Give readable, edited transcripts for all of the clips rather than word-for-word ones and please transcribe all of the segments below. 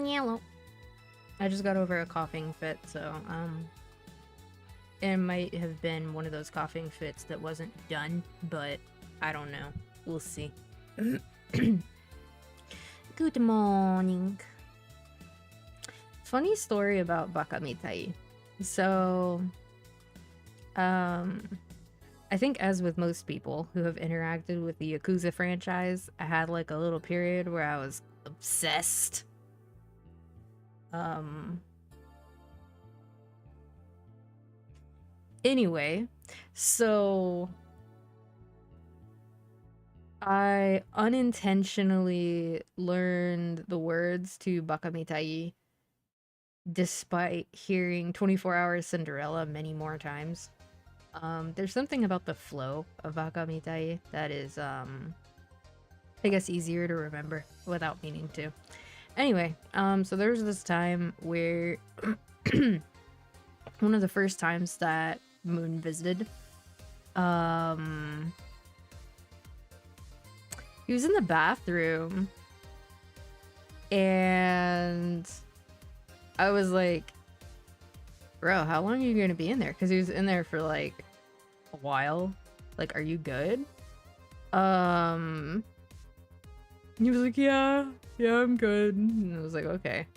Yellow. I just got over a coughing fit, so it might have been one of those coughing fits that wasn't done, but I don't know. We'll see. Good morning. Funny story about Baka Mitai. So, I think as with most people who have interacted with the Yakuza franchise, I had like a little period where I was obsessed. Anyway, so I unintentionally learned the words to Baka Mitai despite hearing 24 Hours Cinderella many more times. There's something about the flow of Baka Mitai that is, I guess easier to remember without meaning to. Anyway, so there was this time where one of the first times that Moon visited, he was in the bathroom and I was like, bro, how long are you gonna be in there? Because he was in there for like a while. Like, are you good? He was like, yeah, I'm good. And I was like, okay.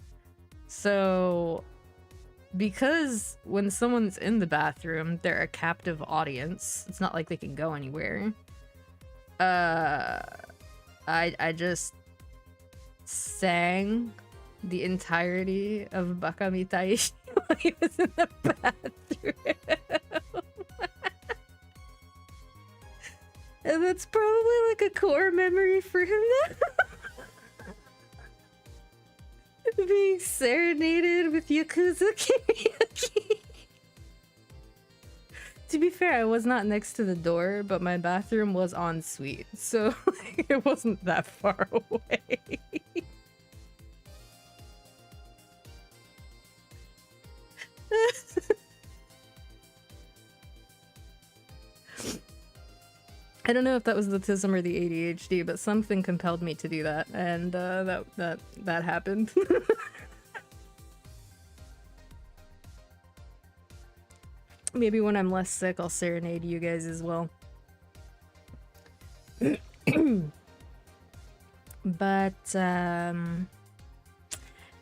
So, because when someone's in the bathroom, they're a captive audience. It's not like they can go anywhere. I just sang the entirety of Baka Mitai while he was in the bathroom. And that's probably like a core memory for him now. Being serenaded with Yakuza karaoke. To be fair, I was not next to the door, but my bathroom was en suite, so it wasn't that far away. I don't know if that was the autism or the ADHD, but something compelled me to do that, and that happened. Maybe when I'm less sick, I'll serenade you guys as well. But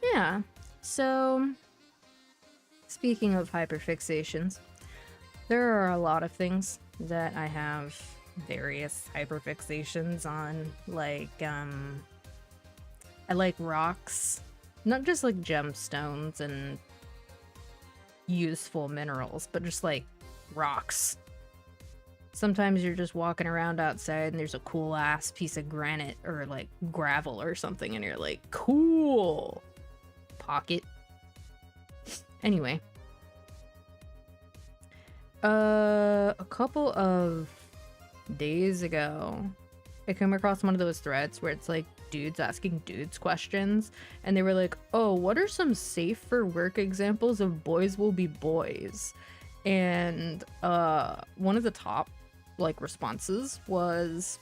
yeah. So speaking of hyperfixations, there are a lot of things that I have various hyperfixations on. Like I like rocks, not just like gemstones and useful minerals, but just like rocks. Sometimes you're just walking around outside and there's a cool ass piece of granite or like gravel or something and you're like, cool, pocket. Anyway, a couple of days ago I came across one of those threads where it's like dudes asking dudes questions, and they were like, oh, what are some safe for work examples of boys will be boys? And one of the top like responses was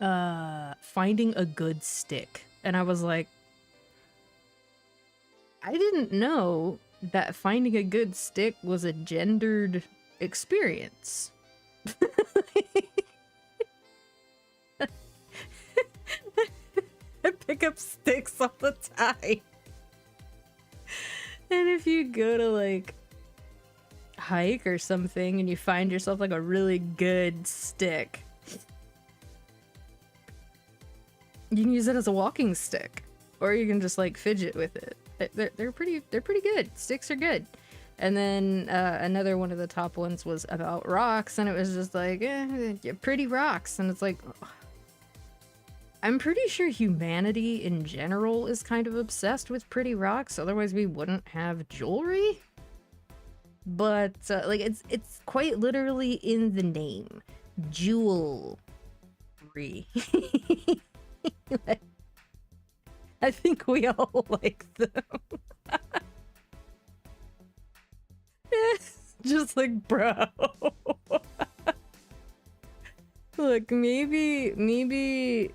finding a good stick. And I was like, I didn't know that finding a good stick was a gendered experience. I pick up sticks all the time. And if you go to like hike or something and you find yourself like a really good stick, you can use it as a walking stick, or you can just like fidget with it. They're pretty good. Sticks are good. And then another one of the top ones was about rocks, and it was just like, pretty rocks. And it's like, I'm pretty sure humanity in general is kind of obsessed with pretty rocks, otherwise we wouldn't have jewelry. But like it's quite literally in the name, jewelry. I think we all like them. Just like, bro. Look, maybe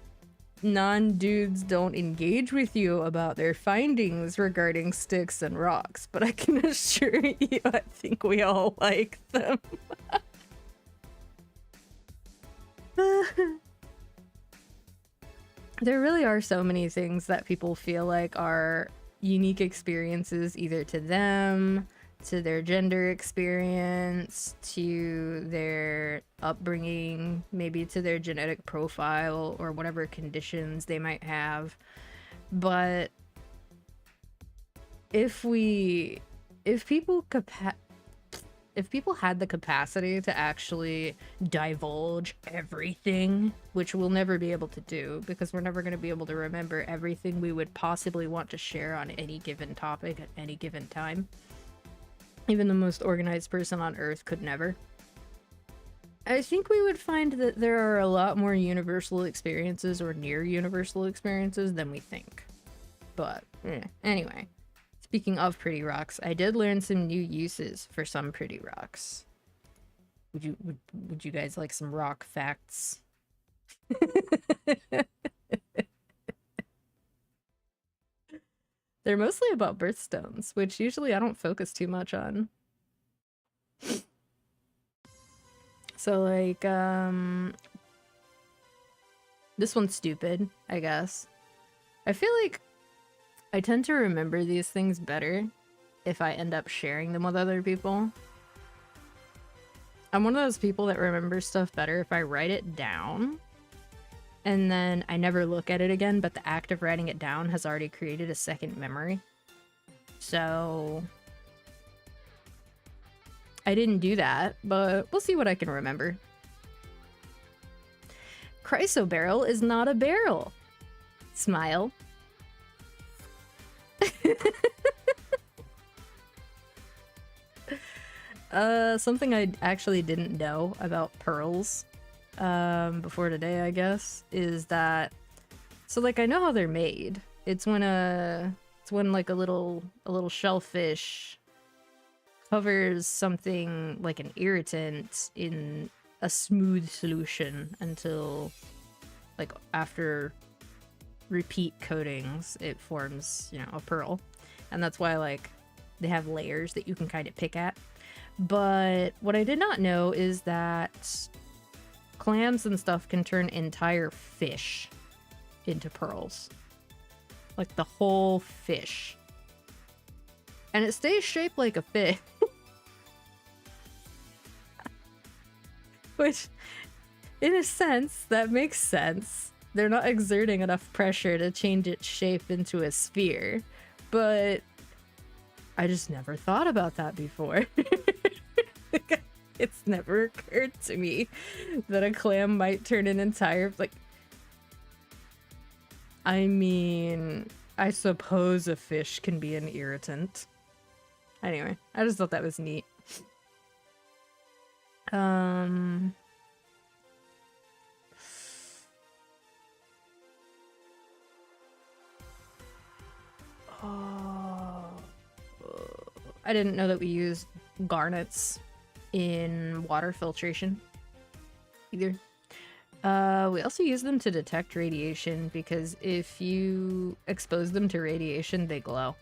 non-dudes don't engage with you about their findings regarding sticks and rocks, but I can assure you I think we all like them. There really are so many things that people feel like are unique experiences, either to them, to their gender experience, to their upbringing, maybe to their genetic profile or whatever conditions they might have. But if people had the capacity to actually divulge everything, which we'll never be able to do because we're never going to be able to remember everything we would possibly want to share on any given topic at any given time. Even the most organized person on Earth could never. I think we would find that there are a lot more universal experiences or near universal experiences than we think. But, anyway. Speaking of pretty rocks, I did learn some new uses for some pretty rocks. Would you guys like some rock facts? They're mostly about birthstones, which usually I don't focus too much on. So like, this one's stupid, I guess. I feel like I tend to remember these things better if I end up sharing them with other people. I'm one of those people that remembers stuff better if I write it down and then I never look at it again, but the act of writing it down has already created a second memory. So I didn't do that, but we'll see what I can remember. Chrysoberyl is not a barrel. Smile. Something I actually didn't know about pearls before today, I guess, is that, so like I know how they're made. It's when like a little shellfish covers something like an irritant in a smooth solution until, like, after repeat coatings it forms, you know, a pearl. And that's why, like, they have layers that you can kind of pick at. But what I did not know is that clams and stuff can turn entire fish into pearls. Like the whole fish. And it stays shaped like a fish. Which, in a sense, that makes sense. They're not exerting enough pressure to change its shape into a sphere. But I just never thought about that before. It's never occurred to me that a clam might turn an entire, like... I mean, I suppose a fish can be an irritant. Anyway, I just thought that was neat. I didn't know that we used garnets in water filtration either. We also use them to detect radiation because if you expose them to radiation, they glow.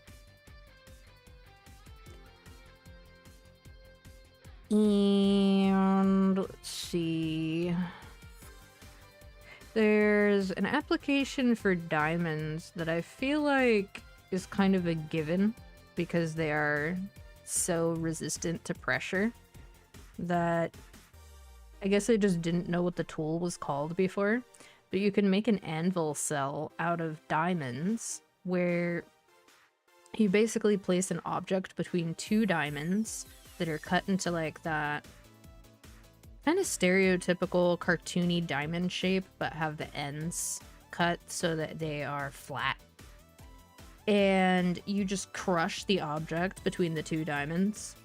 And let's see. There's an application for diamonds that I feel like is kind of a given because they are so resistant to pressure that I guess I just didn't know what the tool was called before. But you can make an anvil cell out of diamonds where you basically place an object between two diamonds that are cut into like that kind of stereotypical cartoony diamond shape, but have the ends cut so that they are flat. And you just crush the object between the two diamonds.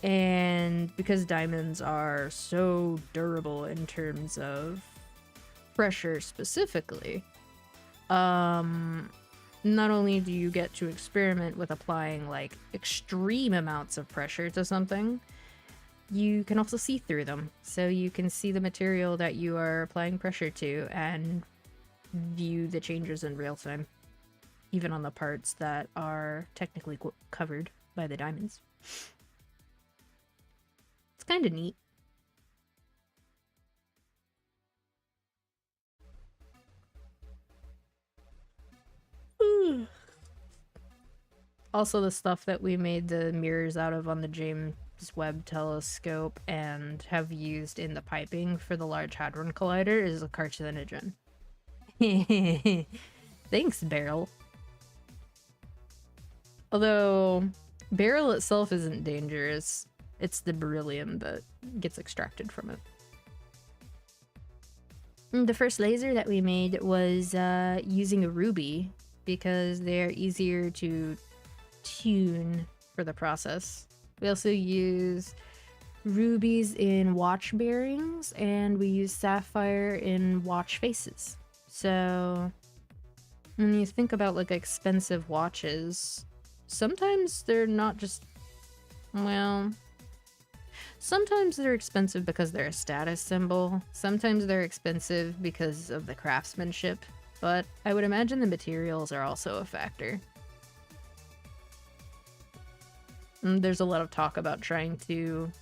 And because diamonds are so durable in terms of pressure specifically, not only do you get to experiment with applying like extreme amounts of pressure to something, you can also see through them. So you can see the material that you are applying pressure to and view the changes in real time, even on the parts that are technically covered by the diamonds. It's kind of neat. Also, the stuff that we made the mirrors out of on the James Webb Telescope and have used in the piping for the Large Hadron Collider is a carcinogen. Thanks, Beryl. Although, Beryl itself isn't dangerous. It's the beryllium that gets extracted from it. And the first laser that we made was using a ruby because they're easier to tune for the process. We also use rubies in watch bearings, and we use sapphire in watch faces. So when you think about like expensive watches, sometimes they're not just, well, sometimes they're expensive because they're a status symbol. Sometimes they're expensive because of the craftsmanship, but I would imagine the materials are also a factor. There's a lot of talk about trying to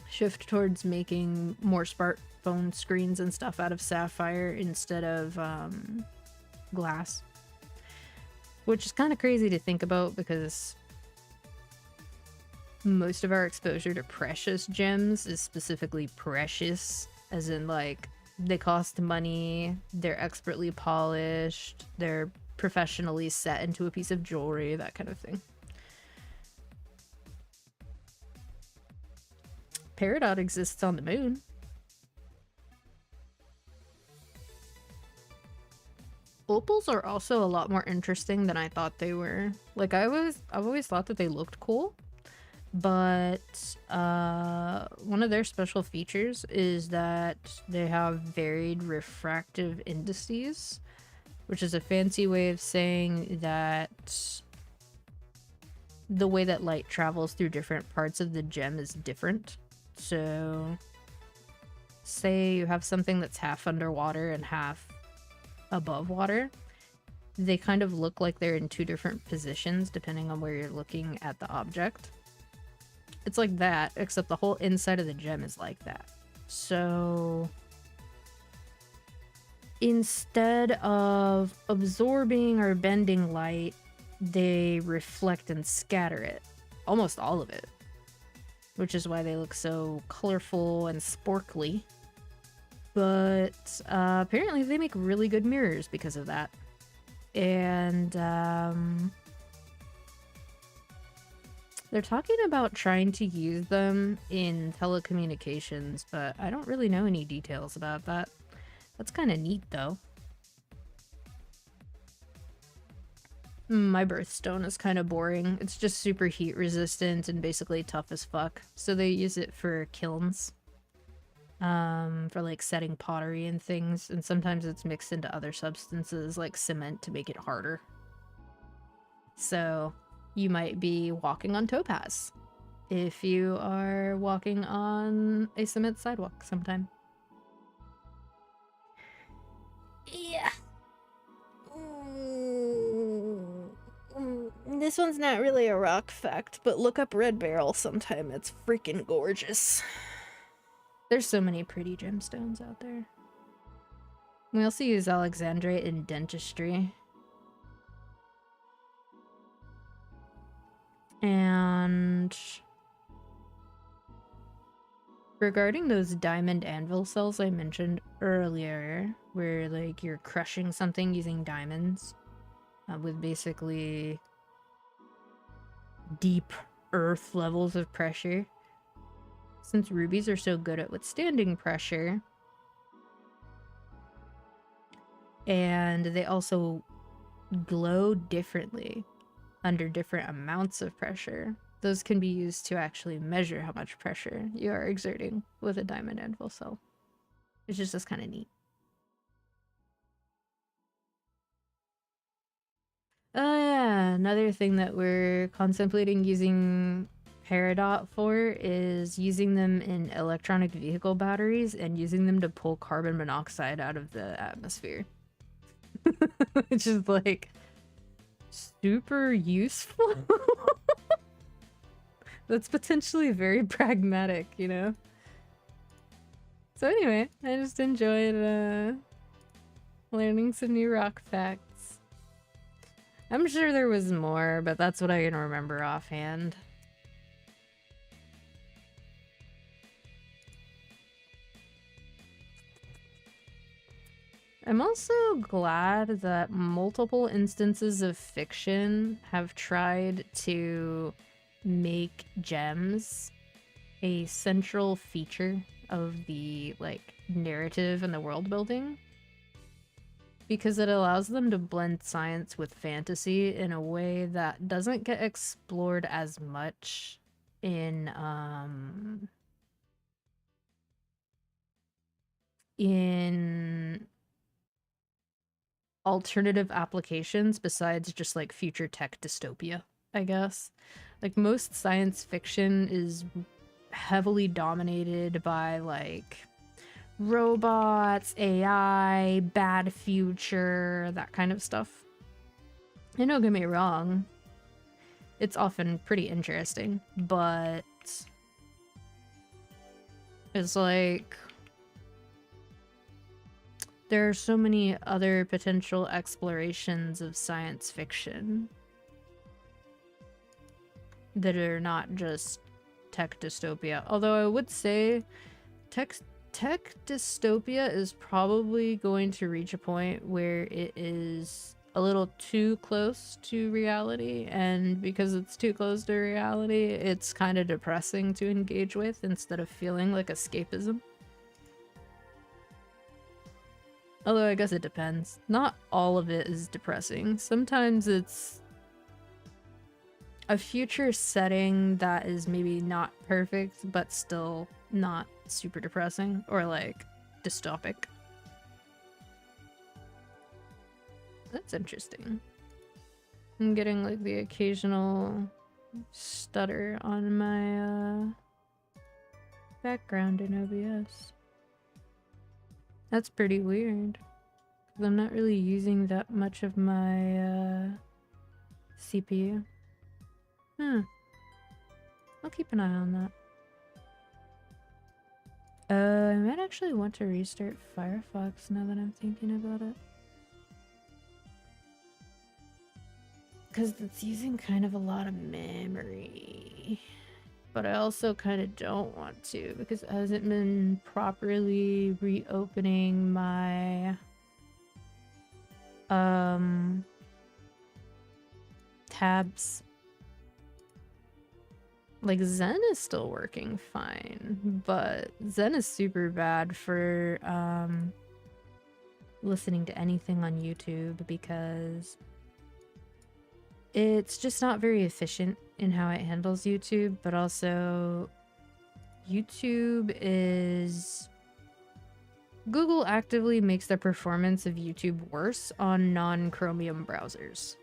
shift towards making more smartphone screens and stuff out of sapphire instead of glass. Which is kind of crazy to think about because most of our exposure to precious gems is specifically precious, as in like they cost money, they're expertly polished, they're professionally set into a piece of jewelry, that kind of thing. Peridot exists on the moon. Opals are also a lot more interesting than I thought they were. Like I've always thought that they looked cool, but one of their special features is that they have varied refractive indices, which is a fancy way of saying that the way that light travels through different parts of the gem is different. So, say you have something that's half underwater and half above water, they kind of look like they're in two different positions depending on where you're looking at the object. It's like that, except the whole inside of the gem is like that. So, instead of absorbing or bending light, they reflect and scatter it. Almost all of it. Which is why they look so colorful and sporkly. But apparently they make really good mirrors because of that. And they're talking about trying to use them in telecommunications, but I don't really know any details about that. That's kind of neat though. My birthstone is kind of boring. It's just super heat resistant and basically tough as fuck. So they use it for kilns. For like setting pottery and things. And sometimes it's mixed into other substances like cement to make it harder. So you might be walking on topaz if you are walking on a cement sidewalk sometime. Yeah. This one's not really a rock fact, but look up Red Beryl sometime. It's freaking gorgeous. There's so many pretty gemstones out there. We also use alexandrite in dentistry. And regarding those diamond anvil cells I mentioned earlier, where like you're crushing something using diamonds with basically deep earth levels of pressure. Since rubies are so good at withstanding pressure, and they also glow differently under different amounts of pressure, those can be used to actually measure how much pressure you are exerting with a diamond anvil cell. It's just kind of neat. Oh yeah, another thing that we're contemplating using Peridot for is using them in electronic vehicle batteries and using them to pull carbon monoxide out of the atmosphere. which is like super useful. That's potentially very pragmatic, you know? So anyway, I just enjoyed learning some new rock facts. I'm sure there was more, but that's what I can remember offhand. I'm also glad that multiple instances of fiction have tried to make gems a central feature of the, like, narrative and the world building. Because it allows them to blend science with fantasy in a way that doesn't get explored as much in alternative applications besides just like future tech dystopia, I guess. Like most science fiction is heavily dominated by like robots, AI, bad future, that kind of stuff. And don't get me wrong, it's often pretty interesting, but it's like there are so many other potential explorations of science fiction that are not just tech dystopia. Although I would say tech dystopia is probably going to reach a point where it is a little too close to reality, and because it's too close to reality, it's kind of depressing to engage with instead of feeling like escapism. Although I guess it depends. Not all of it is depressing. Sometimes it's a future setting that is maybe not perfect, but still not super depressing or like dystopic. That's interesting. I'm getting like the occasional stutter on my background in OBS. That's pretty weird. I'm not really using that much of my CPU. I'll keep an eye on that. I might actually want to restart Firefox now that I'm thinking about it. Because it's using kind of a lot of memory. But I also kind of don't want to because it hasn't been properly reopening my tabs. Like Zen is still working fine, but Zen is super bad for listening to anything on YouTube because it's just not very efficient in how it handles YouTube, but also YouTube is... Google actively makes the performance of YouTube worse on non-Chromium browsers.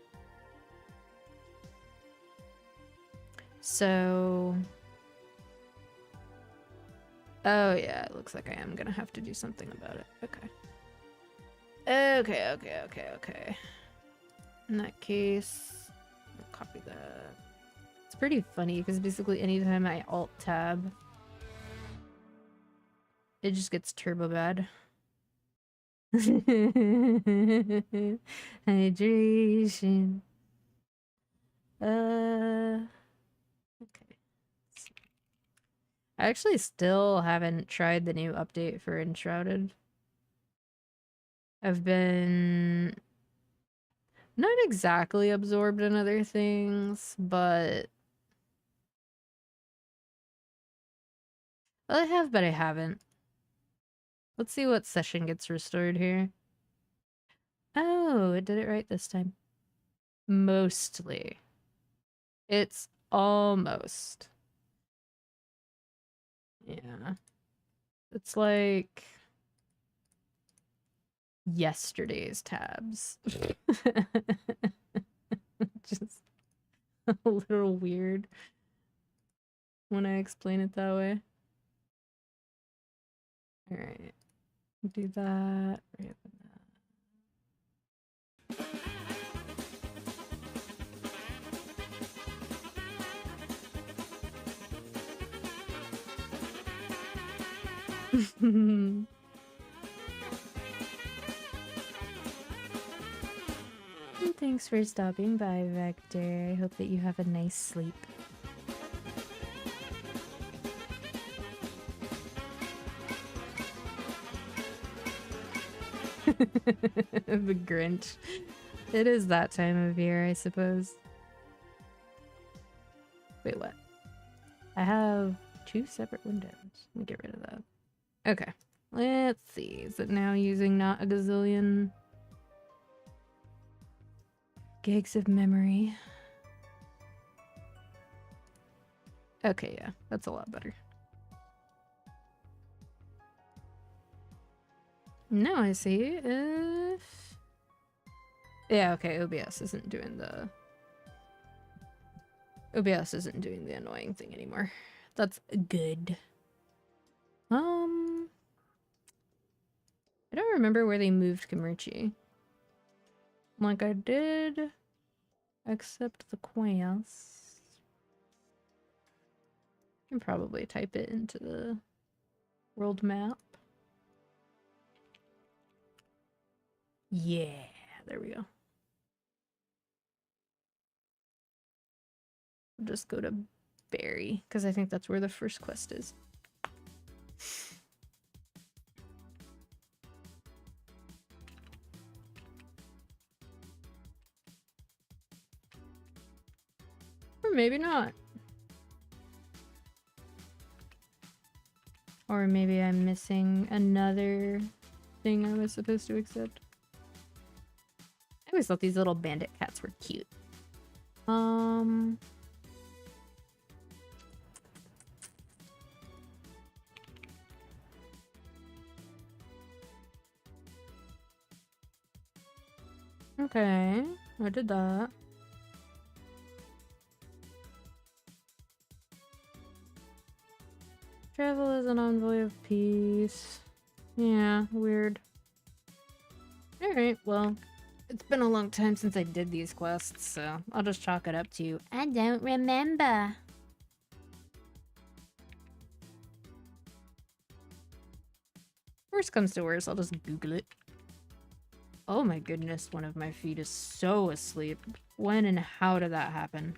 So... Oh yeah, it looks like I am gonna have to do something about it. Okay. Okay. In that case, I'll copy that. It's pretty funny because basically anytime I alt-tab, it just gets turbo bad. Hydration. Okay. I actually still haven't tried the new update for Enshrouded. I've been not exactly absorbed in other things, but... Well, I have, but I haven't. Let's see what session gets restored here. Oh, it did it right this time. Mostly. It's almost. Yeah. It's like... yesterday's tabs. Just a little weird when I explain it that way. Alright. Do that. Reopen that. Thanks for stopping by, Vector. I hope that you have a nice sleep. The Grinch. It is that time of year, I suppose. Wait, what? I have 2 separate windows. Let me get rid of that. Okay. Let's see. Is it now using not a gazillion gigs of memory? Okay, yeah. That's a lot better. Now I see if... Yeah, okay, OBS isn't doing the... OBS isn't doing the annoying thing anymore. That's good. I don't remember where they moved Kimerchi. Like, I did accept the quest. I can probably type it into the world map. Yeah, there we go. I'll just go to Barry, because I think that's where the first quest is. Or maybe not. Or maybe I'm missing another thing I was supposed to accept. I always thought these little bandit cats were cute. Okay, I did that. Travel as an envoy of peace. Yeah, weird. Alright, well, it's been a long time since I did these quests, so I'll just chalk it up to I don't remember. Worst comes to worst, I'll just Google it. Oh my goodness, one of my feet is so asleep. When and how did that happen?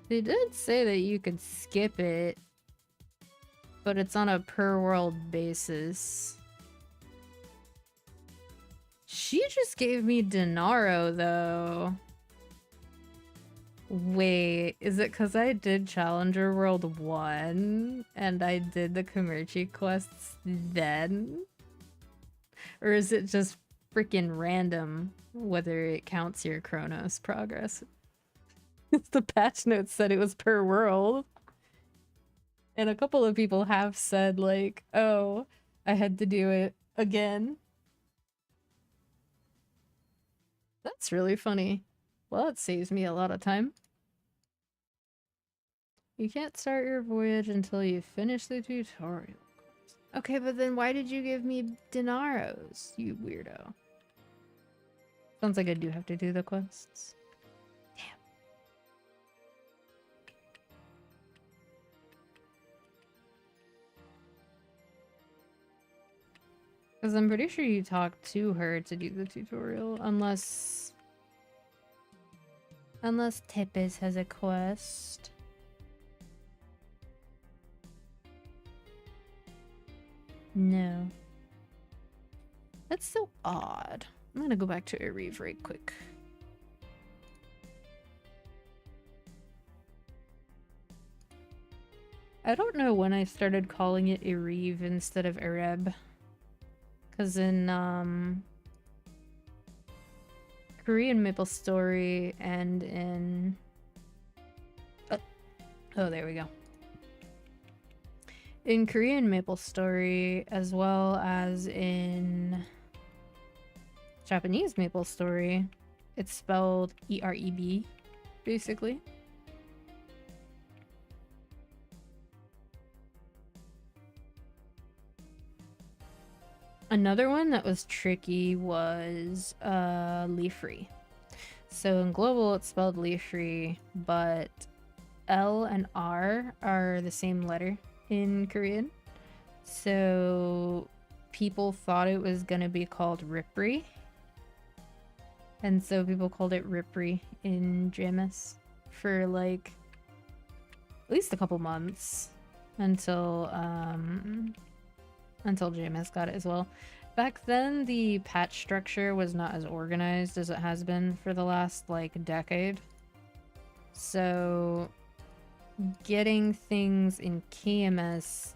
They did say that you could skip it, but it's on a per world basis. She just gave me Denaro, though. Wait, is it because I did Challenger World 1 and I did the Kimerchi quests then? Or is it just freaking random whether it counts your Chronos progress? The patch notes said it was per world. And a couple of people have said, like, oh, I had to do it again. That's really funny. Well, it saves me a lot of time. You can't start your voyage until you finish the tutorial. Okay, but then why did you give me Denaros, you weirdo? Sounds like I do have to do the quests. Damn. Because I'm pretty sure you talked to her to do the tutorial, unless Tepes has a quest. No. That's so odd. I'm gonna go back to Areve right quick. I don't know when I started calling it Areve instead of Areb. Because in Korean Maple Story and in... Oh, there we go. In Korean Maple Story, as well as in Japanese Maple Story, it's spelled E-R-E-B, basically. Another one that was tricky was leaf-free. So in global it's spelled leaf-free, but L and R are the same letter in Korean. So people thought it was gonna be called Ripri. And so people called it Ripri in JMS for like at least a couple months until JMS got it as well. Back then, the patch structure was not as organized as it has been for the last, like, decade. So, getting things in KMS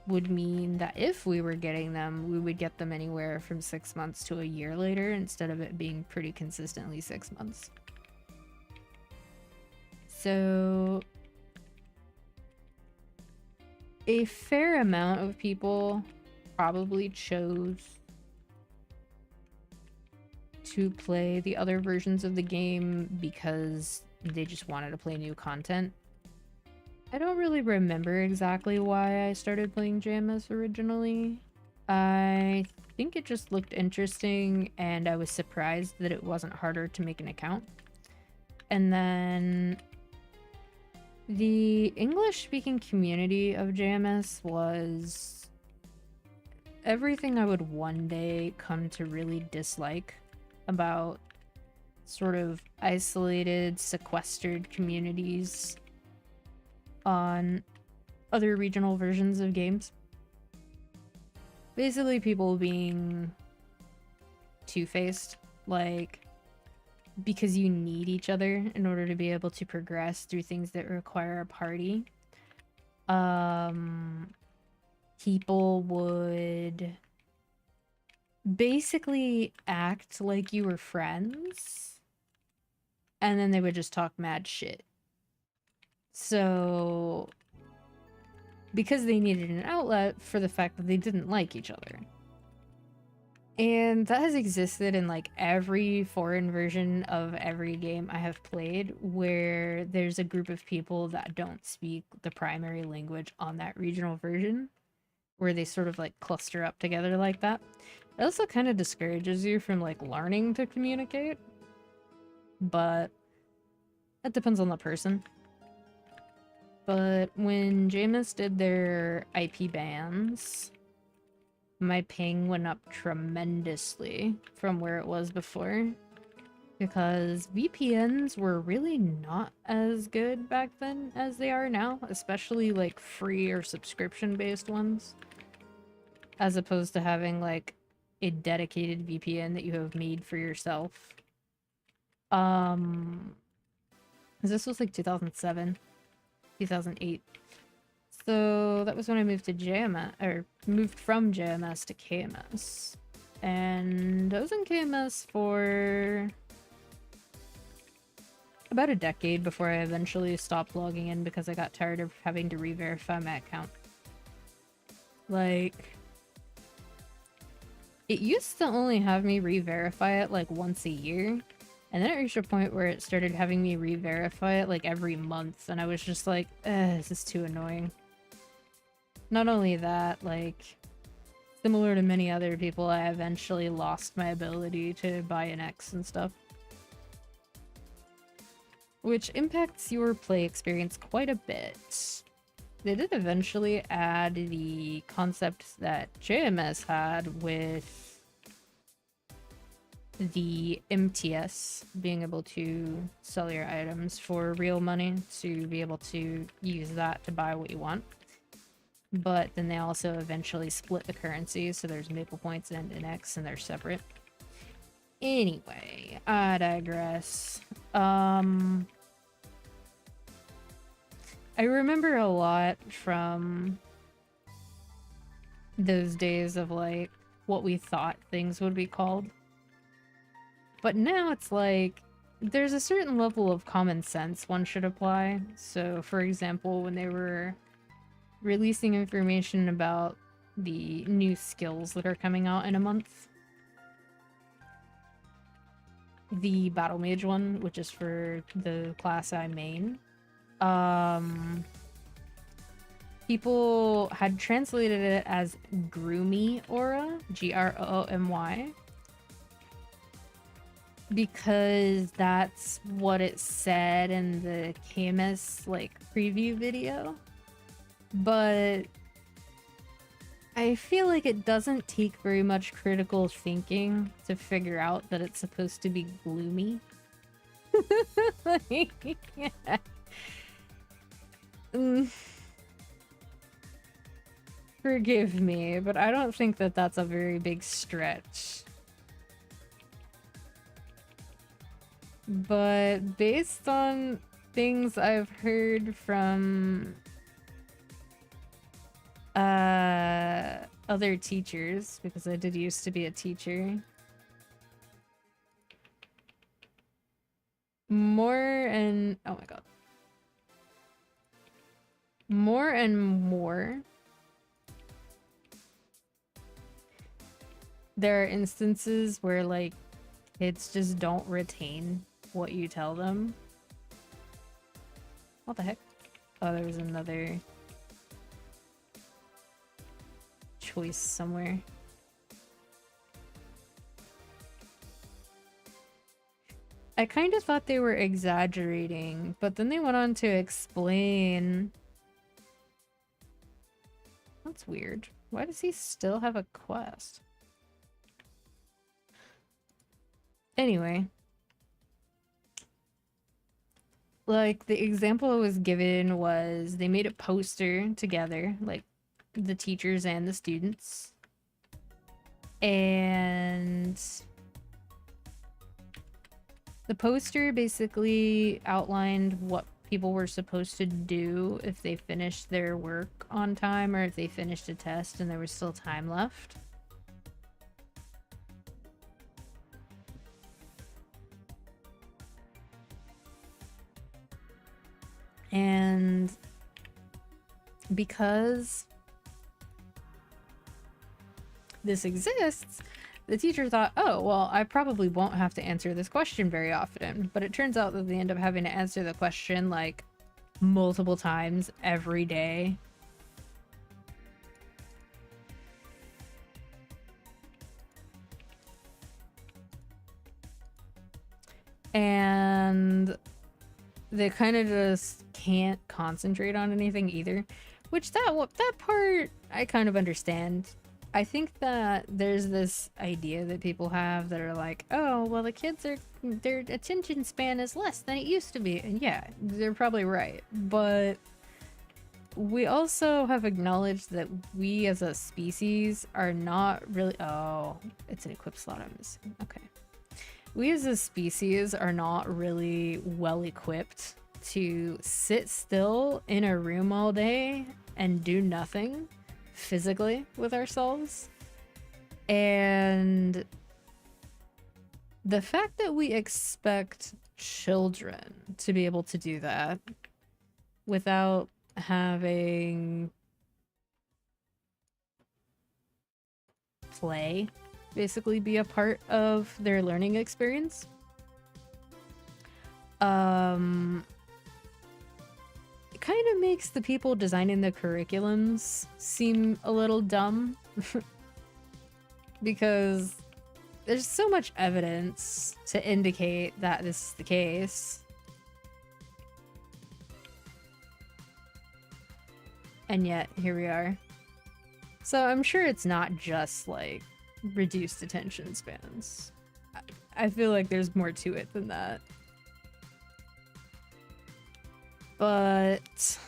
would mean that if we were getting them, we would get them anywhere from 6 months to a year later, instead of it being pretty consistently 6 months. So, a fair amount of people probably chose to play the other versions of the game because they just wanted to play new content. I don't really remember exactly why I started playing JMS originally. I think it just looked interesting and I was surprised that it wasn't harder to make an account. And then the English-speaking community of JMS was everything I would one day come to really dislike about sort of isolated, sequestered communities on other regional versions of games. Basically people being two-faced, like, because you need each other in order to be able to progress through things that require a party. People would basically act like you were friends, and then they would just talk mad shit. So, because they needed an outlet for the fact that they didn't like each other. And that has existed in like every foreign version of every game I have played, where there's a group of people that don't speak the primary language on that regional version, where they sort of like cluster up together like that. It also kind of discourages you from like learning to communicate, but it depends on the person. But when JMS did their IP bans, my ping went up tremendously from where it was before, because VPNs were really not as good back then as they are now, especially like free or subscription-based ones, as opposed to having like a dedicated VPN that you have made for yourself. This was like 2007, 2008. So that was when I moved to JMS, or moved from JMS to KMS. And I was in KMS for about a decade before I eventually stopped logging in because I got tired of having to re-verify my account. Like, it used to only have me re-verify it like once a year, and then it reached a point where it started having me re-verify it like every month, and I was just like, this is too annoying. Not only that, like, similar to many other people, I eventually lost my ability to buy an X and stuff, which impacts your play experience quite a bit. They did eventually add the concept that JMS had with the MTS, being able to sell your items for real money, to be able to use that to buy what you want. But then they also eventually split the currency, so there's Maple Points and an X, and they're separate. Anyway, I digress. I remember a lot from those days of, like, what we thought things would be called. But now it's like, there's a certain level of common sense one should apply. So, for example, when they were releasing information about the new skills that are coming out in a month, the Battle Mage one, which is for the class I main, people had translated it as groomy aura, Groomy, because that's what it said in the Camus like preview video. But I feel like it doesn't take very much critical thinking to figure out that it's supposed to be gloomy. Yeah. Forgive me, but I don't think that that's a very big stretch. But based on things I've heard from other teachers, because I did used to be a teacher, more and more there are instances where like kids just don't retain what you tell them. What the heck? Oh, there was another choice somewhere. I kind of thought they were exaggerating, but then they went on to explain. That's weird. Why does he still have a quest? Anyway. Like, the example I was given was they made a poster together, like, the teachers and the students. And the poster basically outlined what people were supposed to do if they finished their work on time or if they finished a test and there was still time left. And because this exists, the teacher thought, oh, well, I probably won't have to answer this question very often. But it turns out that they end up having to answer the question like multiple times every day. And they kind of just can't concentrate on anything either, which that part I kind of understand. I think that there's this idea that people have that are like, oh, well, the kids are, their attention span is less than it used to be. And yeah, they're probably right. But we also have acknowledged that we as a species are not really, oh, it's an equip slot I'm missing. Okay. We as a species are not really well equipped to sit still in a room all day and do nothing physically with ourselves. And the fact that we expect children to be able to do that without having play basically be a part of their learning experience. It kind of makes the people designing the curriculums seem a little dumb because there's so much evidence to indicate that this is the case. And yet, here we are. So I'm sure it's not just like reduced attention spans. I feel like there's more to it than that. But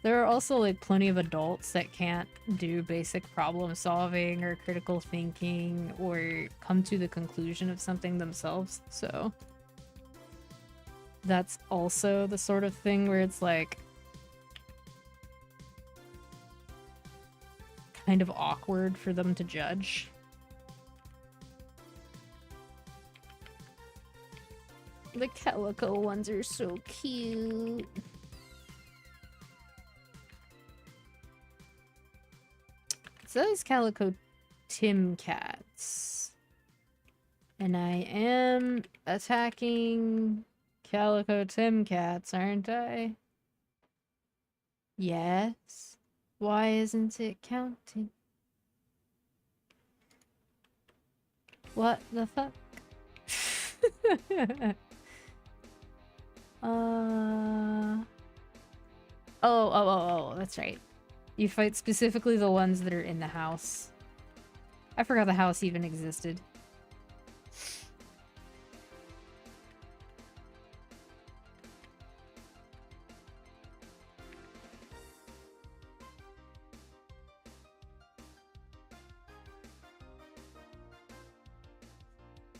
there are also like plenty of adults that can't do basic problem solving or critical thinking or come to the conclusion of something themselves. So that's also the sort of thing where it's like kind of awkward for them to judge. The calico ones are so cute. So those calico Tim cats. And I am attacking calico Tim cats, aren't I? Yes. Why isn't it counting? What the fuck? Oh, that's right. You fight specifically the ones that are in the house. I forgot the house even existed.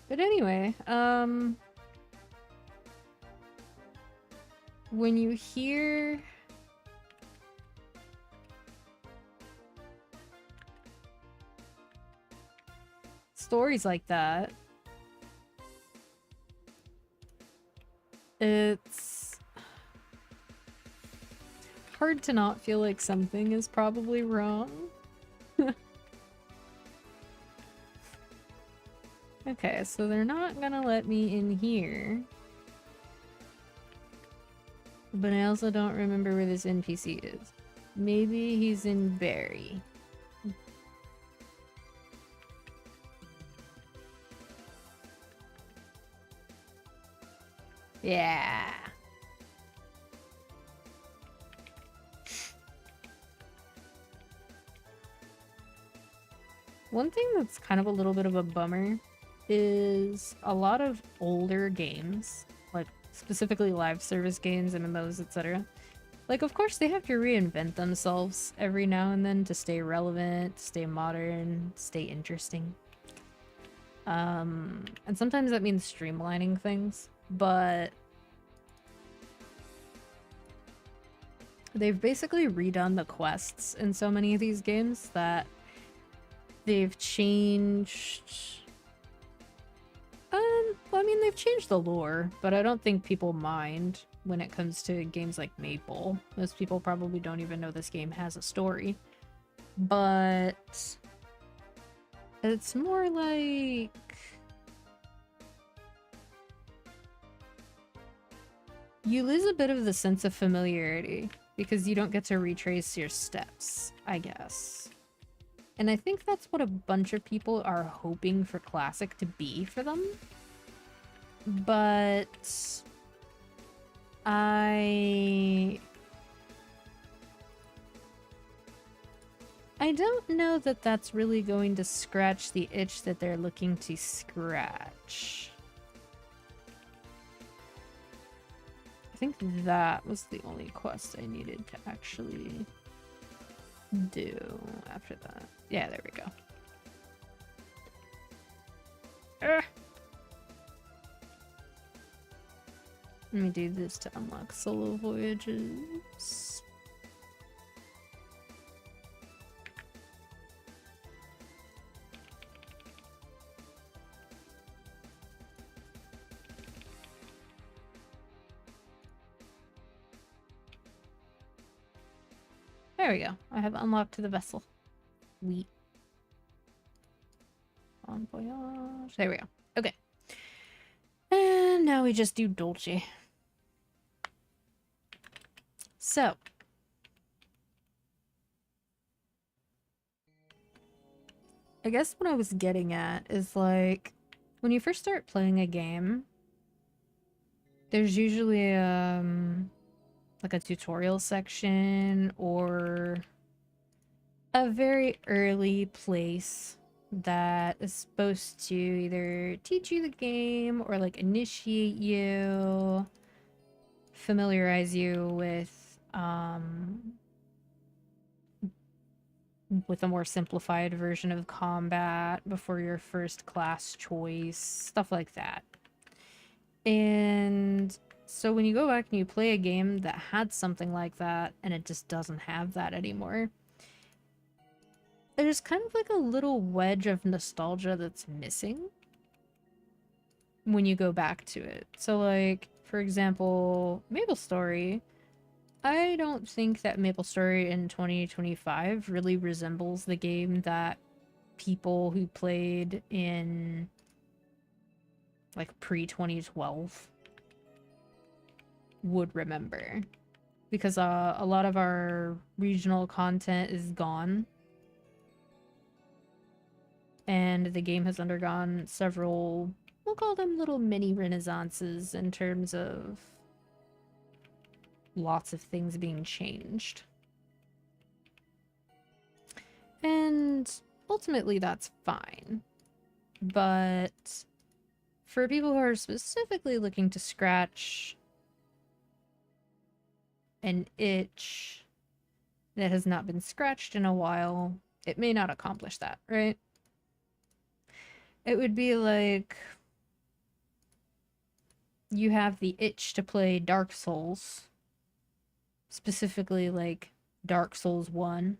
But anyway, when you hear stories like that, it's hard to not feel like something is probably wrong. Okay, so they're not gonna let me in here. But I also don't remember where this NPC is. Maybe he's in Barry. Yeah. One thing that's kind of a little bit of a bummer is a lot of older games, like specifically live service games, MMOs, etc. Like, of course, they have to reinvent themselves every now and then to stay relevant, stay modern, stay interesting. And sometimes that means streamlining things, but they've basically redone the quests in so many of these games that they've changed... I mean, they've changed the lore, but I don't think people mind when it comes to games like Maple. Most people probably don't even know this game has a story. But... it's more like... you lose a bit of the sense of familiarity because you don't get to retrace your steps, I guess. And I think that's what a bunch of people are hoping for Classic to be for them. But... I don't know that that's really going to scratch the itch that they're looking to scratch. I think that was the only quest I needed to actually do after that. Yeah, there we go. Let me do this to unlock solo voyages. There we go. I have unlocked the vessel. Sweet. Bon voyage. There we go. Okay. And now we just do Dolce. So. I guess what I was getting at is like, when you first start playing a game, there's usually like a tutorial section or a very early place that is supposed to either teach you the game or like initiate you, familiarize you with a more simplified version of combat before your first class choice, stuff like that. And so when you go back and you play a game that had something like that and it just doesn't have that anymore, there's kind of like a little wedge of nostalgia that's missing when you go back to it. So like, for example, MapleStory, I don't think that MapleStory in 2025 really resembles the game that people who played in like pre-2012 would remember. because a lot of our regional content is gone. And the game has undergone several, we'll call them little mini renaissances in terms of lots of things being changed. And ultimately that's fine. But for people who are specifically looking to scratch an itch that has not been scratched in a while, it may not accomplish that, right? It would be like you have the itch to play Dark Souls, specifically like Dark Souls 1.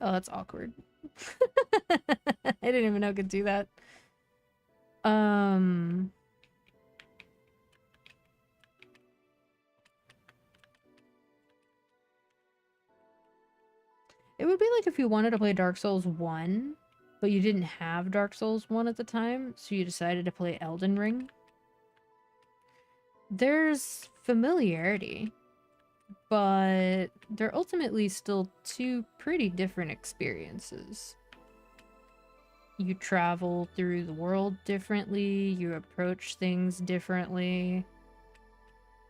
Oh, that's awkward. I didn't even know I could do that. It would be like if you wanted to play Dark Souls 1, but you didn't have Dark Souls 1 at the time, so you decided to play Elden Ring. There's familiarity, but they're ultimately still two pretty different experiences. You travel through the world differently, you approach things differently.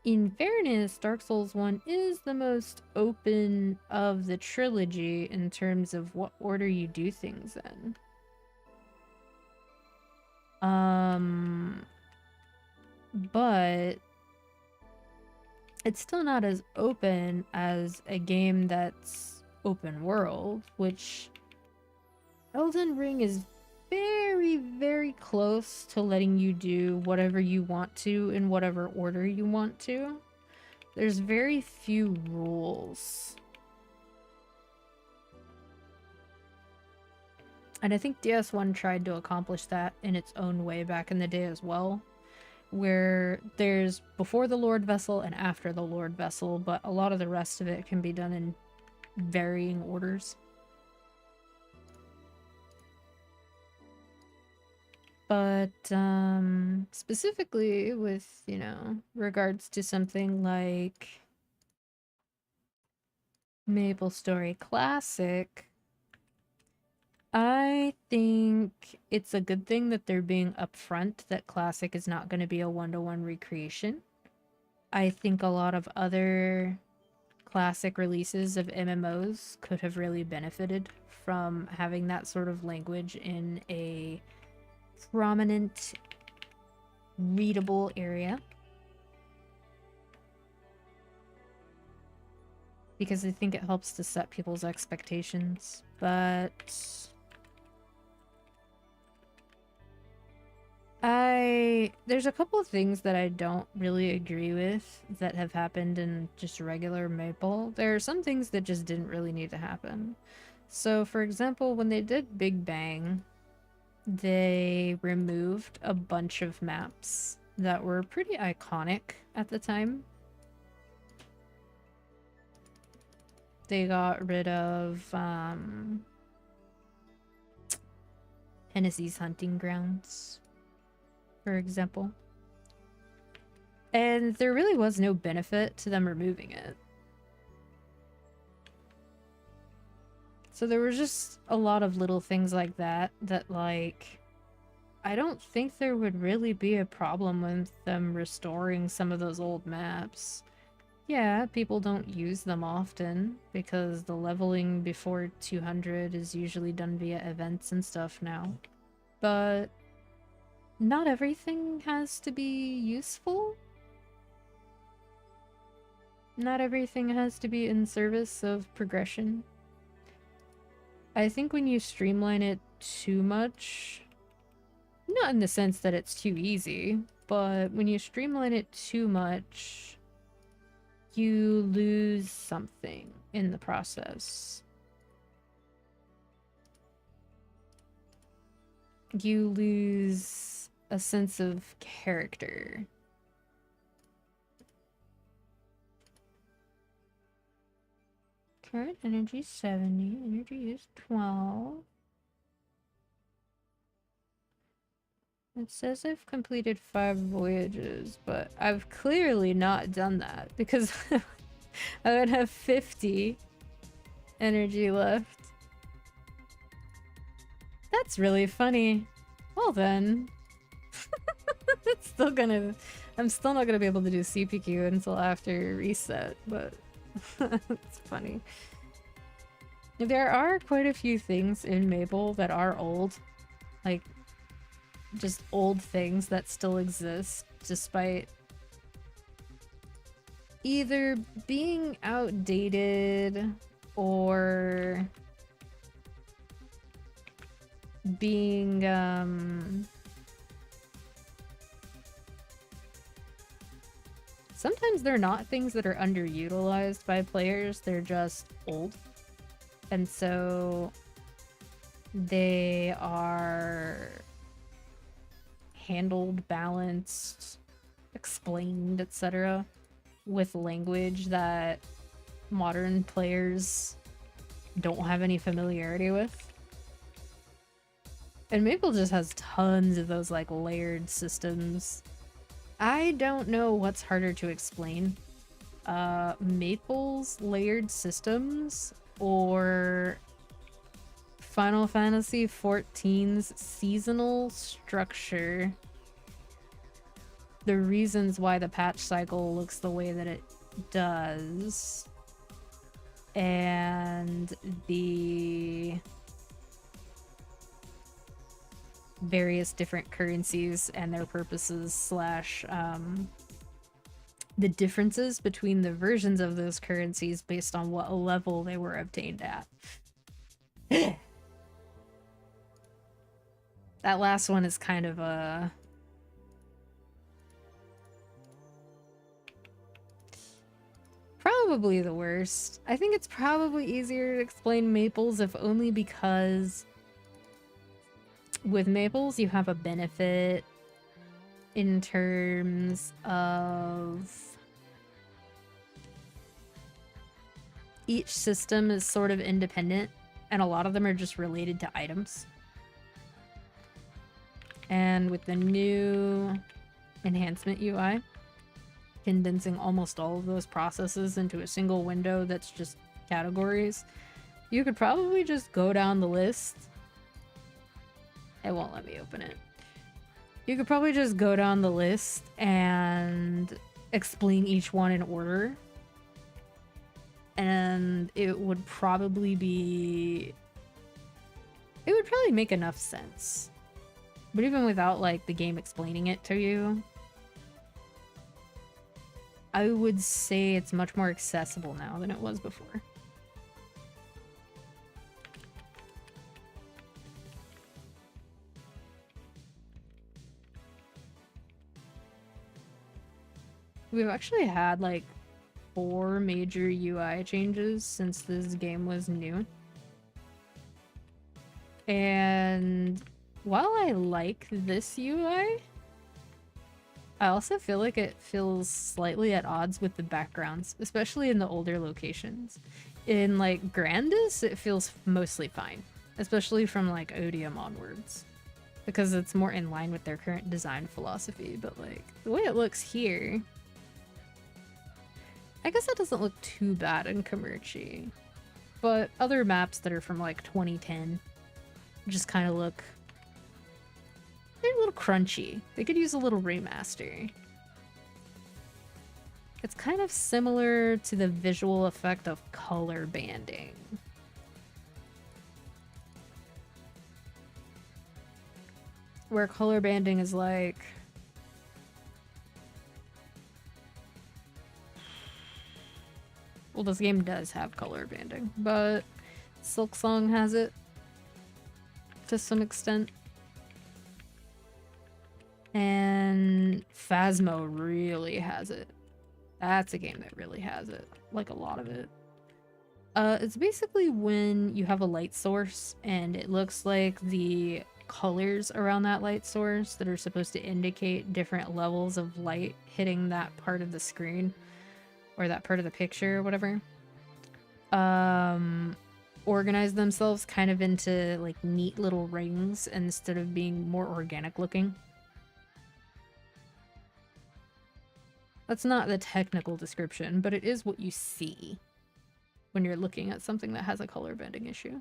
In fairness, Dark Souls 1 is the most open of the trilogy in terms of what order you do things in. But it's still not as open as a game that's open world, which Elden Ring is very, very close to letting you do whatever you want to in whatever order you want to. There's very few rules. And I think DS1 tried to accomplish that in its own way back in the day as well, where there's before the Lord Vessel and after the Lord Vessel, but a lot of the rest of it can be done in varying orders. But specifically with, you know, regards to something like MapleStory Classic, I think it's a good thing that they're being upfront that Classic is not going to be a one-to-one recreation. I think a lot of other Classic releases of MMOs could have really benefited from having that sort of language in a prominent, readable area. Because I think it helps to set people's expectations, but there's a couple of things that I don't really agree with that have happened in just regular Maple. There are some things that just didn't really need to happen. So, for example, when they did Big Bang, they removed a bunch of maps that were pretty iconic at the time. They got rid of Hennessy's Hunting Grounds, for example. And there really was no benefit to them removing it. So there were just a lot of little things like that that, like, I don't think there would really be a problem with them restoring some of those old maps. Yeah, people don't use them often because the leveling before 200 is usually done via events and stuff now. But not everything has to be useful. Not everything has to be in service of progression. I think when you streamline it too much, not in the sense that it's too easy, but when you streamline it too much, you lose something in the process. You lose a sense of character. Current energy 70, energy is 12. It says I've completed 5 voyages, but I've clearly not done that because I would have 50 energy left. That's really funny. Well then. It's still gonna... I'm still not gonna be able to do CPQ until after reset, but it's funny. There are quite a few things in Maple that are old. Like, just old things that still exist, despite either being outdated or being, sometimes they're not things that are underutilized by players, they're just old. And so they are handled, balanced, explained, etc. with language that modern players don't have any familiarity with. And Maple just has tons of those like layered systems. I don't know what's harder to explain. Maple's layered systems or Final Fantasy XIV's seasonal structure. The reasons why the patch cycle looks the way that it does. And the various different currencies and their purposes slash the differences between the versions of those currencies based on what level they were obtained at. That last one is kind of a... probably the worst. I think it's probably easier to explain Maples if only because with Maples you have a benefit in terms of each system is sort of independent and a lot of them are just related to items. And with the new enhancement UI, condensing almost all of those processes into a single window that's just categories, you could probably just go down the list. It won't let me open it. You could probably just go down the list and explain each one in order. And it would probably be... it would probably make enough sense. But even without, like, the game explaining it to you, I would say it's much more accessible now than it was before. We've actually had, like, 4 major UI changes since this game was new. And while I like this UI, I also feel like it feels slightly at odds with the backgrounds, especially in the older locations. In, like, Grandis, it feels mostly fine, especially from, like, Odium onwards, because it's more in line with their current design philosophy. But, like, the way it looks here, I guess that doesn't look too bad in Commerci. But other maps that are from, like, 2010 just kind of look... they're a little crunchy. They could use a little remaster. It's kind of similar to the visual effect of color banding. Where color banding is like... well, this game does have color banding, but Silksong has it to some extent. And Phasmo really has it. That's a game that really has it. Like, a lot of it. It's basically when you have a light source and it looks like the colors around that light source that are supposed to indicate different levels of light hitting that part of the screen or that part of the picture or whatever, organize themselves kind of into like neat little rings instead of being more organic looking. That's not the technical description, but it is what you see when you're looking at something that has a color bending issue.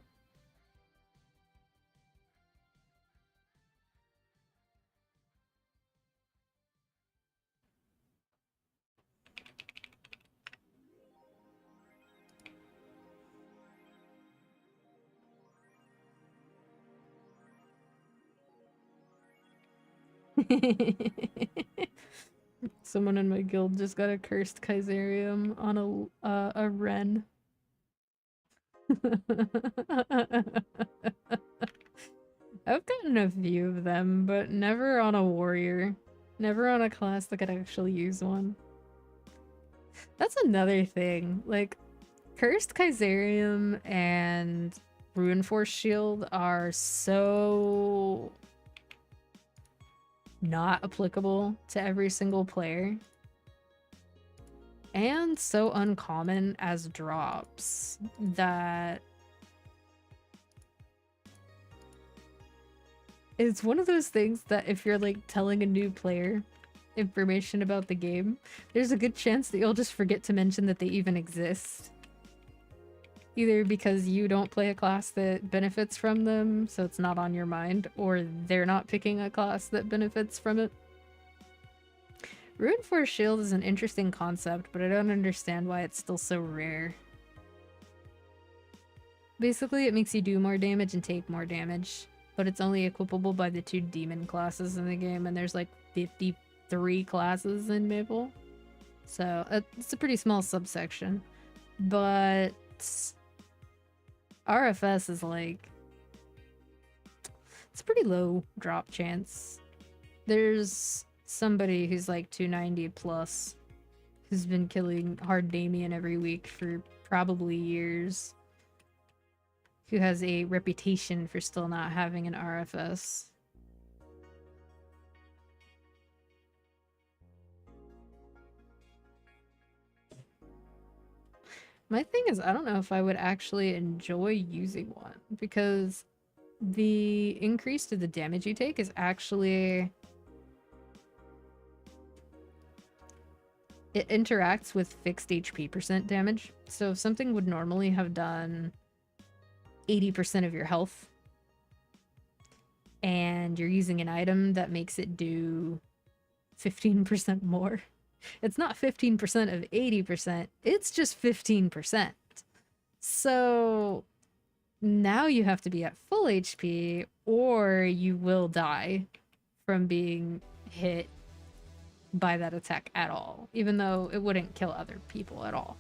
Someone in my guild just got a cursed Kaiserium on a Ren. I've gotten a few of them, but never on a warrior. Never on a class that could actually use one. That's another thing. Like, Cursed Kaiserium and Ruin Force Shield are so not applicable to every single player. And so uncommon as drops that it's one of those things that if you're like telling a new player information about the game, there's a good chance that you'll just forget to mention that they even exist. Either because you don't play a class that benefits from them, so it's not on your mind, or they're not picking a class that benefits from it. Ruin Force Shield is an interesting concept, but I don't understand why it's still so rare. Basically, it makes you do more damage and take more damage, but it's only equipable by the 2 demon classes in the game, and there's like 53 classes in Maple. So it's a pretty small subsection. But RFS is like, it's a pretty low drop chance. There's somebody who's like 290 plus who's been killing hard Damien every week for probably years, who has a reputation for still not having an RFS. My thing is, I don't know if I would actually enjoy using one, because the increase to the damage you take is actually... it interacts with fixed HP % damage. So if something would normally have done 80% of your health, and you're using an item that makes it do 15% more, it's not 15% of 80%, it's just 15%. So now you have to be at full HP, or you will die from being hit by that attack at all, even though it wouldn't kill other people at all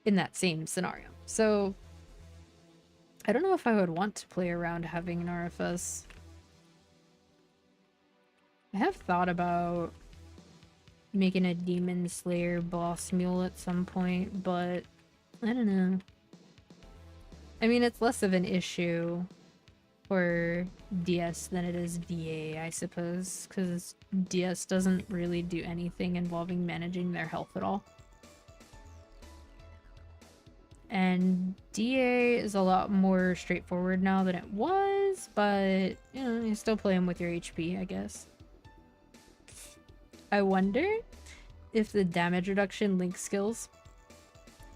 in that same scenario. So I don't know if I would want to play around having an RFS. I have thought about making a Demon Slayer boss mule at some point, but I don't know. I mean, it's less of an issue for DS than it is DA, I suppose, because DS doesn't really do anything involving managing their health at all. And DA is a lot more straightforward now than it was, but, you know, you still play them with your HP, I guess. I wonder if the damage reduction link skills,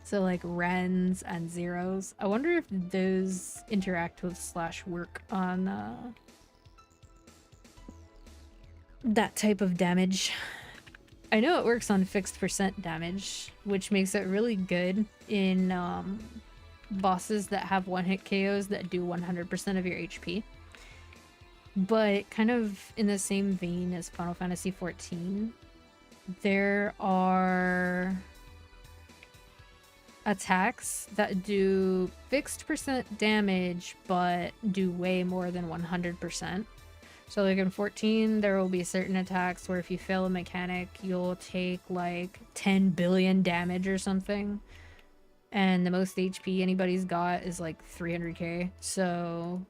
so like Rens and Zeros, I wonder if those interact with / work on that type of damage. I know it works on fixed % damage, which makes it really good in bosses that have one-hit KOs that do 100% of your HP. But kind of in the same vein as Final Fantasy XIV, there are attacks that do fixed % damage but do way more than 100%. So like in 14, there will be certain attacks where if you fail a mechanic, you'll take like 10 billion damage or something. And the most HP anybody's got is like 300k. So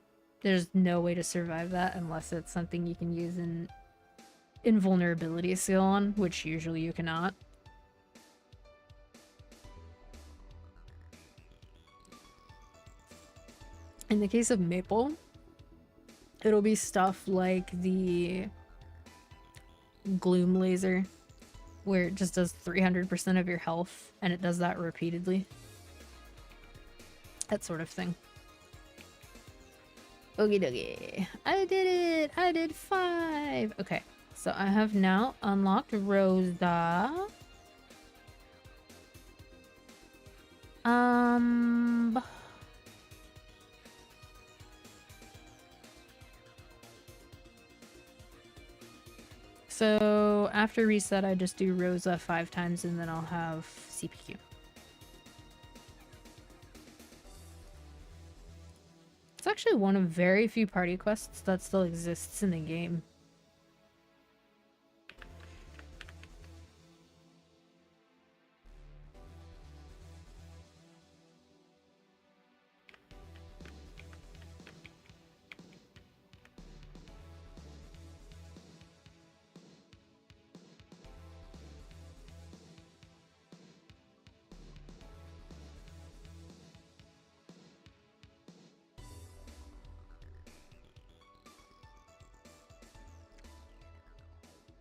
there's no way to survive that unless it's something you can use an invulnerability skill on, which usually you cannot. In the case of Maple, it'll be stuff like the Gloom Laser, where it just does 300% of your health, and it does that repeatedly. That sort of thing. Okie dokie. I did it! I did 5! Okay, so I have now unlocked Rosa. So after reset, I just do Rosa 5 times and then I'll have CPQ. It's actually one of very few party quests that still exists in the game.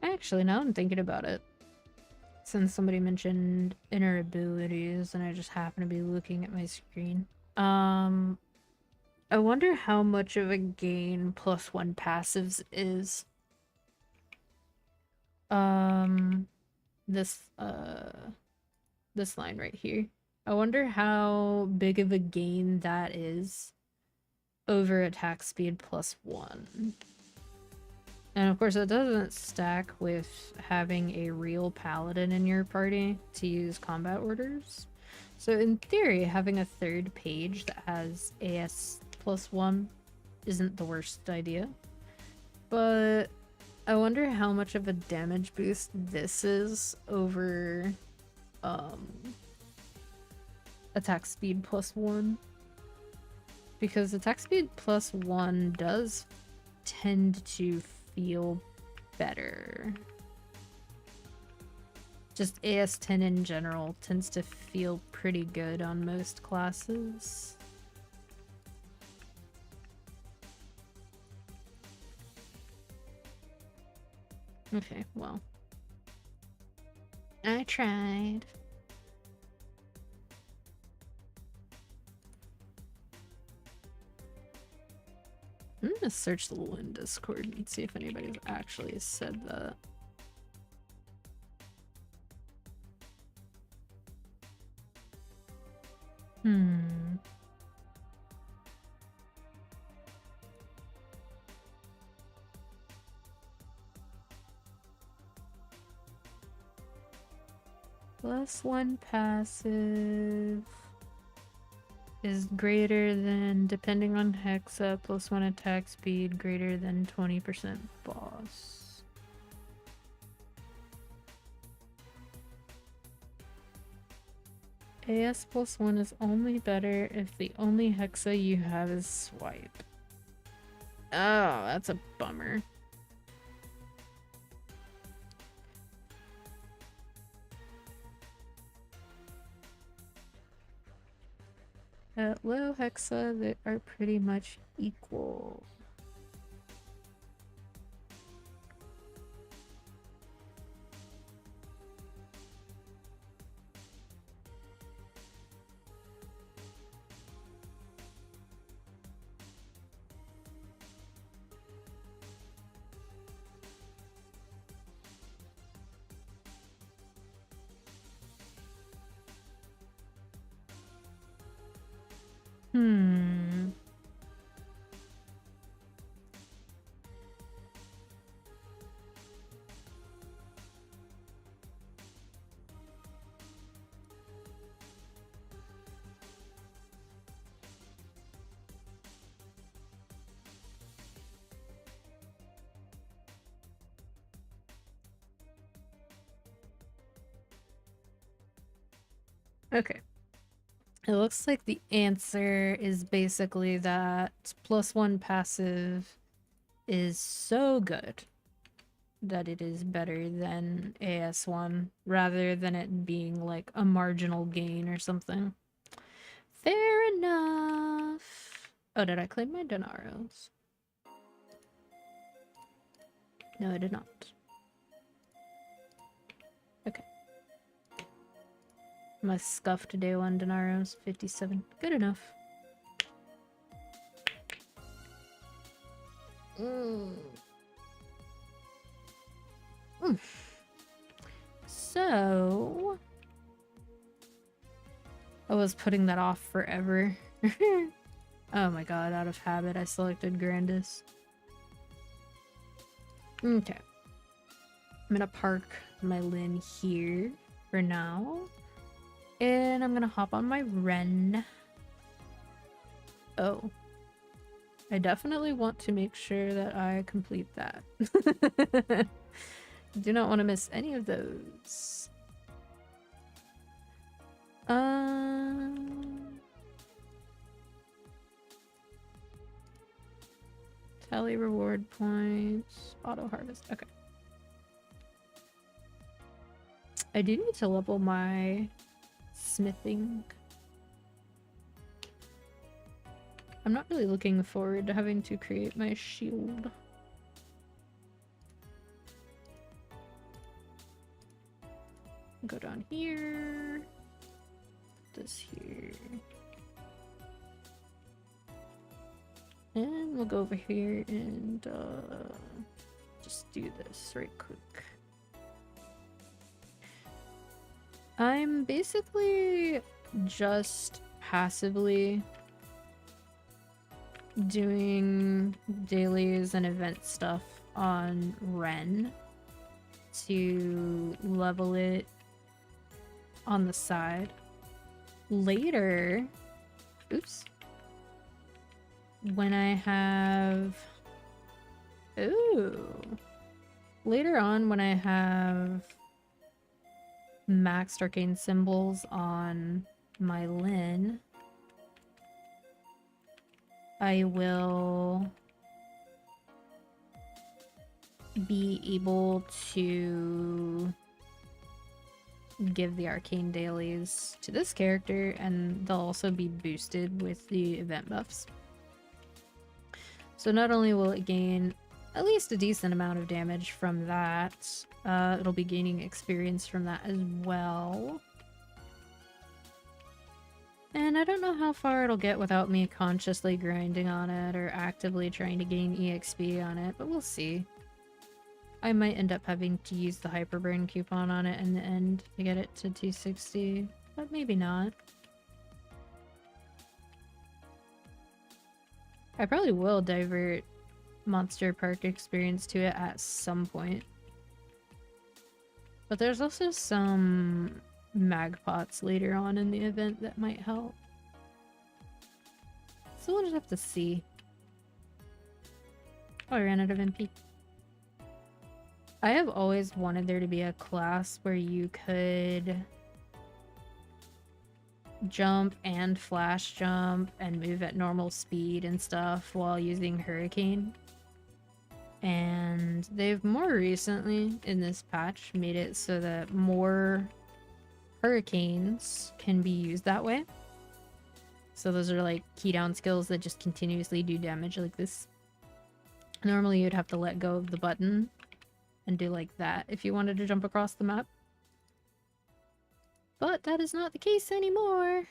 Actually, now I'm thinking about it. Since somebody mentioned inner abilities and I just happen to be looking at my screen. I wonder how much of a gain +1 passives is. This line right here. I wonder how big of a gain that is over attack speed +1. And of course, it doesn't stack with having a real paladin in your party to use combat orders. So in theory, having a third page that has AS +1 isn't the worst idea. But I wonder how much of a damage boost this is over attack speed +1. Because attack speed +1 does tend to feel better. Just AS10 in general tends to feel pretty good on most classes. Okay, well. I tried. I'm gonna search the Lynn Discord and see if anybody's actually said that. +1 passive is greater than, depending on Hexa, +1 attack speed greater than 20% boss. AS +1 is only better if the only Hexa you have is swipe. Oh, that's a bummer. At low Hexa, they are pretty much equal. Okay. It looks like the answer is basically that +1 passive is so good that it is better than AS1 rather than it being like a marginal gain or something. Fair enough. Oh, did I claim my Donaros? No, I did not. Okay. My scuffed day one Denaros, 57. Good enough. So... I was putting that off forever. Oh my god, out of habit, I selected Grandis. Okay. I'm gonna park my Lynn here for now. And I'm gonna hop on my Ren. Oh. I definitely want to make sure that I complete that. Do not want to miss any of those. Tally reward points. Auto harvest. Okay. I do need to level my smithing. I'm not really looking forward to having to create my shield. Go down here. Put this here. And we'll go over here and just do this right quick. I'm basically just passively doing dailies and event stuff on Ren to level it on the side. Later, oops, when I have, later on when I have maxed arcane symbols on my Lynn, I will be able to give the arcane dailies to this character, and they'll also be boosted with the event buffs. So not only will it gain at least a decent amount of damage from that, it'll be gaining experience from that as well. And I don't know how far it'll get without me consciously grinding on it or actively trying to gain EXP on it, but we'll see. I might end up having to use the Hyperburn coupon on it in the end to get it to 260, but maybe not. I probably will divert Monster Park experience to it at some point. But there's also some mag pots later on in the event that might help. So we'll just have to see. Oh, I ran out of MP. I have always wanted there to be a class where you could jump and flash jump and move at normal speed and stuff while using Hurricane. And they've more recently, in this patch, made it so that more Hurricanes can be used that way. So those are like key down skills that just continuously do damage like this. Normally you'd have to let go of the button and do like that if you wanted to jump across the map. But that is not the case anymore.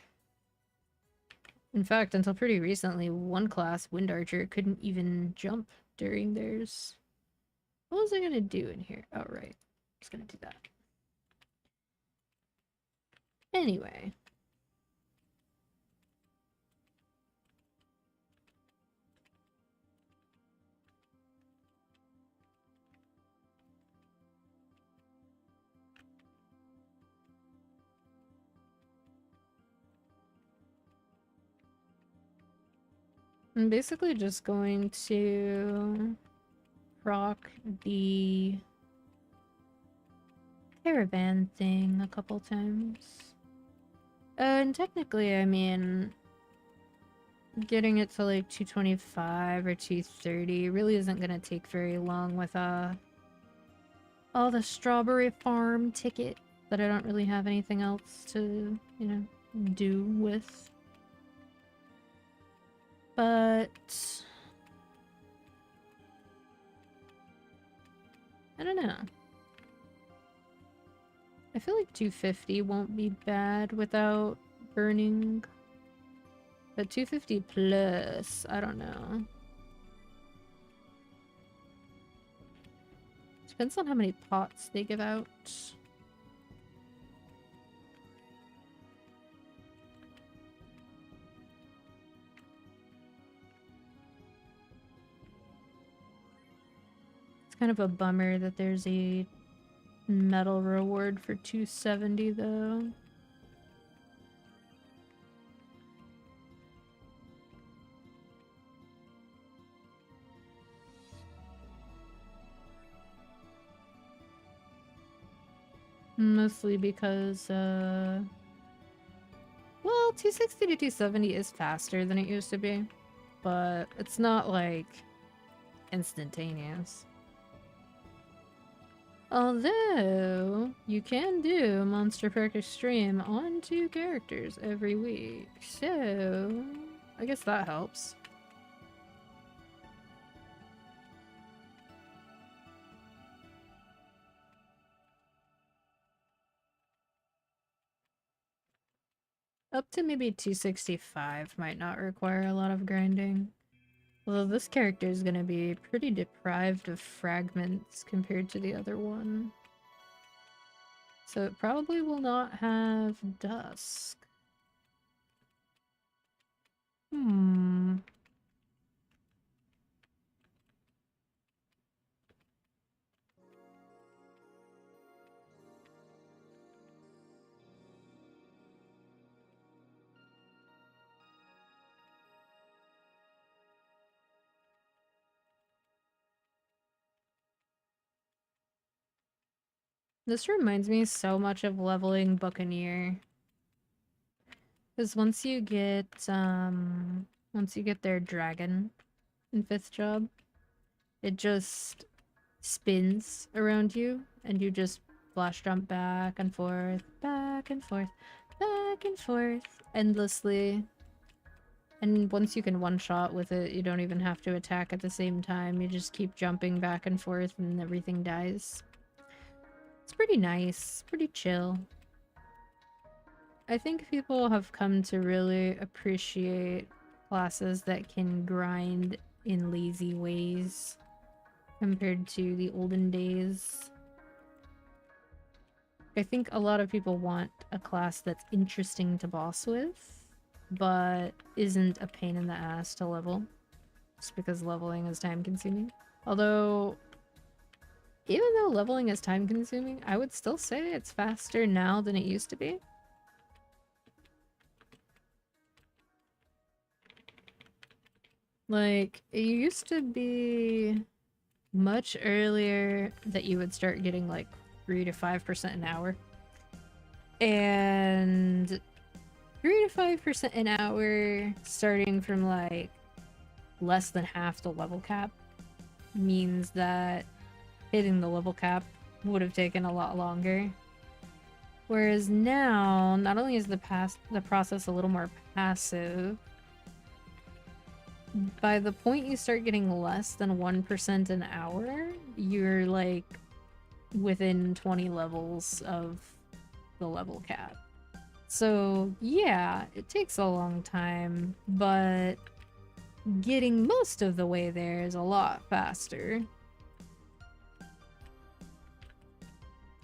In fact, until pretty recently, one class, Wind Archer, couldn't even jump during theirs. What was I gonna do in here? Oh, right. I was gonna do that. Anyway. I'm basically just going to proc the caravan thing a couple times. And technically, I mean, getting it to like 225 or 230 really isn't gonna take very long with all the strawberry farm ticket that I don't really have anything else to, you know, do with. But I don't know. I feel like 250 won't be bad without burning. But 250 plus, I don't know. Depends on how many pots they give out. It's kind of a bummer that there's a metal reward for 270 though. Mostly because, well, 260 to 270 is faster than it used to be, but it's not, like, instantaneous. Although, you can do Monster Park Extreme on 2 characters every week, so I guess that helps. Up to maybe 265 might not require a lot of grinding. Although this character is gonna be pretty deprived of fragments compared to the other one. So it probably will not have dusk. Hmm. This reminds me so much of leveling Buccaneer. Because once you get their dragon in 5th job, it just spins around you and you just flash jump back and forth, back and forth, back and forth endlessly. And once you can one-shot with it, you don't even have to attack at the same time. You just keep jumping back and forth and everything dies. It's pretty nice, pretty chill. I think people have come to really appreciate classes that can grind in lazy ways compared to the olden days. I think a lot of people want a class that's interesting to boss with, but isn't a pain in the ass to level. Just because leveling is time consuming. Although, even though leveling is time consuming, I would still say it's faster now than it used to be. Like, it used to be much earlier that you would start getting like 3 to 5% an hour. And 3 to 5% an hour starting from like less than half the level cap means that hitting the level cap would have taken a lot longer. Whereas now, not only is the process a little more passive, by the point you start getting less than 1% an hour, you're like within 20 levels of the level cap. So yeah, it takes a long time, but getting most of the way there is a lot faster.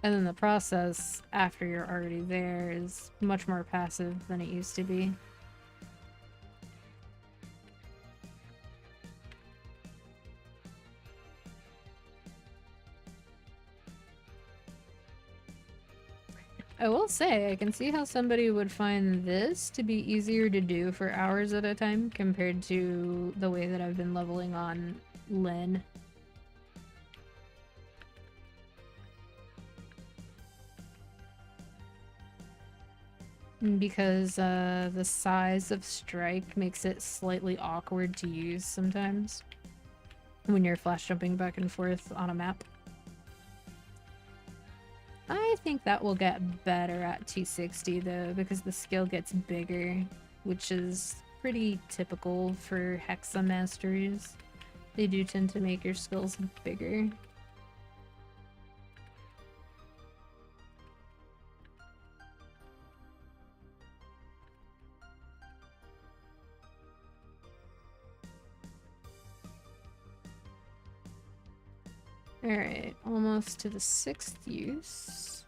And then the process after you're already there is much more passive than it used to be. I will say, I can see how somebody would find this to be easier to do for hours at a time compared to the way that I've been leveling on Lynn. Because the size of strike makes it slightly awkward to use sometimes when you're flash jumping back and forth on a map. I think that will get better at 260 though, because the skill gets bigger, which is pretty typical for Hexa masteries. They do tend to make your skills bigger. Alright, almost to the 6th use.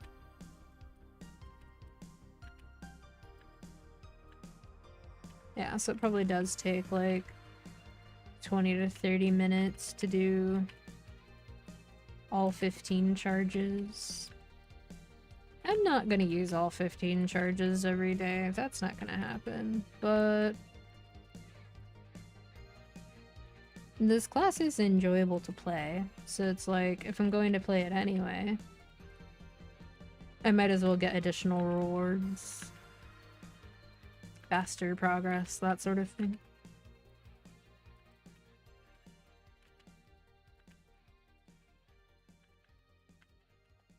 Yeah, so it probably does take like 20 to 30 minutes to do all 15 charges. I'm not gonna use all 15 charges every day. That's not gonna happen, but this class is enjoyable to play, so it's like, if I'm going to play it anyway, I might as well get additional rewards. Faster progress, that sort of thing.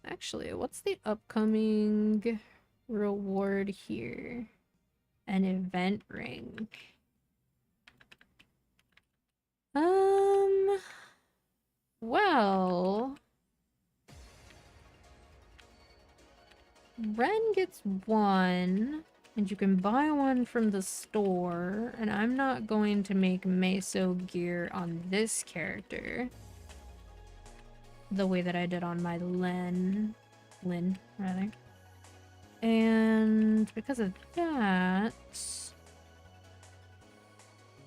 Actually, what's the upcoming reward here? An event ring. Well, Ren gets one, and you can buy one from the store, and I'm not going to make meso gear on this character the way that I did on my Lynn, rather. And because of that,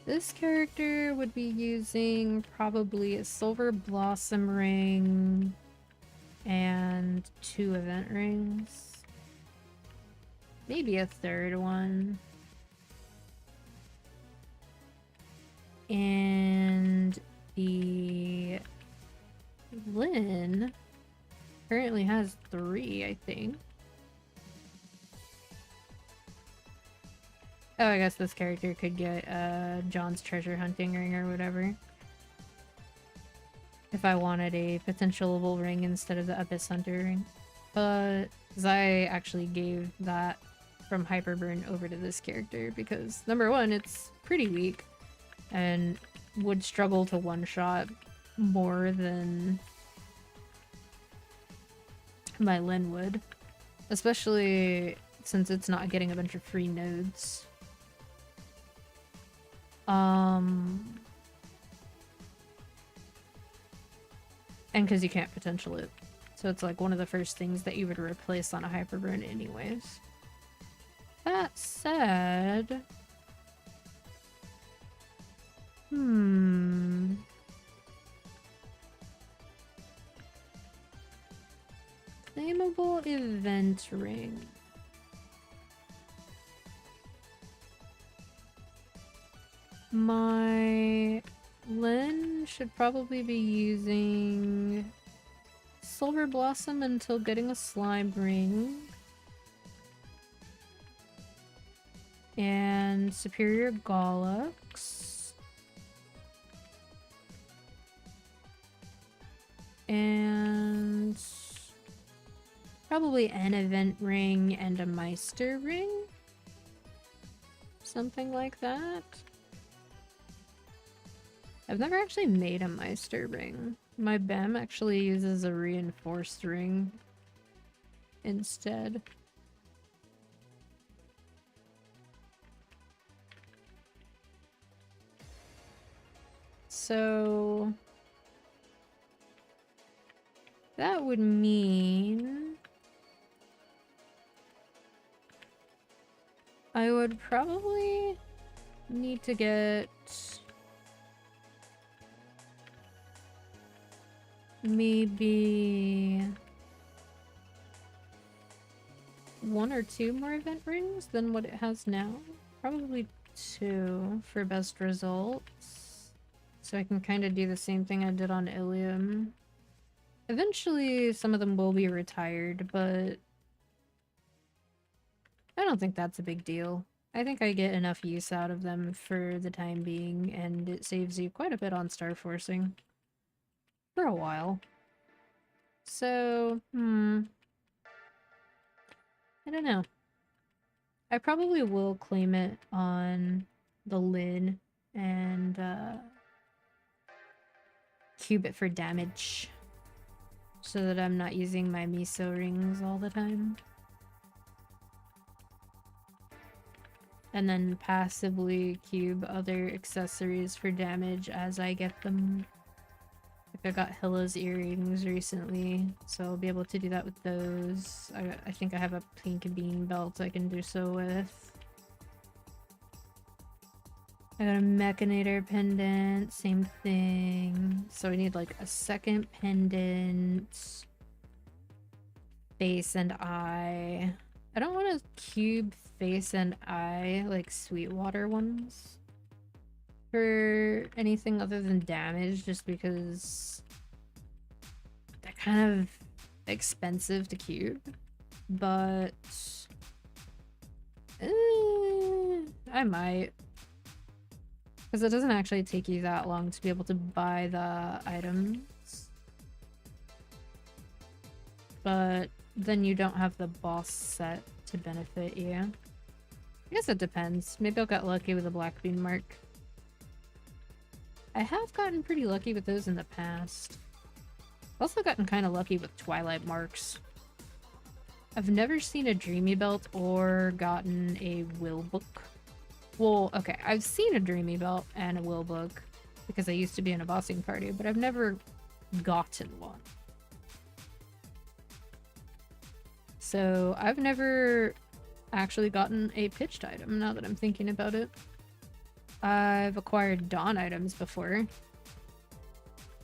this character would be using probably a silver blossom ring and 2 event rings. Maybe a 3rd one. And the Lynn currently has 3, I think. Oh, I guess this character could get John's treasure hunting ring or whatever. If I wanted a potentialable ring instead of the Abyss Hunter ring. But I actually gave that from Hyperburn over to this character because, number one, it's pretty weak and would struggle to one-shot more than my Lynn would. Especially since it's not getting a bunch of free nodes. And because you can't potential it. So it's like one of the first things that you would replace on a Hyperburn anyways. That said... Flammable event ring. My Lynn should probably be using Silver Blossom until getting a slime ring. And Superior Gollux. And probably an event ring and a Meister ring. Something like that. I've never actually made a Meister ring. My BEM actually uses a reinforced ring instead. So that would mean I would probably need to get maybe 1 or 2 more event rings than what it has now. Probably 2 for best results. So I can kind of do the same thing I did on Ilium. Eventually some of them will be retired, but I don't think that's a big deal. I think I get enough use out of them for the time being, and it saves you quite a bit on star forcing. For a while. So, I don't know. I probably will claim it on the Lynn and cube it for damage so that I'm not using my miso rings all the time. And then passively cube other accessories for damage as I get them. If I got Hilla's earrings recently, so I'll be able to do that with those. I think I have a pink bean belt I can do so with. I got a Mechanator pendant, same thing. So we need like a second pendant. Face and eye. I don't want to cube face and eye like Sweetwater ones for anything other than damage, just because they're kind of expensive to cube. But I might, because it doesn't actually take you that long to be able to buy the items, but then you don't have the boss set to benefit you. I guess it depends. Maybe I'll get lucky with a black bean mark. I have gotten pretty lucky with those in the past. Also gotten kind of lucky with Twilight marks. I've never seen a Dreamy Belt or gotten a Will Book. Well, okay, I've seen a Dreamy Belt and a Will Book because I used to be in a bossing party, but I've never gotten one. So I've never actually gotten a pitched item, now that I'm thinking about it. I've acquired Dawn items before.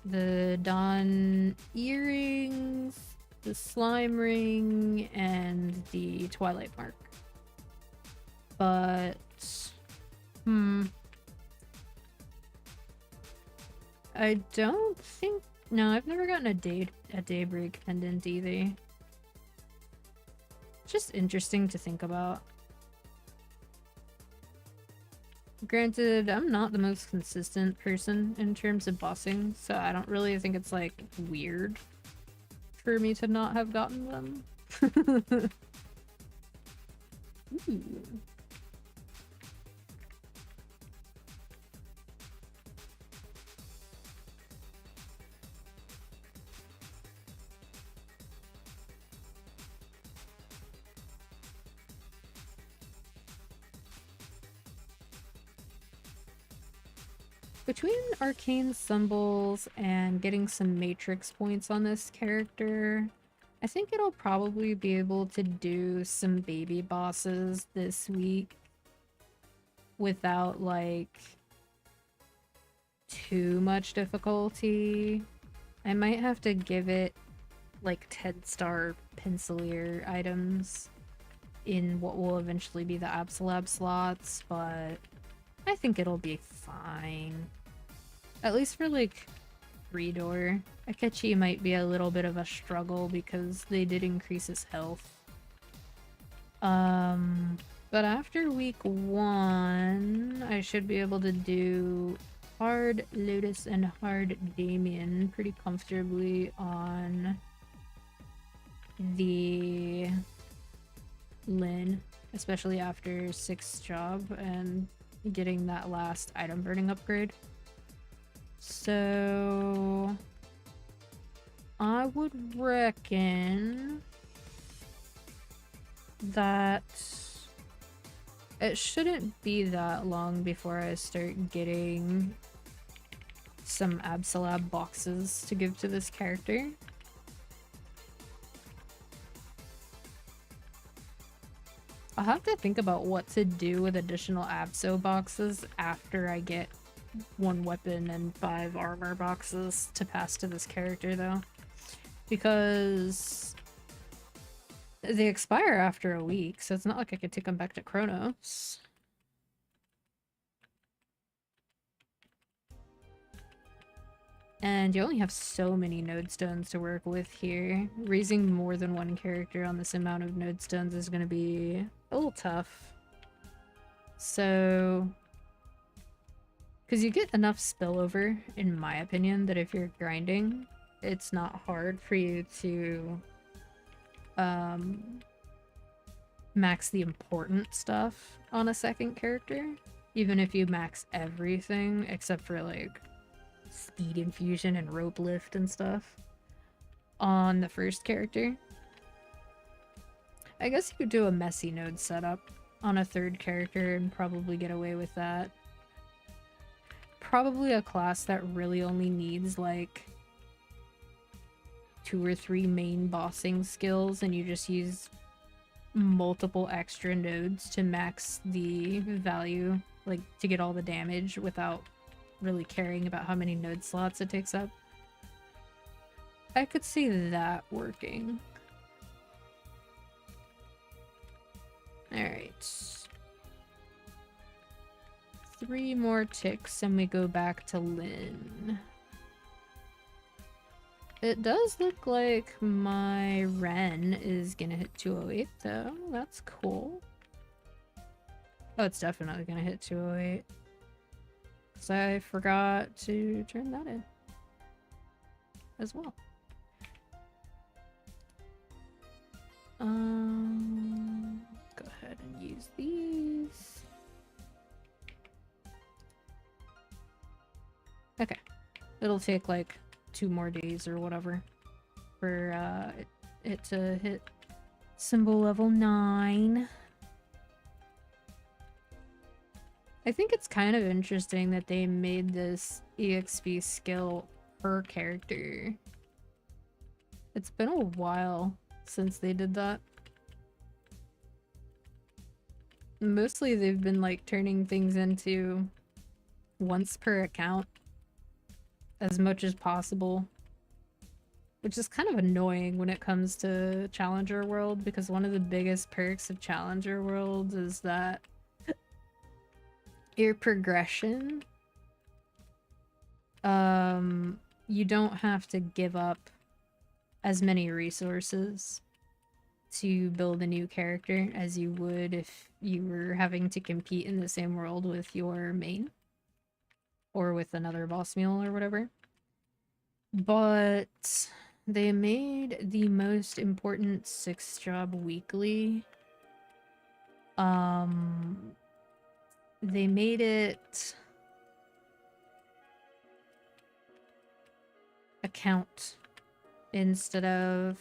The Dawn earrings, the slime ring, and the Twilight mark. But I don't think, no, I've never gotten a Daybreak pendant either. Just interesting to think about. Granted, I'm not the most consistent person in terms of bossing, so I don't really think it's like weird for me to not have gotten them. Ooh. Between arcane symbols and getting some matrix points on this character, I think it'll probably be able to do some baby bosses this week without like too much difficulty. I might have to give it like 10-star pencilier items in what will eventually be the Absolab slots, but I think it'll be fine. At least for like Redor. Akechi might be a little bit of a struggle because they did increase his health. But after week 1, I should be able to do hard Lotus and hard Damien pretty comfortably on the Lynn, especially after 6th job and getting that last item burning upgrade. So I would reckon that it shouldn't be that long before I start getting some Absolab boxes to give to this character. I'll have to think about what to do with additional Abso boxes after I get 1 weapon and 5 armor boxes to pass to this character, though. Because they expire after a week, so it's not like I could take them back to Chronos. And you only have so many node stones to work with here. Raising more than 1 character on this amount of node stones is going to be a little tough. So, because you get enough spillover, in my opinion, that if you're grinding, it's not hard for you to max the important stuff on a second character. Even if you max everything except for like speed infusion and rope lift and stuff on the first character. I guess you could do a messy node setup on a 3rd character and probably get away with that. Probably a class that really only needs like 2 or 3 main bossing skills and you just use multiple extra nodes to max the value, like to get all the damage without really caring about how many node slots it takes up. I could see that working. Alright. 3 more ticks and we go back to Lynn. It does look like my Ren is gonna hit 208 though. That's cool. Oh, it's definitely gonna hit 208. Because I forgot to turn that in as well. Go ahead and use these. Okay. It'll take like 2 more days or whatever for it to hit symbol level 9. I think it's kind of interesting that they made this EXP skill per character. It's been a while since they did that. Mostly they've been like turning things into once per account as much as possible, which is kind of annoying when it comes to Challenger World, because one of the biggest perks of Challenger World is that your progression, you don't have to give up as many resources to build a new character as you would if you were having to compete in the same world with your main or with another boss mule or whatever. But they made the most important 6 job weekly. They made it a count instead of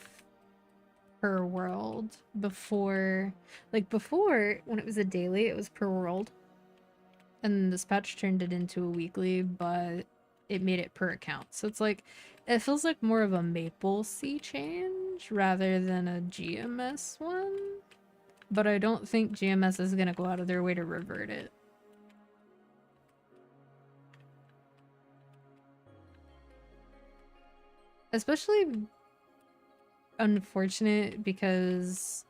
per world. Before, when it was a daily, it was per world. And this patch turned it into a weekly, but it made it per account. So it's like, it feels like more of a Maple sea change rather than a GMS one. But I don't think GMS is gonna go out of their way to revert it. Especially unfortunate because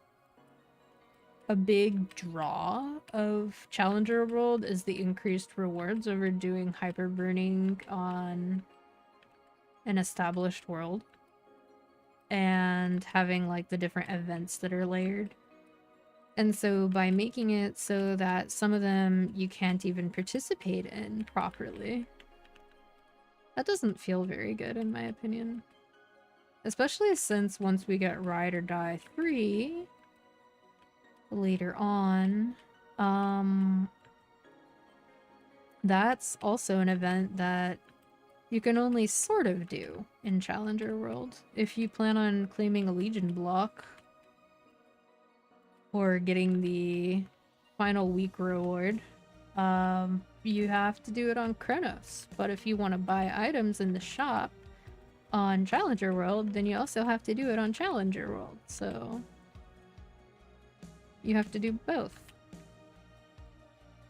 a big draw of Challenger World is the increased rewards over doing hyper burning on an established world and having like the different events that are layered. And so by making it so that some of them you can't even participate in properly, that doesn't feel very good in my opinion. Especially since once we get Ride or Die 3 later on, that's also an event that you can only sort of do in Challenger World. If you plan on claiming a Legion block or getting the final week reward, you have to do it on Chronos. But if you want to buy items in the shop on Challenger World, then you also have to do it on Challenger World. So you have to do both.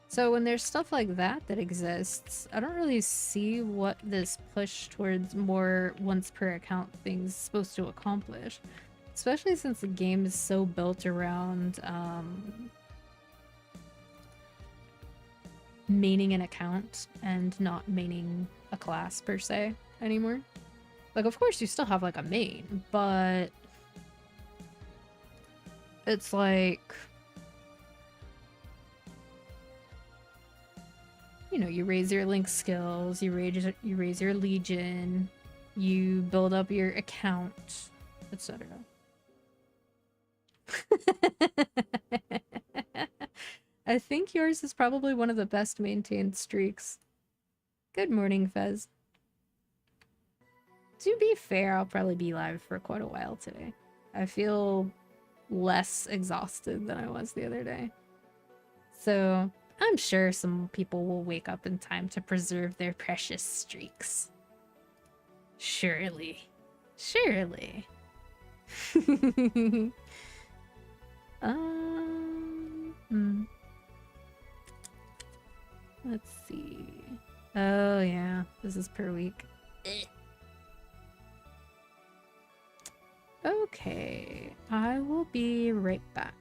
So when there's stuff like that that exists, I don't really see what this push towards more once per account things is supposed to accomplish. Especially since the game is so built around maining an account and not maining a class per se anymore. Like, of course you still have like a main, but it's like, you know, you raise your link skills, you raise your legion, you build up your account, etc. I think yours is probably one of the best maintained streaks. Good morning, Fez. To be fair, I'll probably be live for quite a while today. I feel less exhausted than I was the other day. So I'm sure some people will wake up in time to preserve their precious streaks. Surely. Surely. Hmm. Let's see. Oh yeah, this is per week. Okay, I will be right back.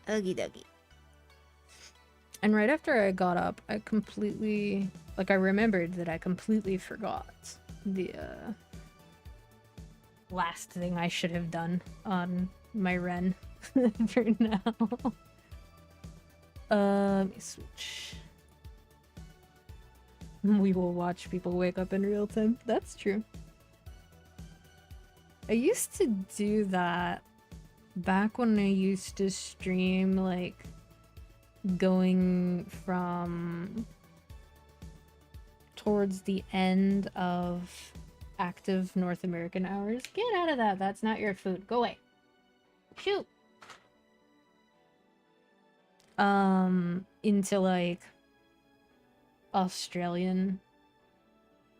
Okie dokie. And right after I got up, I completely, like, I remembered that I completely forgot the last thing I should have done on my Ren for now. Let me switch. We will watch people wake up in real time. That's true. I used to do that back when I used to stream, like, going from towards the end of active North American hours. Get out of that. That's not your food. Go away. Shoot. Into like Australian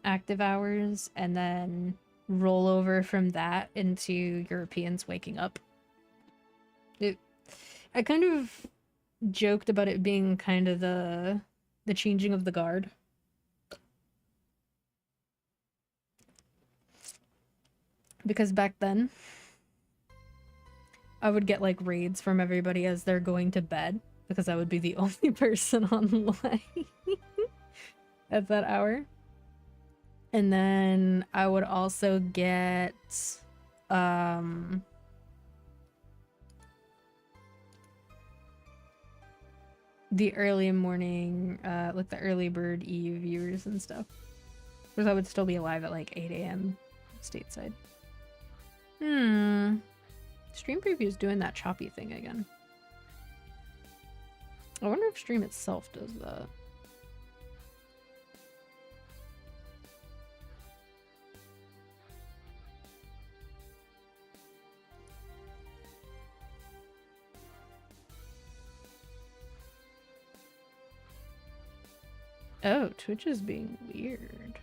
active hours and then roll over from that into Europeans waking up. I kind of joked about it being kind of the changing of the guard. Because back then, I would get like raids from everybody as they're going to bed because I would be the only person online at that hour. And then I would also get the early morning, like the early bird Eve viewers and stuff. Because I would still be alive at like 8 a.m. stateside. Stream preview is doing that choppy thing again. I wonder if stream itself does that. Oh, Twitch is being weird.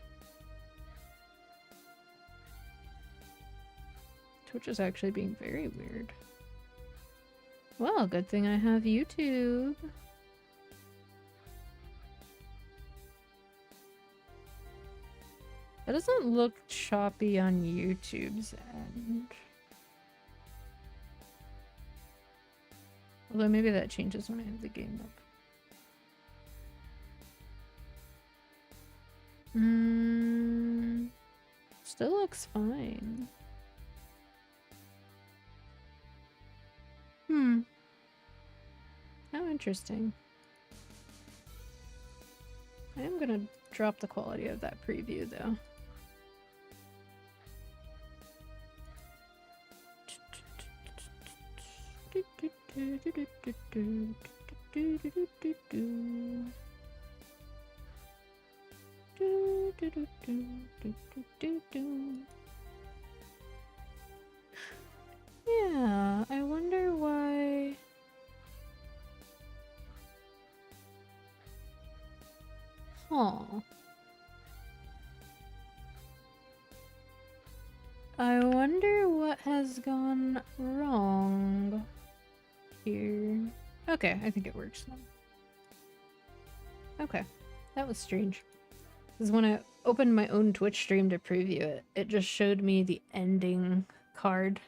Twitch is actually being very weird. Well, good thing I have YouTube. That doesn't look choppy on YouTube's end. Although maybe that changes when I have the game up. Still looks fine. How interesting. I am gonna drop the quality of that preview though. Yeah, I wonder why. Huh. I wonder what has gone wrong here. Okay, I think it works now. Okay, that was strange. Because when I opened my own Twitch stream to preview it, it just showed me the ending card,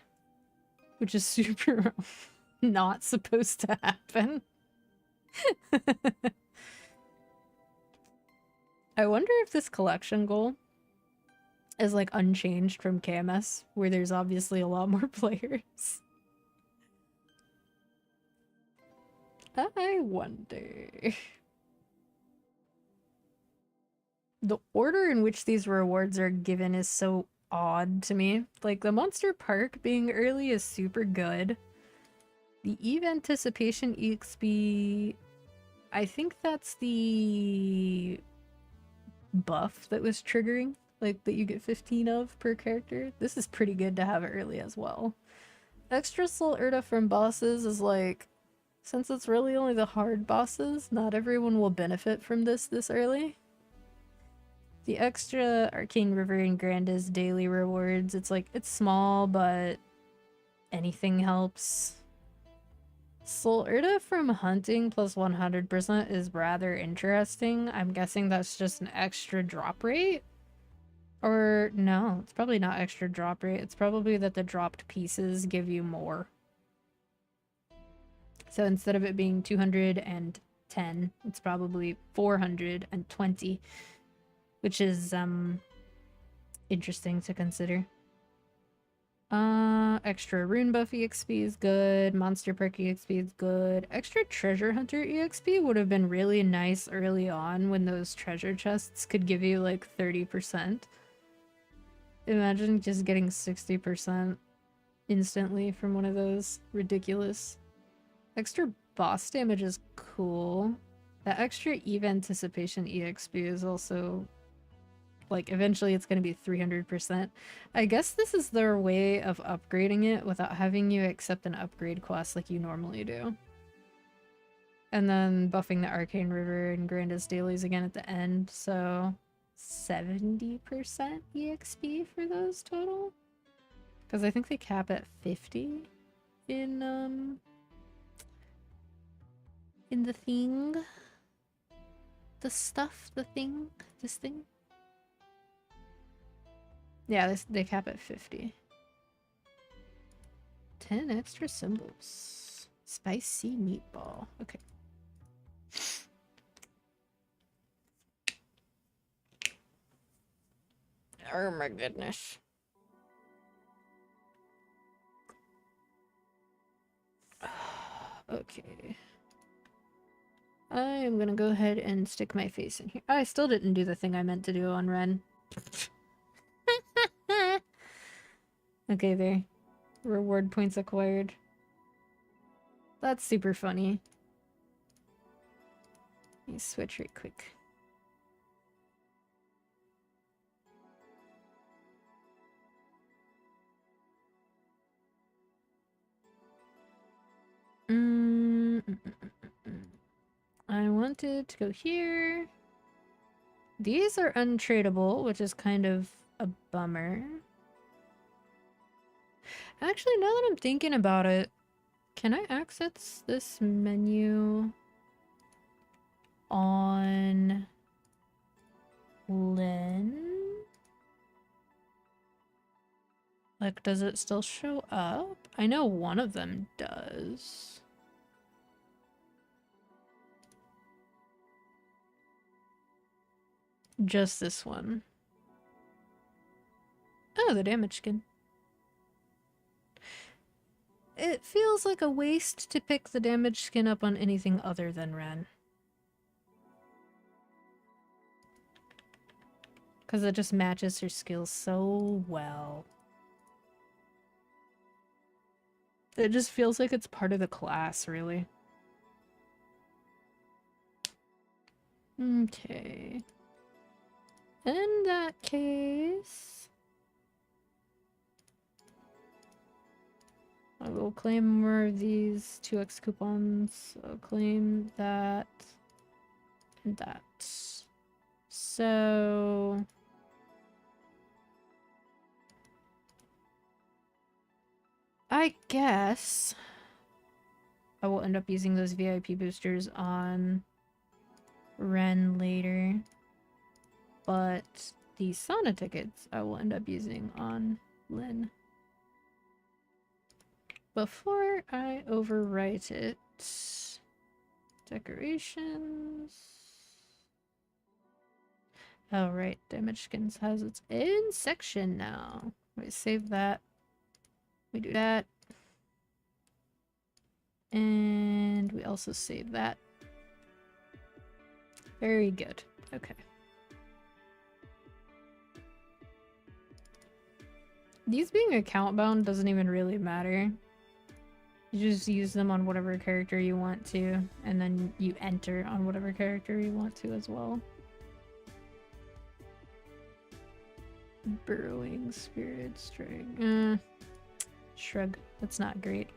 which is super not supposed to happen. I wonder if this collection goal is like unchanged from KMS, where there's obviously a lot more players. I wonder. The order in which these rewards are given is so odd to me. Like, the Monster Park being early is super good. The Eve Anticipation EXP, I think that's the buff that was triggering, like, that you get 15 of per character. This is pretty good to have early as well. Extra Soul Urta from bosses is like, since it's really only the hard bosses, not everyone will benefit from this early. The extra Arcane River and Grandis daily rewards, it's like, it's small, but anything helps. Soul Urta from hunting plus 100% is rather interesting. I'm guessing that's just an extra drop rate? Or no, it's probably not extra drop rate. It's probably that the dropped pieces give you more. So instead of it being 210, it's probably 420. Which is, interesting to consider. Extra Rune Buff EXP is good. Monster Park EXP is good. Extra Treasure Hunter EXP would have been really nice early on when those treasure chests could give you like 30%. Imagine just getting 60% instantly from one of those. Ridiculous. Extra boss damage is cool. That extra Eve Anticipation EXP is also... like, eventually it's going to be 300%. I guess this is their way of upgrading it without having you accept an upgrade quest like you normally do. And then buffing the Arcane River and Grandis dailies again at the end, so 70% EXP for those total? Because I think they cap at 50 in the thing. The stuff, the thing, this thing. Yeah, they cap at 50. 10 extra symbols. Spicy meatball. Okay. Oh my goodness. Okay. I am gonna go ahead and stick my face in here. I still didn't do the thing I meant to do on Ren. Okay, there. Reward points acquired. That's super funny. Let me switch right quick. I wanted to go here. These are untradeable, which is kind of a bummer. Actually, now that I'm thinking about it, can I access this menu on Lynn? Like, does it still show up? I know one of them does. Just this one. Oh, the damage skin. It feels like a waste to pick the damage skin up on anything other than Ren. Because it just matches her skills so well. It just feels like it's part of the class, really. Okay. In that case, I will claim more of these 2x coupons. I'll claim that and that. So I guess I will end up using those VIP boosters on Ren later, but the sauna tickets I will end up using on Lynn. Before I overwrite it, decorations. Oh right, damage skins has its own section now. We save that. We do that. And we also save that. Very good. Okay. These being account bound doesn't even really matter. You just use them on whatever character you want to, and then you enter on whatever character you want to as well. Burrowing Spirit Strike. Shrug. That's not great.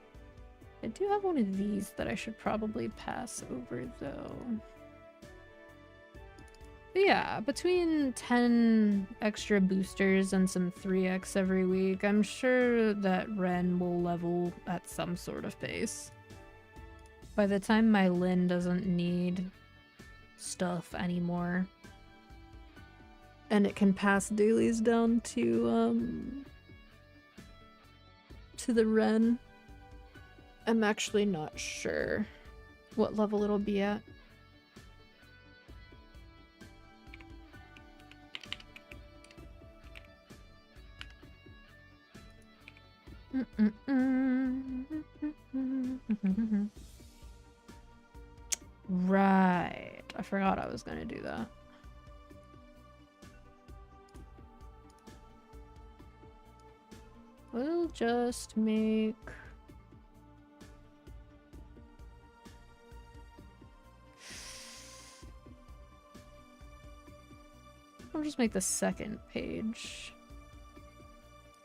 I do have one of these that I should probably pass over, though. But yeah, between 10 extra boosters and some 3x every week, I'm sure that Ren will level at some sort of pace. By the time my Lynn doesn't need stuff anymore, and it can pass dailies down to the Ren, I'm actually not sure what level it'll be at. Right. I forgot I was gonna do that. We'll just make... I'll just make the second page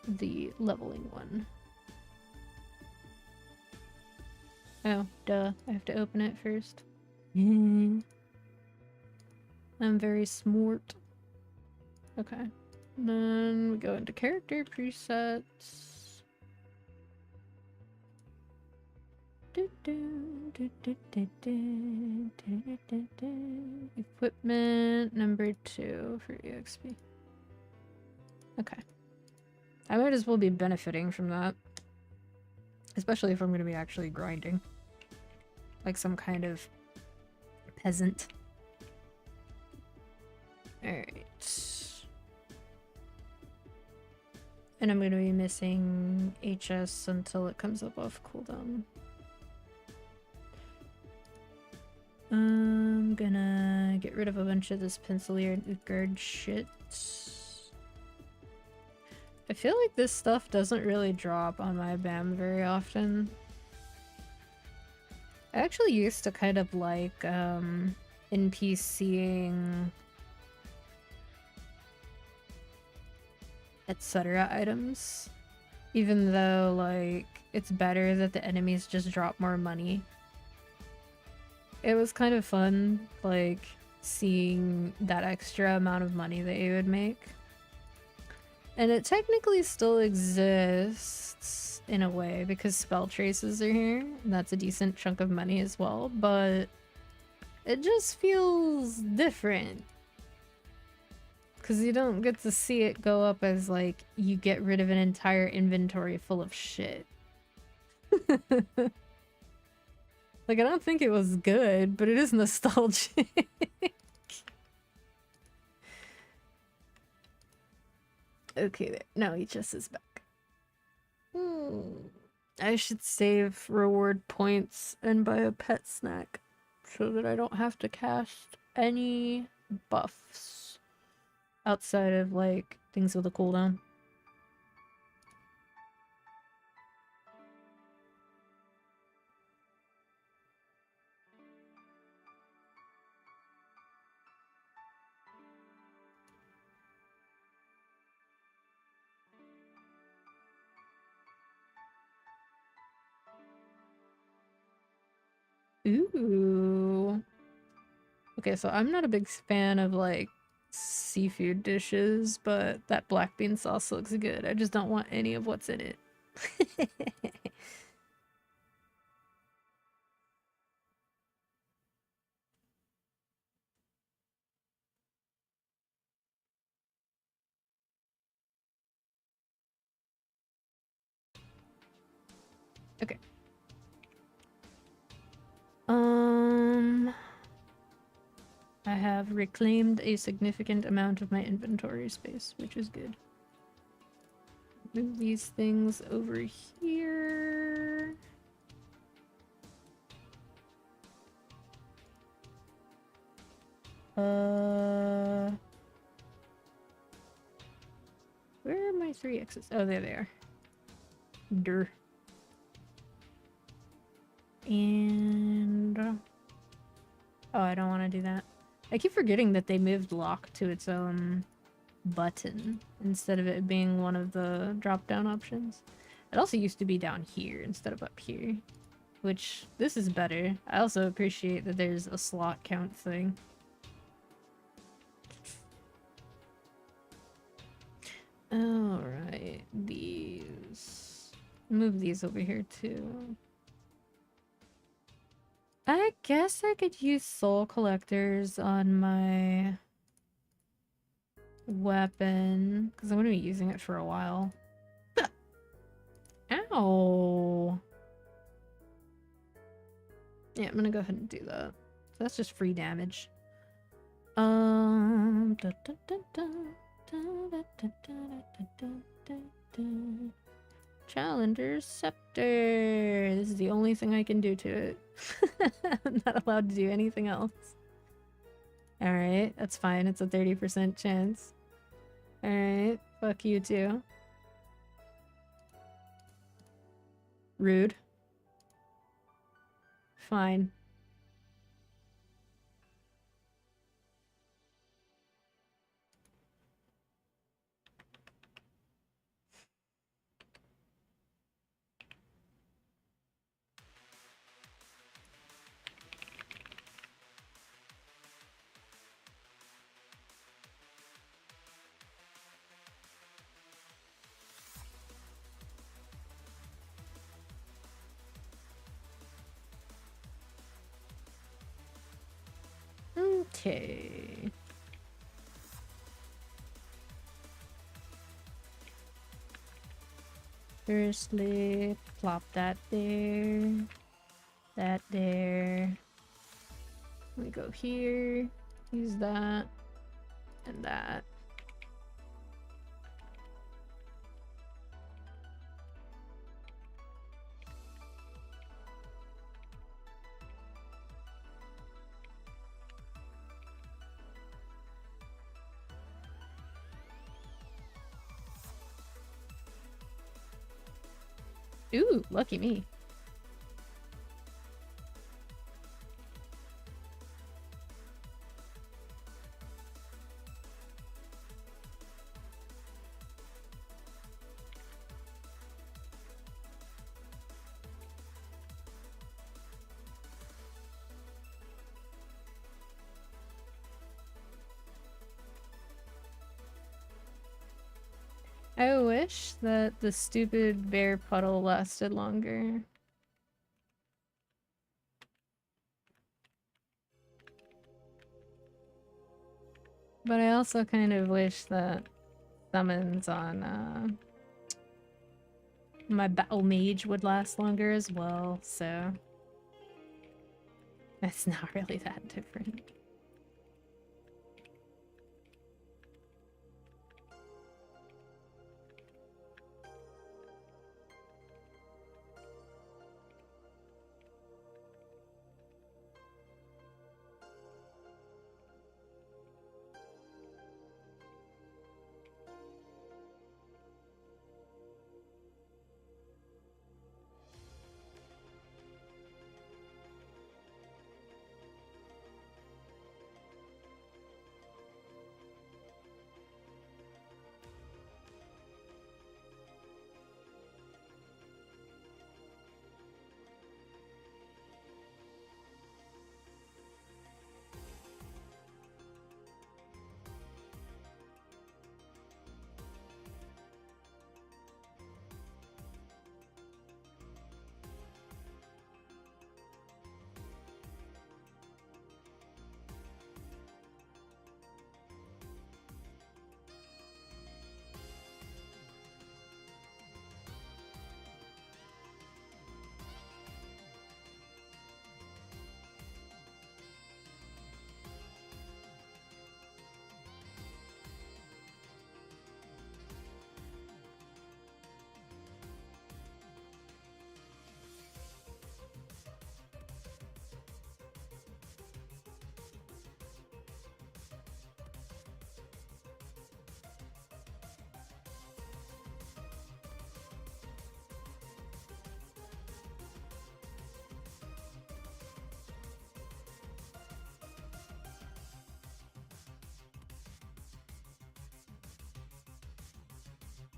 the leveling one. Oh, duh. I have to open it first. I'm very smart. Okay. Then we go into character presets. Equipment number 2 for EXP. Okay. I might as well be benefiting from that. Especially if I'm going to be actually grinding. Like some kind of peasant. Alright. And I'm going to be missing HS until it comes up off cooldown. I'm gonna get rid of a bunch of this Pencilier and Utgard shit. I feel like this stuff doesn't really drop on my BAM very often. I actually used to kind of like NPCing etc. items. Even though, like, it's better that the enemies just drop more money. It was kind of fun, like, seeing that extra amount of money that you would make. And it technically still exists in a way because spell traces are here. And that's a decent chunk of money as well, but it just feels different. Because you don't get to see it go up as, like, you get rid of an entire inventory full of shit. Like, I don't think it was good, but it is nostalgic. Okay, there. Now HS is back. I should save reward points and buy a pet snack so that I don't have to cast any buffs outside of, like, things with a cooldown. Ooh. Okay, so I'm not a big fan of, like, seafood dishes, but that black bean sauce looks good. I just don't want any of what's in it. Okay. I have reclaimed a significant amount of my inventory space, which is good. Move these things over here. Where are my 3 X's? Oh, there they are. Durr. And... oh, I don't want to do that. I keep forgetting that they moved lock to its own button instead of it being one of the drop-down options. It also used to be down here instead of up here, which this is better. I also appreciate that there's a slot count thing. Alright, these. Move these over here too. I guess I could use soul collectors on my weapon, because I'm going to be using it for a while. Ow! Yeah, I'm going to go ahead and do that. So that's just free damage. Challenger's Scepter! This is the only thing I can do to it. I'm not allowed to do anything else. Alright, that's fine. It's a 30% chance. Alright, fuck you too. Rude. Fine. Okay. Firstly, plop that there. That there. We go here. Use that. And that. Ooh, lucky me. I wish that the stupid bear puddle lasted longer. But I also kind of wish that summons on my battle mage would last longer as well, so it's not really that different.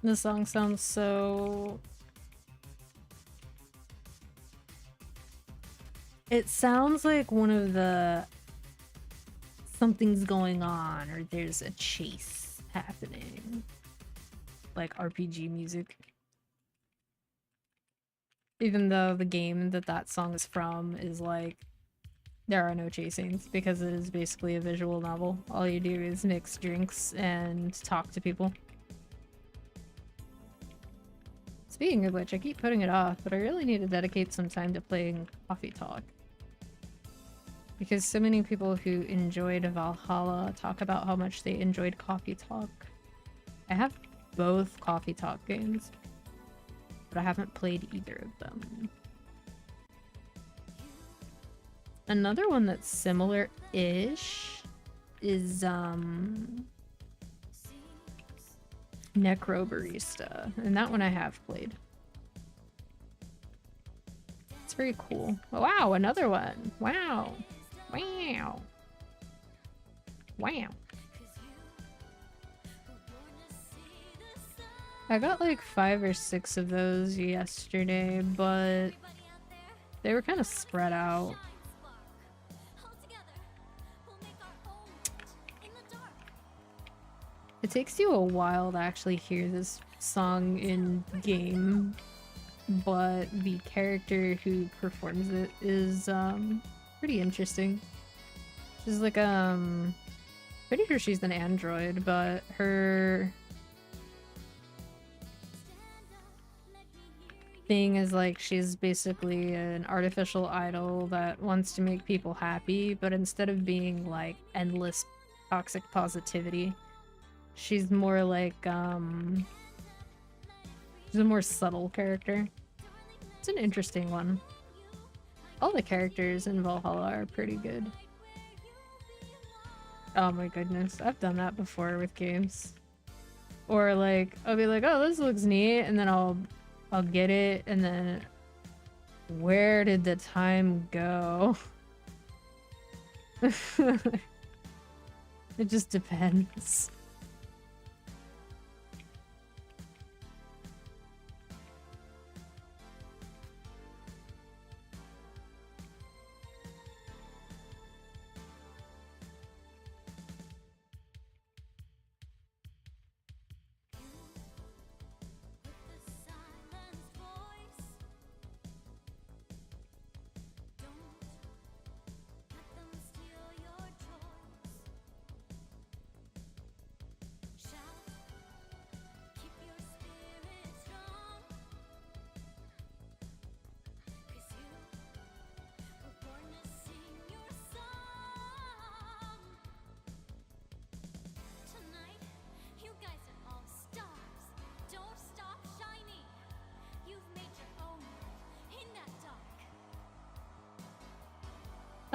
The song sounds so... It sounds like one of the... something's going on, or there's a chase happening. Like RPG music. Even though the game that that song is from is like... there are no chasings, because it is basically a visual novel. All you do is mix drinks and talk to people. Speaking of which, I keep putting it off, but I really need to dedicate some time to playing Coffee Talk. Because so many people who enjoyed Valhalla talk about how much they enjoyed Coffee Talk. I have both Coffee Talk games, but I haven't played either of them. Another one that's similar-ish is, Necrobarista, and that one I have played. It's very cool. Oh, wow, another one. Wow. Wow. Wow. I got like 5 or 6 of those yesterday, but they were kind of spread out. It takes you a while to actually hear this song in game, but the character who performs it is pretty interesting. She's like pretty sure she's an android, but her thing is like she's basically an artificial idol that wants to make people happy, but instead of being like endless toxic positivity, she's more like, she's a more subtle character. It's an interesting one. All the characters in Valhalla are pretty good. Oh my goodness, I've done that before with games. Or like, I'll be like, oh, this looks neat, and then I'll get it, and then where did the time go? It just depends.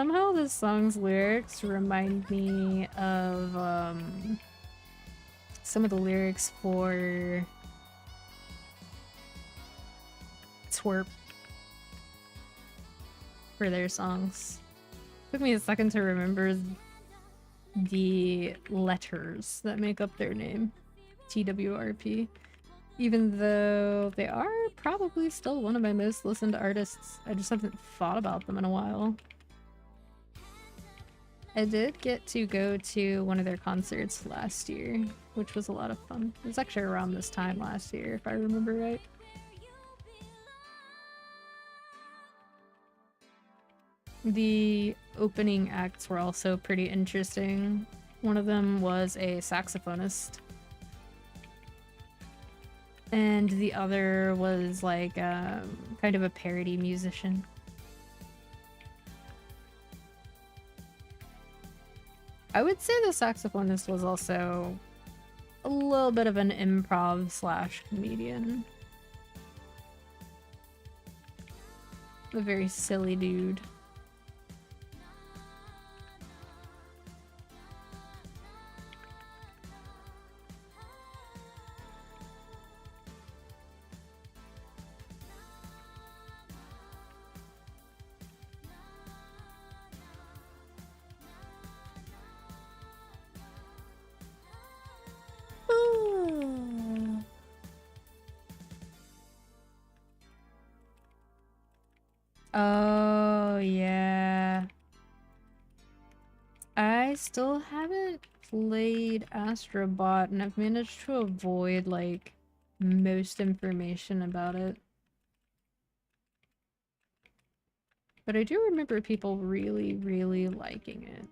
Somehow this song's lyrics remind me of some of the lyrics for Twerp for their songs. Took me a second to remember the letters that make up their name, TWRP. Even though they are probably still one of my most listened artists, I just haven't thought about them in a while. I did get to go to one of their concerts last year, which was a lot of fun. It was actually around this time last year, if I remember right. The opening acts were also pretty interesting. One of them was a saxophonist. And the other was like kind of a parody musician. I would say the saxophonist was also a little bit of an improv / comedian. A very silly dude. Oh, yeah. I still haven't played Astrobot, and I've managed to avoid, like, most information about it. But I do remember people really, really liking it.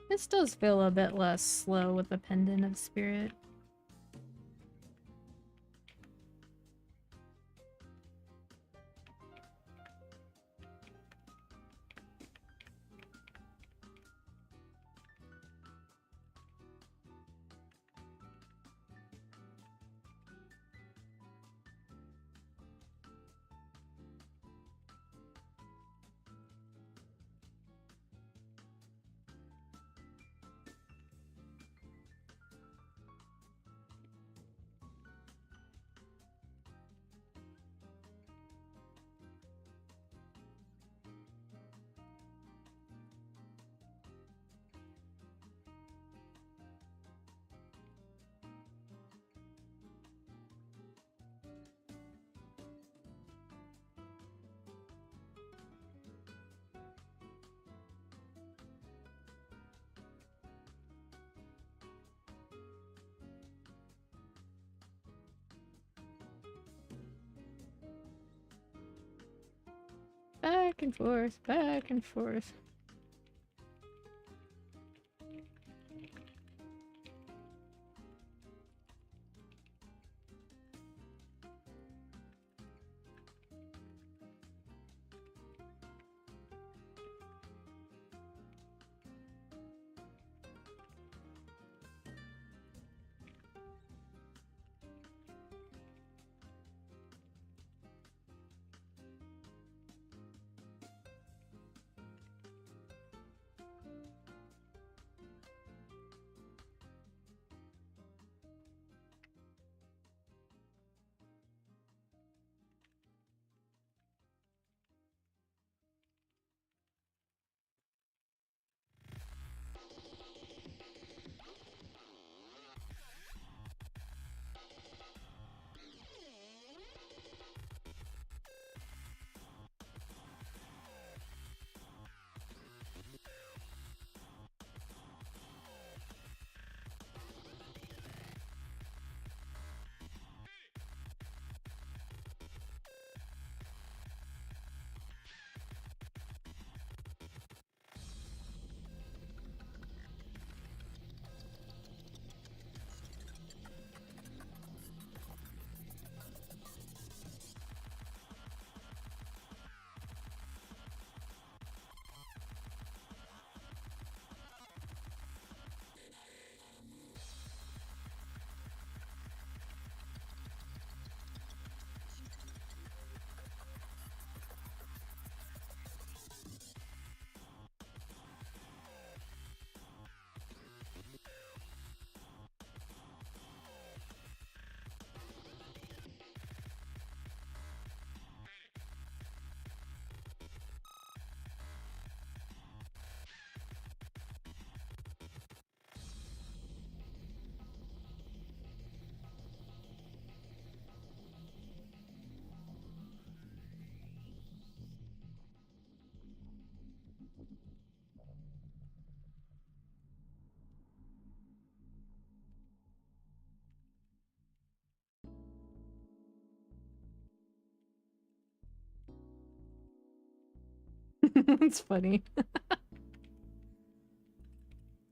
This does feel a bit less slow with the Pendant of Spirit. Back and forth, back and forth. It's funny.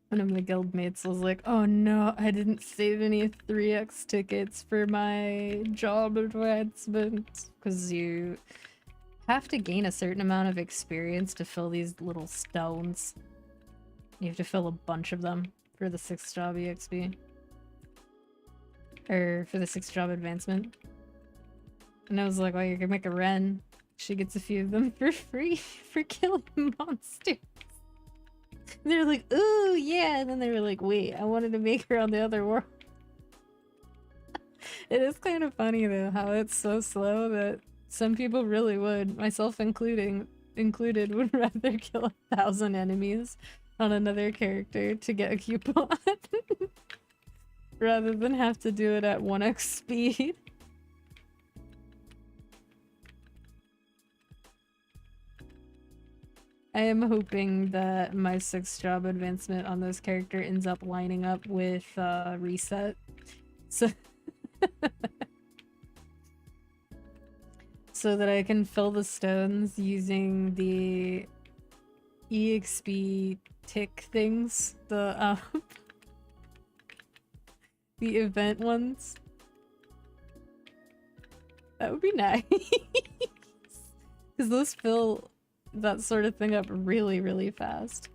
One of my guildmates was like, oh no, I didn't save any 3x tickets for my job advancement. Because you have to gain a certain amount of experience to fill these little stones. You have to fill a bunch of them for the 6th job EXP. Or for the 6th job advancement. And I was like, well, you can make a Ren. She gets a few of them for free for killing monsters. They're like, ooh, yeah, and then they were like, wait, I wanted to make her on the other world. It is kind of funny though, how it's so slow that some people really would, myself included, would rather kill 1,000 enemies on another character to get a coupon rather than have to do it at 1x speed. I am hoping that my 6th job advancement on this character ends up lining up with reset. So so that I can fill the stones using the EXP tick things, the the event ones. That would be nice. Because those fill that sort of thing up really, really fast.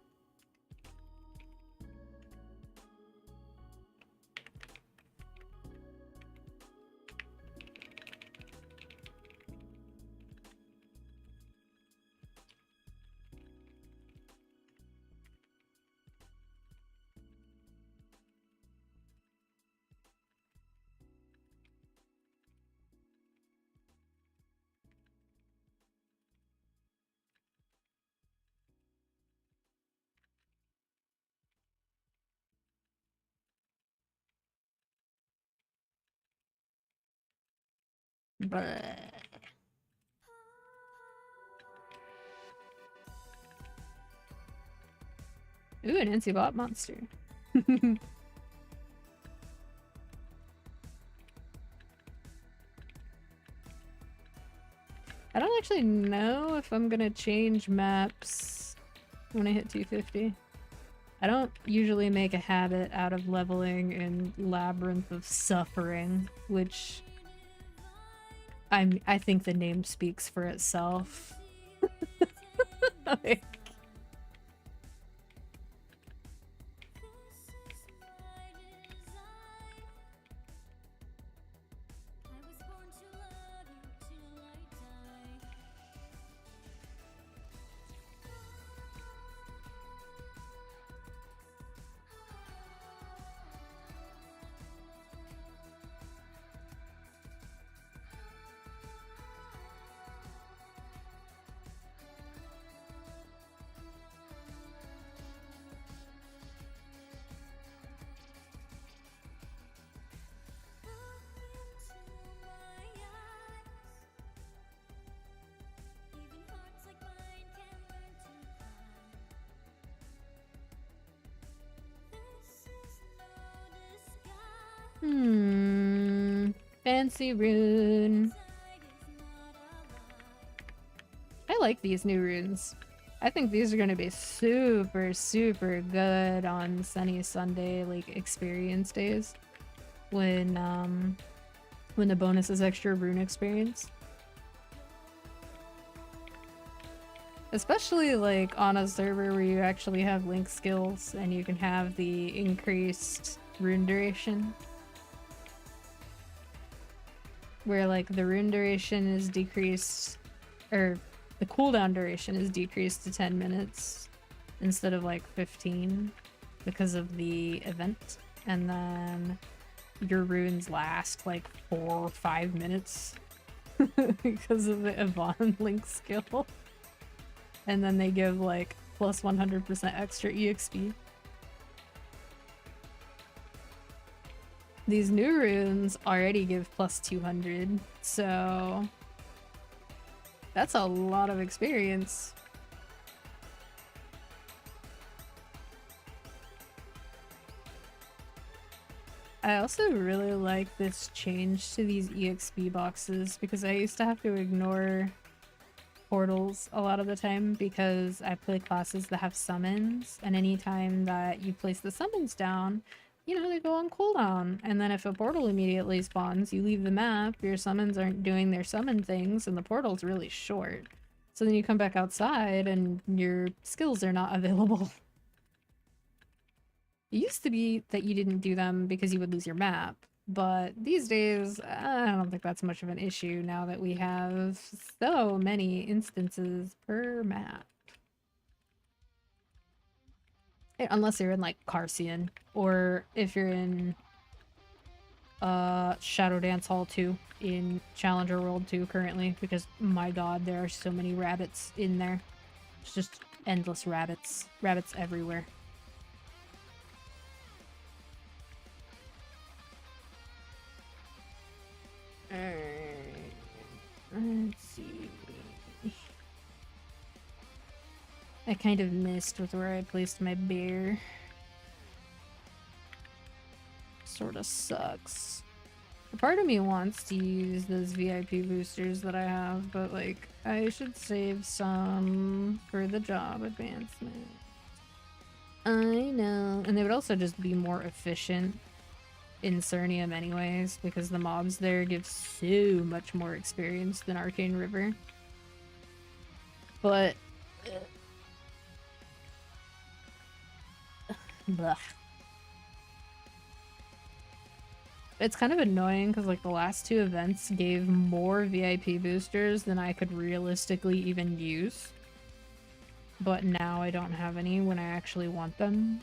But ooh, an NC-bot monster. I don't actually know if I'm gonna change maps when I hit 250. I don't usually make a habit out of leveling in Labyrinth of Suffering, which I think the name speaks for itself. Like, fancy rune. I like these new runes. I think these are gonna be super, super good on Sunny Sunday, like, experience days. When the bonus is extra rune experience. Especially, like, on a server where you actually have link skills and you can have the increased rune duration. Where, like, the rune duration is decreased, or the cooldown duration is decreased to 10 minutes instead of, like, 15 because of the event. And then your runes last, like, 4 or 5 minutes because of the Yvonne link skill. And then they give, like, plus 100% extra EXP. These new runes already give plus 200, so that's a lot of experience. I also really like this change to these EXP boxes because I used to have to ignore portals a lot of the time because I play classes that have summons, and anytime that you place the summons down, you know, they go on cooldown. And then if a portal immediately spawns, you leave the map, your summons aren't doing their summon things, and the portal's really short. So then you come back outside and your skills are not available. It used to be that you didn't do them because you would lose your map, but these days, I don't think that's much of an issue now that we have so many instances per map. Unless you're in, like, Carcian, or if you're in Shadow Dance Hall 2 in Challenger World 2 currently, because my god, there are so many rabbits in there. It's just endless rabbits. Rabbits everywhere. Let's see. I kind of missed with where I placed my bear. Sorta sucks. A part of me wants to use those VIP boosters that I have, but like, I should save some for the job advancement. I know. And they would also just be more efficient in Cernium anyways, because the mobs there give so much more experience than Arcane River. But blah. It's kind of annoying because like the last two events gave more VIP boosters than I could realistically even use. But now I don't have any when I actually want them.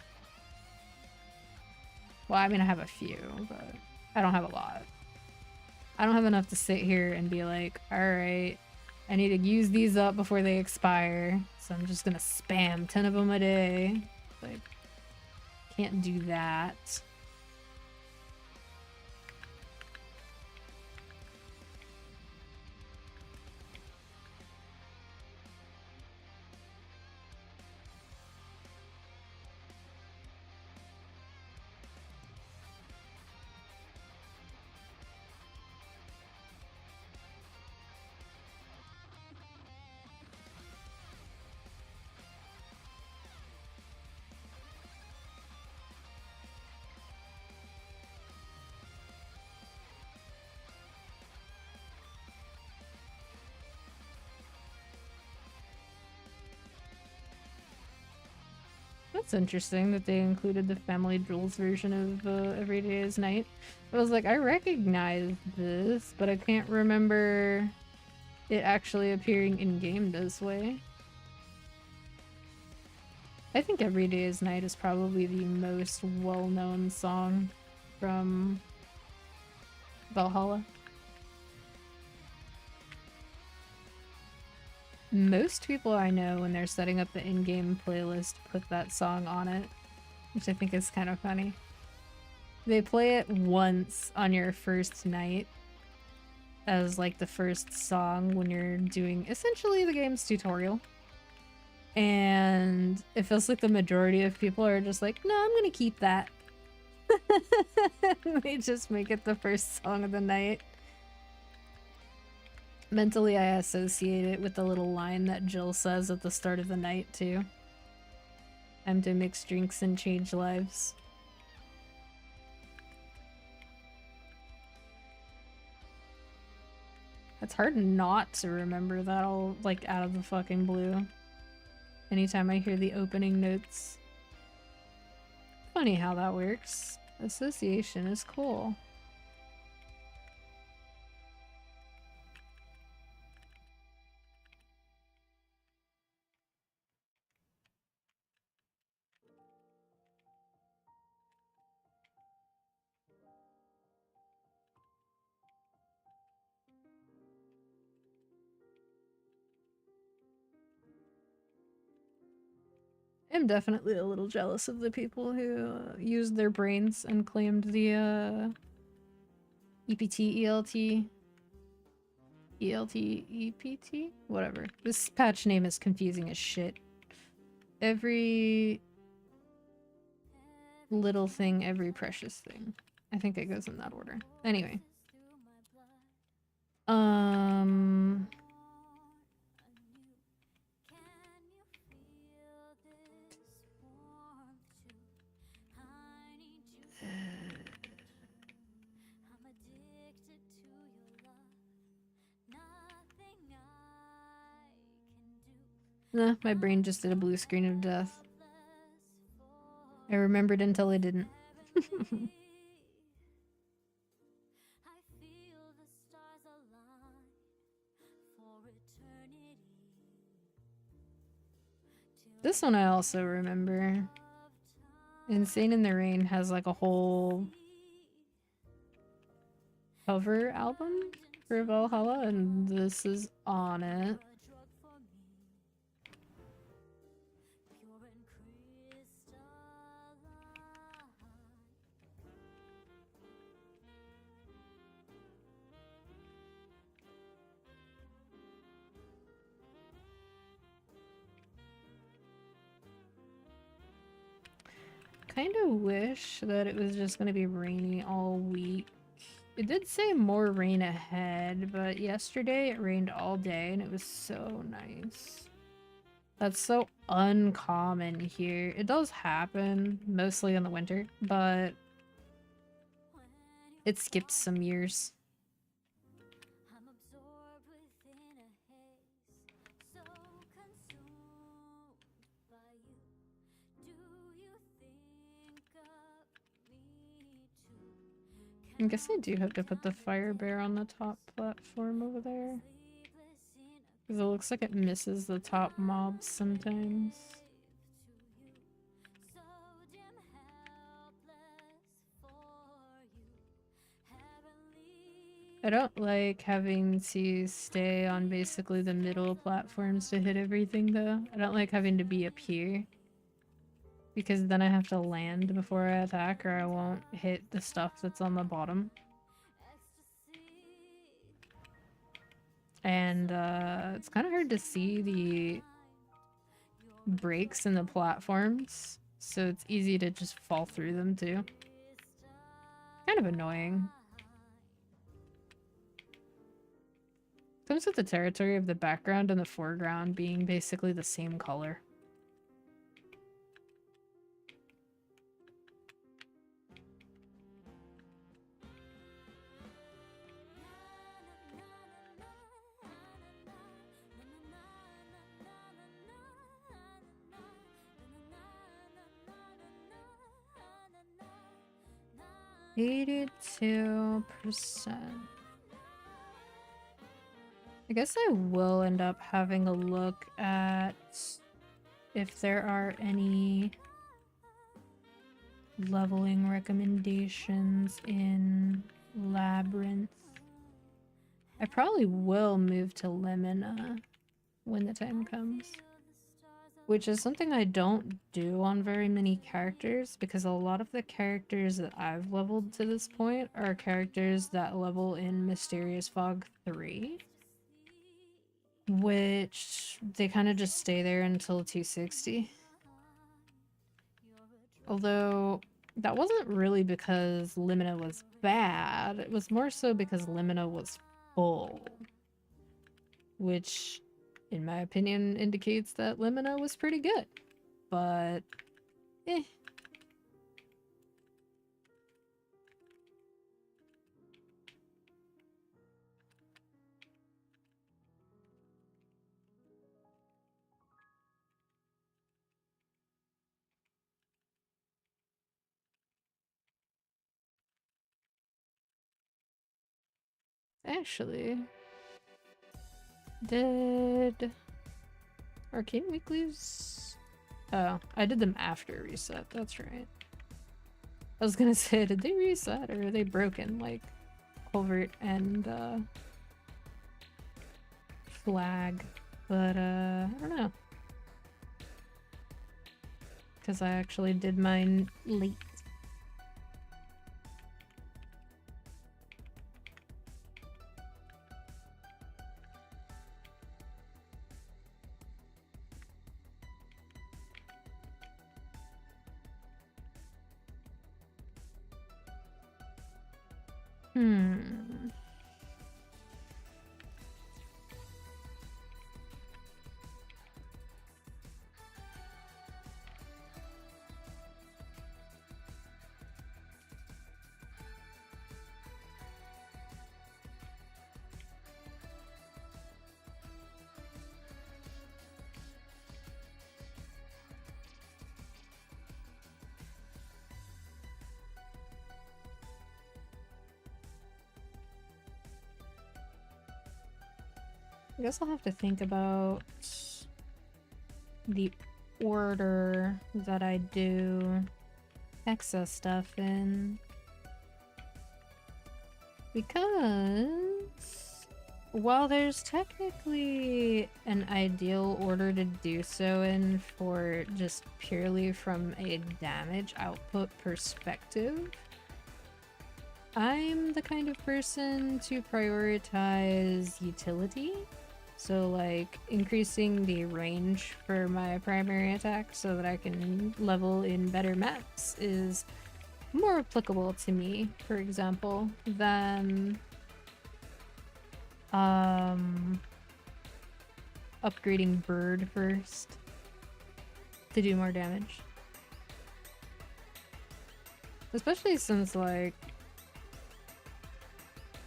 Well, I mean, I have a few, but I don't have a lot. I don't have enough to sit here and be like, alright, I need to use these up before they expire, so I'm just gonna spam 10 of them a day. Like, can't do that. That's interesting that they included the Family Jewels version of Every Day is Night. I was like, I recognize this, but I can't remember it actually appearing in-game this way. I think Every Day is Night is probably the most well-known song from Valhalla. Most people I know, when they're setting up the in-game playlist, put that song on it, which I think is kind of funny. They play it once on your first night as like the first song when you're doing essentially the game's tutorial. And it feels like the majority of people are just like, no, I'm gonna keep that. They just make it the first song of the night. Mentally, I associate it with the little line that Jill says at the start of the night, too. I'm to mix drinks and change lives. It's hard not to remember that all, like, out of the fucking blue. Anytime I hear the opening notes. Funny how that works. Association is cool. I'm definitely a little jealous of the people who used their brains and claimed the EPT, ELT, EPT? Whatever. This patch name is confusing as shit. Every little thing, every precious thing. I think it goes in that order. Anyway. Nah, my brain just did a blue screen of death. I remembered until I didn't. This one I also remember. Insane in the Rain has like a whole cover album for Valhalla, and this is on it. Kind of wish that it was just going to be rainy all week. It did say more rain ahead, but yesterday it rained all day and it was so nice. That's so uncommon here. It does happen, mostly in the winter, but it skips some years. I guess I do have to put the fire bear on the top platform over there. Because it looks like it misses the top mobs sometimes. I don't like having to stay on basically the middle platforms to hit everything though. I don't like having to be up here. Because then I have to land before I attack or I won't hit the stuff that's on the bottom. And it's kind of hard to see the breaks in the platforms, so it's easy to just fall through them too. Kind of annoying. Comes with the territory of the background and the foreground being basically the same color. %. I guess I will end up having a look at if there are any leveling recommendations in Labyrinth. I probably will move to Lemina when the time comes. Which is something I don't do on very many characters, because a lot of the characters that I've leveled to this point are characters that level in Mysterious Fog 3. Which they kind of just stay there until 260. Although that wasn't really because Limina was bad, it was more so because Limina was full. Which, in my opinion, indicates that Limina was pretty good. But, eh. Actually, did Arcane Weeklies? Oh, I did them after reset, that's right. I was gonna say, did they reset or are they broken like Culvert and Flag? But I don't know. Because I actually did mine late. I guess I'll have to think about the order that I do Hexa stuff in. Because while there's technically an ideal order to do so in for just purely from a damage output perspective, I'm the kind of person to prioritize utility. So like increasing the range for my primary attack so that I can level in better maps is more applicable to me, for example, than upgrading Bird first to do more damage. Especially since, like,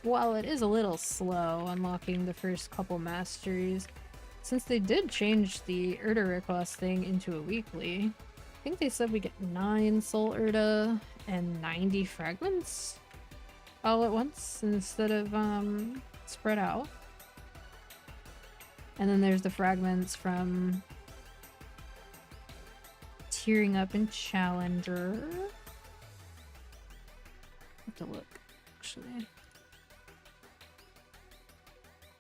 while it is a little slow unlocking the first couple masteries, since they did change the Urda request thing into a weekly, I think they said we get 9 Soul Urda and 90 fragments all at once instead of spread out. And then there's the fragments from tearing up in Challenger. I have to look, actually.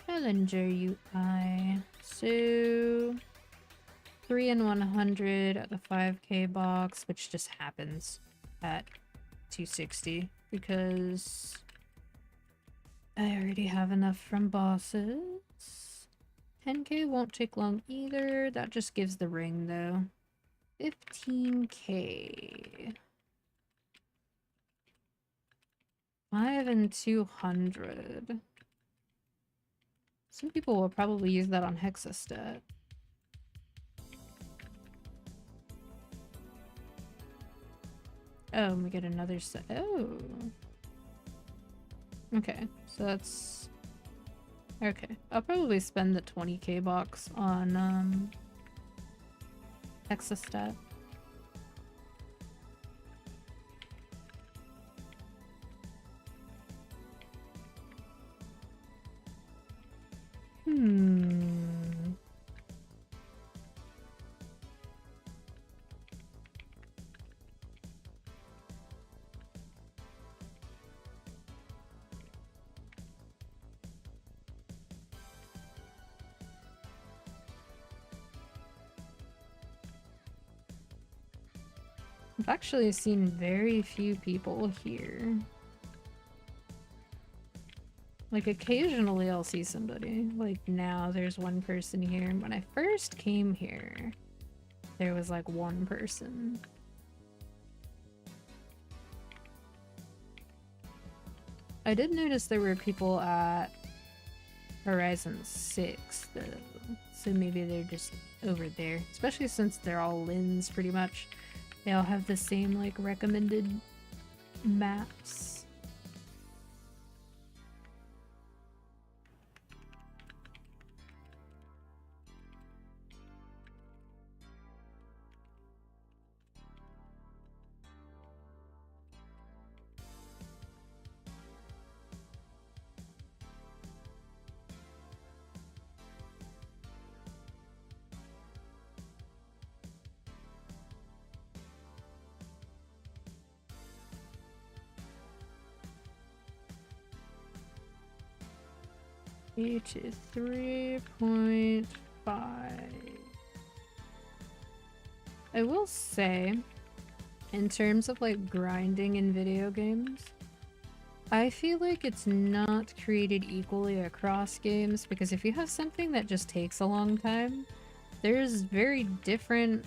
Challenger UI. So 3 and 100 at the 5k box, which just happens at 260 because I already have enough from bosses. 10k won't take long either. That just gives the ring though. 15k. 5 and 200. Some people will probably use that on Hexastat. Oh, and we get another set. Oh. Okay, so that's... Okay, I'll probably spend the 20k box on, Hexastat. I've actually seen very few people here. Like, occasionally I'll see somebody. Like, now there's one person here. When I first came here, there was like one person. I did notice there were people at Horizon 6, though. So maybe they're just over there. Especially since they're all Lynn's, pretty much. They all have the same, like, recommended maps. To 3.5. I will say, in terms of like grinding in video games, I feel like it's not created equally across games, because if you have something that just takes a long time, there's very different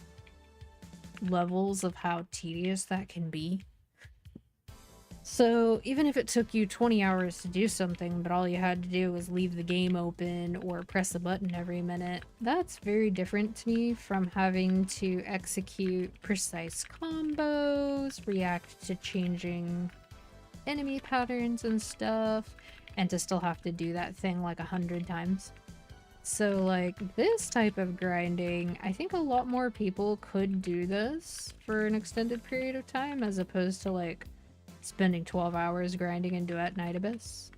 levels of how tedious that can be. So even if it took you 20 hours to do something, but all you had to do was leave the game open or press a button every minute, that's very different to me from having to execute precise combos, react to changing enemy patterns and stuff, and to still have to do that thing like 100 times. So like this type of grinding, I think a lot more people could do this for an extended period of time as opposed to like spending 12 hours grinding into at Night Abyss.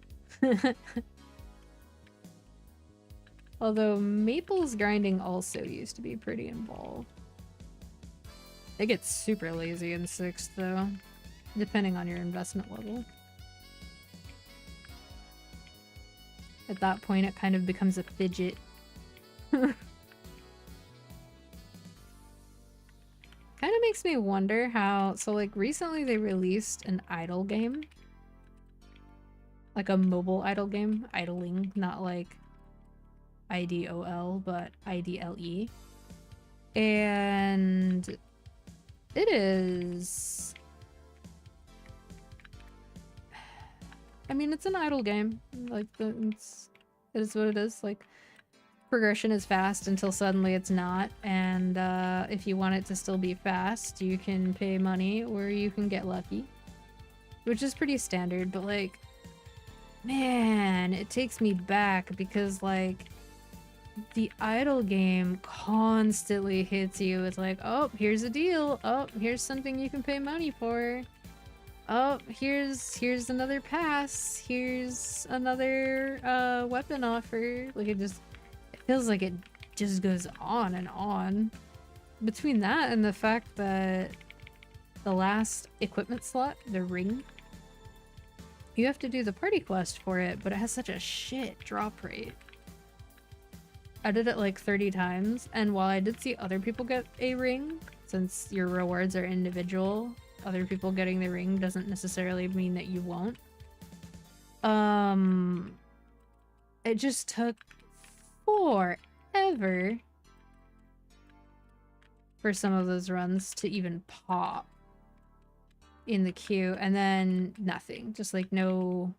Although Maple's grinding also used to be pretty involved. It gets super lazy in 6th though, depending on your investment level. At that point it kind of becomes a fidget. Kind of makes me wonder how, so like recently they released an idle game. Like a mobile idle game, idling, not like IDOL, but IDLE. And it is... I mean, it's an idle game. Like, it is what it is. Like, progression is fast until suddenly it's not. And if you want it to still be fast, you can pay money or you can get lucky. Which is pretty standard, but like... Man, it takes me back because, like, the idle game constantly hits you with like, oh, here's a deal. Oh, here's something you can pay money for. Oh, here's another pass. Here's another weapon offer. Like, it feels like it just goes on and on. Between that and the fact that the last equipment slot, the ring, you have to do the party quest for it, but it has such a shit drop rate. I did it like 30 times, and while I did see other people get a ring, since your rewards are individual, other people getting the ring doesn't necessarily mean that you won't. It just took forever for some of those runs to even pop in the queue, and then nothing. Just like no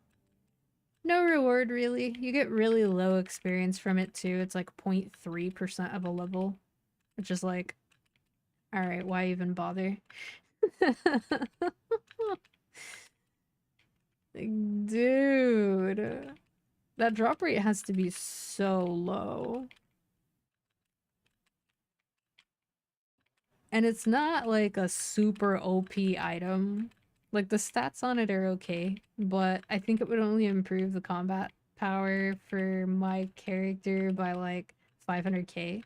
reward, really. You get really low experience from it, too. It's like 0.3% of a level. Which is like, alright, why even bother? Like, dude. That drop rate has to be so low. And it's not like a super OP item. Like, the stats on it are okay, but I think it would only improve the combat power for my character by like 500k.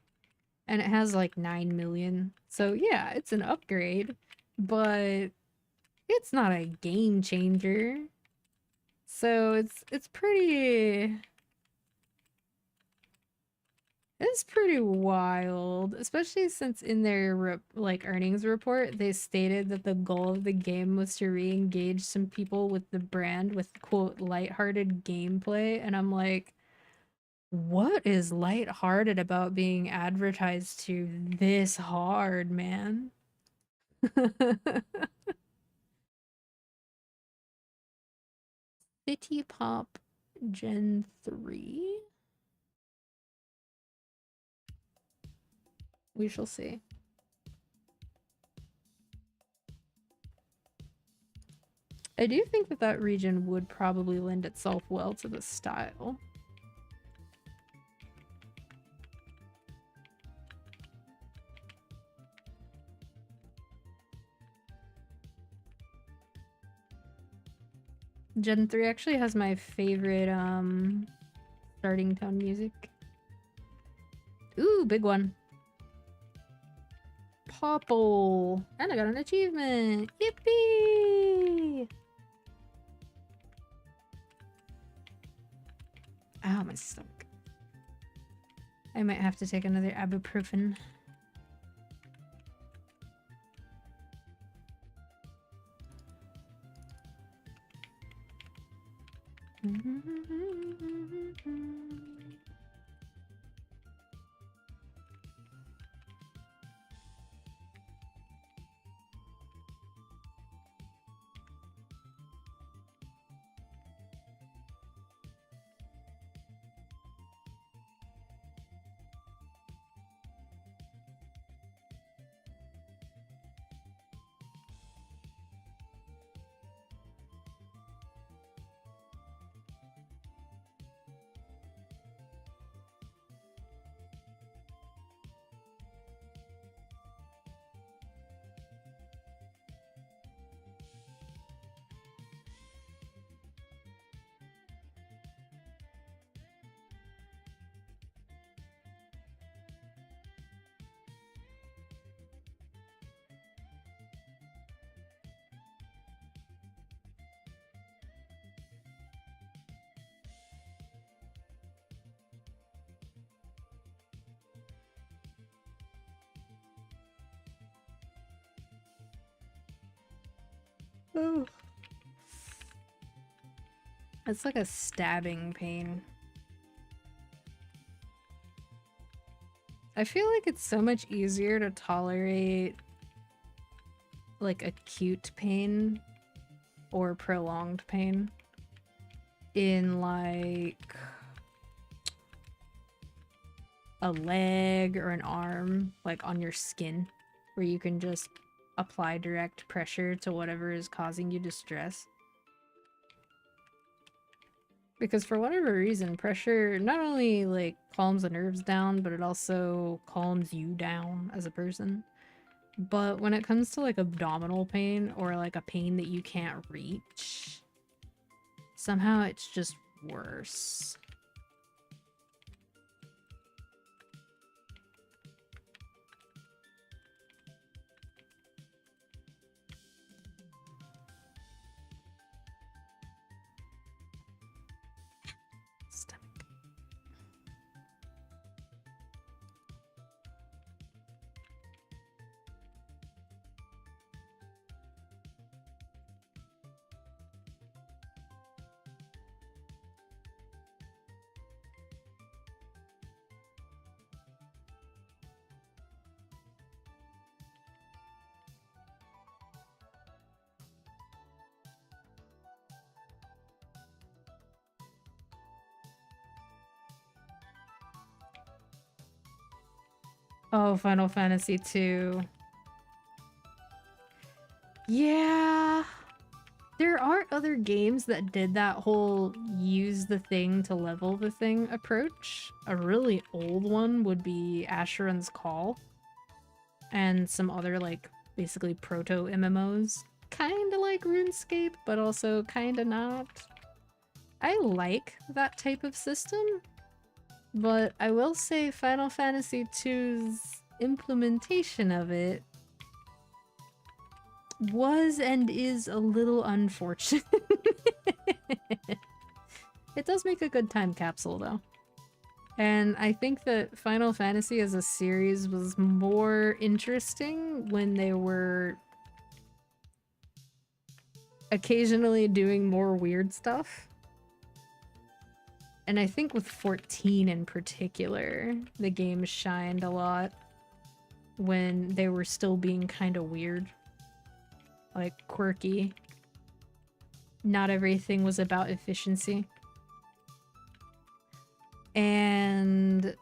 And it has like 9 million. So yeah, it's an upgrade, but it's not a game changer. So it's pretty wild, especially since in their like earnings report they stated that the goal of the game was to re-engage some people with the brand with quote lighthearted gameplay, and I'm like, what is lighthearted about being advertised to this hard, man? City Pop Gen 3? We shall see. I do think that that region would probably lend itself well to the style. Gen 3 actually has my favorite starting tone music. Ooh, big one. Popple! And I got an achievement! Yippee! Ow, my stomach. I might have to take another ibuprofen. Oh. It's like a stabbing pain. I feel like it's so much easier to tolerate like acute pain or prolonged pain in like a leg or an arm, like on your skin, where you can just apply direct pressure to whatever is causing you distress. Because for whatever reason, pressure not only like calms the nerves down, but it also calms you down as a person. But when it comes to like abdominal pain or like a pain that you can't reach, somehow it's just worse. Oh, Final Fantasy 2. Yeah. There are other games that did that whole use the thing to level the thing approach. A really old one would be Asheron's Call. And some other, like, basically proto-MMOs. Kinda like RuneScape, but also kinda not. I like that type of system. But I will say Final Fantasy II's implementation of it was and is a little unfortunate. It does make a good time capsule, though. And I think that Final Fantasy as a series was more interesting when they were occasionally doing more weird stuff. And I think with 14 in particular, the game shined a lot when they were still being kind of weird. Like, quirky. Not everything was about efficiency. And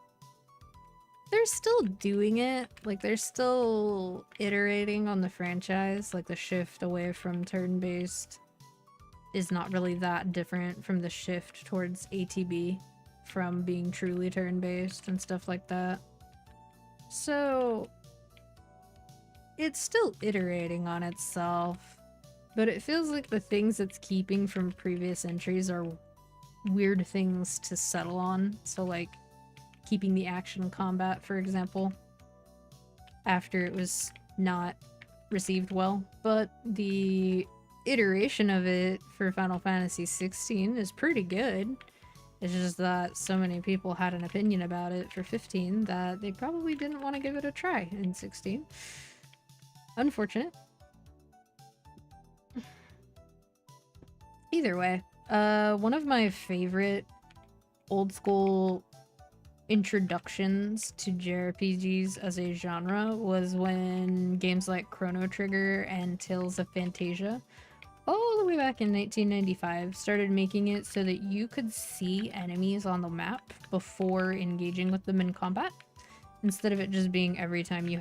they're still doing it. Like, they're still iterating on the franchise. Like, the shift away from turn-based is not really that different from the shift towards ATB from being truly turn-based and stuff like that. So it's still iterating on itself, but it feels like the things it's keeping from previous entries are weird things to settle on. So like keeping the action combat, for example, after it was not received well, but the iteration of it for Final Fantasy 16 is pretty good. It's just that so many people had an opinion about it for 15 that they probably didn't want to give it a try in 16. Unfortunate. Either way, one of my favorite old school introductions to JRPGs as a genre was when games like Chrono Trigger and Tales of Phantasia, all the way back in 1995, started making it so that you could see enemies on the map before engaging with them in combat, instead of it just being every time you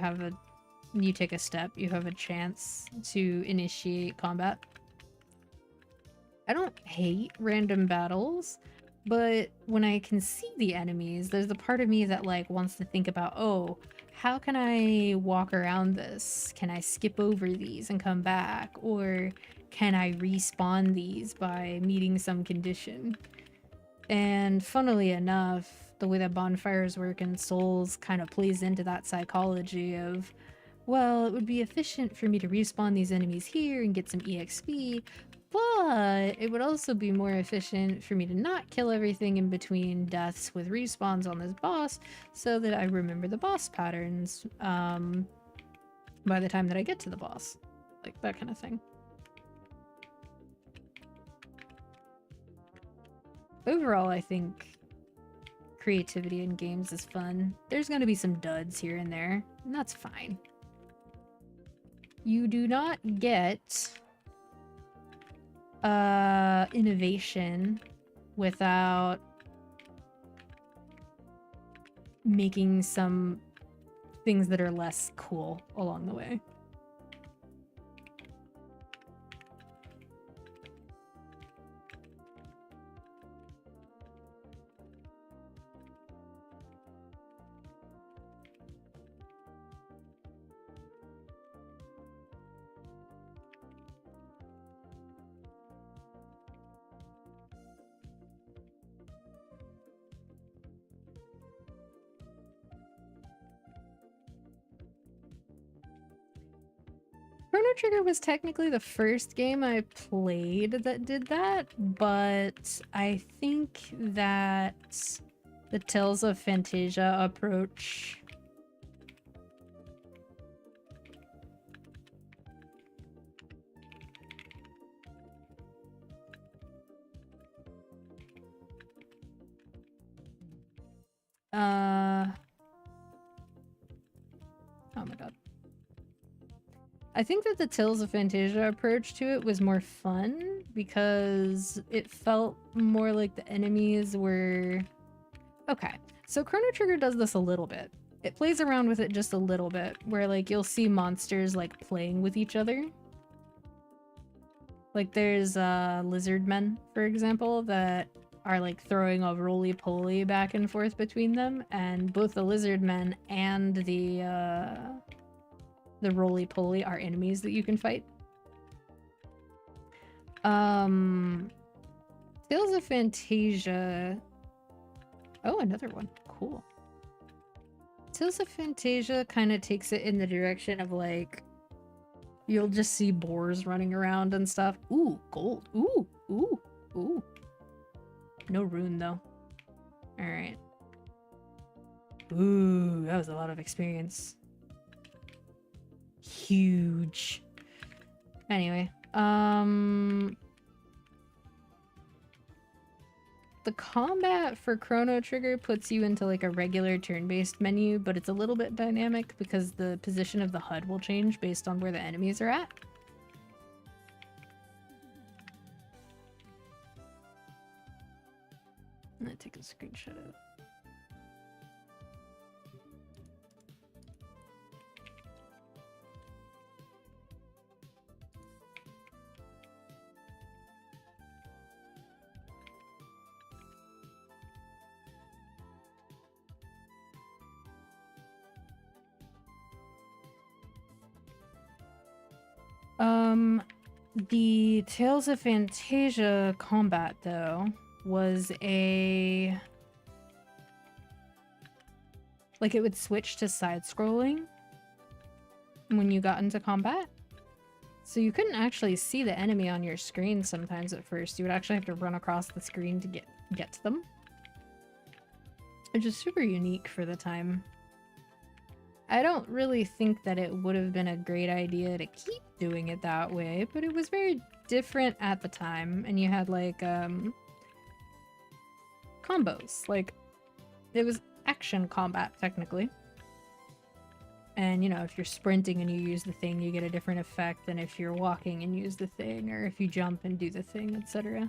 take a step, you have a chance to initiate combat. I don't hate random battles, but when I can see the enemies, there's a part of me that like wants to think about, oh, how can I walk around this? Can I skip over these and come back? Or can I respawn these by meeting some condition? And funnily enough, the way that bonfires work in Souls kind of plays into that psychology of, well, it would be efficient for me to respawn these enemies here and get some EXP, but it would also be more efficient for me to not kill everything in between deaths with respawns on this boss so that I remember the boss patterns by the time that I get to the boss. Like, that kind of thing. overall, I think creativity in games is fun. There's gonna be some duds here and there, and that's fine. You do not get innovation without making some things that are less cool along the way. Chrono Trigger was technically the first game I played that did that, but I think that the Tales of Fantasia approach oh my god. I think that the Tales of Fantasia approach to it was more fun because it felt more like the enemies were... Okay, so Chrono Trigger does this a little bit. It plays around with it just a little bit, where like you'll see monsters like playing with each other. Like there's lizard men, for example, that are like throwing a roly-poly back and forth between them, and both the lizard men and the roly-poly are enemies that you can fight. Tales of Fantasia... Oh, another one. Cool. Tales of Fantasia kind of takes it in the direction of like... You'll just see boars running around and stuff. Ooh, gold. Ooh, ooh, ooh. No rune, though. Alright. Ooh, that was a lot of experience. Huge. Anyway, the combat for Chrono Trigger puts you into like a regular turn-based menu, but it's a little bit dynamic because the position of the HUD will change based on where the enemies are at. I'm gonna take a screenshot of it. The Tales of Fantasia combat, though, was a... Like, it would switch to side-scrolling when you got into combat. So you couldn't actually see the enemy on your screen sometimes at first. You would actually have to run across the screen to get to them. Which is super unique for the time. I don't really think that it would have been a great idea to keep doing it that way, but it was very different at the time, and you had like combos. Like, it was action combat technically, and you know, if you're sprinting and you use the thing, you get a different effect than if you're walking and use the thing, or if you jump and do the thing, etc.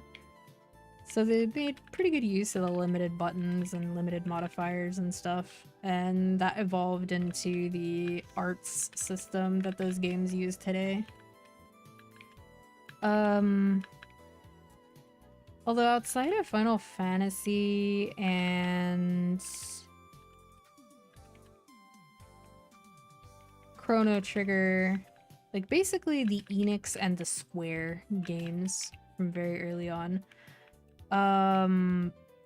So they made pretty good use of the limited buttons and limited modifiers and stuff, and that evolved into the arts system that those games use today. Although outside of Final Fantasy and Chrono Trigger, like basically the Enix and the Square games from very early on,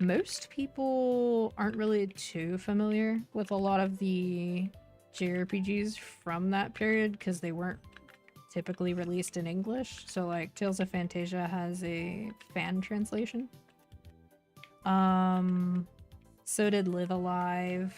most people aren't really too familiar with a lot of the JRPGs from that period because they weren't typically released in English. So like Tales of Fantasia has a fan translation. So did Live Alive.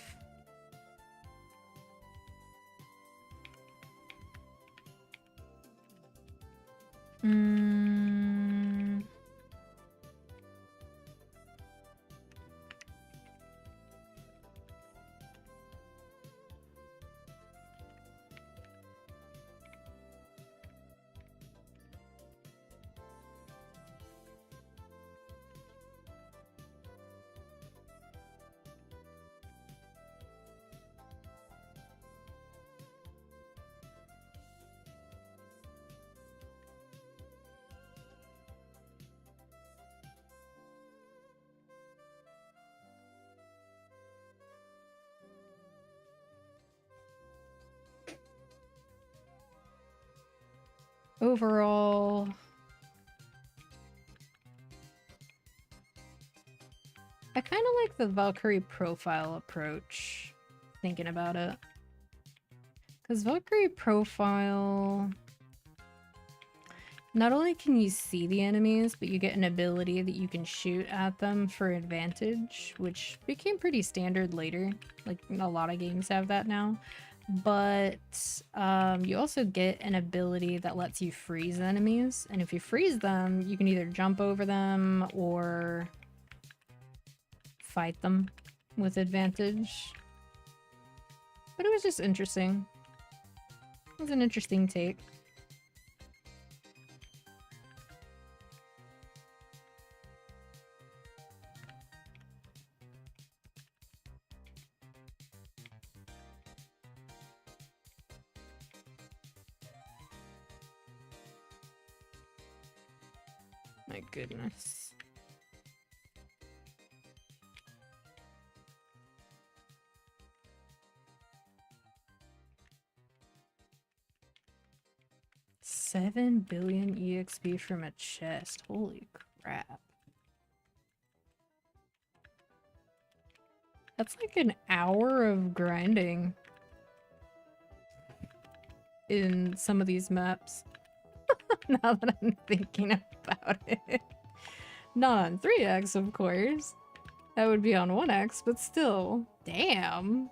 overall, I kind of like the Valkyrie profile approach, thinking about it. Because Valkyrie profile, not only can you see the enemies, but you get an ability that you can shoot at them for advantage, which became pretty standard later. Like, a lot of games have that now. But you also get an ability that lets you freeze enemies, and if you freeze them, you can either jump over them or fight them with advantage. But it was just interesting. It was an interesting take. My goodness. $7 billion EXP from a chest. Holy crap. That's like an hour of grinding in some of these maps. Now that I'm thinking about it. Not on 3x, of course. That would be on 1x, but still. Damn.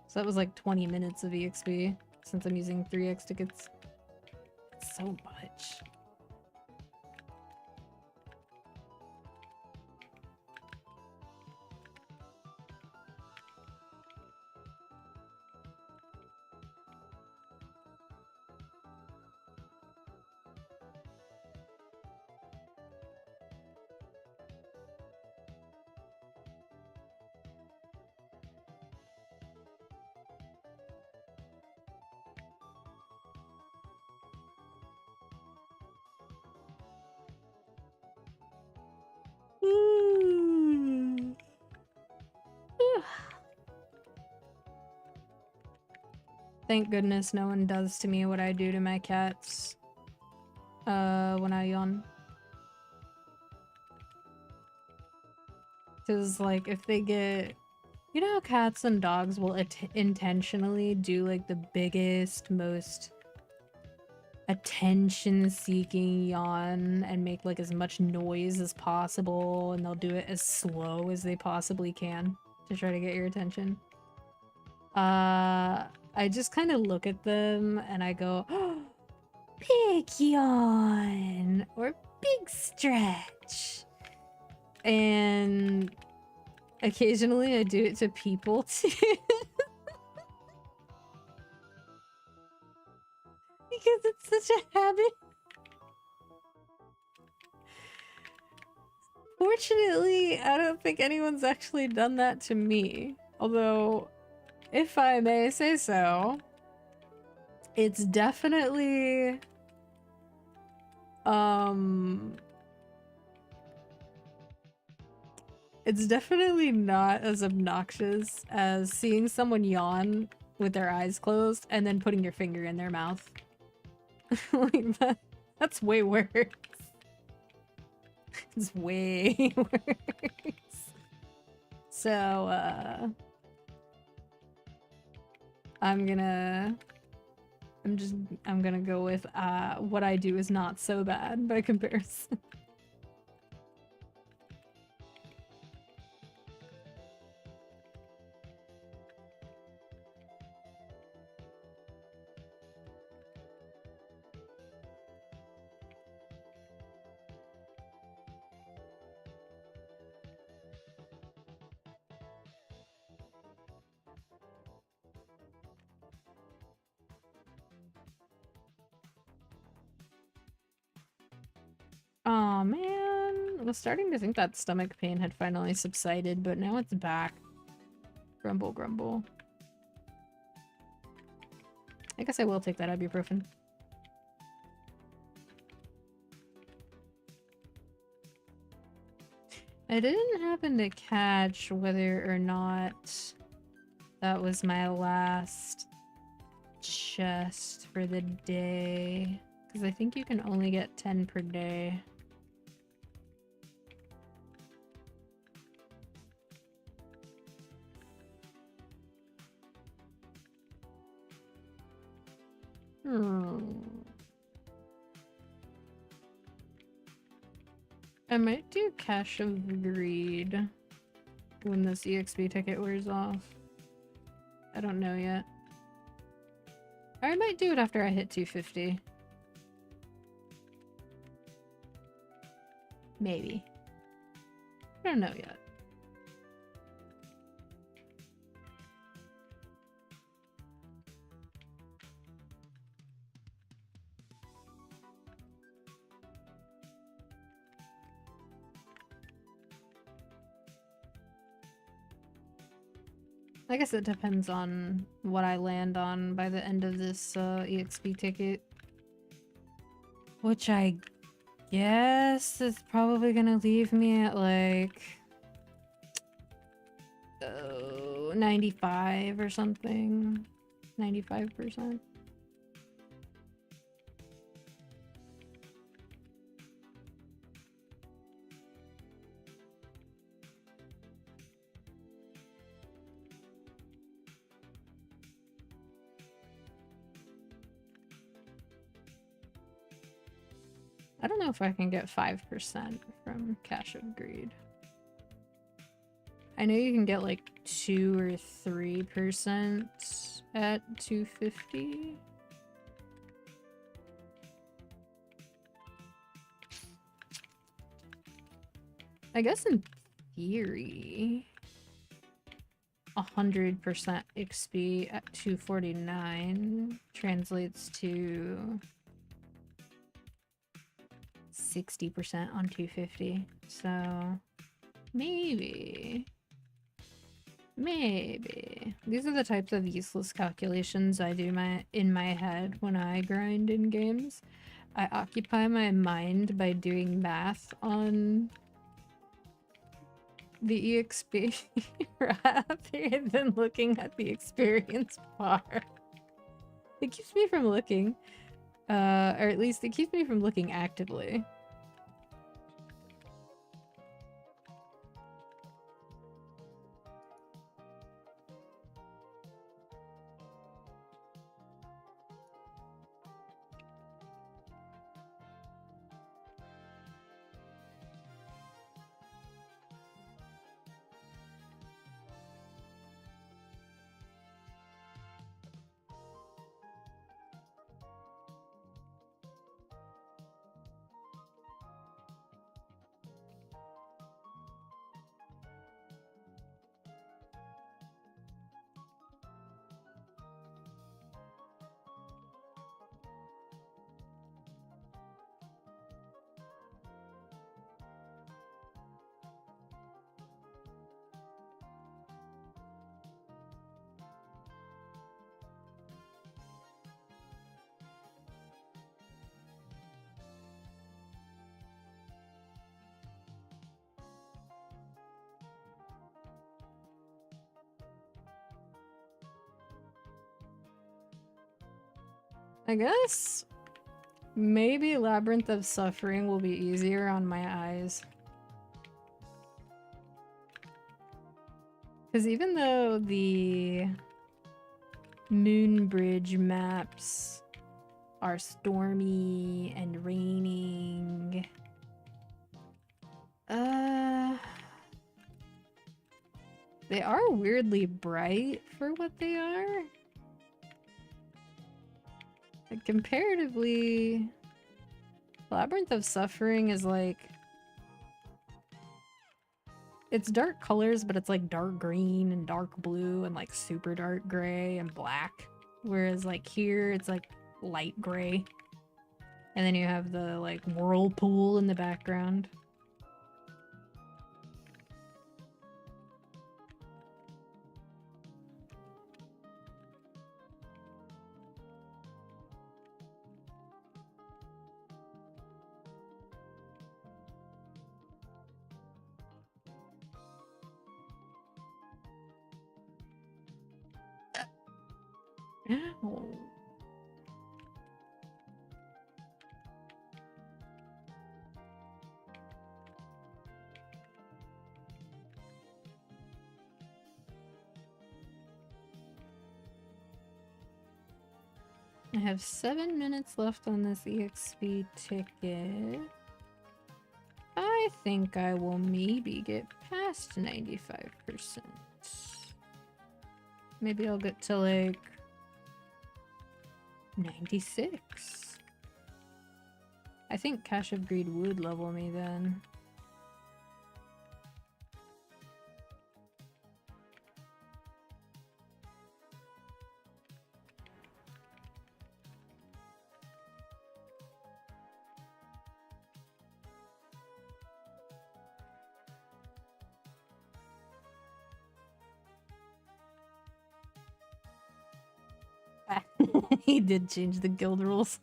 So that was like 20 minutes of EXP since I'm using 3x tickets. That's so much. Thank goodness no one does to me what I do to my cats when I yawn. Because, like, if they get... You know how cats and dogs will intentionally do, like, the biggest, most attention-seeking yawn and make, like, as much noise as possible, and they'll do it as slow as they possibly can to try to get your attention. I just kind of look at them and I go, oh, big yawn or big stretch. And occasionally I do it to people too. Because it's such a habit. Fortunately, I don't think anyone's actually done that to me. Although, if I may say so, it's definitely it's definitely not as obnoxious as seeing someone yawn with their eyes closed and then putting your finger in their mouth. Like that's way worse. It's way worse. So, I'm gonna go with, what I do is not so bad by comparison. Aw, man. I was starting to think that stomach pain had finally subsided, but now it's back. Grumble, grumble. I guess I will take that ibuprofen. I didn't happen to catch whether or not that was my last chest for the day. Because I think you can only get 10 per day. I might do Cache of Greed when this EXP ticket wears off. I don't know yet. Or I might do it after I hit 250. Maybe. I don't know yet. I guess it depends on what I land on by the end of this EXP ticket. Which I guess is probably gonna leave me at like 95 or something. 95%. I don't know if I can get 5% from Cache of Greed. I know you can get like 2 or 3% at 250. I guess in theory, 100% XP at 249 translates to 60% on 250. So maybe. These are the types of useless calculations I do in my head when I grind in games. I occupy my mind by doing math on the EXP rather than looking at the experience bar. It keeps me from looking. Or at least it keeps me from looking actively. I guess maybe Labyrinth of Suffering will be easier on my eyes. Because even though the Moonbridge maps are stormy and raining, they are weirdly bright for what they are. Like, comparatively, Labyrinth of Suffering is like... It's dark colors, but it's like dark green and dark blue and like super dark gray and black. Whereas like here, it's like light gray. And then you have the like whirlpool in the background. Ow. have 7 minutes left on this EXP ticket. I think I will maybe get past 95%. Maybe I'll get to like 96. I think Cache of Greed would level me then. He did change the guild rules.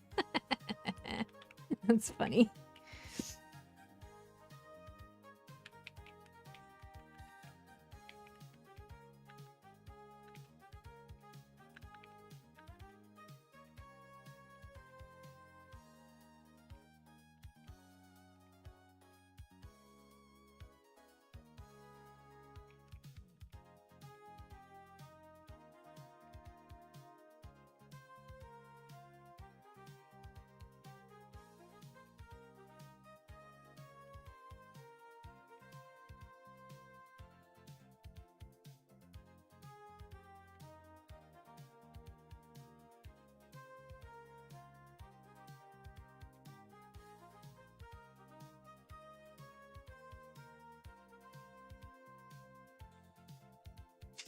That's funny.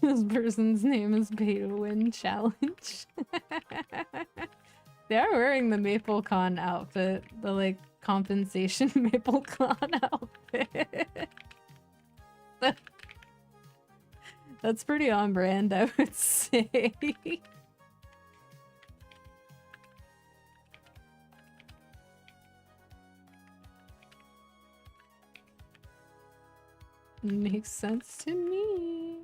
This person's name is Pay to Win Challenge. They are wearing the MapleCon outfit, the like compensation MapleCon outfit. That's pretty on brand, I would say. Makes sense to me.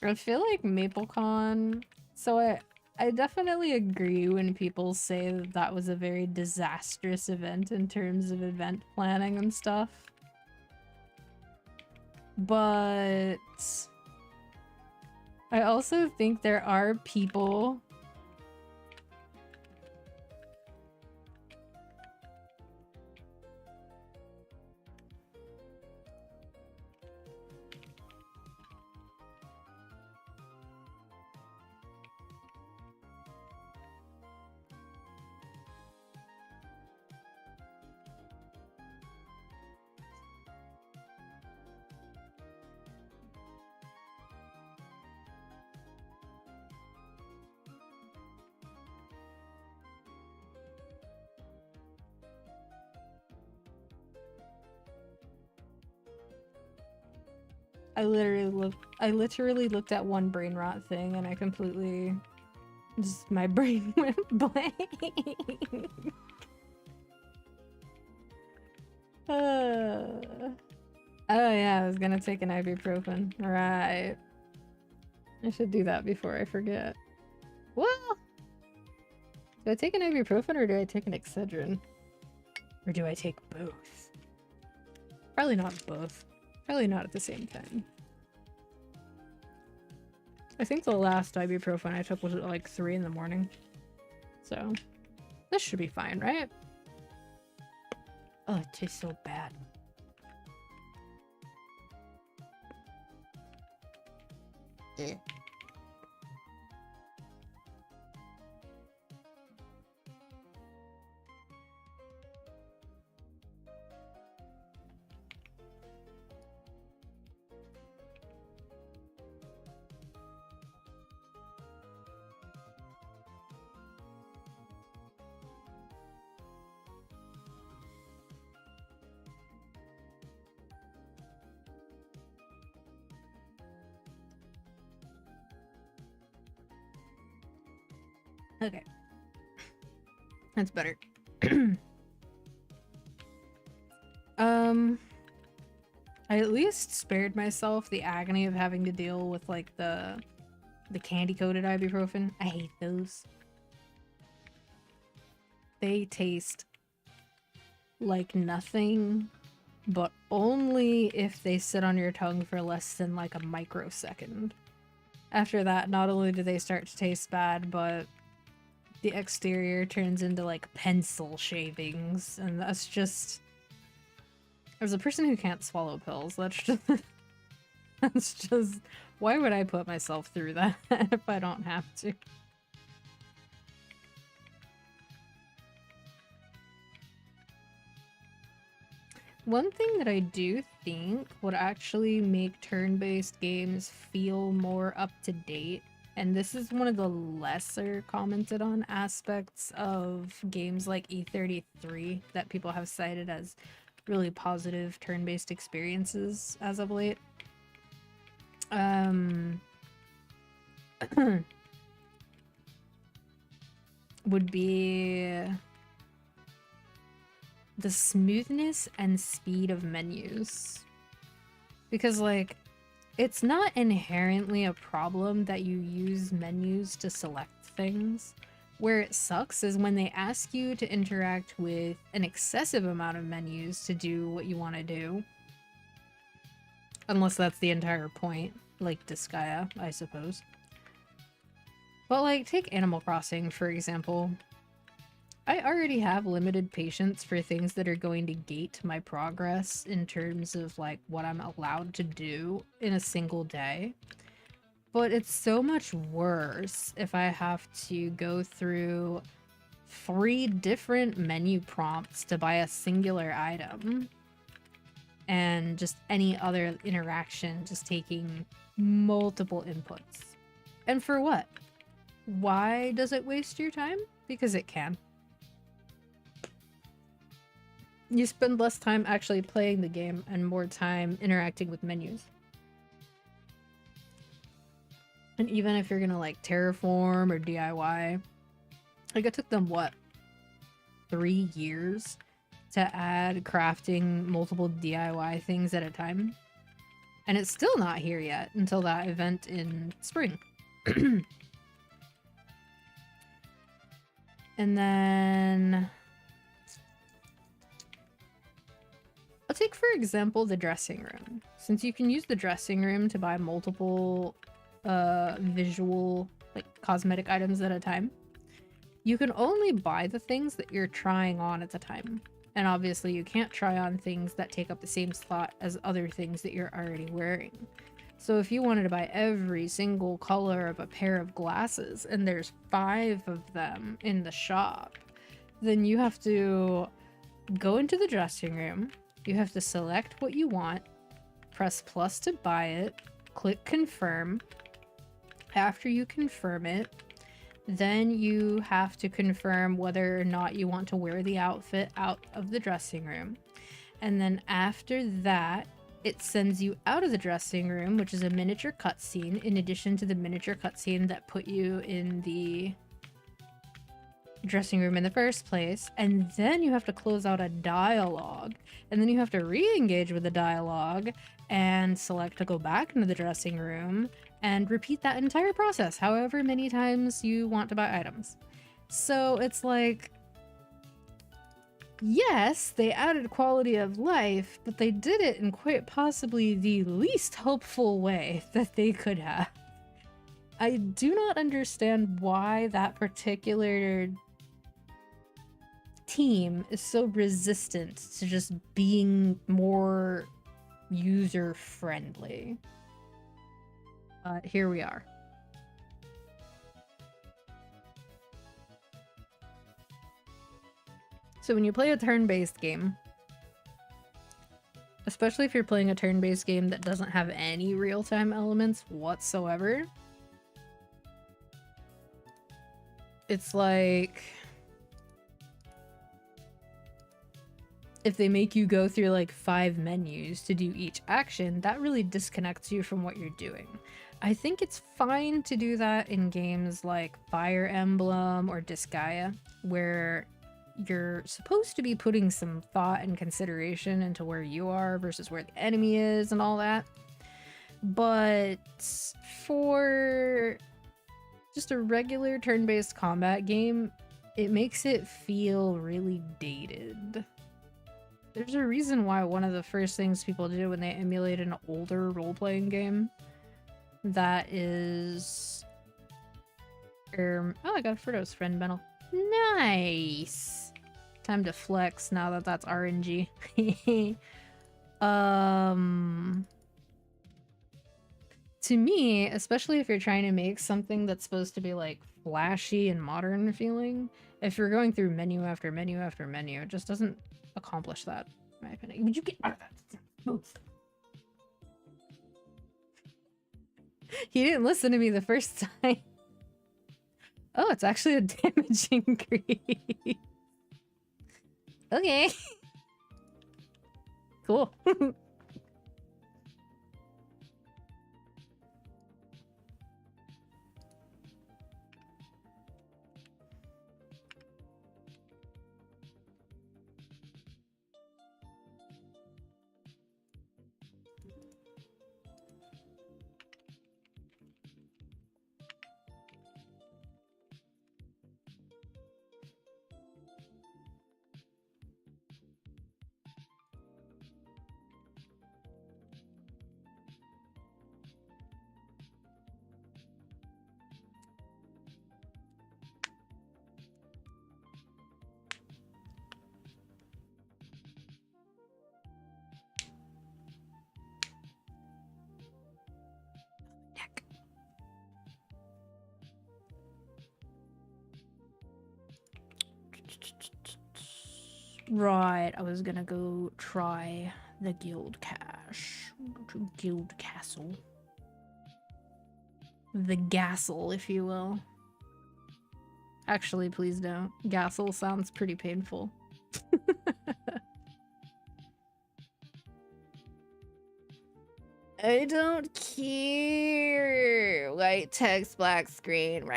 I feel like MapleCon, so I definitely agree when people say that that was a very disastrous event in terms of event planning and stuff. But I also think there are people I literally looked at one brain rot thing and I completely just my brain went blank. Oh yeah, I was gonna take an ibuprofen. Right. I should do that before I forget. Well, do I take an ibuprofen or do I take an Excedrin? Or do I take both? Probably not both. Probably not at the same time. I think the last ibuprofen I took was at like 3 in the morning. So, this should be fine, right? Oh, it tastes so bad. Yeah. Okay. That's better. I at least spared myself the agony of having to deal with like the candy-coated ibuprofen. I hate those. They taste like nothing, but only if they sit on your tongue for less than like a microsecond. After that, not only do they start to taste bad, but the exterior turns into like pencil shavings, and that's just, as a person who can't swallow pills, that's just that's just, why would I put myself through that if I don't have to? One thing that I do think would actually make turn-based games feel more up to date, and this is one of the lesser commented on aspects of games like E33 that people have cited as really positive turn-based experiences as of late. Would be the smoothness and speed of menus. Because, like, it's not inherently a problem that you use menus to select things. Where it sucks is when they ask you to interact with an excessive amount of menus to do what you want to do. Unless that's the entire point, like Disgaea, I suppose. But, like, take Animal Crossing, for example. I already have limited patience for things that are going to gate my progress in terms of like what I'm allowed to do in a single day. But it's so much worse if I have to go through 3 different menu prompts to buy a singular item. And just any other interaction just taking multiple inputs. And for what? Why does it waste your time? Because it can. You spend less time actually playing the game and more time interacting with menus. And even if you're gonna like terraform or DIY, like it took them what, 3 years to add crafting multiple DIY things at a time? And it's still not here yet until that event in spring. And then I'll take, for example, the dressing room. Since you can use the dressing room to buy multiple visual, like, cosmetic items at a time, you can only buy the things that you're trying on at the time. And obviously you can't try on things that take up the same slot as other things that you're already wearing. So if you wanted to buy every single color of a pair of glasses, and there's 5 of them in the shop, then you have to go into the dressing room, you have to select what you want, press plus to buy it, click confirm. After you confirm it, then you have to confirm whether or not you want to wear the outfit out of the dressing room. And then after that, it sends you out of the dressing room, which is a miniature cutscene, in addition to the miniature cutscene that put you in the dressing room in the first place. And then you have to close out a dialogue, and then you have to re-engage with the dialogue and select to go back into the dressing room and repeat that entire process however many times you want to buy items. So it's like, yes, they added quality of life, but they did it in quite possibly the least helpful way that they could have. I do not understand why that particular team is so resistant to just being more user-friendly. But here we are. So when you play a turn-based game, especially if you're playing a turn-based game that doesn't have any real-time elements whatsoever, it's like if they make you go through like 5 menus to do each action, that really disconnects you from what you're doing. I think it's fine to do that in games like Fire Emblem or Disgaea, where you're supposed to be putting some thought and consideration into where you are versus where the enemy is and all that. But for just a regular turn-based combat game, it makes it feel really dated. There's a reason why one of the first things people do when they emulate an older role-playing game That is... oh, I got a Frodo's friend medal. Nice! Time to flex now that that's RNG. To me, especially if you're trying to make something that's supposed to be like flashy and modern feeling, if you're going through menu after menu after menu, it just doesn't accomplish that, in my opinion. Would you get out of that? Move. He didn't listen to me the first time. Oh, it's actually a damage increase. Okay. Cool. Right, I was gonna go try the guild cache. Go to guild castle. The gastle, if you will. Actually, please don't. Gastle sounds pretty painful. I don't care. White text, black screen. Rah.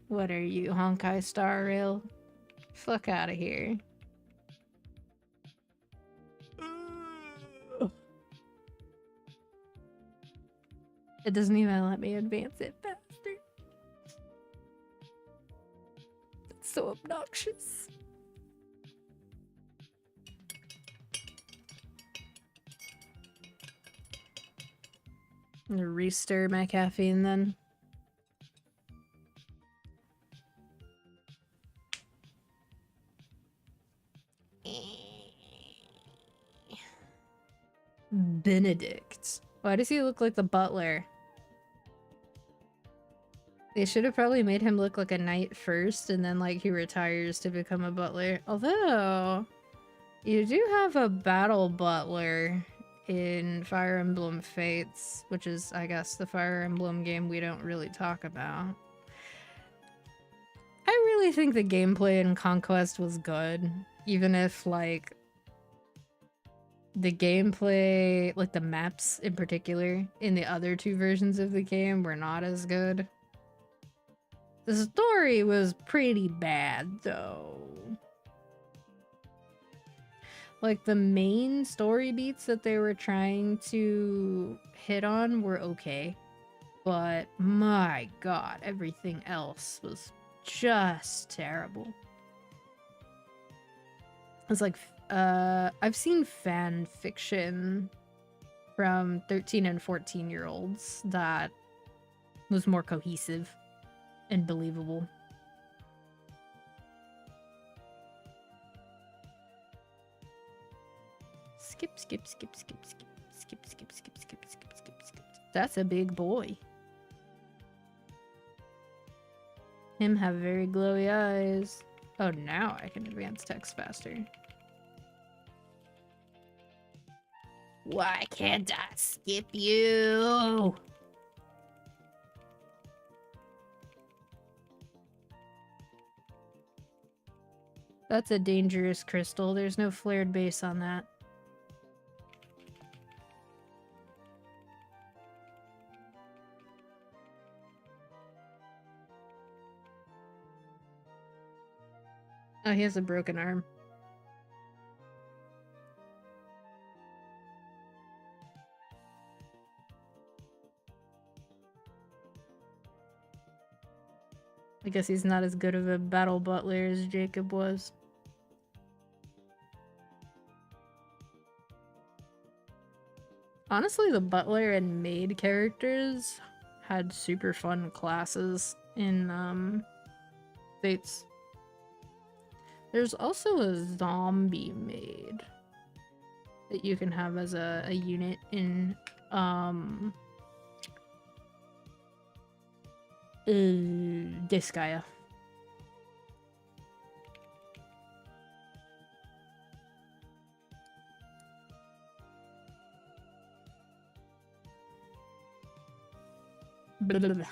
What are you, Honkai Star Rail? Fuck out of here. It doesn't even let me advance it faster. It's so obnoxious. I'm gonna restir my caffeine then. Benedict. Why does he look like the butler? They should have probably made him look like a knight first, and then like he retires to become a butler. Although, you do have a battle butler in Fire Emblem Fates, which is, I guess, the Fire Emblem game we don't really talk about. I really think the gameplay in Conquest was good, even if, like, the gameplay, like the maps in particular, in the other two versions of the game were not as good. The story was pretty bad, though. Like, the main story beats that they were trying to hit on were okay. But, my god, everything else was just terrible. It's like, I've seen fan fiction from 13 and 14-year-olds that was more cohesive and believable. Skip, skip, skip, skip, skip, skip, skip, skip, skip, skip, skip, skip. That's a big boy. Him have very glowy eyes. Oh, now I can advance text faster. Why can't I skip you? That's a dangerous crystal. There's no flared base on that. Oh, he has a broken arm. I guess he's not as good of a battle butler as Jacob was. Honestly, the butler and maid characters had super fun classes in Fates. There's also a zombie maid that you can have as a unit in Disgaea. Blah, blah, blah.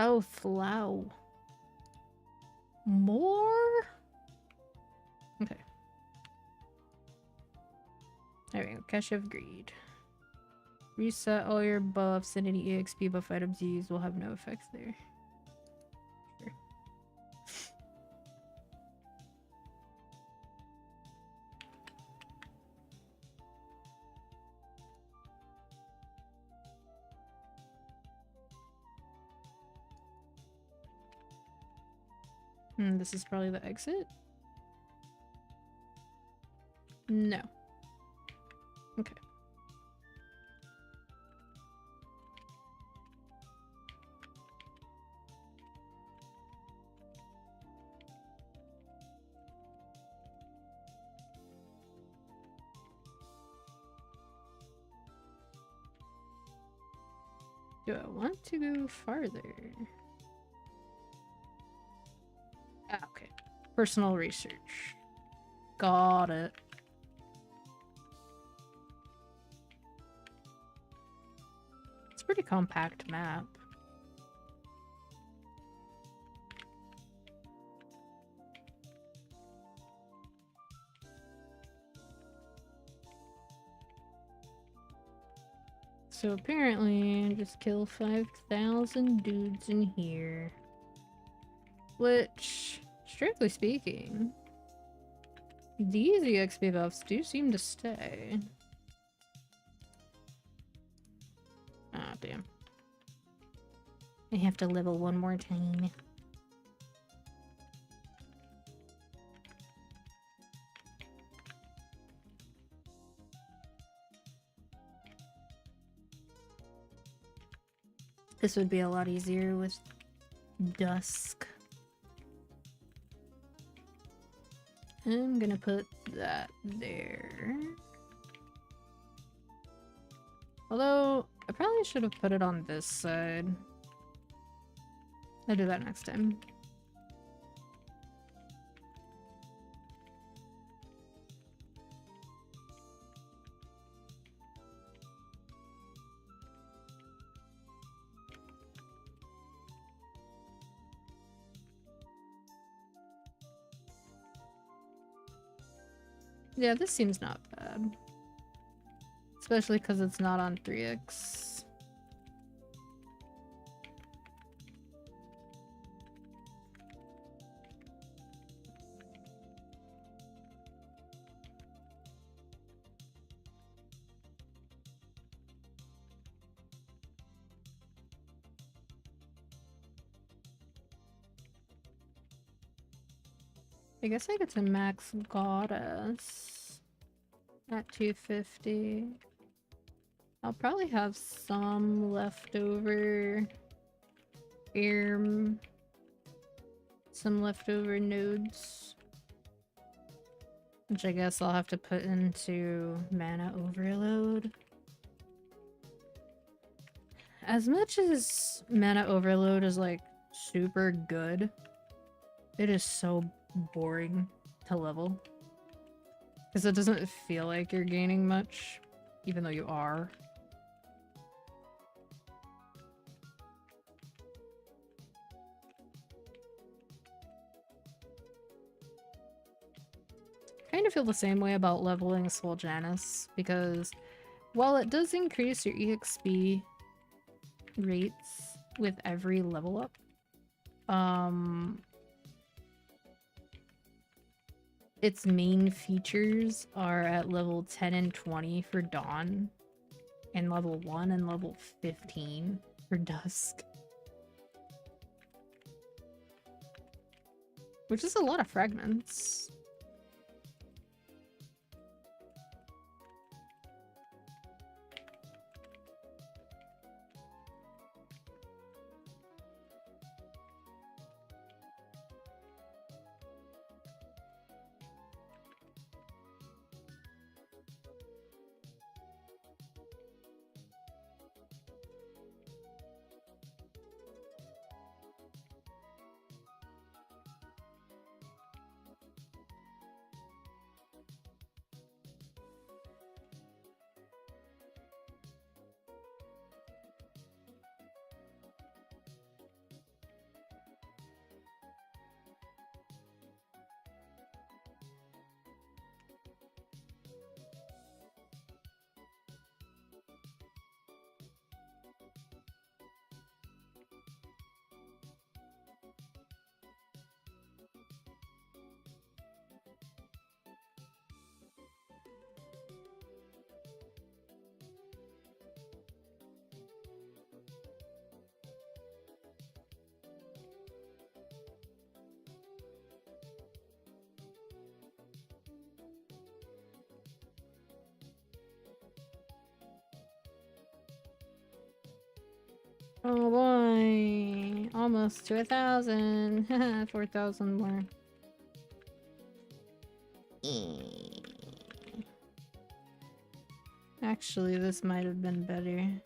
Oh, flow. More? Okay. There we go. Cache of Greed. Reset all your buffs and any EXP buff items you use will have no effects there. Sure. This is probably the exit? No. Okay. Do I want to go farther? Ah, okay. Personal research. Got it. It's a pretty compact map. So apparently, just kill 5,000 dudes in here. Which, strictly speaking, these EXP buffs do seem to stay. Ah, damn. I have to level one more time. This would be a lot easier with Dusk. I'm gonna put that there. Although, I probably should have put it on this side. I'll do that next time. Yeah, this seems not bad. Especially because it's not on 3x. I guess I get to max Goddess at 250. I'll probably have some leftover some leftover nodes, which I guess I'll have to put into mana overload. As much as mana overload is like super good, it is so boring to level because it doesn't feel like you're gaining much, even though you are. Kind of feel the same way about leveling Soul Janus, because while it does increase your EXP rates with every level up. Its main features are at level 10 and 20 for Dawn, and level 1 and level 15 for Dusk. Which is a lot of fragments. Oh boy, almost to 1,000. 4,000 more. Actually, this might have been better.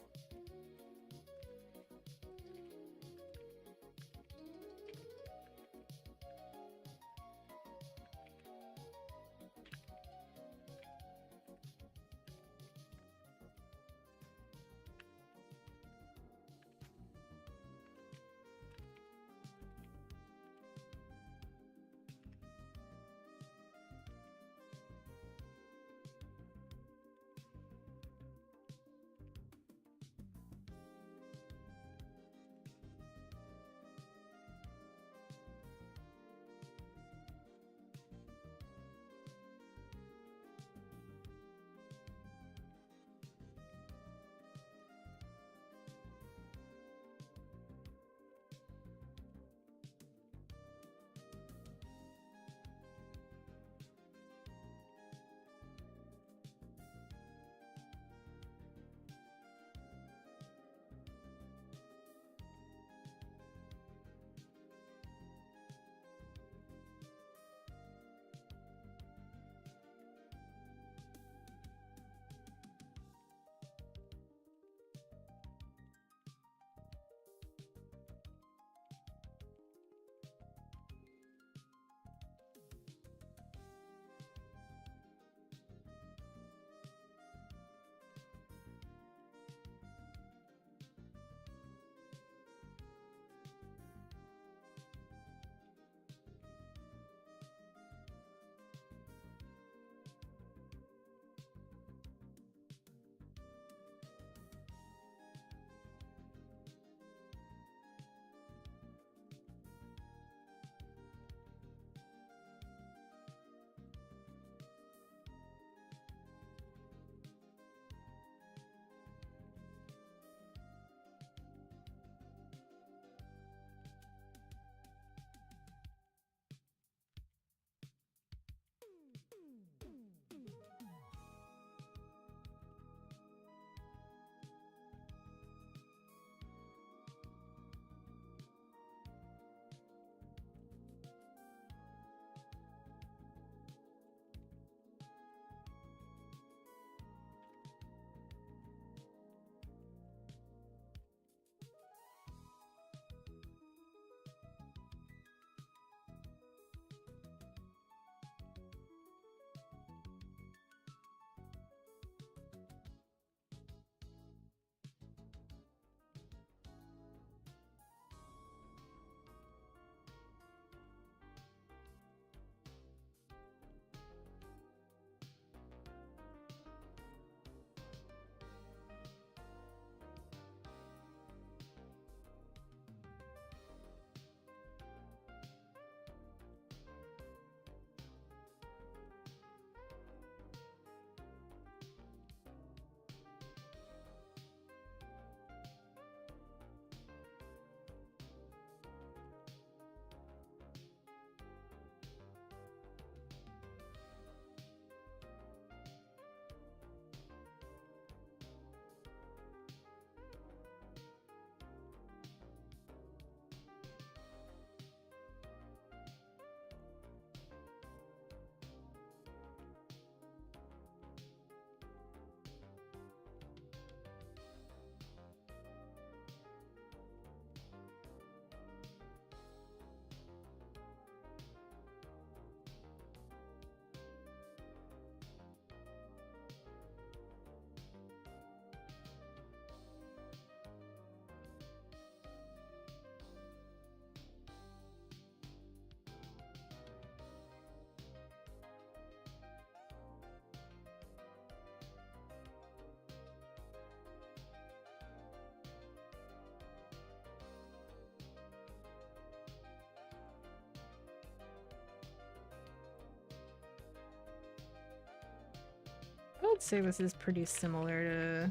would say this is pretty similar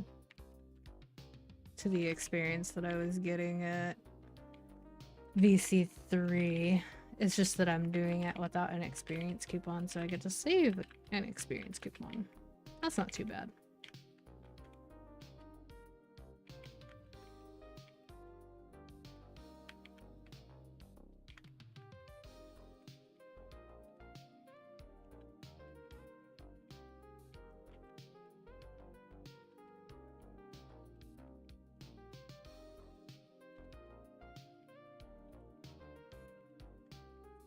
to the experience that I was getting at VC3. It's just that I'm doing it without an experience coupon, so I get to save an experience coupon. That's not too bad.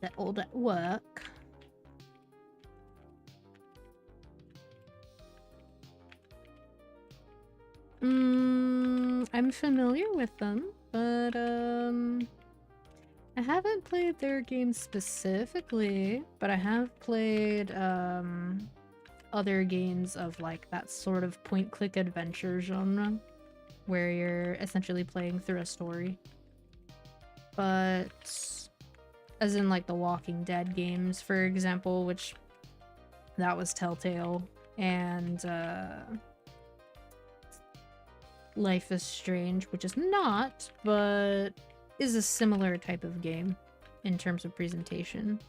That old at work. I'm familiar with them, but I haven't played their games specifically, but I have played other games of like that sort of point-click adventure genre where you're essentially playing through a story. But as in like the Walking Dead games, for example, which that was Telltale, and Life is Strange, which is not, but is a similar type of game in terms of presentation.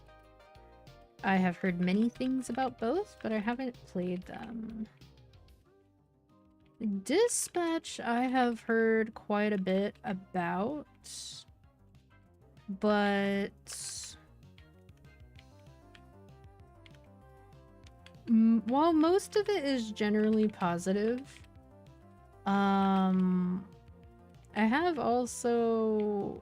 I have heard many things about both, but I haven't played them. Dispatch I have heard quite a bit about, but while most of it is generally positive, I have also,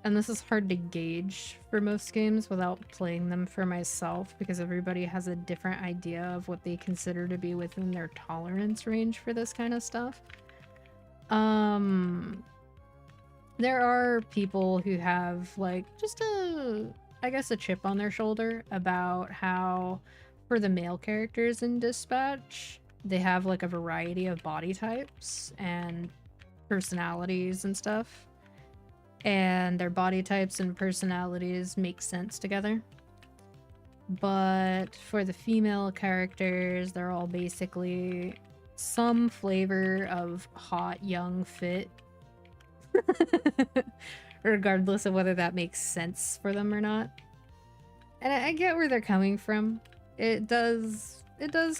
and this is hard to gauge for most games without playing them for myself because everybody has a different idea of what they consider to be within their tolerance range for this kind of stuff. There are people who have like just I guess a chip on their shoulder about how for the male characters in Dispatch, they have like a variety of body types and personalities and stuff. And their body types and personalities make sense together. But for the female characters, they're all basically some flavor of hot, young, fit. Regardless of whether that makes sense for them or not. And I get where they're coming from. It does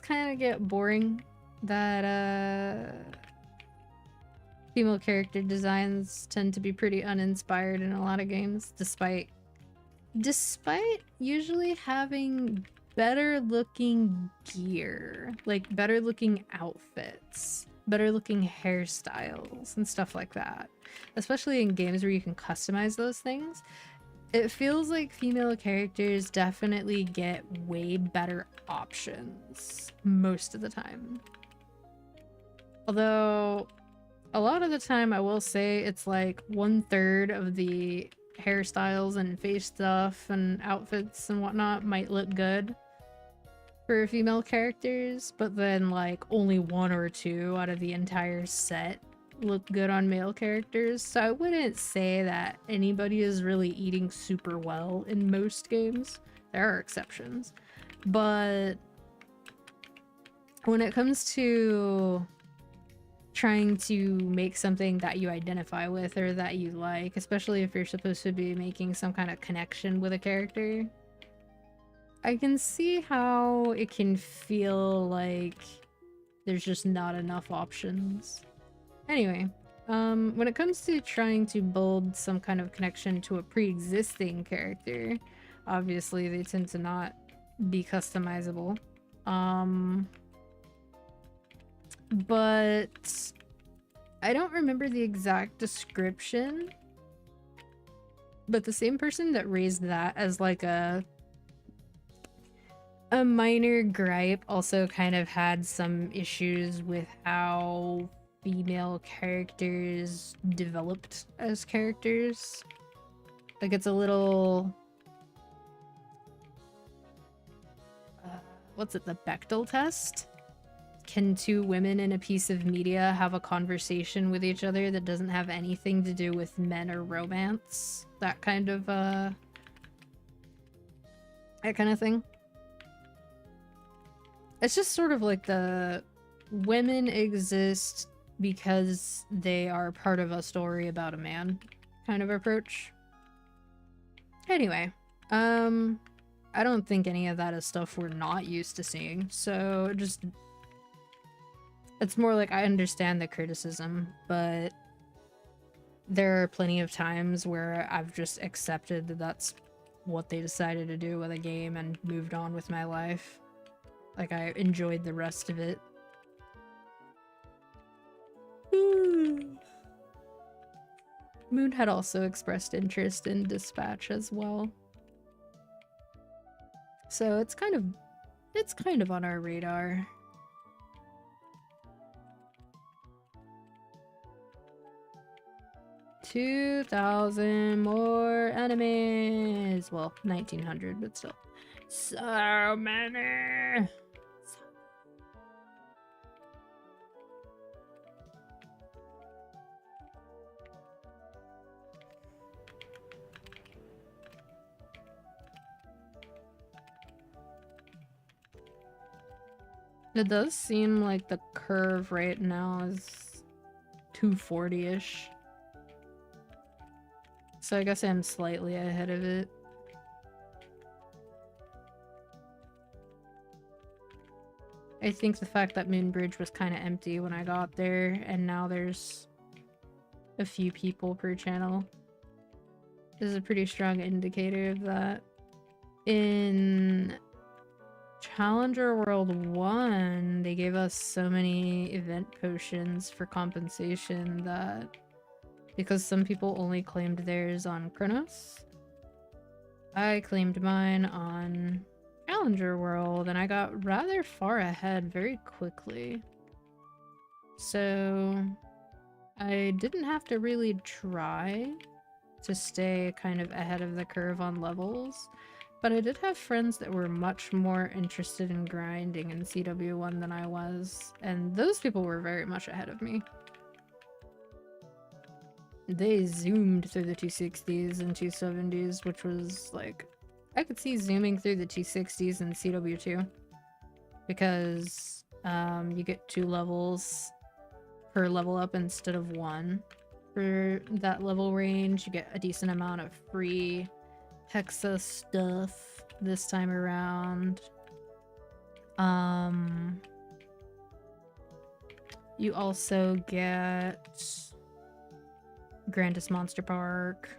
kind of get boring that female character designs tend to be pretty uninspired in a lot of games, despite usually having better looking gear, like better looking outfits, better looking hairstyles and stuff like that. Especially in games where you can customize those things. It feels like female characters definitely get way better options most of the time. Although a lot of the time I will say it's like 1/3 of the hairstyles and face stuff and outfits and whatnot might look good for female characters, but then like only 1 or 2 out of the entire set look good on male characters. So I wouldn't say that anybody is really eating super well in most games. There are exceptions. But when it comes to trying to make something that you identify with or that you like, especially if you're supposed to be making some kind of connection with a character, I can see how it can feel like there's just not enough options. Anyway, when it comes to trying to build some kind of connection to a pre-existing character, obviously they tend to not be customizable. But I don't remember the exact description, but the same person that raised that as like a minor gripe also kind of had some issues with how female characters developed as characters. Like it's a little what's it, the Bechdel test? Can 2 women in a piece of media have a conversation with each other that doesn't have anything to do with men or romance? That kind of thing. It's just sort of like the women exist because they are part of a story about a man kind of approach. Anyway, I don't think any of that is stuff we're not used to seeing, so just it's more like I understand the criticism, but there are plenty of times where I've just accepted that that's what they decided to do with a game and moved on with my life. Like, I enjoyed the rest of it. Moon had also expressed interest in Dispatch as well. So it's kind of on our radar. $2,000 more enemies. Well, 1,900, but still. So many. It does seem like the curve right now is 240-ish. So I guess I'm slightly ahead of it. I think the fact that Moonbridge was kind of empty when I got there, and now there's a few people per channel, is a pretty strong indicator of that. In Challenger World 1, they gave us so many event potions for compensation that, because some people only claimed theirs on Chronos, I claimed mine on Challenger World, and I got rather far ahead very quickly. So I didn't have to really try to stay kind of ahead of the curve on levels, but I did have friends that were much more interested in grinding in CW1 than I was, and those people were very much ahead of me. They zoomed through the 260s and 270s, which was like, I could see zooming through the 260s in CW2 because you get 2 levels per level up instead of 1. For that level range, you get a decent amount of free Hexa stuff this time around. You also get Grandest Monster Park.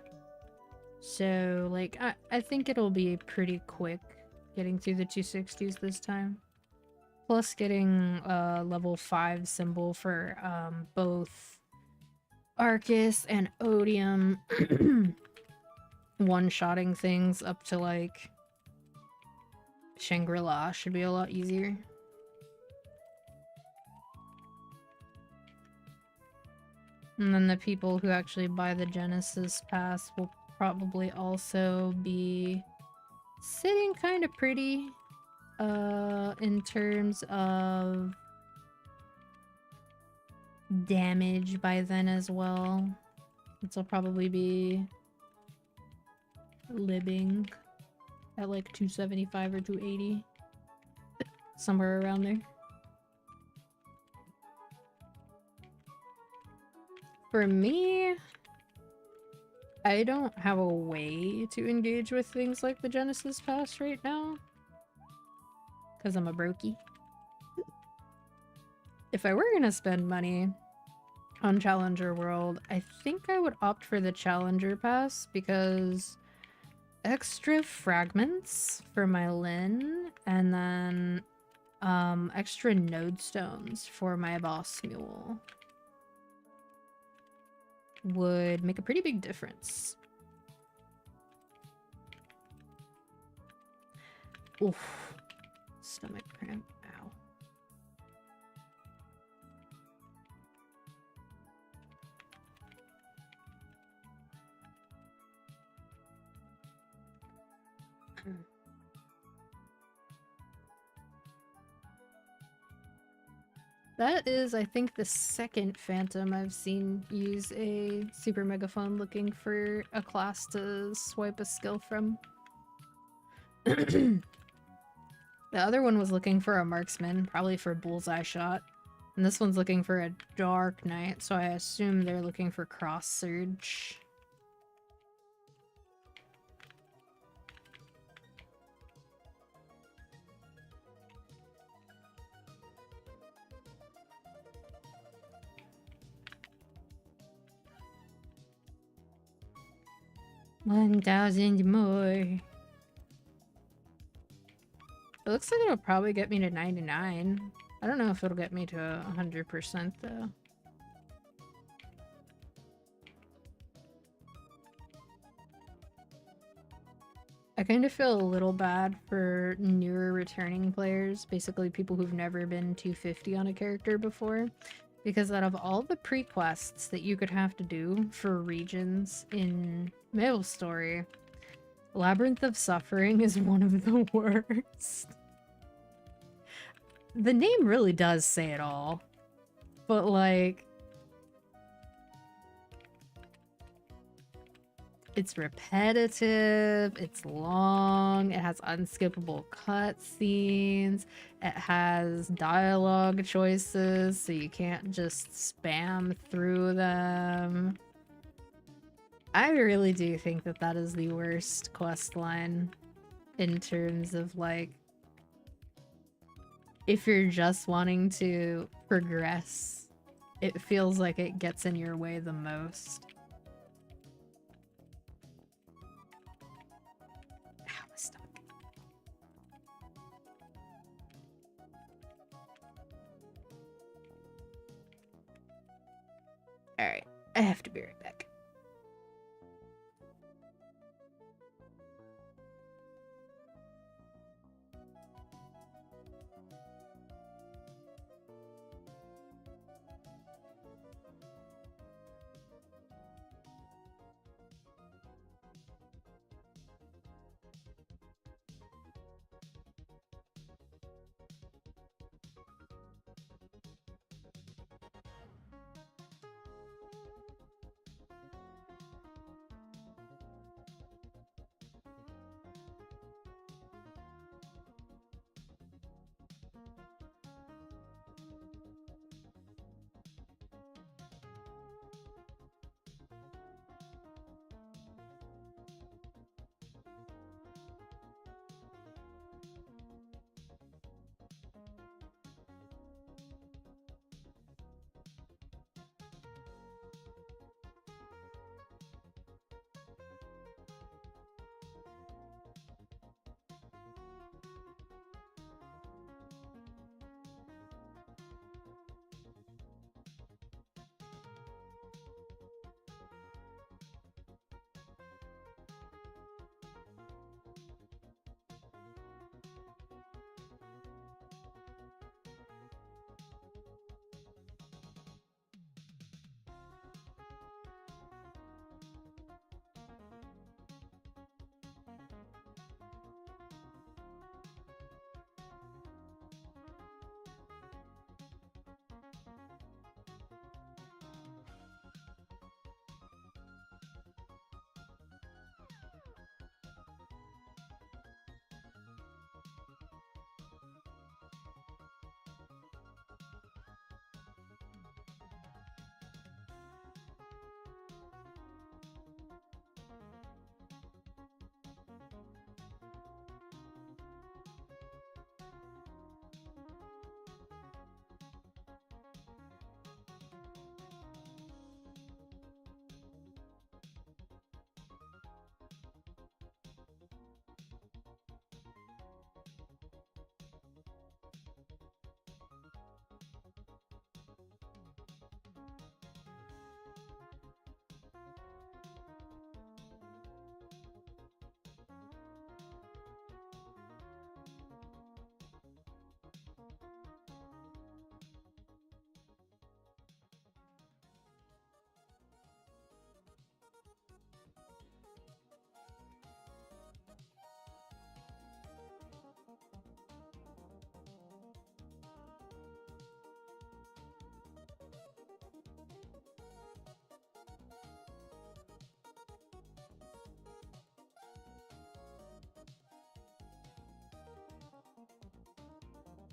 So, like, I think it'll be pretty quick getting through the 260s this time. Plus getting a level 5 symbol for both Arcus and Odium. One-shotting things up to, like, Shangri-La should be a lot easier. And then the people who actually buy the Genesis Pass will probably also be sitting kind of pretty in terms of damage by then as well. It'll probably be libbing at like 275 or 280. Somewhere around there. For me, I don't have a way to engage with things like the Genesis Pass right now. Because I'm a brokey. If I were gonna spend money on Challenger World, I think I would opt for the Challenger Pass because extra fragments for my Lynn, and then extra node stones for my boss mule would make a pretty big difference. Oof. Stomach cramp. Ow. That is, I think, the second Phantom I've seen use a super megaphone looking for a class to swipe a skill from. The other one was looking for a marksman, probably for a bullseye shot. And this one's looking for a dark knight, so I assume they're looking for cross surge. $1,000 more. It looks like it'll probably get me to 99. I don't know if it'll get me to 100% though. I kind of feel a little bad for newer returning players, basically people who've never been 250 on a character before, because out of all the pre-quests that you could have to do for regions in MapleStory, Labyrinth of Suffering is one of the worst. The name really does say it all, but like, it's repetitive, it's long, it has unskippable cutscenes, it has dialogue choices, so you can't just spam through them. I really do think that that is the worst quest line in terms of like, if you're just wanting to progress, it feels like it gets in your way the most. Ow, my stomach. Alright, I have to be right back.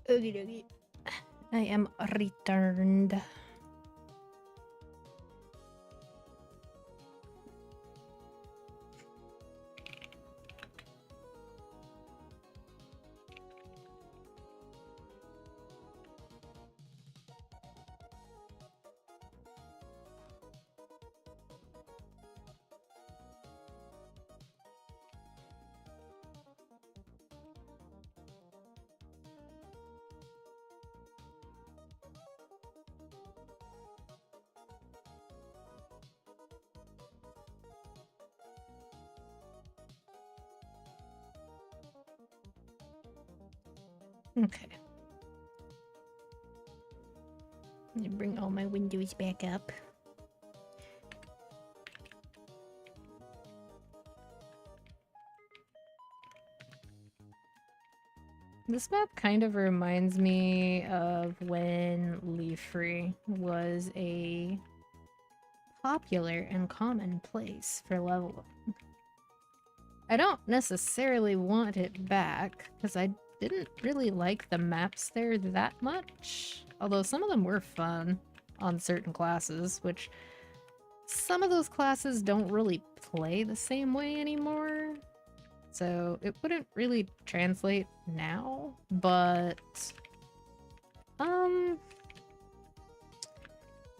Okie dokie. I am returned. Okay. Let me bring all my windows back up. This map kind of reminds me of when Leaf Free was a popular and common place for leveling. I don't necessarily want it back, because I didn't really like the maps there that much. Although some of them were fun on certain classes, which some of those classes don't really play the same way anymore. So it wouldn't really translate now, but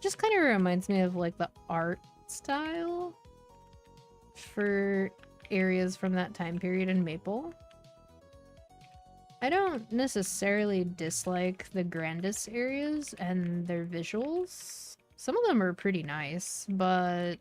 just kind of reminds me of like the art style for areas from that time period in Maple. I don't necessarily dislike the grandest areas and their visuals. Some of them are pretty nice, but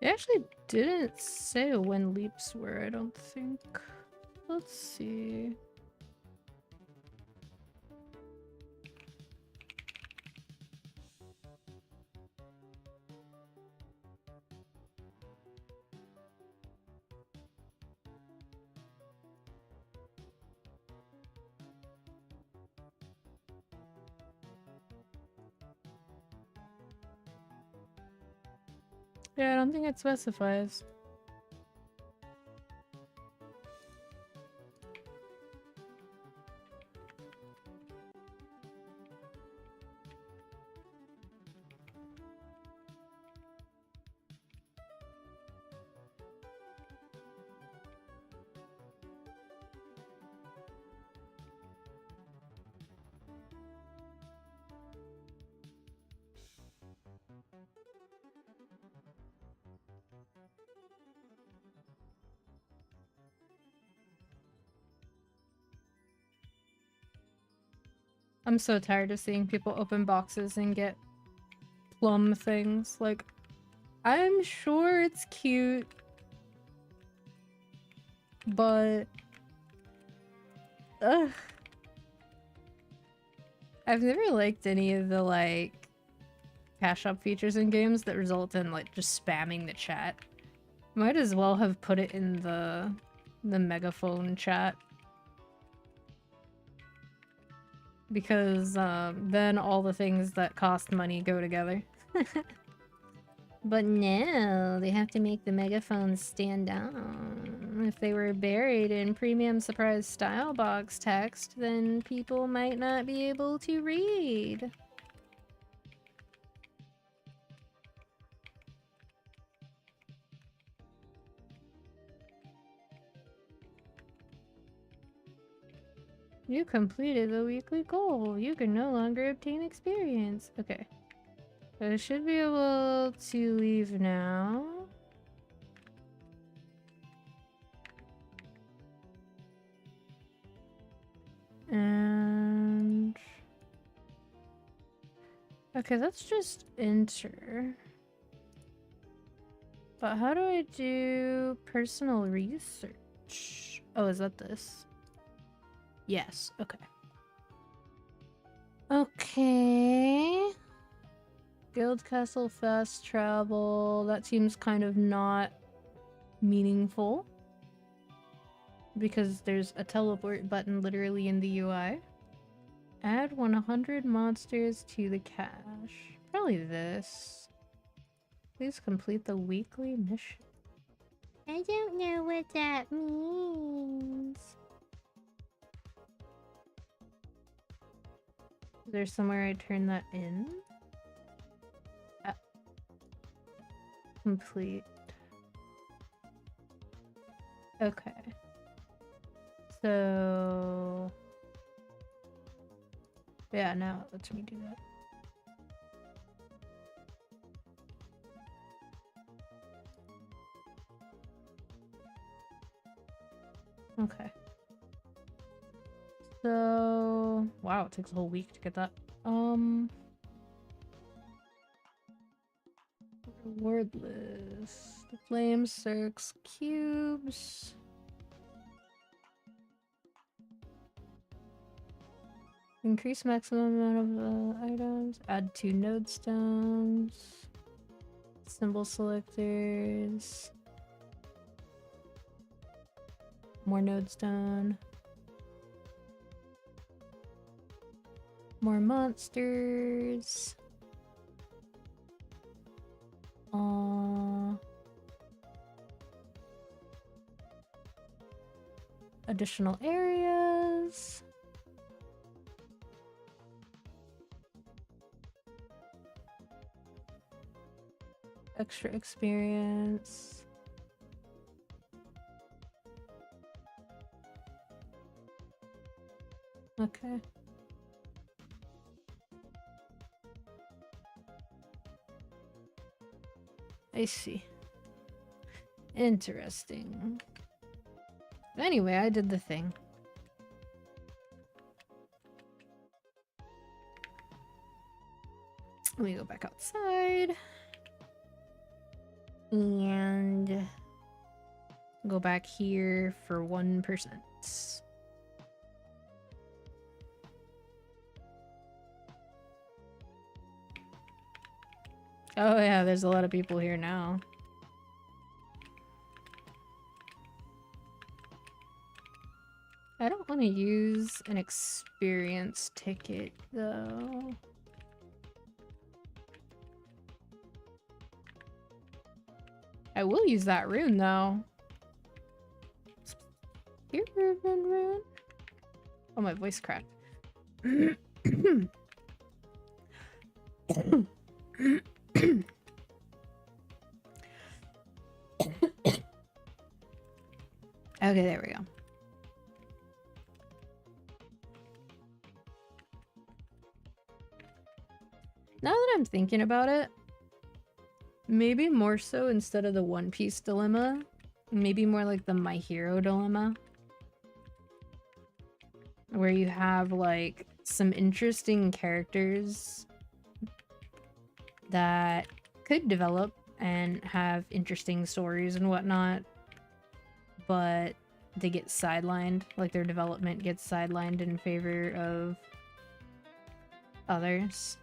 it actually didn't say when leaps were, I don't think. Let's see. Yeah, I don't think it specifies. I'm so tired of seeing people open boxes and get plum things. Like, I'm sure it's cute, but ugh. I've never liked any of the like cash up features in games that result in like just spamming the chat. Might as well have put it in the megaphone chat. Because then all the things that cost money go together. But no, they have to make the megaphones stand out. If they were buried in premium surprise style box text, then people might not be able to read. You completed the weekly goal. You can no longer obtain experience. Okay. I should be able to leave now. And... okay, let's just enter. But how do I do personal research? Oh, is that this? Yes, okay. Okay. Guild Castle fast travel. That seems kind of not meaningful. Because there's a teleport button literally in the UI. Add 100 monsters to the cache. Probably this. Please complete the weekly mission. I don't know what that means. Is there somewhere I turn that in? Complete. Okay. So... yeah, now it lets me do that. Okay. So... wow, it takes a whole week to get that. Reward list. The flame circs cubes. Increase maximum amount of items. Add 2 node stones. Symbol selectors. More node stone. More monsters. Additional areas. Extra experience. Okay. I see. Interesting. Anyway, I did the thing. Let me go back outside. And go back here for 1%. Oh yeah, there's a lot of people here now. I don't want to use an experience ticket though. I will use that rune though. Here, rune. Oh, my voice cracked. Okay, there we go. Now that I'm thinking about it, maybe more so instead of the One Piece dilemma, maybe more like the My Hero dilemma. Where you have like some interesting characters that could develop and have interesting stories and whatnot, but they get sidelined, like their development gets sidelined in favor of others.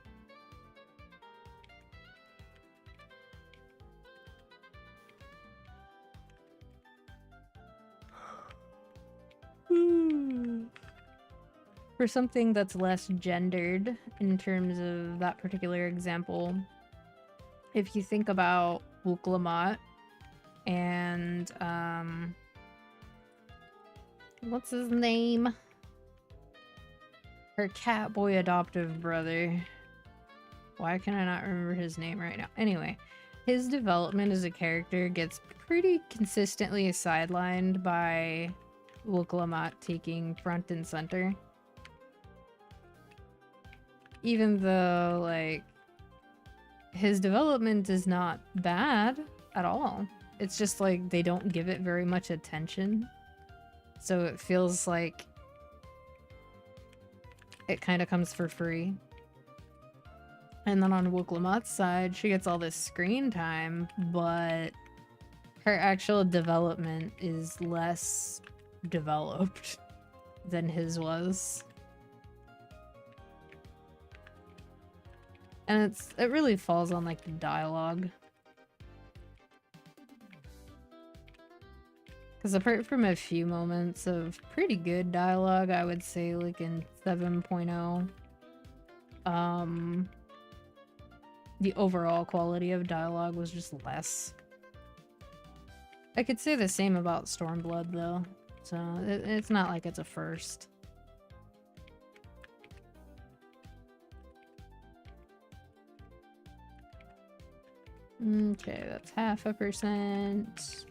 For something that's less gendered in terms of that particular example, if you think about Wuk Lamat and What's his name? Her catboy adoptive brother. Why can I not remember his name right now? Anyway, his development as a character gets pretty consistently sidelined by Woklamat taking front and center. Even though, like, his development is not bad at all. It's just like they don't give it very much attention. So it feels like it kind of comes for free. And then on Woklamat's side, she gets all this screen time, but her actual development is less developed than his was. And it really falls on like the dialogue. Because apart from a few moments of pretty good dialogue, I would say like in 7.0, the overall quality of dialogue was just less. I could say the same about Stormblood though, so it's not like it's a first. Okay, that's 0.5%.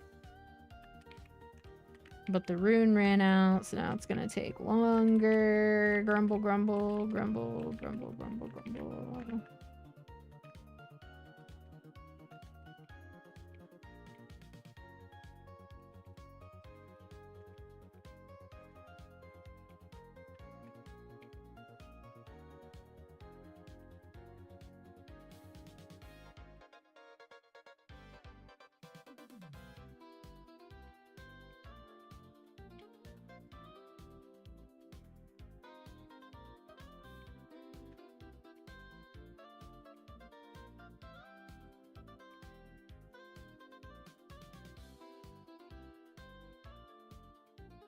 But the rune ran out, so now it's gonna take longer. Grumble, grumble, grumble, grumble, grumble, grumble.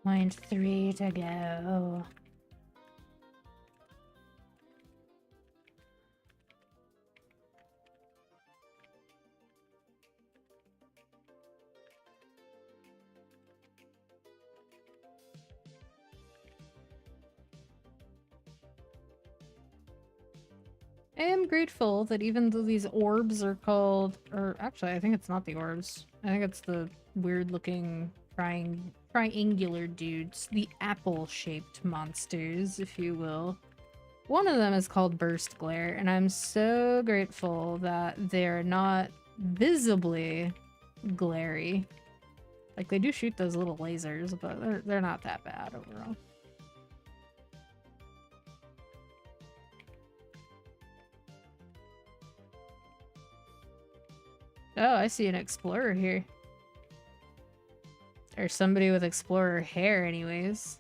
Point 3 to go. I am grateful that even though these orbs are called, or actually I think it's not the orbs, I think it's the weird looking triangular dudes, the apple-shaped monsters, if you will. One of them is called Burst Glare, and I'm so grateful that they're not visibly glary. Like, they do shoot those little lasers, but they're not that bad overall. Oh, I see an explorer here. Or somebody with explorer hair anyways.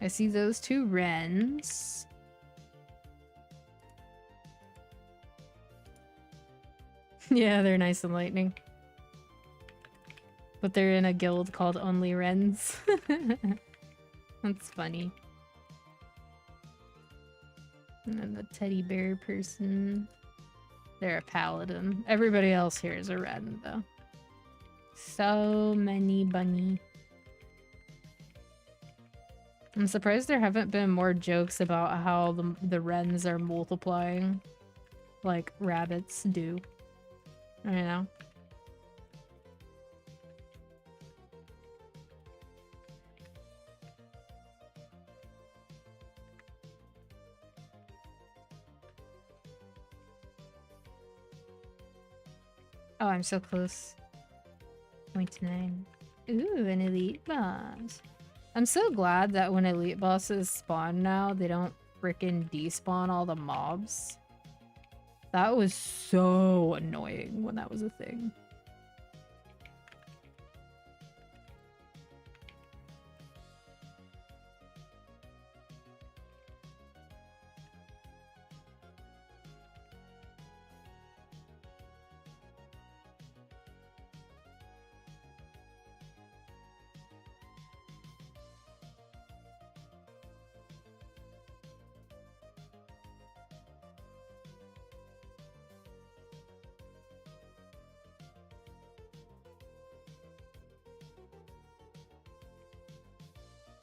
I see those two wrens. Yeah, they're nice and lightning. But they're in a guild called Only Wrens. That's funny. And then the teddy bear person. They're a paladin. Everybody else here is a wren, though. So many bunny. I'm surprised there haven't been more jokes about how the wrens are multiplying like rabbits do. I know. Oh, I'm so close. 0.9. Ooh, an elite boss. I'm so glad that when elite bosses spawn now, they don't frickin' despawn all the mobs. That was so annoying when that was a thing.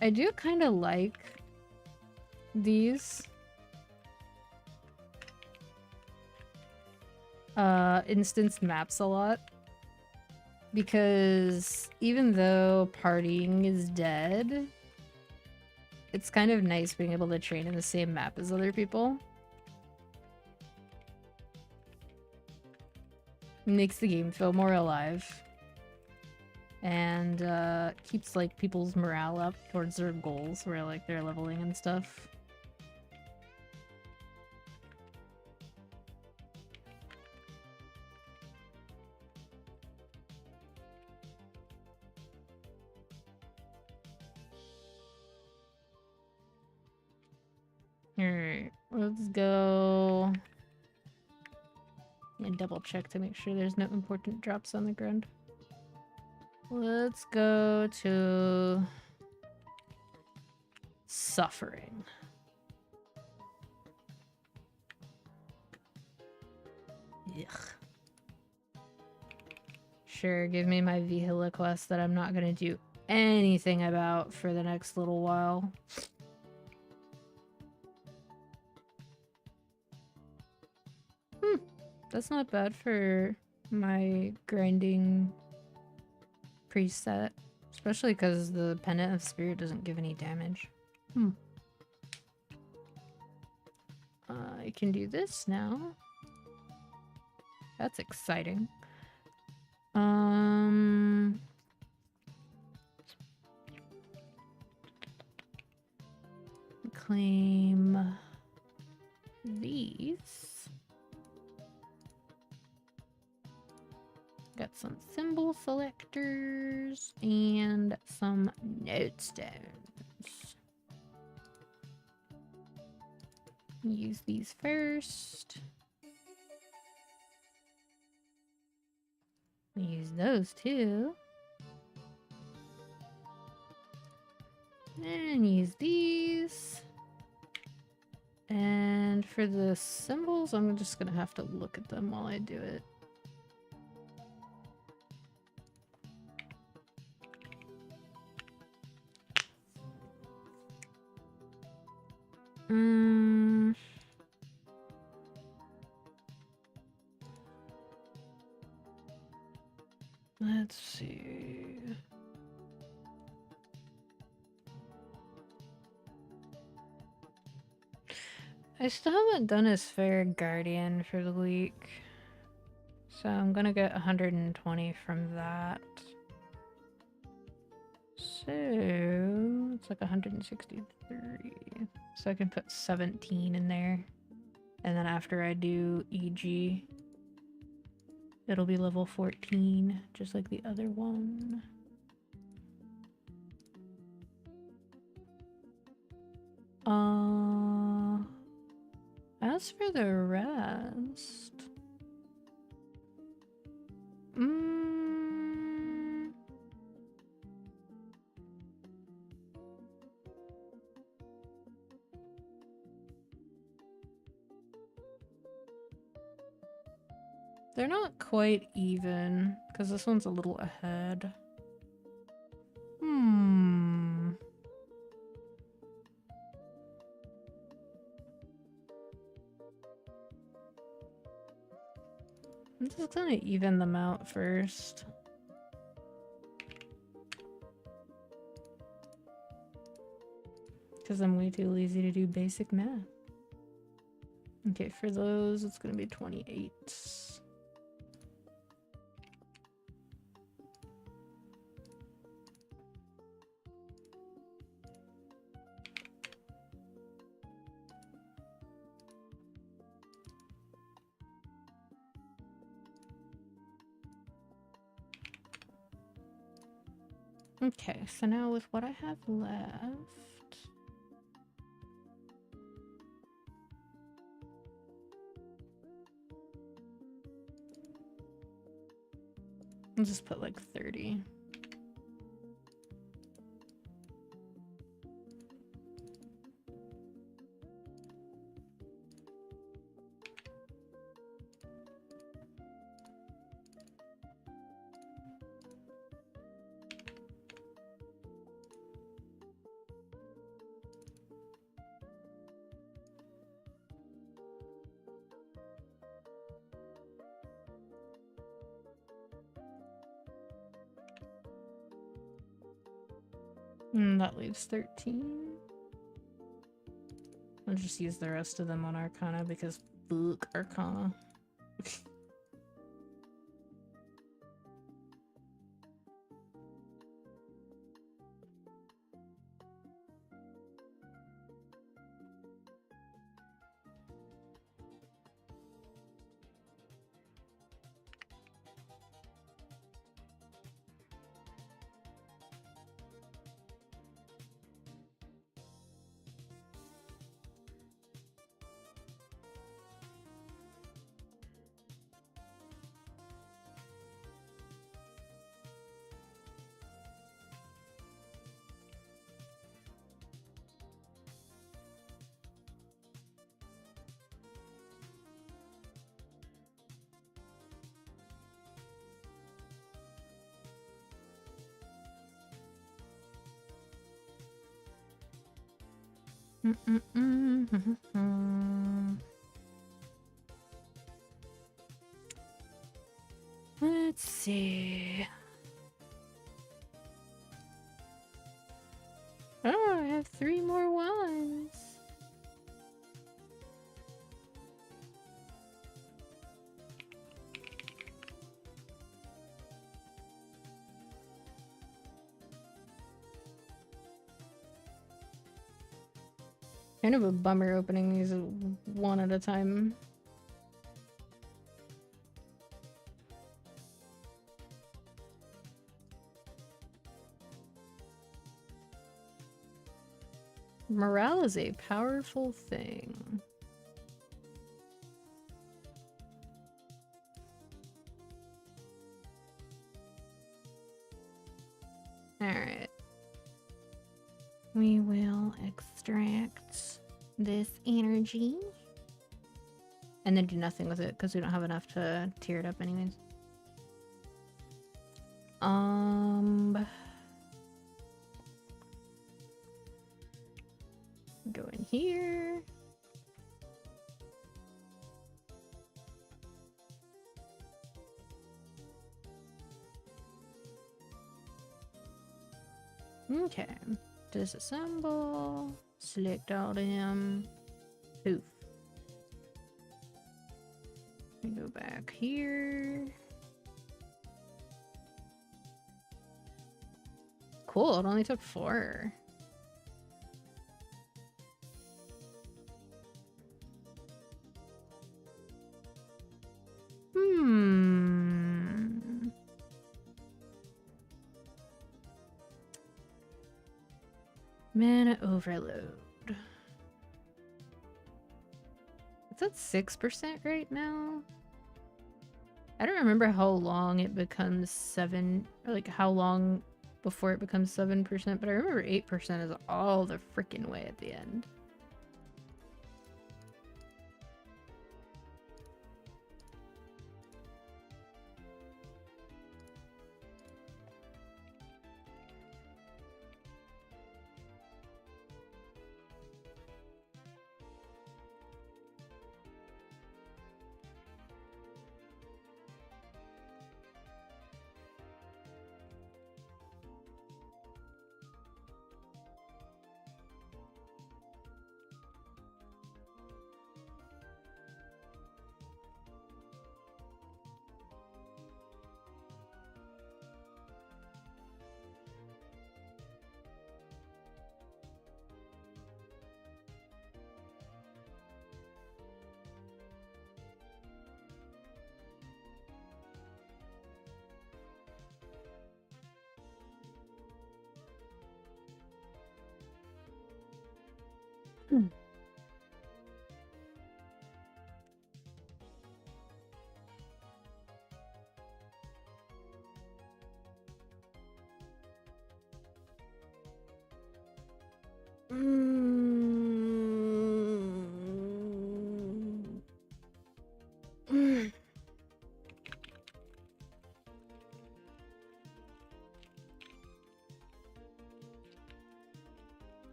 I do kind of like these instanced maps a lot, because even though partying is dead, it's kind of nice being able to train in the same map as other people. It makes the game feel more alive. And keeps like people's morale up towards their goals, where like they're leveling and stuff. Alright, let's go and double check to make sure there's no important drops on the ground. Let's go to suffering. Ugh. Sure, give me my Vihila quest that I'm not gonna do anything about for the next little while. That's not bad for my grinding preset. Especially because the Pendant of Spirit doesn't give any damage. I can do this now. That's exciting. Claim these. Got some symbol selectors and some note stones. Use these first. Use those too. And use these. And for the symbols, I'm just gonna have to look at them while I do it. Let's see. I still haven't done his Fair Guardian for the week, so I'm gonna get 120 from that. So it's like 163. So I can put 17 in there. And then after I do EG, it'll be level 14, just like the other one. As for the rest... They're not quite even, because this one's a little ahead. I'm just gonna even them out first. Because I'm way too lazy to do basic math. Okay, for those, it's gonna be 28. Okay, so now with what I have left... I'll just put like 30. That leaves 13. I'll just use the rest of them on Arcana because fuck Arcana. Let's see. Oh, I have 3 more ones. Kind of a bummer opening these one at a time. Morale is a powerful thing. Alright. We will extract this energy. And then do nothing with it because we don't have enough to tear it up anyways. Go in here. Okay. Disassemble. Select all them. Poof. We go back here. Cool, it only took 4. Mana overload. It's at 6% right now. I don't remember how long it becomes 7, or like how long before it becomes 7%, but I remember 8% is all the freaking way at the end.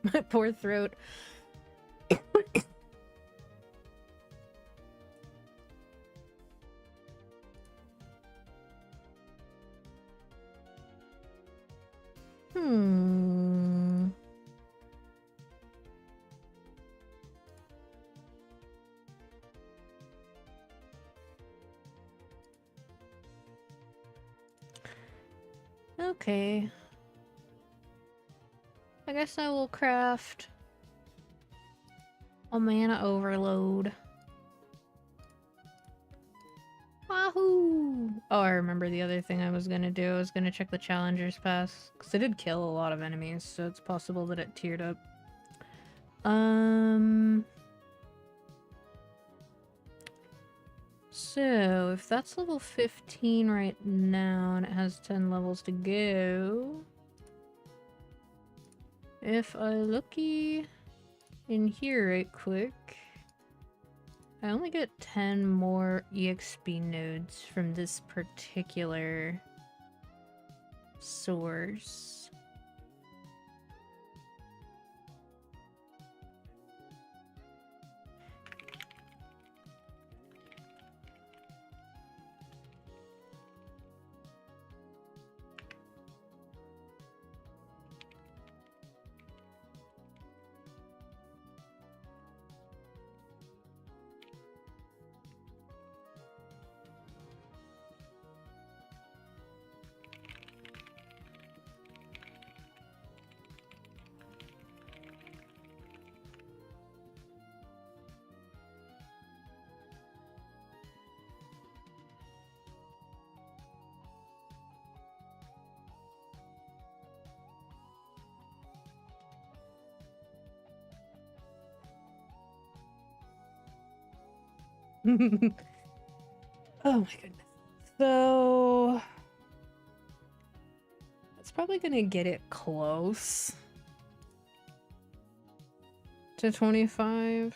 My poor throat. Hmm. Okay. I guess I will craft a mana overload. Wahoo! Oh, I remember the other thing I was gonna do. I was gonna check the Challenger's Pass. Because it did kill a lot of enemies, so it's possible that it tiered up. So, if that's level 15 right now, and it has 10 levels to go... If I looky in here right quick... I only get 10 more EXP nodes from this particular source. Oh my goodness. So... It's probably gonna get it close to 25.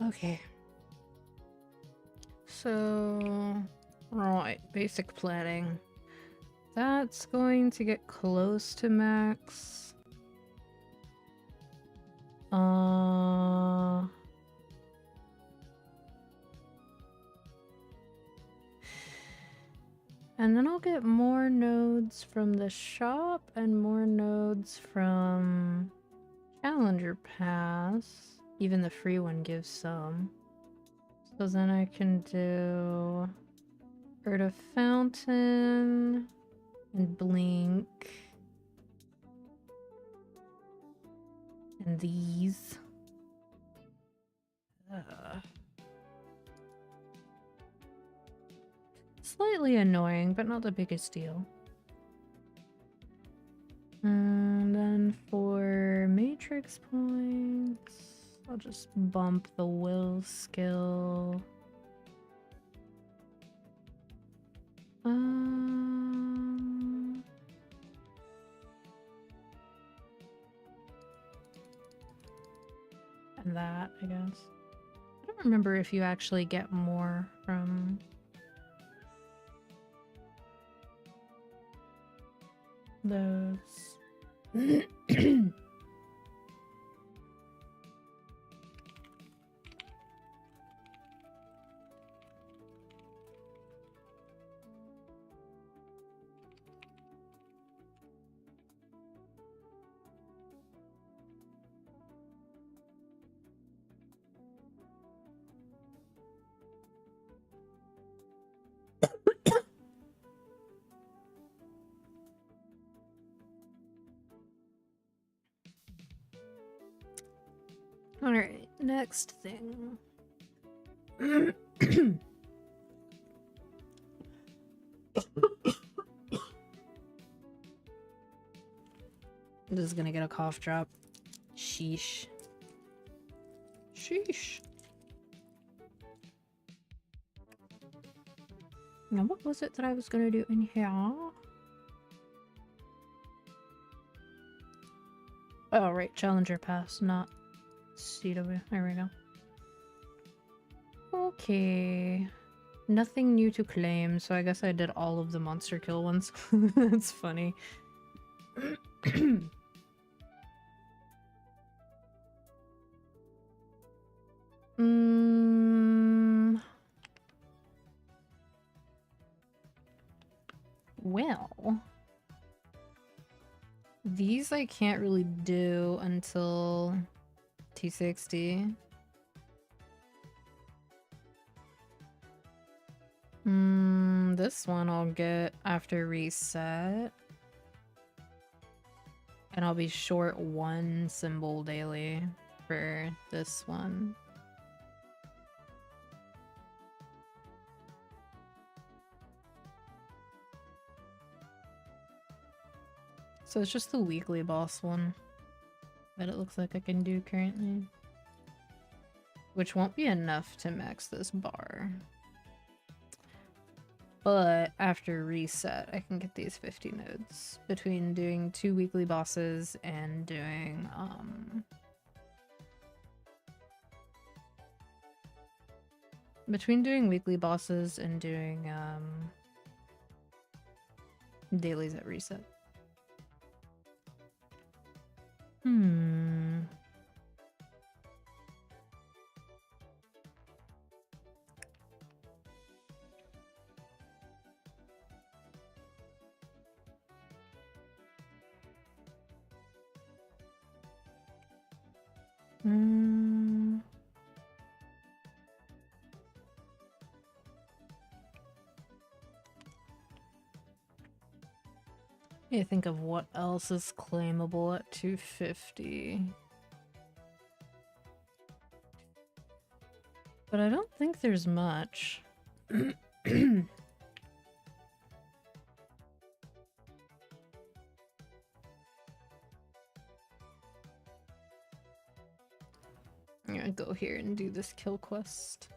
Okay. So, right, basic planning. That's going to get close to max. And then I'll get more nodes from the shop and more nodes from Challenger Pass. Even the free one gives some. So then I can do Bird of Fountain and Blink. And these. Slightly annoying, but not the biggest deal. And then for Matrix points, I'll just bump the will skill. And that, I guess. I don't remember if you actually get more from those. Alright, next thing. I'm just gonna get a cough drop. Sheesh. Sheesh. Now, what was it that I was gonna do in here? Oh, right, Challenger Pass, not CW. There we go. Okay. Nothing new to claim, so I guess I did all of the monster kill ones. That's funny. Well, these I can't really do until T60. This one I'll get after reset. And I'll be short 1 symbol daily for this one. So it's just the weekly boss one that it looks like I can do currently. Which won't be enough to max this bar. But after reset, I can get these 50 nodes between doing 2 weekly bosses and doing, between doing weekly bosses and doing, dailies at reset. I think of what else is claimable at 250. But I don't think there's much. I'm gonna go here and do this kill quest.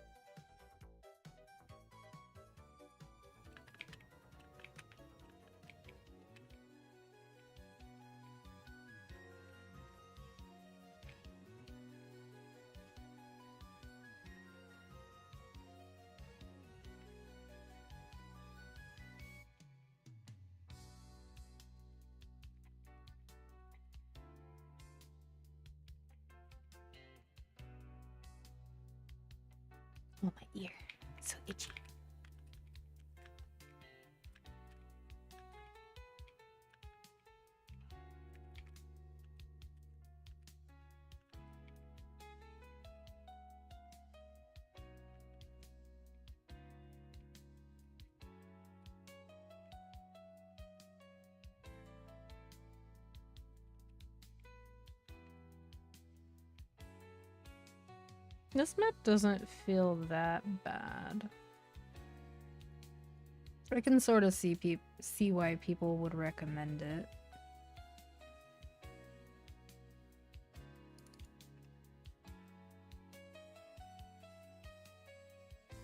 Oh, my ear. It's so itchy. This map doesn't feel that bad. I can sort of see why people would recommend it.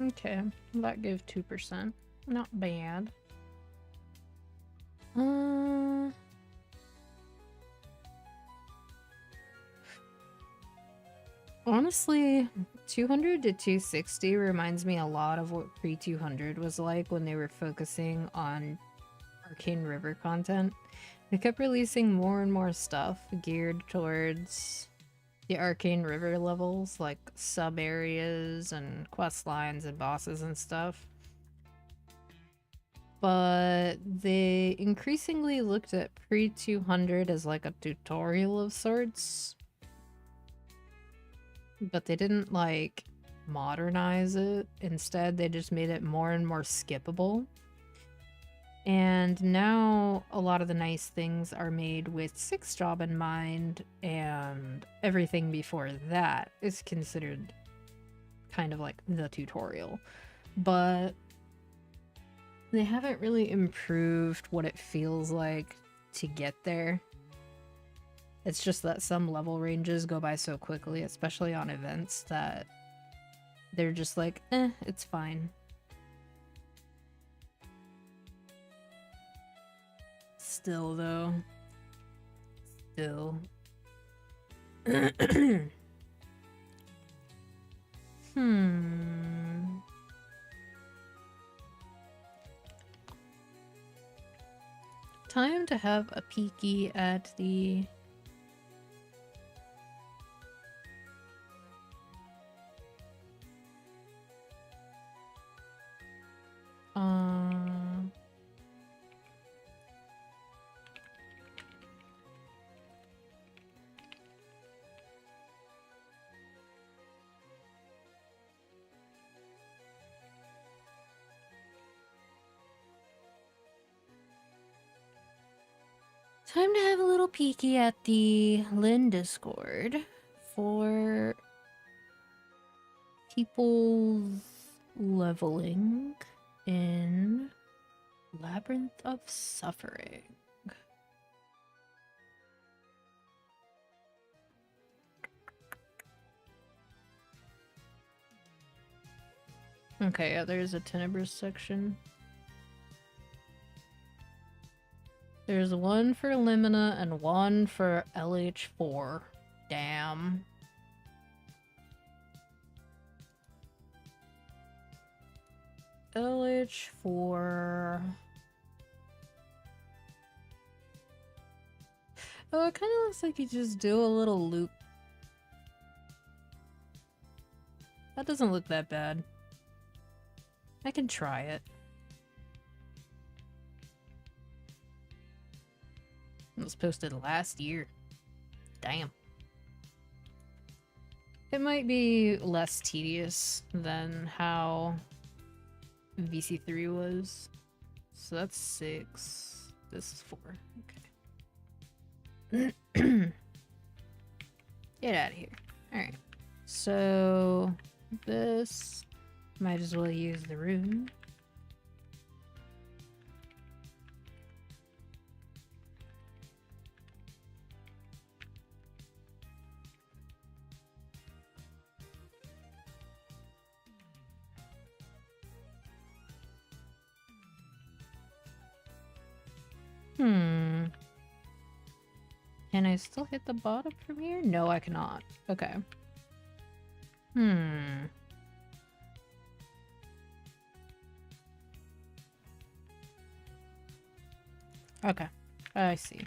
Okay, that gave 2%. Not bad. Honestly, 200 to 260 reminds me a lot of what pre-200 was like when they were focusing on Arcane River content. They kept releasing more and more stuff geared towards the Arcane River levels, like sub-areas and quest lines and bosses and stuff. But they increasingly looked at pre-200 as like a tutorial of sorts. But they didn't, like, modernize it. Instead, they just made it more and more skippable. And now a lot of the nice things are made with 6th job in mind, and everything before that is considered kind of like the tutorial. But they haven't really improved what it feels like to get there. It's just that some level ranges go by so quickly, especially on events, that they're just like, it's fine. Still, though. Still. Time to have a peeky at the... Time to have a little peeky at the Lynn Discord for people's leveling in Labyrinth of Suffering. Okay, yeah, there's a Tenebrous section. There's one for Limina and one for LH4. Damn. LH4... Oh, it kind of looks like you just do a little loop. That doesn't look that bad. I can try it. It was posted last year. Damn. It might be less tedious than how VC3 was. So that's 6. This is 4. Okay. Get out of here. Alright. So this might as well use the rune. Can I still hit the bottom from here? No, I cannot. Okay. Okay. I see.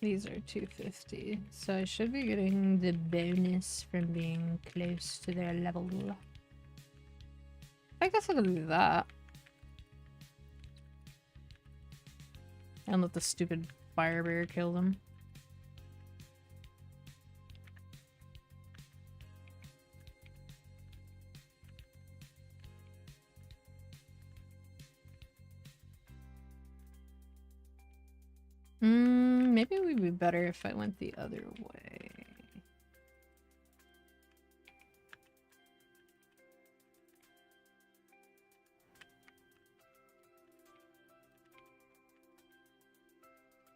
These are 250, so I should be getting the bonus from being close to their level. I guess I can do that. And let the stupid fire bear kill them. Maybe it would be better if I went the other way.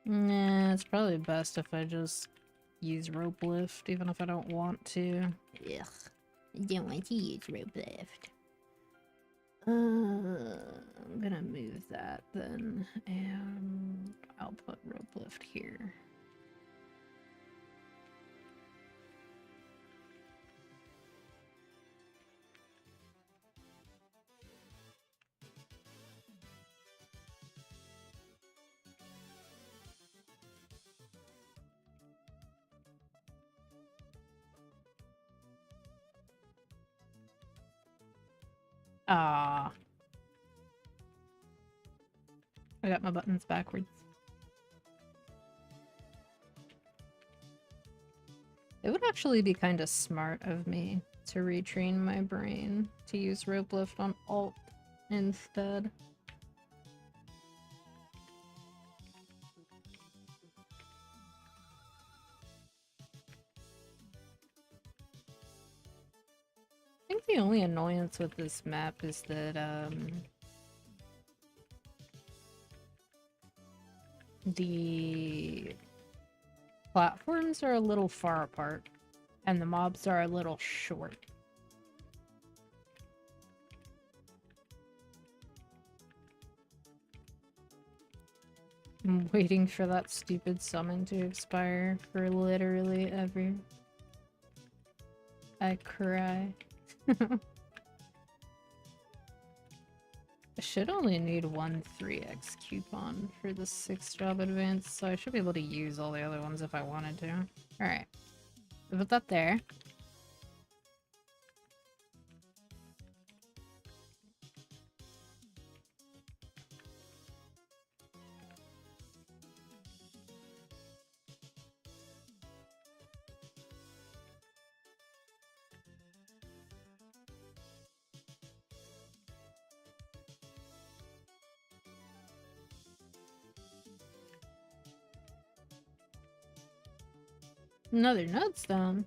Nah, it's probably best if I just use rope lift, even if I don't want to. Ugh, I don't want to use rope lift. I'm gonna move that then, and I'll put rope lift here. Ah. I got my buttons backwards. It would actually be kind of smart of me to retrain my brain to use rope lift on alt instead. I think the only annoyance with this map is that, the platforms are a little far apart, and the mobs are a little short. I'm waiting for that stupid summon to expire for literally ever. I cry. I should only need one 3x coupon for the 6th job advance, so I should be able to use all the other ones if I wanted to. Alright. Put that there. Another nutstone.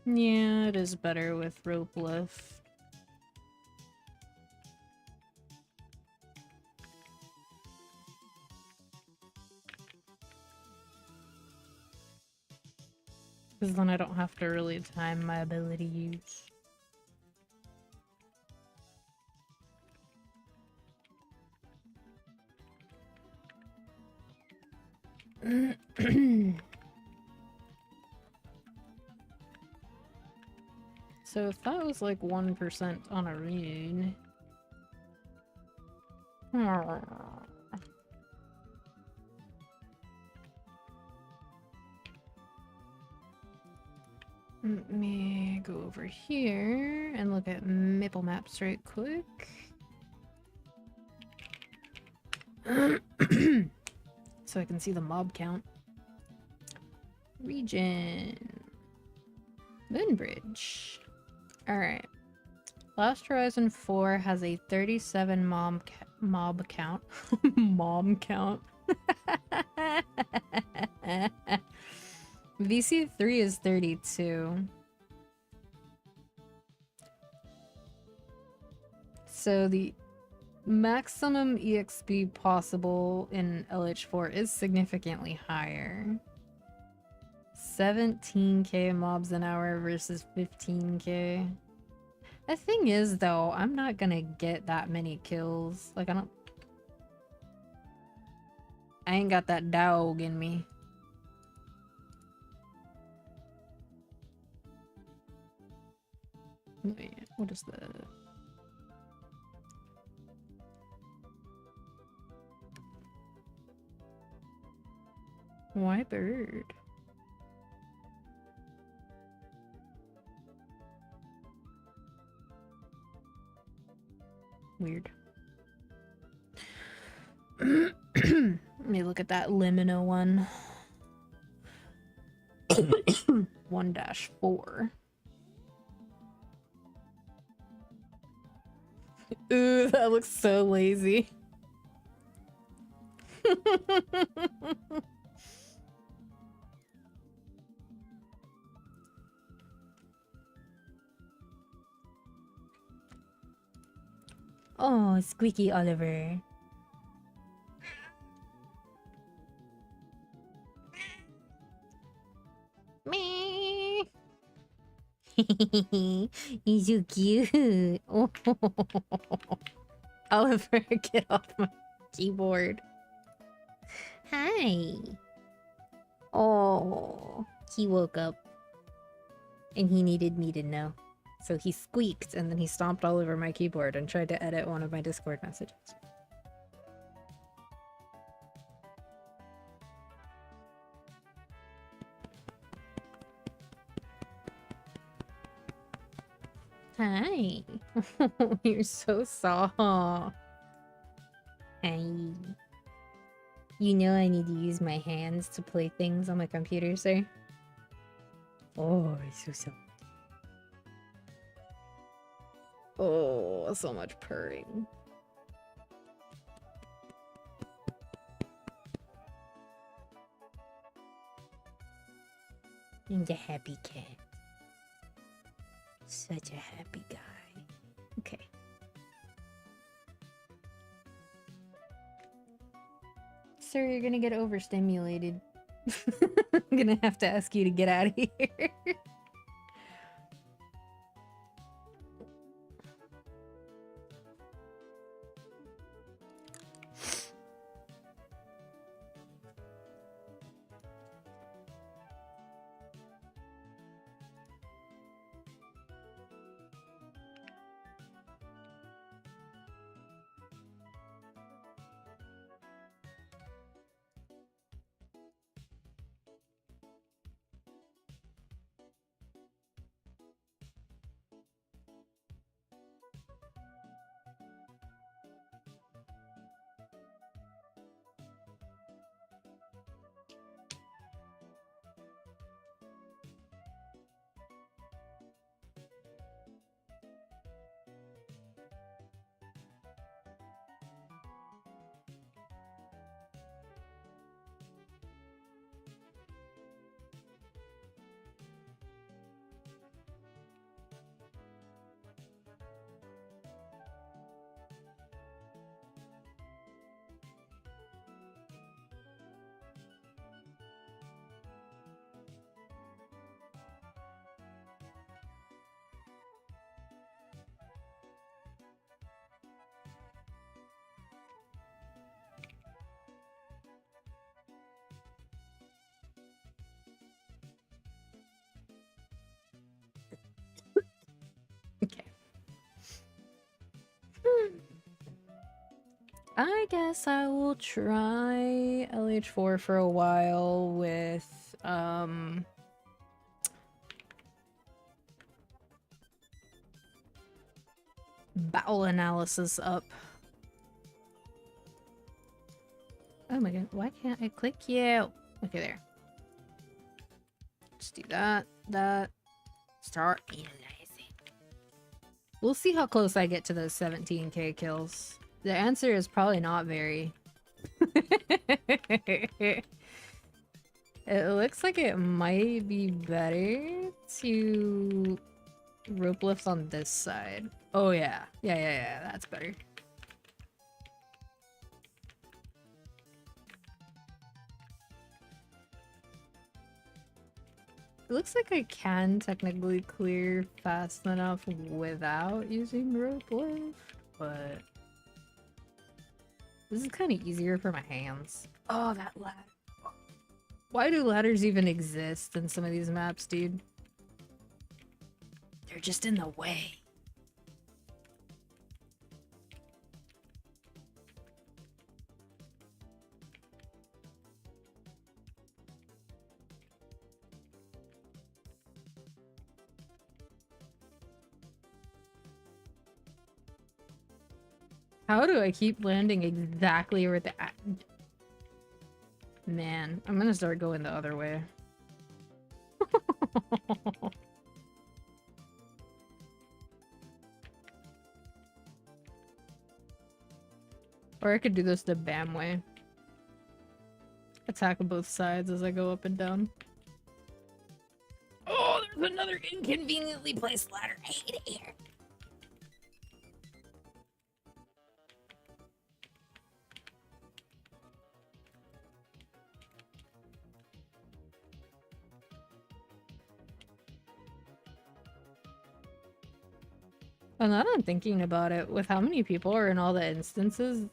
Yeah, it is better with rope lift. Because then I don't have to really time my ability use. So if that was like 1% on a rune... Let me go over here and look at Maple Maps right quick. So I can see the mob count. Region. Moonbridge. Alright. Last Horizon 4 has a 37 mob count. Mom count. VC3 is 32. So the maximum EXP possible in LH4 is significantly higher. 17k mobs an hour versus 15k. The thing is, though, I'm not gonna get that many kills. Like, I ain't got that dog in me. Wait, what is that? Why bird? Weird. Let me look at that Limino one. 1-4. Ooh, that looks so lazy. Oh, Squeaky Oliver. Me. He's so cute. Oh. Oliver, get off my keyboard. Hi. Oh, he woke up and he needed me to know. So he squeaked and then he stomped all over my keyboard and tried to edit one of my Discord messages. Hi. You're so soft. Hi. You know I need to use my hands to play things on my computer, sir. Oh, it's so soft. Oh, so much purring. And a happy cat. Such a happy guy. Okay. Sir, you're gonna get overstimulated. I'm gonna have to ask you to get out of here. Okay. I guess I will try LH4 for a while with, bowel analysis up. Oh my god, why can't I click you? Okay, there. Just do that, start analyzing. We'll see how close I get to those 17k kills. The answer is probably not very. It looks like it might be better to rope lift on this side. Oh yeah. Yeah, that's better. It looks like I can technically clear fast enough without using rope lift, but this is kind of easier for my hands. Oh, that ladder. Why do ladders even exist in some of these maps, dude? They're just in the way. How do I keep landing exactly where the... Man, I'm gonna start going the other way. Or I could do this the BAM way. Attack both sides as I go up and down. Oh, there's another inconveniently placed ladder. I hate it here. And now that I'm thinking about it, with how many people are in all the instances,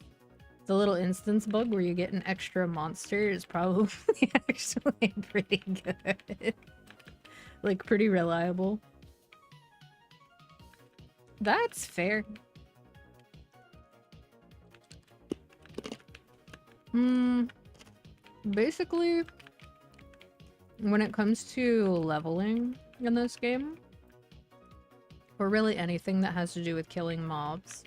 the little instance bug where you get an extra monster is probably actually pretty good. Like, pretty reliable. That's fair. Basically, when it comes to leveling in this game, or really anything that has to do with killing mobs.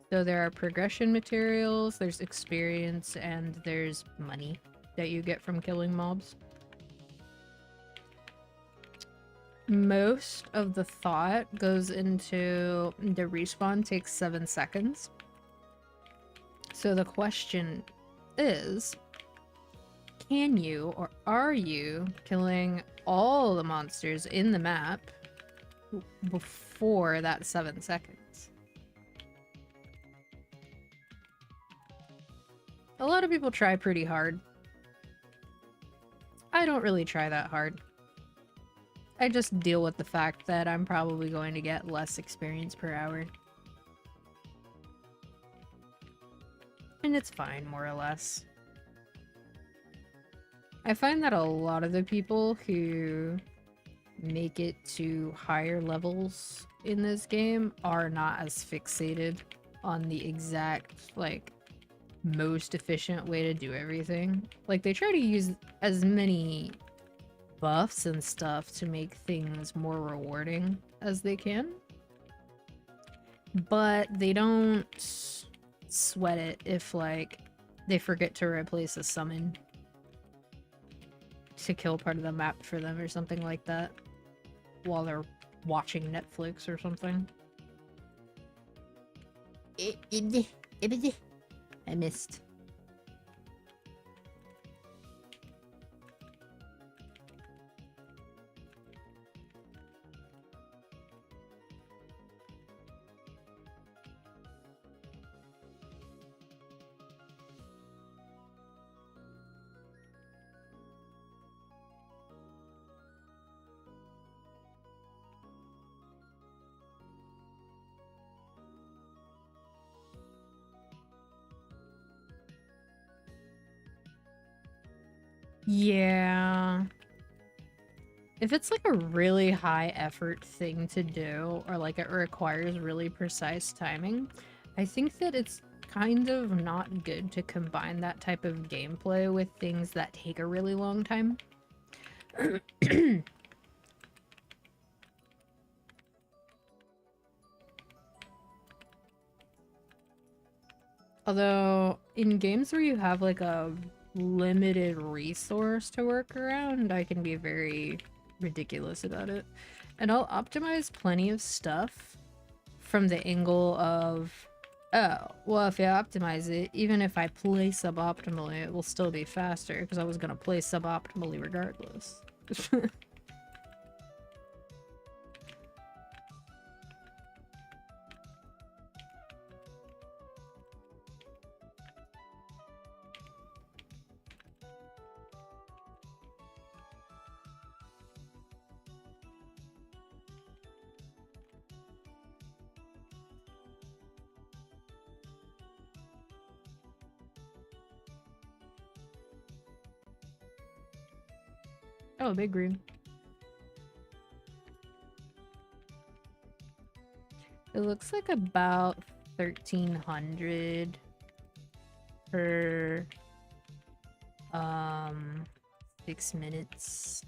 So there are progression materials, there's experience, and there's money that you get from killing mobs. Most of the thought goes into the respawn takes 7 seconds. So the question is, can you or are you killing all the monsters in the map before that 7 seconds? A lot of people try pretty hard. I don't really try that hard. I just deal with the fact that I'm probably going to get less experience per hour. And it's fine, more or less. I find that a lot of the people who make it to higher levels in this game are not as fixated on the exact, like, most efficient way to do everything. Like, they try to use as many buffs and stuff to make things more rewarding as they can. But they don't sweat it if, like, they forget to replace a summon to kill part of the map for them or something like that while they're watching Netflix or something. I missed. Yeah. If it's like a really high effort thing to do, or like it requires really precise timing, I think that it's kind of not good to combine that type of gameplay with things that take a really long time. Although, in games where you have like a limited resource to work around, I can be very ridiculous about it. And I'll optimize plenty of stuff from the angle of, oh, well, if you optimize it, even if I play suboptimally, it will still be faster because I was gonna play suboptimally regardless. Oh, big room. It looks like about 1,300 per 6 minutes.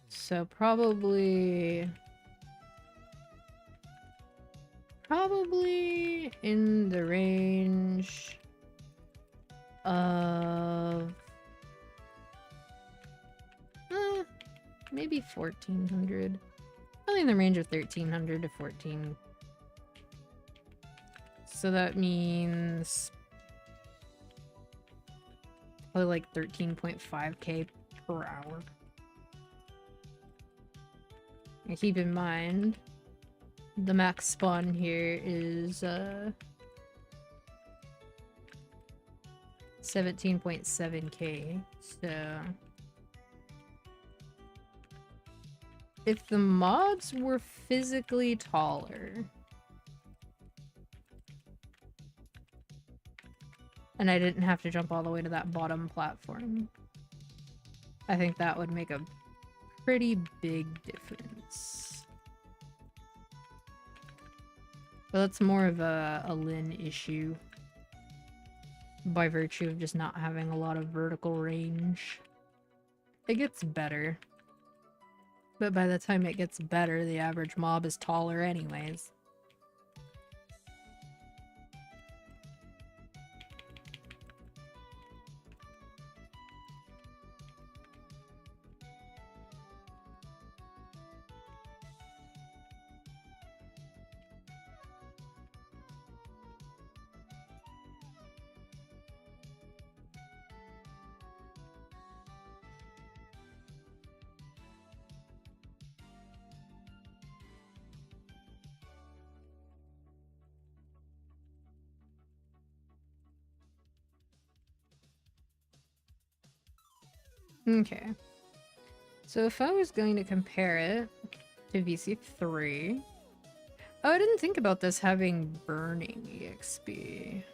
So probably in the range of maybe 1,400. Probably in the range of 1,300 to 14. So that means probably like 13.5k per hour. And keep in mind, the max spawn here is 17.7k. So if the mobs were physically taller and I didn't have to jump all the way to that bottom platform, I think that would make a pretty big difference. But that's more of a Lynn issue by virtue of just not having a lot of vertical range. It gets better. But by the time it gets better, the average mob is taller anyways. Okay. So if I was going to compare it to VC3... Oh, I didn't think about this having burning EXP.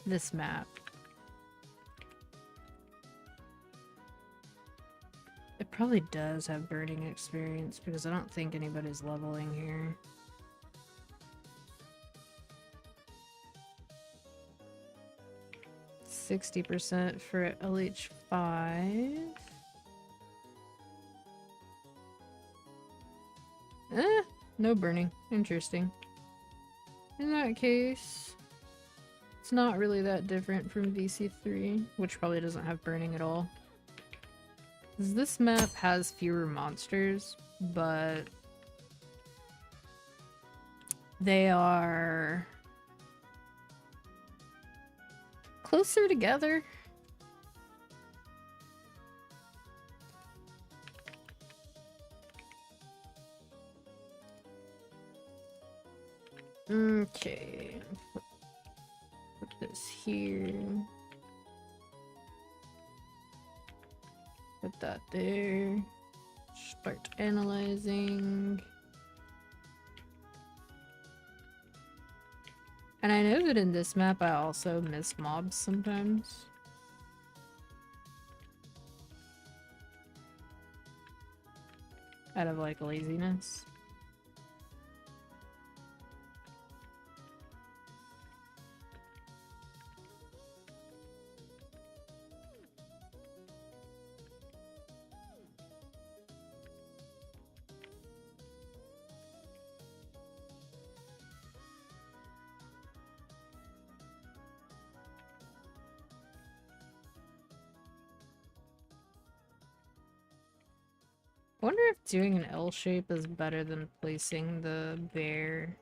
This map. It probably does have burning experience because I don't think anybody's leveling here. %60% for LH5. No burning. Interesting. In that case, it's not really that different from VC3, which probably doesn't have burning at all. This map has fewer monsters, but they are closer together. Okay. Put this here. Put that there. Start analyzing. And I know that in this map I also miss mobs sometimes. Out of like laziness. I wonder if doing an L shape is better than placing the bear.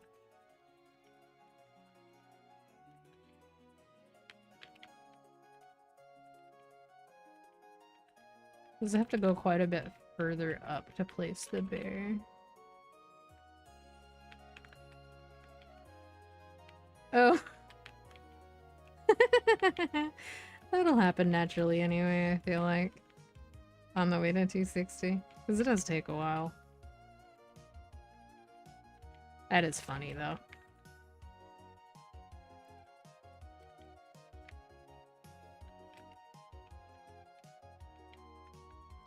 Because I have to go quite a bit further up to place the bear. Oh. That'll happen naturally anyway, I feel like. On the way to 260. Because it does take a while. That is funny, though.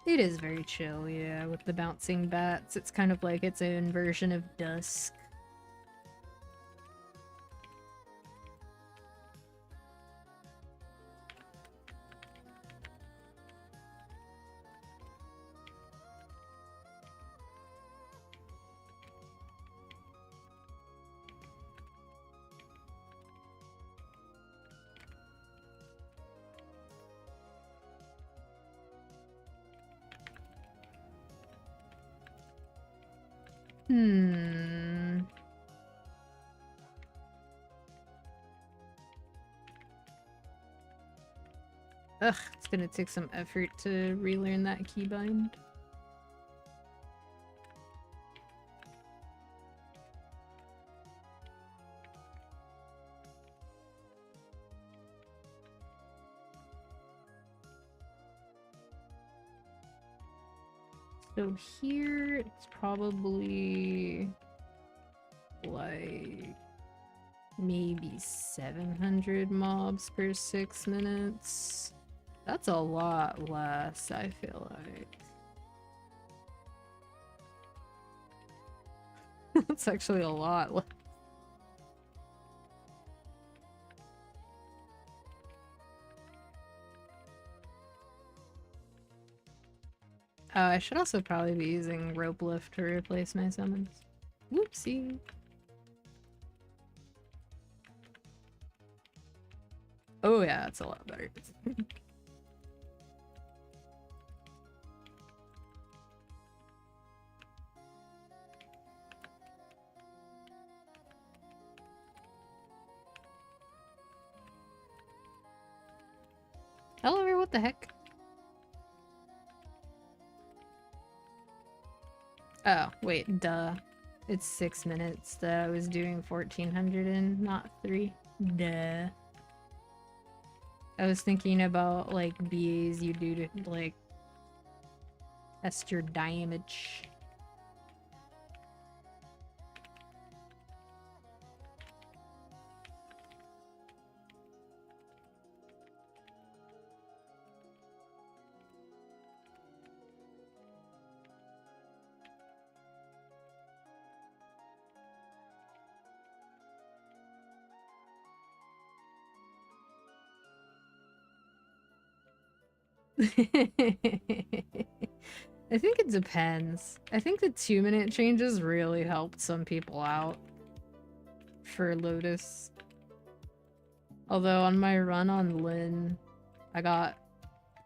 It is very chill, yeah, with the bouncing bats. It's kind of like its own version of Dusk. Ugh, it's gonna take some effort to relearn that keybind. So here, it's probably like maybe 700 mobs per 6 minutes. That's a lot less, I feel like. That's actually a lot less. Oh, I should also probably be using rope lift to replace my summons. Whoopsie. Oh yeah, it's a lot better. Oliver, what the heck? Oh, wait, duh. It's 6 minutes that I was doing 1400 in, not 3. Duh. I was thinking about, like, BAs you do to, like, test your damage. I think it depends. I think the 2-minute changes really helped some people out for Lotus. Although on my run on Lynn, I got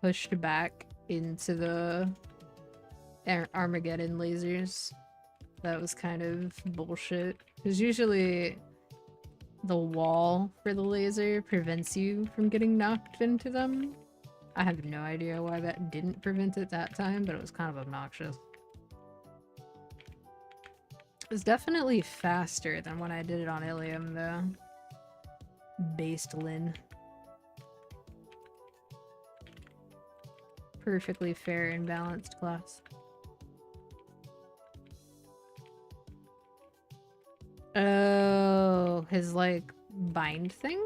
pushed back into the Armageddon lasers. That was kind of bullshit. Because usually the wall for the laser prevents you from getting knocked into them. I have no idea why that didn't prevent it that time, but it was kind of obnoxious. It was definitely faster than when I did it on Ilium, though. Based Lynn. Perfectly fair and balanced class. Oh, his, like, bind thing?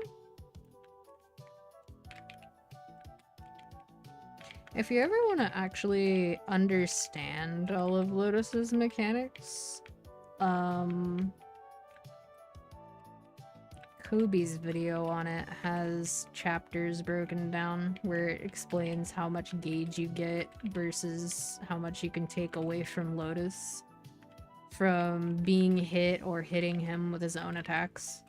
If you ever want to actually understand all of Lotus's mechanics, Kobe's video on it has chapters broken down where it explains how much gauge you get versus how much you can take away from Lotus from being hit or hitting him with his own attacks.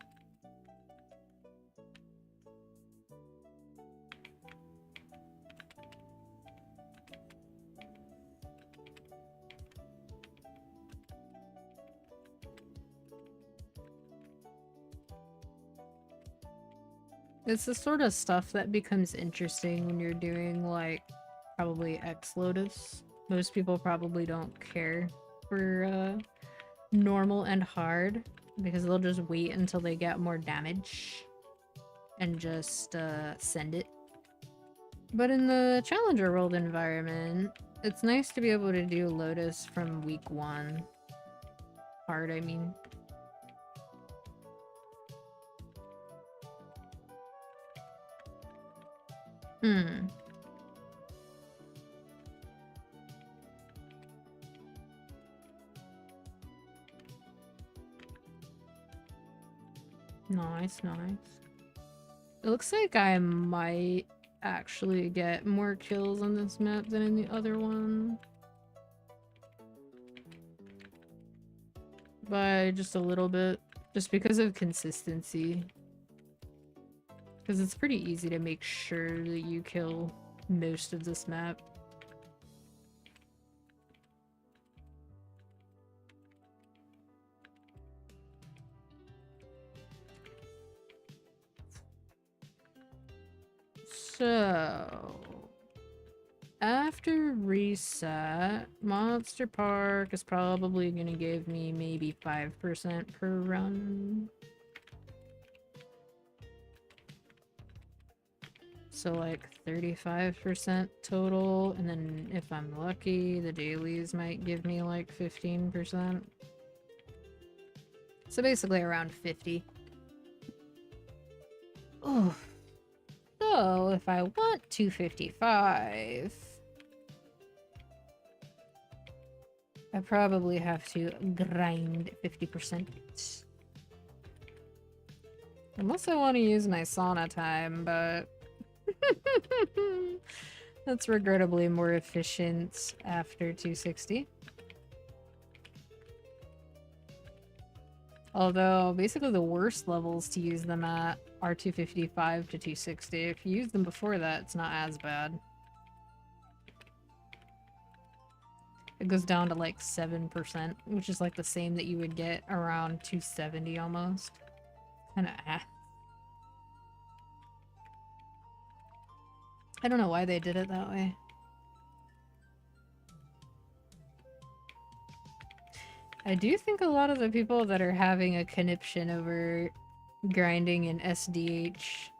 It's the sort of stuff that becomes interesting when you're doing, like, probably X-Lotus. Most people probably don't care for, normal and hard, because they'll just wait until they get more damage and just, send it. But in the Challenger World environment, it's nice to be able to do Lotus from week 1. Hard, I mean. Nice, nice. It looks like I might actually get more kills on this map than in the other one. By just a little bit. Just because of consistency. Because it's pretty easy to make sure that you kill most of this map. So, after reset, Monster Park is probably gonna give me maybe 5% per run. So like 35% total, and then if I'm lucky, the dailies might give me like 15%. So basically around 50. Oh. So if I want 255, I probably have to grind 50%. Unless I want to use my sauna time, but That's regrettably more efficient after 260. Although, basically the worst levels to use them at are 255 to 260. If you use them before that, it's not as bad. It goes down to like 7%, which is like the same that you would get around 270 almost. Kinda I don't know why they did it that way. I do think a lot of the people that are having a conniption over grinding in SDH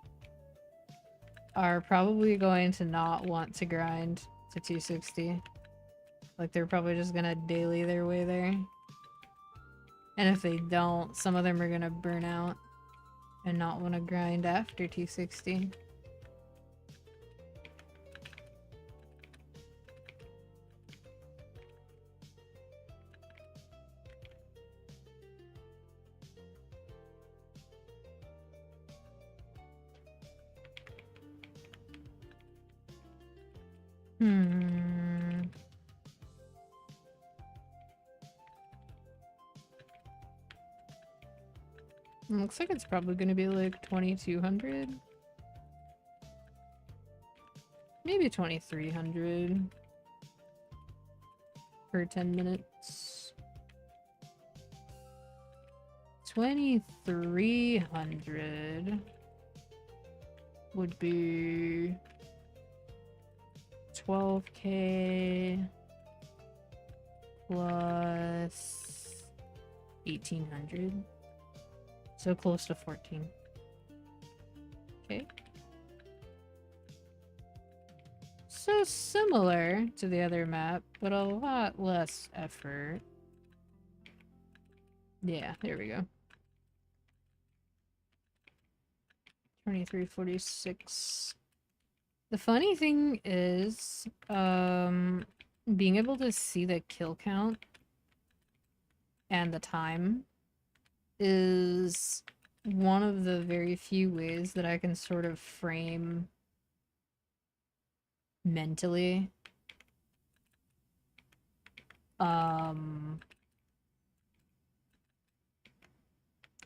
are probably going to not want to grind to 260. Like, they're probably just gonna daily their way there. And if they don't, some of them are gonna burn out and not want to grind after 260. Looks like it's probably gonna be like 2200. Maybe 2300 for 10 minutes. 2300 would be 12k plus 1800. So close to 14. Okay. So similar to the other map, but a lot less effort. Yeah, there we go. 2346. The funny thing is, being able to see the kill count and the time is one of the very few ways that I can sort of frame mentally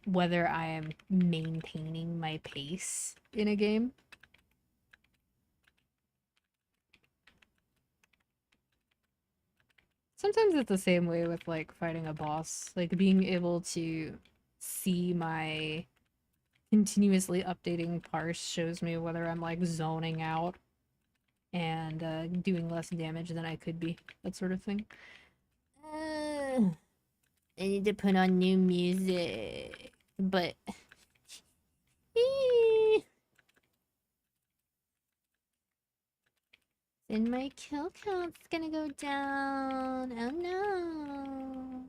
whether I am maintaining my pace in a game. Sometimes it's the same way with like fighting a boss, like being able to see my continuously updating parse shows me whether I'm like zoning out and doing less damage than I could be, that sort of thing. I need to put on new music, but then my kill count's gonna go down. Oh no.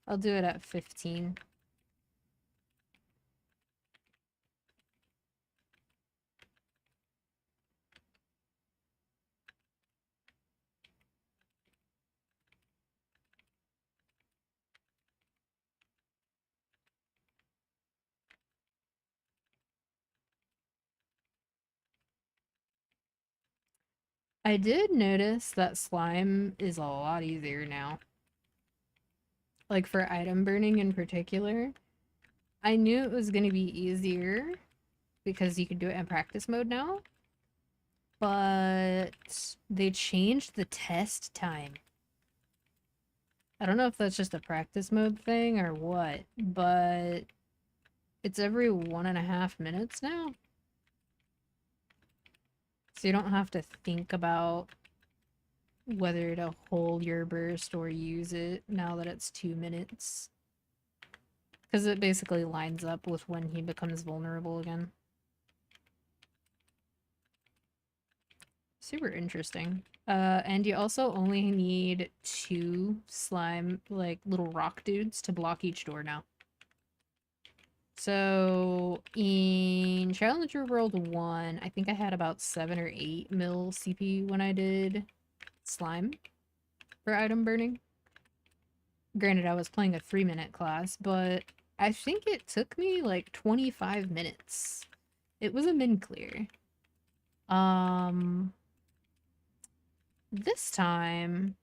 I'll do it at 15. I did notice that slime is a lot easier now. Like for item burning in particular. I knew it was gonna be easier because you can do it in practice mode now. But they changed the test time. I don't know if that's just a practice mode thing or what, but it's every 1.5 minutes now. So you don't have to think about whether to hold your burst or use it now that it's 2 minutes. Because it basically lines up with when he becomes vulnerable again. Super interesting. And you also only need 2 slime, like, little rock dudes to block each door now. So, in Challenger World 1, I think I had about 7 or 8 mil CP when I did slime for item burning. Granted, I was playing a 3-minute class, but I think it took me like 25 minutes. It was a min clear. Um, this time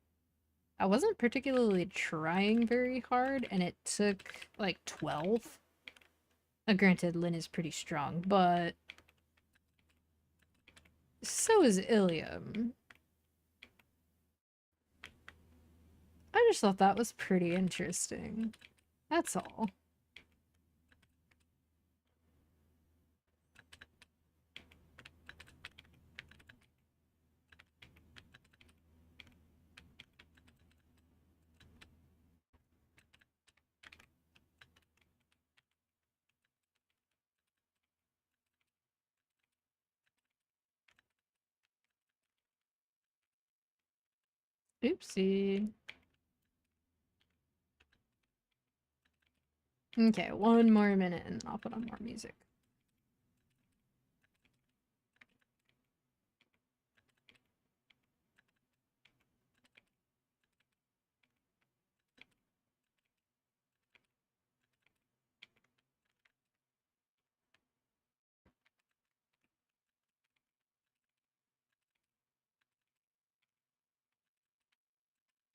I wasn't particularly trying very hard, and it took like 12. Granted, Lynn is pretty strong, but so is Ilium. I just thought that was pretty interesting. That's all. Oopsie. Okay, one more minute and I'll put on more music.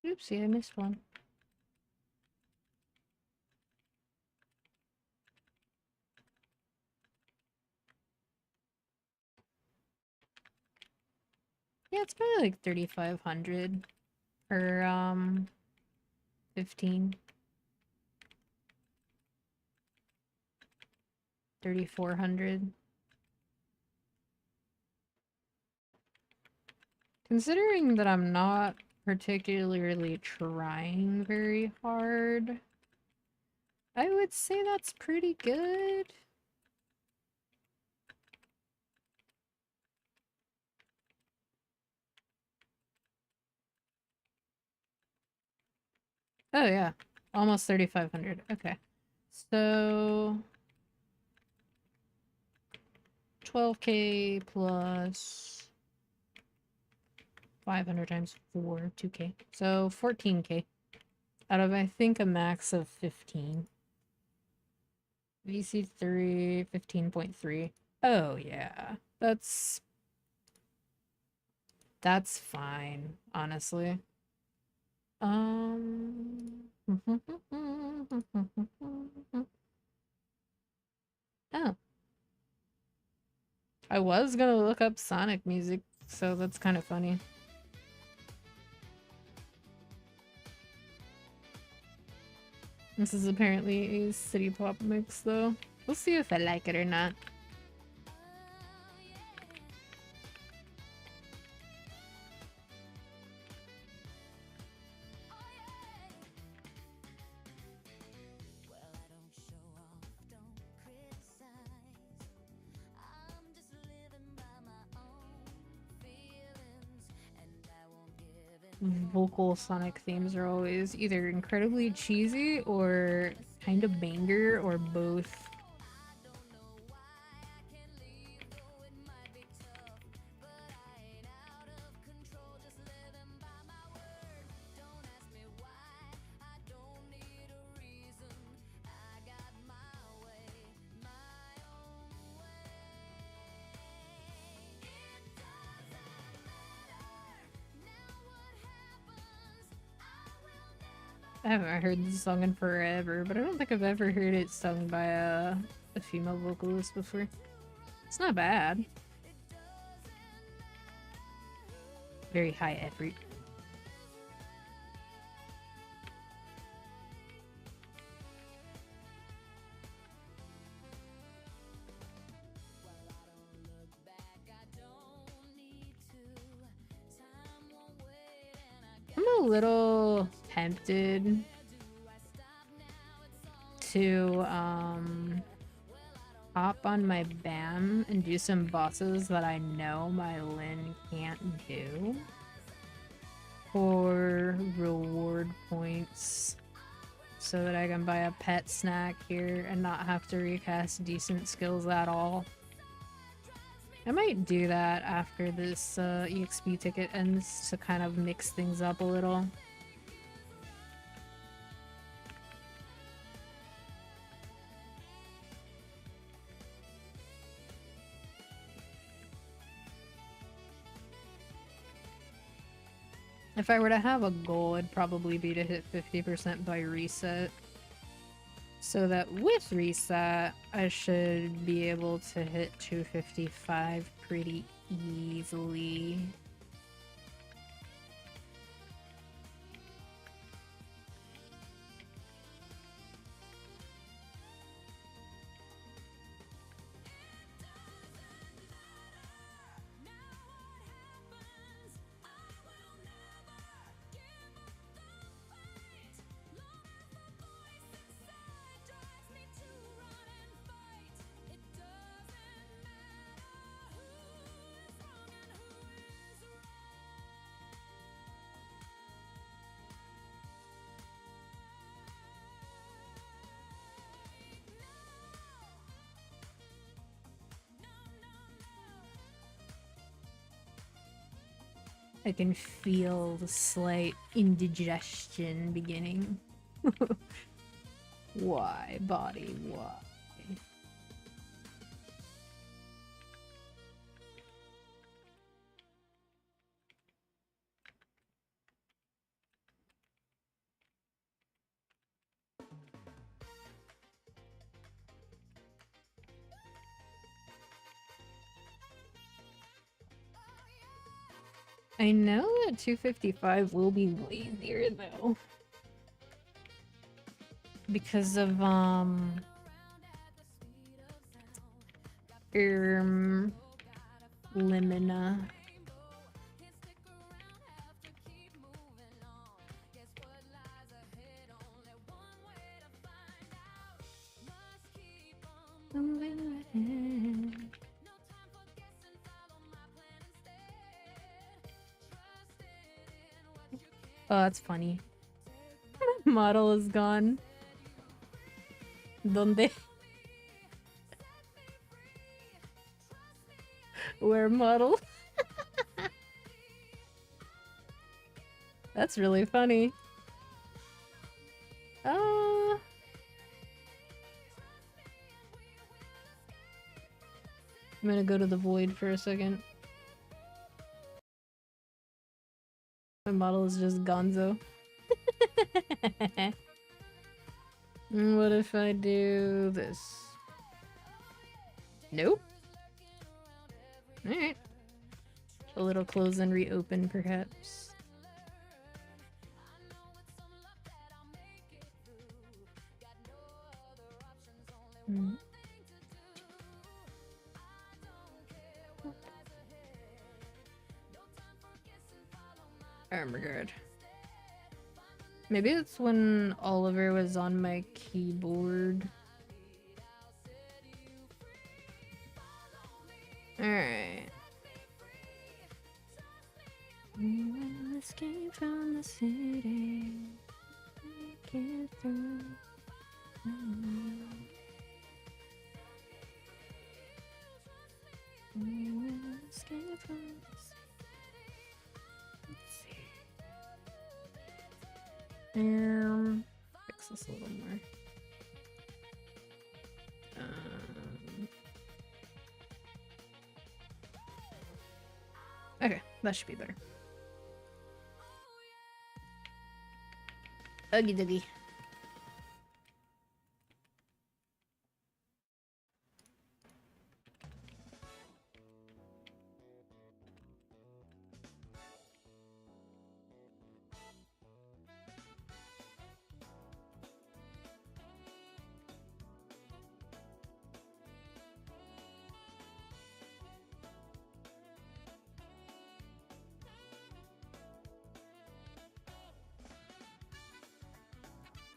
Oopsie, I missed one. Yeah, it's probably like 3,500 per 15. 3,400. Considering that I'm not particularly trying very hard, I would say that's pretty good. Oh yeah, almost 3,500. Okay. So 12k plus 500 times 4, 2k. So 14k out of I think a max of 15. VC3 15.3. Oh yeah. That's fine, honestly. Oh. I was gonna look up Sonic music, so that's kind of funny. This is apparently a city pop mix, though. We'll see if I like it or not. Vocal Sonic themes are always either incredibly cheesy or kind of banger or both. I haven't heard this song in forever, but I don't think I've ever heard it sung by a female vocalist before. It's not bad. Very high effort. I'm a little tempted to hop on my BAM and do some bosses that I know my Lynn can't do for reward points so that I can buy a pet snack here and not have to recast decent skills at all. I might do that after this EXP ticket ends to kind of mix things up a little. If I were to have a goal, it'd probably be to hit 50% by reset. So that with reset, I should be able to hit 255 pretty easily. I can feel the slight indigestion beginning. Why, body, why? I know that 255 will be lazier though. Because of Limina. Oh, that's funny. Model is gone. ¿Dónde? Where model? That's really funny. I'm gonna go to the void for a second. My model is just gonzo. What if I do this? Nope. Alright. A little close and reopen, perhaps. Armor guard. Maybe it's when Oliver was on my keyboard. Alright. Escape from the city. Get through. Escape from the city. Let's see. Fix this a little more. Okay, that should be better. Oogie doogie.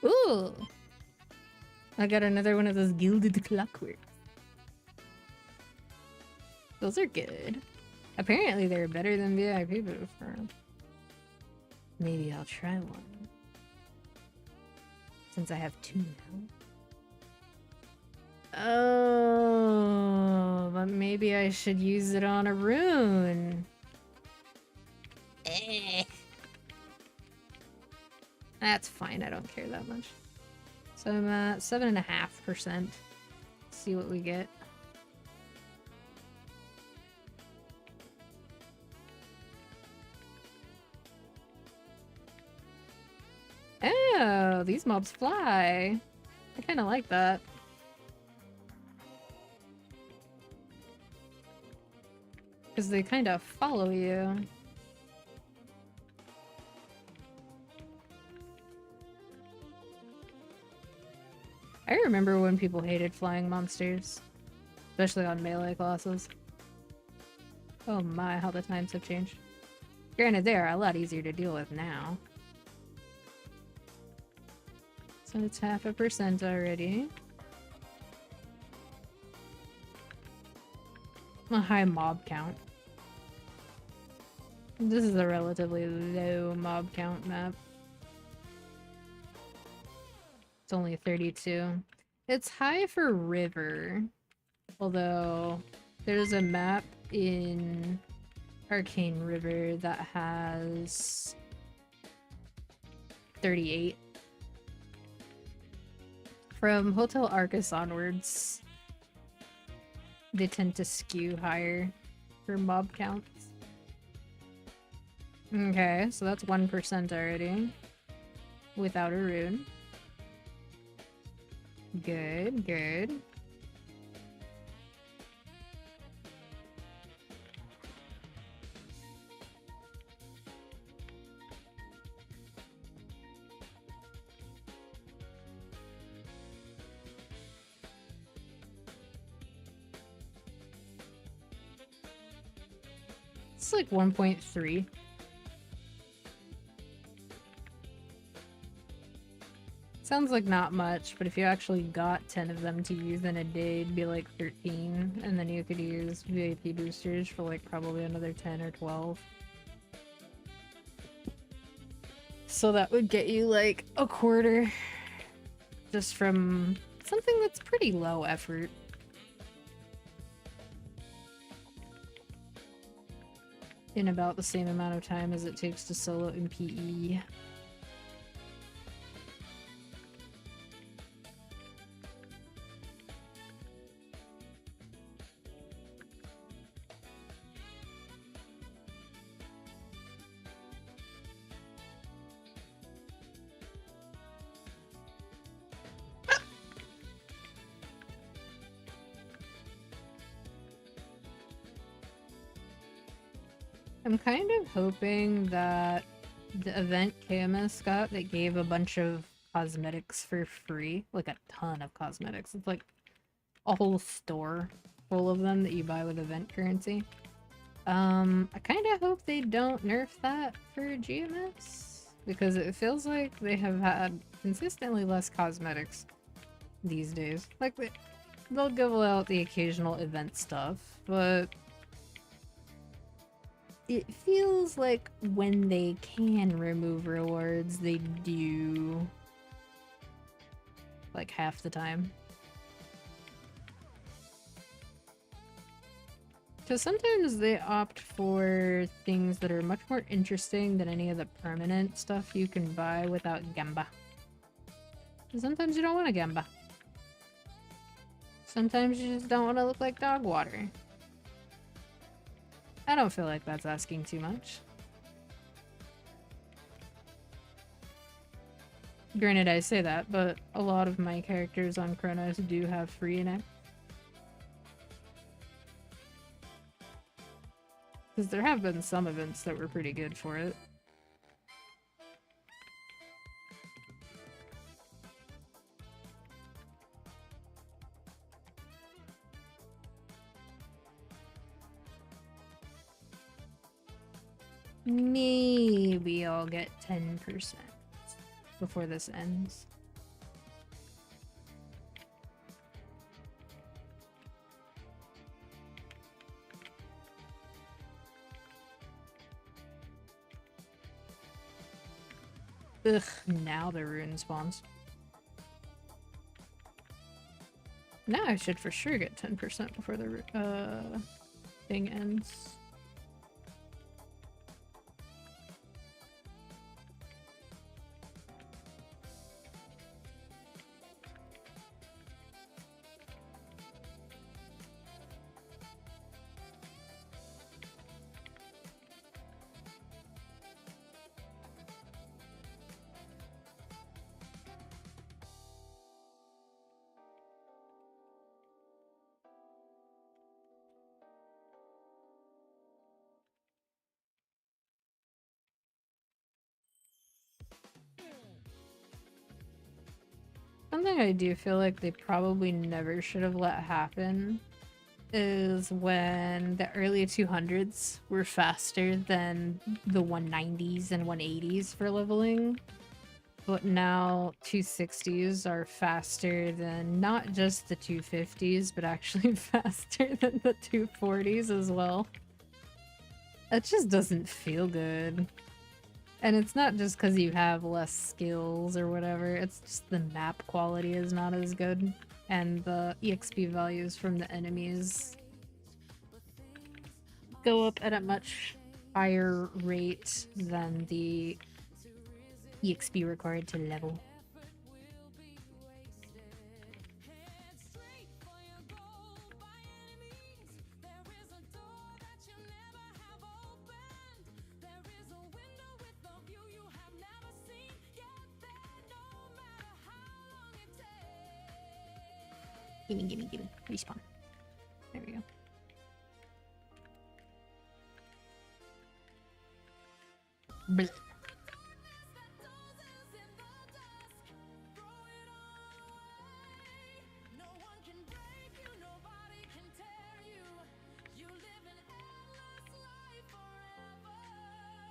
Ooh! I got another one of those gilded clockwork. Those are good. Apparently they're better than VIP before. Maybe I'll try one. Since I have two now. Oh, but maybe I should use it on a rune. That's fine, I don't care that much. So I'm at 7.5%. See what we get. Oh, these mobs fly. I kind of like that. Because they kind of follow you. I remember when people hated flying monsters. Especially on melee classes. Oh my, how the times have changed. Granted, they are a lot easier to deal with now. So it's 0.5% already. A high mob count. This is a relatively low mob count map. It's only 32. It's high for river. Although, there's a map in Arcane River that has 38. From Hotel Arcus onwards, they tend to skew higher for mob counts. Okay, so that's 1% already. Without a rune. Good, good. It's like 1.3. Sounds like not much, but if you actually got 10 of them to use in a day, it'd be like 13, and then you could use VIP boosters for like probably another 10 or 12. So that would get you like a quarter just from something that's pretty low effort. In about the same amount of time as it takes to solo in PE. I'm kind of hoping that the event KMS got that gave a bunch of cosmetics for free, like a ton of cosmetics. It's like a whole store full of them that you buy with event currency. I kind of hope they don't nerf that for GMS, because it feels like they have had consistently less cosmetics these days. Like, they'll give out the occasional event stuff, but it feels like when they can remove rewards, they do like half the time. Because sometimes they opt for things that are much more interesting than any of the permanent stuff you can buy without Gamba. Sometimes you don't want a Gamba. Sometimes you just don't want to look like dog water. I don't feel like that's asking too much. Granted, I say that, but a lot of my characters on Chronos do have free in-app. Because there have been some events that were pretty good for it. Maybe I'll get 10% before this ends. Ugh, now the rune spawns. Now I should for sure get 10% before the thing ends. something I do feel like they probably never should have let happen is when the early 200s were faster than the 190s and 180s for leveling. But now 260s are faster than not just the 250s, but actually faster than the 240s as well. That just doesn't feel good. And it's not just because you have less skills or whatever, it's just the map quality is not as good. And the EXP values from the enemies go up at a much higher rate than the EXP required to level. Gimme. Respawn. There we go. Blech.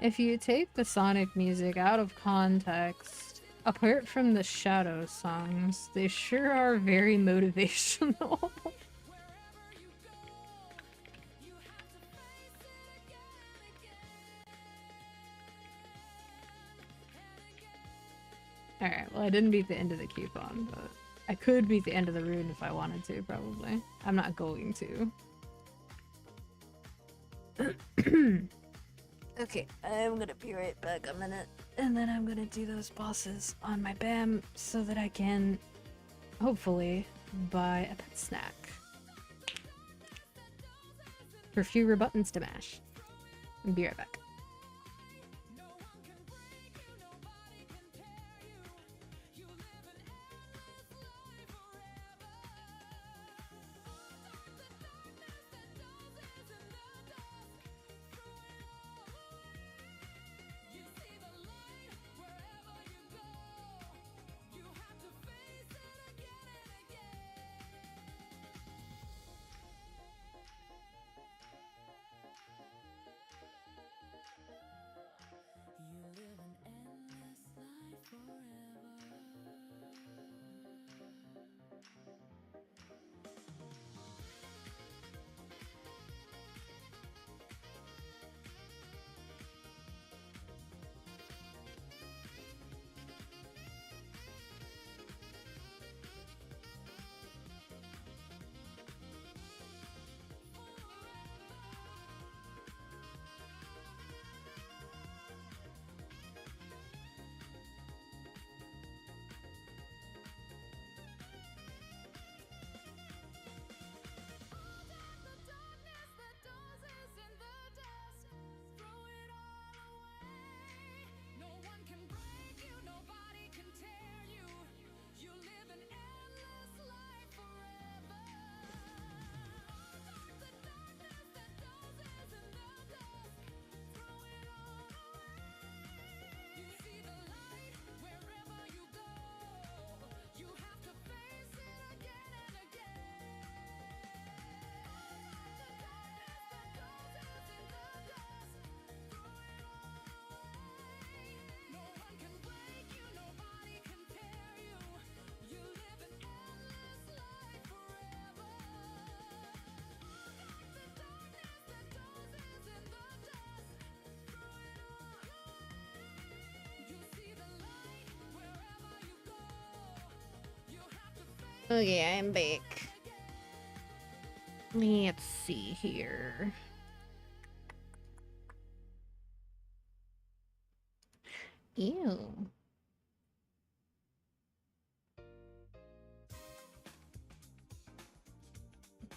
If you take the Sonic music out of context, apart from the Shadow songs, they sure are very motivational. Alright, well I didn't beat the end of the coupon, but I could beat the end of the rune if I wanted to, probably. I'm not going to. Okay, I'm gonna be right back a minute, and then I'm gonna do those bosses on my BAM so that I can, hopefully, buy a pet snack. For fewer buttons to mash. I'll be right back. Okay, I'm back. Let's see here. Ew.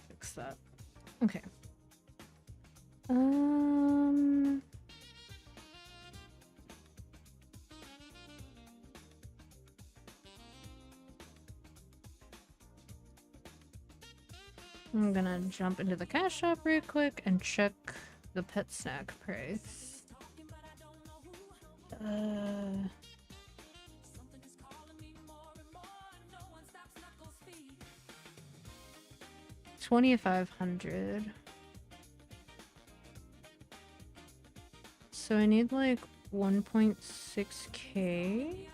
Fix that. Okay. I'm gonna jump into the cash shop real quick and check the pet snack price. 2,500. So I need like 1.6K.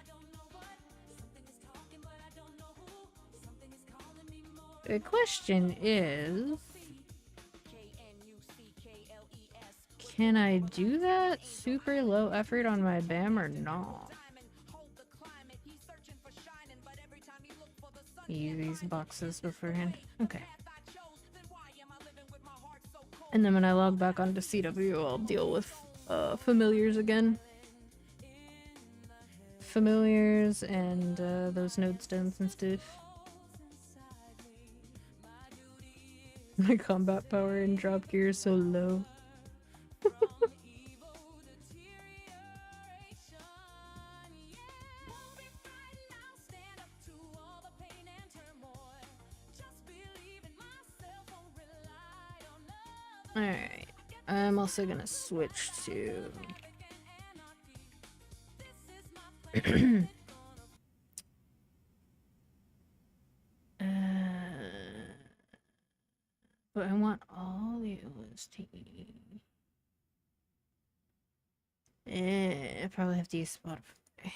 The question is, can I do that super low effort on my BAM or not? Use these boxes beforehand. Okay. And then when I log back onto CW, I'll deal with familiars again. Familiars and those node stones and stuff. My combat power and drop gear is so low. Alright, I'm also gonna switch to... but I want all the OST. I probably have to use Spotify.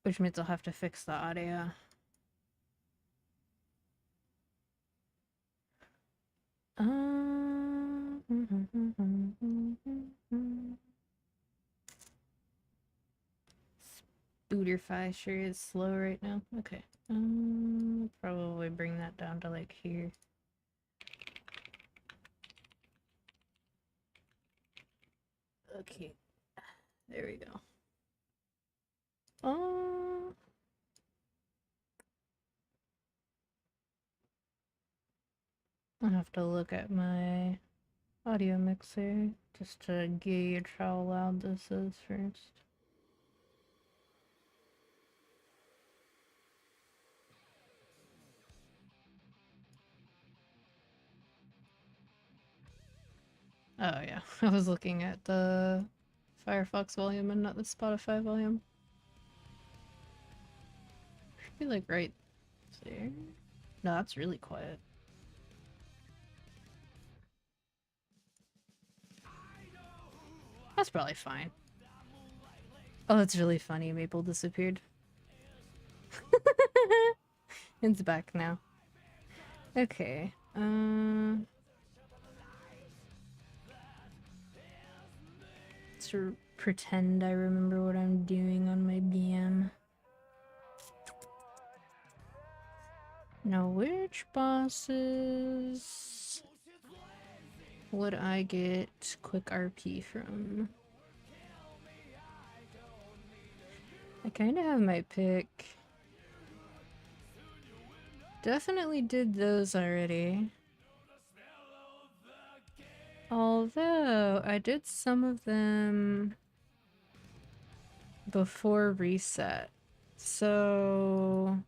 Which means I'll have to fix the audio. Spooderfy sure is slow right now. Okay. Probably bring that down to like here. Okay. There we go. I'll have to look at my audio mixer just to gauge how loud this is first. Oh yeah, I was looking at the Firefox volume and not the Spotify volume. Should be like right there. No, that's really quiet. That's probably fine. Oh, that's really funny. Maple disappeared. It's back now. Okay. To pretend I remember what I'm doing on my BM. Now, which bosses would I get quick RP from? I kind of have my pick. Definitely did those already. Although, I did some of them before reset. So...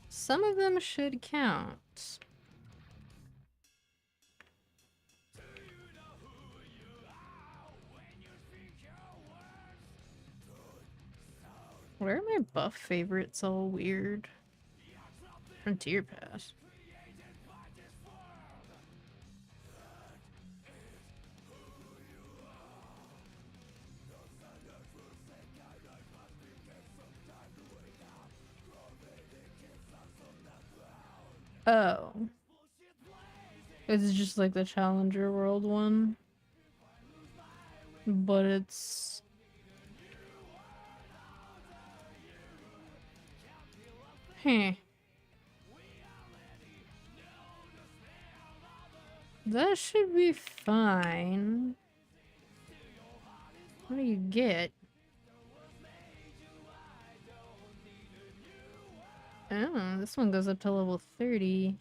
some of them should count. Where are my buff favorites all weird? Frontier Pass. Oh. It's just like the Challenger World one. But it's... Huh. That should be fine. What do you get? Oh, this one goes up to level 30.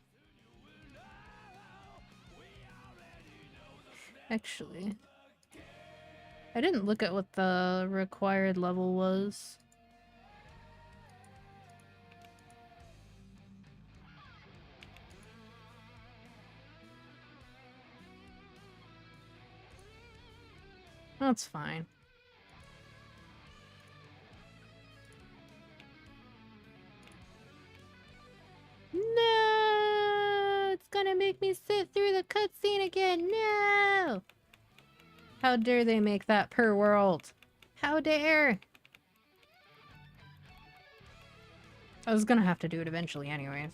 Actually, I didn't look at what the required level was. That's fine. make me sit through the cutscene again. No! How dare they make that per world? How dare! I was gonna have to do it eventually anyways.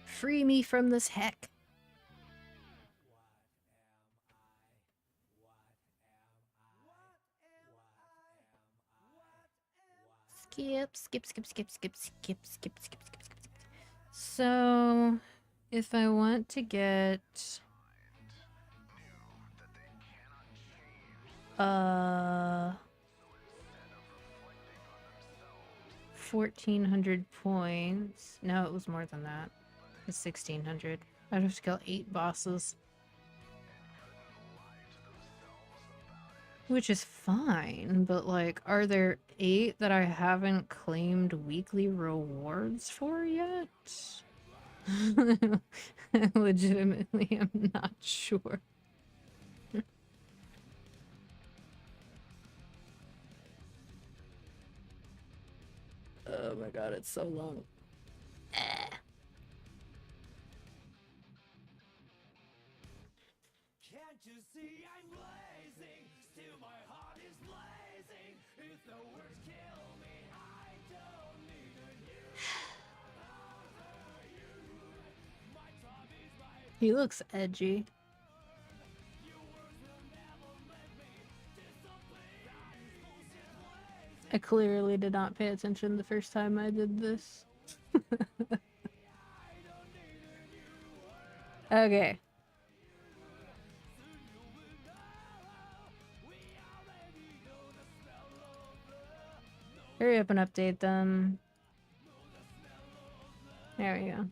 Free me from this heck. Skip, skip, skip, skip, skip, skip, skip, skip, skip, skip. So, if I want to get 1,400 points. No, it was more than that. It's 1,600. I'd have to kill 8 bosses. Which is fine, but like, are there 8 that I haven't claimed weekly rewards for yet? I legitimately am not sure. Oh my god, it's so long. Can't you see I'm blazing? Still my heart is blazing. If the words kill me, I don't need a new. He looks edgy. I clearly did not pay attention the first time I did this. Okay. Hurry up and update them. There we go.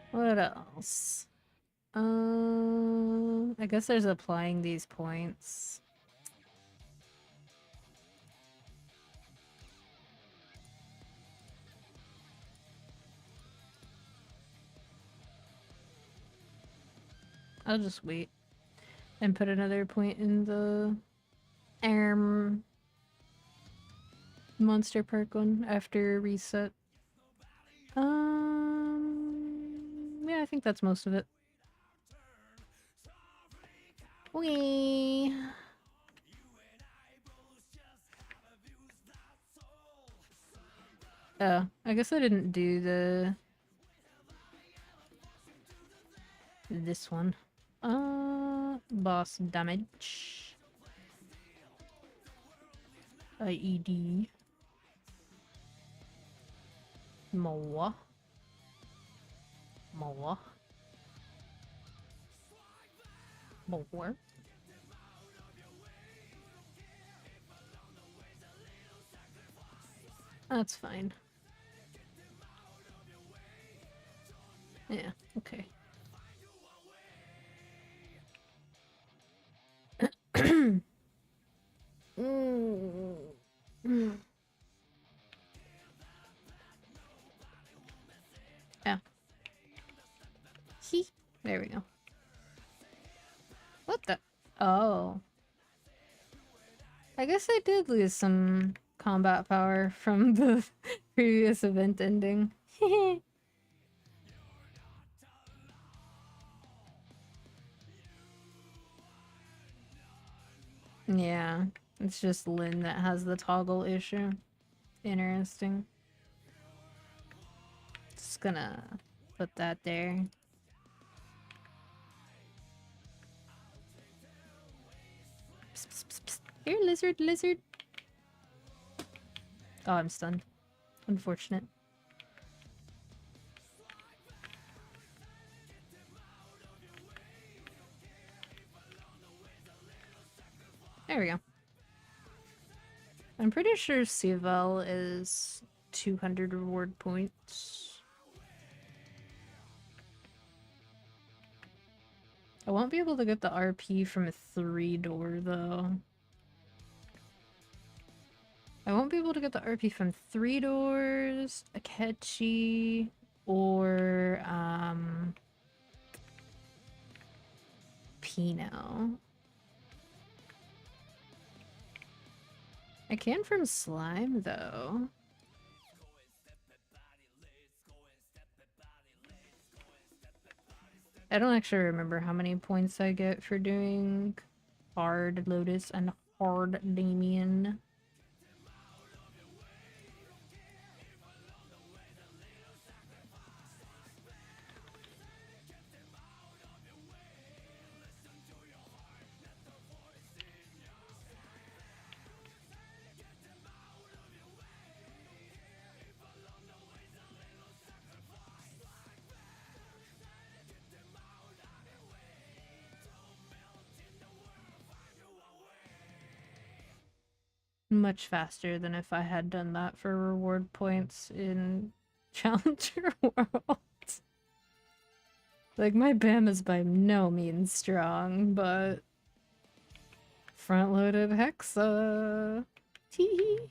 What else? I guess there's applying these points. I'll just wait and put another point in the Monster Park one after reset. Yeah, I think that's most of it. Wee. Oh, I guess I didn't do this one. Boss damage. IED. More. More. More. That's fine. Yeah, okay. Yeah. There we go. What the? Oh. I guess I did lose some combat power from the previous event ending. Yeah, it's just Lynn that has the toggle issue. Interesting. Just gonna put that there. Psst, psst, psst, psst. Here, lizard, lizard. Oh, I'm stunned. Unfortunate. There we go. I'm pretty sure CW is 200 reward points. I won't be able to get the RP from a 3-door though. I won't be able to get the RP from 3 doors, Akechi, or Pino. I can from slime, though. I don't actually remember how many points I get for doing hard Lotus and hard Damien. Much faster than if I had done that for reward points in Challenger World. Like, my BAM is by no means strong, but front-loaded Hexa. Teehee.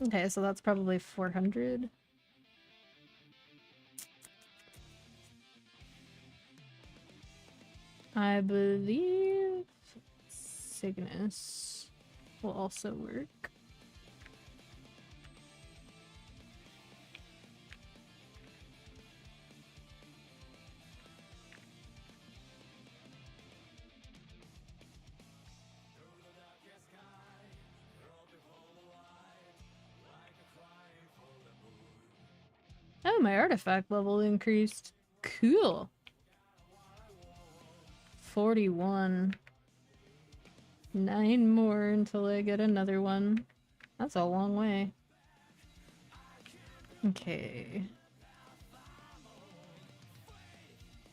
Okay, so that's probably 400. I believe Cygnus will also work. Oh, my artifact level increased. Cool. 41. 9 more until I get another one. That's a long way. Okay.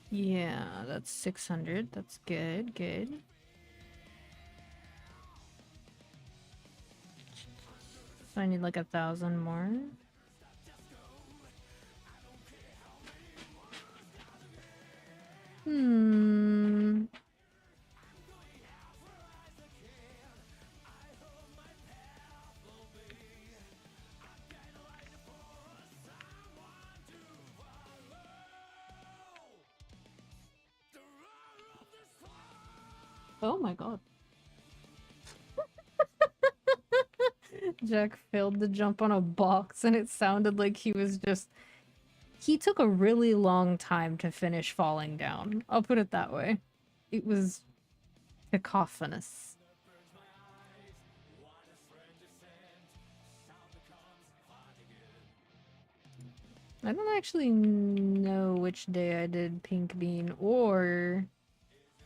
Yeah, that's 600. That's good, good. So I need like 1,000 more. Hmm. Oh my god. Jack failed to jump on a box and it sounded like he was just... He took a really long time to finish falling down. I'll put it that way. It was cacophonous. I don't actually know which day I did Pink Bean or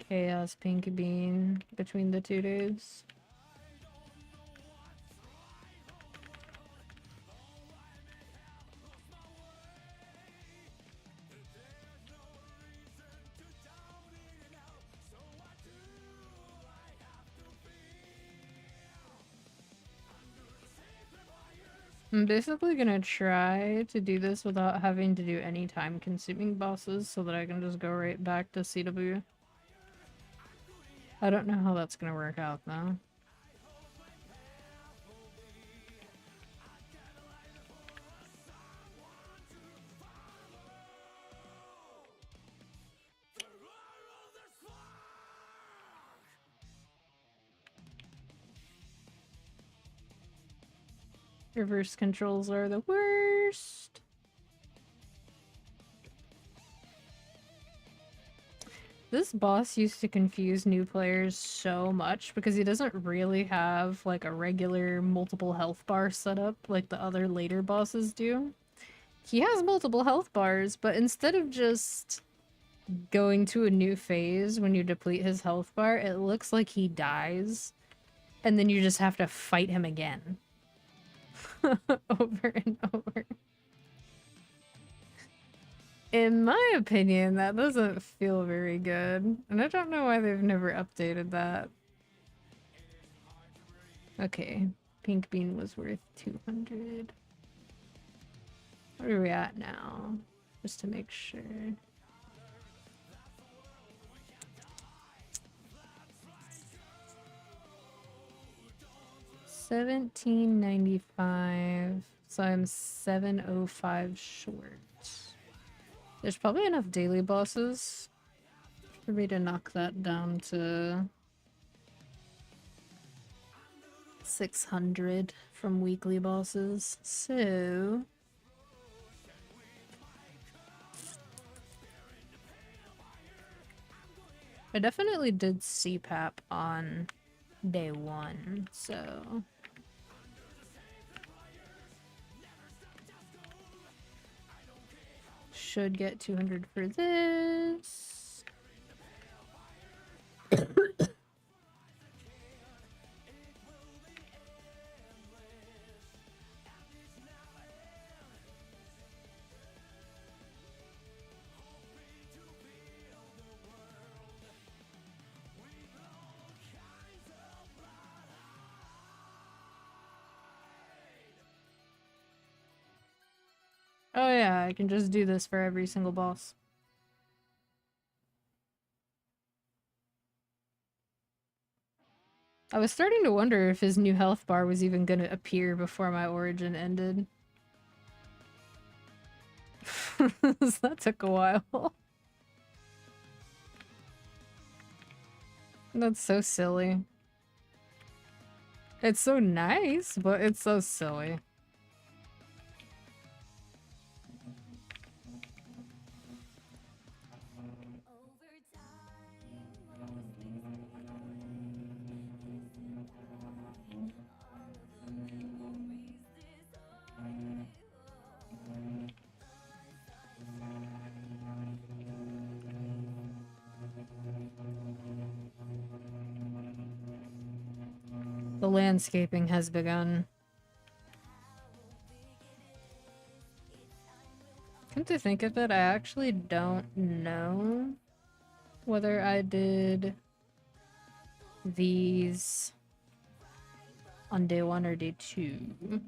Chaos Pink Bean between the 2 days. I'm basically gonna try to do this without having to do any time-consuming bosses so that I can just go right back to CW. I don't know how that's gonna work out though. Reverse controls are the worst. This boss used to confuse new players so much because he doesn't really have like a regular multiple health bar setup like the other later bosses do. He has multiple health bars, but instead of just going to a new phase when you deplete his health bar, it looks like he dies, and then you just have to fight him again. Over and over. In my opinion, that doesn't feel very good, and I don't know why they've never updated that. Okay, Pink Bean was worth 200. What are we at now? Just to make sure. 1795. So I'm 705 short. There's probably enough daily bosses for me to knock that down to 600 from weekly bosses, so... I definitely did CPAP on day 1, so... Should get 200 for this. Oh yeah, I can just do this for every single boss. I was starting to wonder if his new health bar was even gonna appear before my origin ended. That took a while. That's so silly. It's so nice, but it's so silly. The landscaping has begun. Come to think of it, I actually don't know whether I did these on day 1 or day 2.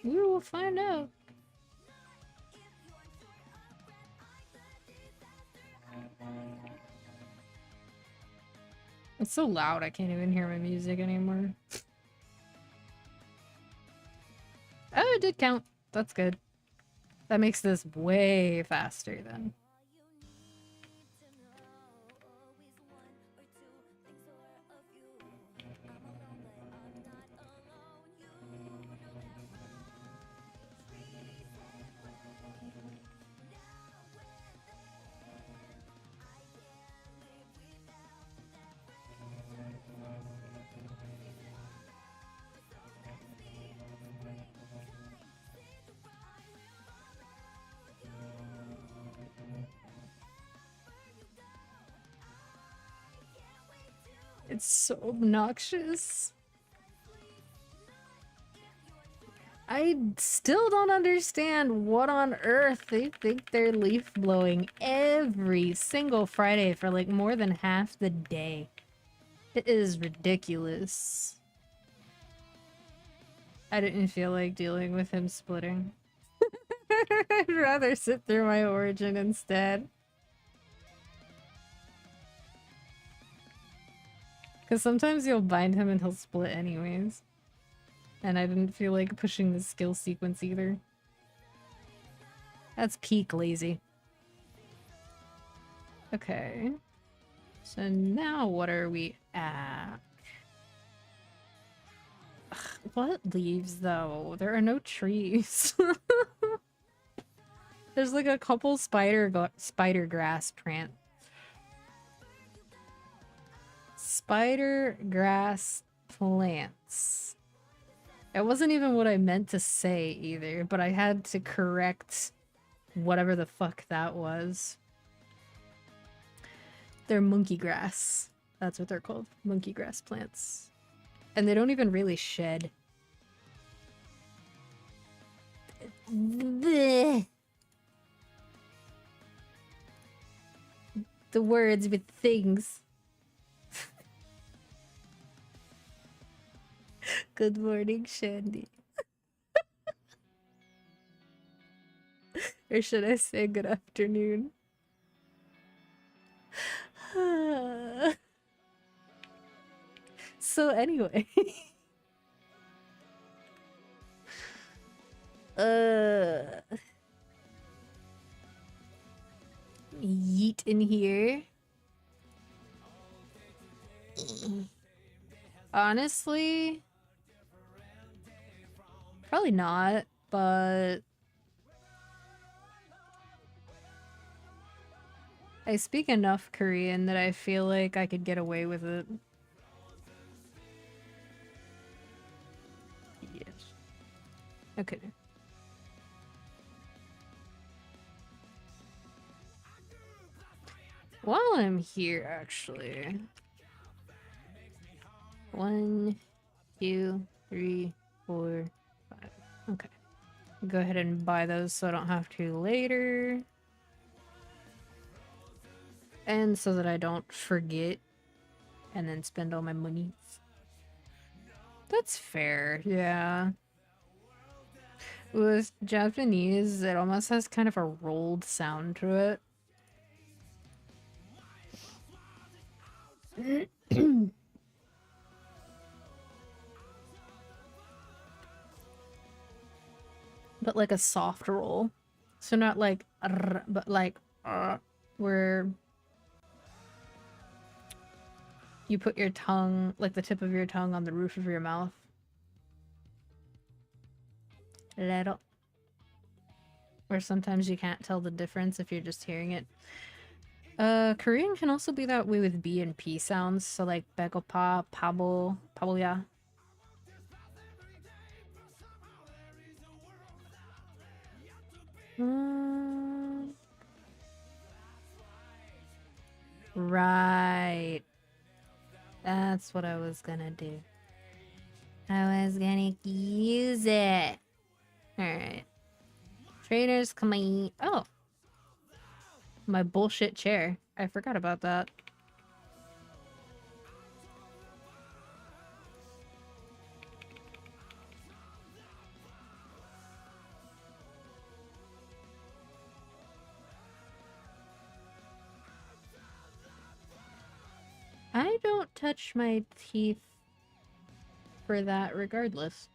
We will find out. It's so loud I can't even hear my music anymore. Oh, it did count. That's good. That makes this way faster then. It's so obnoxious. I still don't understand what on earth they think they're leaf blowing every single Friday for like more than half the day. It is ridiculous. I didn't feel like dealing with him splitting. I'd rather sit through my origin instead. Because sometimes you'll bind him and he'll split anyways. And I didn't feel like pushing the skill sequence either. That's peak lazy. Okay. So now what are we at? Ugh, what leaves though? There are no trees. There's like a couple spider grass plant. Spider grass plants. It wasn't even what I meant to say either, but I had to correct whatever the fuck that was. They're monkey grass. That's what they're called. Monkey grass plants. And they don't even really shed. The words with things. Good morning, Shandy. Or should I say good afternoon? So anyway. Yeet in here. Honestly, probably not, but I speak enough Korean that I feel like I could get away with it. Yes. Okay. While I'm here, actually. 1, 2, 3, 4, 5. Okay. Go ahead and buy those so I don't have to later. And so that I don't forget and then spend all my money. That's fair, yeah. With Japanese, it almost has kind of a rolled sound to it. But like a soft roll. So not like, but like, where you put your tongue, like the tip of your tongue on the roof of your mouth. Little. Where sometimes you can't tell the difference if you're just hearing it. Korean can also be that way with B and P sounds. So like begopa, pabo, paboya. Right. That's what I was gonna do. I was gonna use it. Alright. Trainers, come on. Oh. My bullshit chair. I forgot about that. I don't touch my teeth for that regardless.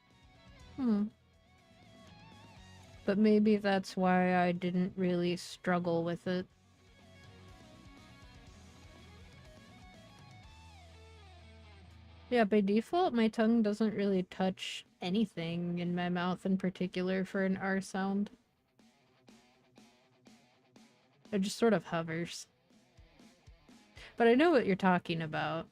But maybe that's why I didn't really struggle with it. Yeah, by default, my tongue doesn't really touch anything in my mouth in particular for an R sound. It just sort of hovers. But I know what you're talking about.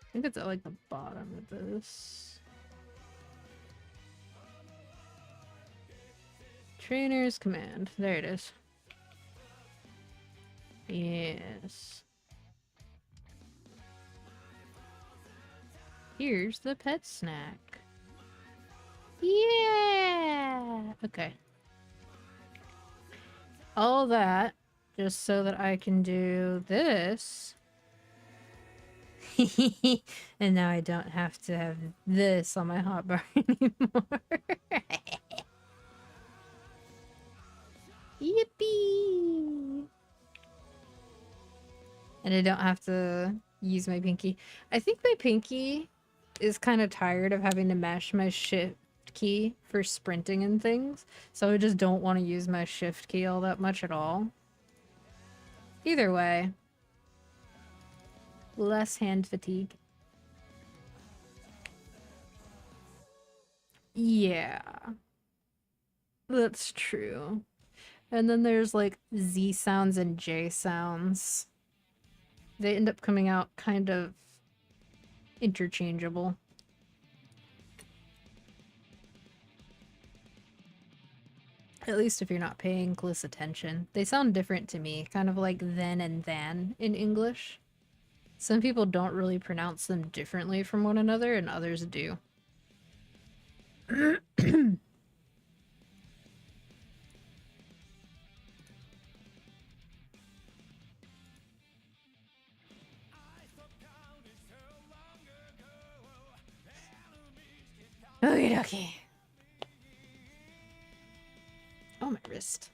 I think it's at like the bottom of this. Trainer's command. There it is. Yes. Here's the pet snack. Yeah! Okay. All that just so that I can do this. And now I don't have to have this on my hotbar anymore. Yippee! And I don't have to use my pinky. I think my pinky is kind of tired of having to mash my shift key for sprinting and things. So I just don't want to use my shift key all that much at all. Either way. Less hand fatigue. Yeah. That's true. And then there's like Z sounds and J sounds. They end up coming out kind of interchangeable. At least if you're not paying close attention. They sound different to me, kind of like then and than in English. Some people don't really pronounce them differently from one another, and others do. Okie dokie. Oh, my wrist.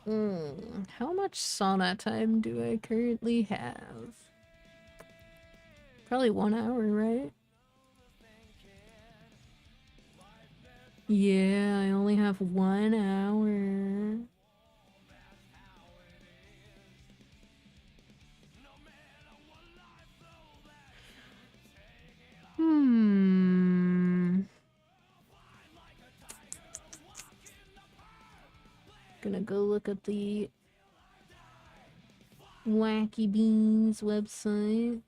How much sauna time do I currently have? Probably 1 hour, right? Yeah, I only have 1 hour. Gonna go look at the Wacky Beans website.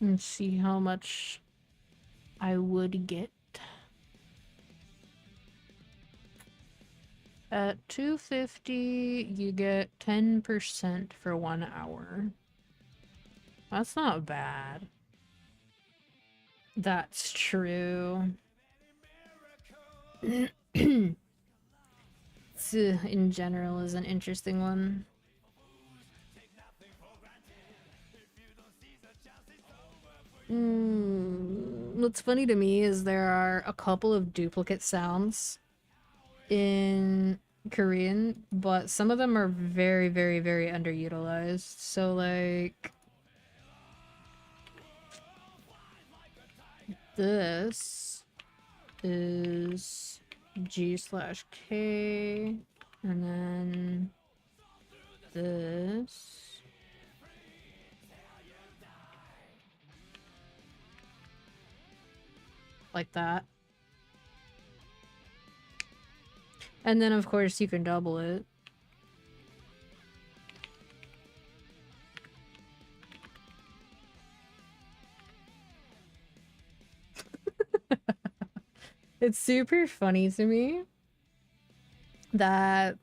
And see how much I would get. At 250, you get 10% for 1 hour. That's not bad. That's true. In general is an interesting one. What's funny to me is there are a couple of duplicate sounds in Korean, but some of them are very, very, very underutilized. So, like, this is G/K, and then this. Like that. And then, of course, you can double it. It's super funny to me that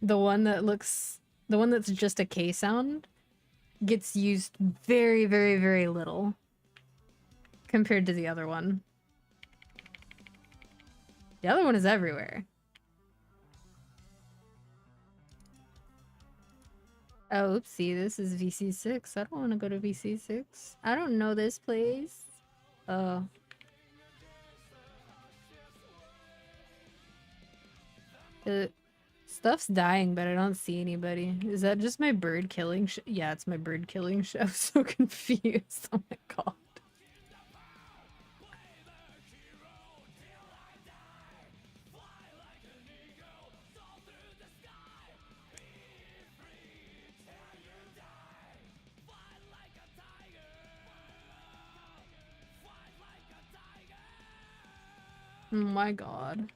the one that's just a K sound gets used very, very, very little compared to the other one. The other one is everywhere. Oh, oopsie, this is VC6. I don't want to go to VC6. I don't know this place. Oh. Stuff's dying, but I don't see anybody. Is that just my bird killing show? Yeah, it's my bird killing show. I'm so confused. Oh my god. Oh my god.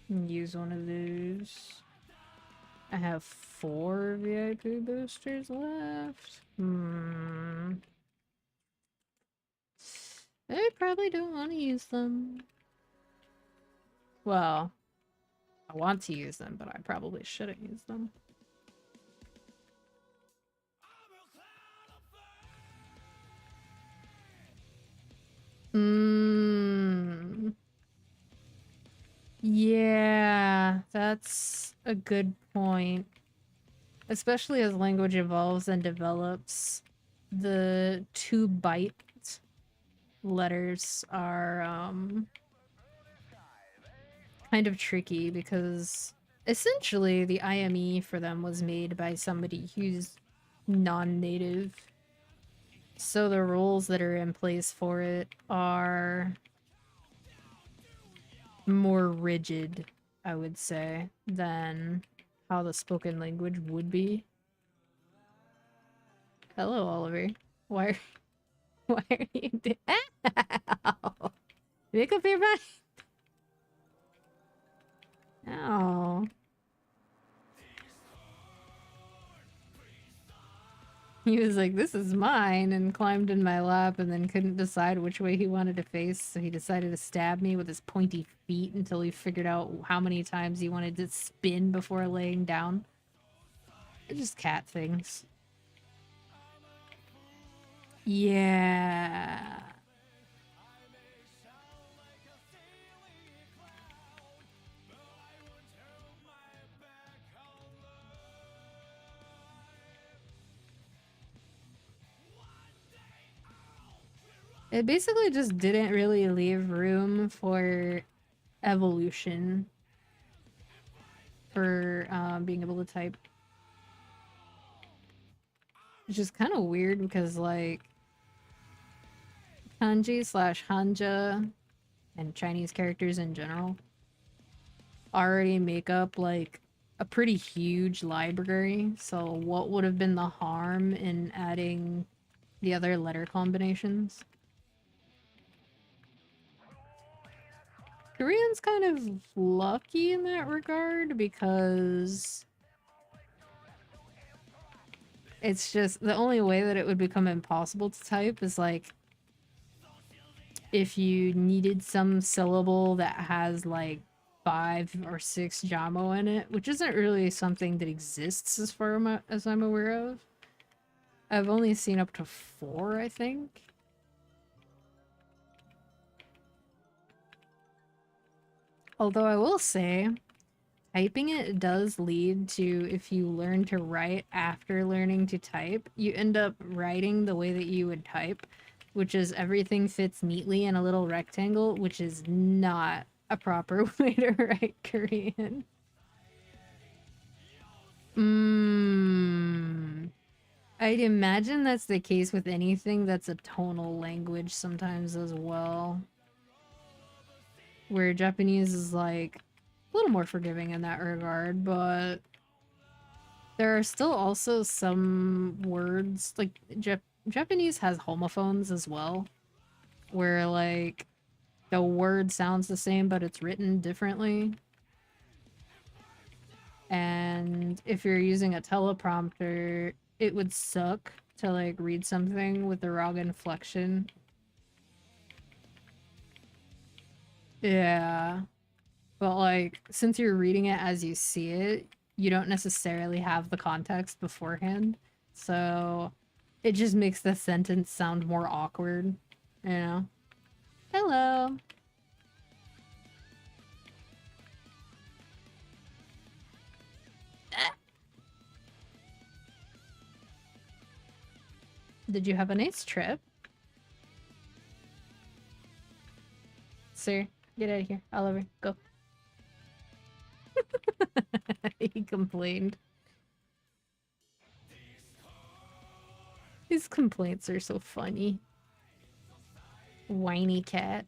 Use one of those. I have 4 VIP boosters left. I probably don't want to use them. Well, I want to use them, but I probably shouldn't use them. Yeah, that's a good point. Especially as language evolves and develops, the 2-byte letters are kind of tricky because essentially the IME for them was made by somebody who's non-native. So the rules that are in place for it are more rigid, I would say, than how the spoken language would be. Hello, Oliver. Why are you doing? Ow! Make up your mind. Ow. He was like, this is mine, and climbed in my lap and then couldn't decide which way he wanted to face, so he decided to stab me with his pointy feet until he figured out how many times he wanted to spin before laying down. They're just cat things. Yeah. It basically just didn't really leave room for evolution for being able to type. Which is kind of weird because, like, kanji slash hanja and Chinese characters in general already make up, like, a pretty huge library. So what would have been the harm in adding the other letter combinations? Korean's kind of lucky in that regard because it's just the only way that it would become impossible to type is like if you needed some syllable that has like 5 or 6 jamo in it, which isn't really something that exists as far as I'm aware of. I've only seen up to 4, I think. Although I will say, typing it does lead to, if you learn to write after learning to type, you end up writing the way that you would type, which is everything fits neatly in a little rectangle, which is not a proper way to write Korean. I'd imagine that's the case with anything that's a tonal language sometimes as well. Where Japanese is like a little more forgiving in that regard, but there are still also some words like Japanese has homophones as well, where like the word sounds the same but it's written differently. And if you're using a teleprompter, it would suck to like read something with the wrong inflection. Yeah. But like, since you're reading it as you see it, you don't necessarily have the context beforehand. So it just makes the sentence sound more awkward, you know? Hello. Did you have a nice trip? Sir, get out of here. Oliver, go. He complained. His complaints are so funny. Whiny cat.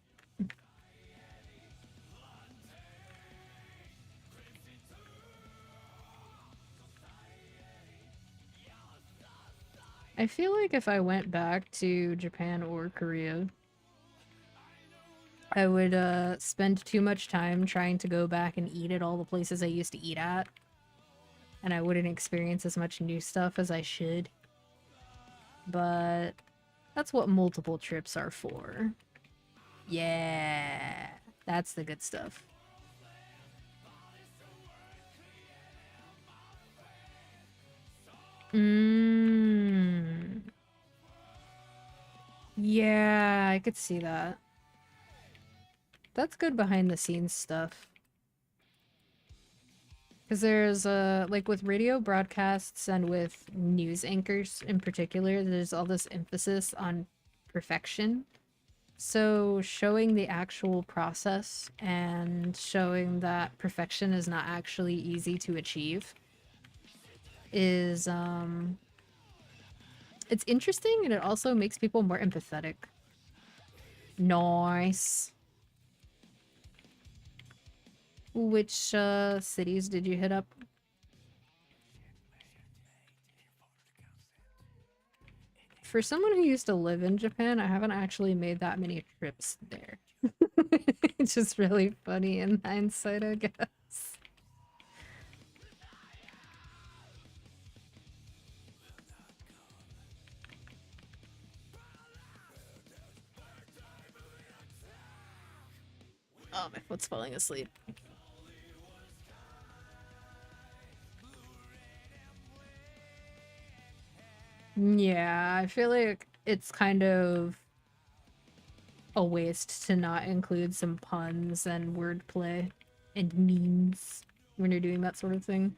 I feel like if I went back to Japan or Korea, I would spend too much time trying to go back and eat at all the places I used to eat at. And I wouldn't experience as much new stuff as I should. But that's what multiple trips are for. Yeah, that's the good stuff. Mmm. Yeah, I could see that. That's good behind the scenes stuff. Because there's, like with radio broadcasts and with news anchors in particular, there's all this emphasis on perfection. So showing the actual process and showing that perfection is not actually easy to achieve is, it's interesting and it also makes people more empathetic. Nice. Which, cities did you hit up? For someone who used to live in Japan, I haven't actually made that many trips there. It's just really funny in hindsight, I guess. Oh, my foot's falling asleep. Yeah, I feel like it's kind of a waste to not include some puns and wordplay and memes when you're doing that sort of thing.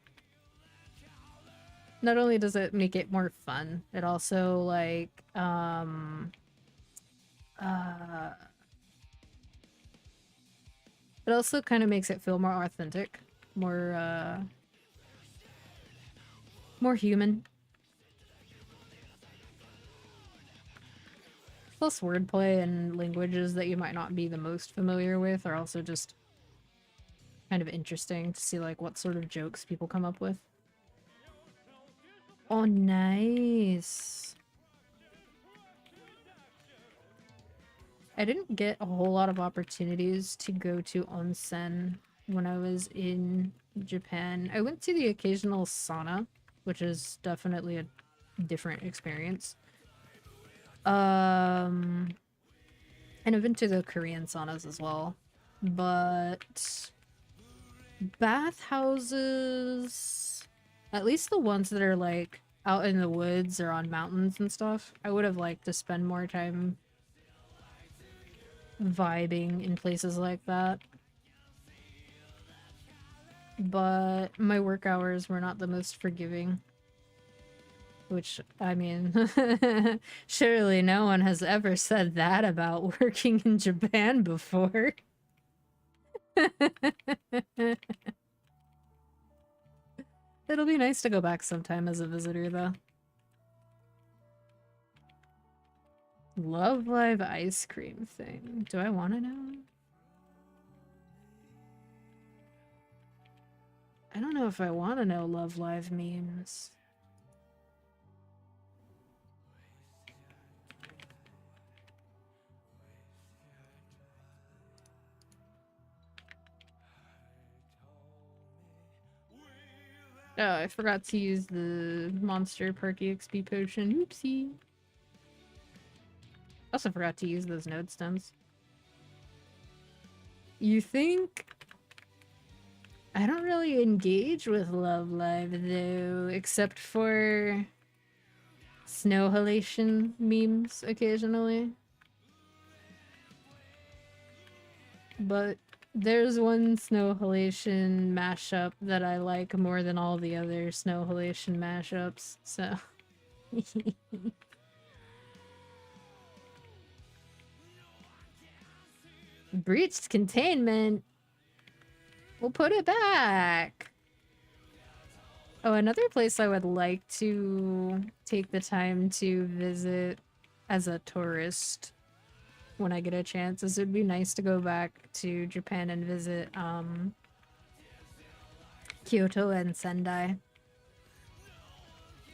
Not only does it make it more fun, it also like Uh, it also kind of makes it feel more authentic, more human. Plus wordplay and languages that you might not be the most familiar with are also just kind of interesting to see like what sort of jokes people come up with. Oh, nice. I didn't get a whole lot of opportunities to go to onsen when I was in Japan. I went to the occasional sauna, which is definitely a different experience. And I've been to the Korean saunas as well. But bathhouses, at least the ones that are like out in the woods or on mountains and stuff, I would have liked to spend more time vibing in places like that. But my work hours were not the most forgiving. Which, I mean, surely no one has ever said that about working in Japan before. It'll be nice to go back sometime as a visitor, though. Love Live ice cream thing. Do I want to know? I don't know if I want to know Love Live memes. Oh, I forgot to use the Monster Party XP potion. Oopsie. Also forgot to use those node stems. You think? I don't really engage with Love Live though, except for snow halation memes occasionally. But there's one snow halation mashup that I like more than all the other snow halation mashups, so. Breached containment. We'll put it back. Oh, another place I would like to take the time to visit as a tourist when I get a chance is it'd be nice to go back to Japan and visit Kyoto and Sendai.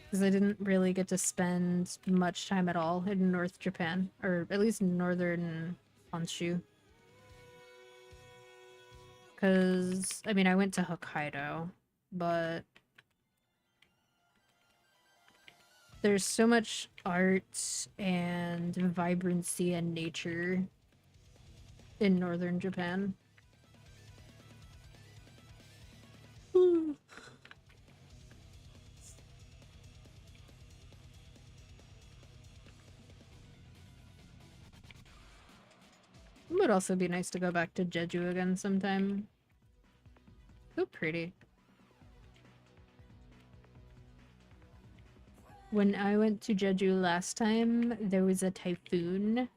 Because I didn't really get to spend much time at all in North Japan, or at least northern Honshu. Because, I mean, I went to Hokkaido, but there's so much art and vibrancy and nature in northern Japan. It would also be nice to go back to Jeju again sometime. So pretty. When I went to Jeju last time, there was a typhoon,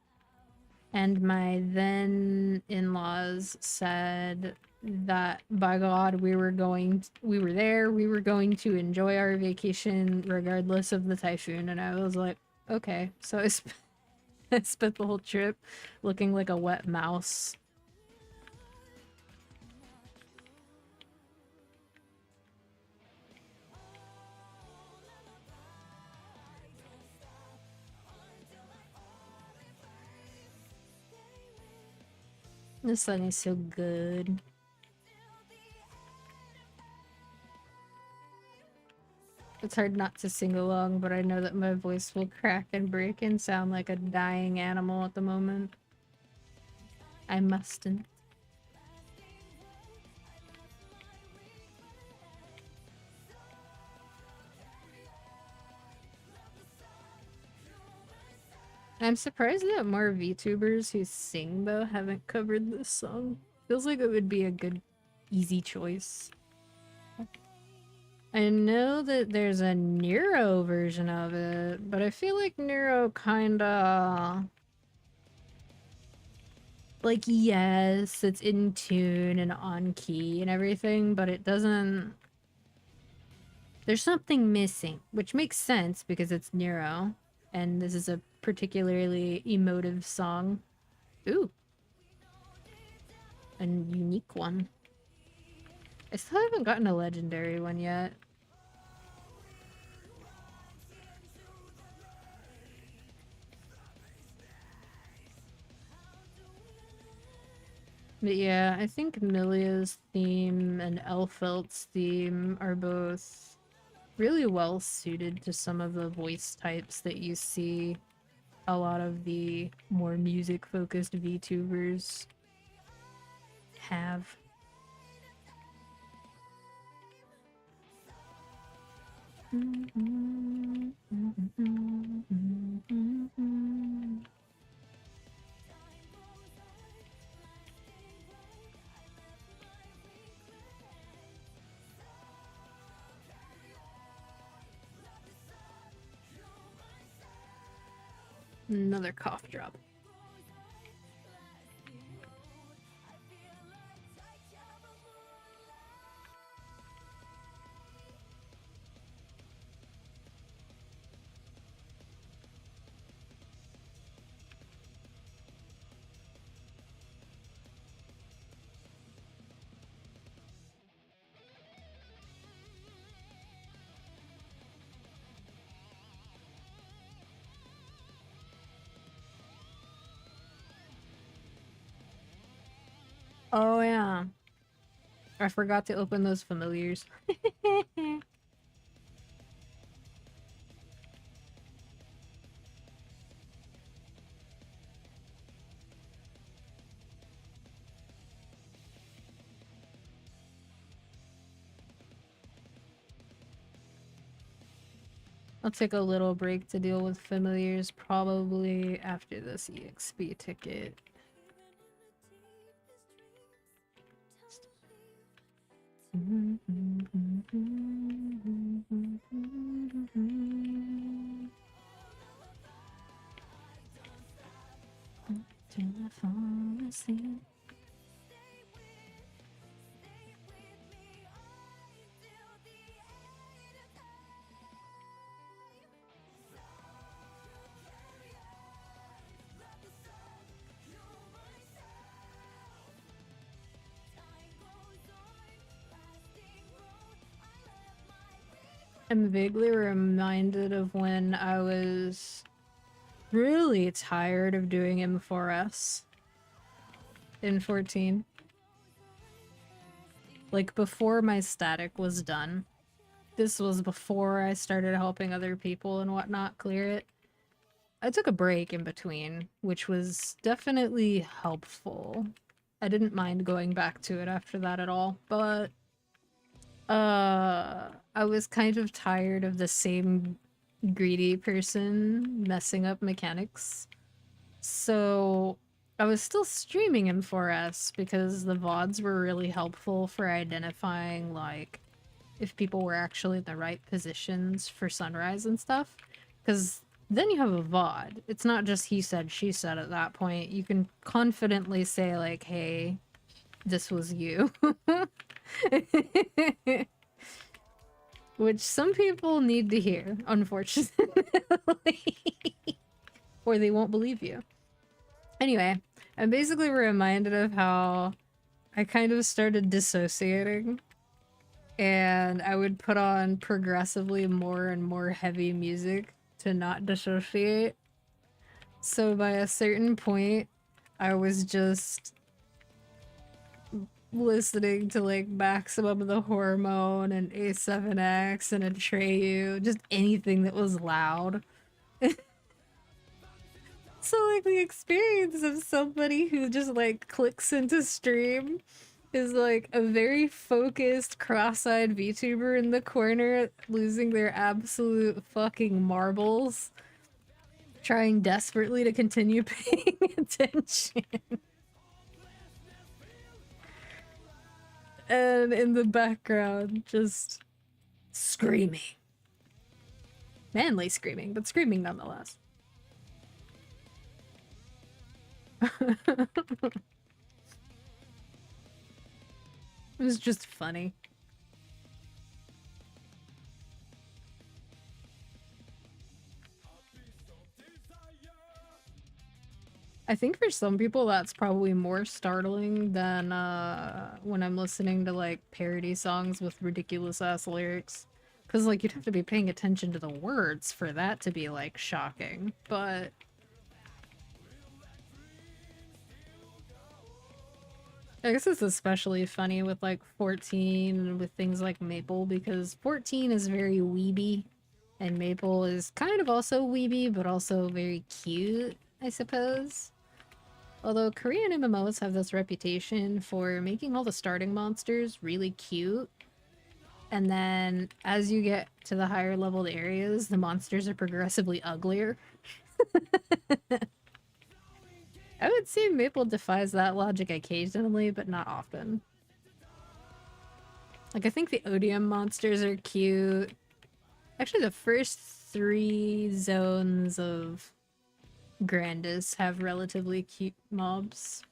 and my then in-laws said that by God we were there, we were going to enjoy our vacation regardless of the typhoon, and I was like, okay. So I spent the whole trip looking like a wet mouse. The sun is so good. It's hard not to sing along, but I know that my voice will crack and break and sound like a dying animal at the moment. I mustn't. I'm surprised that more VTubers who sing, though, haven't covered this song. Feels like it would be a good, easy choice. I know that there's a Nero version of it, but I feel like Nero kinda Like, yes, it's in tune and on key and everything, but it doesn't... There's something missing, which makes sense because it's Nero, and this is a particularly emotive song. Ooh. A unique one. I still haven't gotten a legendary one yet. But yeah, I think Milia's theme and Elfelt's theme are both really well suited to some of the voice types that you see a lot of the more music-focused VTubers have. Another cough drop. Oh yeah. I forgot to open those familiars. I'll take a little break to deal with familiars, probably after this EXP ticket. Till I fall asleep. I'm vaguely reminded of when I was really tired of doing M4S in 14. Like, before my static was done. This was before I started helping other people and whatnot clear it. I took a break in between, which was definitely helpful. I didn't mind going back to it after that at all, but I was kind of tired of the same greedy person messing up mechanics. So I was still streaming in 4S because the VODs were really helpful for identifying, like, if people were actually in the right positions for sunrise and stuff. Because then you have a VOD. It's not just he said, she said at that point. You can confidently say, like, hey, this was you. Which some people need to hear, unfortunately. Or they won't believe you. Anyway, I'm basically reminded of how I kind of started dissociating. And I would put on progressively more and more heavy music to not dissociate. So by a certain point, I was just listening to like Maximum the Hormone and A7X and Atreyu, just anything that was loud. So like the experience of somebody who just like clicks into stream is like a very focused, cross-eyed VTuber in the corner losing their absolute fucking marbles, trying desperately to continue paying attention. And in the background, just screaming. Manly screaming, but screaming nonetheless. It was just funny. I think for some people that's probably more startling than when I'm listening to like parody songs with ridiculous ass lyrics. Cause like you'd have to be paying attention to the words for that to be like shocking. But I guess it's especially funny with like 14 and with things like Maple because 14 is very weeby and Maple is kind of also weeby but also very cute, I suppose. Although Korean MMOs have this reputation for making all the starting monsters really cute, and then as you get to the higher leveled areas, the monsters are progressively uglier. I would say Maple defies that logic occasionally, but not often. Like, I think the Odium monsters are cute. Actually, the first 3 zones of Grandis have relatively cute mobs.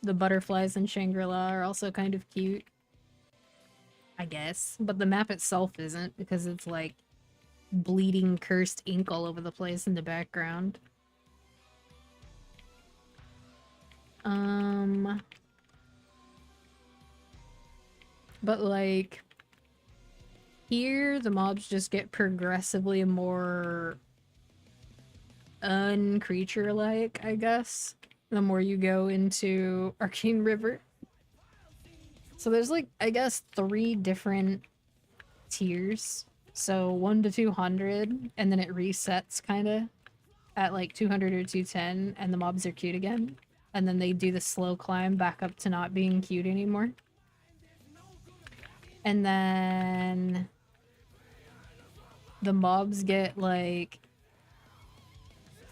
The butterflies in Shangri-La are also kind of cute, I guess. But the map itself isn't, because it's like bleeding cursed ink all over the place in the background. But like, here the mobs just get progressively more uncreature-like, I guess, the more you go into Arcane River. So there's like, I guess, 3 different tiers. So 1 to 200, and then it resets kinda at like 200 or 210, and the mobs are cute again. And then they do the slow climb back up to not being cute anymore. And then the mobs get like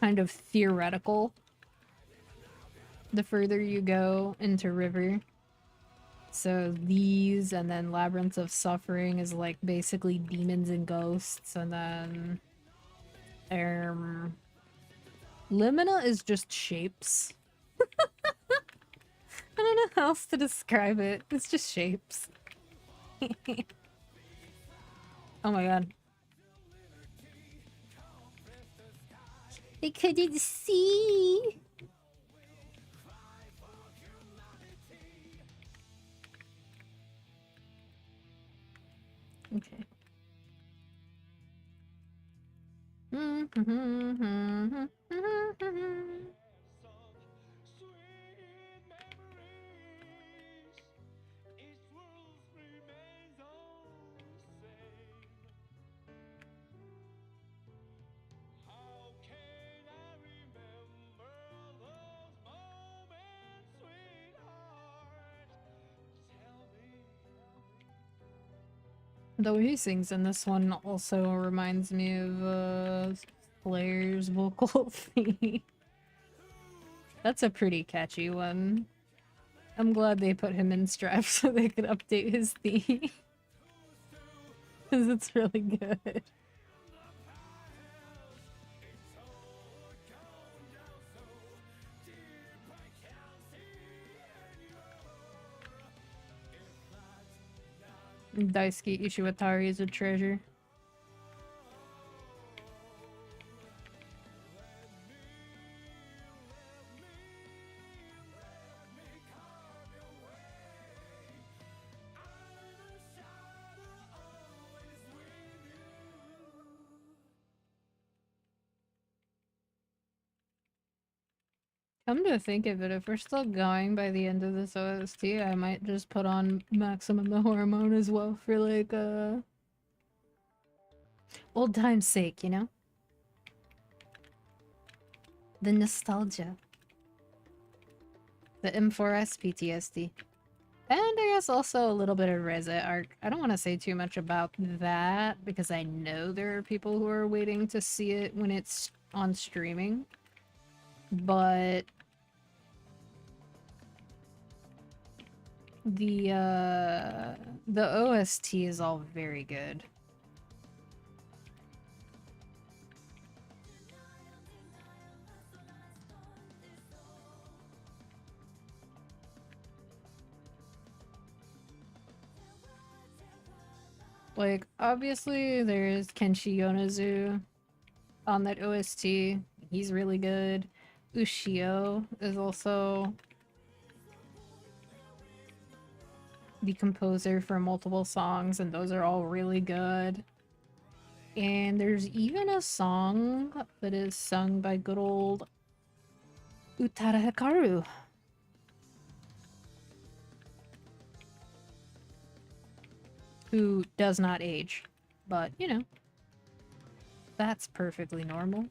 kind of theoretical the further you go into River. So these, and then Labyrinth of Suffering is like basically demons and ghosts, and then Limina is just shapes. I don't know how else to describe it. It's just shapes. Oh my god. I couldn't see! Okay. The way he sings in this one also reminds me of Slayer's vocal theme. That's a pretty catchy one. I'm glad they put him in Strive so they could update his theme. Because it's really good. Daisuke Ishiwatari is a treasure. Come to think of it, if we're still going by the end of this OST, I might just put on Maximum the Hormone as well for like, old time's sake, you know? The nostalgia. The M4S PTSD. And I guess also a little bit of Reset Arc. I don't want to say too much about that because I know there are people who are waiting to see it when it's on streaming. But the OST is all very good. Like, obviously, there's Kenshi Yonezu on that OST. He's really good. Ushio is also the composer for multiple songs, and those are all really good. And there's even a song that is sung by good old Utada Hikaru, who does not age. But, you know, that's perfectly normal.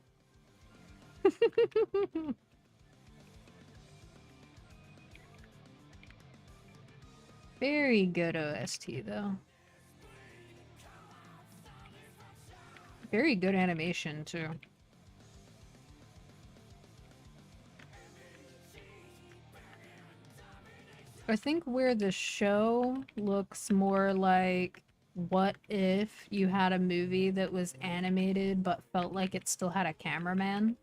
Very good OST, though. Very good animation, too. I think where the show looks more like what if you had a movie that was animated but felt like it still had a cameraman?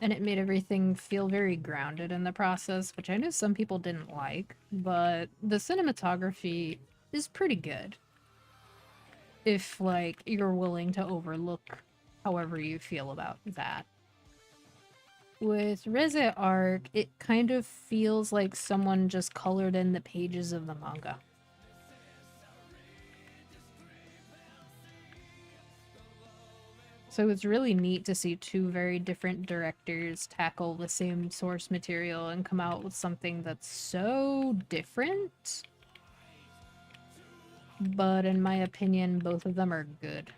And it made everything feel very grounded in the process, which I know some people didn't like, but the cinematography is pretty good. If, like, you're willing to overlook however you feel about that. With Reze Arc, it kind of feels like someone just colored in the pages of the manga. So it's really neat to see two very different directors tackle the same source material and come out with something that's so different. But in my opinion, both of them are good.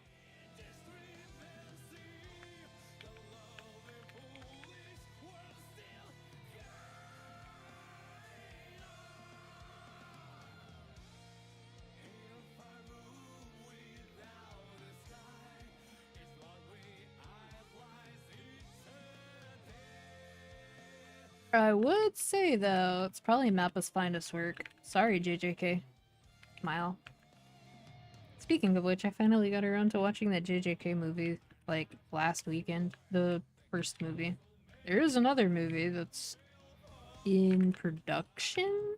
I would say, though, it's probably Mappa's finest work. Sorry, JJK. Smile. Speaking of which, I finally got around to watching that JJK movie, like, last weekend. The first movie. There is another movie that's in production?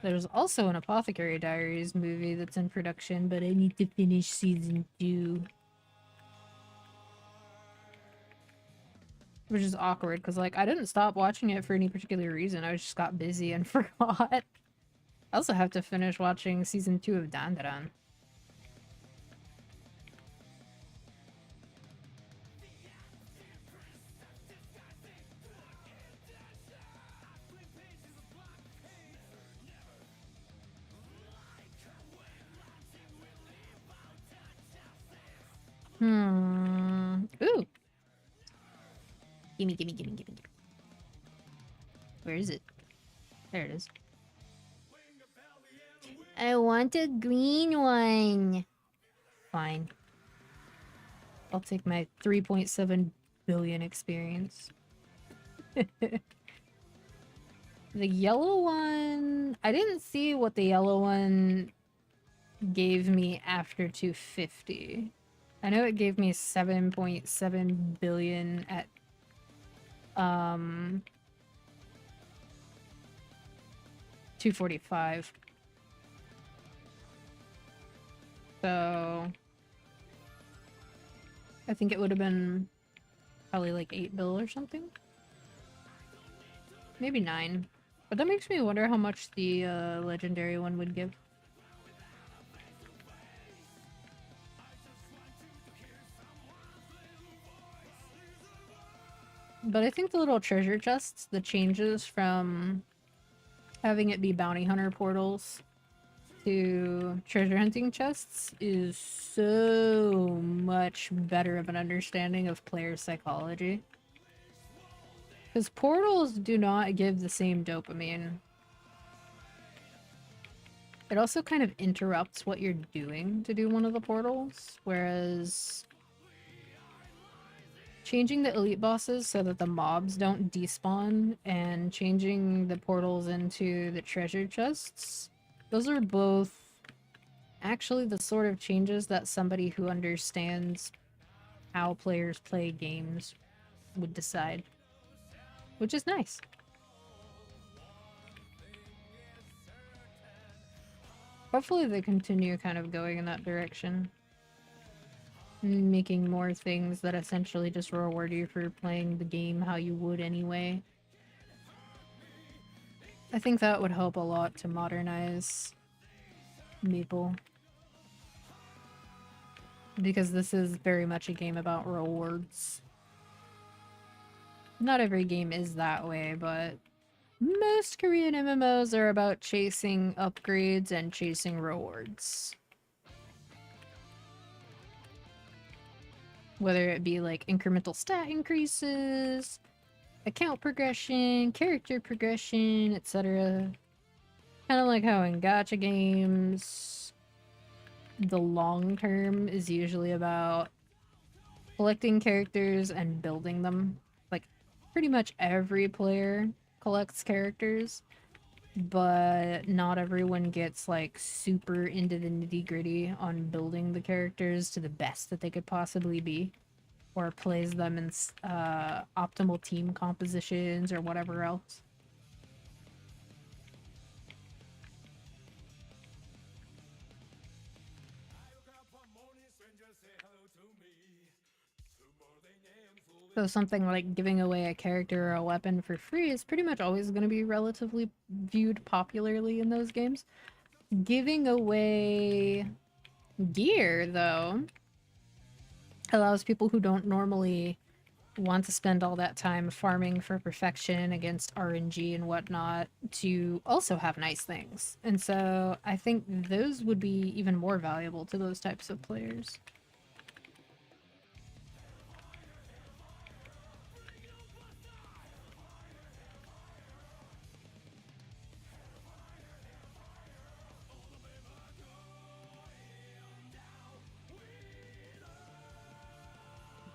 There's also an Apothecary Diaries movie that's in production, but I need to finish season 2. Which is awkward, because, like, I didn't stop watching it for any particular reason. I just got busy and forgot. I also have to finish watching season 2 of Dandadan. Ooh! Gimme, gimme, gimme, gimme, gimme. Where is it? There it is. I want a green one. Fine. I'll take my 3.7 billion experience. The yellow one... I didn't see what the yellow one gave me after 250. I know it gave me 7.7 billion at 245. So I think it would have been probably like 8 bill or something. Maybe 9. But that makes me wonder how much the legendary one would give. But I think the little treasure chests, the changes from having it be bounty hunter portals to treasure hunting chests is so much better of an understanding of player psychology. Because portals do not give the same dopamine. It also kind of interrupts what you're doing to do one of the portals, whereas changing the elite bosses so that the mobs don't despawn and changing the portals into the treasure chests, those are both actually the sort of changes that somebody who understands how players play games would decide. Which is nice. Hopefully they continue kind of going in that direction. Making more things that essentially just reward you for playing the game how you would anyway. I think that would help a lot to modernize Maple. Because this is very much a game about rewards. Not every game is that way, but most Korean MMOs are about chasing upgrades and chasing rewards. Whether it be like incremental stat increases, account progression, character progression, etc. Kind of like how in gacha games, the long term is usually about collecting characters and building them. Like, pretty much every player collects characters, but not everyone gets like super into the nitty-gritty on building the characters to the best that they could possibly be, or plays them in optimal team compositions or whatever else. So something like giving away a character or a weapon for free is pretty much always going to be relatively viewed popularly in those games. Giving away gear, though, allows people who don't normally want to spend all that time farming for perfection against RNG and whatnot to also have nice things. And so I think those would be even more valuable to those types of players.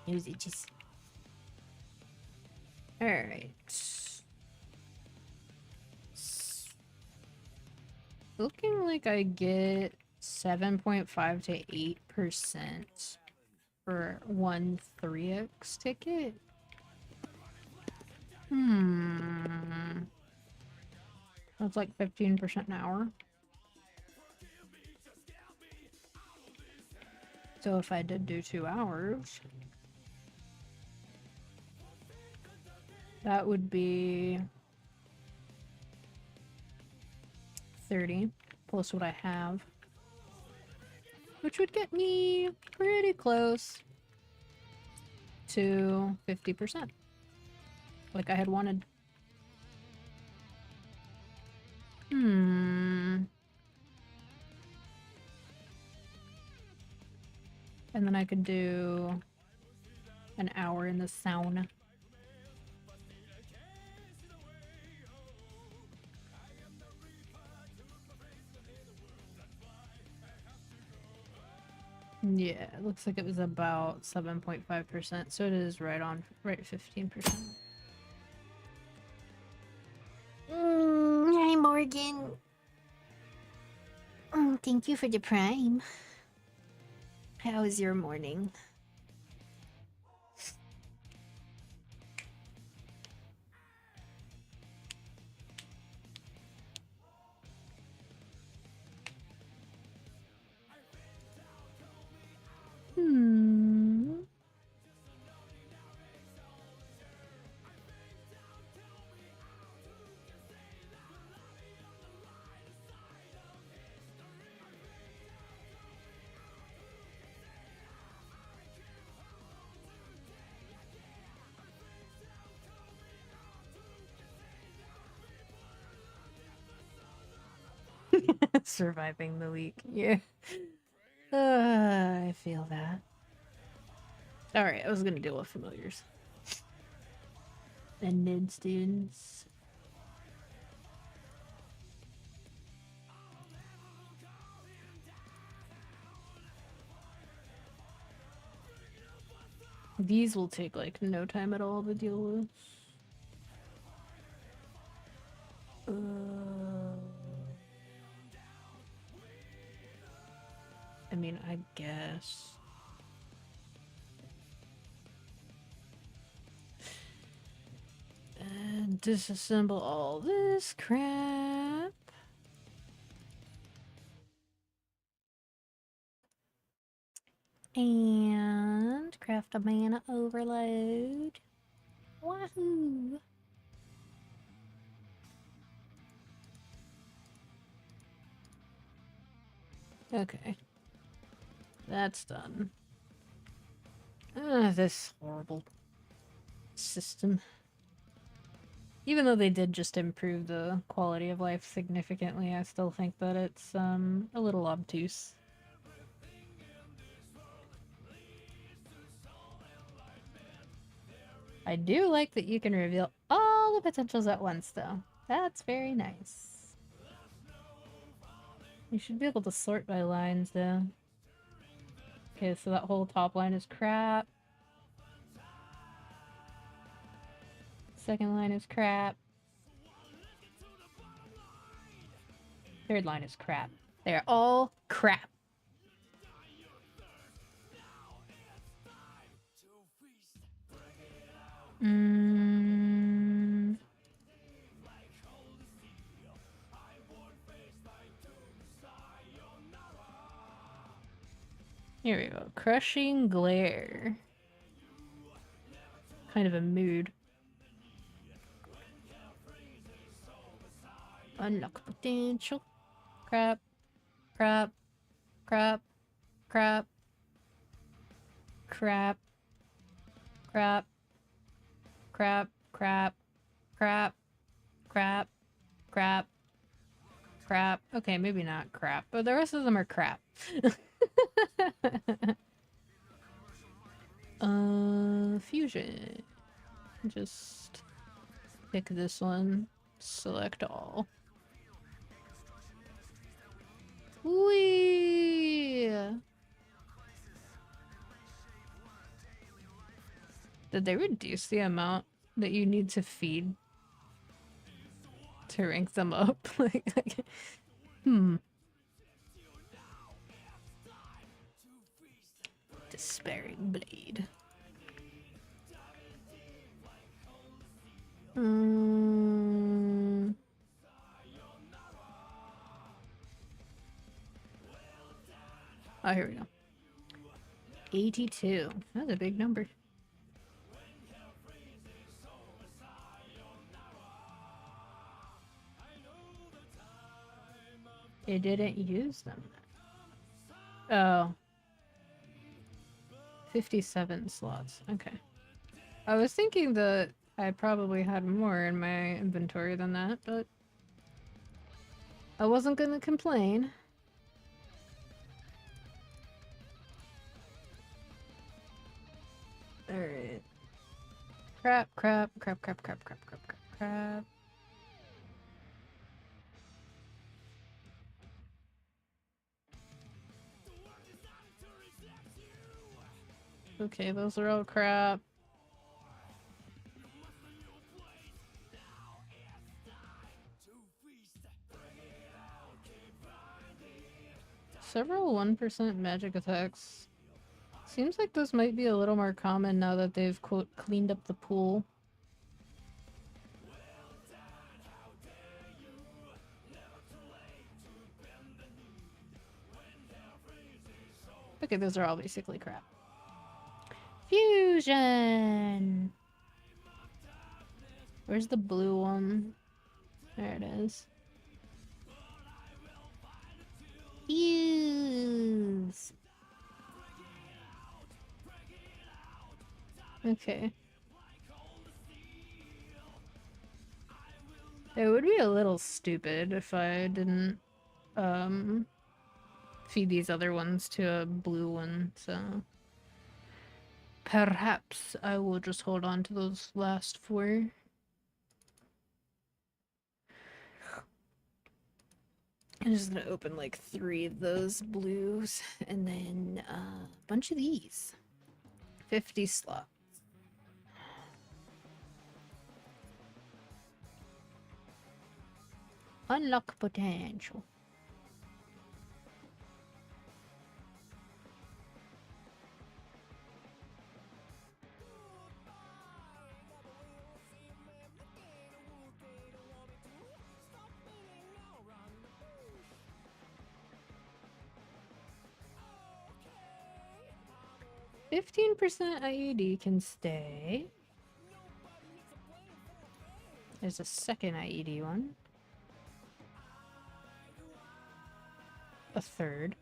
Usages. Alright. Looking like I get 7.5 to 8% for one 3x ticket. That's like 15% an hour. So if I did do 2 hours, that would be 30 plus what I have, which would get me pretty close to 50%, like I had wanted. And then I could do an hour in the sauna. Yeah, it looks like it was about 7.5%, so it is right on, right at 15%. Hi, Morgan. Thank you for the prime. How was your morning? Surviving the week, yeah. I feel that. Alright, I was gonna deal with familiars. And mid students. These will take like no time at all to deal with. I mean, I guess. And disassemble all this crap. And craft a mana overload. Wahoo! Okay. That's done. This horrible system. Even though they did just improve the quality of life significantly, I still think that it's a little obtuse. I do like that you can reveal all the potentials at once, though. That's very nice. You should be able to sort by lines, though. Okay, so that whole top line is crap. Second line is crap. Third line is crap. They're all crap. Here we go. Crushing Glare. Kind of a mood. Unlock potential. Crap. Crap. Crap. Crap. Crap. Crap. Crap. Crap. Crap. Crap. Crap. Crap. Okay, maybe not crap, but the rest of them are crap. Fusion. Just pick this one. Select all. Whee! Did they reduce the amount that you need to feed to rank them up? Despairing Blade. Oh, here we go. 82. That's a big number. It didn't use them. Oh. 57 slots. Okay. I was thinking that I probably had more in my inventory than that, but I wasn't gonna complain. Alright. Crap, crap, crap, crap, crap, crap, crap, crap, crap. Okay, those are all crap. Several 1% magic attacks. Seems like this might be a little more common now that they've, quote, cleaned up the pool. Okay, those are all basically crap. Fusion! Where's the blue one? There it is. Fuse! Okay. It would be a little stupid if I didn't, feed these other ones to a blue one, so... Perhaps I will just hold on to those last 4. I'm just gonna open like 3 of those blues and then a bunch of these. 50 slots. Unlock potential. 15% IED can stay. There's a second IED one. A third.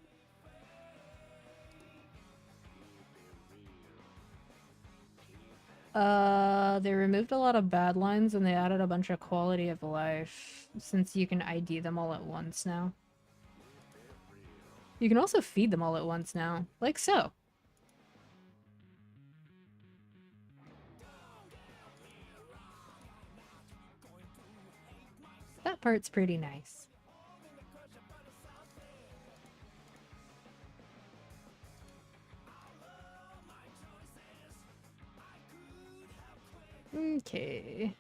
They removed a lot of bad lines and they added a bunch of quality of life, since you can ID them all at once now. You can also feed them all at once now, like so. That part's pretty nice. Okay.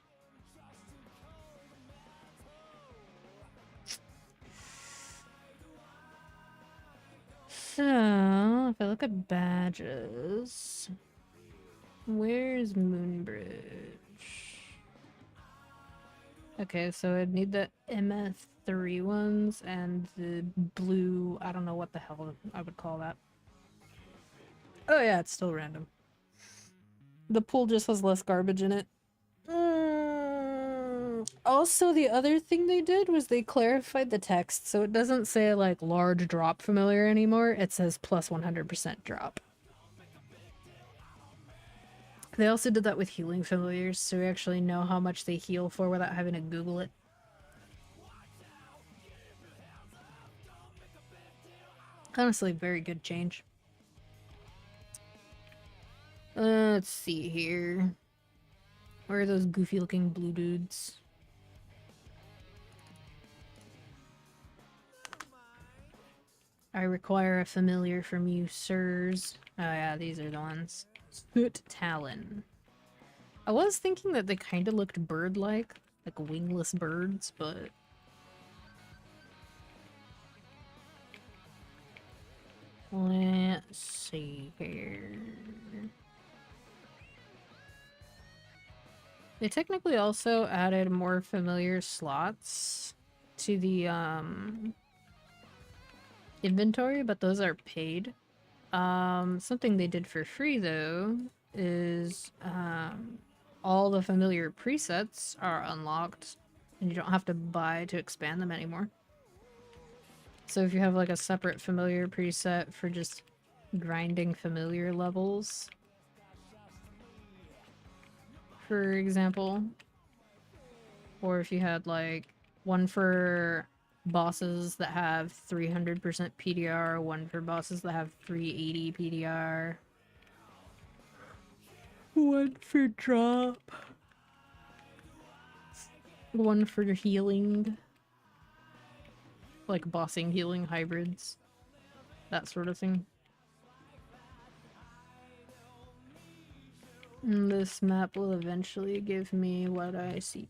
So, if I look at badges, where's Moonbridge? Okay, so I'd need the MF3 ones and the blue, I don't know what the hell I would call that. Oh yeah, it's still random. The pool just has less garbage in it. Also, the other thing they did was they clarified the text, so it doesn't say like large drop familiar anymore. It says plus 100% drop. They also did that with healing familiars, so we actually know how much they heal for without having to Google it. Honestly, very good change. Let's see here. Where are those goofy looking blue dudes? I require a familiar from you, sirs. Oh yeah, these are the ones. Soot Talon. I was thinking that they kind of looked bird-like, like wingless birds, but... Let's see here... They technically also added more familiar slots to the, inventory, but those are paid. Something they did for free, though, is, all the familiar presets are unlocked, and you don't have to buy to expand them anymore. So if you have, like, a separate familiar preset for just grinding familiar levels, for example, or if you had, like, one for bosses that have 300% PDR, one for bosses that have 380 PDR, one for drop, one for healing, like bossing healing hybrids, that sort of thing. And this map will eventually give me what I see.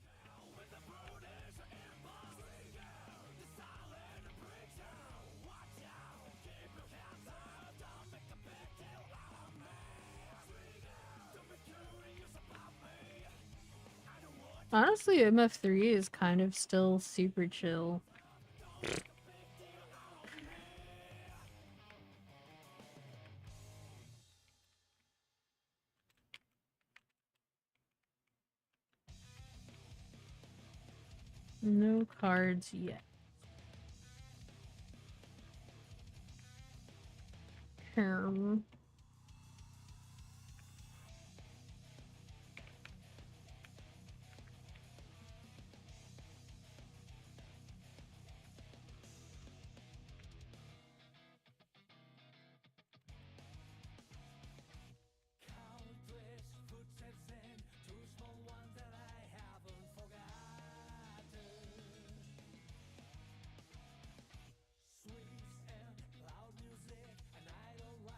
Honestly, MF3 is kind of still super chill. No cards yet. Hmm.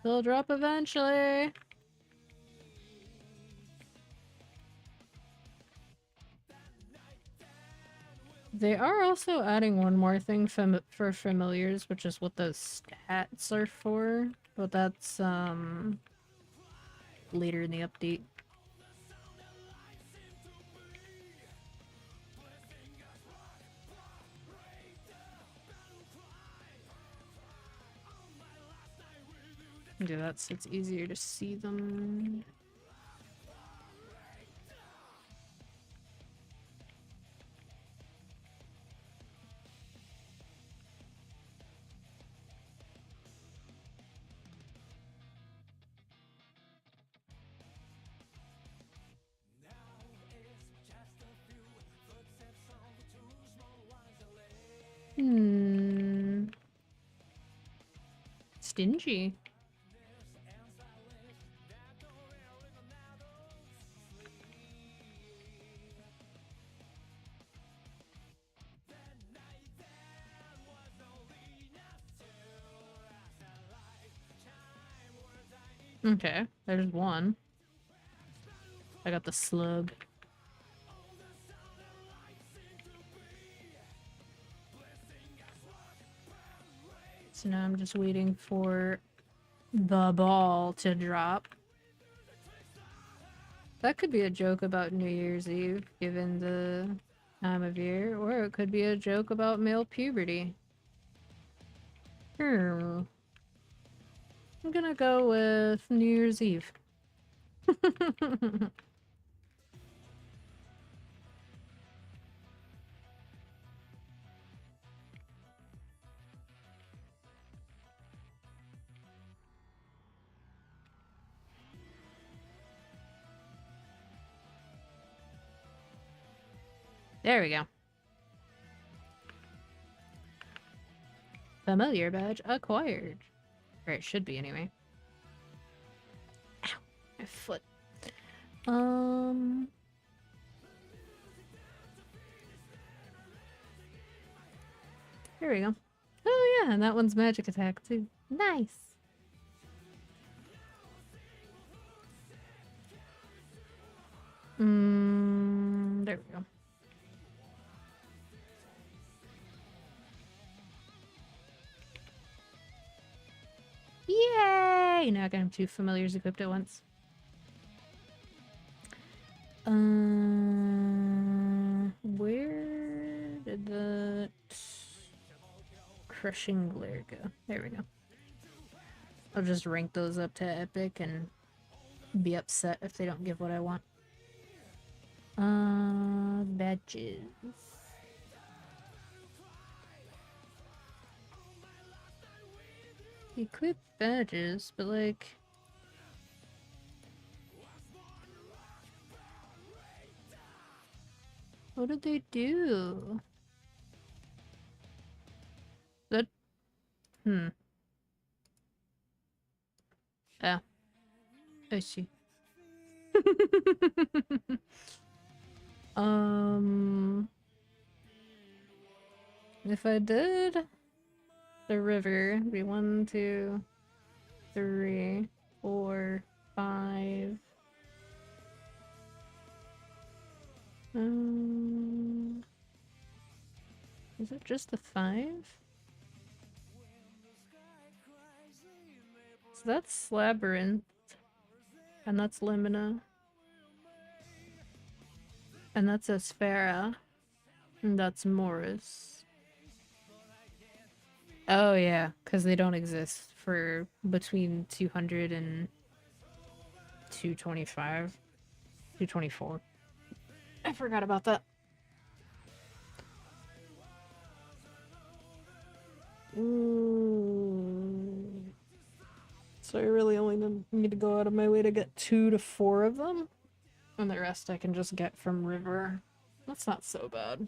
They'll drop eventually. They are also adding one more thing for familiars, which is what those stats are for, but that's later in the update. do that so it's easier to see them. Stingy. Okay, there's one. I got the slug. So now I'm just waiting for the ball to drop. That could be a joke about New Year's Eve, given the time of year, or it could be a joke about male puberty. I'm gonna go with New Year's Eve. There we go. Familiar badge acquired. Or it should be anyway. Ow, my foot. Here we go. Oh yeah, and that one's magic attack too. Nice. There we go. Yay! Now I can have 2 familiars equipped at once. Where did the crushing glare go? There we go. I'll just rank those up to epic and be upset if they don't give what I want. Badges. Equip badges, but like... what did they do? That... Oh. I see. If I did the river, it'd be 1, 2, 3, 4, 5. Is it just the 5? So that's Labyrinth. And that's Limina. And that's Aspera. And that's Morris. Oh yeah, because they don't exist for between 200 and 225. 224. I forgot about that. So I really only need to go out of my way to get 2 to 4 of them. And the rest I can just get from River. That's not so bad.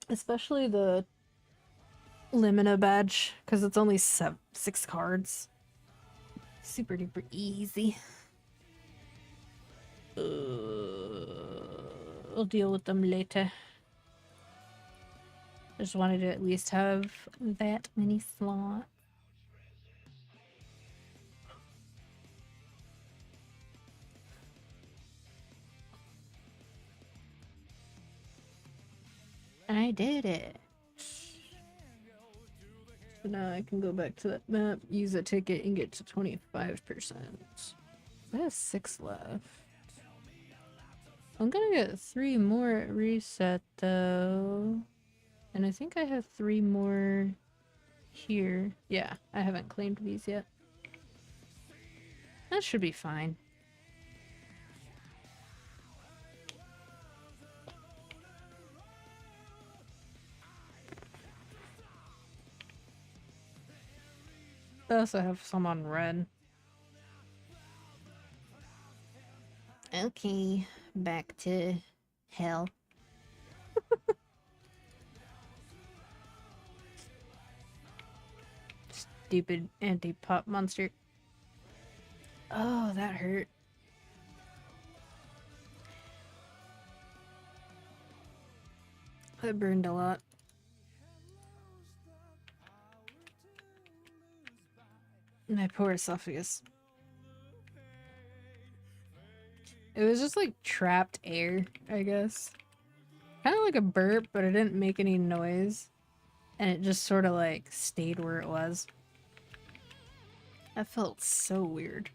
Especially the Limina badge, because it's only 6 cards. Super duper easy. I'll deal with them later. Just wanted to at least have that many slots. I did it. So now I can go back to that map, use a ticket, and get to 25%. I have 6 left. I'm gonna get 3 more at reset though. And I think I have 3 more here. Yeah, I haven't claimed these yet. That should be fine. I also have some on red. Okay, back to hell. Stupid anti-pop monster. Oh, that hurt. That burned a lot. My poor esophagus. It was just like trapped air, I guess. Kind of like a burp, but it didn't make any noise. And it just sort of like stayed where it was. That felt so weird.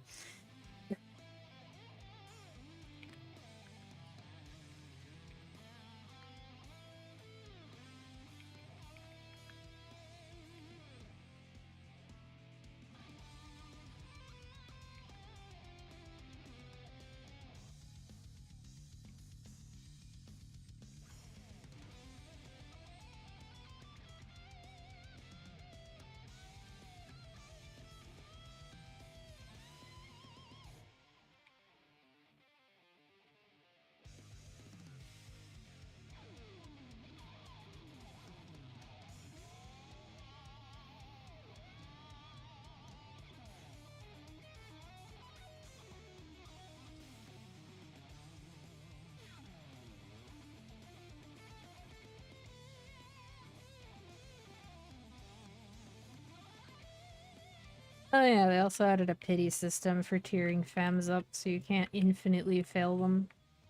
Oh yeah, they also added a pity system for tiering FAMs up so you can't infinitely fail them.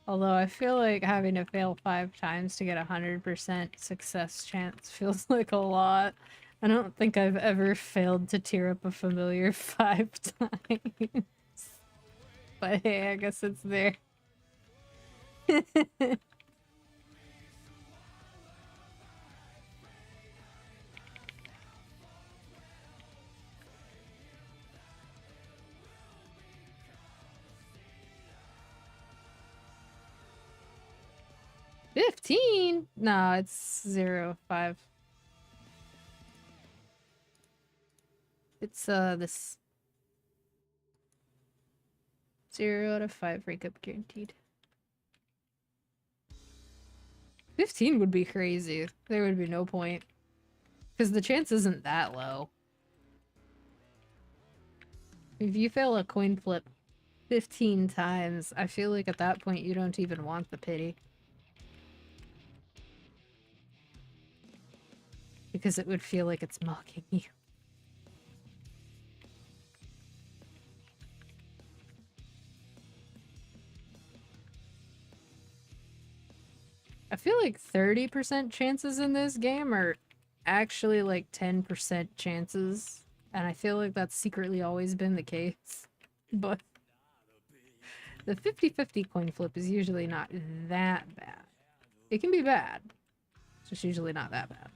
Although I feel like having to fail 5 times to get 100% success chance feels like a lot. I don't think I've ever failed to tier up a familiar 5 times. But hey, I guess it's there. 15? No, it's 0, 5. It's this 0 out of 5 rank up guaranteed. 15 would be crazy. There would be no point. Because the chance isn't that low. If you fail a coin flip 15 times, I feel like at that point you don't even want the pity. Because it would feel like it's mocking you. I feel like 30% chances in this game are actually like 10% chances. And I feel like that's secretly always been the case. But the 50-50 coin flip is usually not that bad. It can be bad. It's just usually not that bad.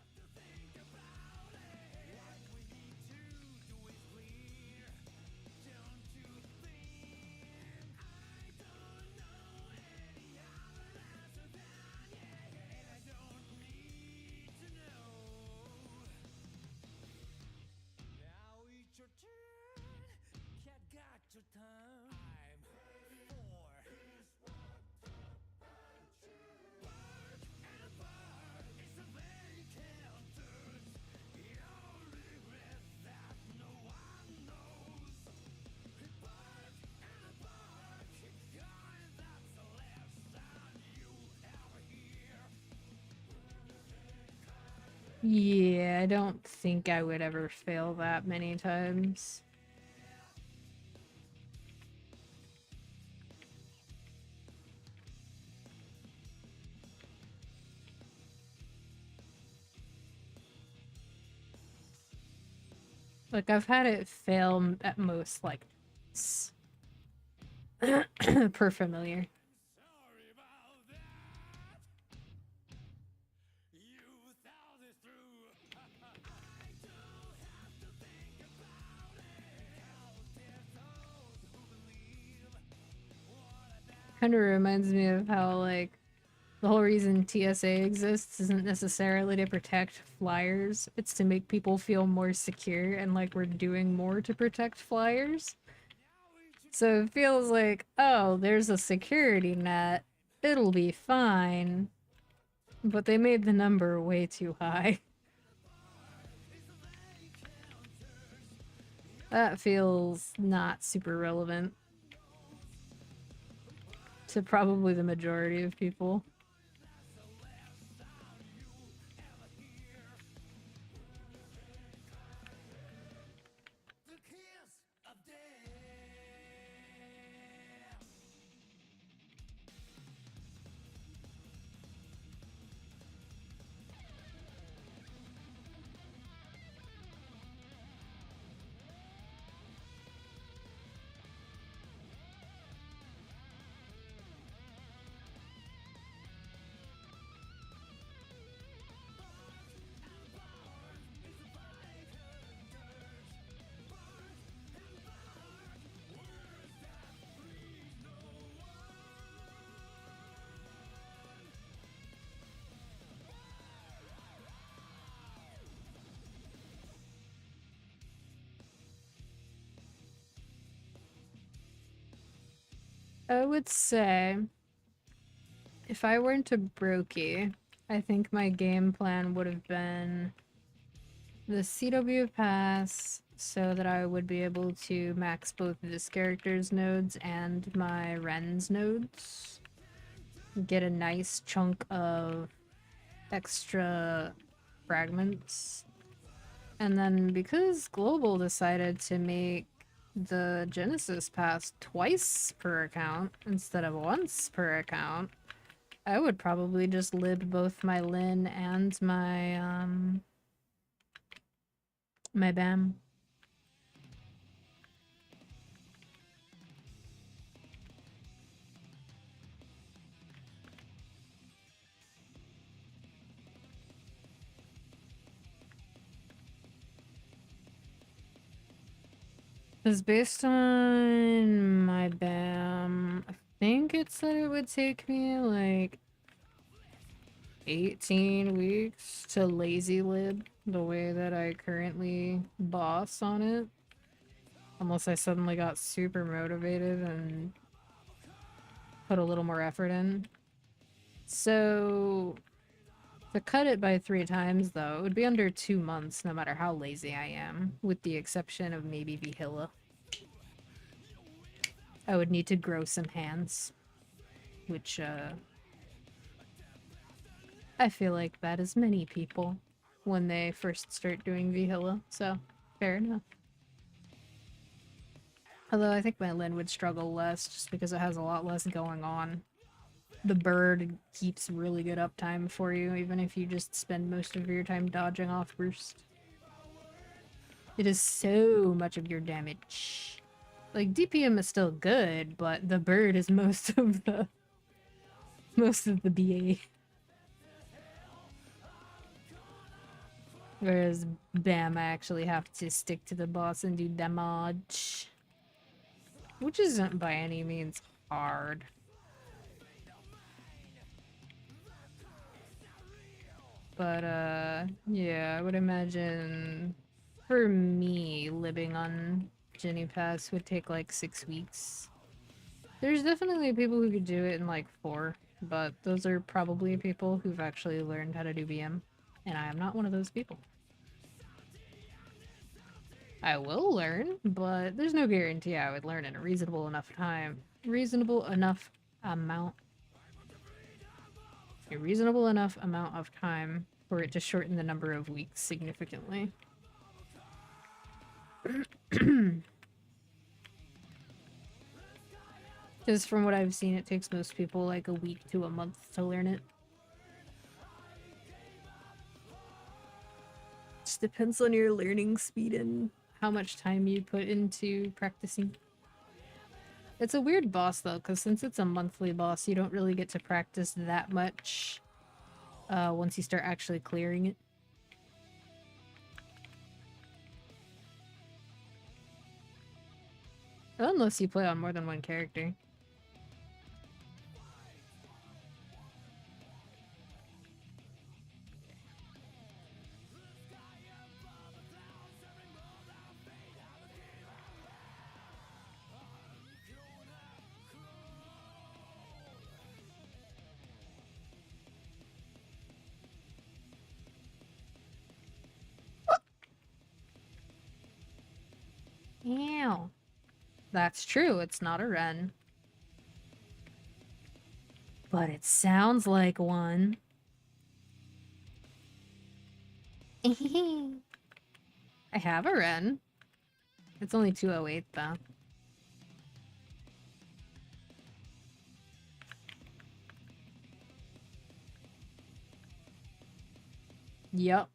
Yeah, I don't think I would ever fail that many times. Like, I've had it fail at most, like, per familiar. Kind of reminds me of how, like, the whole reason TSA exists isn't necessarily to protect flyers, it's to make people feel more secure and like we're doing more to protect flyers. So it feels like, oh, there's a security net, it'll be fine. But they made the number way too high. That feels not super relevant to probably the majority of people. I would say, if I weren't a brokey, I think my game plan would have been the CW pass so that I would be able to max both this character's nodes and my Ren's nodes. Get a nice chunk of extra fragments. And then because Global decided to make the Genesis pass twice per account instead of once per account, I would probably just lib both my Lynn and my BAM. Because based on my BAM, I think it said it would take me like 18 weeks to lazy lib the way that I currently boss on it. Unless I suddenly got super motivated and put a little more effort in. So to cut it by 3 times though, it would be under 2 months no matter how lazy I am, with the exception of maybe Vihilla. I would need to grow some hands, which I feel like that is many people when they first start doing Vihilla, so fair enough. Although I think my Lynn would struggle less just because it has a lot less going on. The bird keeps really good uptime for you, even if you just spend most of your time dodging off burst. It is so much of your damage. Like, DPM is still good, but the bird is most of the BA. Whereas BAM, I actually have to stick to the boss and do damage. Which isn't by any means hard. But, yeah, I would imagine for me, living on Jenny Pass would take like 6 weeks. There's definitely people who could do it in like 4, but those are probably people who've actually learned how to do BM, and I am not one of those people. I will learn, but there's no guarantee I would learn in a reasonable enough time. Reasonable enough amount. A reasonable enough amount of time for it to shorten the number of weeks significantly. Because from what I've seen, it takes most people like a week to a month to learn it. Just depends on your learning speed and how much time you put into practicing. It's a weird boss though, because since it's a monthly boss, you don't really get to practice that much once you start actually clearing it. Unless you play on more than one character. Meow. That's true, it's not a wren. But it sounds like one. I have a wren. It's only 208 though. Yup.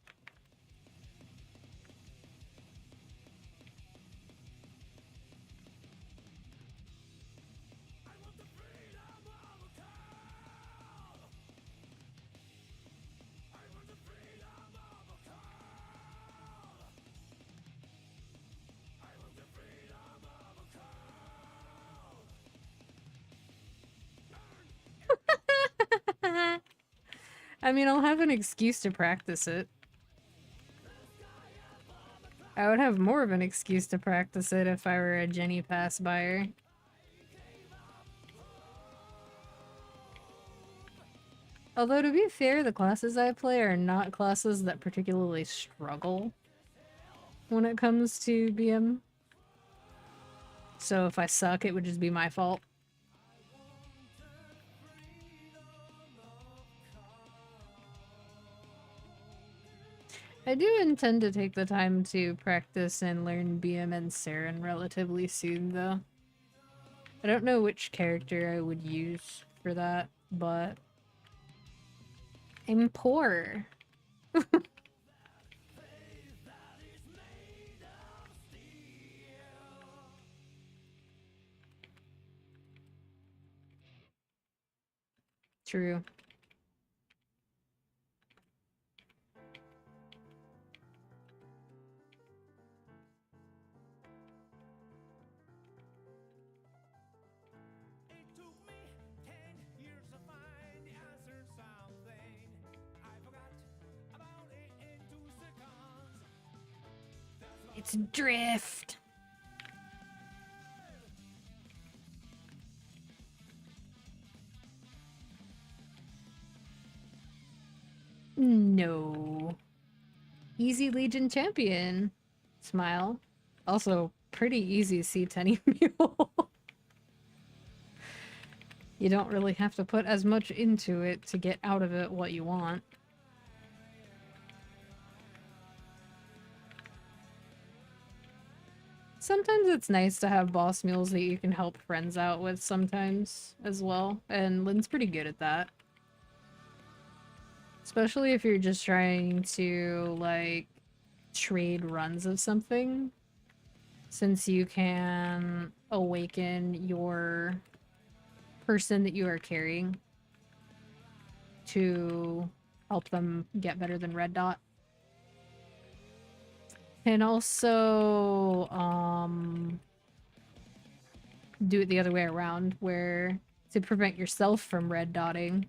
I mean, I'll have an excuse to practice it. I would have more of an excuse to practice it if I were a Jenny Pass buyer. Although, to be fair, the classes I play are not classes that particularly struggle when it comes to BM. So if I suck, it would just be my fault. I do intend to take the time to practice and learn BM and Saren relatively soon, though. I don't know which character I would use for that, but I'm poor. True. It's drift. No. Easy Legion champion. Smile. Also, pretty easy C10 mule. You don't really have to put as much into it to get out of it what you want. Sometimes it's nice to have boss mules that you can help friends out with sometimes as well, and Lynn's pretty good at that. Especially if you're just trying to, like, trade runs of something. Since you can awaken your person that you are carrying to help them get better than Red Dot. And also, do it the other way around, where to prevent yourself from red dotting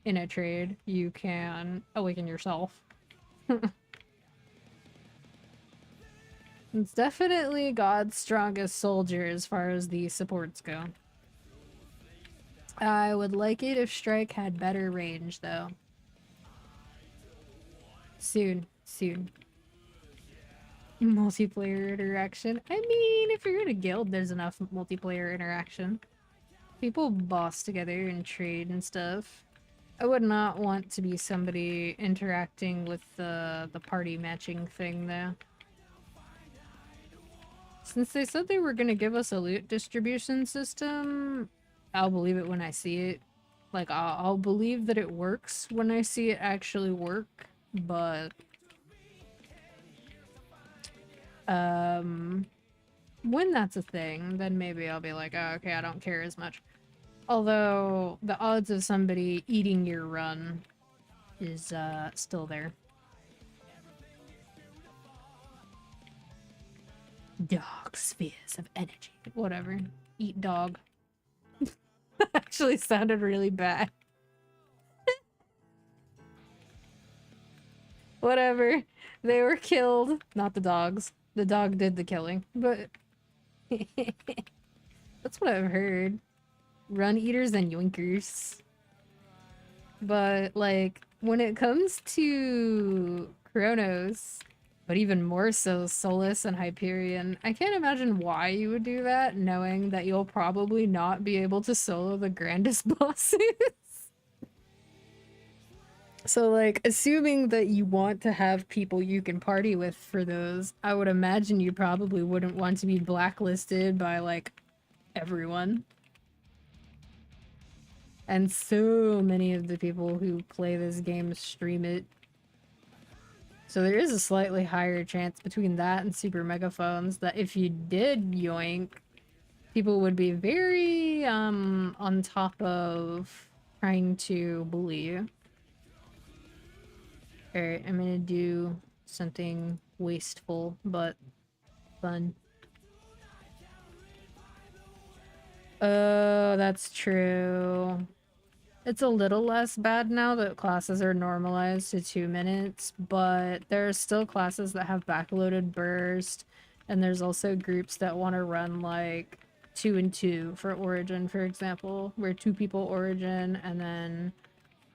in a trade, you can awaken yourself. It's definitely God's strongest soldier as far as the supports go. I would like it if Strike had better range, though. Soon. Soon. Multiplayer interaction. I mean, if you're in a guild, there's enough multiplayer interaction. People boss together and trade and stuff. I would not want to be somebody interacting with the party matching thing, though. Since they said they were gonna give us a loot distribution system, I'll believe it when I see it. Like, I'll believe that it works when I see it actually work, but when that's a thing, then maybe I'll be like, oh, okay, I don't care as much. Although, the odds of somebody eating your run is, still there. Dog spheres of energy. Whatever. Eat dog. That actually sounded really bad. Whatever. They were killed. Not the dogs. The dog did the killing, but that's what I've heard. Run eaters and yoinkers. But, like, when it comes to Chronos, But even more so, Solus and Hyperion. I can't imagine why you would do that, knowing that you'll probably not be able to solo the grandest bosses. So, like, assuming that you want to have people you can party with for those, I would imagine you probably wouldn't want to be blacklisted by, like, everyone. And so many of the people who play this game stream it. So there is a slightly higher chance between that and super megaphones that if you did yoink, people would be very, on top of trying to bully you. Alright, I'm gonna do something wasteful, but fun. Oh, that's true. It's a little less bad now that classes are normalized to 2 minutes, but there are still classes that have backloaded burst, and there's also groups that want to run like 2 and 2 for Origin, for example, where 2 people Origin, and then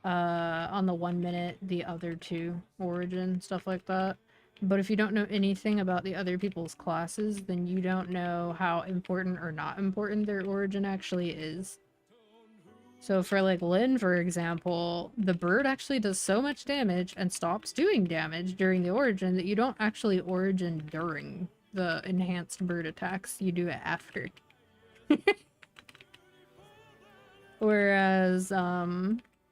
on the 1 minute, the other 2 Origin, stuff like that. But if you don't know anything about the other people's classes, then you don't know how important or not important their Origin actually is. So for like Lynn, for example, the bird actually does so much damage and stops doing damage during the Origin that you don't actually Origin during the enhanced bird attacks, you do it after. Whereas,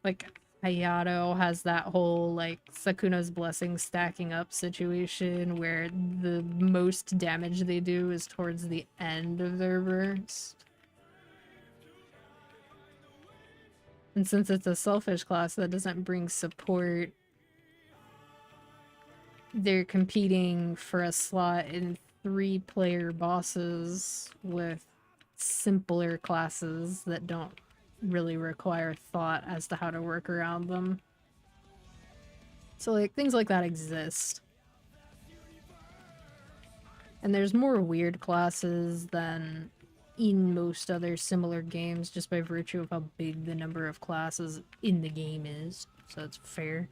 like, Hayato has that whole, like, Sakuna's Blessing stacking up situation where the most damage they do is towards the end of their burst. And since it's a selfish class that doesn't bring support, they're competing for a slot in 3-player bosses with simpler classes that don't really require thought as to how to work around them. So, like, things like that exist. And there's more weird classes than in most other similar games, just by virtue of how big the number of classes in the game is. So it's fair.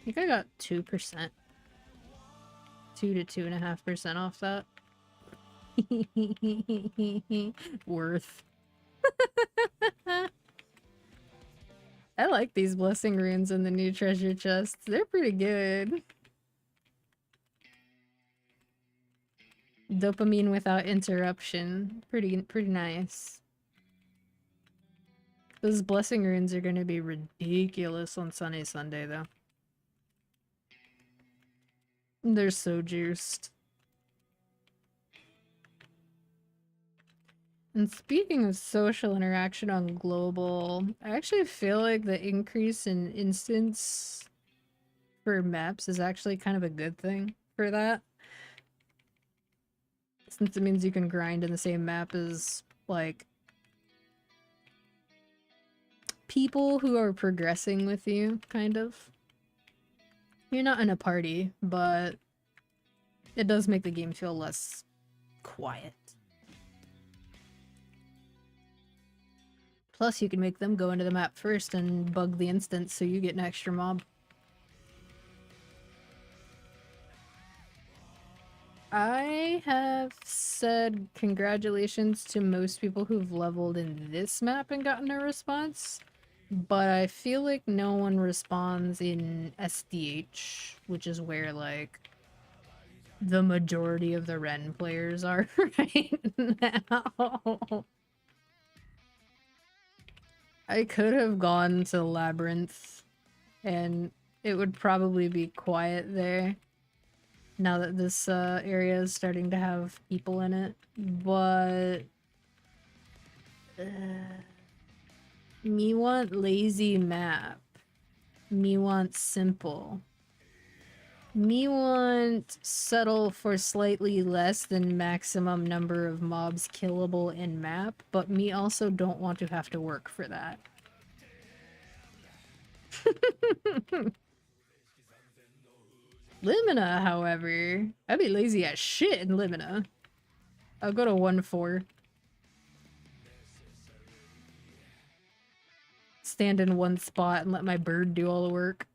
I think I got 2%. 2 to 2.5% off that. Worth. I like these blessing runes in the new treasure chests. They're pretty good. Dopamine without interruption. Pretty nice. Those blessing runes are gonna be ridiculous on Sunny Sunday, though. They're so juiced. And speaking of social interaction on global, I actually feel like the increase in instance for maps is actually kind of a good thing for that. Since it means you can grind in the same map as, like, people who are progressing with you, kind of. You're not in a party, but it does make the game feel less quiet. Plus, you can make them go into the map first and bug the instance so you get an extra mob. I have said congratulations to most people who've leveled in this map and gotten a response, but I feel like no one responds in SDH, which is where, like, the majority of the Ren players are right now. I could have gone to Labyrinth, and it would probably be quiet there, now that this area is starting to have people in it, but me want lazy map. Me want simple. Me want settle for slightly less than maximum number of mobs killable in map, but me also don't want to have to work for that. Limina, however, I'd be lazy as shit in Limina. I'll go to 1-4. Stand in one spot and let my bird do all the work.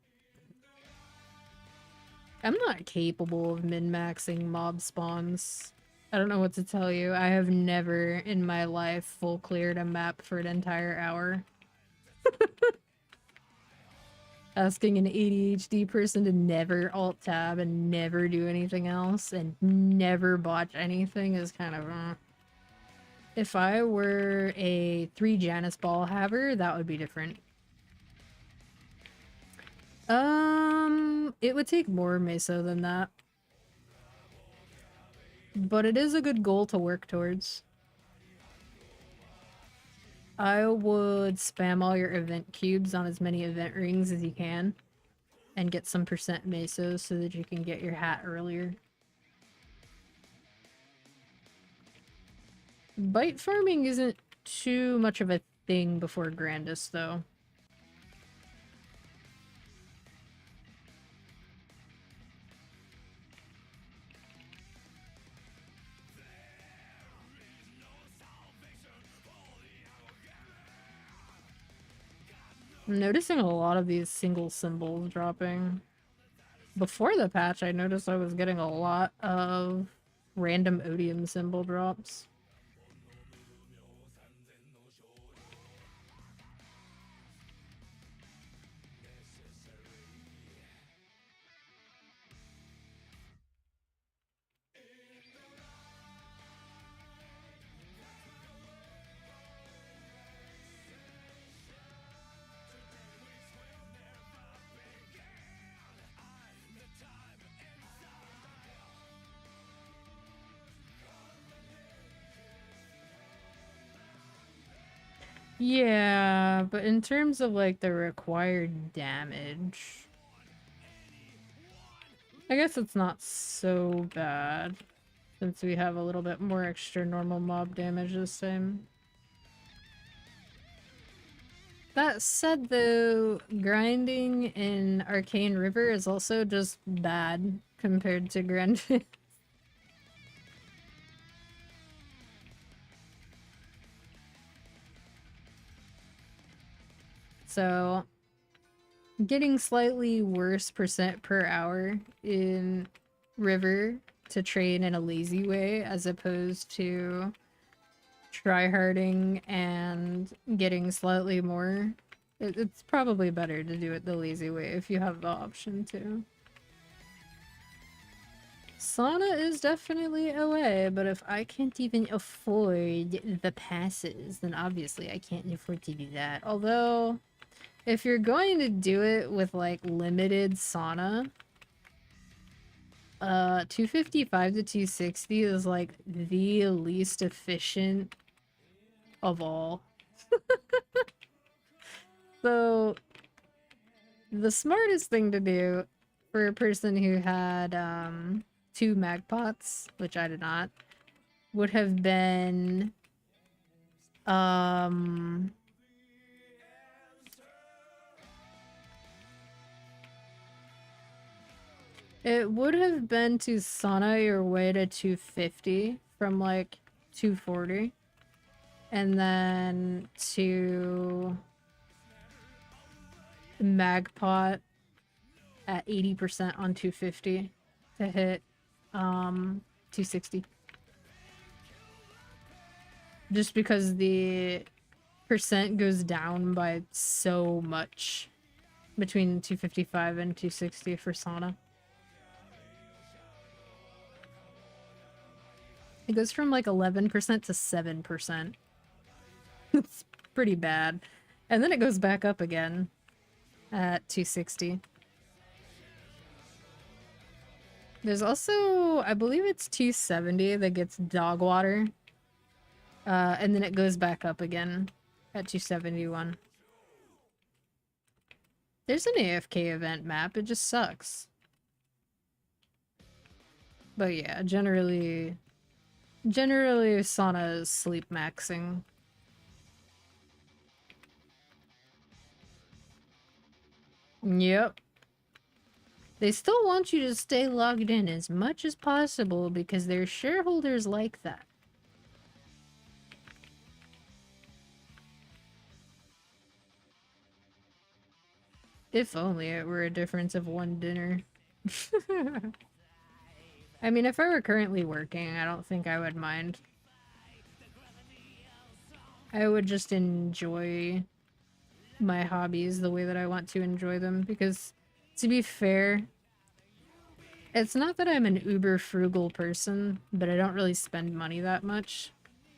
I'm not capable of min-maxing mob spawns. I don't know what to tell you. I have never in my life full cleared a map for an entire hour. Asking an ADHD person to never alt-tab and never do anything else and never botch anything is kind of... If I were a 3 Janus ball haver, that would be different. It would take more meso than that. But it is a good goal to work towards. I would spam all your event cubes on as many event rings as you can. And get some percent meso so that you can get your hat earlier. Bite farming isn't too much of a thing before Grandis, though. I'm noticing a lot of these single symbols dropping. Before the patch, I noticed I was getting a lot of random odium symbol drops. Yeah, but in terms of like the required damage, I guess it's not so bad since we have a little bit more extra normal mob damage this time. That said though, grinding in Arcane River is also just bad compared to Grand. So, getting slightly worse percent per hour in River to train in a lazy way as opposed to tryharding and getting slightly more. It's probably better to do it the lazy way if you have the option to. Sauna is definitely a way, but if I can't even afford the passes, then obviously I can't afford to do that. Although, if you're going to do it with like limited sauna, 255 to 260 is like the least efficient of all. So, the smartest thing to do for a person who had 2 mag pots, which I did not, would have been it would have been to sauna your way to 250 from like 240 and then to Magpot at 80% on 250 to hit 260. Just because the percent goes down by so much between 255 and 260 for sauna. It goes from like 11% to 7%. It's pretty bad. And then it goes back up again at 260. There's also, I believe it's 270 that gets dog water. And then it goes back up again at 271. There's an AFK event map, it just sucks. But yeah, generally sauna is sleep maxing. Yep. They still want you to stay logged in as much as possible because their shareholders like that. If only it were a difference of 1 dinner. I mean, if I were currently working, I don't think I would mind. I would just enjoy my hobbies the way that I want to enjoy them, because to be fair, it's not that I'm an uber frugal person, but I don't really spend money that much.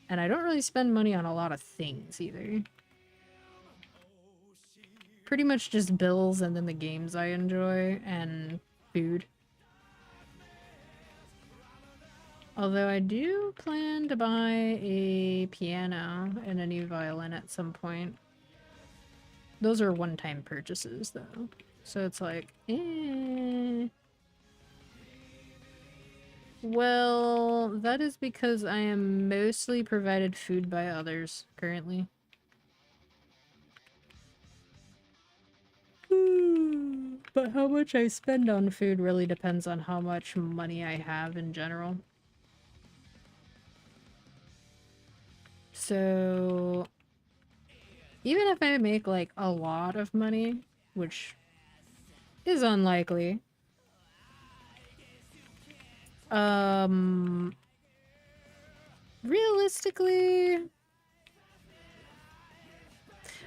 And I don't really spend money on a lot of things either. Pretty much just bills and then the games I enjoy and food. Although I do plan to buy a piano and a new violin at some point. Those are one-time purchases though. So it's like, eh. Well, that is because I am mostly provided food by others currently. But how much I spend on food really depends on how much money I have in general. So, even if I make like a lot of money, which is unlikely, realistically,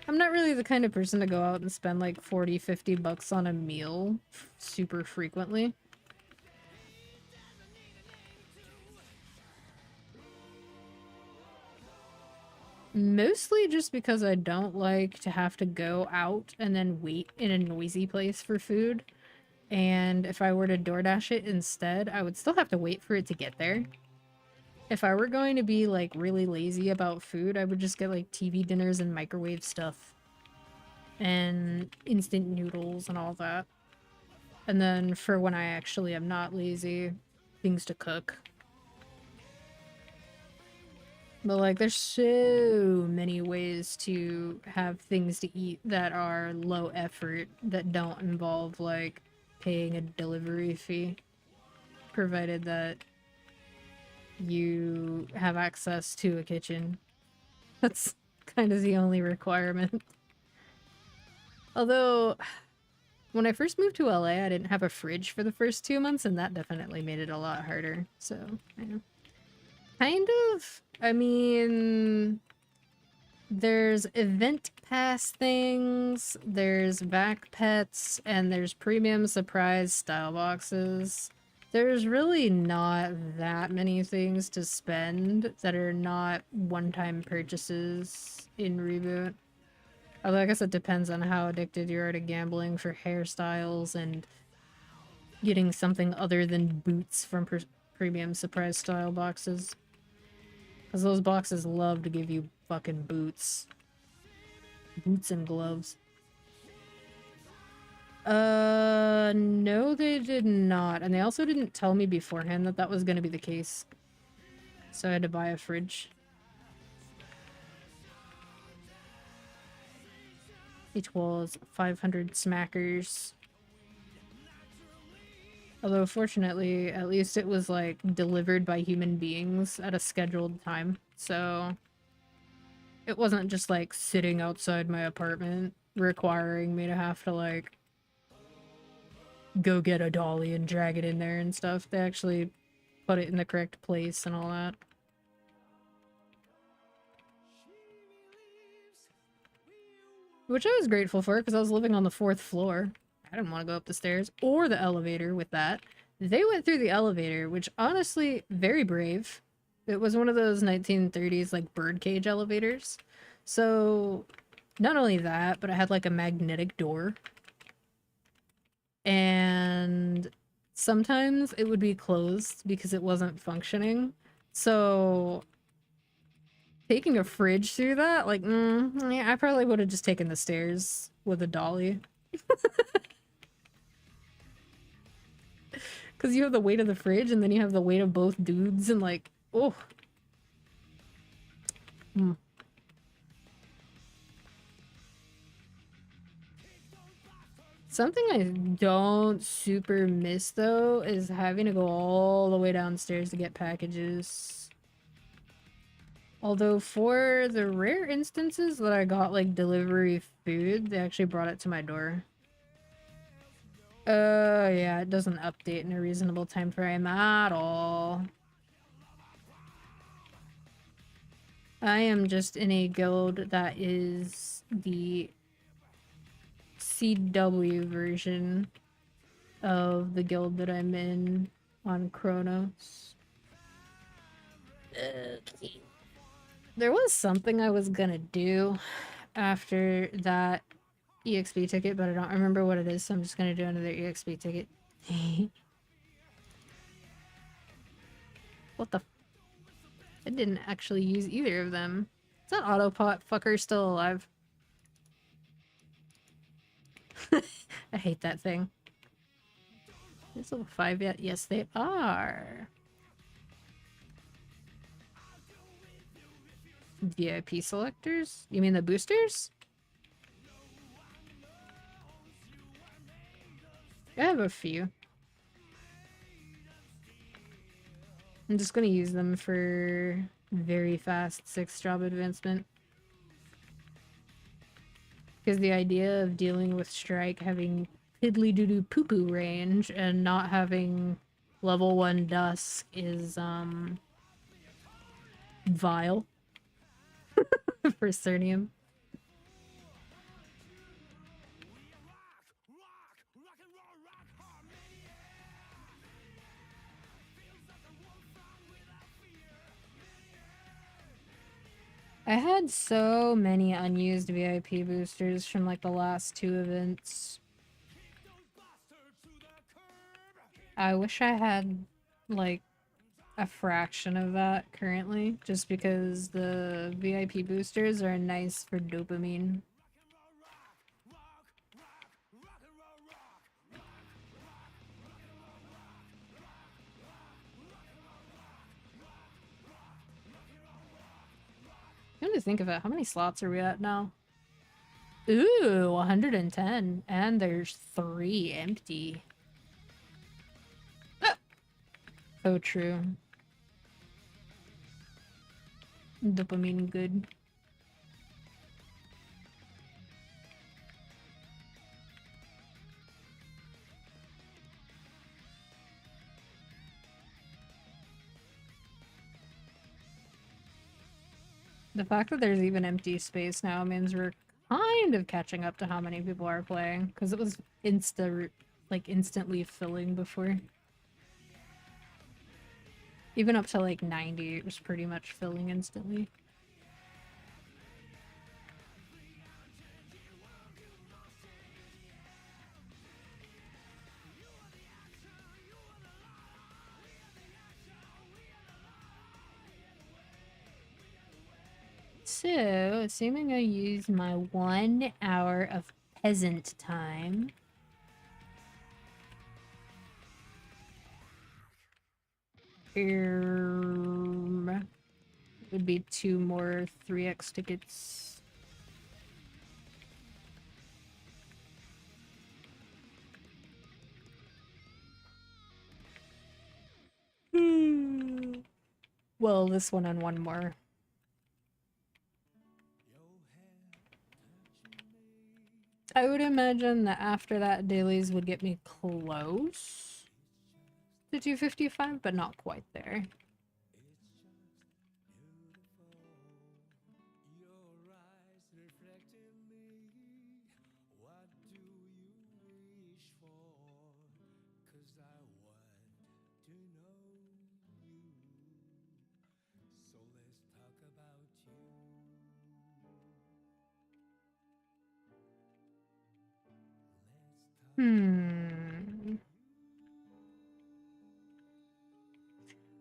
I'm not really the kind of person to go out and spend like 40, 50 bucks on a meal super frequently. Mostly just because I don't like to have to go out and then wait in a noisy place for food. And if I were to DoorDash it instead, I would still have to wait for it to get there. If I were going to be like really lazy about food, I would just get like TV dinners and microwave stuff. And instant noodles and all that. And then for when I actually am not lazy, things to cook. But like, there's so many ways to have things to eat that are low effort, that don't involve like paying a delivery fee, provided that you have access to a kitchen. That's kind of the only requirement. Although, when I first moved to LA, I didn't have a fridge for the first 2 months, and that definitely made it a lot harder. So, yeah. Kind of. I mean, there's event pass things, there's back pets, and there's premium surprise style boxes. There's really not that many things to spend that are not one-time purchases in Reboot. Although I guess it depends on how addicted you are to gambling for hairstyles and getting something other than boots from premium surprise style boxes. Because those boxes love to give you fucking boots. Boots and gloves. No, they did not. And they also didn't tell me beforehand that that was going to be the case. So I had to buy a fridge. It was 500 smackers. Although, fortunately, at least it was, like, delivered by human beings at a scheduled time. So, it wasn't just, like, sitting outside my apartment, requiring me to have to, like, go get a dolly and drag it in there and stuff. They actually put it in the correct place and all that. Which I was grateful for, because I was living on the 4th floor. I didn't want to go up the stairs or the elevator with that. They went through the elevator, which honestly, very brave. It was one of those 1930s, like, birdcage elevators. So, not only that, but it had, like, a magnetic door. And sometimes it would be closed because it wasn't functioning. So, taking a fridge through that, like, yeah, I probably would have just taken the stairs with a dolly. Because you have the weight of the fridge, and then you have the weight of both dudes, and like, oh. Something I don't super miss, though, is having to go all the way downstairs to get packages. Although for the rare instances that I got, like, delivery food, they actually brought it to my door. Yeah, it doesn't update in a reasonable time frame at all. I am just in a guild that is the CW version of the guild that I'm in on Chronos. Okay. There was something I was gonna do after that EXP ticket, but I don't remember what it is, so I'm just gonna do another EXP ticket. What the f— I didn't actually use either of them. Is that autopot fucker still alive? I hate that thing. Is level 5 yet? Yes, they are. VIP selectors? You mean the boosters? I have a few. I'm just gonna use them for very fast 6 job advancement. Because the idea of dealing with Strike having piddly doo doo poo poo range and not having level 1 Dusk is, vile for Cernium. I had so many unused VIP boosters from like the last 2 events. I wish I had like a fraction of that currently, just because the VIP boosters are nice for dopamine. Come to think of it, how many slots are we at now? Ooh, 110. And there's 3 empty. Ah! So true. Dopamine good. The fact that there's even empty space now means we're kind of catching up to how many people are playing, because it was instantly filling before. Even up to like 90, it was pretty much filling instantly. So, assuming I use my 1 hour of peasant time. Would be 2 more 3x tickets. Well, this one and 1 more. I would imagine that after that, dailies would get me close to 255, but not quite there.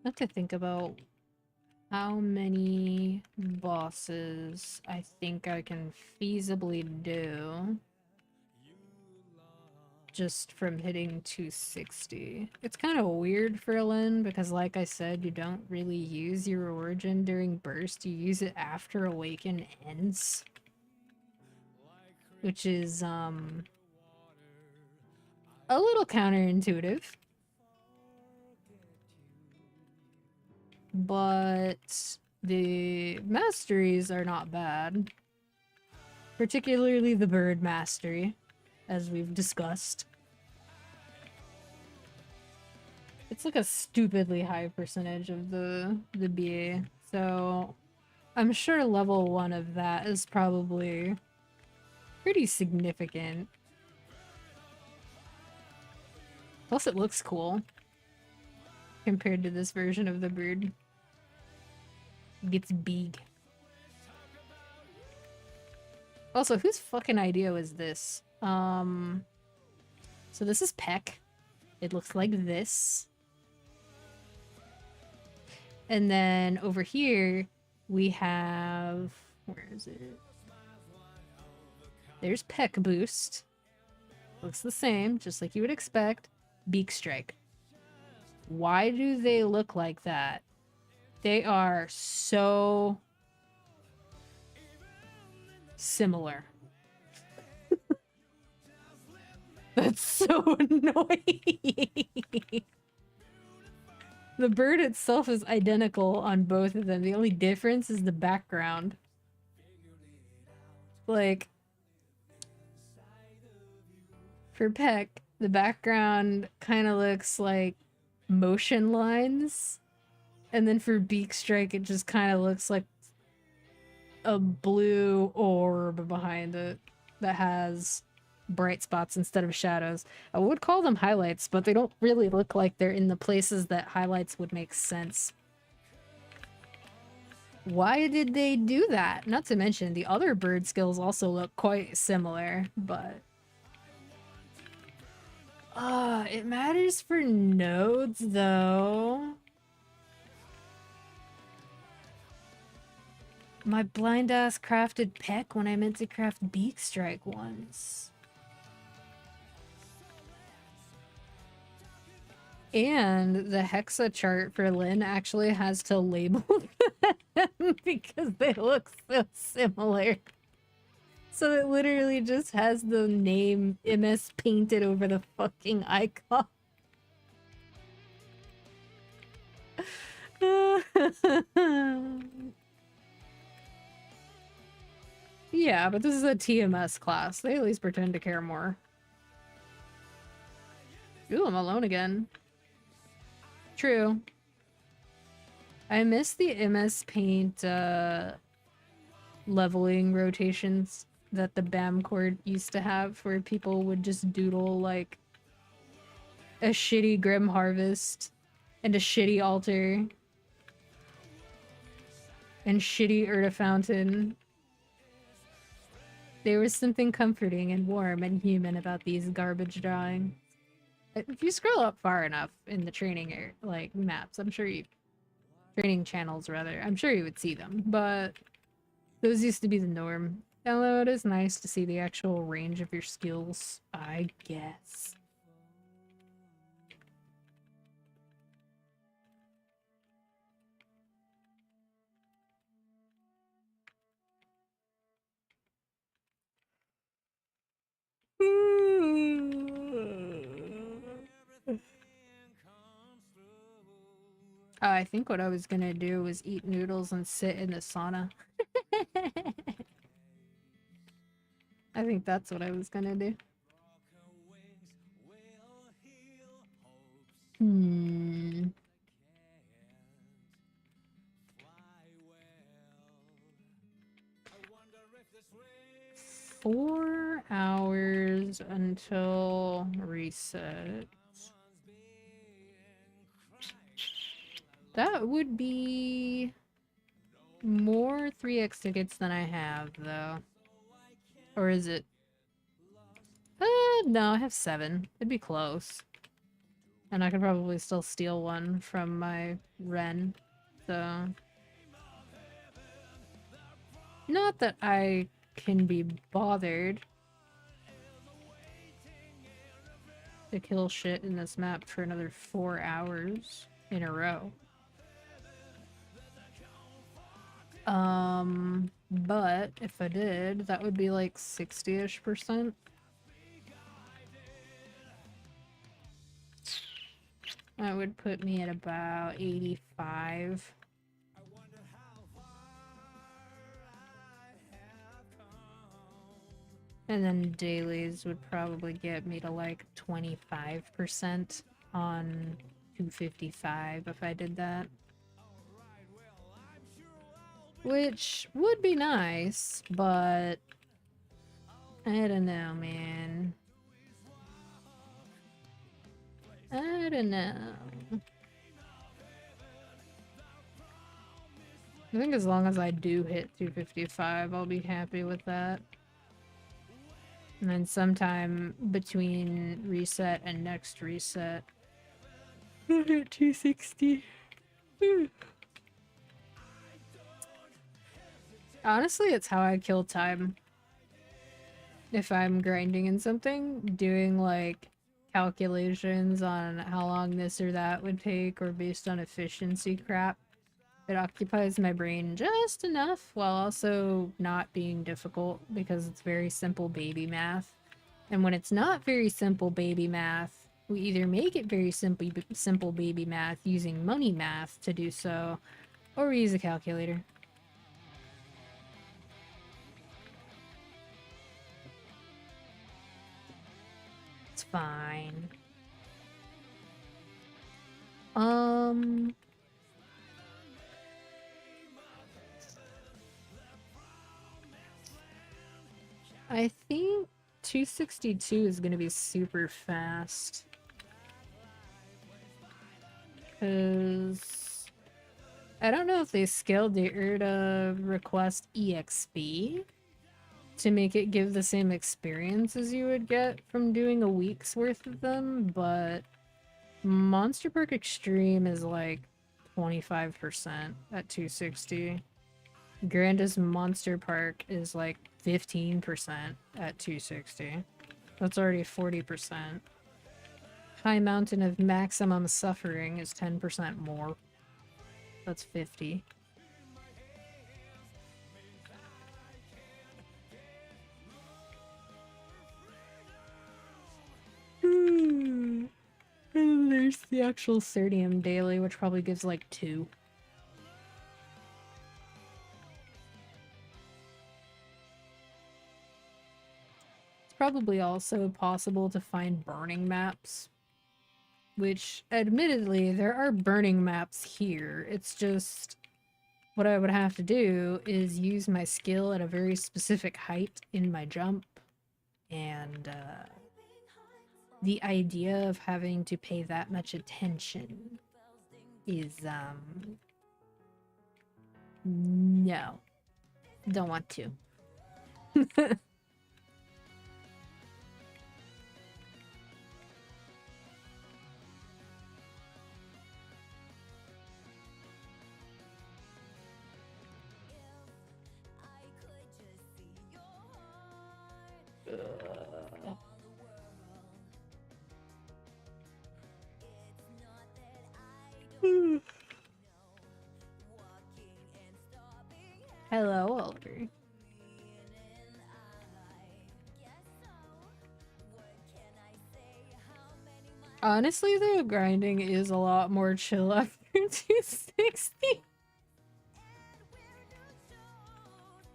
I have to think about how many bosses I think I can feasibly do just from hitting 260. It's kind of weird for Lynn because, like I said, you don't really use your origin during burst, you use it after Awaken ends. Which is, a little counterintuitive. But the masteries are not bad. Particularly the bird mastery, as we've discussed. It's like a stupidly high percentage of the BA. So I'm sure level 1 of that is probably pretty significant. Plus it looks cool compared to this version of the bird. It gets big. Also, whose fucking idea was this? So this is Peck. It looks like this. And then over here, we have... Where is it? There's Peck Boost. Looks the same, just like you would expect. Beak Strike. Why do they look like that? They are so... similar. That's so annoying. The bird itself is identical on both of them. The only difference is the background. Like, for Peck, the background kind of looks like motion lines. And then for Beak Strike, it just kind of looks like a blue orb behind it that has bright spots instead of shadows. I would call them highlights, but they don't really look like they're in the places that highlights would make sense. Why did they do that? Not to mention, the other bird skills also look quite similar, but... it matters for nodes, though. My blind ass crafted Peck when I meant to craft Beak Strike once. And the hexa chart for Lynn actually has to label them because they look so similar. So it literally just has the name MS painted over the fucking icon. Yeah, but this is a TMS class. They at least pretend to care more. Ooh, I'm alone again. True. I miss the MS Paint leveling rotations that the BAM cord used to have, where people would just doodle like a shitty Grim Harvest and a shitty altar and shitty Urta Fountain. There was something comforting and warm and human about these garbage drawings. If you scroll up far enough in the training like maps, I'm sure you training channels rather, I'm sure you would see them, but those used to be the norm. Although it is nice to see the actual range of your skills, I guess. I think what I was gonna do was eat noodles and sit in the sauna. I think that's what I was gonna do. Hmm. 4 hours until reset. That would be more 3x tickets than I have, though. Or is it? No, I have 7. It'd be close. And I could probably still steal one from my Ren, so... Not that I can be bothered to kill shit in this map for another 4 hours in a row. But if I did, that would be like 60-ish%. That would put me at about 85. And then dailies would probably get me to like 25% on 255 if I did that. Which would be nice, but I don't know, man. I don't know. I think as long as I do hit 255, I'll be happy with that. And then sometime between reset and next reset, I'll hit 260. Honestly, it's how I kill time. If I'm grinding in something, doing like calculations on how long this or that would take or based on efficiency crap, it occupies my brain just enough while also not being difficult because it's very simple baby math. And when it's not very simple baby math, we either make it very simple baby math using money math to do so, or we use a calculator. It's fine. I think 262 is gonna be super fast. Cause I don't know if they scaled the to request EXP to make it give the same experience as you would get from doing a week's worth of them, but Monster Park Extreme is like 25% at 260. Grandest Monster Park is like 15% at 260. That's already 40%. High Mountain of Maximum Suffering is 10% more. That's 50. And there's the actual Cerdium Daily, which probably gives like 2. It's probably also possible to find burning maps. Which, admittedly, there are burning maps here. It's just what I would have to do is use my skill at a very specific height in my jump. And the idea of having to pay that much attention is, no. Don't want to. Hello, Oliver. Honestly, though, grinding is a lot more chill after 260.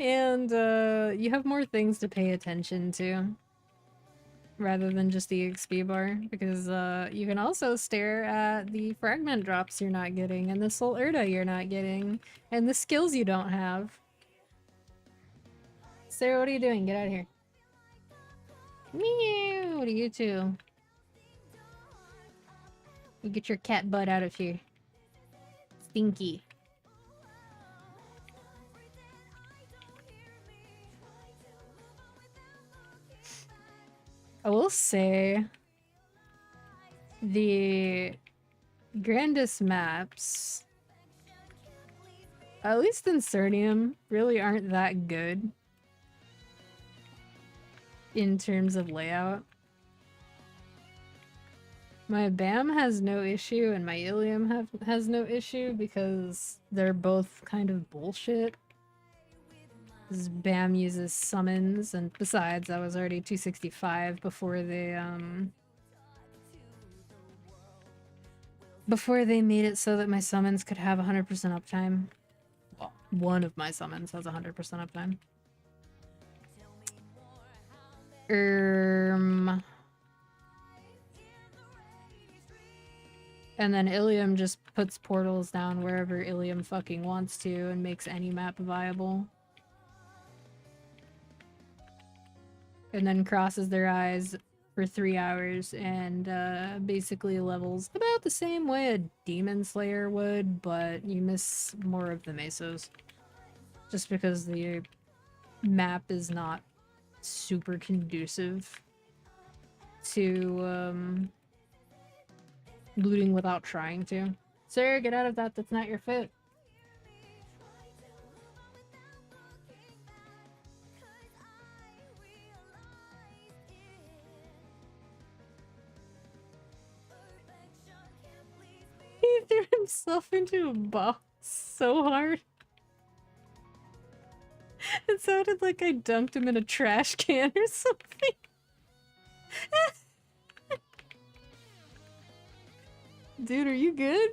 And you have more things to pay attention to rather than just the XP bar, because you can also stare at the fragment drops you're not getting, and the soul Urda you're not getting, and the skills you don't have. Sarah, what are you doing? Get out of here. Meow to you too. You get your cat butt out of here. Stinky. I will say the grandest maps, at least in Cernium, really aren't that good in terms of layout. My BAM has no issue and my Ilium has no issue because they're both kind of bullshit. This BAM uses summons, and besides, I was already 265 before they made it so that my summons could have 100% uptime. Well, one of my summons has 100% uptime. And then Ilium just puts portals down wherever Ilium fucking wants to and makes any map viable. And then crosses their eyes for 3 hours and basically levels about the same way a Demon Slayer would, but you miss more of the mesos. Just because the map is not super conducive to looting without trying to. Sir, get out of that, that's not your foot. He threw himself into a box so hard. It sounded like I dunked him in a trash can or something. Dude, are you good?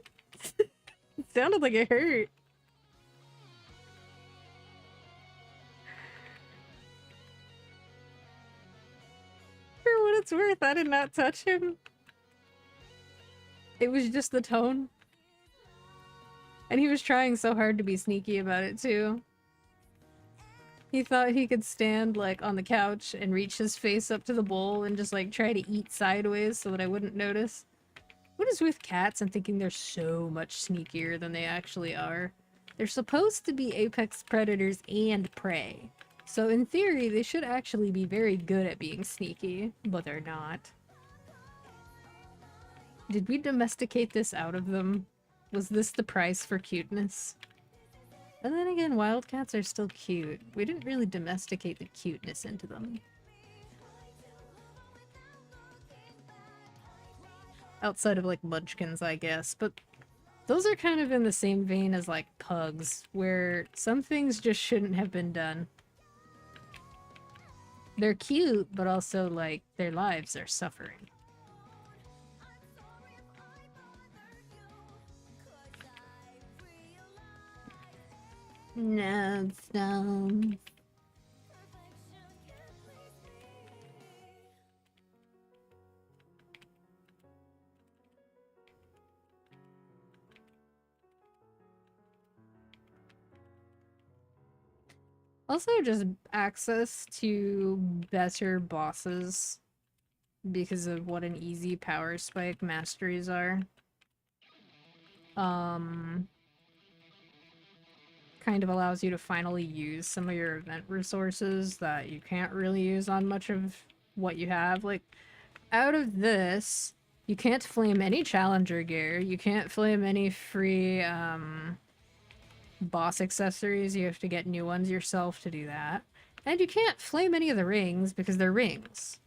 It sounded like it hurt. For what it's worth, I did not touch him. It was just the tone. And he was trying so hard to be sneaky about it, too. He thought he could stand, like, on the couch and reach his face up to the bowl and just, like, try to eat sideways so that I wouldn't notice. What is with cats and thinking they're so much sneakier than they actually are? They're supposed to be apex predators and prey. So in theory, they should actually be very good at being sneaky, but they're not. Did we domesticate this out of them? Was this the price for cuteness? And then again, wildcats are still cute. We didn't really domesticate the cuteness into them. Outside of, like, munchkins, I guess, but those are kind of in the same vein as, like, pugs, where some things just shouldn't have been done. They're cute, but also, like, their lives are suffering. No, no. Also, just access to better bosses because of what an easy power spike masteries are. Kind of allows you to finally use some of your event resources that you can't really use on much of what you have. Like, out of this, you can't flame any challenger gear, you can't flame any free, boss accessories, you have to get new ones yourself to do that. And you can't flame any of the rings because they're rings.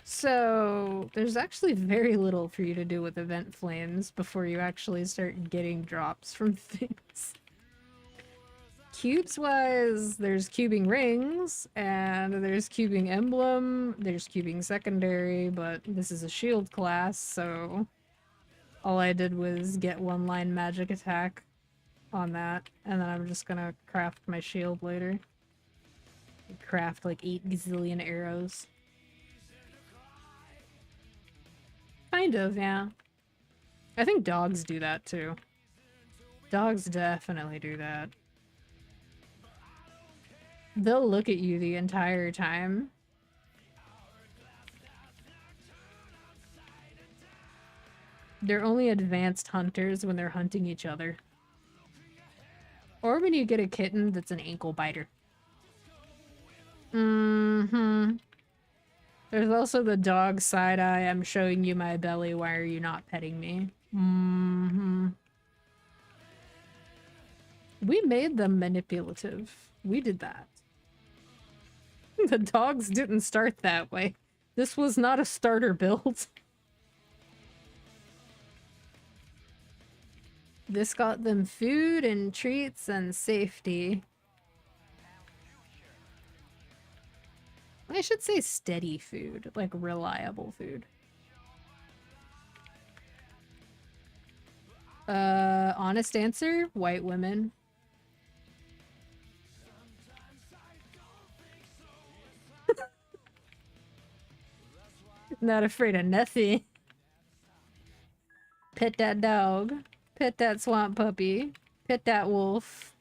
So there's actually very little for you to do with event flames before you actually start getting drops from things. Cubes wise, there's cubing rings, and there's cubing emblem, there's cubing secondary, but this is a shield class, so all I did was get one line magic attack on that, and then I'm just gonna craft my shield later. Craft like 8 gazillion arrows. Kind of, yeah. I think dogs do that too. Dogs definitely do that. They'll look at you the entire time. They're only advanced hunters when they're hunting each other. Or when you get a kitten that's an ankle biter. Mm-hmm. There's also the dog side eye, I'm showing you my belly, why are you not petting me? Mm-hmm. We made them manipulative. We did that. The dogs didn't start that way. This was not a starter build. This got them food and treats and safety. I should say steady food, like reliable food. Honest answer, white women. Not afraid of nothing. Pet that dog. Pet that swamp puppy. Pet that wolf.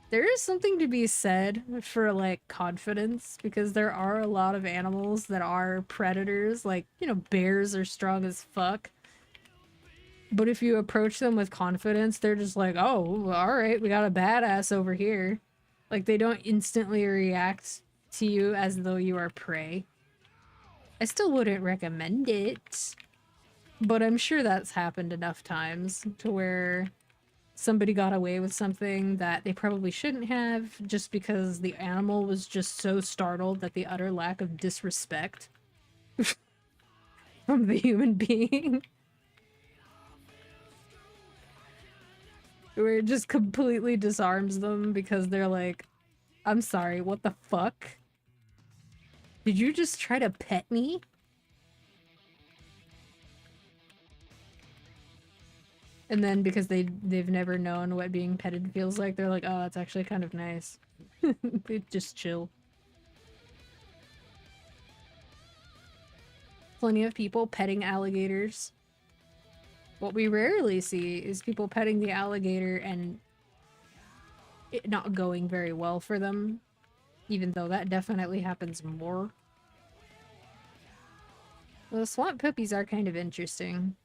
There is something to be said for, like, confidence, because there are a lot of animals that are predators. Like, you know, bears are strong as fuck. But if you approach them with confidence, they're just like, oh, alright, we got a badass over here. Like, they don't instantly react to you as though you are prey. I still wouldn't recommend it, but I'm sure that's happened enough times to where somebody got away with something that they probably shouldn't have just because the animal was just so startled at the utter lack of disrespect from the human being. Where it just completely disarms them because they're like, I'm sorry, what the fuck? Did you just try to pet me? And then because they've never known what being petted feels like, they're like, oh, it's actually kind of nice. They just chill. Plenty of people petting alligators. What we rarely see is people petting the alligator and it not going very well for them, even though that definitely happens more. Well, the swamp puppies are kind of interesting.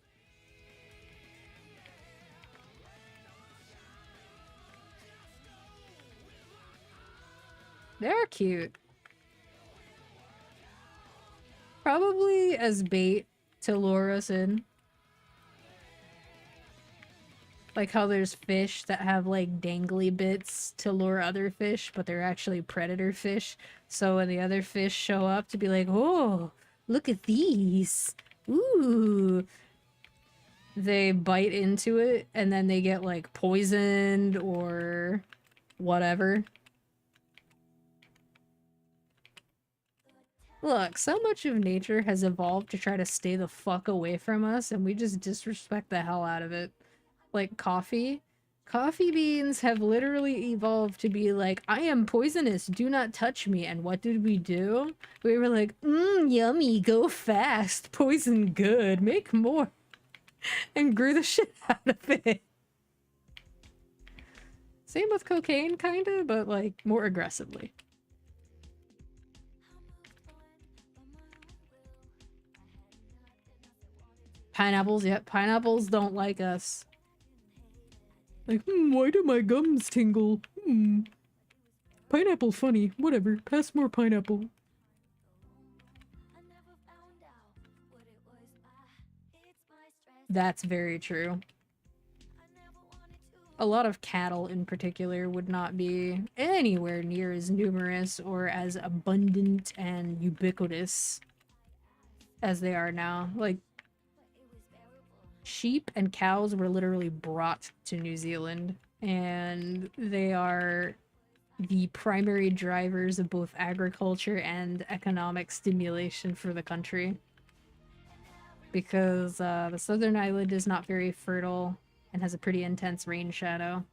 They're cute. Probably as bait to lure us in. Like how there's fish that have like dangly bits to lure other fish, but they're actually predator fish. So when the other fish show up to be like, oh, look at these. Ooh. They bite into it and then they get like poisoned or whatever. Look, so much of nature has evolved to try to stay the fuck away from us, and we just disrespect the hell out of it. Like coffee. Coffee beans have literally evolved to be like, I am poisonous, do not touch me. And what did we do? We were like, yummy, go fast, poison good, make more. And grew the shit out of it. Same with cocaine, kinda, but like more aggressively. Pineapples, yep, pineapples don't like us. Like, why do my gums tingle? Pineapple funny, whatever, pass more pineapple. That's very true. A lot of cattle in particular would not be anywhere near as numerous or as abundant and ubiquitous as they are now. Like, sheep and cows were literally brought to New Zealand, and they are the primary drivers of both agriculture and economic stimulation for the country. Because the southern island is not very fertile and has a pretty intense rain shadow.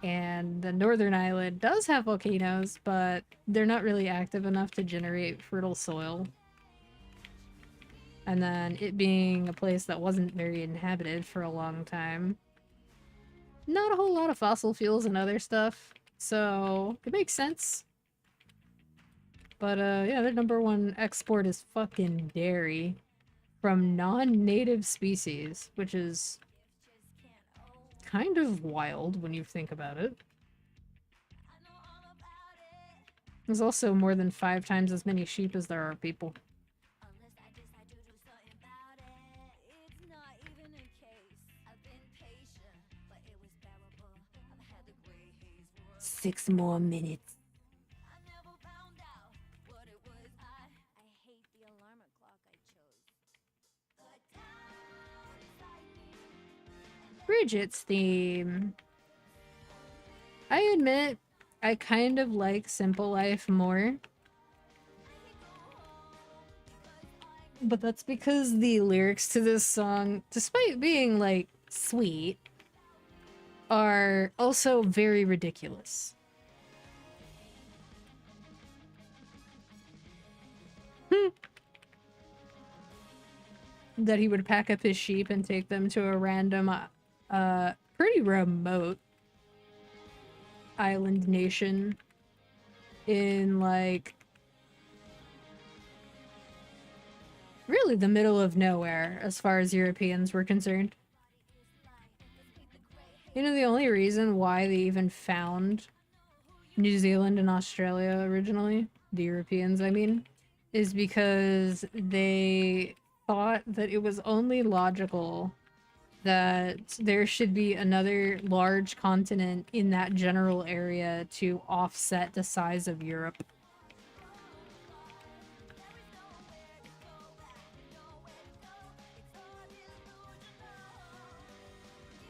And the northern island does have volcanoes, but they're not really active enough to generate fertile soil. And then it being a place that wasn't very inhabited for a long time, not a whole lot of fossil fuels and other stuff, so it makes sense. But yeah, their number one export is fucking dairy from non-native species, which is kind of wild when you think about it. There's also more than 5 times as many sheep as there are people. Six more minutes. Bridget's theme. I admit, I kind of like Simple Life more. But that's because the lyrics to this song, despite being, like, sweet, are also very ridiculous. that he would pack up his sheep and take them to a random, pretty remote island nation in, like, really the middle of nowhere as far as Europeans were concerned. You know, the only reason why they even found New Zealand and Australia originally, the Europeans, I mean, is because they thought that it was only logical that there should be another large continent in that general area to offset the size of Europe.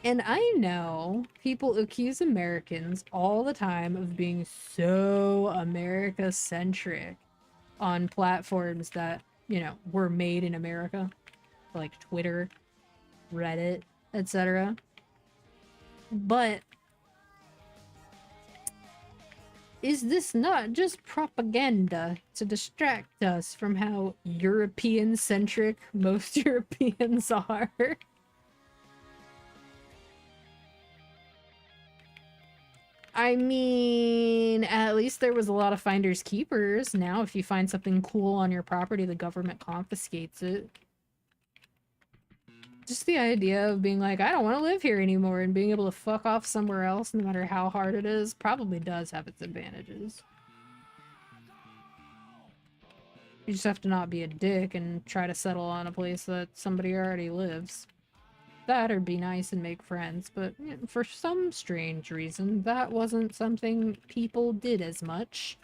And I know people accuse Americans all the time of being so America-centric on platforms that, you know, were made in America, like Twitter, Reddit, etc. But is this not just propaganda to distract us from how European-centric most Europeans are? I mean, at least there was a lot of finders keepers. Now, if you find something cool on your property, the government confiscates it. Just the idea of being like, I don't want to live here anymore, and being able to fuck off somewhere else, no matter how hard it is, probably does have its advantages. You just have to not be a dick and try to settle on a place that somebody already lives. That or be nice and make friends, but you know, for some strange reason, that wasn't something people did as much.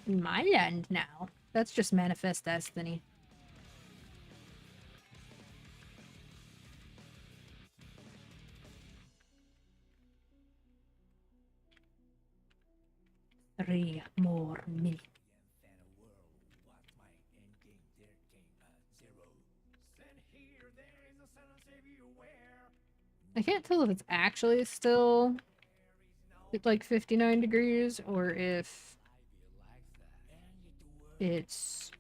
My land now. That's just manifest destiny. Three more minutes. I can't tell if it's actually still like 59 degrees or if it's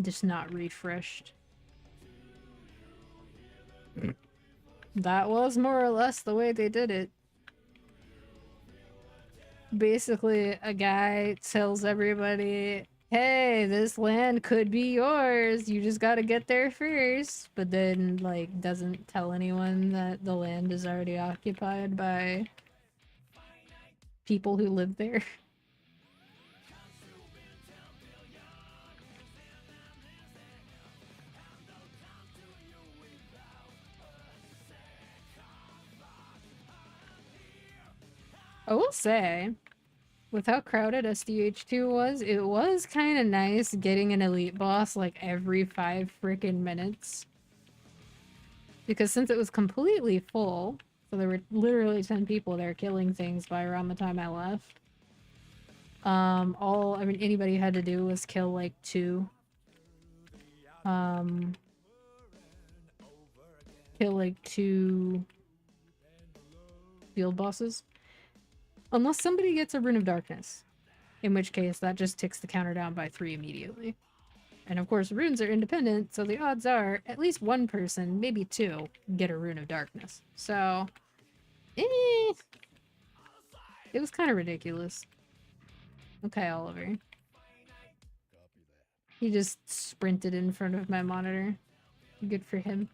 just not refreshed. That was more or less the way they did it. Basically, a guy tells everybody, hey, this land could be yours, you just gotta get there first, but then, like, doesn't tell anyone that the land is already occupied by people who live there. I will say, with how crowded SDH2 was, it was kind of nice getting an elite boss like every 5 freaking minutes. Because since it was completely full, so there were literally 10 people there killing things by around the time I left. I mean, anybody had to do was kill like 2. Kill like 2 field bosses. Unless somebody gets a Rune of Darkness, in which case that just ticks the counter down by 3 immediately. And of course, runes are independent, so the odds are at least 1 person, maybe 2, get a Rune of Darkness. So, it was kind of ridiculous. Okay, Oliver. He just sprinted in front of my monitor. Good for him.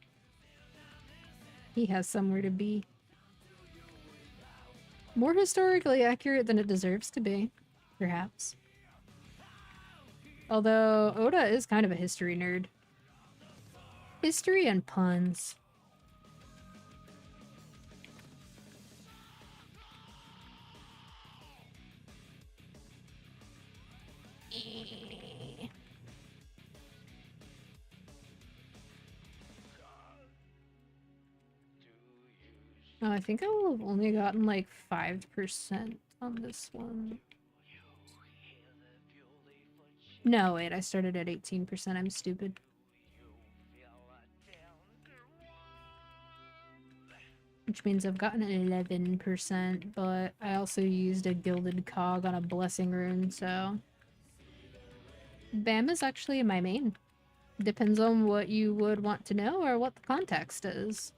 He has somewhere to be. More historically accurate than it deserves to be, perhaps. Although, Oda is kind of a history nerd. History and puns. Oh, I think I've only gotten like 5% on this one. No, wait, I started at 18%. I'm stupid. which means I've gotten an 11%, but I also used a gilded cog on a blessing rune, so BAM is actually my main. Depends on what you would want to know or what the context is.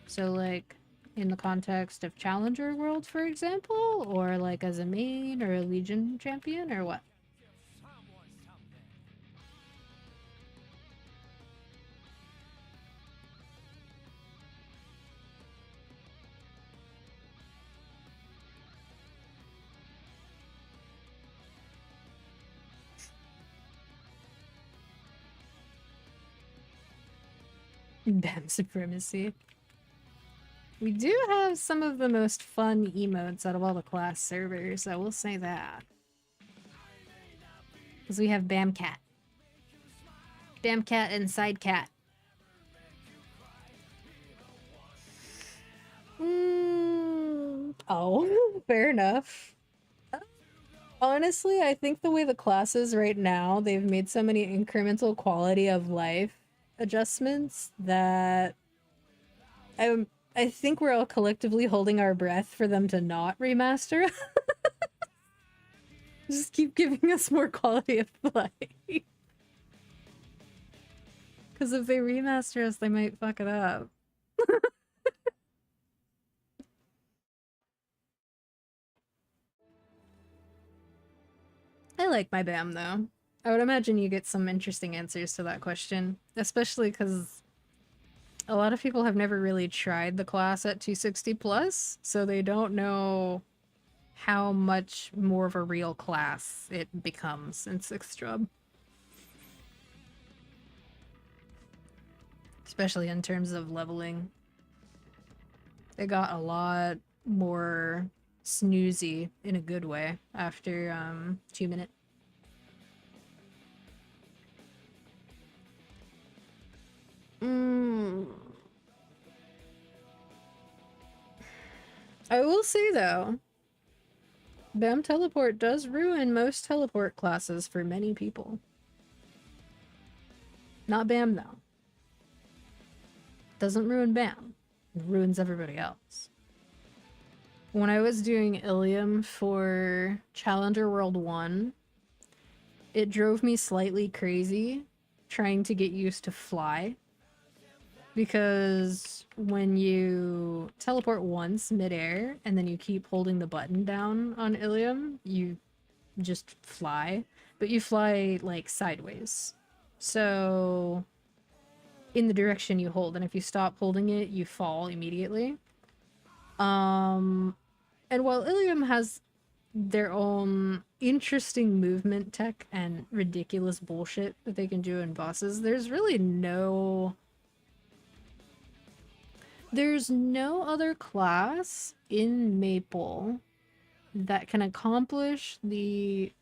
So like in the context of Challenger World, for example, or like as a main or a Legion champion or what? BAM supremacy. We do have some of the most fun emotes out of all the class servers, I will say that. Because we have BAM Cat. BAM Cat and Side Cat. Oh, fair enough. Honestly, I think the way the class is right now, they've made so many incremental quality of life adjustments that I think we're all collectively holding our breath for them to not remaster. Just keep giving us more quality of life. Because if they remaster us, they might fuck it up. I like my BAM though. I would imagine you get some interesting answers to that question, especially because a lot of people have never really tried the class at 260 plus, so they don't know how much more of a real class it becomes in 6th Job. Especially in terms of leveling. It got a lot more snoozy in a good way after 2-minute. I will say though, BAM teleport does ruin most teleport classes for many people. Not BAM though. Doesn't ruin BAM. It ruins everybody else. When I was doing Ilium for Challenger World 1, it drove me slightly crazy trying to get used to fly. Because when you teleport once midair and then you keep holding the button down on Ilium, you just fly. But you fly like sideways. So in the direction you hold, and if you stop holding it, you fall immediately. And while Ilium has their own interesting movement tech and ridiculous bullshit that they can do in bosses, there's no other class in Maple that can accomplish the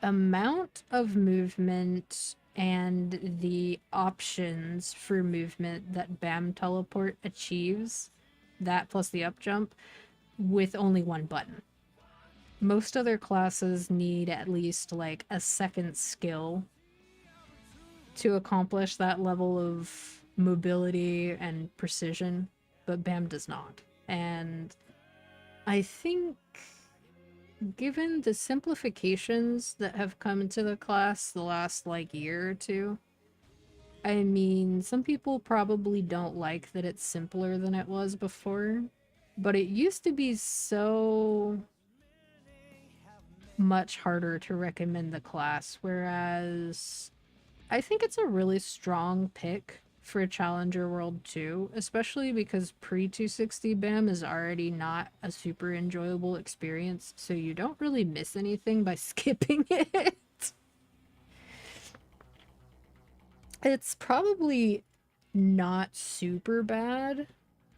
amount of movement and the options for movement that BAM Teleport achieves, that plus the up jump, with only one button. Most other classes need at least like a second skill to accomplish that level of mobility and precision, but BAM does not. And I think given the simplifications that have come into the class the last like year or two, I mean, some people probably don't like that it's simpler than it was before, but it used to be so much harder to recommend the class, whereas I think it's a really strong pick for Challenger World 2, especially because pre-260 BAM is already not a super enjoyable experience, so you don't really miss anything by skipping it. It's probably not super bad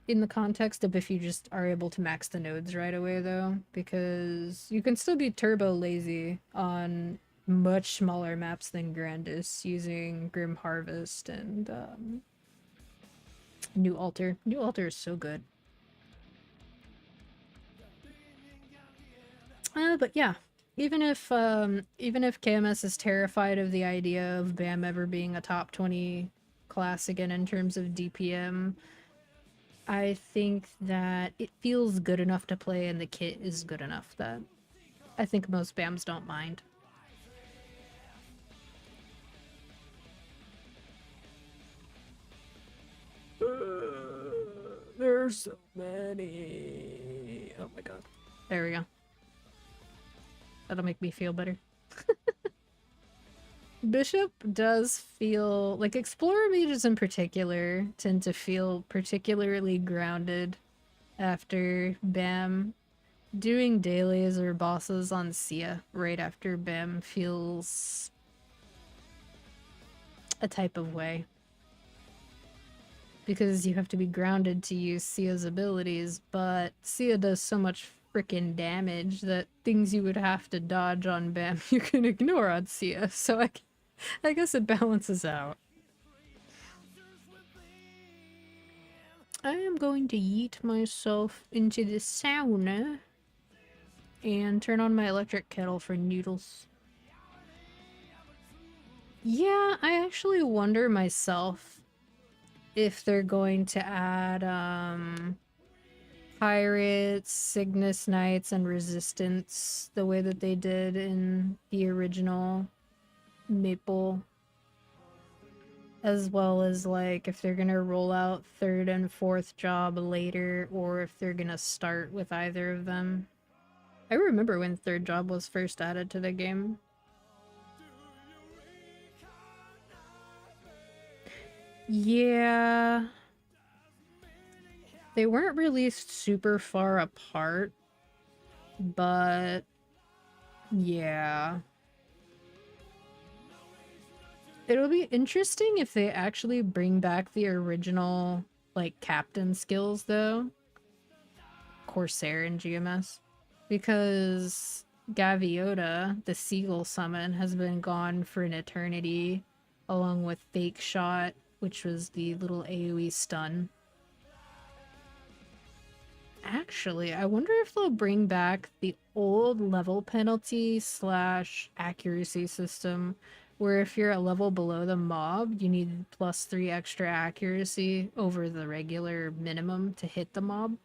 in the context of if you just are able to max the nodes right away, though, because you can still be turbo lazy on much smaller maps than Grandis using Grim Harvest and New Altar. New Altar is so good. But yeah, even if KMS is terrified of the idea of BAM ever being a top 20 class again in terms of DPM, I think that it feels good enough to play and the kit is good enough that I think most BAMs don't mind. There's so many. Oh my god. There we go. That'll make me feel better. Bishop does feel like Explorer mages in particular tend to feel particularly grounded after BAM. Doing dailies or bosses on Sia right after BAM feels a type of way. Because you have to be grounded to use Sia's abilities, but Sia does so much freaking damage that things you would have to dodge on BAM you can ignore on Sia, so I guess it balances out. I am going to yeet myself into the sauna and turn on my electric kettle for noodles. Yeah, I actually wonder myself if they're going to add Pirates, Cygnus Knights, and Resistance the way that they did in the original Maple. As well as, like, if they're gonna roll out 3rd and 4th job later, or if they're gonna start with either of them. I remember when 3rd job was first added to the game. Yeah. They weren't released super far apart, but yeah. It'll be interesting if they actually bring back the original, like, captain skills, though. Corsair and GMS. Because Gaviota, the Seagull summon, has been gone for an eternity, along with Fake Shot, which was the little AoE stun. Actually, I wonder if they'll bring back the old level penalty / accuracy system, where if you're a level below the mob, you need +3 extra accuracy over the regular minimum to hit the mob.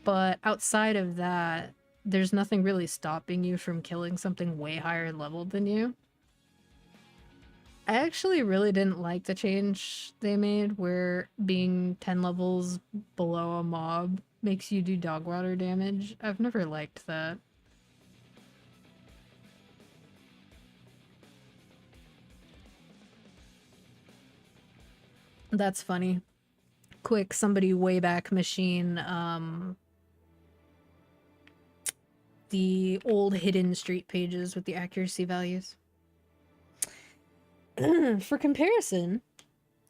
But outside of that, there's nothing really stopping you from killing something way higher leveled than you. I actually really didn't like the change they made where being 10 levels below a mob makes you do dog water damage. I've never liked that. That's funny. Quick, somebody way back machine the old hidden street pages with the accuracy values. For comparison,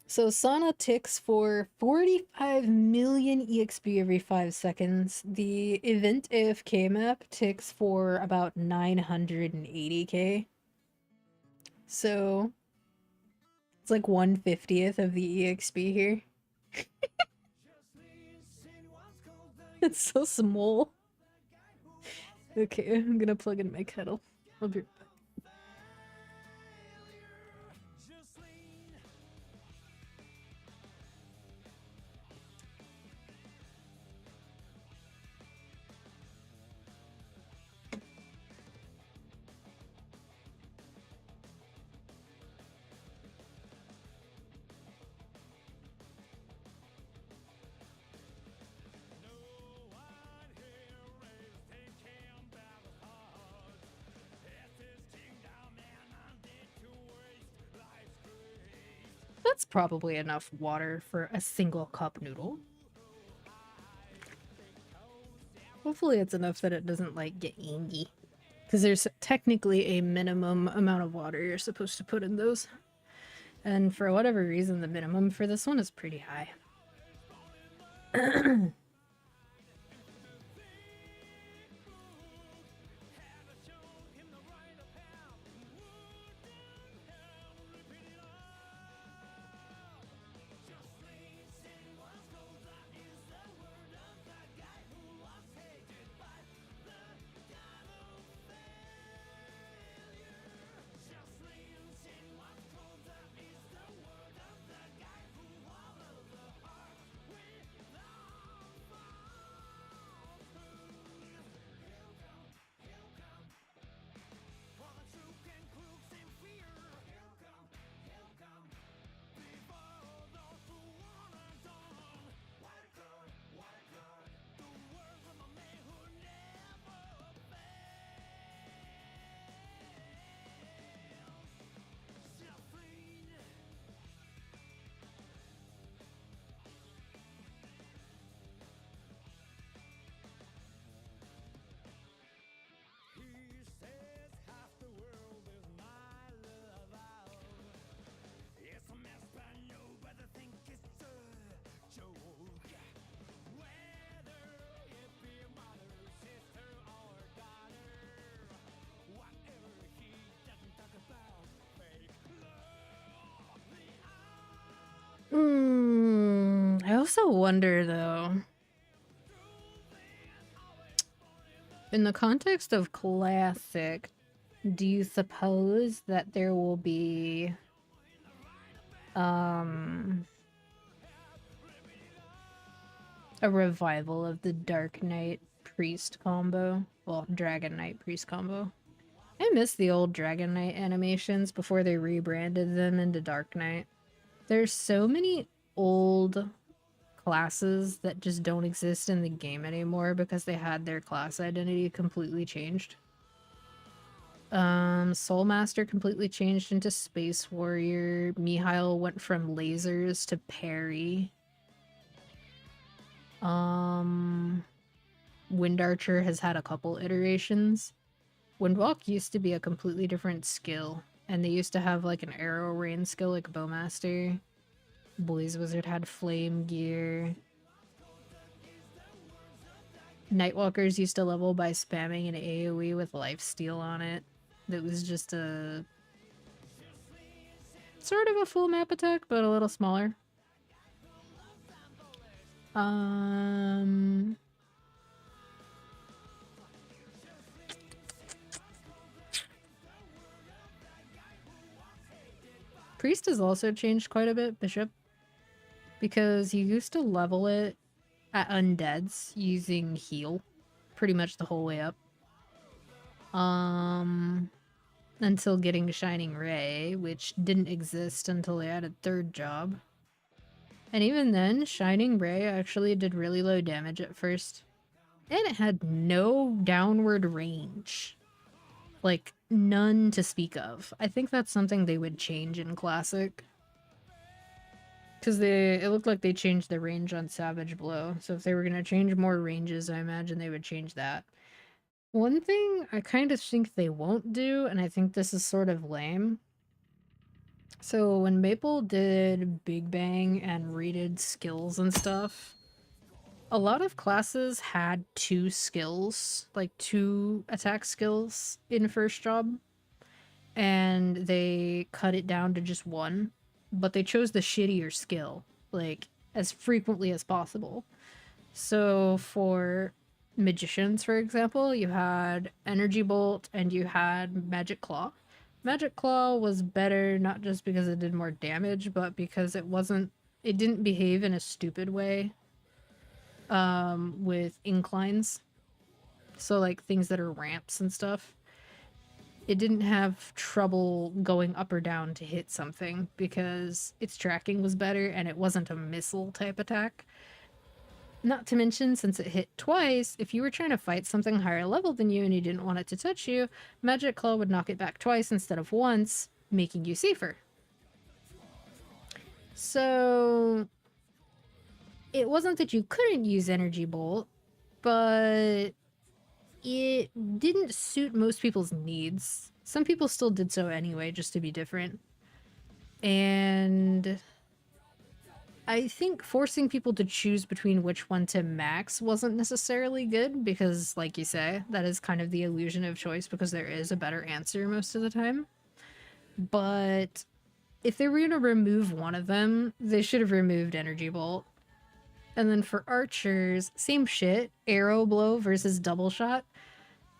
so Sana ticks for 45 million EXP every 5 seconds. The event AFK map ticks for about 980k. So it's like 1/50th of the EXP here. It's so small. Okay, I'm gonna plug in my kettle. I'll be right back. That's probably enough water for a single cup noodle. Hopefully it's enough that it doesn't, like, get ingy. Because there's technically a minimum amount of water you're supposed to put in those. And for whatever reason, the minimum for this one is pretty high. also wonder, though, in the context of Classic, do you suppose that there will be, a revival of the Dark Knight Priest combo? Well, Dragon Knight Priest combo. I miss the old Dragon Knight animations before they rebranded them into Dark Knight. There's so many old classes that just don't exist in the game anymore because they had their class identity completely changed. Soul Master completely changed into Space Warrior. Mihail went from lasers to parry. Wind Archer has had a couple iterations. Windwalk used to be a completely different skill, and they used to have like an arrow rain skill like Bowmaster. Blaze Wizard had flame gear. Nightwalkers used to level by spamming an AoE with lifesteal on it. That was just a sort of a full map attack, but a little smaller. Priest has also changed quite a bit, Bishop, because you used to level it at undeads using heal pretty much the whole way up. Until getting Shining Ray, which didn't exist until they added third job. And even then, Shining Ray actually did really low damage at first. And it had no downward range. Like, none to speak of. I think that's something they would change in Classic. Because it looked like they changed the range on Savage Blow. So if they were going to change more ranges, I imagine they would change that. One thing I kind of think they won't do, and I think this is sort of lame. So when Maple did Big Bang and redid skills and stuff, a lot of classes had 2 skills, like 2 attack skills in first job, and they cut it down to just 1, but they chose the shittier skill, like, as frequently as possible. So for magicians, for example, you had Energy Bolt and you had Magic Claw. Magic Claw was better not just because it did more damage, but because it didn't behave in a stupid way with inclines. So like things that are ramps and stuff. It didn't have trouble going up or down to hit something because its tracking was better and it wasn't a missile type attack. Not to mention, since it hit twice, if you were trying to fight something higher level than you and you didn't want it to touch you, Magic Claw would knock it back twice instead of once, making you safer. So it wasn't that you couldn't use Energy Bolt, but it didn't suit most people's needs. Some people still did so anyway, just to be different. And I think forcing people to choose between which one to max wasn't necessarily good because, like you say, that is kind of the illusion of choice because there is a better answer most of the time. But if they were going to remove one of them, they should have removed Energy Bolt. And then for archers, same shit. Arrow blow versus double shot.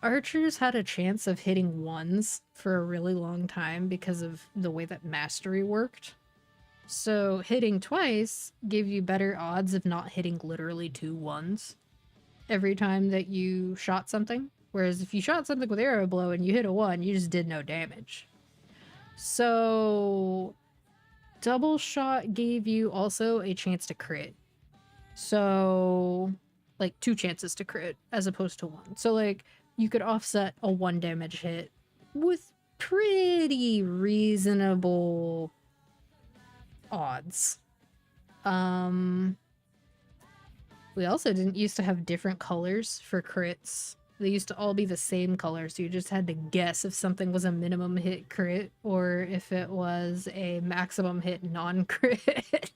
Archers had a chance of hitting ones for a really long time because of the way that mastery worked. So hitting twice gave you better odds of not hitting literally 2 ones every time that you shot something. Whereas if you shot something with arrow blow and you hit a 1, you just did no damage. So double shot gave you also a chance to crit. So like 2 chances to crit as opposed to 1. So like you could offset a 1 damage hit with pretty reasonable odds. We also didn't used to have different colors for crits. They used to all be the same color, so you just had to guess if something was a minimum hit crit or if it was a maximum hit non-crit.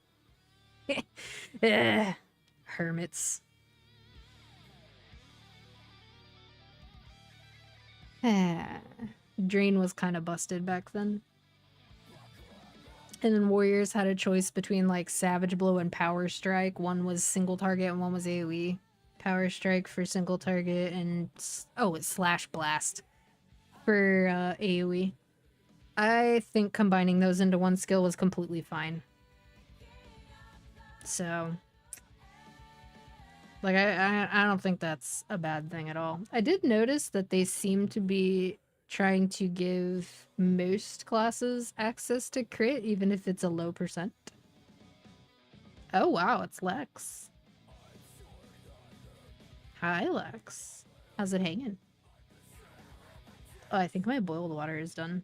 Hermits. Drain was kind of busted back then. And then warriors had a choice between like Savage Blow and Power Strike. One was single target and one was AoE. Power Strike for single target and it's Slash Blast for AoE. I think combining those into one skill was completely fine. So, like, I don't think that's a bad thing at all. I did notice that they seem to be trying to give most classes access to crit, even if it's a low percent. Oh wow, it's Lex. Hi, Lex. How's it hanging? Oh, I think my boiled water is done.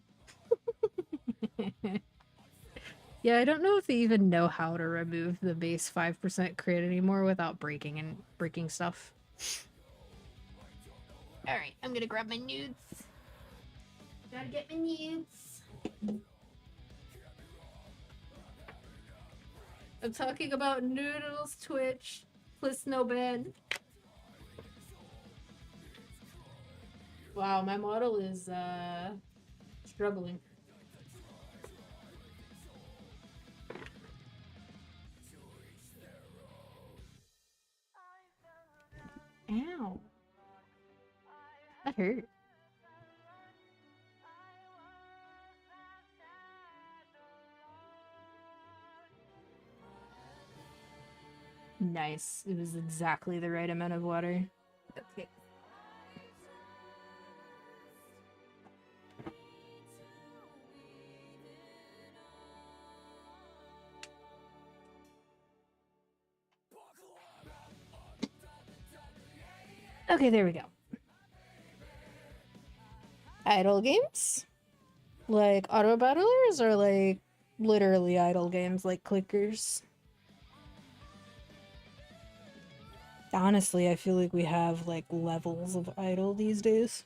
Yeah, I don't know if they even know how to remove the base 5% crit anymore without breaking stuff. Alright, I'm gonna grab my nudes. Gotta get my nudes. I'm talking about noodles, Twitch. Please no ban. Wow, my model is struggling. Ow. That hurt. Nice. It was exactly the right amount of water. Okay. Okay, there we go. Idle games? Like auto battlers or like literally idle games like clickers? Honestly, I feel like we have like levels of idle these days.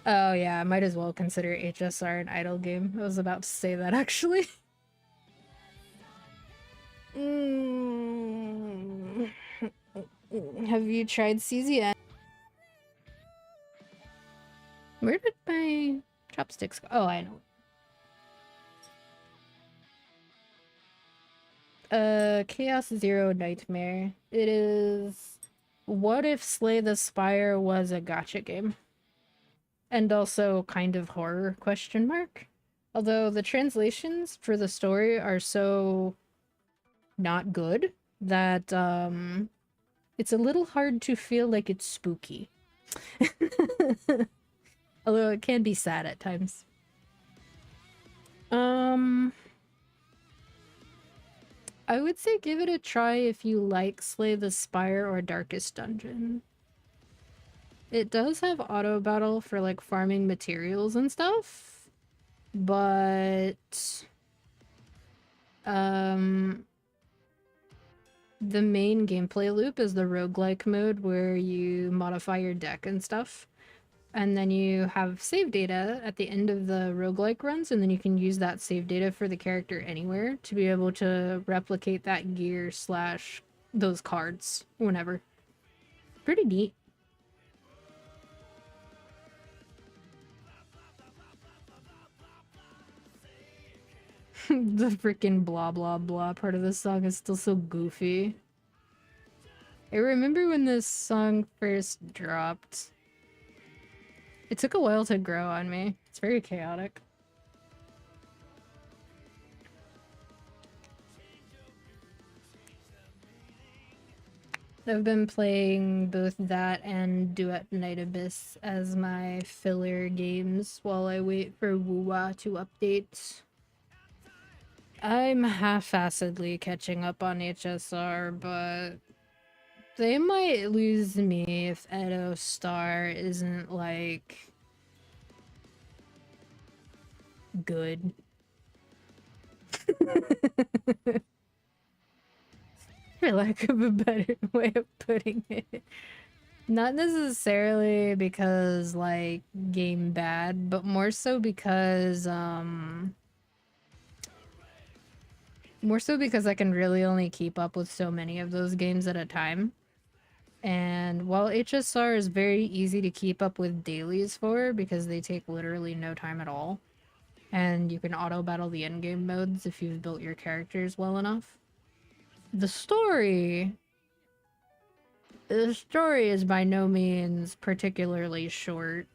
Oh yeah, I might as well consider HSR an idle game. I was about to say that actually. Have you tried CZN? Where did my chopsticks go? Oh, I know. Chaos Zero Nightmare. It is... What if Slay the Spire was a gacha game? And also kind of horror, question mark? Although the translations for the story are so not good that it's a little hard to feel like it's spooky. Although it can be sad at times. I would say give it a try if you like Slay the Spire or Darkest Dungeon. It does have auto battle for like farming materials and stuff, but the main gameplay loop is the roguelike mode where you modify your deck and stuff. And then you have save data at the end of the roguelike runs, and then you can use that save data for the character anywhere to be able to replicate that gear slash those cards whenever. Pretty neat. The freaking blah blah blah part of this song is still so goofy. I remember when this song first dropped. It took a while to grow on me. It's very chaotic. I've been playing both that and Duet Night Abyss as my filler games while I wait for Wuwa to update. I'm half-assedly catching up on HSR, but they might lose me if Edo Star isn't, like, good. For lack of a better way of putting it. Not necessarily because, like, game bad, but more so because, I can really only keep up with so many of those games at a time. And while HSR is very easy to keep up with dailies for because they take literally no time at all, and you can auto battle the endgame modes if you've built your characters well enough, the story is by no means particularly short.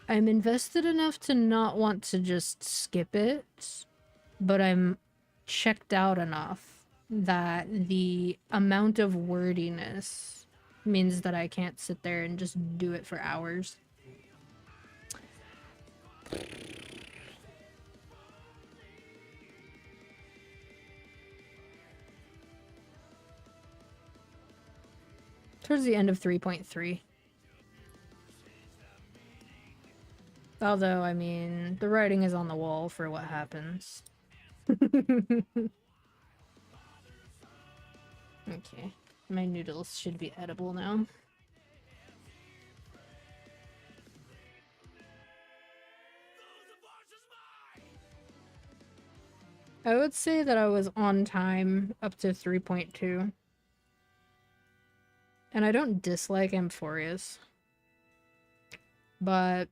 I'm invested enough to not want to just skip it, but I'm checked out enough that the amount of wordiness means that I can't sit there and just do it for hours. Towards the end of 3.3. Although, I mean, the writing is on the wall for what happens. Okay, my noodles should be edible now. I would say that I was on time up to 3.2. And I don't dislike Amphorius. But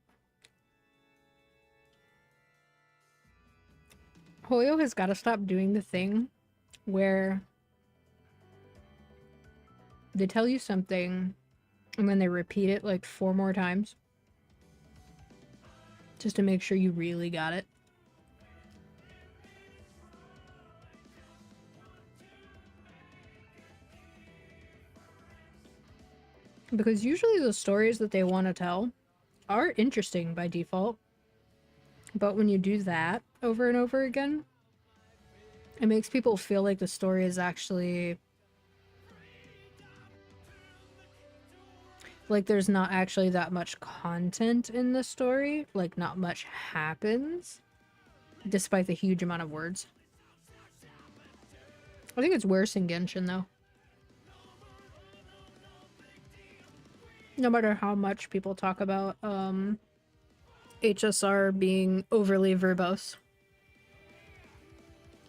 Hoyo has got to stop doing the thing where they tell you something and then they repeat it like 4 more times just to make sure you really got it. Because usually the stories that they want to tell are interesting by default. But when you do that over and over again, it makes people feel like the story is actually... like there's not actually that much content in the story. Like not much happens. Despite the huge amount of words. I think it's worse in Genshin though. No matter how much people talk about HSR being overly verbose.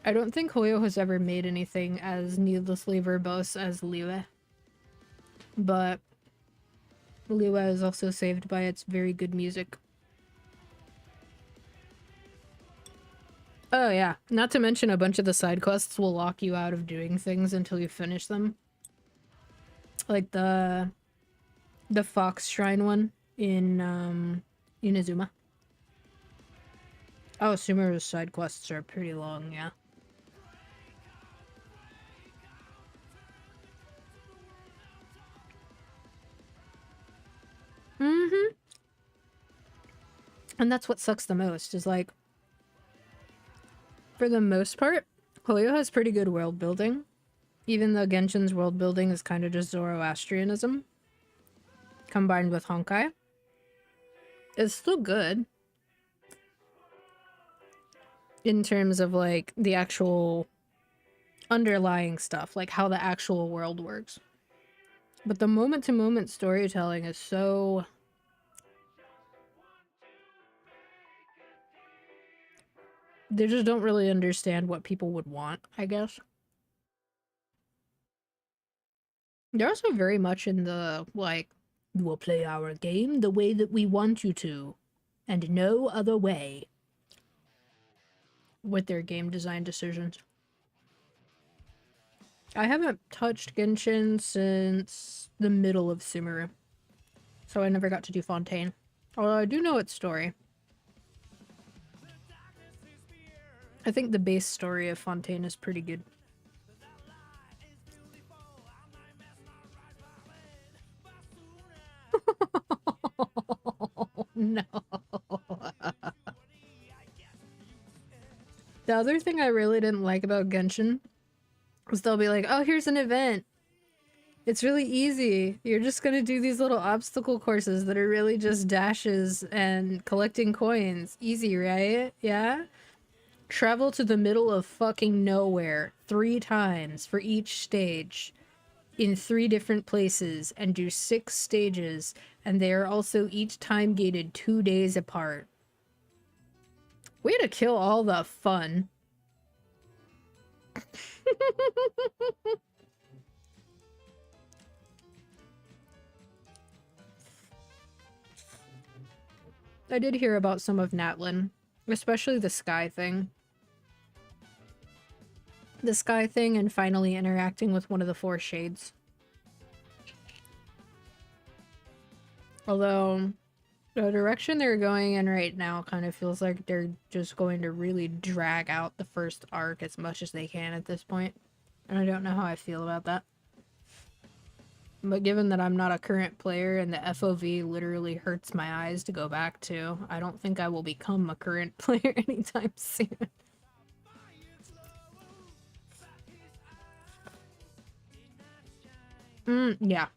I don't think Hoyo has ever made anything as needlessly verbose as Liyue. But Liyue is also saved by its very good music. Oh yeah, not to mention a bunch of the side quests will lock you out of doing things until you finish them. Like the Fox Shrine one in Inazuma. Oh, Sumeru's side quests are pretty long, yeah. Mm-hmm. And that's what sucks the most, is like, for the most part, Hoyo has pretty good world building. Even though Genshin's world building is kind of just Zoroastrianism combined with Honkai. It's still good. In terms of like the actual underlying stuff, like how the actual world works. But the moment-to-moment storytelling is so... they just don't really understand what people would want, I guess. They're also very much in the, like, you will play our game the way that we want you to, and no other way, with their game design decisions. I haven't touched Genshin since the middle of Sumeru, so I never got to do Fontaine. Although I do know its story. I think the base story of Fontaine is pretty good. No. The other thing I really didn't like about Genshin was they'll be like, oh, here's an event. It's really easy. You're just gonna do these little obstacle courses that are really just dashes and collecting coins. Easy, right? Yeah? Travel to the middle of fucking nowhere 3 times for each stage in 3 different places and do 6 stages, and they are also each time gated 2 days apart. Way to kill all the fun. I did hear about some of Natlin, especially the sky thing. The sky thing and finally interacting with one of the four shades. Although, the direction they're going in right now kind of feels like they're just going to really drag out the first arc as much as they can at this point. And I don't know how I feel about that. But given that I'm not a current player and the FOV literally hurts my eyes to go back to, I don't think I will become a current player anytime soon. Yeah.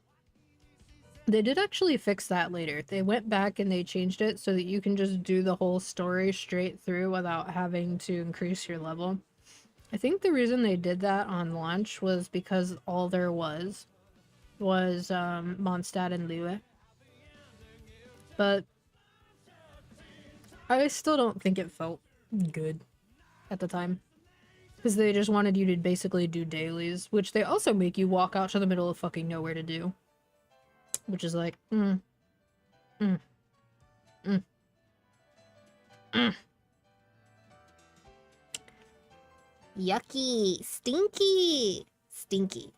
They did actually fix that later. They went back and they changed it so that you can just do the whole story straight through without having to increase your level. I think the reason they did that on launch was because all there was Mondstadt and Liyue. But I still don't think it felt good at the time. Because they just wanted you to basically do dailies, which they also make you walk out to the middle of fucking nowhere to do. Which is like, Yucky. Stinky. Stinky.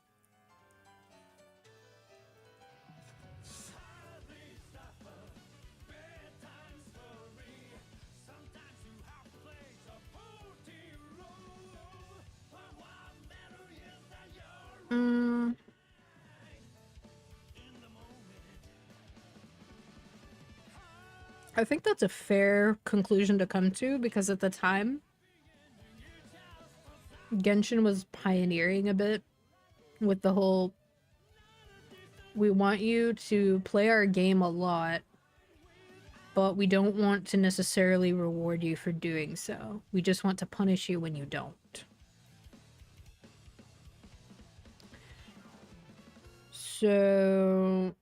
I think that's a fair conclusion to come to because at the time, Genshin was pioneering a bit with the whole, we want you to play our game a lot, but we don't want to necessarily reward you for doing so. We just want to punish you when you don't. So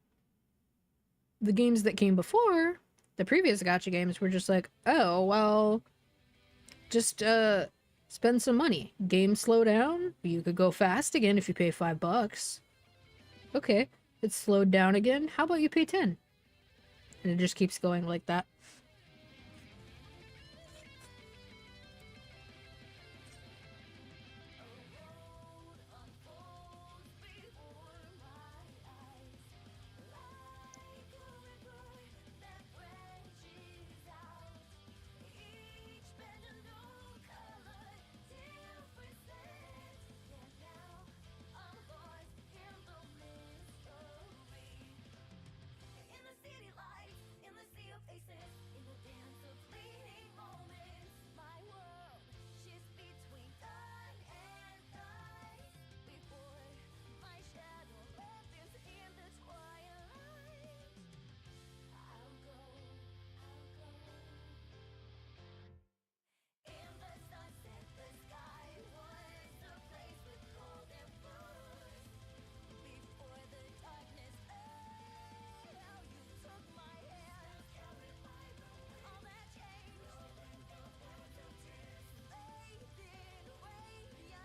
the games that came before, the previous gacha games, were just like, oh, well, just spend some money. Game slow down. You could go fast again if you pay $5. Okay, it's slowed down again. How about you pay 10? And it just keeps going like that.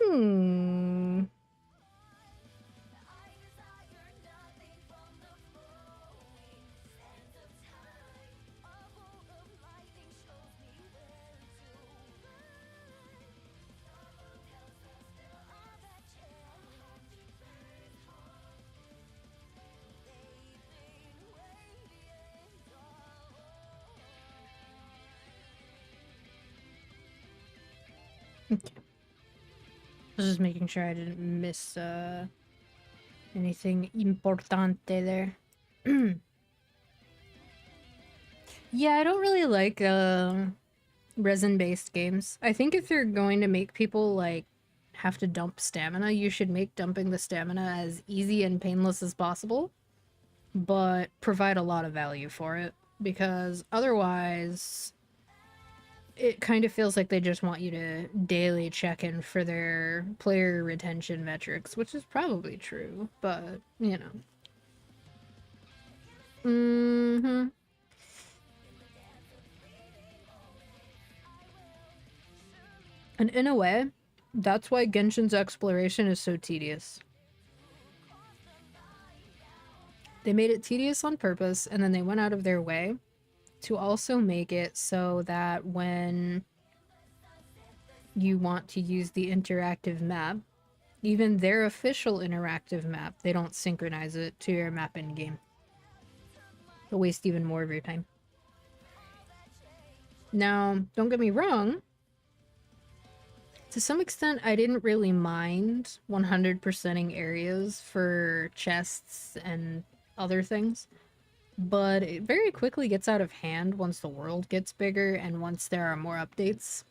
Hmm. Okay. I was just making sure I didn't miss anything importante there. Yeah, I don't really like resin-based games. I think if you're going to make people like have to dump stamina, you should make dumping the stamina as easy and painless as possible, but provide a lot of value for it, because otherwise it kind of feels like they just want you to daily check in for their player retention metrics, which is probably true, but you know. And in a way, that's why Genshin's exploration is so tedious. They made it tedious on purpose, and then they went out of their way to also make it so that when you want to use the interactive map, even their official interactive map, they don't synchronize it to your map in game. They'll waste even more of your time. Now, don't get me wrong. To some extent, I didn't really mind 100%ing areas for chests and other things. But it very quickly gets out of hand once the world gets bigger and once there are more updates.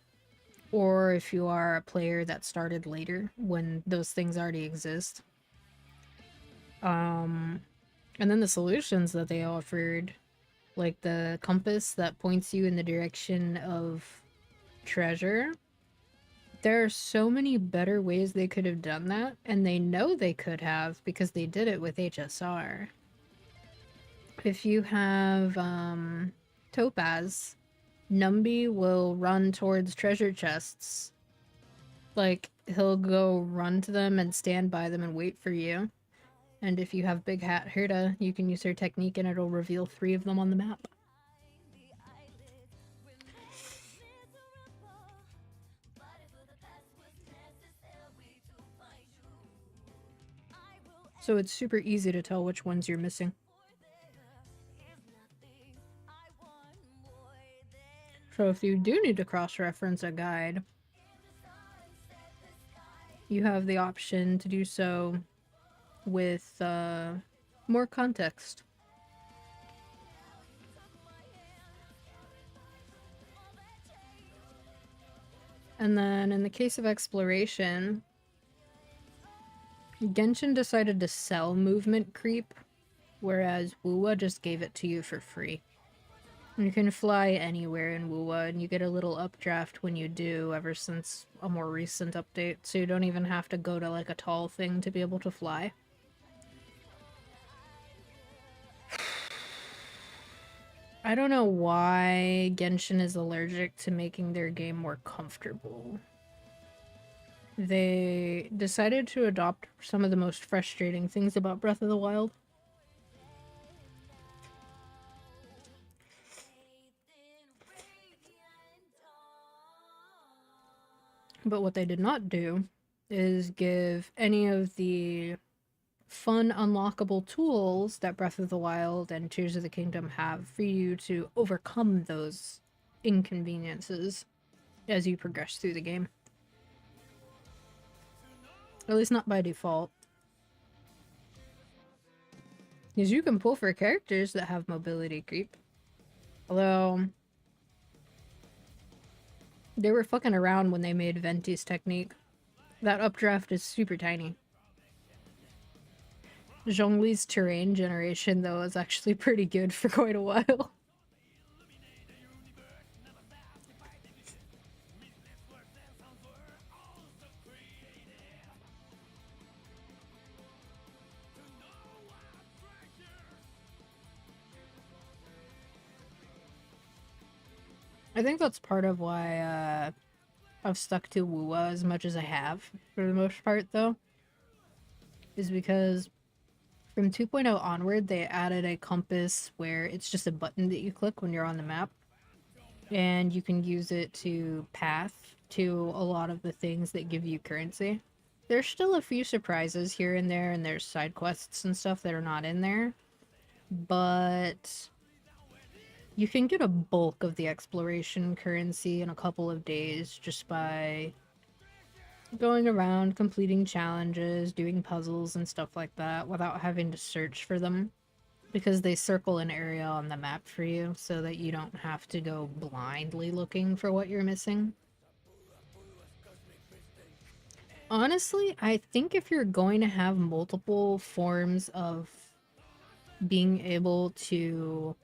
Or if you are a player that started later when those things already exist. And then the solutions that they offered, like the compass that points you in the direction of treasure. There are so many better ways they could have done that, and they know they could have because they did it with HSR. If you have Topaz, Numby will run towards treasure chests. Like, he'll go run to them and stand by them and wait for you. And if you have Big Hat Herda, you can use her technique and it'll reveal 3 of them on the map. So it's super easy to tell which ones you're missing. So if you do need to cross-reference a guide, you have the option to do so with more context. And then in the case of exploration, Genshin decided to sell movement creep, whereas Wuwa just gave it to you for free. You can fly anywhere in Wuwa, and you get a little updraft when you do, ever since a more recent update, so you don't even have to go to like a tall thing to be able to fly. I don't know why Genshin is allergic to making their game more comfortable. They decided to adopt some of the most frustrating things about Breath of the Wild. But what they did not do is give any of the fun unlockable tools that Breath of the Wild and Tears of the Kingdom have for you to overcome those inconveniences as you progress through the game. At least not by default. Because you can pull for characters that have mobility creep. Although, they were fucking around when they made Venti's technique. That updraft is super tiny. Zhongli's terrain generation, though, is actually pretty good for quite a while. I think that's part of why I've stuck to Wuwa as much as I have, for the most part, though. Is because from 2.0 onward, they added a compass where it's just a button that you click when you're on the map. And you can use it to path to a lot of the things that give you currency. There's still a few surprises here and there, and there's side quests and stuff that are not in there. But you can get a bulk of the exploration currency in a couple of days just by going around, completing challenges, doing puzzles and stuff like that without having to search for them. Because they circle an area on the map for you so that you don't have to go blindly looking for what you're missing. Honestly, I think if you're going to have multiple forms of being able to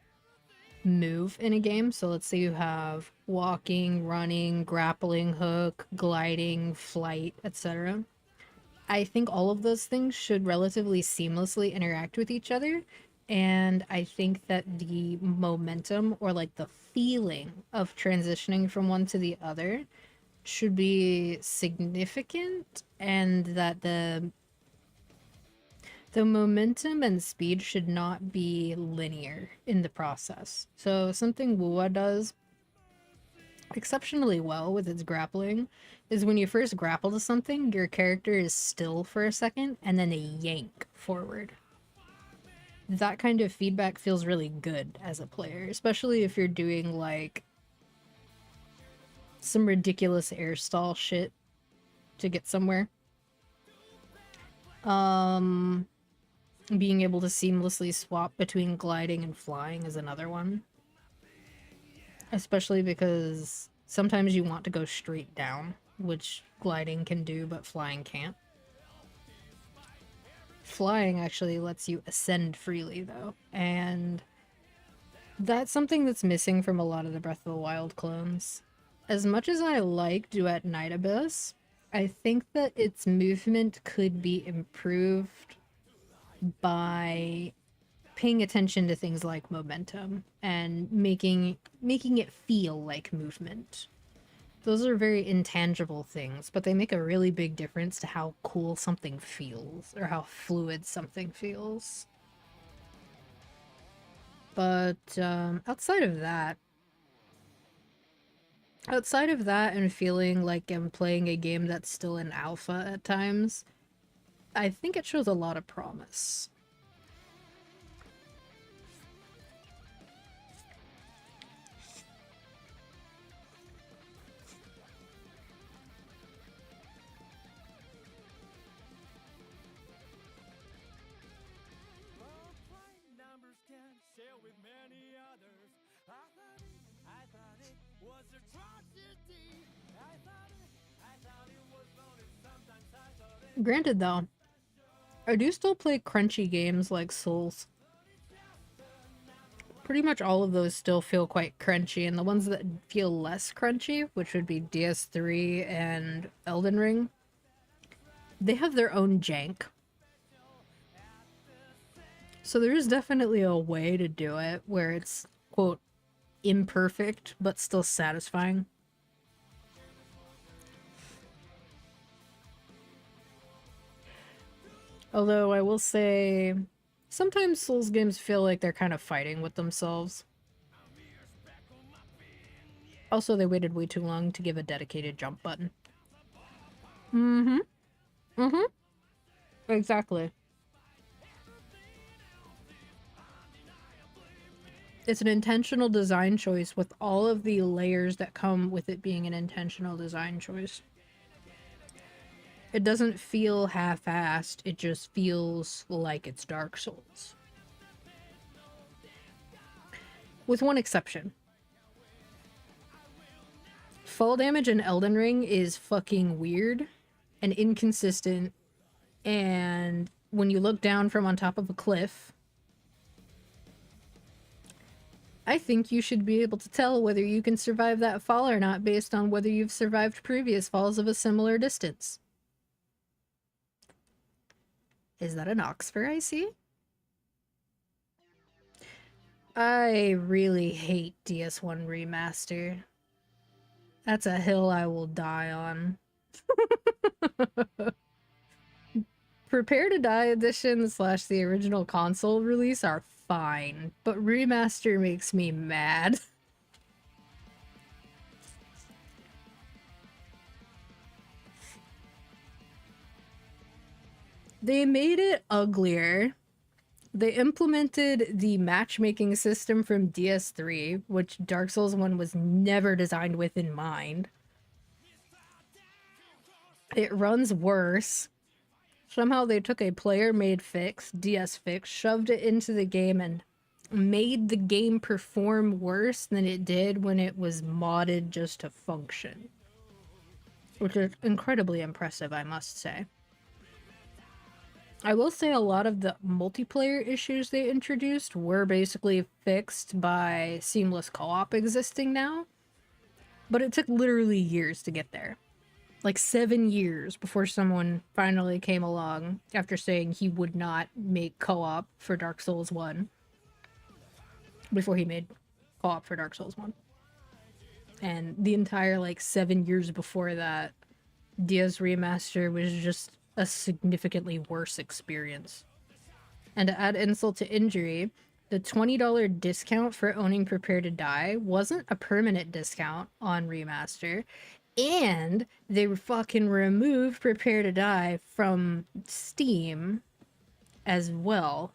move in a game, so let's say you have walking, running, grappling hook, gliding, flight, etc. I think all of those things should relatively seamlessly interact with each other, and I think that the momentum or like the feeling of transitioning from one to the other should be significant, and that The momentum and speed should not be linear in the process. So something Wuwa does exceptionally well with its grappling is when you first grapple to something, your character is still for a second and then they yank forward. That kind of feedback feels really good as a player, especially if you're doing like some ridiculous air stall shit to get somewhere. Being able to seamlessly swap between gliding and flying is another one. Especially because sometimes you want to go straight down, which gliding can do, but flying can't. Flying actually lets you ascend freely, though, and that's something that's missing from a lot of the Breath of the Wild clones. As much as I like Duet Night Abyss, I think that its movement could be improved by paying attention to things like momentum and making it feel like movement. Those are very intangible things, but they make a really big difference to how cool something feels or how fluid something feels. But outside of that and feeling like I'm playing a game that's still in alpha at times, I think it shows a lot of promise. Granted, though, I do still play crunchy games like Souls. Pretty much all of those still feel quite crunchy, and the ones that feel less crunchy, which would be DS3 and Elden Ring, they have their own jank. So there is definitely a way to do it where it's, quote, imperfect, but still satisfying. Although I will say, sometimes Souls games feel like they're kind of fighting with themselves. Also, they waited way too long to give a dedicated jump button. Mm-hmm. Mm-hmm. Exactly. It's an intentional design choice with all of the layers that come with it being an intentional design choice. It doesn't feel half-assed, it just feels like it's Dark Souls. With one exception. Fall damage in Elden Ring is fucking weird and inconsistent, and when you look down from on top of a cliff, I think you should be able to tell whether you can survive that fall or not based on whether you've survived previous falls of a similar distance. Is that an Oxford I see? I really hate DS1 Remaster. That's a hill I will die on. Prepare to Die edition / the original console release are fine, but remaster makes me mad. They made it uglier. They implemented the matchmaking system from DS3, which Dark Souls 1 was never designed with in mind. It runs worse. Somehow they took a player-made fix, DS fix, shoved it into the game and made the game perform worse than it did when it was modded just to function. Which is incredibly impressive, I must say. I will say a lot of the multiplayer issues they introduced were basically fixed by seamless co-op existing now. But it took literally years to get there. Like 7 years before someone finally came along after saying he would not make co-op for Dark Souls 1. Before he made co-op for Dark Souls 1. And the entire, 7 years before that, DS Remaster was just a significantly worse experience. And to add insult to injury, the $20 discount for owning Prepare to Die wasn't a permanent discount on Remaster, and they fucking removed Prepare to Die from Steam as well.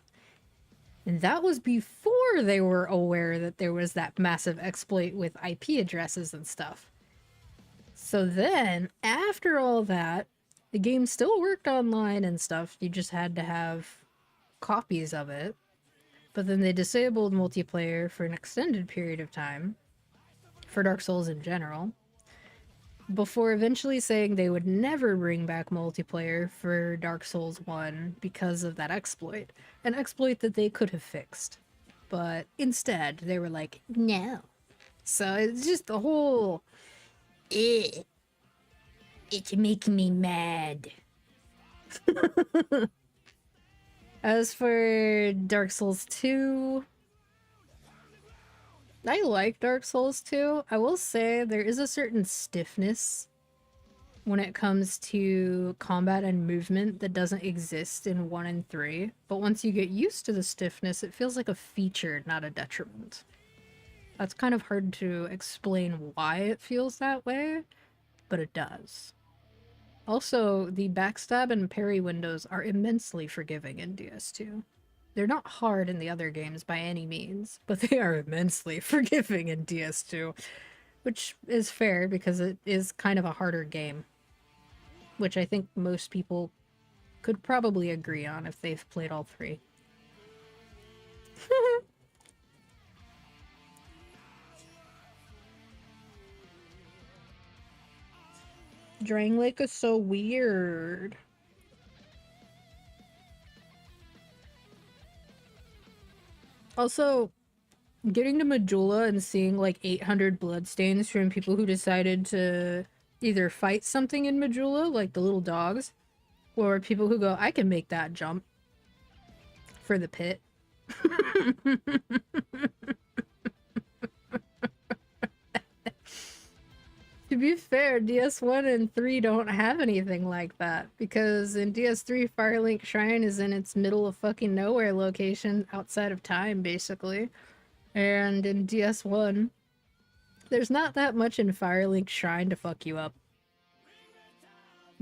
And that was before they were aware that there was that massive exploit with IP addresses and stuff. So then, after all that, the game still worked online and stuff. You just had to have copies of it. But then they disabled multiplayer for an extended period of time, for Dark Souls in general, before eventually saying they would never bring back multiplayer for Dark Souls 1 because of that exploit. An exploit that they could have fixed. But instead, they were like, no. So it's just the whole... It's making me mad. As for Dark Souls 2, I like Dark Souls 2. I will say there is a certain stiffness when it comes to combat and movement that doesn't exist in 1 and 3. But once you get used to the stiffness, it feels like a feature, not a detriment. That's kind of hard to explain why it feels that way, but it does. Also, the backstab and parry windows are immensely forgiving in DS2. They're not hard in the other games by any means, but they are immensely forgiving in DS2, which is fair because it is kind of a harder game, which I think most people could probably agree on if they've played all three. Drain Lake is so weird. Also, getting to Majula and seeing like 800 bloodstains from people who decided to either fight something in Majula, like the little dogs, or people who go, I can make that jump for the pit. To be fair, DS1 and 3 don't have anything like that, because in DS3, Firelink Shrine is in its middle of fucking nowhere location outside of time, basically. And in DS1, there's not that much in Firelink Shrine to fuck you up.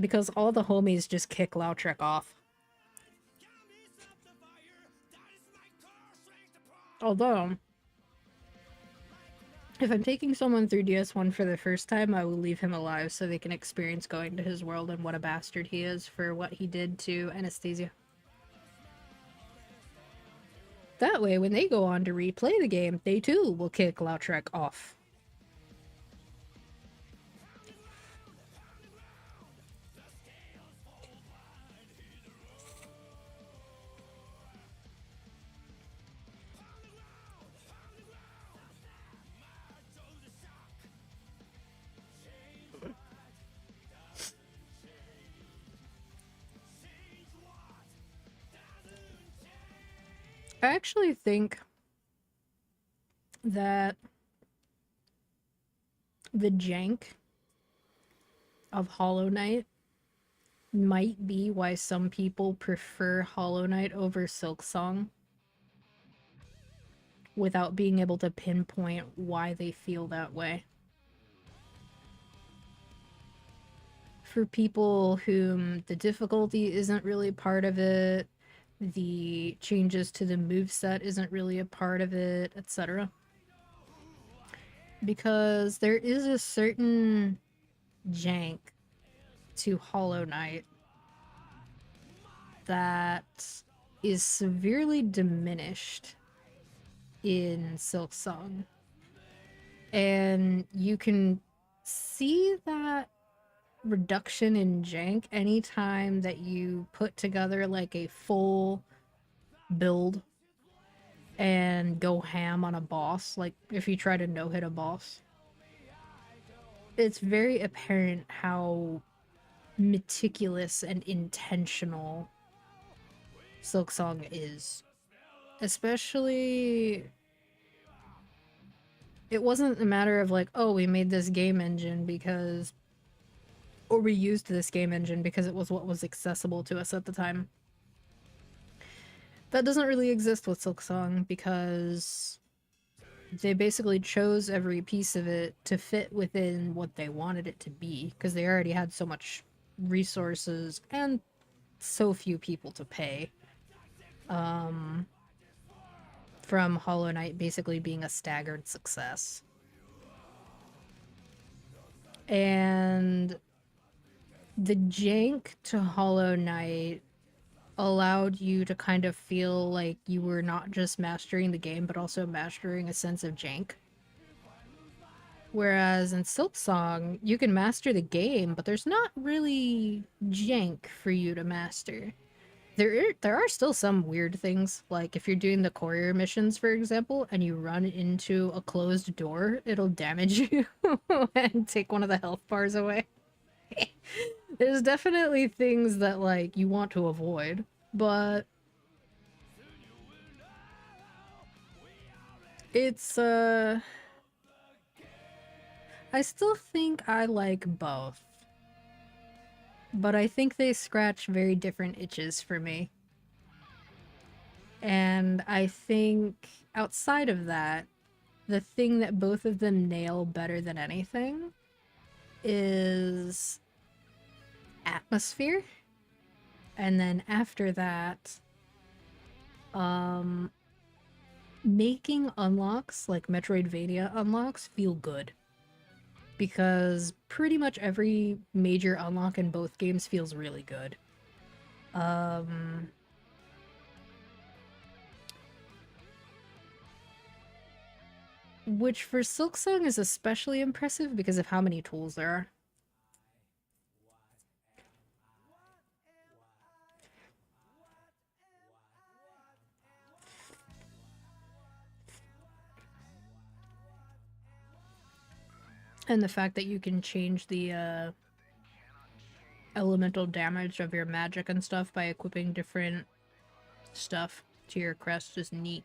Because all the homies just kick Lautrec off. Although, if I'm taking someone through DS1 for the first time, I will leave him alive so they can experience going to his world and what a bastard he is for what he did to Anastasia. That way, when they go on to replay the game, they too will kick Lautrec off. I actually think that the jank of Hollow Knight might be why some people prefer Hollow Knight over Silksong without being able to pinpoint why they feel that way. For people whom the difficulty isn't really part of it, the changes to the moveset isn't really a part of it, etc. Because there is a certain jank to Hollow Knight that is severely diminished in Silksong. And you can see that reduction in jank anytime that you put together like a full build and go ham on a boss, like if you try to no-hit a boss. It's very apparent how meticulous and intentional Silksong is. Especially, it wasn't a matter of like, oh, we made this game engine because, or we used this game engine because it was what was accessible to us at the time. That doesn't really exist with Silksong because they basically chose every piece of it to fit within what they wanted it to be because they already had so much resources and so few people to pay. Um, from Hollow Knight basically being a staggered success. And the jank to Hollow Knight allowed you to kind of feel like you were not just mastering the game, but also mastering a sense of jank. Whereas in Silksong, you can master the game, but there's not really jank for you to master. There are still some weird things, like if you're doing the courier missions, for example, and you run into a closed door, it'll damage you and take one of the health bars away. There's definitely things that, like, you want to avoid, but it's, I still think I like both. But I think they scratch very different itches for me. And I think outside of that, the thing that both of them nail better than anything is atmosphere. And then after that, um, making unlocks, like Metroidvania unlocks, feel good. Because pretty much every major unlock in both games feels really good. Um, which for Silksong is especially impressive because of how many tools there are. And the fact that you can change the elemental damage of your magic and stuff by equipping different stuff to your crest is neat.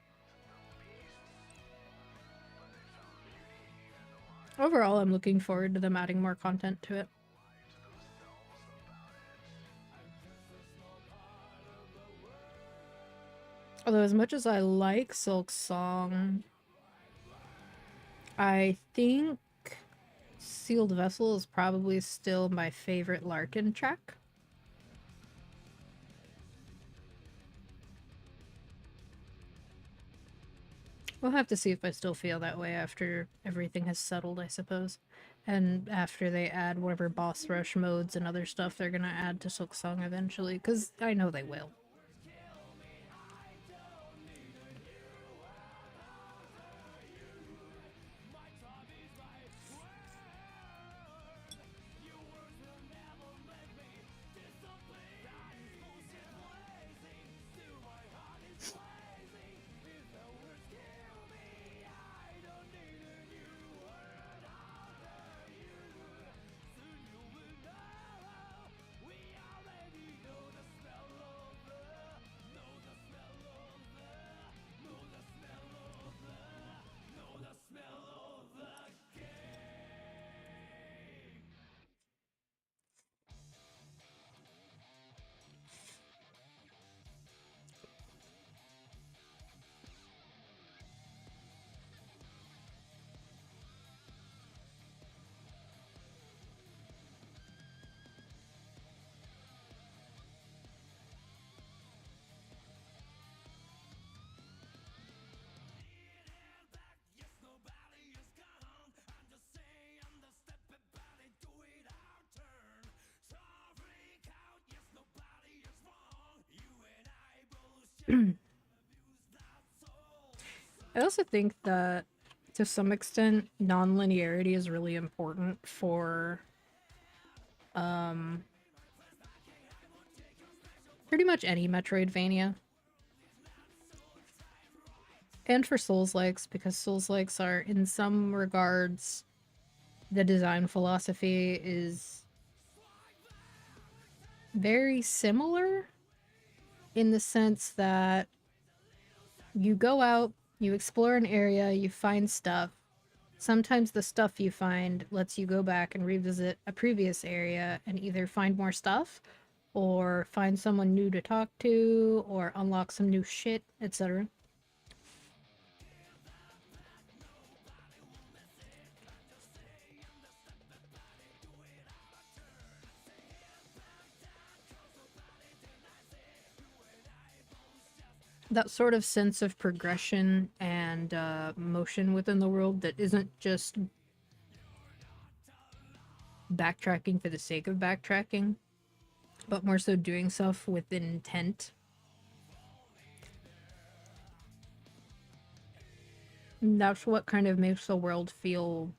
Overall, I'm looking forward to them adding more content to it. Although as much as I like Silksong, I think Sealed Vessel is probably still my favorite Larkin track. We'll have to see if I still feel that way after everything has settled, I suppose. And after they add whatever boss rush modes and other stuff they're gonna add to Silksong eventually, because I know they will. I also think that to some extent non-linearity is really important for pretty much any Metroidvania. And for Souls-likes, because Souls-likes are in some regards the design philosophy is very similar in the sense that you go out, you explore an area, you find stuff. Sometimes the stuff you find lets you go back and revisit a previous area and either find more stuff or find someone new to talk to, or unlock some new shit, etc. That sort of sense of progression and motion within the world that isn't just backtracking for the sake of backtracking, but more so doing stuff with intent. And that's what kind of makes the world feel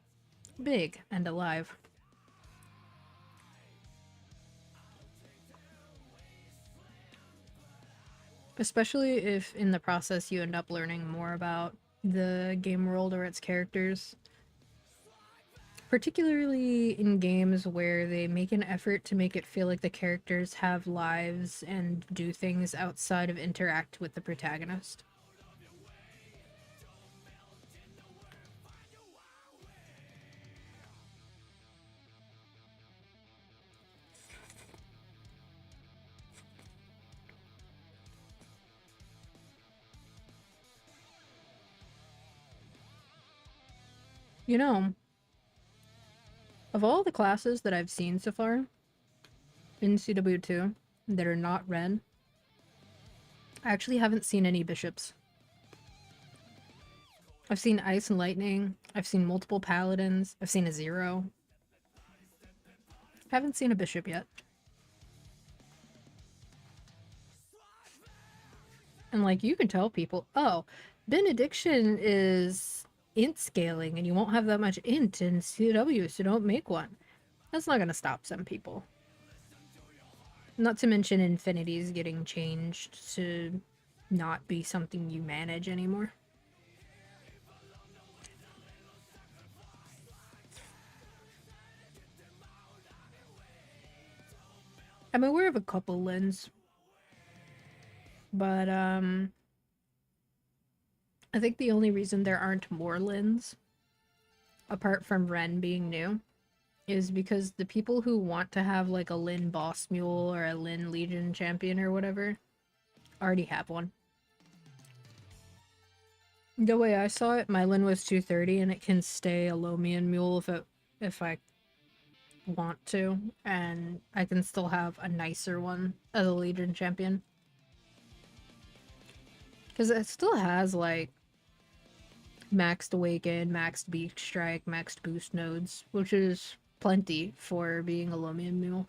big and alive. Especially if in the process you end up learning more about the game world or its characters. Particularly in games where they make an effort to make it feel like the characters have lives and do things outside of interact with the protagonist. You know, of all the classes that I've seen so far in CW2 that are not Ren, I actually haven't seen any bishops. I've seen Ice and Lightning, I've seen multiple paladins, I've seen a Zero. Haven't seen a bishop yet. And like, you can tell people, oh, benediction is int scaling and you won't have that much int in CW, so don't make one. That's not gonna stop some people. Not to mention infinities getting changed to not be something you manage anymore. I'm aware of a couple Lyns, but I think the only reason there aren't more Lyns, apart from Ren being new, is because the people who want to have like a Lynn boss mule or a Lynn Legion champion or whatever already have one. The way I saw it, my Lynn was 230 and it can stay a Lomian mule if I want to, and I can still have a nicer one as a Legion champion. Because it still has like maxed awaken, maxed beak strike, maxed boost nodes, which is plenty for being a Lomian mule.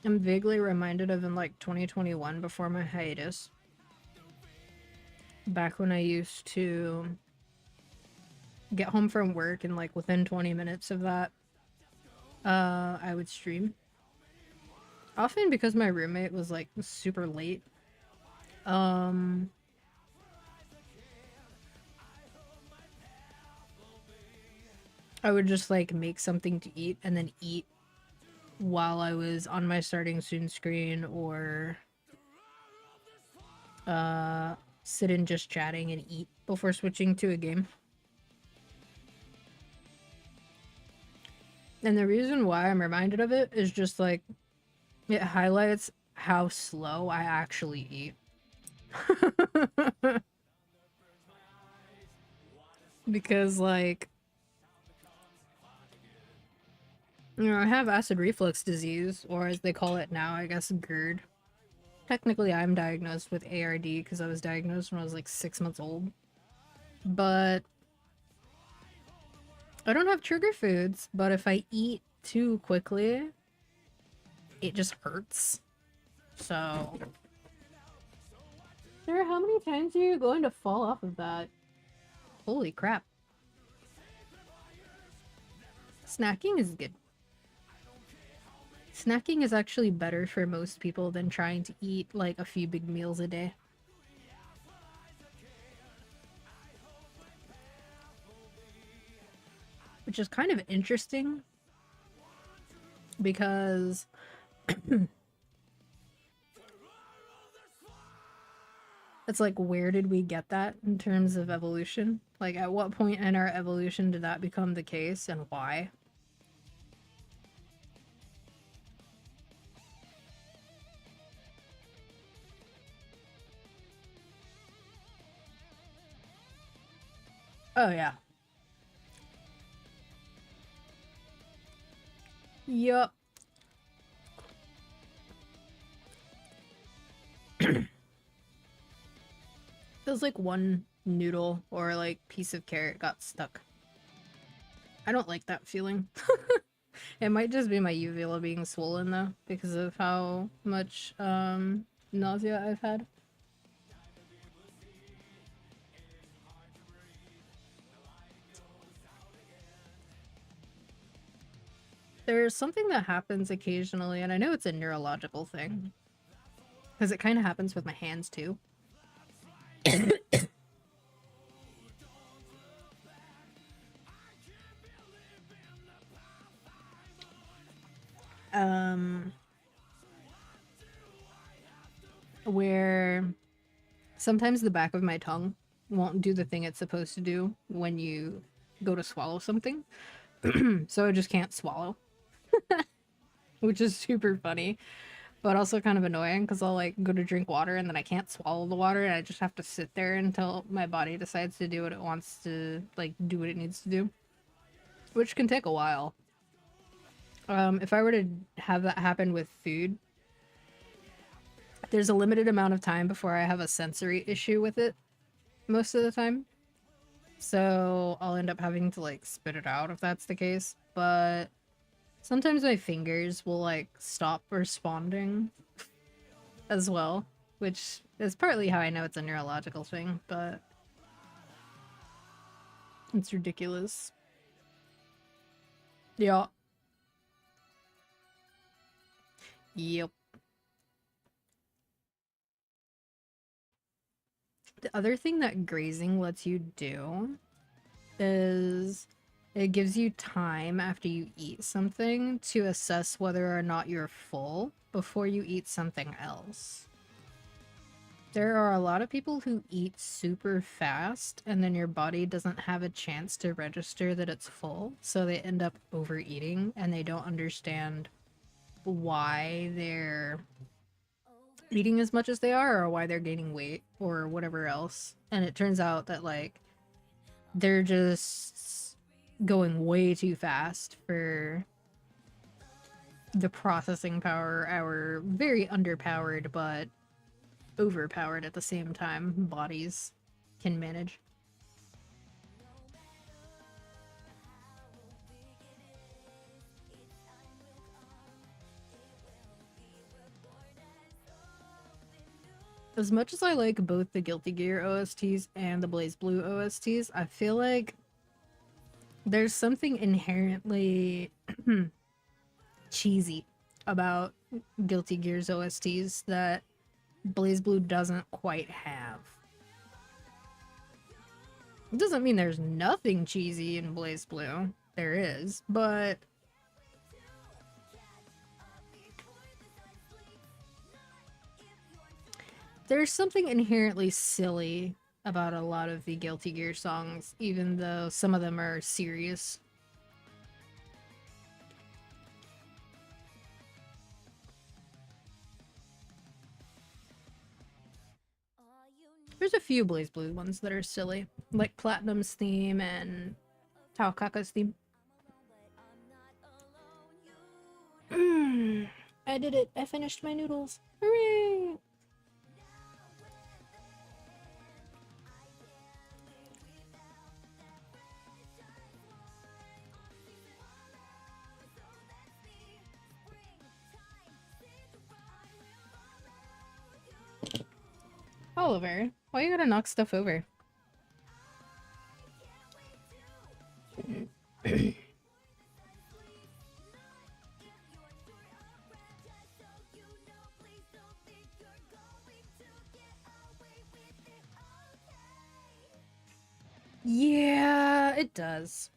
I'm vaguely reminded of in like 2021 before my hiatus. Back when I used to get home from work and like within 20 minutes of that, I would stream. Often because my roommate was like super late. I would just like make something to eat and then eat while I was on my starting soon screen, or sit in just chatting and eat before switching to a game. And the reason why I'm reminded of it is just like it highlights how slow I actually eat. Because like, you know, I have acid reflux disease, or as they call it now, I guess GERD. Technically, I'm diagnosed with ARD because I was diagnosed when I was like 6 months old. But I don't have trigger foods, but if I eat too quickly, it just hurts. So... Sarah, how many times are you going to fall off of that? Holy crap. Snacking is good. Snacking is actually better for most people than trying to eat like a few big meals a day. Which is kind of interesting because it's like, where did we get that in terms of evolution? Like, at what point in our evolution did that become the case and why? Oh, yeah. Yup. Feels like one noodle or like piece of carrot got stuck. I don't like that feeling. It might just be my uvula being swollen though, because of how much nausea I've had. There's something that happens occasionally, and I know it's a neurological thing, because it kind of happens with my hands too. um, where sometimes the back of my tongue won't do the thing it's supposed to do when you go to swallow something. So I just can't swallow, which is super funny, but also kind of annoying because I'll like go to drink water and then I can't swallow the water and I just have to sit there until my body decides to do what it wants to, like do what it needs to do, which can take a while. If I were to have that happen with food, there's a limited amount of time before I have a sensory issue with it most of the time. So I'll end up having to like spit it out if that's the case. But sometimes my fingers will like stop responding as well, which is partly how I know it's a neurological thing, but it's ridiculous. Yeah. Yep. The other thing that grazing lets you do is it gives you time after you eat something to assess whether or not you're full before you eat something else. There are a lot of people who eat super fast and then your body doesn't have a chance to register that it's full, so they end up overeating and they don't understand why they're eating as much as they are or why they're gaining weight or whatever else. And it turns out that like they're just going way too fast for the processing power our very underpowered but overpowered at the same time bodies can manage. As much as I like both the Guilty Gear OSTs and the Blaze Blue OSTs, I feel like there's something inherently cheesy about Guilty Gear's OSTs that Blaze Blue doesn't quite have. It doesn't mean there's nothing cheesy in Blaze Blue. There is, but there's something inherently silly about a lot of the Guilty Gear songs, even though some of them are serious. There's a few Blaze Blue ones that are silly, like Platinum's theme and Taokaka's theme. I did it! I finished my noodles! Hooray! Oliver, why you gotta knock stuff over? does.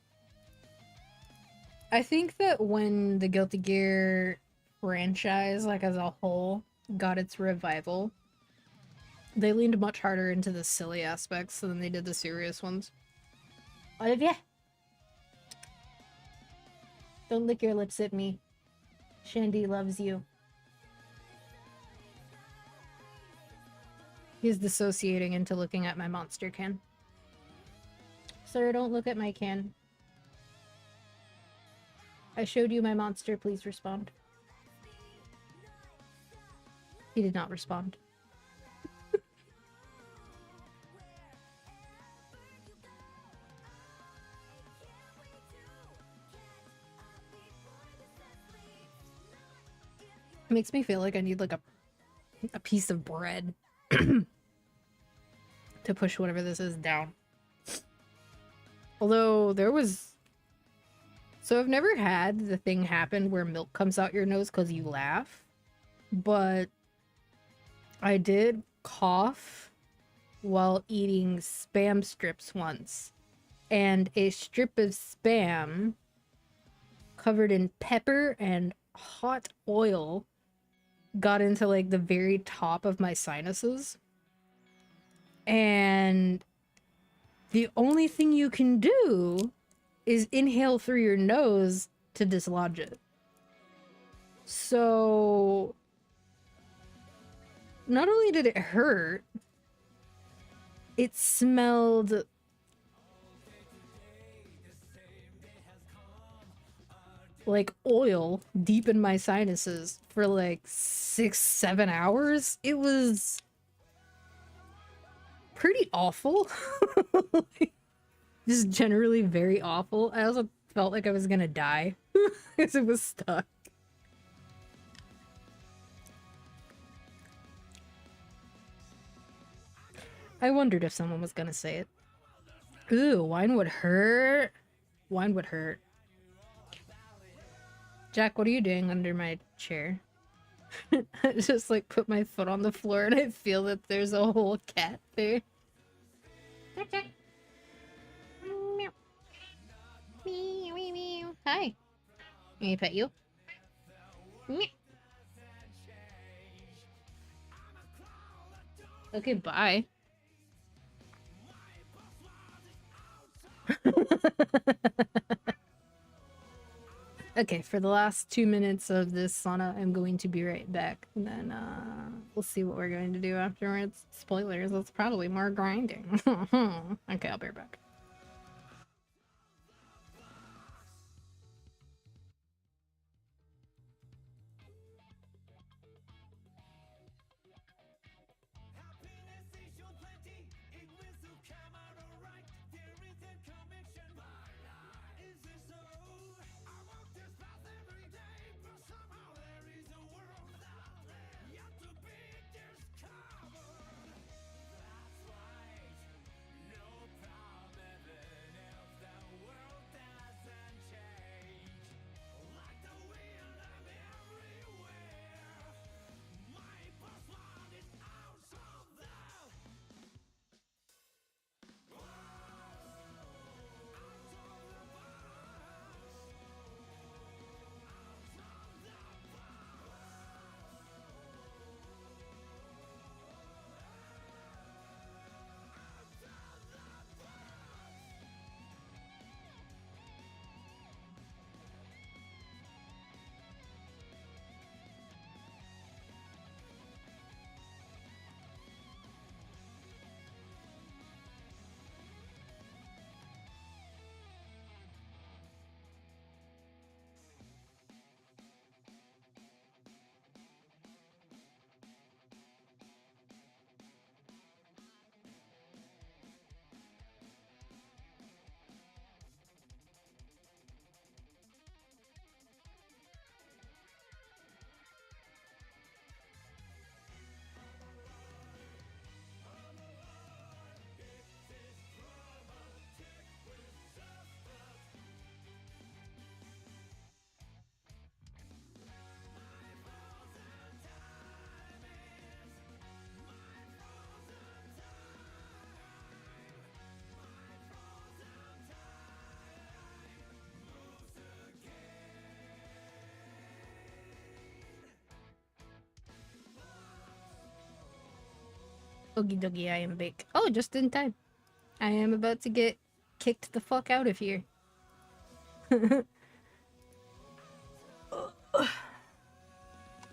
I think that when the Guilty Gear franchise, like as a whole, got its revival, they leaned much harder into the silly aspects than they did the serious ones. Olivia! Don't lick your lips at me. Shandy loves you. He's dissociating into looking at my monster can. Sir, don't look at my can. I showed you my monster, please respond. He did not respond. It makes me feel like I need like a piece of bread to push whatever this is down. Although there was... So I've never had the thing happen where milk comes out your nose because you laugh. But I did cough while eating Spam strips once. And a strip of Spam covered in pepper and hot oil got into like the very top of my sinuses. And the only thing you can do is inhale through your nose to dislodge it. So not only did it hurt, it smelled like oil deep in my sinuses for like 6-7 hours. It was pretty awful. Just generally very awful. I also felt like I was gonna die because it was stuck. I wondered if someone was gonna say it. Ooh, wine would hurt. Wine would hurt. Jack, what are you doing under my chair? I just like put my foot on the floor and I feel that there's a whole cat there. Okay. Meow. Meow, meow, meow. Hi. Can I pet you? Meow. Okay, bye. Okay, for the last 2 minutes of this sauna, I'm going to be right back. And then, we'll see what we're going to do afterwards. Spoilers, that's probably more grinding. Okay, I'll be right back. Okie dokie, I am bake. Oh, just in time. I am about to get kicked the fuck out of here.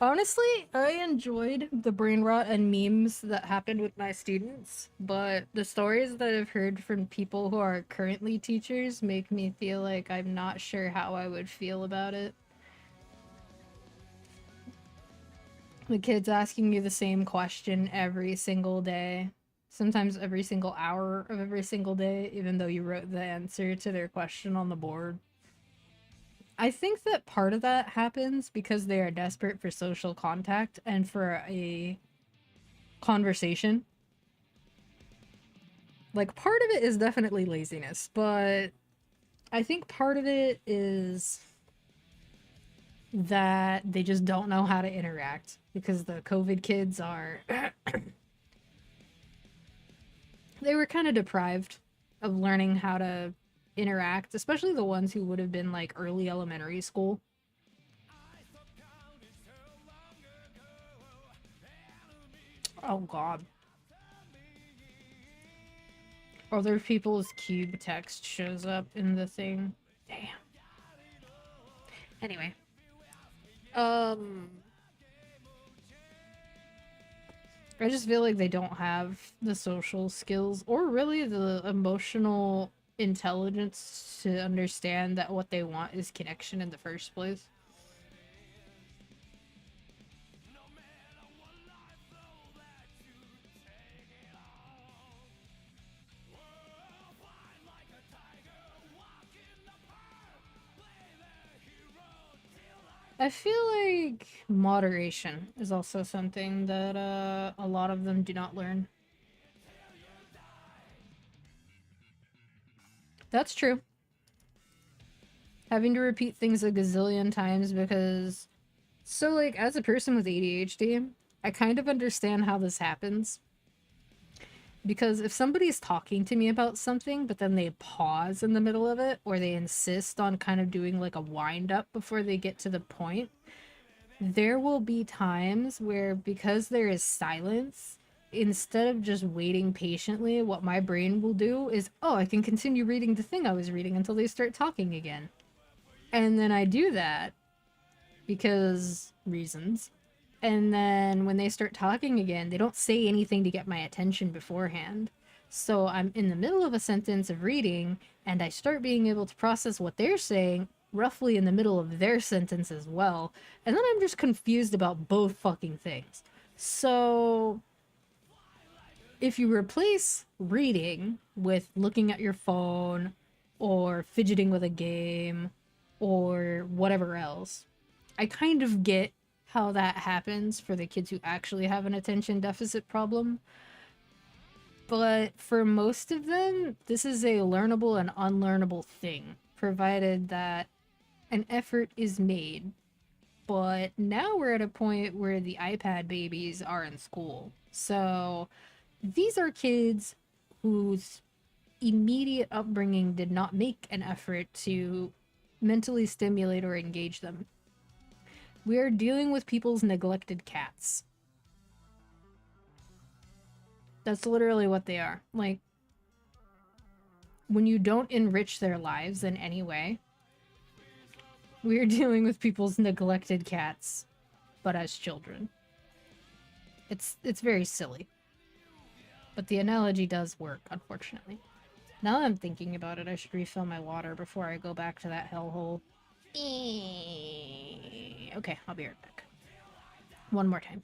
Honestly, I enjoyed the brain rot and memes that happened with my students, but the stories that I've heard from people who are currently teachers make me feel like I'm not sure how I would feel about it. The kids asking you the same question every single day, sometimes every single hour of every single day, even though you wrote the answer to their question on the board. I think that part of that happens because they are desperate for social contact and for a conversation. Like, part of it is definitely laziness, but I think part of it is that they just don't know how to interact because the COVID kids are. They were kind of deprived of learning how to interact, especially the ones who would have been like early elementary school. Oh god. Other people's cube text shows up in the thing. Damn. Anyway. I just feel like they don't have the social skills or really the emotional intelligence to understand that what they want is connection in the first place. I feel like moderation is also something that a lot of them do not learn. That's true. Having to repeat things a gazillion times because... So, like, as a person with ADHD, I kind of understand how this happens. Because if somebody's talking to me about something, but then they pause in the middle of it, or they insist on kind of doing like a wind up before they get to the point, there will be times where, because there is silence, instead of just waiting patiently, what my brain will do is, oh, I can continue reading the thing I was reading until they start talking again. And then I do that because reasons. And then when they start talking again, they don't say anything to get my attention beforehand. So I'm in the middle of a sentence of reading, and I start being able to process what they're saying roughly in the middle of their sentence as well. And then I'm just confused about both fucking things. So if you replace reading with looking at your phone or fidgeting with a game or whatever else, I kind of get how that happens for the kids who actually have an attention deficit problem. But for most of them, this is a learnable and unlearnable thing, provided that an effort is made. But now we're at a point where the iPad babies are in school. So these are kids whose immediate upbringing did not make an effort to mentally stimulate or engage them. We are dealing with people's neglected cats. That's literally what they are. Like, when you don't enrich their lives in any way, we are dealing with people's neglected cats, but as children. It's very silly. But the analogy does work, unfortunately. Now that I'm thinking about it, I should refill my water before I go back to that hellhole. Okay, I'll be right back. One more time.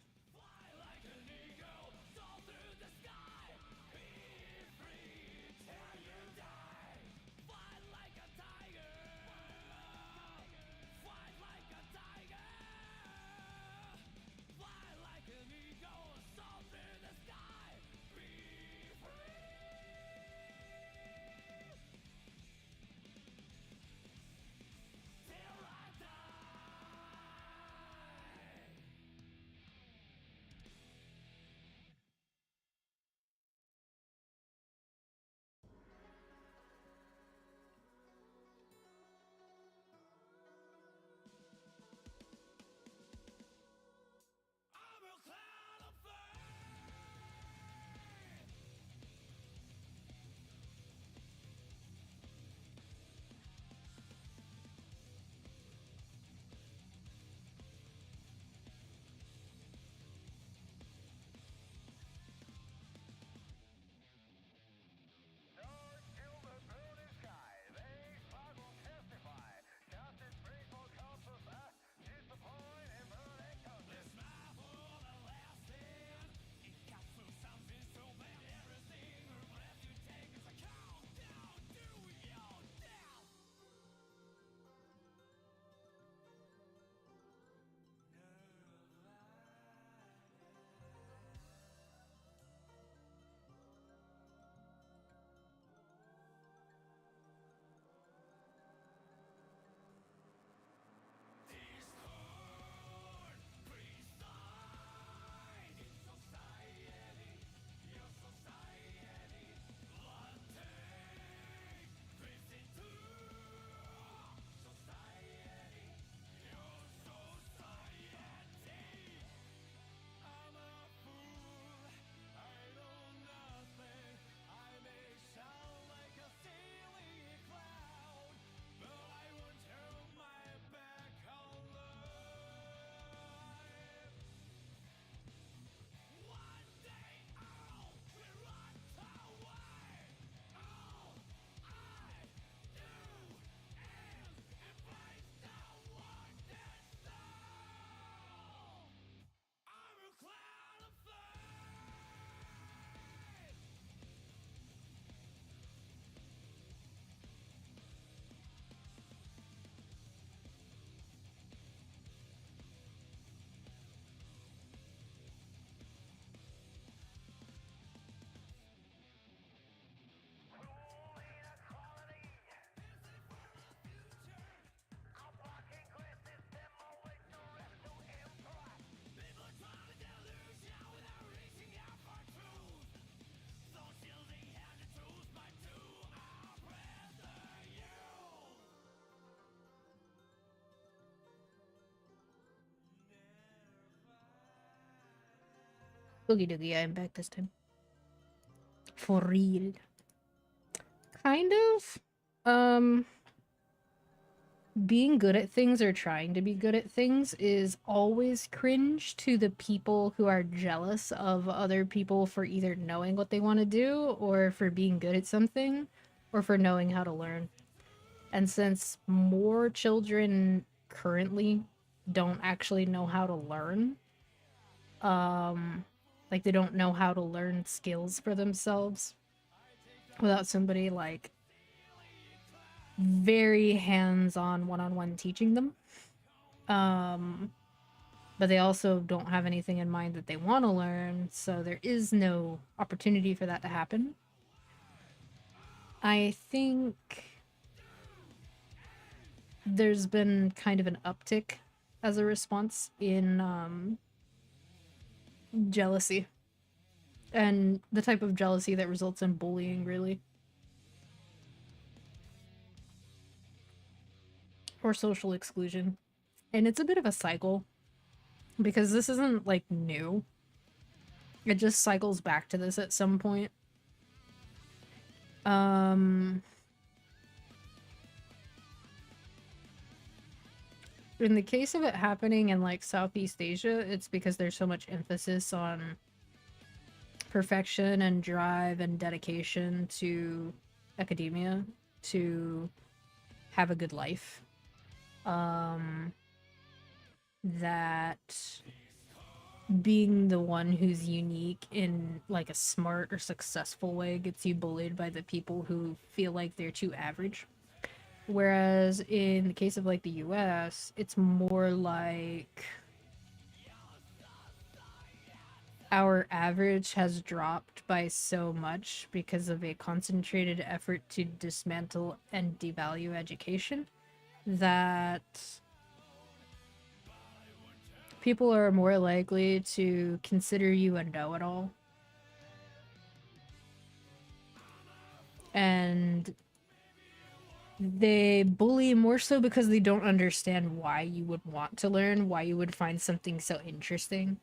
Boogie doogie, I'm back this time. For real. Kind of. Being good at things or trying to be good at things is always cringe to the people who are jealous of other people for either knowing what they want to do or for being good at something or for knowing how to learn. And since more children currently don't actually know how to learn, um like they don't know how to learn skills for themselves without somebody like very hands-on one-on-one teaching them. Um but they also don't have anything in mind that they want to learn, so there is no opportunity for that to happen. I think there's been kind of an uptick as a response in jealousy and the type of jealousy that results in bullying, really, or social exclusion. And it's a bit of a cycle because this isn't like new. It just cycles back to this at some point. Um in the case of it happening in like Southeast Asia, it's because there's so much emphasis on perfection and drive and dedication to academia to have a good life. That being the one who's unique in like a smart or successful way gets you bullied by the people who feel like they're too average. Whereas in the case of like the US, it's more like our average has dropped by so much because of a concentrated effort to dismantle and devalue education that people are more likely to consider you a know-it-all. And they bully more so because they don't understand why you would want to learn, why you would find something so interesting.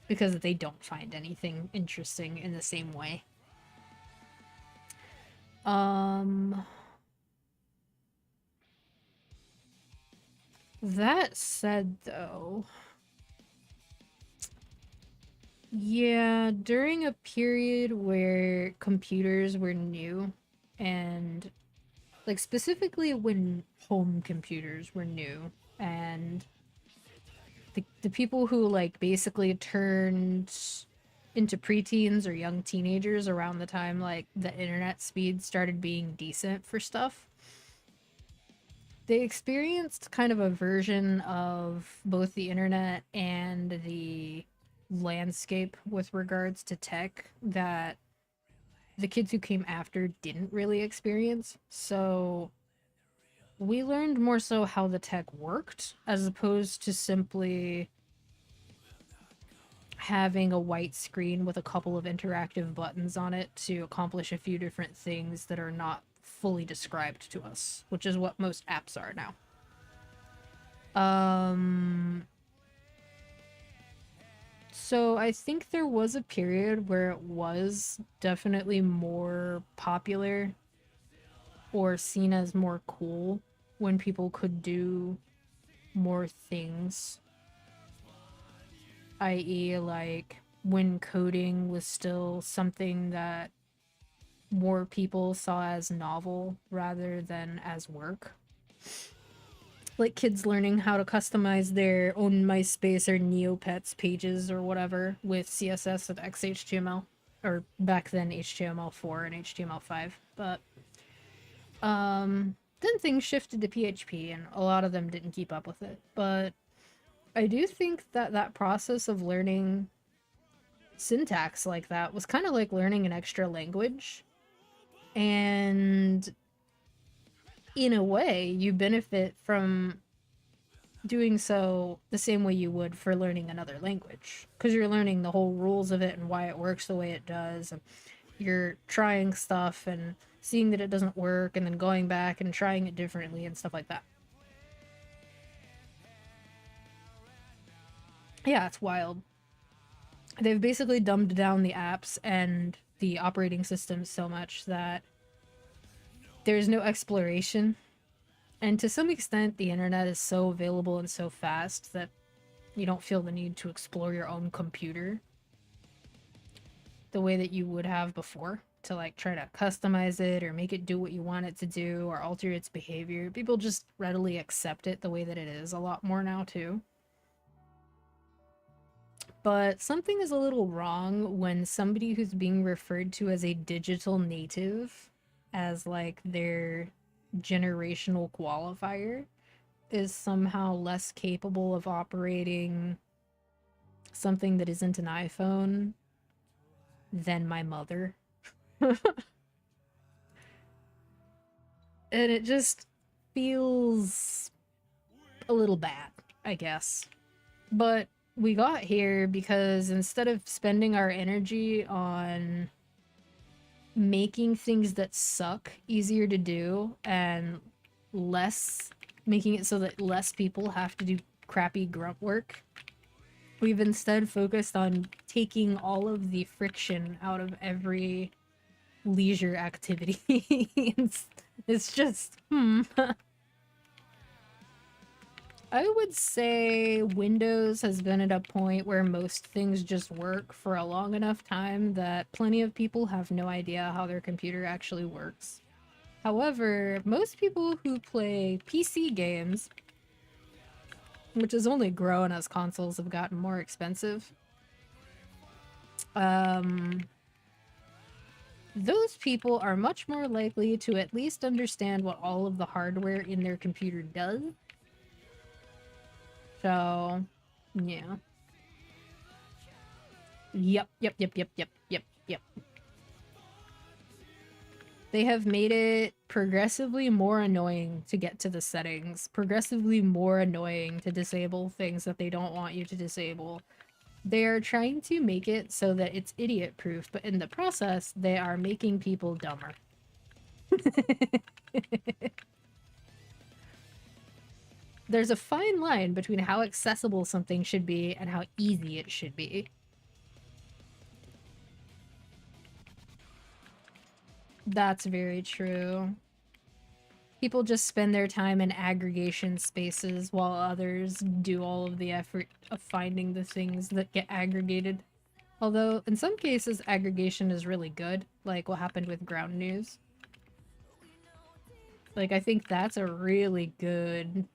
Because they don't find anything interesting in the same way. That said, though, yeah, during a period where computers were new and like specifically when home computers were new and the people who like basically turned into preteens or young teenagers around the time like the internet speed started being decent for stuff, they experienced kind of a version of both the internet and the landscape with regards to tech that the kids who came after didn't really experience. So we learned more so how the tech worked as opposed to simply having a white screen with a couple of interactive buttons on it to accomplish a few different things that are not fully described to us, which is what most apps are now. So I think there was a period where it was definitely more popular or seen as more cool when people could do more things, i.e., like when coding was still something that more people saw as novel rather than as work. Like kids learning how to customize their own MySpace or Neopets pages or whatever with CSS and XHTML, or back then HTML4 and HTML5. But then things shifted to PHP and a lot of them didn't keep up with it. But I do think that that process of learning syntax like that was kind of like learning an extra language. And in a way, you benefit from doing so the same way you would for learning another language, because you're learning the whole rules of it and why it works the way it does, and you're trying stuff and seeing that it doesn't work and then going back and trying it differently and stuff like that. Yeah, it's wild. they've basically dumbed down the apps and the operating systems so much that there's no exploration. And to some extent, the internet is so available and so fast that you don't feel the need to explore your own computer the way that you would have before, to like try to customize it or make it do what you want it to do or alter its behavior. People just readily accept it the way that it is a lot more now too. But something is a little wrong when somebody who's being referred to as a digital native, as like their generational qualifier, is somehow less capable of operating something that isn't an iPhone than my mother. And it just feels a little bad, I guess. But we got here because instead of spending our energy on making things that suck easier to do and less making it so that less people have to do crappy grunt work, we've instead focused on taking all of the friction out of every leisure activity. It's just, I would say Windows has been at a point where most things just work for a long enough time that plenty of people have no idea how their computer actually works. However, most people who play PC games, which has only grown as consoles have gotten more expensive, those people are much more likely to at least understand what all of the hardware in their computer does. So, yeah. Yep. They have made it progressively more annoying to get to the settings, progressively more annoying to disable things that they don't want you to disable. They are trying to make it so that it's idiot-proof, but in the process, they are making people dumber. There's a fine line between how accessible something should be and how easy it should be. That's very true. People just spend their time in aggregation spaces while others do all of the effort of finding the things that get aggregated. Although, in some cases, aggregation is really good, like what happened with ground news. Like, I think that's a really good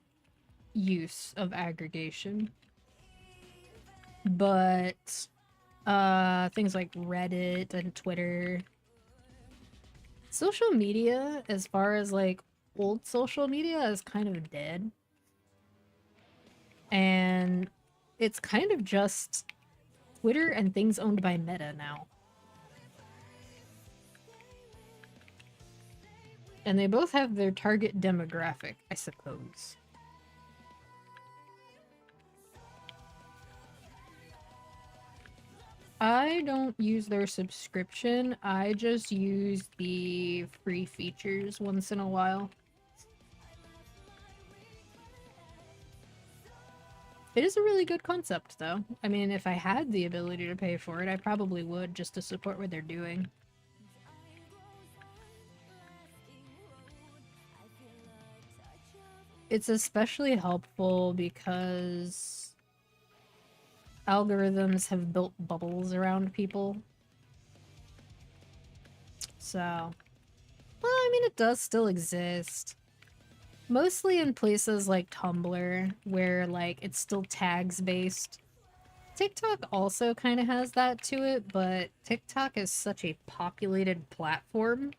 use of aggregation. But, things like Reddit and Twitter, social media, as far as like old social media, is kind of dead. And it's kind of just Twitter and things owned by Meta now. And they both have their target demographic, I suppose. I don't use their subscription, I just use the free features once in a while. It is a really good concept, though. I mean, if I had the ability to pay for it, I probably would, just to support what they're doing. It's especially helpful because algorithms have built bubbles around people. So, well, I mean, it does still exist. Mostly in places like Tumblr, where, like, it's still tags-based. TikTok also kind of has that to it, but TikTok is such a populated platform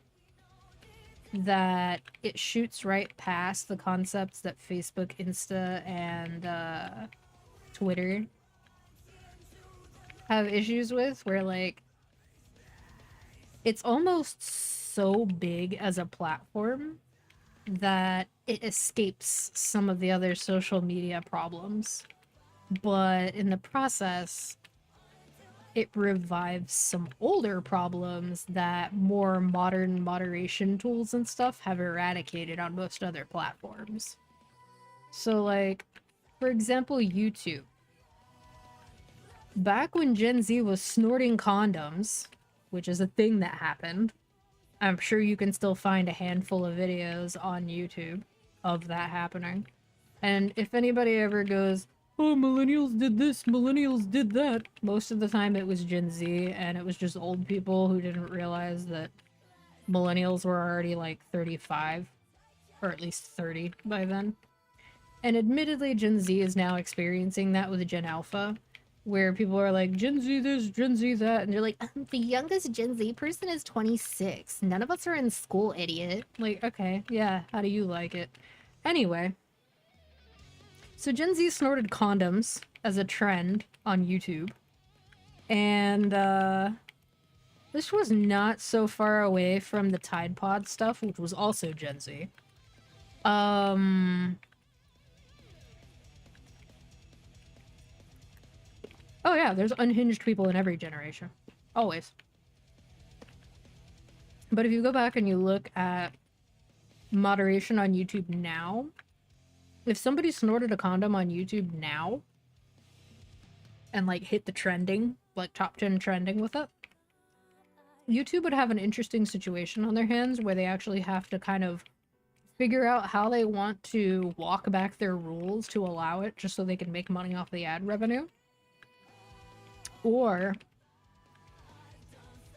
that it shoots right past the concepts that Facebook, Insta, and Twitter have issues with, where, like, it's almost so big as a platform that it escapes some of the other social media problems. But in the process, it revives some older problems that more modern moderation tools and stuff have eradicated on most other platforms. So, like, for example, YouTube. back when Gen Z was snorting condoms, which is a thing that happened, I'm sure you can still find a handful of videos on YouTube of that happening. And if anybody ever goes, oh, millennials did this, millennials did that, most of the time it was Gen Z, and it was just old people who didn't realize that millennials were already like 35, or at least 30 by then. And admittedly, Gen Z is now experiencing that with Gen Alpha, where people are like, Gen Z this, Gen Z that, and they're like, The youngest Gen Z person is 26. None of us are in school, idiot. like, okay, yeah, how do you like it? Anyway, so Gen Z snorted condoms as a trend on YouTube. And this was not so far away from the Tide Pod stuff, which was also Gen Z. Oh yeah, there's unhinged people in every generation. Always. But if you go back and you look at moderation on YouTube now, if somebody snorted a condom on YouTube now and like hit the trending, like top 10 trending with it, YouTube would have an interesting situation on their hands where they actually have to kind of figure out how they want to walk back their rules to allow it just so they can make money off the ad revenue. Or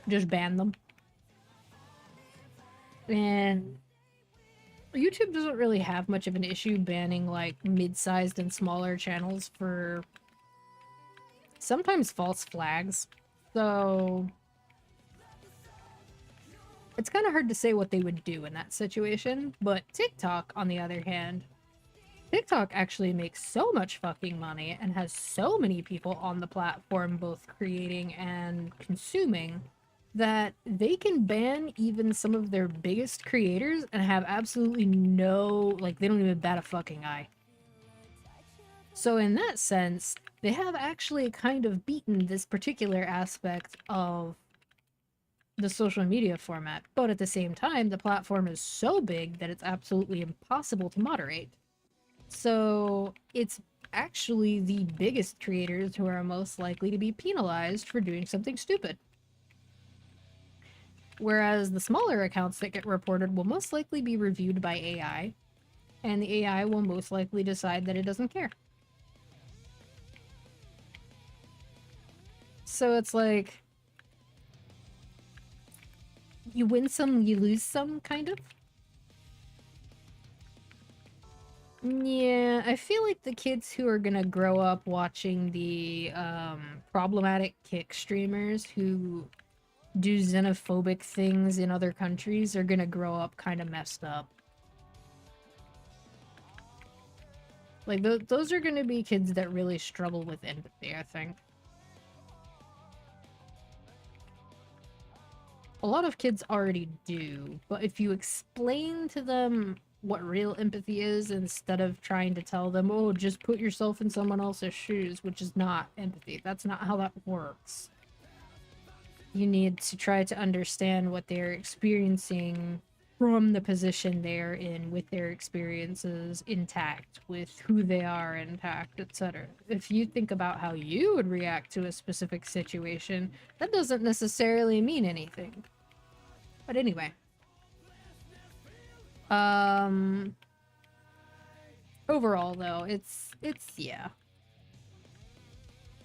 just ban them. And YouTube doesn't really have much of an issue banning like mid-sized and smaller channels for sometimes false flags. So it's kind of hard to say what they would do in that situation. But TikTok, on the other hand, TikTok actually makes so much fucking money and has so many people on the platform both creating and consuming that they can ban even some of their biggest creators and have absolutely no, like, they don't even bat a fucking eye. So in that sense, they have actually kind of beaten this particular aspect of the social media format, but at the same time, the platform is so big that it's absolutely impossible to moderate. So it's actually the biggest creators who are most likely to be penalized for doing something stupid. Whereas the smaller accounts that get reported will most likely be reviewed by AI, and the AI will most likely decide that it doesn't care. So it's like, you win some, you lose some, kind of. Yeah, I feel like the kids who are gonna grow up watching the problematic kick streamers who do xenophobic things in other countries are gonna grow up kind of messed up. Like, those are gonna be kids that really struggle with empathy, I think. A lot of kids already do, but if you explain to them what real empathy is instead of trying to tell them, oh, just put yourself in someone else's shoes, which is not empathy. That's not how that works. You need to try to understand what they're experiencing from the position they're in, with their experiences intact, with who they are intact, etc. If you think about how you would react to a specific situation, that doesn't necessarily mean anything. But anyway. Overall though, it's yeah.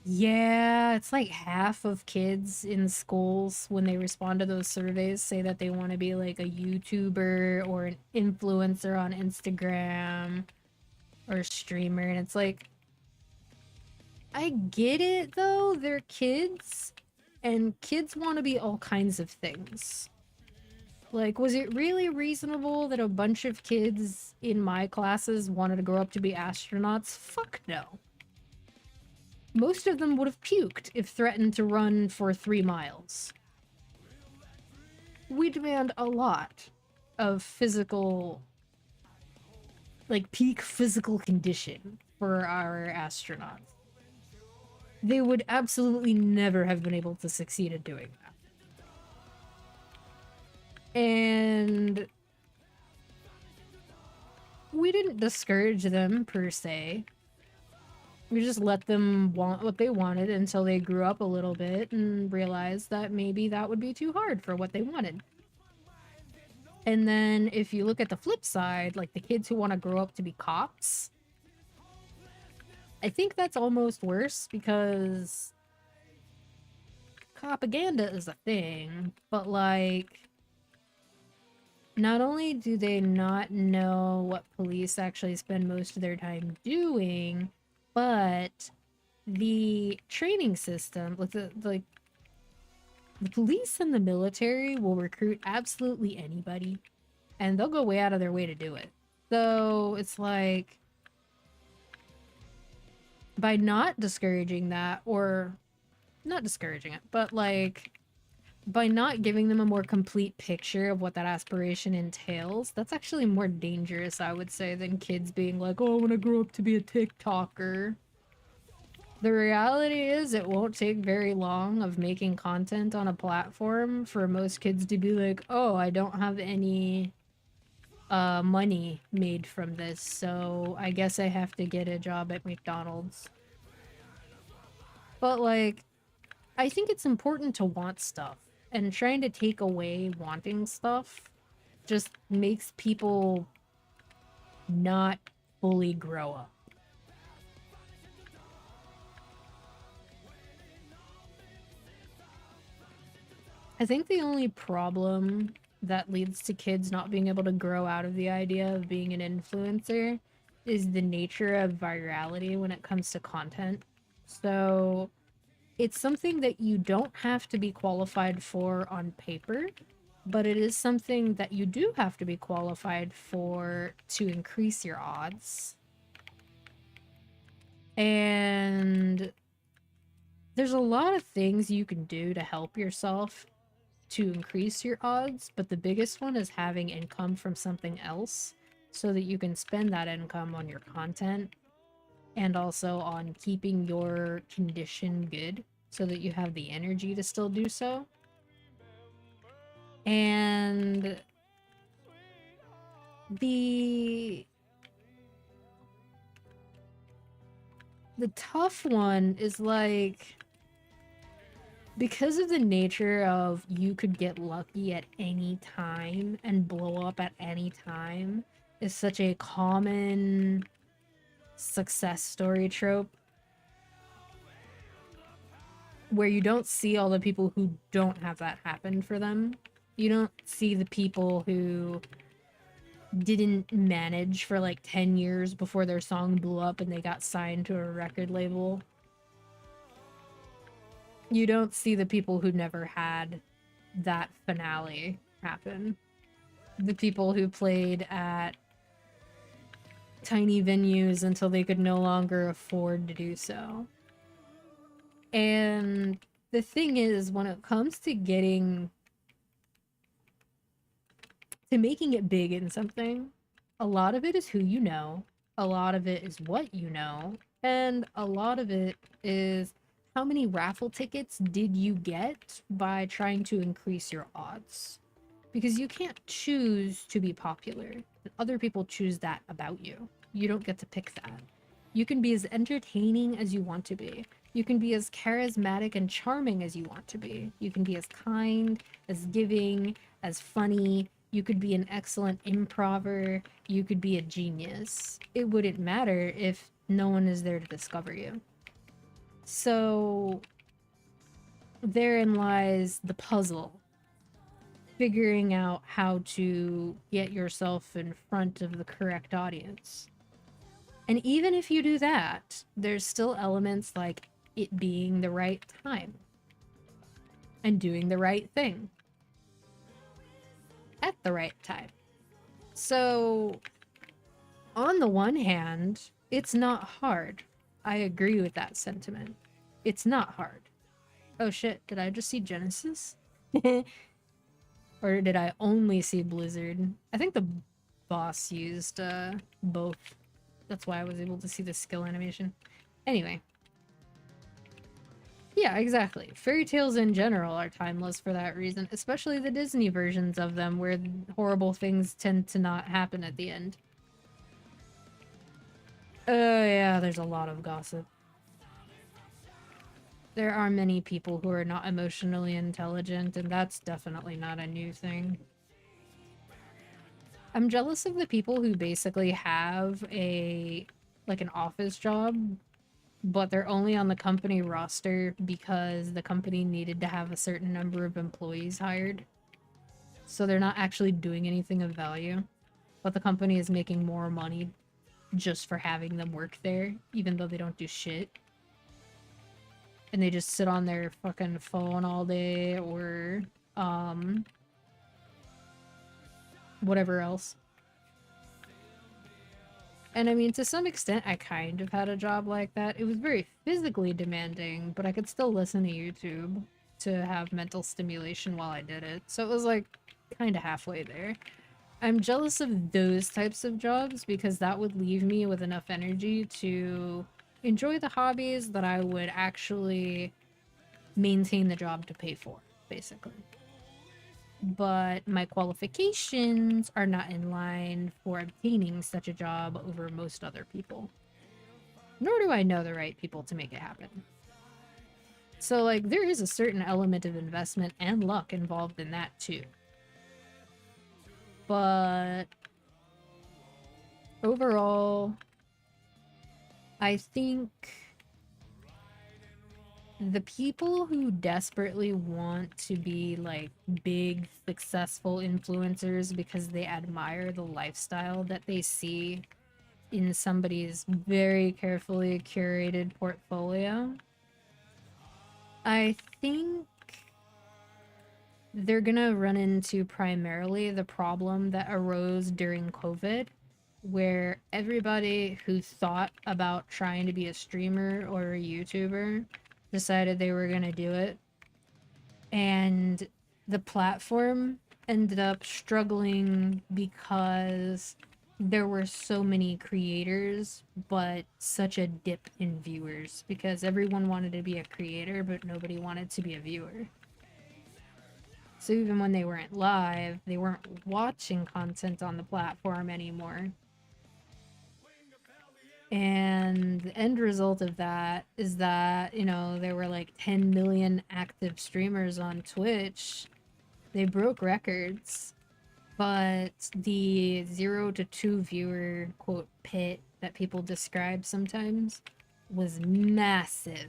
Yeah, it's like half of kids in schools when they respond to those surveys say that they want to be like a YouTuber or an influencer on Instagram or a streamer, and it's like, I get it though, they're kids and kids want to be all kinds of things. Like, was it really reasonable that a bunch of kids in my classes wanted to grow up to be astronauts? Fuck no. Most of them would have puked if threatened to run for 3 miles. We demand a lot of physical, like, peak physical condition for our astronauts. They would absolutely never have been able to succeed at doing that. And we didn't discourage them per se. We just let them want what they wanted until they grew up a little bit and realized that maybe that would be too hard for what they wanted. And then if you look at the flip side, like the kids who want to grow up to be cops, I think that's almost worse because propaganda is a thing, but like not only do they not know what police actually spend most of their time doing, but the training system, like the police and the military will recruit absolutely anybody, and they'll go way out of their way to do it. So it's like, by not discouraging that, or not discouraging it, but like by not giving them a more complete picture of what that aspiration entails, that's actually more dangerous, I would say, than kids being like, oh, I want to grow up to be a TikToker. The reality is, it won't take very long of making content on a platform for most kids to be like, oh, I don't have any money made from this, so I guess I have to get a job at McDonald's. But like, I think it's important to want stuff, and trying to take away wanting stuff just makes people not fully grow up. I think the only problem that leads to kids not being able to grow out of the idea of being an influencer is the nature of virality when it comes to content. So it's something that you don't have to be qualified for on paper, but it is something that you do have to be qualified for to increase your odds. And there's a lot of things you can do to help yourself to increase your odds, but the biggest one is having income from something else so that you can spend that income on your content and also on keeping your condition good so that you have the energy to still do so. And the tough one is like, because of the nature of you could get lucky at any time and blow up at any time is such a common success story trope where you don't see all the people who don't have that happen for them. You don't see the people who didn't manage for like 10 years before their song blew up and they got signed to a record label. You don't see the people who never had that finale happen. The people who played at tiny venues until they could no longer afford to do so. And the thing is, when it comes to making it big in something, a lot of it is who you know, a lot of it is what you know, and a lot of it is how many raffle tickets did you get by trying to increase your odds. Because you can't choose to be popular. Other people choose that about you. You don't get to pick that. You can be as entertaining as you want to be. You can be as charismatic and charming as you want to be. You can be as kind, as giving, as funny. You could be an excellent improver. You could be a genius. It wouldn't matter if no one is there to discover you. So therein lies the puzzle. Figuring out how to get yourself in front of the correct audience. And even if you do that, there's still elements like it being the right time and doing the right thing at the right time. So, on the one hand, it's not hard. I agree with that sentiment. It's not hard. Oh shit, did I just see Genesis? Or did I only see Blizzard? I think the boss used both. That's why I was able to see the skill animation. Anyway. Yeah, exactly. Fairy tales in general are timeless for that reason, especially the Disney versions of them where horrible things tend to not happen at the end. Yeah, there's a lot of gossip. There are many people who are not emotionally intelligent, and that's definitely not a new thing. I'm jealous of the people who basically have like an office job, but they're only on the company roster because the company needed to have a certain number of employees hired. So they're not actually doing anything of value, but the company is making more money just for having them work there, even though they don't do shit. And they just sit on their fucking phone all day or whatever else. And I mean, to some extent, I kind of had a job like that. It was very physically demanding, but I could still listen to YouTube to have mental stimulation while I did it. So it was like kind of halfway there. I'm jealous of those types of jobs because that would leave me with enough energy to enjoy the hobbies that I would actually maintain the job to pay for, basically. But my qualifications are not in line for obtaining such a job over most other people. Nor do I know the right people to make it happen. So, like, there is a certain element of investment and luck involved in that, too. But overall, I think the people who desperately want to be like big successful influencers because they admire the lifestyle that they see in somebody's very carefully curated portfolio, I think they're gonna run into primarily the problem that arose during COVID, where everybody who thought about trying to be a streamer or a YouTuber decided they were gonna do it. And the platform ended up struggling because there were so many creators, but such a dip in viewers because everyone wanted to be a creator, but nobody wanted to be a viewer. So even when they weren't live, they weren't watching content on the platform anymore. And the end result of that is that, you know, there were like 10 million active streamers on Twitch. They broke records, but the 0 to 2 viewer quote pit that people describe sometimes was massive.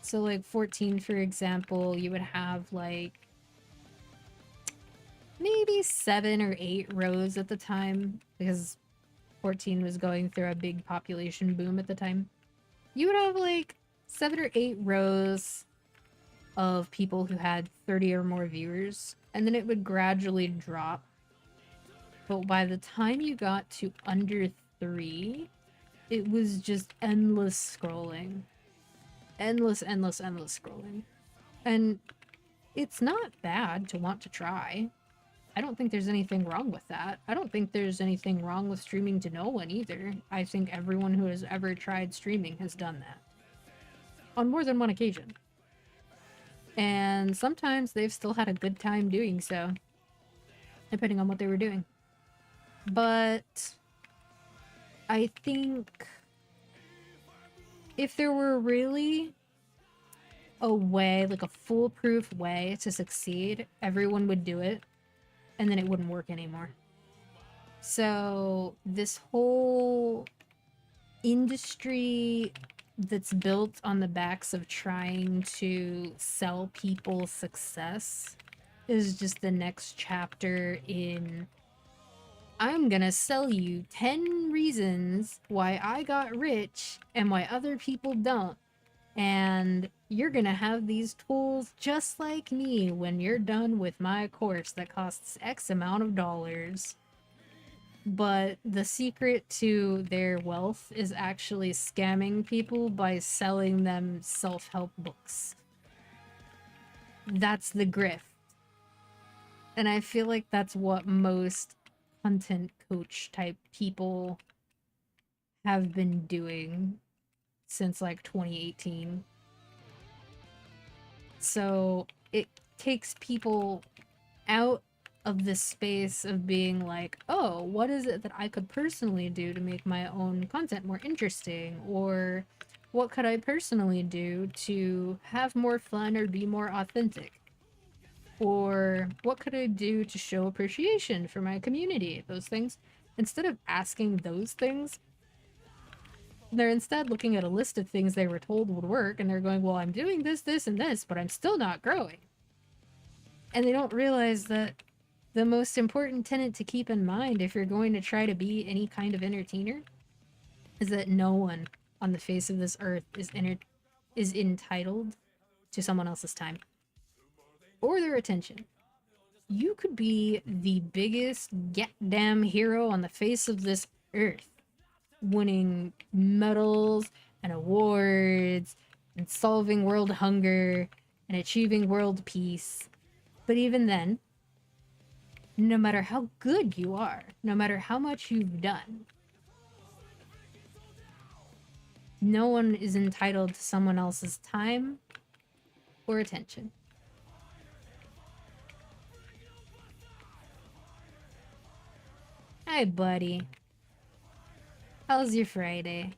So like 14, for example, you would have like maybe 7 or 8 rows at the time because 14 was going through a big population boom at the time. You would have like 7 or 8 rows of people who had 30 or more viewers, and then it would gradually drop. But by the time you got to under 3, it was just endless scrolling. Endless, endless, endless scrolling. And it's not bad to want to try. I don't think there's anything wrong with that. I don't think there's anything wrong with streaming to no one either. I think everyone who has ever tried streaming has done that. On more than one occasion. And sometimes they've still had a good time doing so. Depending on what they were doing. But I think if there were really a way, like a foolproof way to succeed, everyone would do it. And then it wouldn't work anymore. So this whole industry that's built on the backs of trying to sell people success is just the next chapter in I'm gonna sell you 10 reasons why I got rich and why other people don't. And you're gonna have these tools just like me when you're done with my course that costs X amount of dollars. But the secret to their wealth is actually scamming people by selling them self-help books. That's the grift. And I feel like that's what most content coach type people have been doing since like 2018. So it takes people out of the space of being like, oh, what is it that I could personally do to make my own content more interesting? Or what could I personally do to have more fun or be more authentic? Or what could I do to show appreciation for my community? Those things. Instead of asking those things, they're instead looking at a list of things they were told would work, and they're going, well, I'm doing this, this, and this, but I'm still not growing. And they don't realize that the most important tenet to keep in mind if you're going to try to be any kind of entertainer is that no one on the face of this earth is entitled to someone else's time or their attention. You could be the biggest goddamn hero on the face of this earth, winning medals and awards and solving world hunger and achieving world peace. But even then, no matter how good you are, no matter how much you've done, no one is entitled to someone else's time or attention. Hi, buddy. How's your Friday?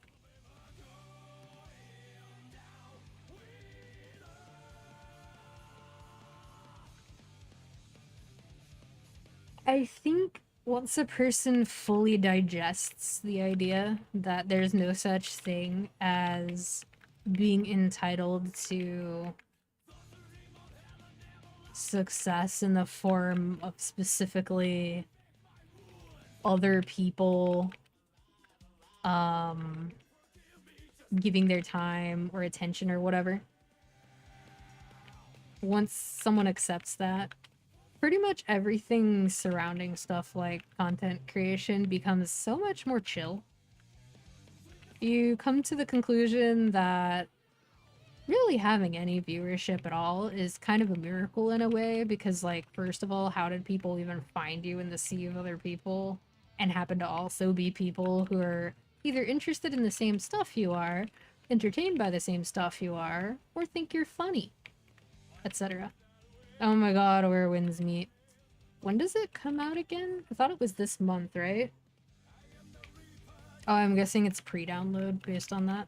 I think once a person fully digests the idea that there's no such thing as being entitled to success in the form of specifically other people giving their time or attention or whatever, once someone accepts that, pretty much everything surrounding stuff like content creation becomes so much more chill. You come to the conclusion that really having any viewership at all is kind of a miracle in a way, because, like, first of all, how did people even find you in the sea of other people and happen to also be people who are either interested in the same stuff you are, entertained by the same stuff you are, or think you're funny, etc. Oh my god, Where Winds Meet. When does it come out again? I thought it was this month, right? Oh, I'm guessing it's pre-download based on that.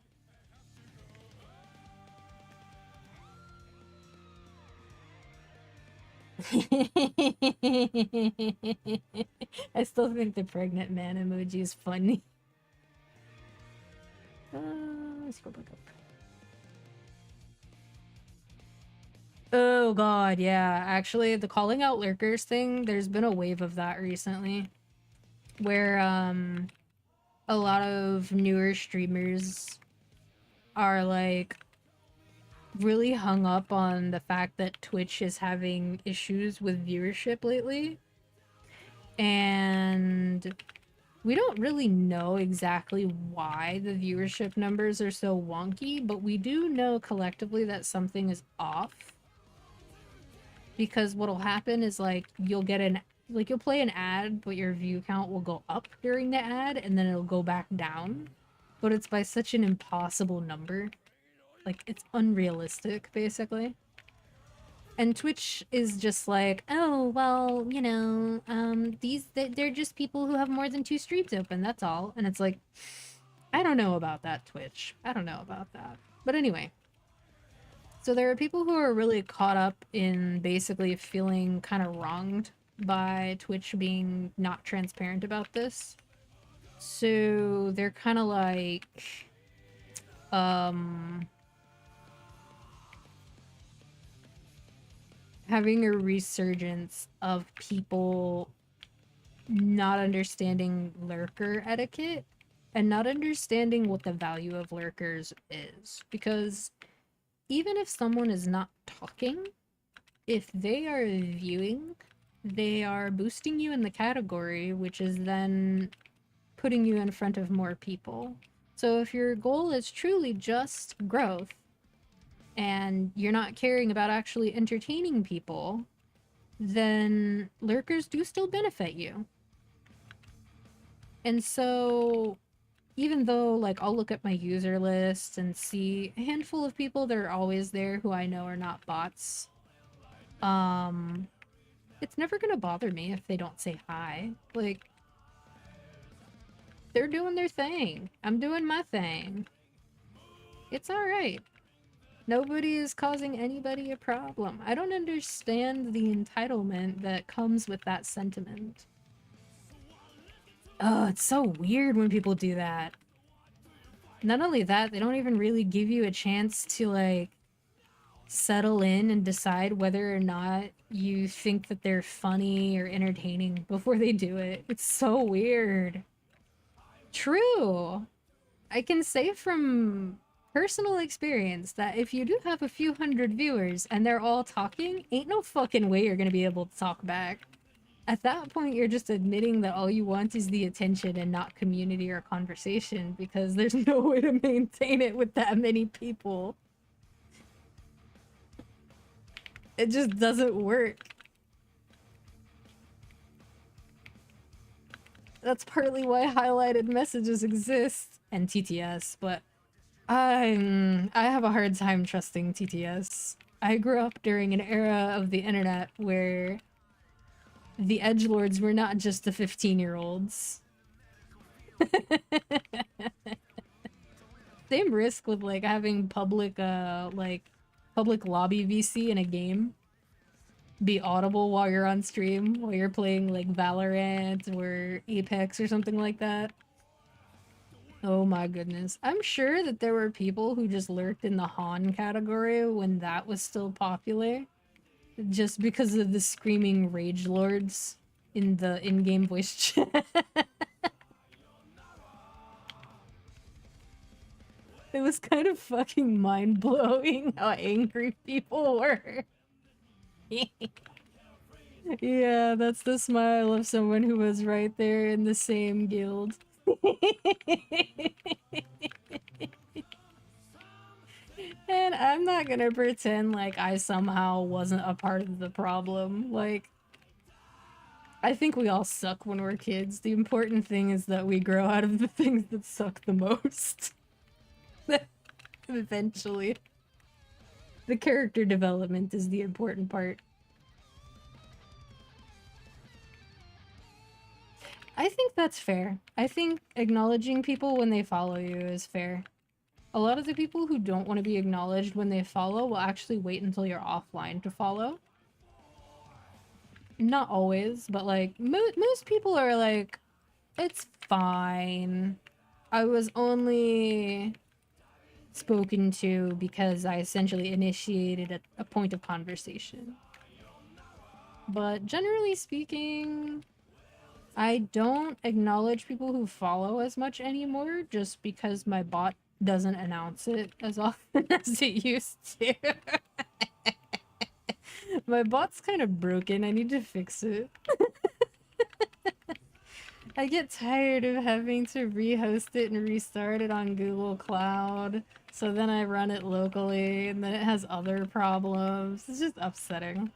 I still think the pregnant man emoji is funny. Let's go back up. Oh god, yeah. Actually, the calling out lurkers thing, there's been a wave of that recently. Where, a lot of newer streamers are, like, really hung up on the fact that Twitch is having issues with viewership lately. And we don't really know exactly why the viewership numbers are so wonky, but we do know collectively that something is off. Because what'll happen is, like, you'll play an ad, but your view count will go up during the ad, and then it'll go back down. But it's by such an impossible number. Like, it's unrealistic, basically. And Twitch is just like, oh, well, you know, they're just people who have more than 2 streams open, that's all. And it's like, I don't know about that, Twitch. I don't know about that. But anyway. So there are people who are really caught up in basically feeling kind of wronged by Twitch being not transparent about this. So they're kind of like, having a resurgence of people not understanding lurker etiquette and not understanding what the value of lurkers is. Because even if someone is not talking, if they are viewing, they are boosting you in the category, which is then putting you in front of more people. So if your goal is truly just growth, and you're not caring about actually entertaining people, then lurkers do still benefit you. And so, even though, like, I'll look at my user list and see a handful of people that are always there who I know are not bots, it's never gonna bother me if they don't say hi. Like, they're doing their thing. I'm doing my thing. It's alright. Nobody is causing anybody a problem. I don't understand the entitlement that comes with that sentiment. Oh, it's so weird when people do that. Not only that, they don't even really give you a chance to, like, settle in and decide whether or not you think that they're funny or entertaining before they do it. It's so weird. True. I can say from personal experience that if you do have a few hundred viewers and they're all talking, ain't no fucking way you're gonna be able to talk back. At that point, you're just admitting that all you want is the attention and not community or conversation, because there's no way to maintain it with that many people. It just doesn't work. That's partly why highlighted messages exist and TTS, but I have a hard time trusting TTS. I grew up during an era of the internet where the edgelords were not just the 15-year-olds. Same risk with, like, having public lobby VC in a game be audible while you're on stream, while you're playing, like, Valorant or Apex or something like that. Oh my goodness. I'm sure that there were people who just lurked in the Han category when that was still popular, just because of the screaming rage lords in the in-game voice chat. It was kind of fucking mind-blowing how angry people were. Yeah, that's the smile of someone who was right there in the same guild. And I'm not gonna pretend like I somehow wasn't a part of the problem. Like, I think we all suck when we're kids. The important thing is that we grow out of the things that suck the most. Eventually. The character development is the important part. I think that's fair. I think acknowledging people when they follow you is fair. A lot of the people who don't want to be acknowledged when they follow will actually wait until you're offline to follow. Not always, but like most people are like, it's fine. I was only spoken to because I essentially initiated a point of conversation. But generally speaking, I don't acknowledge people who follow as much anymore, just because my bot doesn't announce it as often as it used to. My bot's kind of broken. I need to fix it. I get tired of having to rehost it and restart it on Google Cloud. So then I run it locally, and then it has other problems. It's just upsetting.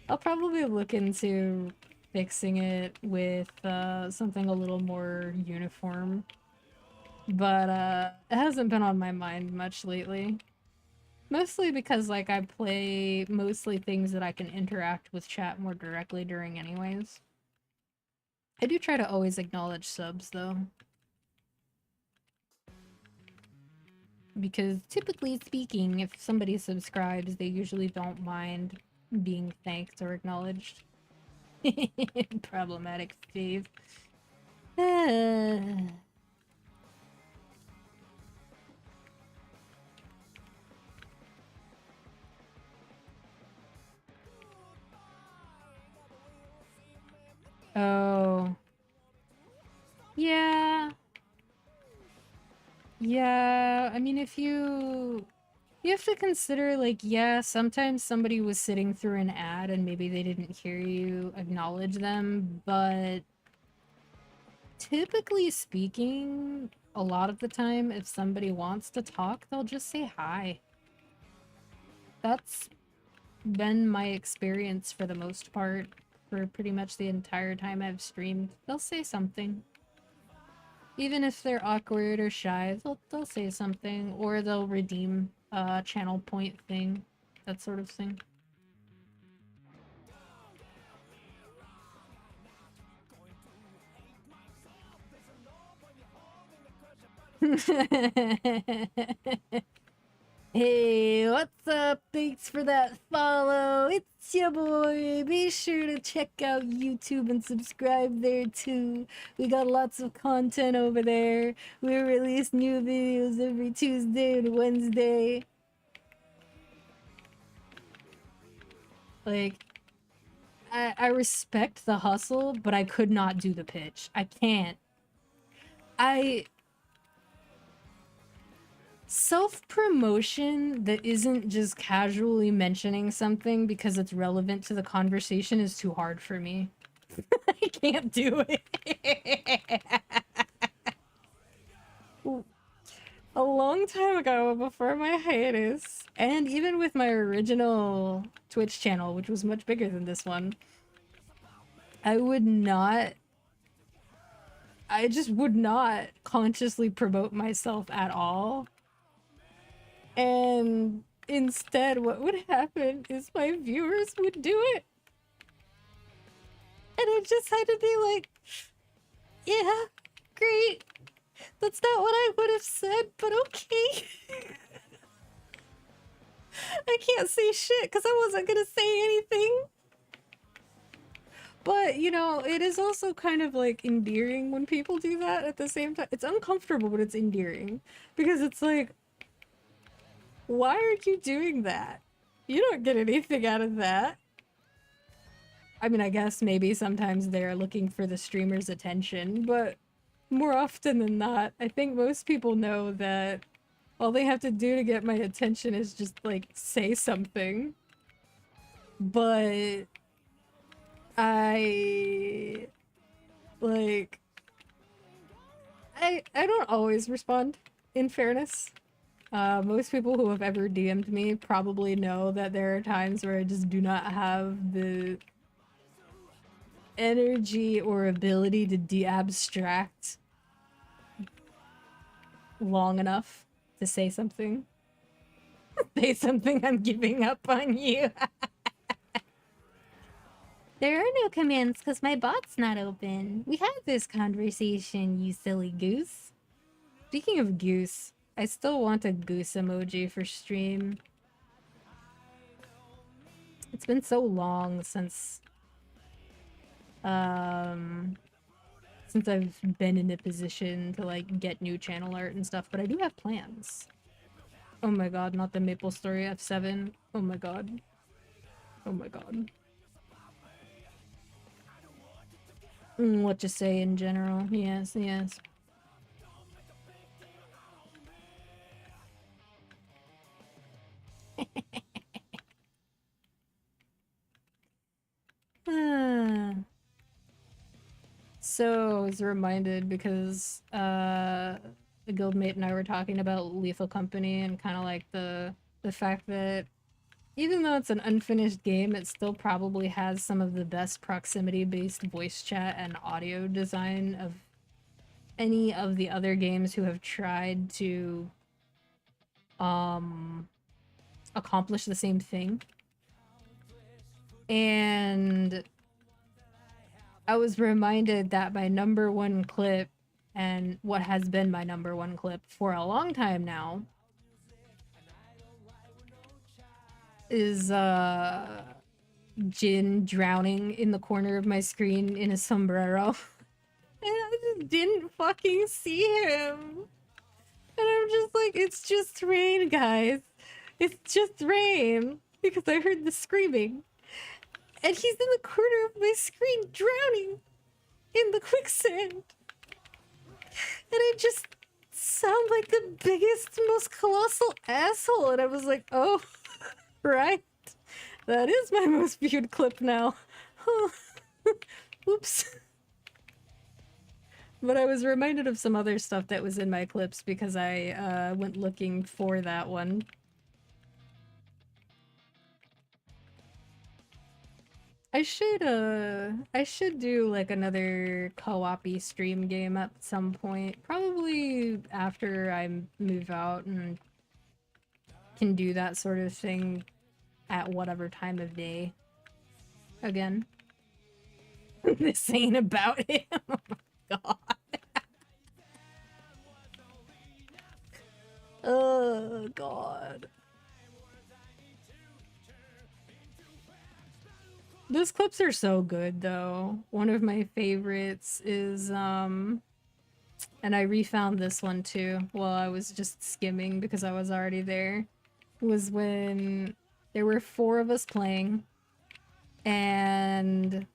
I'll probably look into fixing it with something a little more uniform. But it hasn't been on my mind much lately. Mostly because, like, I play mostly things that I can interact with chat more directly during anyways. I do try to always acknowledge subs, though. Because typically speaking, if somebody subscribes, they usually don't mind being thanked or acknowledged. Problematic fave. Oh. Yeah. Yeah, I mean, if you have to consider, like, yeah, sometimes somebody was sitting through an ad and maybe they didn't hear you acknowledge them, but typically speaking, a lot of the time, if somebody wants to talk, they'll just say hi. That's been my experience for the most part, for pretty much the entire time I've streamed. They'll say something. Even if they're awkward or shy, they'll say something, or they'll redeem a channel point thing, that sort of thing. Hey, what's up? Thanks for that follow. It's your boy. Be sure to check out YouTube and subscribe there too. We got lots of content over there. We release new videos every Tuesday and Wednesday. Like, I respect the hustle, but I could not do the pitch. I can't. Self-promotion that isn't just casually mentioning something because it's relevant to the conversation is too hard for me. I can't do it. A long time ago, before my hiatus, and even with my original Twitch channel, which was much bigger than this one, I just would not consciously promote myself at all. And instead, what would happen is my viewers would do it. And I just had to be like, yeah, great. That's not what I would have said, but okay. I can't say shit because I wasn't gonna say anything. But, you know, it is also kind of like endearing when people do that at the same time. It's uncomfortable, but it's endearing. Because it's like, why are you doing that? You don't get anything out of that. I mean, I guess maybe sometimes they're looking for the streamer's attention, but more often than not, I think most people know that all they have to do to get my attention is just, like, say something. But I don't always respond, in fairness. Most people who have ever DM'd me probably know that there are times where I just do not have the energy or ability to de-abstract long enough to say something. Say something, I'm giving up on you. There are no commands because my bot's not open. We had this conversation, you silly goose. Speaking of goose, I still want a goose emoji for stream. It's been so long since I've been in a position to like get new channel art and stuff, but I do have plans. Oh my god, not the Maple Story F7. Oh my god. Oh my god. What to say in general. Yes, yes. So I was reminded because the guildmate and I were talking about Lethal Company and kind of like the fact that even though it's an unfinished game, it still probably has some of the best proximity-based voice chat and audio design of any of the other games who have tried to accomplish the same thing. And I was reminded that my #1 clip, and what has been my #1 clip for a long time now, is Jin drowning in the corner of my screen in a sombrero. And I just didn't fucking see him. And I'm just like, it's just rain, guys. It's just rain. Because I heard the screaming. And he's in the corner of my screen drowning in the quicksand. And I just sound like the biggest, most colossal asshole. And I was like, oh, right. That is my most viewed clip now. Oops. But I was reminded of some other stuff that was in my clips because I went looking for that one. I should do like another co-op-y stream game at some point. Probably after I move out and can do that sort of thing at whatever time of day. Again. This ain't about him. Oh my god. Oh god. Those clips are so good though. One of my favorites is and I refound this one too while I was just skimming because I was already there. Was when there were 4 of us playing and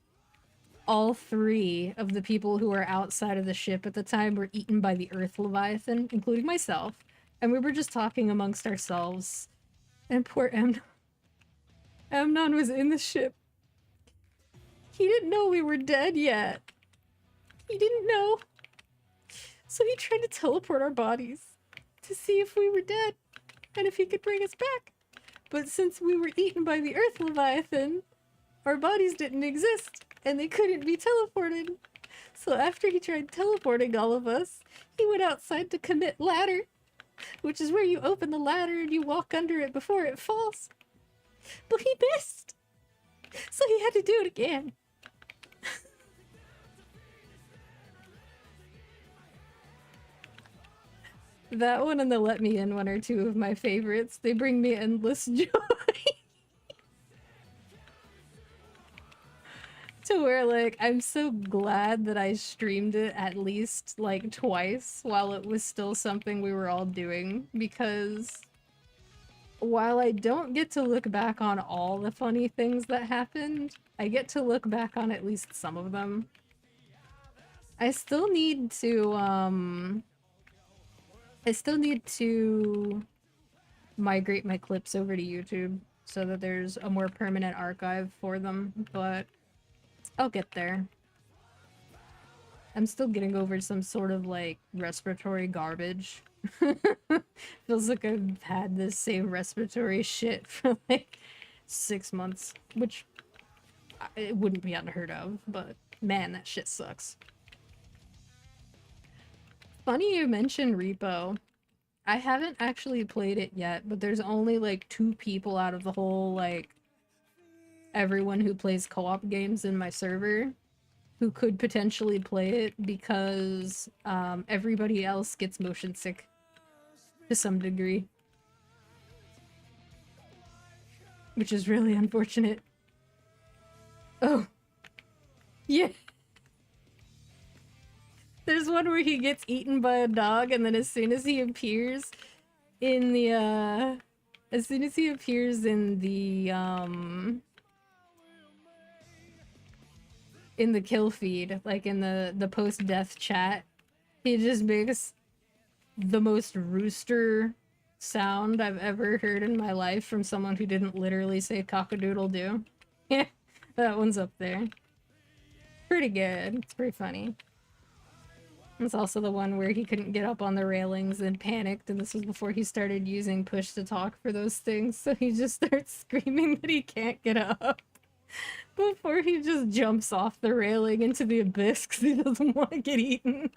all 3 of the people who were outside of the ship at the time were eaten by the Earth Leviathan, including myself. And we were just talking amongst ourselves. And poor Amnon was in the ship. He didn't know we were dead yet. He didn't know. So he tried to teleport our bodies to see if we were dead and if he could bring us back. But since we were eaten by the Earth Leviathan, our bodies didn't exist and they couldn't be teleported. So after he tried teleporting all of us, he went outside to commit ladder, which is where you open the ladder and you walk under it before it falls. But he missed. So he had to do it again. That one and the Let Me In one are 2 of my favorites. They bring me endless joy. To where, like, I'm so glad that I streamed it at least, like, twice while it was still something we were all doing, because while I don't get to look back on all the funny things that happened, I get to look back on at least some of them. I still need to migrate my clips over to YouTube so that there's a more permanent archive for them, but I'll get there. I'm still getting over some sort of, like, respiratory garbage. Feels like I've had this same respiratory shit for, like, 6 months, which it wouldn't be unheard of, but man, that shit sucks. Funny you mentioned Repo. I haven't actually played it yet, but there's only, like, 2 people out of the whole, like, everyone who plays co-op games in my server who could potentially play it because everybody else gets motion sick to some degree. Which is really unfortunate. Oh. Yeah. There's one where he gets eaten by a dog and then as soon as he appears in the in the kill feed, like in the post-death chat, he just makes the most rooster sound I've ever heard in my life from someone who didn't literally say cock-a-doodle-doo. Yeah, that one's up there. Pretty good. It's pretty funny. It's also the one where he couldn't get up on the railings and panicked, and this was before he started using push to talk for those things, so he just starts screaming that he can't get up. Before he just jumps off the railing into the abyss because he doesn't want to get eaten.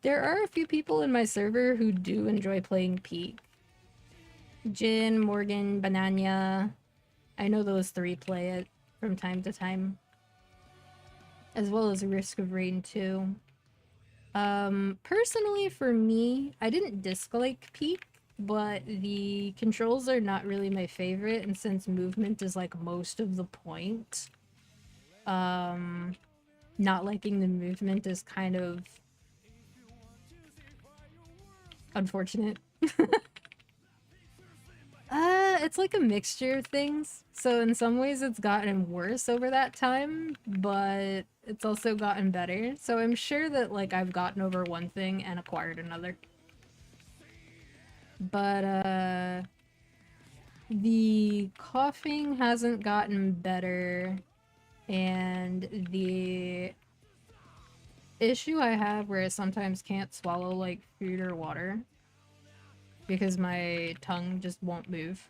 There are a few people in my server who do enjoy playing Peak. Jin, Morgan, Bananya. I know those 3 play it from time to time. As well as Risk of Rain too. Personally for me, I didn't dislike Peak, but the controls are not really my favorite, and since movement is like most of the point, not liking the movement is kind of unfortunate. It's like a mixture of things. So in some ways it's gotten worse over that time, but it's also gotten better. So I'm sure that, like, I've gotten over one thing and acquired another. But, the coughing hasn't gotten better, and the issue I have where I sometimes can't swallow, like, food or water because my tongue just won't move,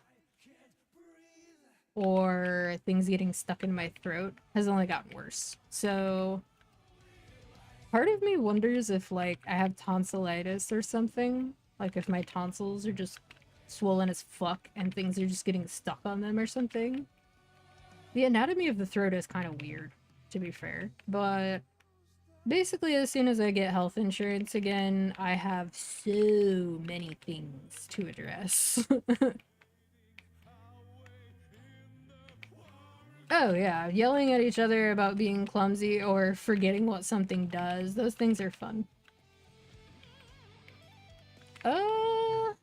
or things getting stuck in my throat, has only gotten worse. So part of me wonders if, like, I have tonsillitis or something, like if my tonsils are just swollen as fuck and things are just getting stuck on them or something. The anatomy of the throat is kind of weird, to be fair, but basically as soon as I get health insurance again, I have so many things to address. Oh yeah, yelling at each other about being clumsy or forgetting what something does. Those things are fun. Uh,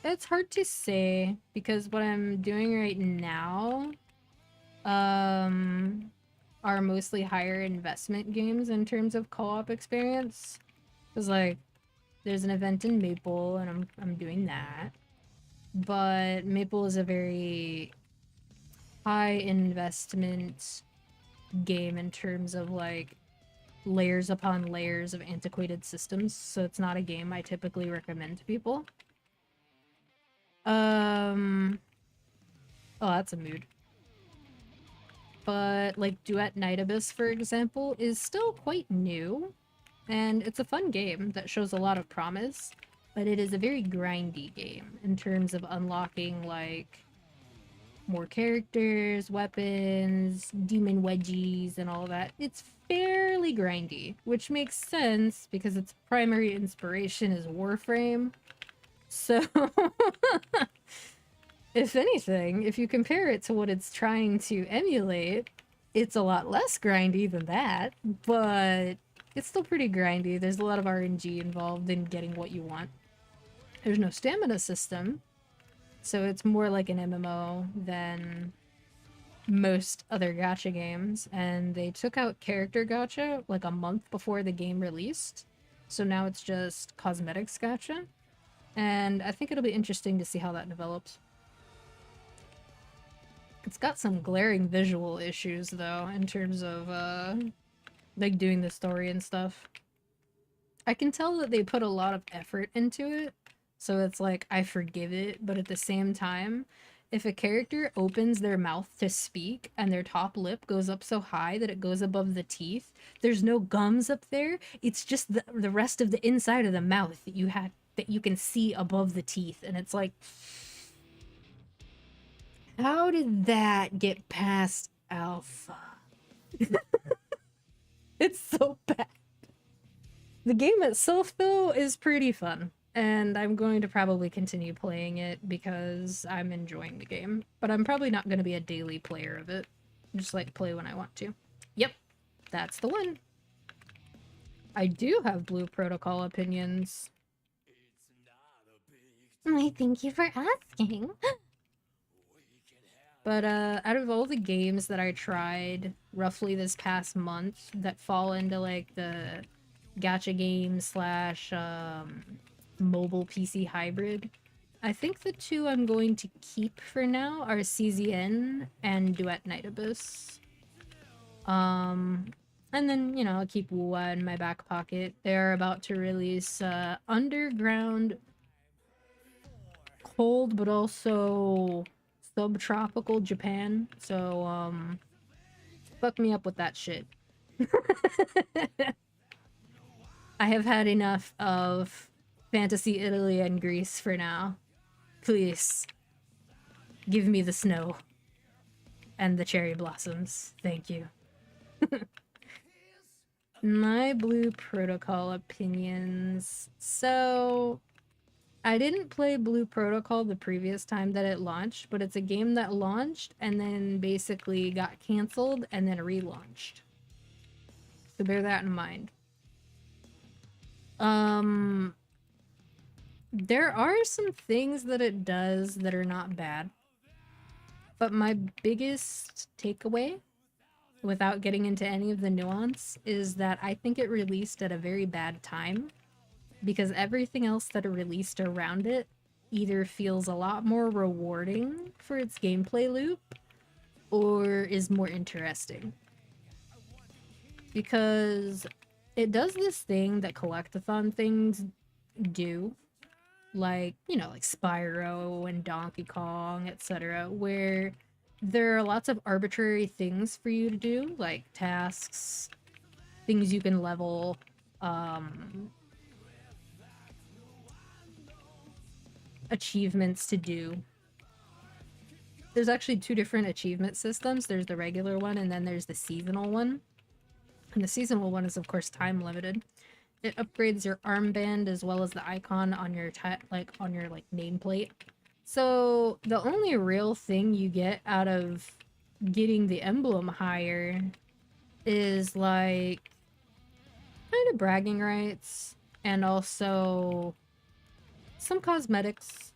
it's hard to say because what I'm doing right now, um, are mostly higher investment games in terms of co-op experience. Cause like, there's an event in Maple and I'm doing that. But Maple is a very high investment game in terms of like layers upon layers of antiquated systems, so it's not a game I typically recommend to people. Oh, that's a mood. But like Duet Night Abyss, for example, is still quite new, and it's a fun game that shows a lot of promise, but it is a very grindy game in terms of unlocking like more characters, weapons, demon wedgies, and all that. It's fairly grindy, which makes sense because its primary inspiration is Warframe. So, if anything, if you compare it to what it's trying to emulate, it's a lot less grindy than that, but it's still pretty grindy. There's a lot of RNG involved in getting what you want. There's no stamina system, so it's more like an MMO than most other gacha games, and they took out character gacha like a month before the game released, so now it's just cosmetics gacha, and I think it'll be interesting to see how that develops. It's got some glaring visual issues though in terms of like doing the story and stuff. I can tell that they put a lot of effort into it, so it's like I forgive it, but at the same time, if a character opens their mouth to speak and their top lip goes up so high that it goes above the teeth, there's no gums up there. It's just the rest of the inside of the mouth that you can see above the teeth, and it's like, how did that get past alpha? It's so bad. The game itself, though, is pretty fun, and I'm going to probably continue playing it because I'm enjoying the game, but I'm probably not going to be a daily player of it. Just like play when I want to. Yep, that's the one. I do have Blue Protocol opinions. Why, thank you for asking. But out of all the games that I tried roughly this past month that fall into like the gacha game slash mobile PC hybrid, I think the two I'm going to keep for now are CZN and Duet Night Abyss. And then, you know, I'll keep Wuwa in my back pocket. They're about to release underground, cold but also subtropical Japan. So, fuck me up with that shit. I have had enough of Fantasy Italy and Greece for now. Please, give me the snow and the cherry blossoms. Thank you. My Blue Protocol opinions. So, I didn't play Blue Protocol the previous time that it launched, but it's a game that launched and then basically got canceled and then relaunched. So bear that in mind. There are some things that it does that are not bad. But my biggest takeaway, without getting into any of the nuance, is that I think it released at a very bad time. Because everything else that it released around it either feels a lot more rewarding for its gameplay loop or is more interesting. Because it does this thing that collectathon things do, like, you know, like Spyro and Donkey Kong, etc., where there are lots of arbitrary things for you to do, like tasks, things you can level, achievements to do. There's actually two different achievement systems. There's the regular one and then there's the seasonal one. And the seasonal one is of course time limited. It upgrades your armband as well as the icon on your nameplate. So the only real thing you get out of getting the emblem higher is like kind of bragging rights and also some cosmetics.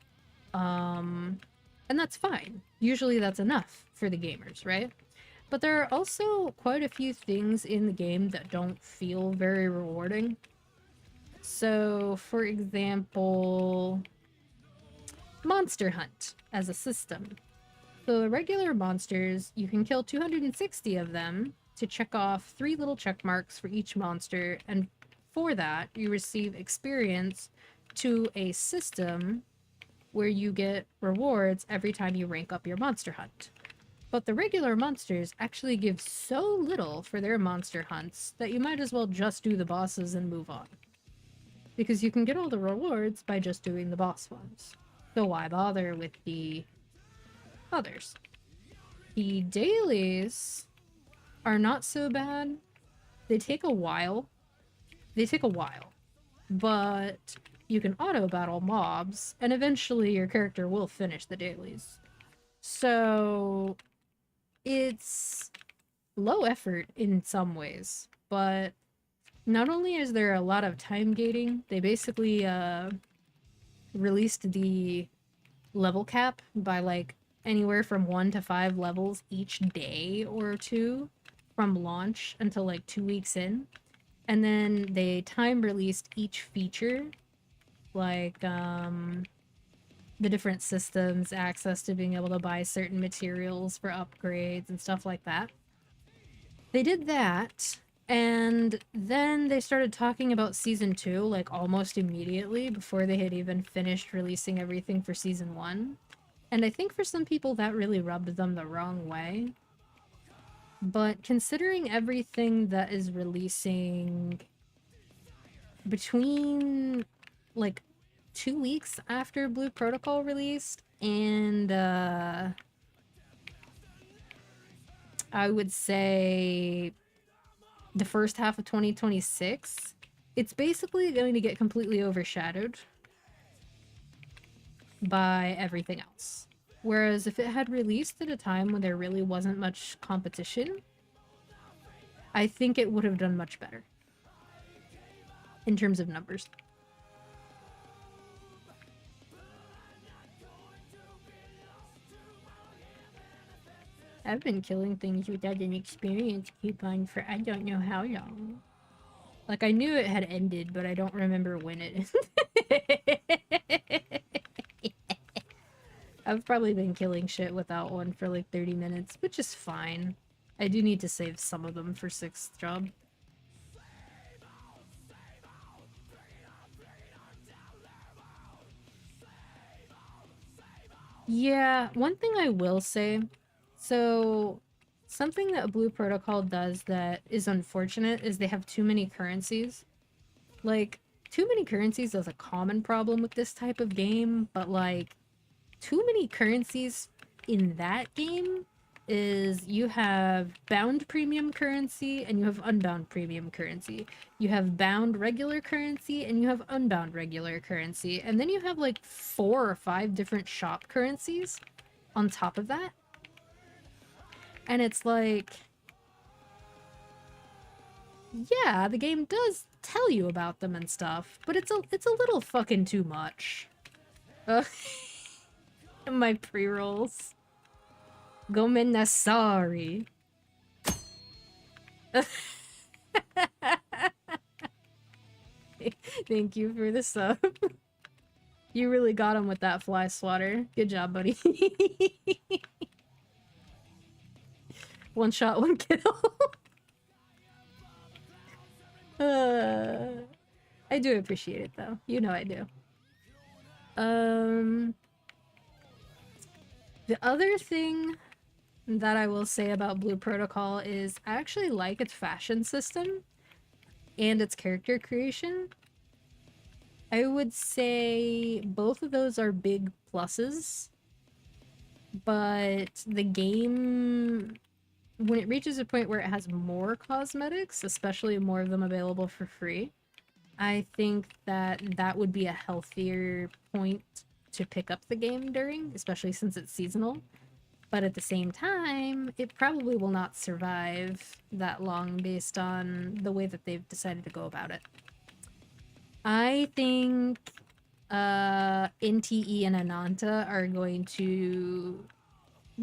Um, and that's fine. Usually that's enough for the gamers, right? But there are also quite a few things in the game that don't feel very rewarding. So, for example, Monster Hunt as a system. So the regular monsters, you can kill 260 of them to check off 3 little check marks for each monster, and for that, you receive experience to a system where you get rewards every time you rank up your monster hunt. But the regular monsters actually give so little for their monster hunts that you might as well just do the bosses and move on. Because you can get all the rewards by just doing the boss ones. So why bother with the others? The dailies are not so bad. They take a while. But you can auto battle mobs, and eventually your character will finish the dailies. So it's low effort in some ways, but not only is there a lot of time gating, they basically released the level cap by like anywhere from 1 to 5 levels each day or two from launch until like 2 weeks in. And then they time released each feature, like the different systems, access to being able to buy certain materials for upgrades and stuff like that. They did that, and then they started talking about season 2 like almost immediately before they had even finished releasing everything for season 1. And I think for some people that really rubbed them the wrong way. But considering everything that is releasing between like 2 weeks after Blue Protocol released and I would say the first half of 2026, it's basically going to get completely overshadowed by everything else. Whereas if it had released at a time when there really wasn't much competition, I think it would have done much better in terms of numbers. I've been killing things without an experience coupon for I don't know how long. Like, I knew it had ended, but I don't remember when it I've probably been killing shit without one for like 30 minutes, which is fine. I do need to save some of them for 6th job. Yeah, one thing I will say, so something that Blue Protocol does that is unfortunate is they have too many currencies. Like, too many currencies is a common problem with this type of game, but like, too many currencies in that game is you have bound premium currency and you have unbound premium currency. You have bound regular currency and you have unbound regular currency. And then you have like 4 or 5 different shop currencies on top of that. And it's like, yeah, the game does tell you about them and stuff, but it's a little fucking too much. My pre-rolls. Gomen na sorry. Thank you for the sub. You really got him with that fly swatter. Good job, buddy. One shot, one kill. I do appreciate it though. You know I do. The other thing that I will say about Blue Protocol is I actually like its fashion system and its character creation. I would say both of those are big pluses, but the game, when it reaches a point where it has more cosmetics, especially more of them available for free, I think that that would be a healthier point to pick up the game during, especially since it's seasonal. But at the same time, it probably will not survive that long based on the way that they've decided to go about it. I think NTE and Ananta are going to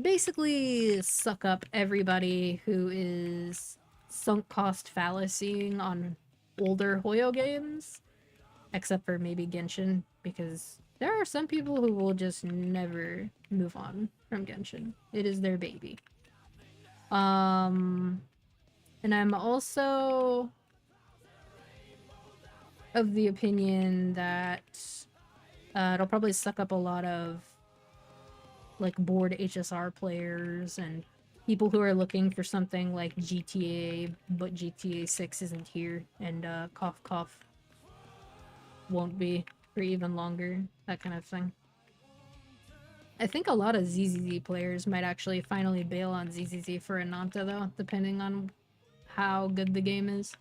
basically suck up everybody who is sunk cost fallacying on older Hoyo games, except for maybe Genshin, because there are some people who will just never move on from Genshin. It is their baby. And I'm also of the opinion that it'll probably suck up a lot of like bored HSR players and people who are looking for something like GTA, but GTA 6 isn't here, and cough cough won't be for even longer, that kind of thing. I think a lot of ZZZ players might actually finally bail on ZZZ for Ananta though, depending on how good the game is.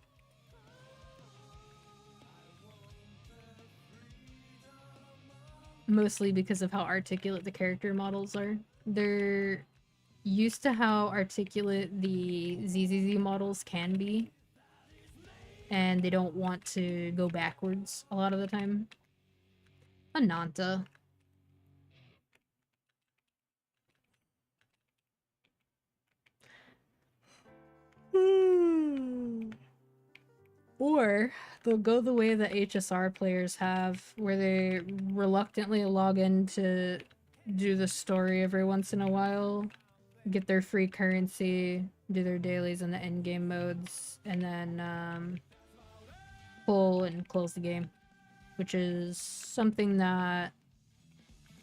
Mostly because of how articulate the character models are. They're used to how articulate the ZZZ models can be, and they don't want to go backwards a lot of the time. Ananta. Or they'll go the way that HSR players have, where they reluctantly log in to do the story every once in a while, get their free currency, do their dailies in the endgame modes, and then pull and close the game, which is something that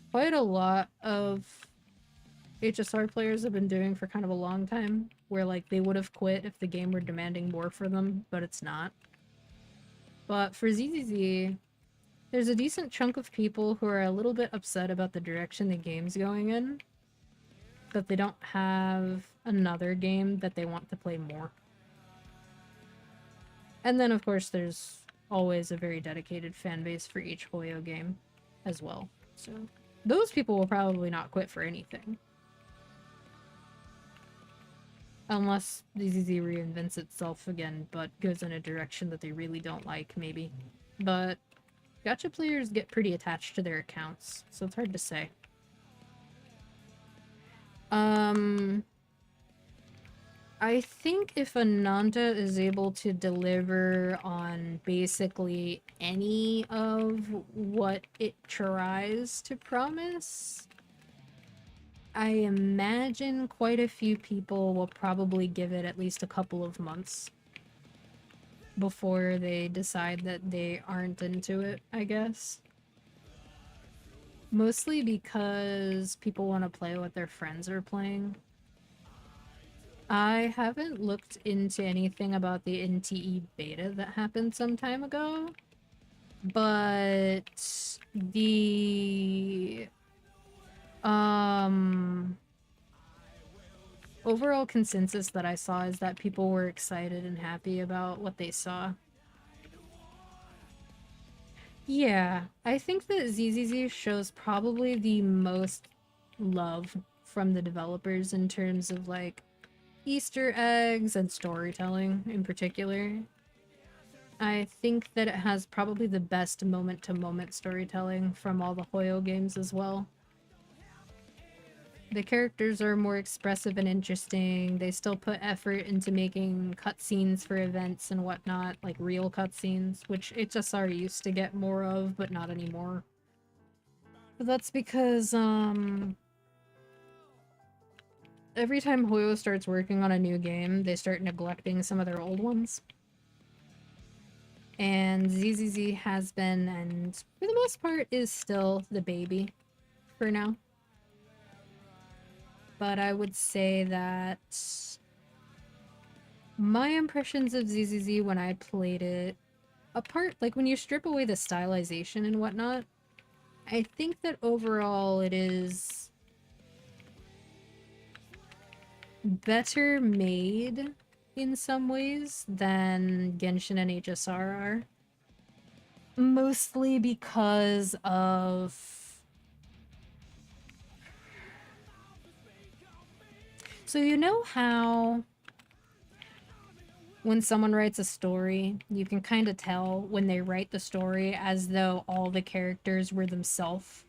quite a lot of HSR players have been doing for kind of a long time, where like they would have quit if the game were demanding more for them, but it's not. But for ZZZ, there's a decent chunk of people who are a little bit upset about the direction the game's going in, but they don't have another game that they want to play more. And then of course there's always a very dedicated fan base for each Hoyo game as well. So those people will probably not quit for anything. Unless ZZZ reinvents itself again, but goes in a direction that they really don't like, maybe. But gacha players get pretty attached to their accounts, so it's hard to say. I think if Ananta is able to deliver on basically any of what it tries to promise, I imagine quite a few people will probably give it at least a couple of months before they decide that they aren't into it, I guess. Mostly because people want to play what their friends are playing. I haven't looked into anything about the NTE beta that happened some time ago, but the overall consensus that I saw is that people were excited and happy about what they saw. Yeah, I think that ZZZ shows probably the most love from the developers in terms of like Easter eggs and storytelling in particular. I think that it has probably the best moment-to-moment storytelling from all the Hoyo games as well. The characters are more expressive and interesting. They still put effort into making cutscenes for events and whatnot, like real cutscenes, which HSR used to get more of, but not anymore. But that's because, every time Hoyo starts working on a new game, they start neglecting some of their old ones. And ZZZ has been, and for the most part, is still the baby for now. But I would say that my impressions of ZZZ when I played it, apart, like when you strip away the stylization and whatnot, I think that overall it is better made in some ways than Genshin and HSR are. Mostly because of So you know how when someone writes a story, you can kind of tell when they write the story as though all the characters were themselves.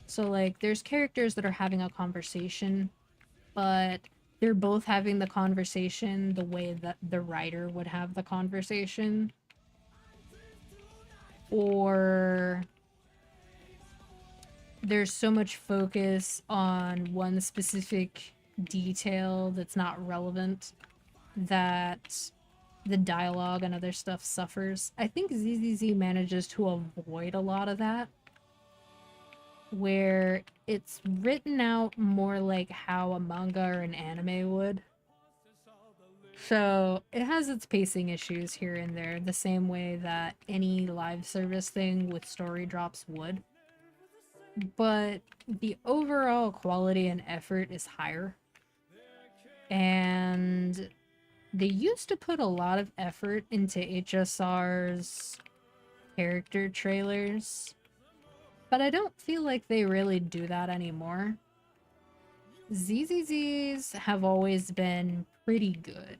So like there's characters that are having a conversation, but they're both having the conversation the way that the writer would have the conversation. Or there's so much focus on one specific detail that's not relevant that the dialogue and other stuff suffers. I think ZZZ manages to avoid a lot of that, where it's written out more like how a manga or an anime would. So it has its pacing issues here and there, the same way that any live service thing with story drops would. But the overall quality and effort is higher. And they used to put a lot of effort into HSR's character trailers, but I don't feel like they really do that anymore. ZZZs have always been pretty good.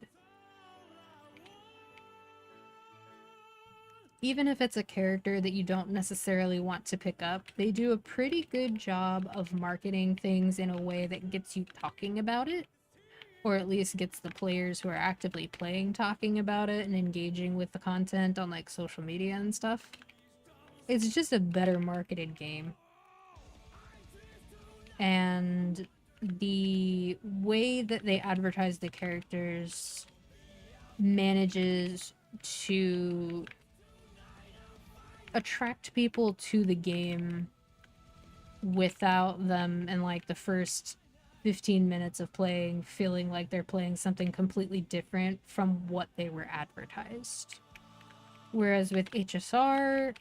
Even if it's a character that you don't necessarily want to pick up, they do a pretty good job of marketing things in a way that gets you talking about it, or at least gets the players who are actively playing talking about it and engaging with the content on like social media and stuff. It's just a better marketed game. And the way that they advertise the characters manages to attract people to the game without them in like the first 15 minutes of playing feeling like they're playing something completely different from what they were advertised. Whereas with HSR,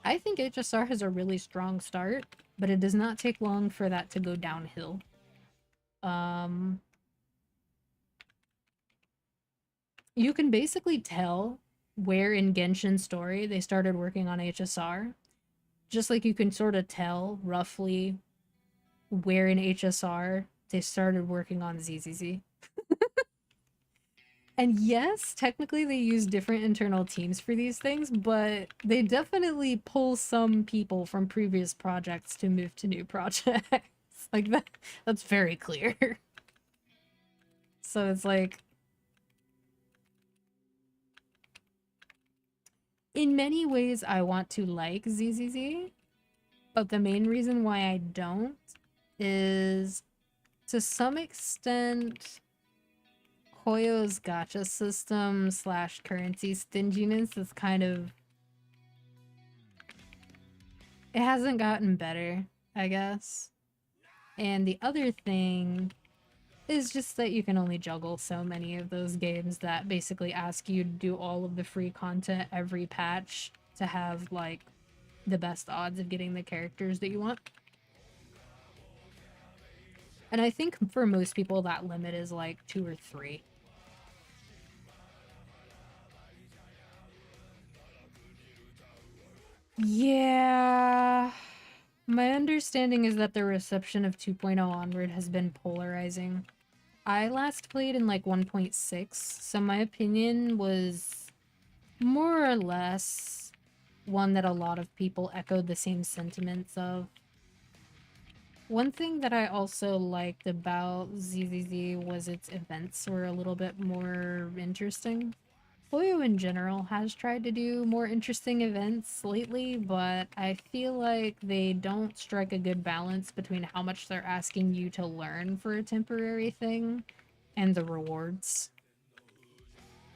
I think HSR has a really strong start, but it does not take long for that to go downhill. You can basically tell where in Genshin's story they started working on HSR, just like you can sort of tell roughly where in HSR they started working on ZZZ. And yes, technically they use different internal teams for these things, but they definitely pull some people from previous projects to move to new projects. Like that's very clear. So it's like, in many ways I want to like ZZZ, but the main reason why I don't is to some extent Hoyo's gacha system slash currency stinginess is kind of... it hasn't gotten better, I guess. And the other thing is just that you can only juggle so many of those games that basically ask you to do all of the free content every patch to have, like, the best odds of getting the characters that you want. And I think for most people that limit is like 2 or 3. Yeah. My understanding is that the reception of 2.0 onward has been polarizing. I last played in like 1.6, so my opinion was more or less one that a lot of people echoed the same sentiments of. One thing that I also liked about ZZZ was its events were a little bit more interesting. Hoyo in general has tried to do more interesting events lately, but I feel like they don't strike a good balance between how much they're asking you to learn for a temporary thing and the rewards.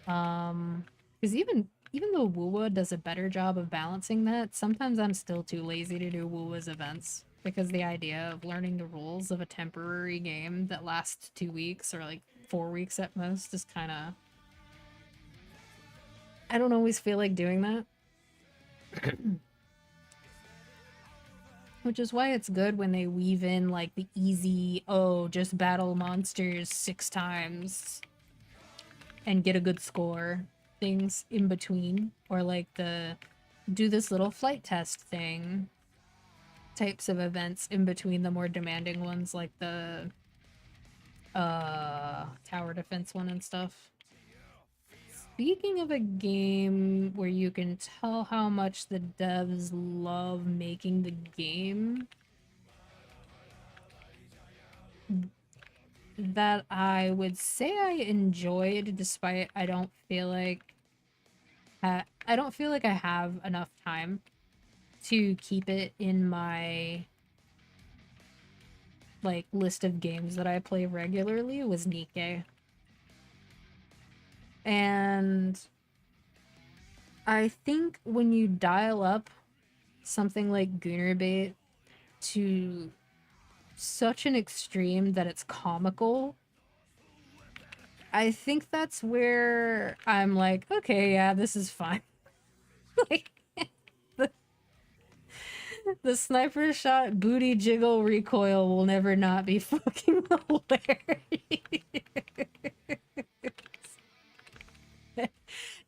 Because even though Wuwa does a better job of balancing that, sometimes I'm still too lazy to do Wuwa's events. Because the idea of learning the rules of a temporary game that lasts 2 weeks or like 4 weeks at most is kind of... I don't always feel like doing that. Which is why it's good when they weave in like the easy, oh, just battle monsters 6 times and get a good score things in between. Or like the do this little flight test thing types of events in between the more demanding ones, like the tower defense one and stuff. Speaking of a game where you can tell how much the devs love making the game, that I would say I enjoyed, despite I don't feel like I have enough time to keep it in my like list of games that I play regularly, was Nikke. And I think when you dial up something like Goonerbait to such an extreme that it's comical, I think that's where I'm like, okay, yeah, this is fine. Like, the sniper shot booty jiggle recoil will never not be fucking hilarious.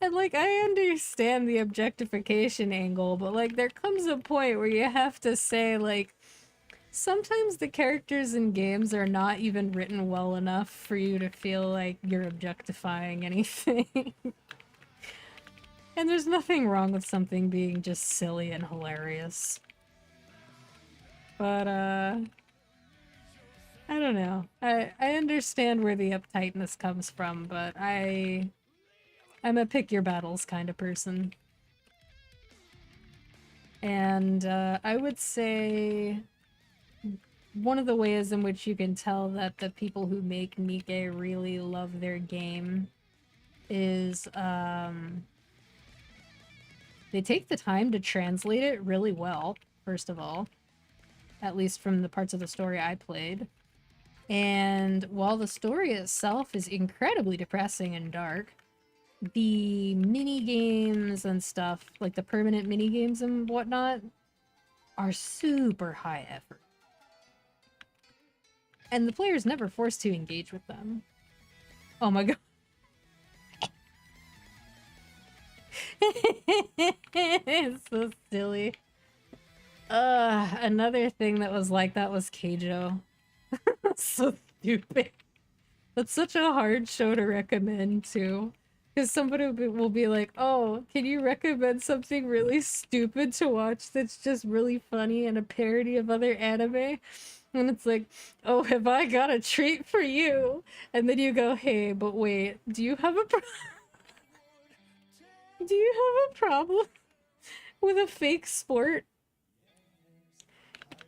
And like, I understand the objectification angle, but like, there comes a point where you have to say, like, sometimes the characters in games are not even written well enough for you to feel like you're objectifying anything. And there's nothing wrong with something being just silly and hilarious. But, I don't know. I understand where the uptightness comes from, but I'm a pick your battles kind of person. And, I would say one of the ways in which you can tell that the people who make Nikke really love their game is, they take the time to translate it really well, first of all. At least from the parts of the story I played. And while the story itself is incredibly depressing and dark, the mini games and stuff, like the permanent mini games and whatnot, are super high effort. And the player's never forced to engage with them. Oh my god. It's so silly. Another thing that was like that was Keijo. So stupid. That's such a hard show to recommend too. Because somebody will be like, oh, can you recommend something really stupid to watch that's just really funny and a parody of other anime? And it's like, oh, have I got a treat for you? And then you go, hey, but wait, do you have a do you have a problem with a fake sport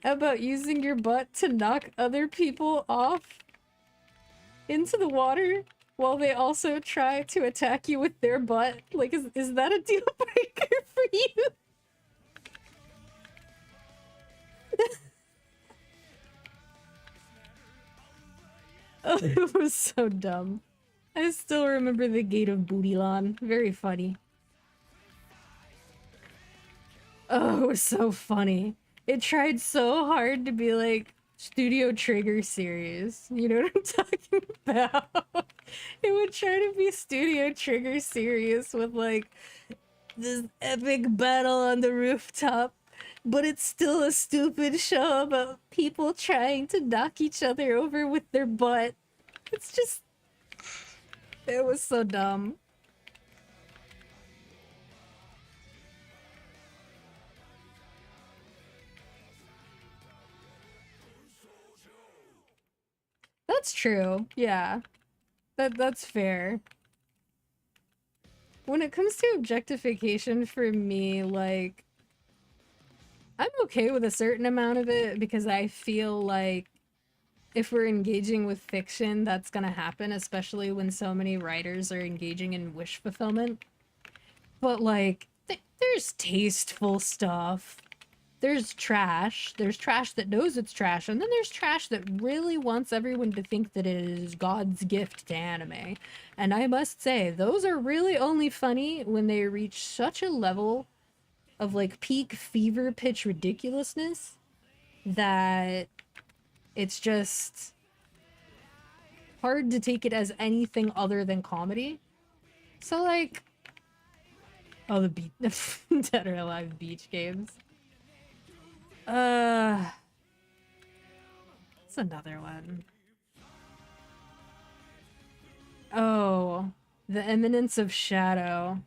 about using your butt to knock other people off into the water while they also try to attack you with their butt? Like, is that a deal breaker for you? Oh, it was so dumb. I still remember the gate of Bootylon. Very funny. Oh, it was so funny. It tried so hard to be like Studio Trigger series. You know what I'm talking about? It would try to be Studio Trigger series with like this epic battle on the rooftop, but it's still a stupid show about people trying to knock each other over with their butt. It's just... it was so dumb. That's true. Yeah. That's fair. When it comes to objectification for me, like, I'm okay with a certain amount of it because I feel like if we're engaging with fiction, that's gonna happen, especially when so many writers are engaging in wish fulfillment. But like, there's tasteful stuff. There's trash. There's trash that knows it's trash, and then there's trash that really wants everyone to think that it is God's gift to anime. And I must say, those are really only funny when they reach such a level of like peak fever pitch ridiculousness that it's just hard to take it as anything other than comedy. So like, oh, the Dead or Alive beach games. It's another one. Oh, the eminence of shadow.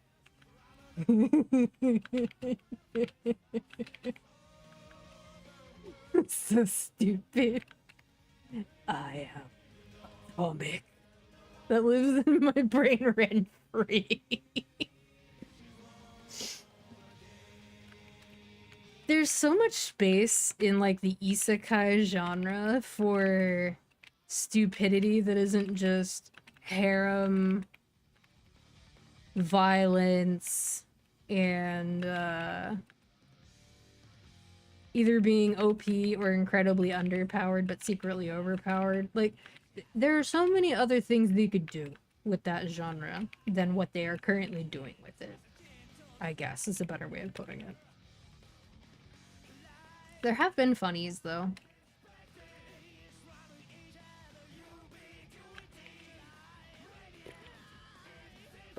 So stupid. I am a comic that lives in my brain rent free. There's so much space in like the isekai genre for stupidity that isn't just harem, violence, and either being OP or incredibly underpowered but secretly overpowered. Like, there are so many other things they could do with that genre than what they are currently doing with it, I guess is a better way of putting it. There have been funnies, though.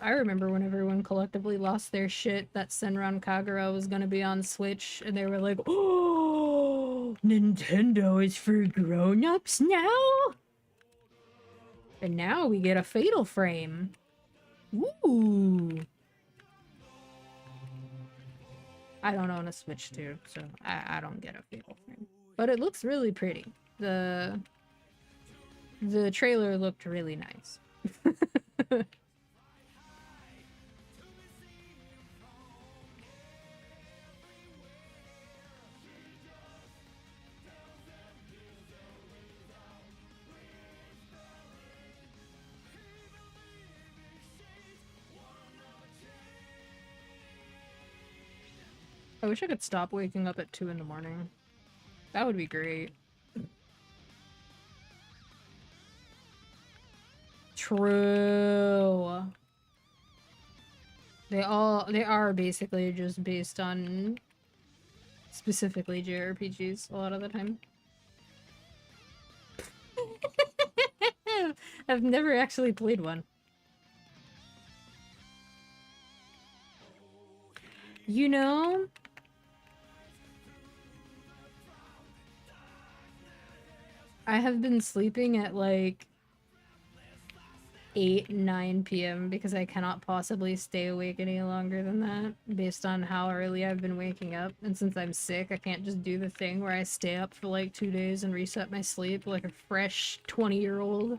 I remember when everyone collectively lost their shit that Senran Kagura was gonna be on Switch, and they were like, "Oh, Nintendo is for grown-ups now?" And now we get a Fatal Frame. Ooh. I don't own a Switch 2, so I don't get a Fatal Frame. But it looks really pretty. The trailer looked really nice. I wish I could stop waking up at 2 in the morning. That would be great. True. They are basically just based on specifically JRPGs a lot of the time. I've never actually played one. You know, I have been sleeping at like 8, 9 p.m. because I cannot possibly stay awake any longer than that based on how early I've been waking up. And since I'm sick, I can't just do the thing where I stay up for like 2 days and reset my sleep like a fresh 20-year-old.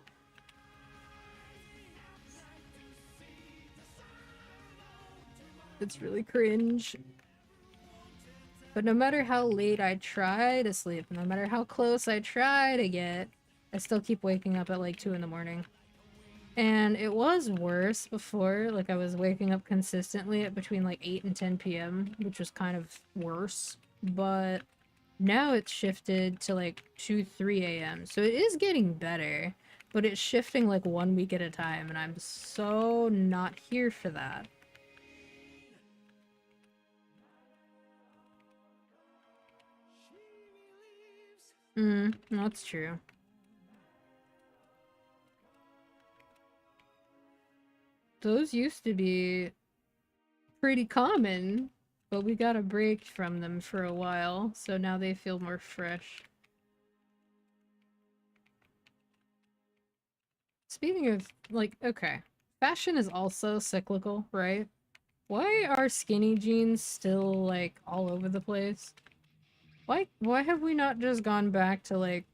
It's really cringe. But no matter how late I try to sleep, no matter how close I try to get, I still keep waking up at like 2 in the morning. And it was worse before, like I was waking up consistently at between like 8 and 10 p.m., which was kind of worse. But now it's shifted to like 2, 3 a.m. So it is getting better, but it's shifting like 1 week at a time, and I'm so not here for that. That's true. Those used to be pretty common, but we got a break from them for a while, so now they feel more fresh. Speaking of, like, okay, fashion is also cyclical, right? Why are skinny jeans still, like, all over the place? Why have we not just gone back to, like,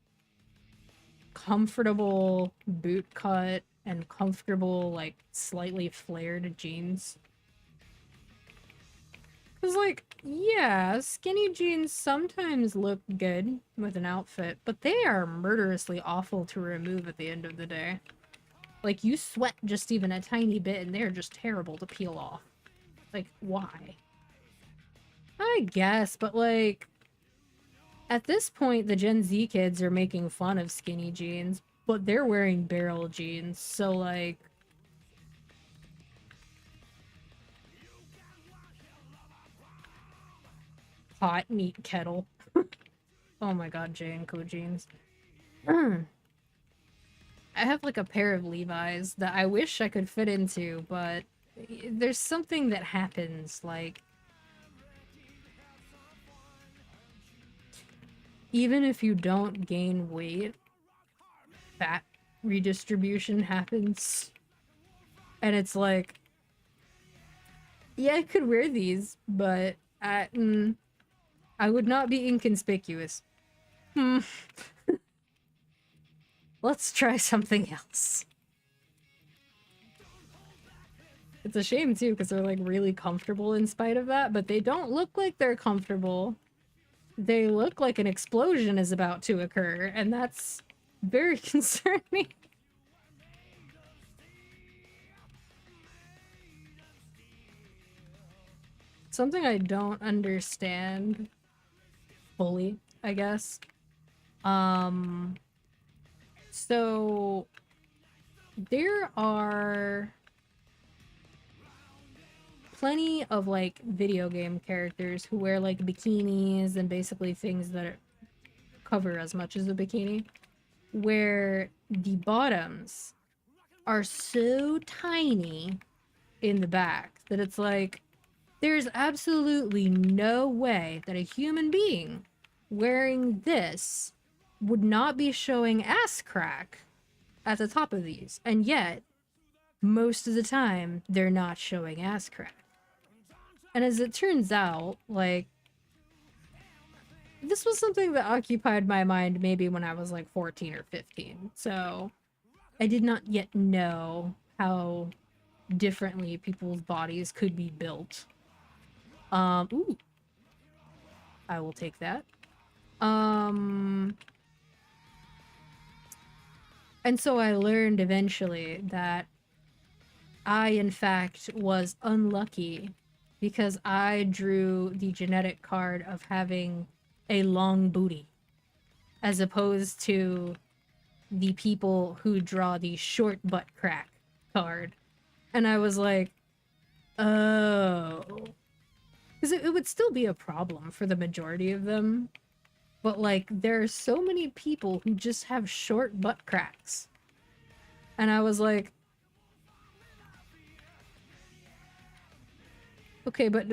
comfortable boot cut and comfortable, like, slightly flared jeans? Because, like, yeah, skinny jeans sometimes look good with an outfit, but they are murderously awful to remove at the end of the day. Like, you sweat just even a tiny bit and they're just terrible to peel off. Like, why? I guess, but like, at this point, the Gen Z kids are making fun of skinny jeans, but they're wearing barrel jeans, so like... Hot meat kettle. Oh my god, J and Co jeans. I have like a pair of Levi's that I wish I could fit into, but there's something that happens, like... Even if you don't gain weight, fat redistribution happens. And it's like, yeah, I could wear these, but I would not be inconspicuous. Hmm. Let's try something else. It's a shame too, because they're like really comfortable in spite of that, but they don't look like they're comfortable. They look like an explosion is about to occur, and that's very concerning. Something I don't understand fully, I guess. So there are plenty of like video game characters who wear like bikinis and basically things that cover as much as a bikini, where the bottoms are so tiny in the back that it's like there's absolutely no way that a human being wearing this would not be showing ass crack at the top of these, and yet most of the time they're not showing ass crack. And as it turns out, like, this was something that occupied my mind maybe when I was like 14 or 15. So I did not yet know how differently people's bodies could be built. Ooh, I will take that. And so I learned eventually that I, in fact, was unlucky because I drew the genetic card of having a long booty, as opposed to the people who draw the short butt crack card. And I was like, oh. Because it would still be a problem for the majority of them. But, like, there are so many people who just have short butt cracks. And I was like, okay, but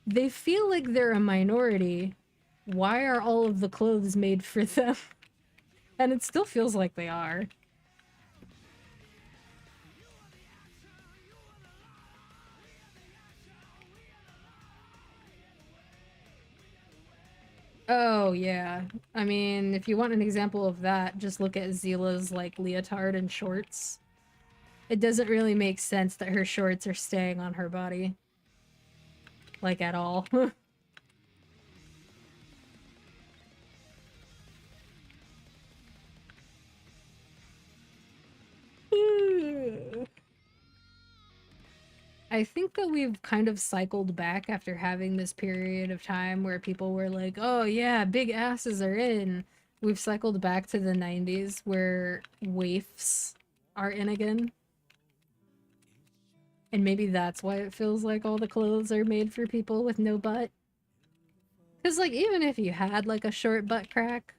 they feel like they're a minority. Why are all of the clothes made for them? And it still feels like they are. Oh, yeah. I mean, if you want an example of that, just look at Zila's, like, leotard and shorts. It doesn't really make sense that her shorts are staying on her body. Like, at all. I think that we've kind of cycled back after having this period of time where people were like, oh yeah, big asses are in. We've cycled back to the 90s where waifs are in again. And maybe that's why it feels like all the clothes are made for people with no butt. Because, like, even if you had, like, a short butt crack,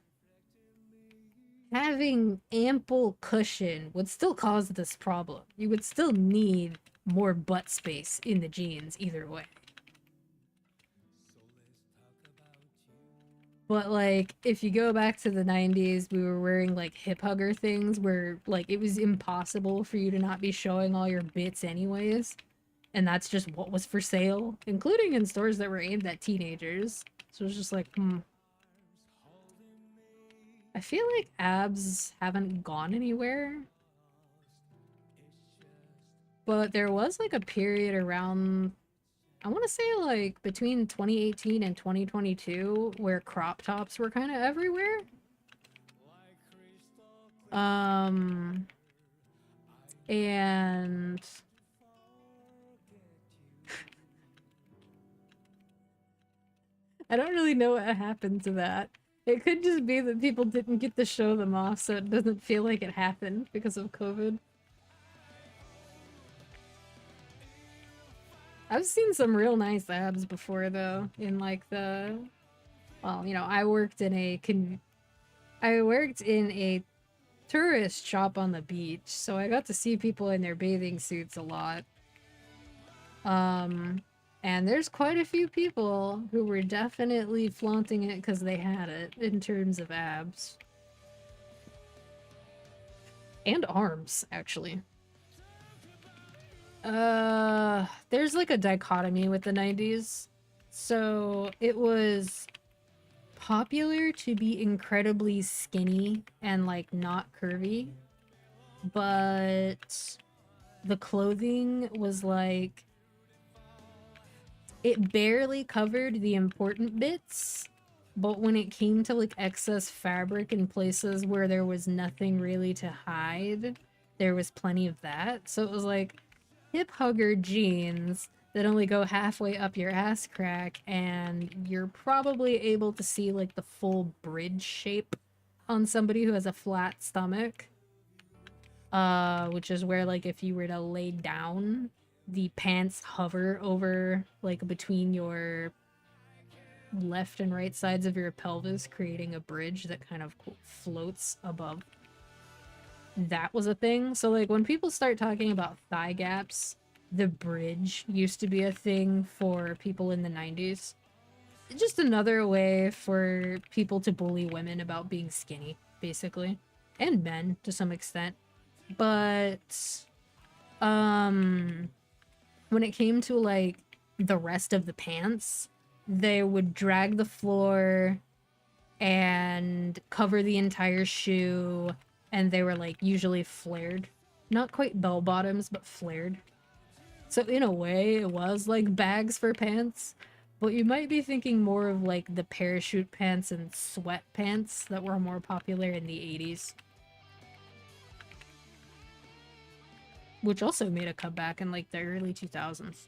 having ample cushion would still cause this problem. You would still need more butt space in the jeans either way. But, like, if you go back to the 90s, we were wearing, like, hip hugger things where, like, it was impossible for you to not be showing all your bits anyways. And that's just what was for sale, including in stores that were aimed at teenagers. So it was just like, I feel like abs haven't gone anywhere. But there was, like, a period around, I want to say, like, between 2018 and 2022 where crop tops were kind of everywhere. And I don't really know what happened to that. It could just be that people didn't get to show them off, so it doesn't feel like it happened because of COVID. I've seen some real nice abs before, though, in, like, the... Well, you know, I worked in a tourist shop on the beach, so I got to see people in their bathing suits a lot. And there's quite a few people who were definitely flaunting it because they had it, in terms of abs. And arms, actually. There's like a dichotomy with the 90s. So it was popular to be incredibly skinny and like not curvy, but the clothing was like it barely covered the important bits, but when it came to like excess fabric in places where there was nothing really to hide, there was plenty of that. So it was like hip hugger jeans that only go halfway up your ass crack, and you're probably able to see like the full bridge shape on somebody who has a flat stomach. Which is where like if you were to lay down, the pants hover over like between your left and right sides of your pelvis, creating a bridge that kind of floats above. That was a thing. So like when people start talking about thigh gaps, the bridge used to be a thing for people in the 90s. Just another way for people to bully women about being skinny, basically. And men to some extent. But when it came to like the rest of the pants, they would drag the floor and cover the entire shoe, and they were like usually flared. Not quite bell bottoms, but flared. So in a way, it was like bags for pants, but you might be thinking more of like the parachute pants and sweat pants that were more popular in the 80s. Which also made a comeback in like the early 2000s.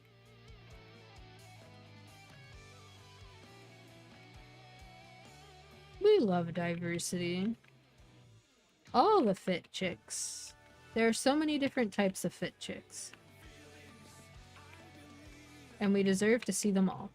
We love diversity. All the fit chicks. There are so many different types of fit chicks. And we deserve to see them all.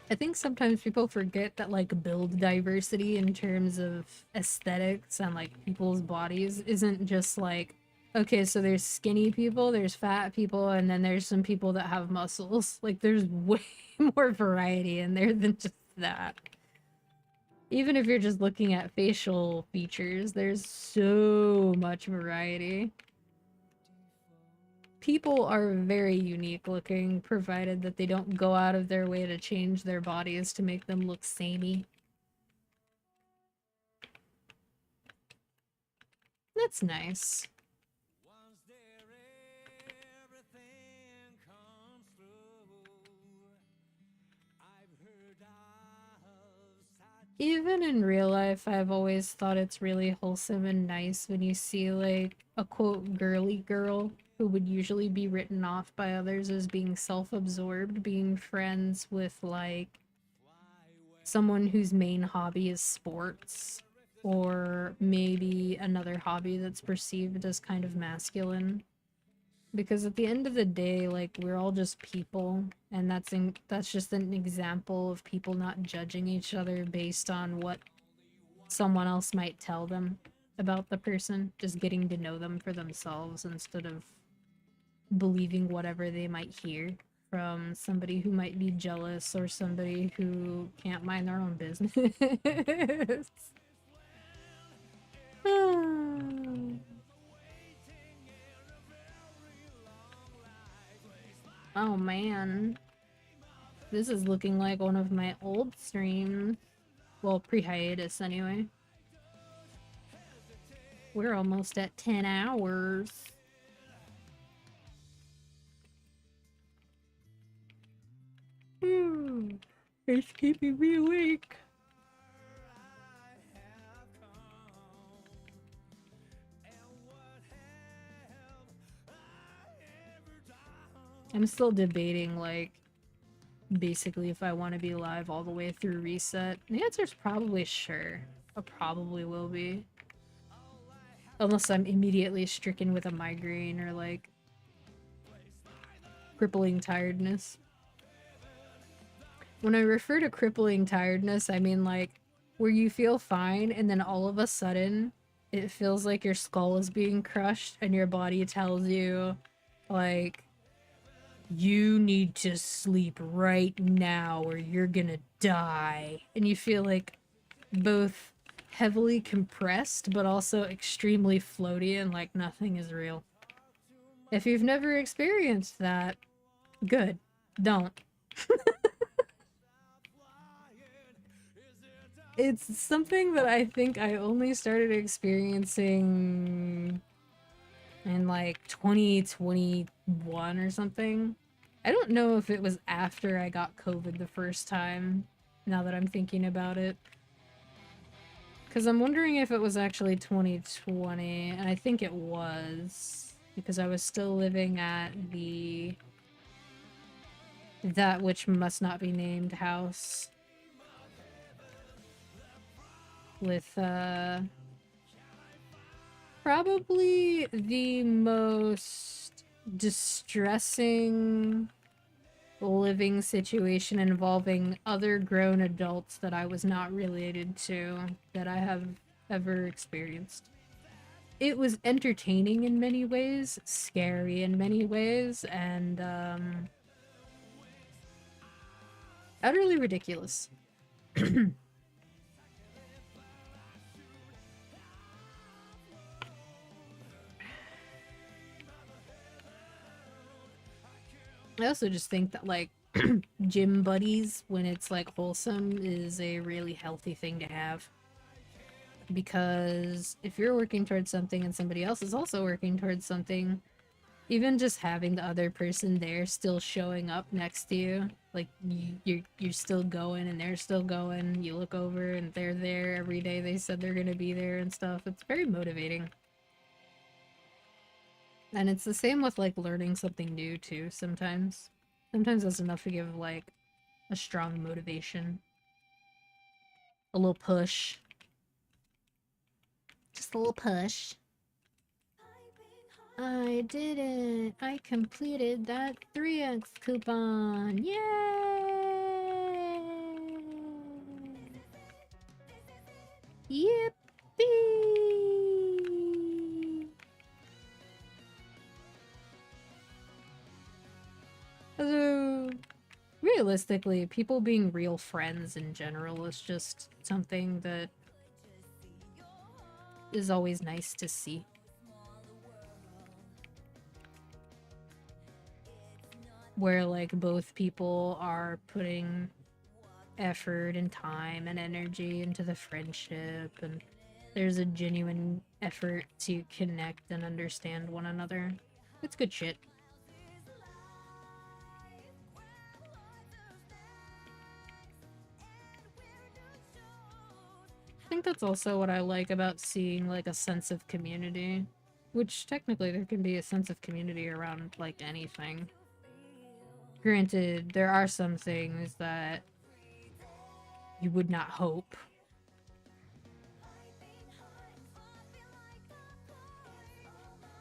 I think sometimes people forget that like build diversity in terms of aesthetics and like people's bodies isn't just like, okay, so there's skinny people, there's fat people, and then there's some people that have muscles. Like there's way more variety in there than just that. Even if you're just looking at facial features, there's so much variety. People are very unique looking, provided that they don't go out of their way to change their bodies to make them look samey. That's nice. Even in real life, I've always thought it's really wholesome and nice when you see, like, a quote girly girl who would usually be written off by others as being self-absorbed, being friends with, like, someone whose main hobby is sports, or maybe another hobby that's perceived as kind of masculine. Because at the end of the day, like, we're all just people, and that's just an example of people not judging each other based on what someone else might tell them about the person, just getting to know them for themselves instead of believing whatever they might hear from somebody who might be jealous or somebody who can't mind their own business. Oh man. This is looking like one of my old streams. Well, pre-hiatus anyway. We're almost at 10 hours. It's keeping me awake. I'm still debating, like, basically if I want to be live all the way through reset. The answer's probably sure. I probably will be. Unless I'm immediately stricken with a migraine or, like, crippling tiredness. When I refer to crippling tiredness, I mean, like, where you feel fine and then all of a sudden it feels like your skull is being crushed and your body tells you, like, you need to sleep right now or you're gonna die. And you feel like both heavily compressed but also extremely floaty and like nothing is real. If you've never experienced that, good. Don't. It's something that I think I only started experiencing in like 2021 or something. I don't know if it was after I got COVID the first time, now that I'm thinking about it. Because I'm wondering if it was actually 2020, and I think it was, because I was still living at the that which must not be named house with probably the most distressing living situation involving other grown adults that I was not related to that I have ever experienced. It was entertaining in many ways, scary in many ways, and utterly ridiculous. I also just think that, like, gym buddies, when it's, like, wholesome, is a really healthy thing to have. Because if you're working towards something and somebody else is also working towards something, even just having the other person there still showing up next to you, like, you're still going and they're still going, you look over and they're there every day they said they're gonna be there and stuff, it's very motivating. And it's the same with, like, learning something new, too, sometimes. Sometimes that's enough to give, like, a strong motivation. A little push. Just a little push. I did it! I completed that 3x coupon! Yay! Yippee! So, realistically, people being real friends in general is just something that is always nice to see. Where, like, both people are putting effort and time and energy into the friendship, and there's a genuine effort to connect and understand one another. It's good shit. I think that's also what I like about seeing, like, a sense of community. Which, technically, there can be a sense of community around, like, anything. Granted, there are some things that you would not hope.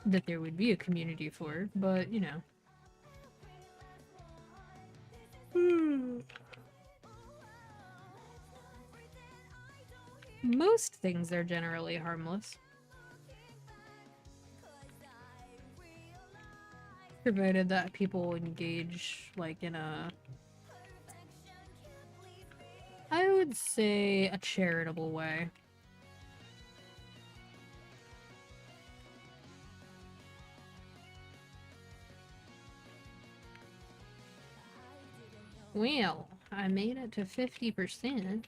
That there would be a community for, but, you know. Most things are generally harmless. Provided that people engage, like, in a... I would say a charitable way. Well, I made it to 50%.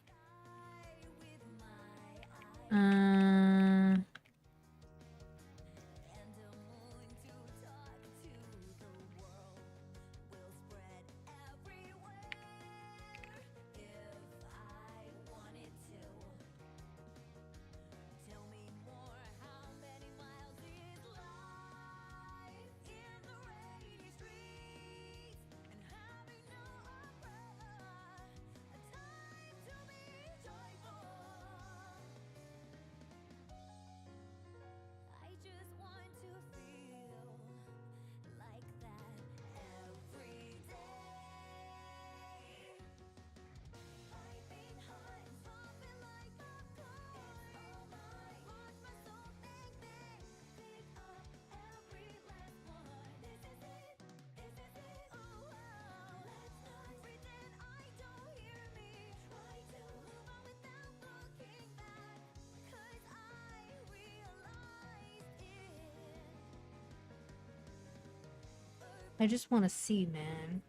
I just want to see, man.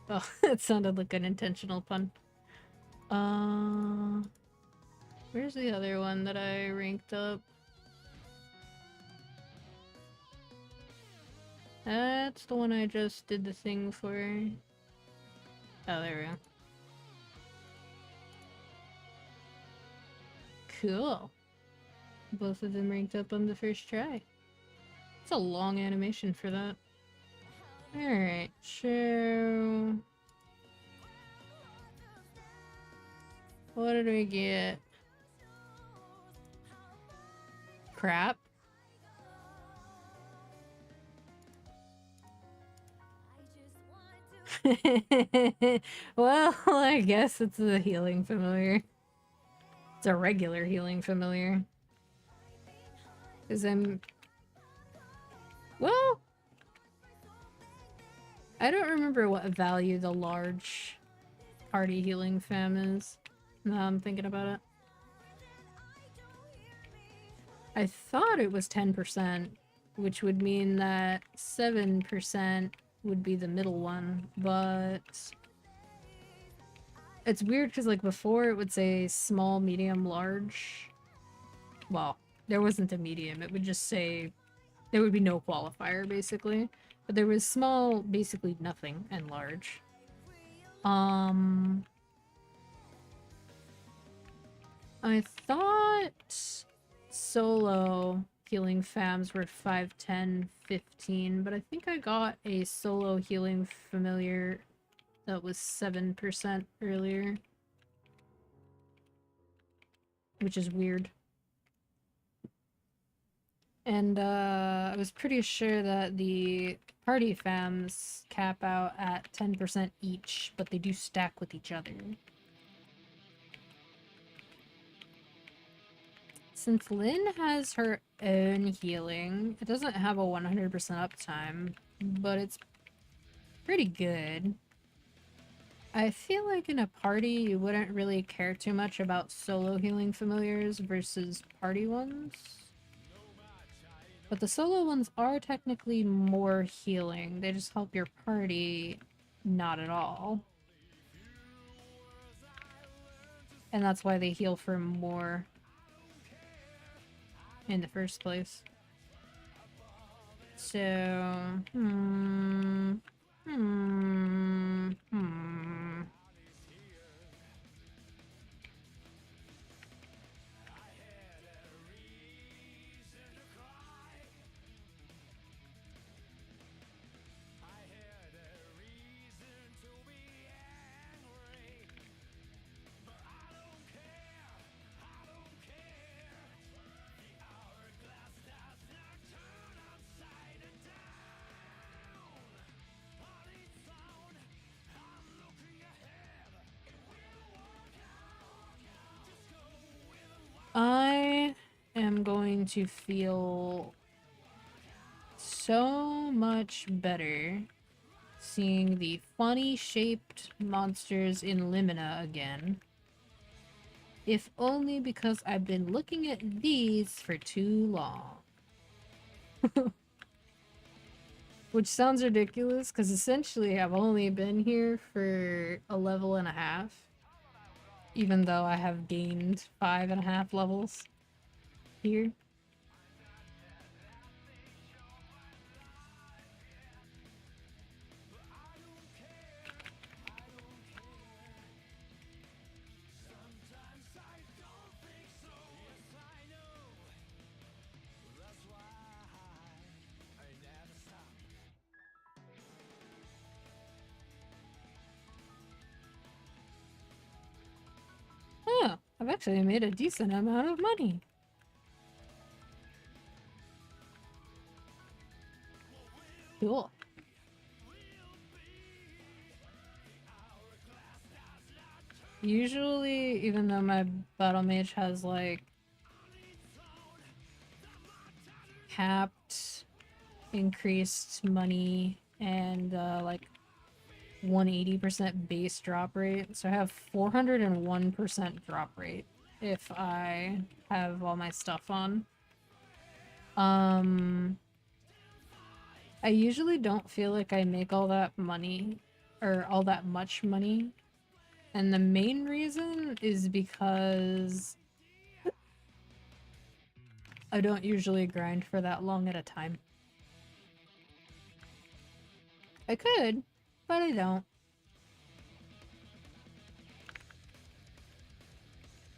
Oh, that sounded like an intentional pun. Where's the other one that I ranked up? That's the one I just did the thing for. Oh, there we go. Cool. Both of them ranked up on the first try. It's a long animation for that. Alright, so... what did we get? Crap. Well, I guess it's a healing familiar. It's a regular healing familiar. Because I'm... well... I don't remember what value the large party healing fam is. Now I'm thinking about it. I thought it was 10%, which would mean that 7% would be the middle one, but it's weird because like before it would say small, medium, large. Well, there wasn't a medium, it would just say there would be no qualifier basically, but there was small, basically nothing, and large. I thought solo healing fams were 5, 10, 15, but I think I got a solo healing familiar that was 7% earlier. Which is weird. And I was pretty sure that the party fams cap out at 10% each, but they do stack with each other. Since Lynn has her own healing, it doesn't have a 100% uptime, but it's pretty good. I feel like in a party you wouldn't really care too much about solo healing familiars versus party ones. But the solo ones are technically more healing. They just help your party not at all. And that's why they heal for more in the first place. So, I am going to feel so much better seeing the funny shaped monsters in Limina again. If only because I've been looking at these for too long. Which sounds ridiculous because essentially I've only been here for a level and a half. Even though I have gained 5.5 levels here. Oh, I've actually made a decent amount of money. Cool. Usually, even though my battle mage has like capped increased money and like 180% base drop rate, so I have 401% drop rate if I have all my stuff on. I usually don't feel like I make all that money, or all that much money. And the main reason is because I don't usually grind for that long at a time. I could, but I don't.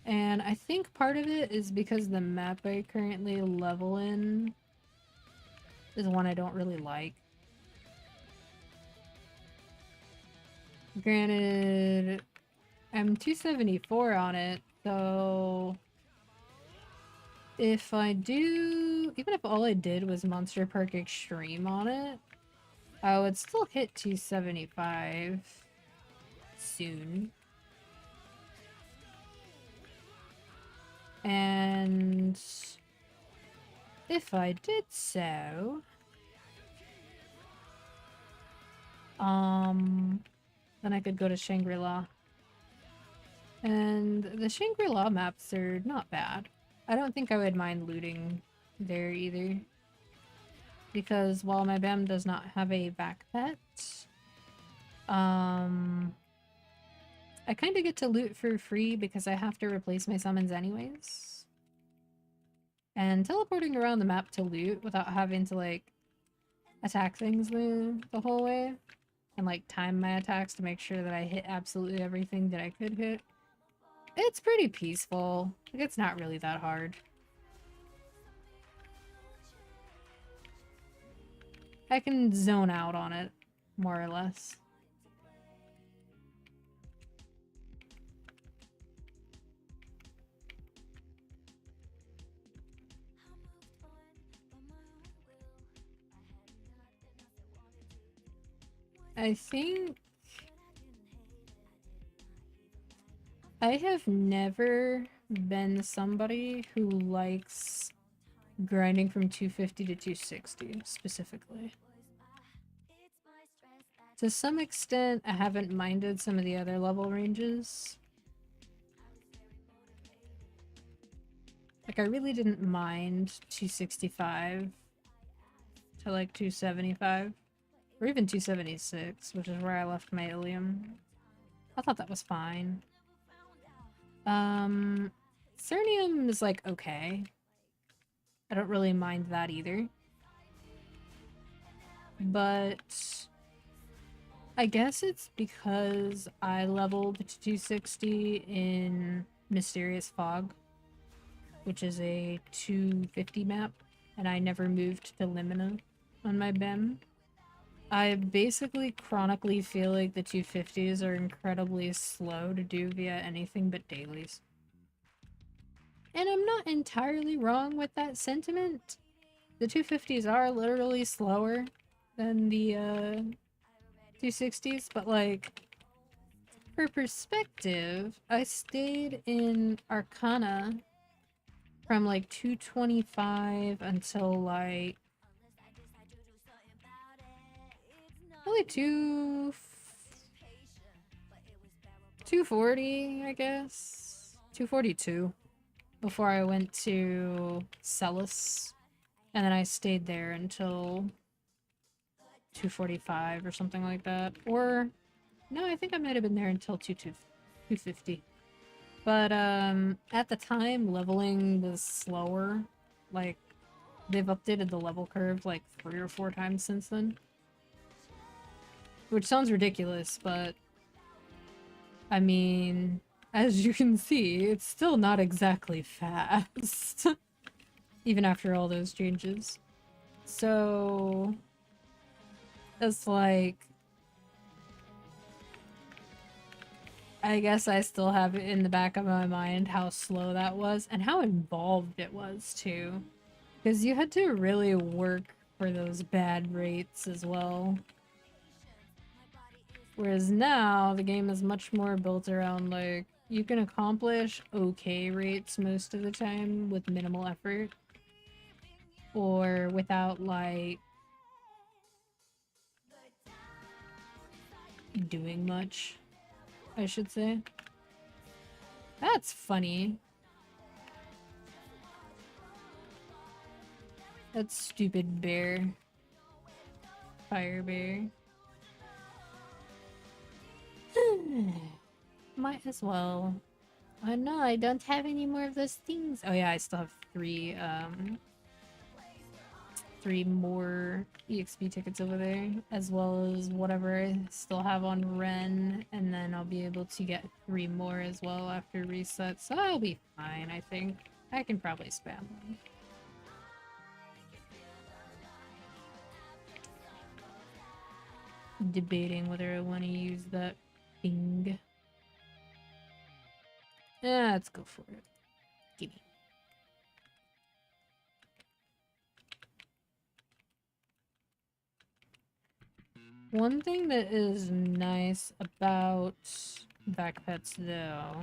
And I think part of it is because the map I currently level in is one I don't really like. Granted, I'm 274 on it, so if I do, even if all I did was Monster Park Extreme on it, I would still hit 275 soon. And if I did so, then I could go to Shangri-La. And the Shangri-La maps are not bad. I don't think I would mind looting there either. Because while my BAM does not have a back pet, I kind of get to loot for free because I have to replace my summons anyways. And teleporting around the map to loot without having to, like, attack things the whole way and, like, time my attacks to make sure that I hit absolutely everything that I could hit. It's pretty peaceful. Like, it's not really that hard. I can zone out on it, more or less. I think I have never been somebody who likes grinding from 250 to 260 specifically. To some extent, I haven't minded some of the other level ranges. Like, I really didn't mind 265 to like 275. Or even 276, which is where I left my Ilium. I thought that was fine. Cernium is like okay. I don't really mind that either. But I guess it's because I leveled to 260 in Mysterious Fog, which is a 250 map, and I never moved to Limina on my BEM. I basically chronically feel like the 250s are incredibly slow to do via anything but dailies. And I'm not entirely wrong with that sentiment. The 250s are literally slower than the 260s, but like, for perspective, I stayed in Arcana from like 225 until like probably 240, I guess. 242 before I went to Celis. And then I stayed there until 245 or something like that. Or no, I think I might have been there until 250. But at the time leveling was slower. Like, they've updated the level curve like 3 or 4 times since then. Which sounds ridiculous, but I mean, as you can see, it's still not exactly fast. Even after all those changes. So it's like, I guess I still have it in the back of my mind how slow that was and how involved it was too. Because you had to really work for those bad rates as well. Whereas now, the game is much more built around, like, you can accomplish okay rates most of the time with minimal effort. Or without, like, doing much, I should say. That's funny. That stupid bear. fire bear. Might as well. Oh no, I don't have any more of those things. Oh yeah, I still have three more EXP tickets over there, as well as whatever I still have on Ren, and then I'll be able to get 3 more as well after reset, so I'll be fine, I think. I can probably spam them. Debating whether I want to use that thing. Yeah, let's go for it. Gimme. One thing that is nice about back pets though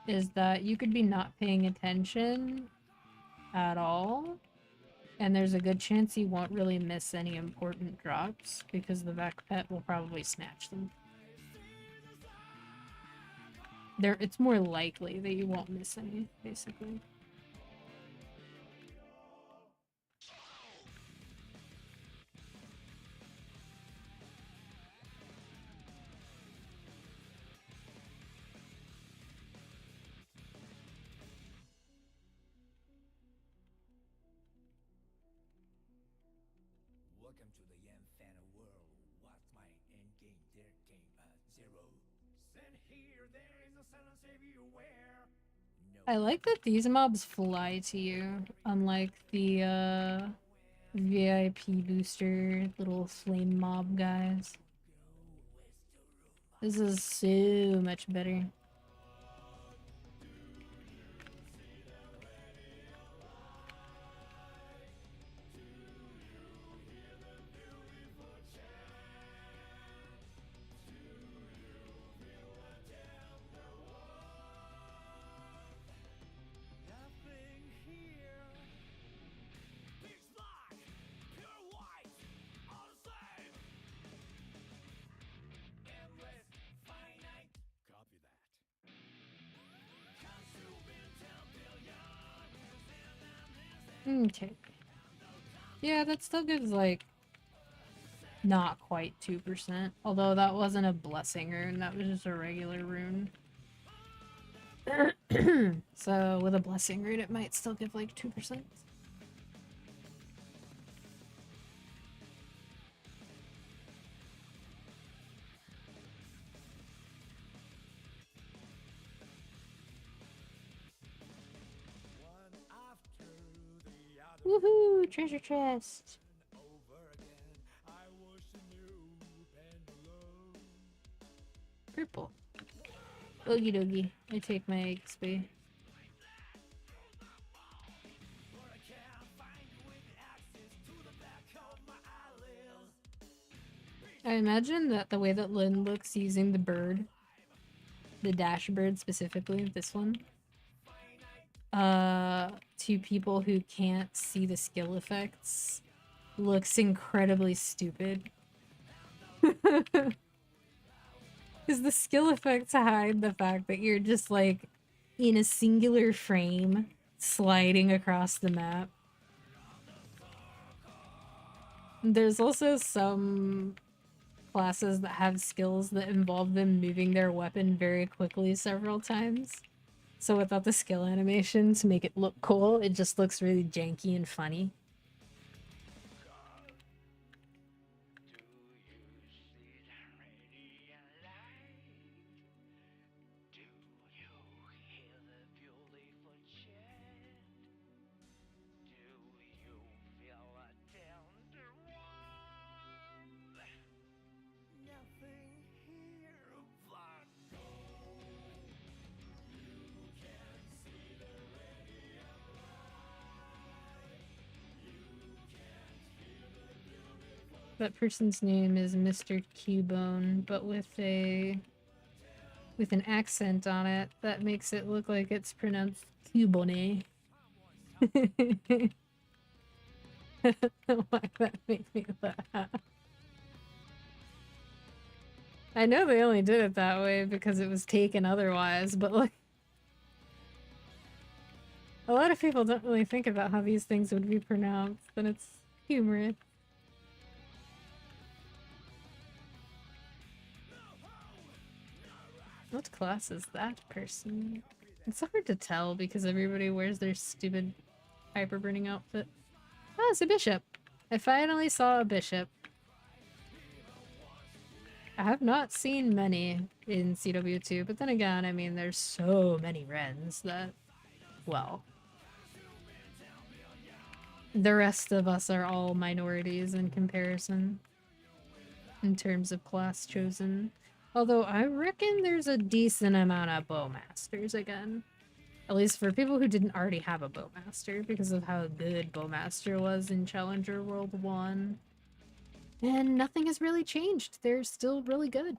is that you could be not paying attention at all, and there's a good chance you won't really miss any important drops because the back pet will probably snatch them. It's more likely that you won't miss any, basically. Welcome to the Yan fan world. What's my end game? There came a zero. Send here, there is a silence everywhere. No. I like that these mobs fly to you, unlike the VIP booster little flame mob guys. This is so much better. Okay. Yeah, that still gives, like, not quite 2%. Although that wasn't a blessing rune, that was just a regular rune. So, with a blessing rune, it might still give, like, 2%. Woohoo! Treasure chest! Purple. Okie dokie. I take my XP. I imagine that the way that Lynn looks using the bird, the dash bird specifically, this one, to people who can't see the skill effects, looks incredibly stupid. Because the skill effects hide the fact that you're just, like, in a singular frame, sliding across the map. There's also some classes that have skills that involve them moving their weapon very quickly several times. So without the skill animation to make it look cool, it just looks really janky and funny. That person's name is Mr. Cubone, but with an accent on it that makes it look like it's pronounced Cubone. Why that make me laugh? I know they only did it that way because it was taken otherwise, but like, a lot of people don't really think about how these things would be pronounced, and it's humorous. What class is that person? It's so hard to tell because everybody wears their stupid hyper burning outfit. Oh, it's a bishop. I finally saw a bishop. I have not seen many in CW2, but then again, I mean, there's so many Rens that, well, the rest of us are all minorities in comparison in terms of class chosen. Although I reckon there's a decent amount of bowmasters again. At least for people who didn't already have a bowmaster because of how good bowmaster was in Challenger World 1. And nothing has really changed. They're still really good.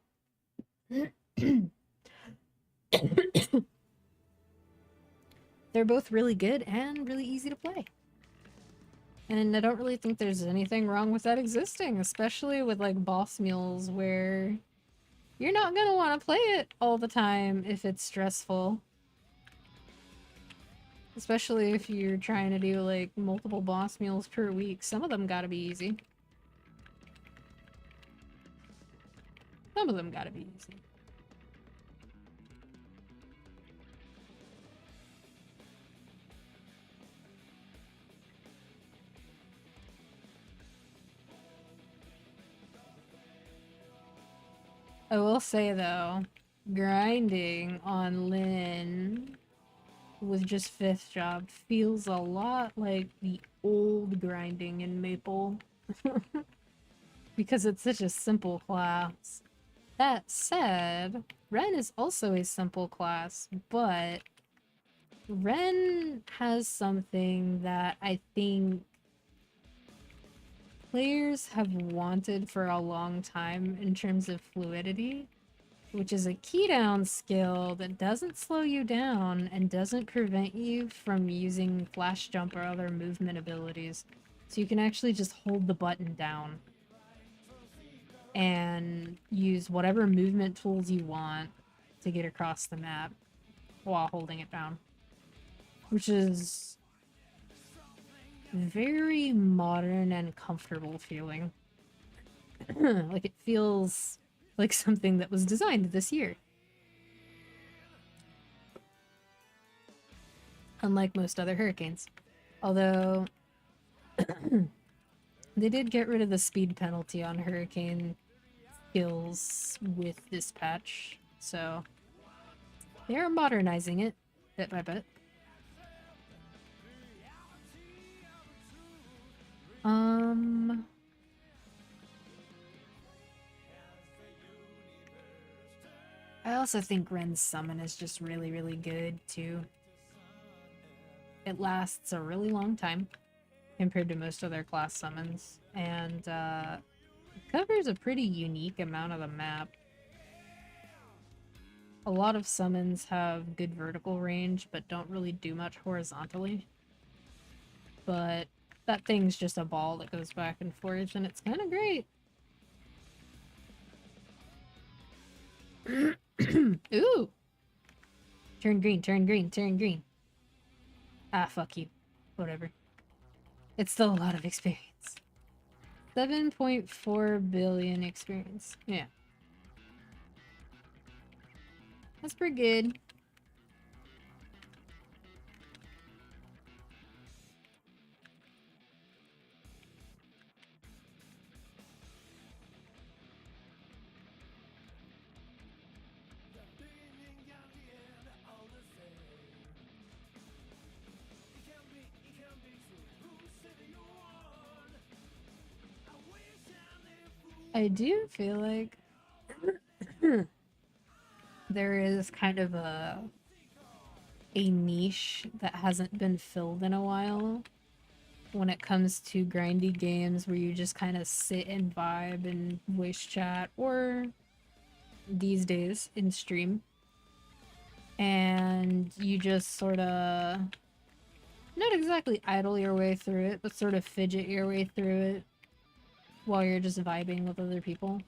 They're both really good and really easy to play. And I don't really think there's anything wrong with that existing, especially with like boss mules where you're not gonna want to play it all the time if it's stressful. Especially if you're trying to do like multiple boss mules per week. Some of them gotta be easy. Some of them gotta be easy. I will say though, grinding on Lynn with just 5th job feels a lot like the old grinding in Maple. Because it's such a simple class. That said, Ren is also a simple class, but Ren has something that I think players have wanted for a long time in terms of fluidity, which is a key down skill that doesn't slow you down and doesn't prevent you from using flash jump or other movement abilities. So you can actually just hold the button down and use whatever movement tools you want to get across the map while holding it down. Which is very modern and comfortable feeling. Like it feels like something that was designed this year. Unlike most other hurricanes. Although they did get rid of the speed penalty on hurricane skills with this patch, so they are modernizing it bit by bit. I also think Ren's summon is just really, really good too. It lasts a really long time compared to most other class summons, and covers a pretty unique amount of the map. A lot of summons have good vertical range, but don't really do much horizontally. But that thing's just a ball that goes back and forth, and it's kind of great. Ooh! Turn green, turn green, turn green. Ah, fuck you. Whatever. It's still a lot of experience. 7.4 billion experience. Yeah. That's pretty good. I do feel like there is kind of a niche that hasn't been filled in a while when it comes to grindy games where you just kind of sit and vibe and voice chat, or these days in stream, and you just sort of not exactly idle your way through it, but sort of fidget your way through it while you're just vibing with other people.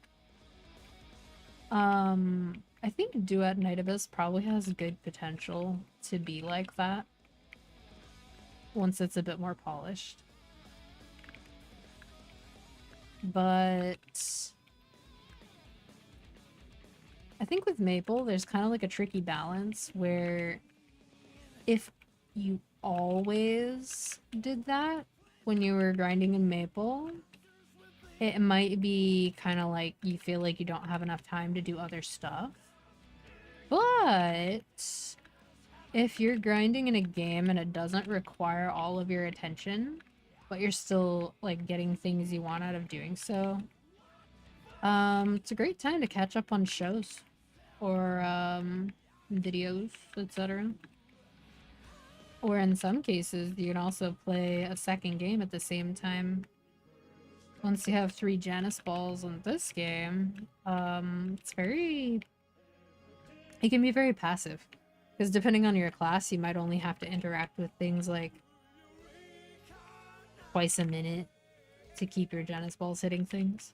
I think Duet Night Abyss probably has good potential to be like that once it's a bit more polished. But I think with Maple, there's kind of like a tricky balance where if you always did that when you were grinding in Maple, it might be kind of like you feel like you don't have enough time to do other stuff. But if you're grinding in a game and it doesn't require all of your attention, but you're still like getting things you want out of doing so, it's a great time to catch up on shows or videos, etc. Or in some cases, you can also play a second game at the same time. Once you have 3 Janus balls in this game, it can be very passive. Because depending on your class, you might only have to interact with things like twice a minute to keep your Janus balls hitting things.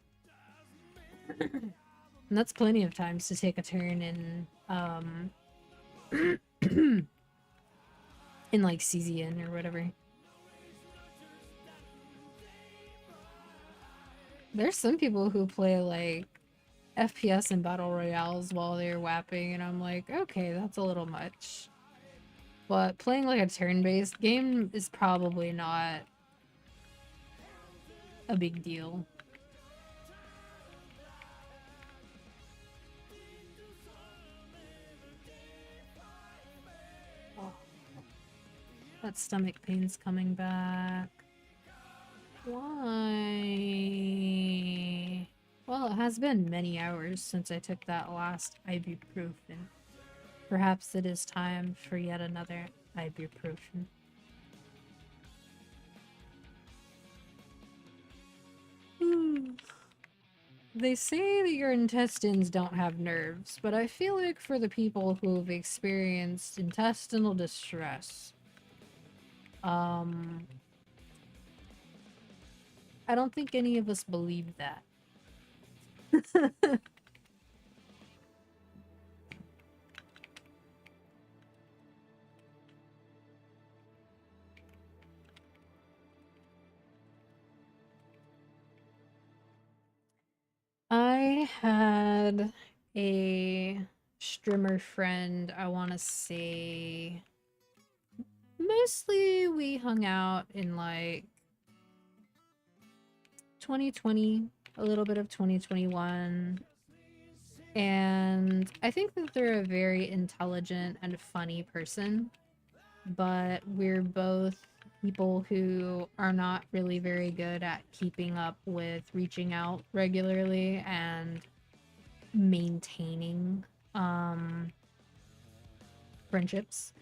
And that's plenty of times to take a turn in, in like CZN or whatever. There's some people who play like FPS and battle royales while they're whapping, and I'm like, okay, that's a little much. But playing like a turn-based game is probably not a big deal. Oh. That stomach pain's coming back. Why? Well, it has been many hours since I took that last ibuprofen. Perhaps it is time for yet another ibuprofen. They say that your intestines don't have nerves, but I feel like for the people who've experienced intestinal distress, I don't think any of us believe that. I had a streamer friend, I want to say, mostly we hung out in like 2020, a little bit of 2021, and I think that they're a very intelligent and funny person, but we're both people who are not really very good at keeping up with reaching out regularly and maintaining friendships.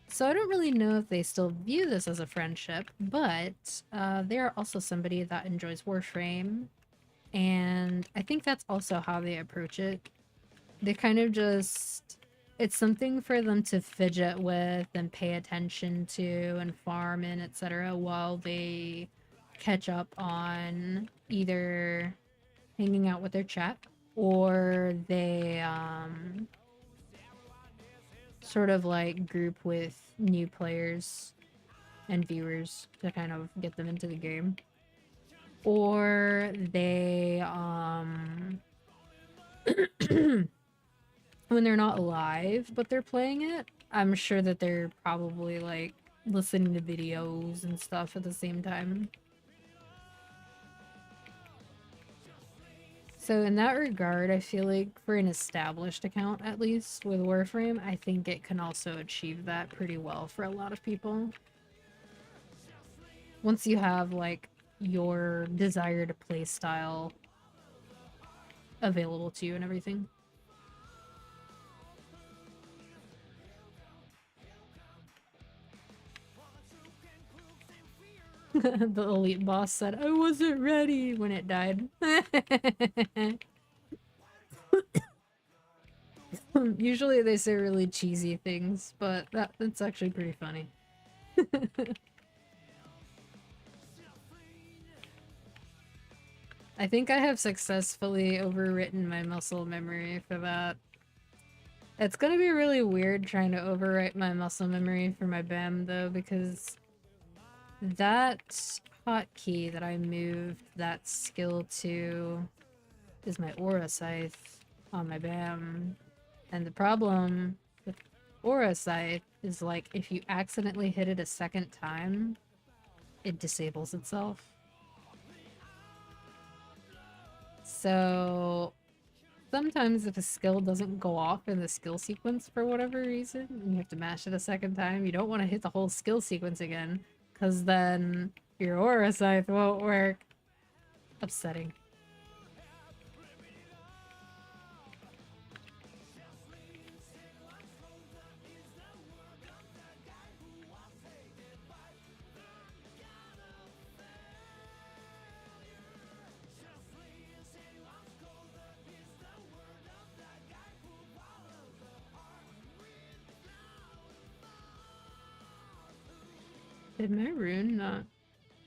So I don't really know if they still view this as a friendship, but they're also somebody that enjoys Warframe, and I think that's also how they approach it. They kind of just... it's something for them to fidget with and pay attention to and farm in, etc., while they catch up on either hanging out with their chat or they sort of like group with new players and viewers to kind of get them into the game, or they when they're not live but they're playing it, I'm sure that they're probably like listening to videos and stuff at the same time. So in that regard, I feel like for an established account, at least with Warframe, I think it can also achieve that pretty well for a lot of people. Once you have like your desired playstyle available to you and everything. The elite boss said, I wasn't ready when it died. Usually they say really cheesy things, but that's actually pretty funny. I think I have successfully overwritten my muscle memory for that. It's gonna be really weird trying to overwrite my muscle memory for my BAM though, because that hotkey that I moved that skill to is my aura scythe on my BAM. And the problem with Aura Scythe is like if you accidentally hit it a second time, it disables itself. So sometimes if a skill doesn't go off in the skill sequence for whatever reason, and you have to mash it a second time, you don't want to hit the whole skill sequence again, because then your Aura Scythe won't work. Upsetting. Did my rune not?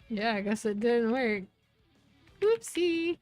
Yeah, I guess it didn't work. Oopsie.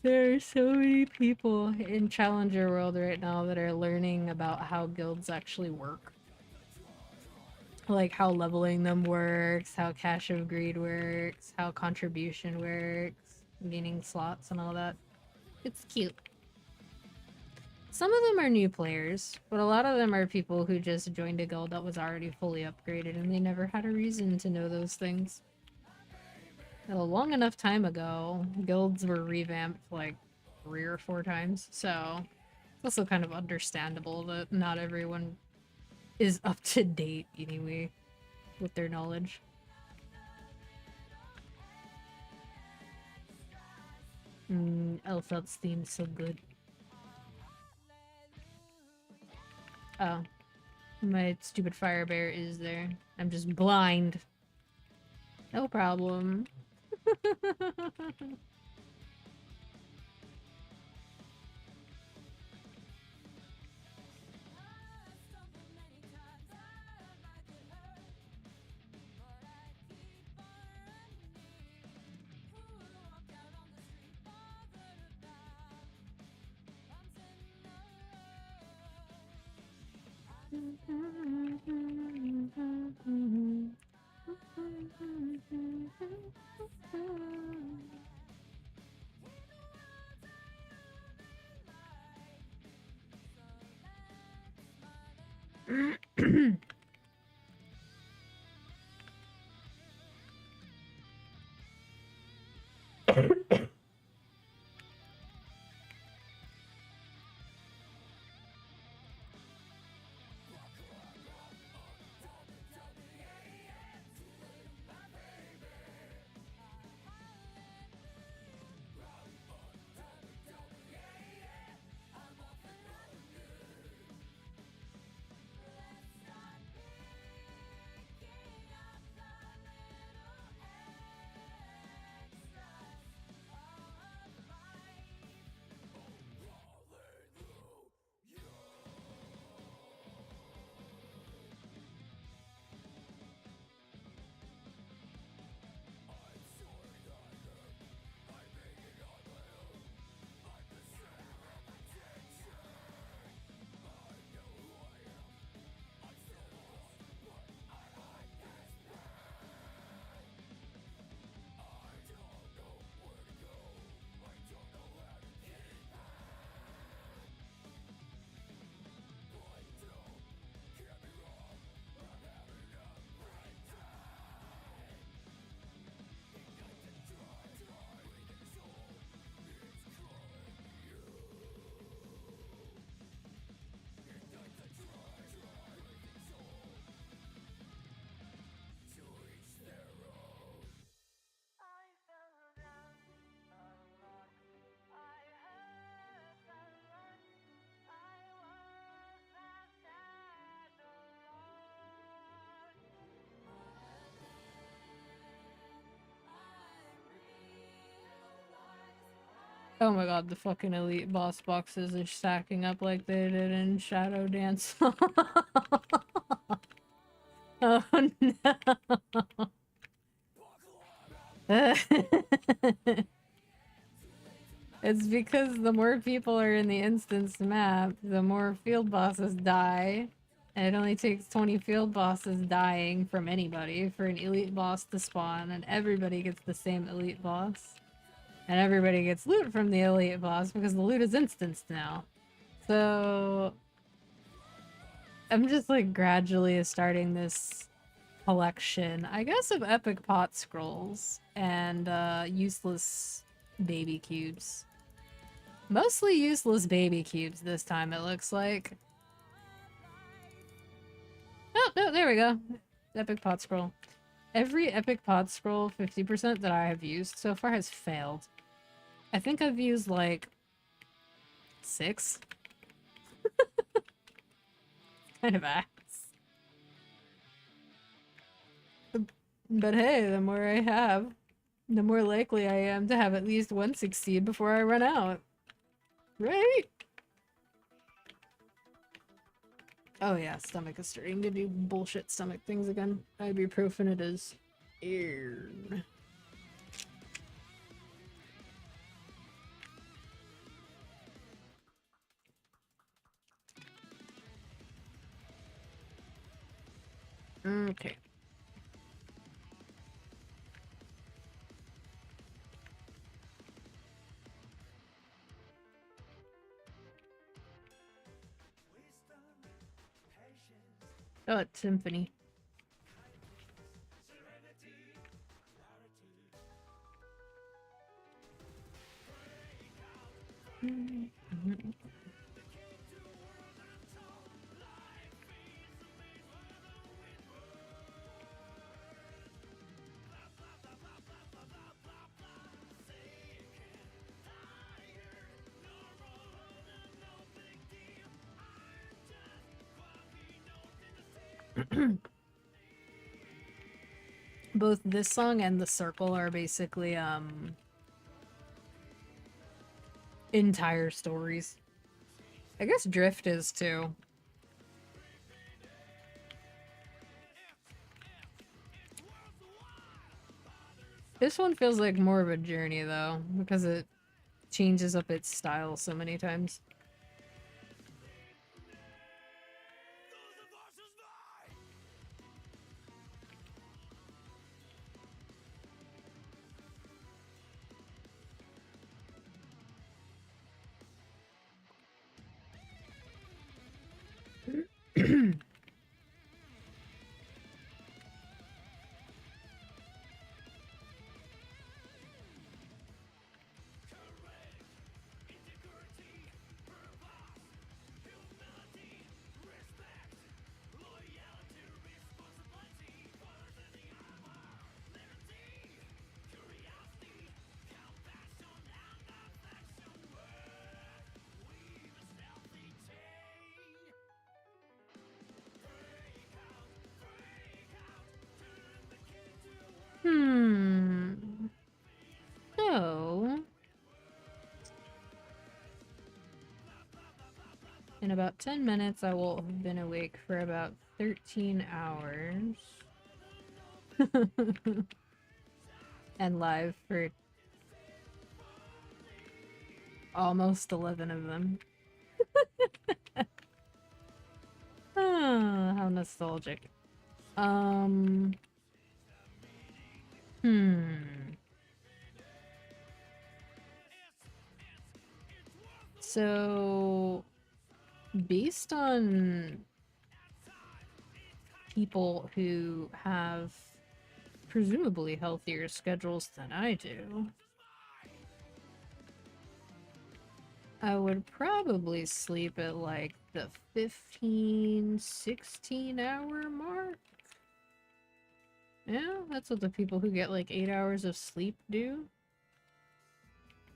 There are so many people in Challenger World right now that are learning about how guilds actually work. Like how leveling them works, how Cache of Greed works, how contribution works, gaining slots and all that. It's cute. Some of them are new players, but a lot of them are people who just joined a guild that was already fully upgraded and they never had a reason to know those things. A long enough time ago, guilds were revamped like 3 or 4 times, so it's also kind of understandable that not everyone is up to date anyway with their knowledge. Elfeld's theme's so good. Oh. My stupid fire bear is there. I'm just blind. No problem. Oh my god, the fucking elite boss boxes are stacking up like they did in Shadow Dance. Oh no. It's because the more people are in the instance map, the more field bosses die. And it only takes 20 field bosses dying from anybody for an elite boss to spawn, and everybody gets the same elite boss. And everybody gets loot from the elite boss because the loot is instanced now. So I'm just like gradually starting this collection, I guess, of epic pot scrolls and useless baby cubes. Mostly useless baby cubes this time, it looks like. Oh, no, there we go. Epic pot scroll. Every epic pot scroll 50% that I have used so far has failed. I think I've used like 6. Kind of ass. But hey, the more I have, the more likely I am to have at least one succeed before I run out. Right? Oh yeah, stomach is starting to do bullshit stomach things again. Ibuprofen it is. Ew. Okay. Oh, it's symphony. Both this song and The Circle are basically entire stories. I guess Drift is too. This one feels like more of a journey though, because it changes up its style so many times. So, in about 10 minutes, I will have been awake for about 13 hours. And live for almost 11 of them. Ah, how nostalgic. So, based on people who have presumably healthier schedules than I do, I would probably sleep at like the 15, 16 hour mark. Yeah, that's what the people who get like 8 hours of sleep do.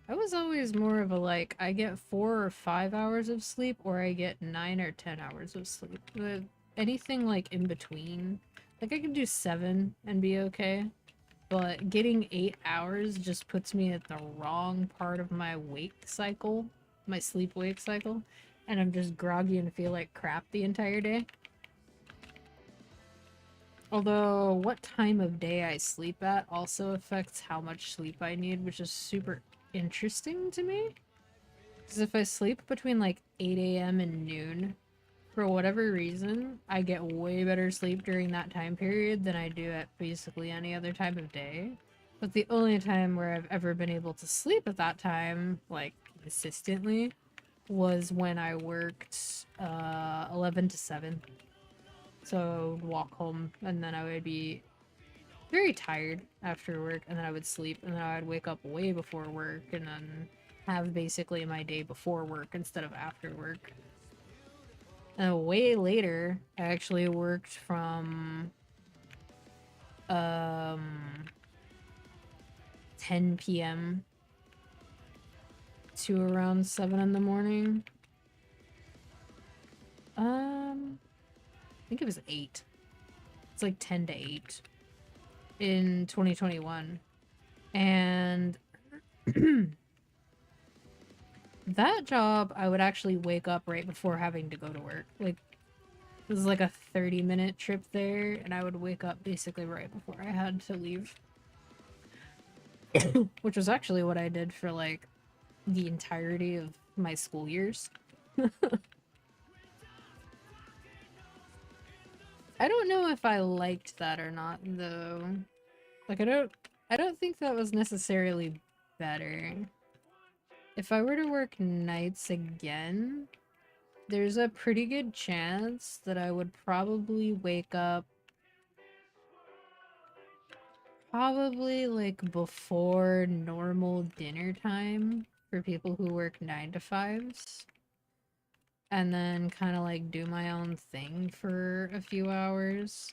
I was always more of a like, I get 4 or 5 hours of sleep, or I get 9 or 10 hours of sleep. Anything like in between. Like I could do 7 and be okay. but getting 8 hours just puts me at the wrong part of my wake cycle, my sleep-wake cycle, and I'm just groggy and feel like crap the entire day. Although, what time of day I sleep at also affects how much sleep I need, which is super interesting to me. Because if I sleep between like 8 a.m. and noon, for whatever reason, I get way better sleep during that time period than I do at basically any other time of day. But the only time where I've ever been able to sleep at that time, like, consistently, was when I worked 11 to 7. So I would walk home, and then I would be very tired after work, and then I would sleep, and then I would wake up way before work, and then have basically my day before work instead of after work. And way later, I actually worked from 10 p.m. to around 7 in the morning. I think it was 8. It's like 10 to 8 in 2021. And that job, I would actually wake up right before having to go to work. Like, it was like a 30-minute trip there, and I would wake up basically right before I had to leave. Which was actually what I did for, like, the entirety of my school years. I don't know if I liked that or not, though. Like, I don't think that was necessarily better. If I were to work nights again, there's a pretty good chance that I would probably wake up probably like before normal dinner time for people who work 9 to 5s. And then kind of like do my own thing for a few hours.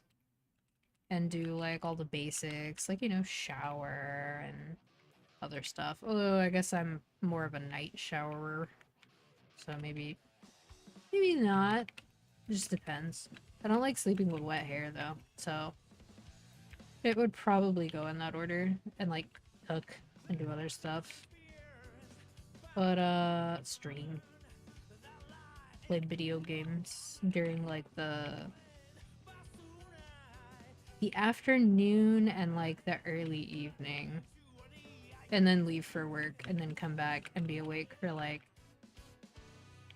And do like all the basics, like, you know, shower and other stuff. Although I guess I'm more of a night showerer. So maybe not. It just depends. I don't like sleeping with wet hair though, so it would probably go in that order and like cook and do other stuff. But stream. Play video games during like the afternoon and like the early evening. And then leave for work and then come back and be awake for like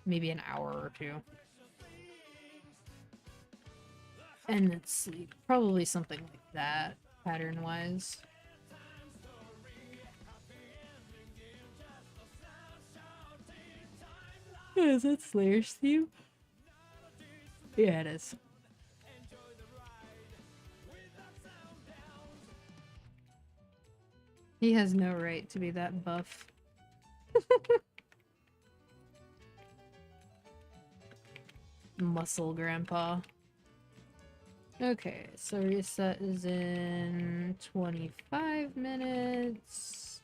maybe an hour or two. And then sleep. Probably something like that, pattern-wise. Oh, is that Slayer's theme? Yeah, it is. He has no right to be that buff. Muscle grandpa. Okay, so reset is in 25 minutes.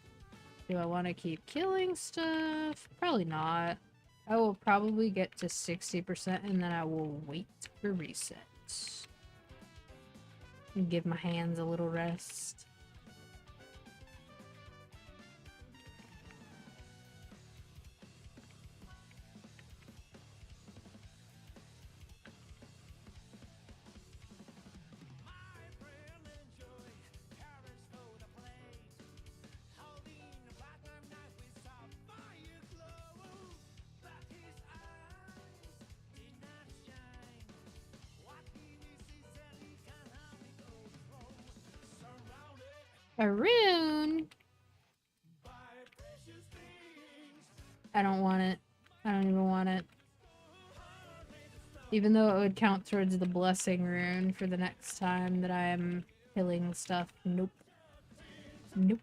Do I want to keep killing stuff? Probably not. I will probably get to 60% and then I will wait for resets. And give my hands a little rest. Arun! I don't want it. I don't even want it. Even though it would count towards the blessing rune for the next time that I am killing stuff. Nope. Nope.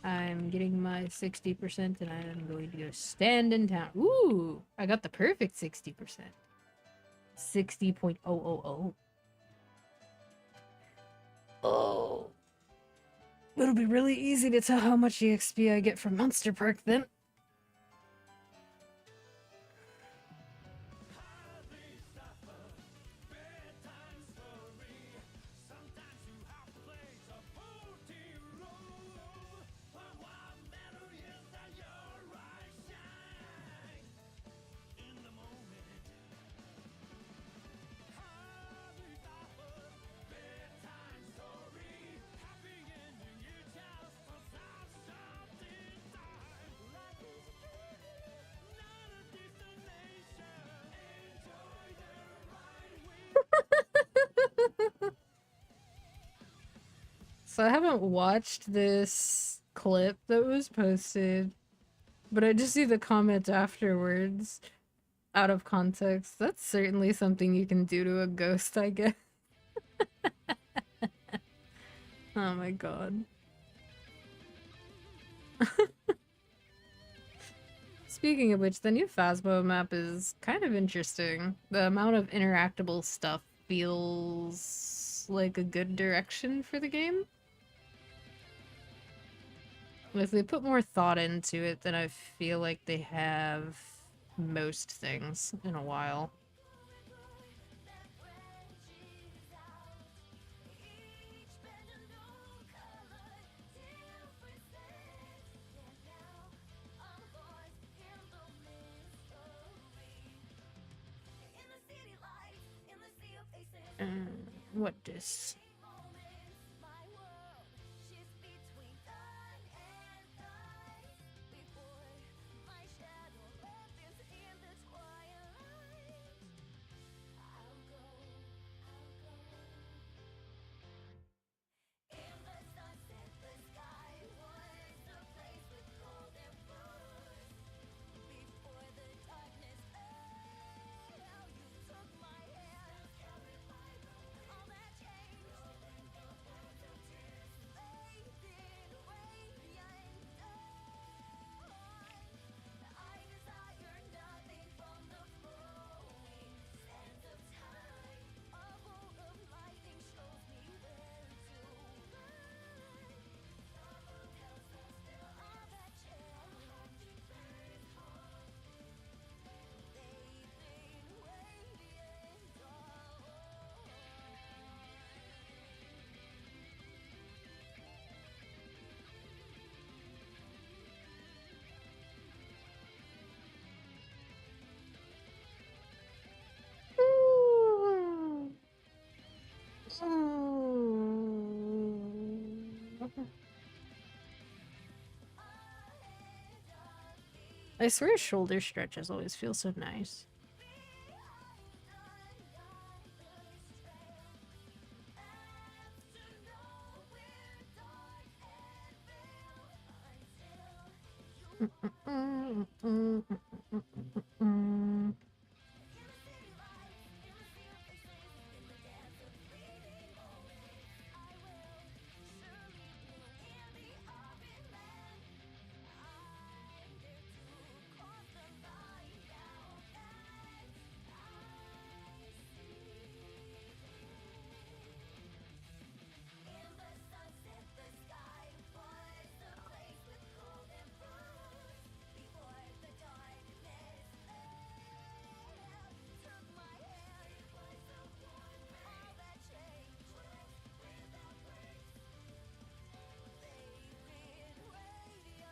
I'm getting my 60% and I'm going to go stand in town. Ooh! I got the perfect 60%. 60.000. Oh. It'll be really easy to tell how much EXP I get from Monster Park then. So I haven't watched this clip that was posted, but I just see the comments afterwards out of context. That's certainly something you can do to a ghost, I guess. Oh my god. Speaking of which, the new Phasmo map is kind of interesting. The amount of interactable stuff feels like a good direction for the game. If they put more thought into it, then I feel like they have most things in a while. What this? I swear shoulder stretches always feel so nice.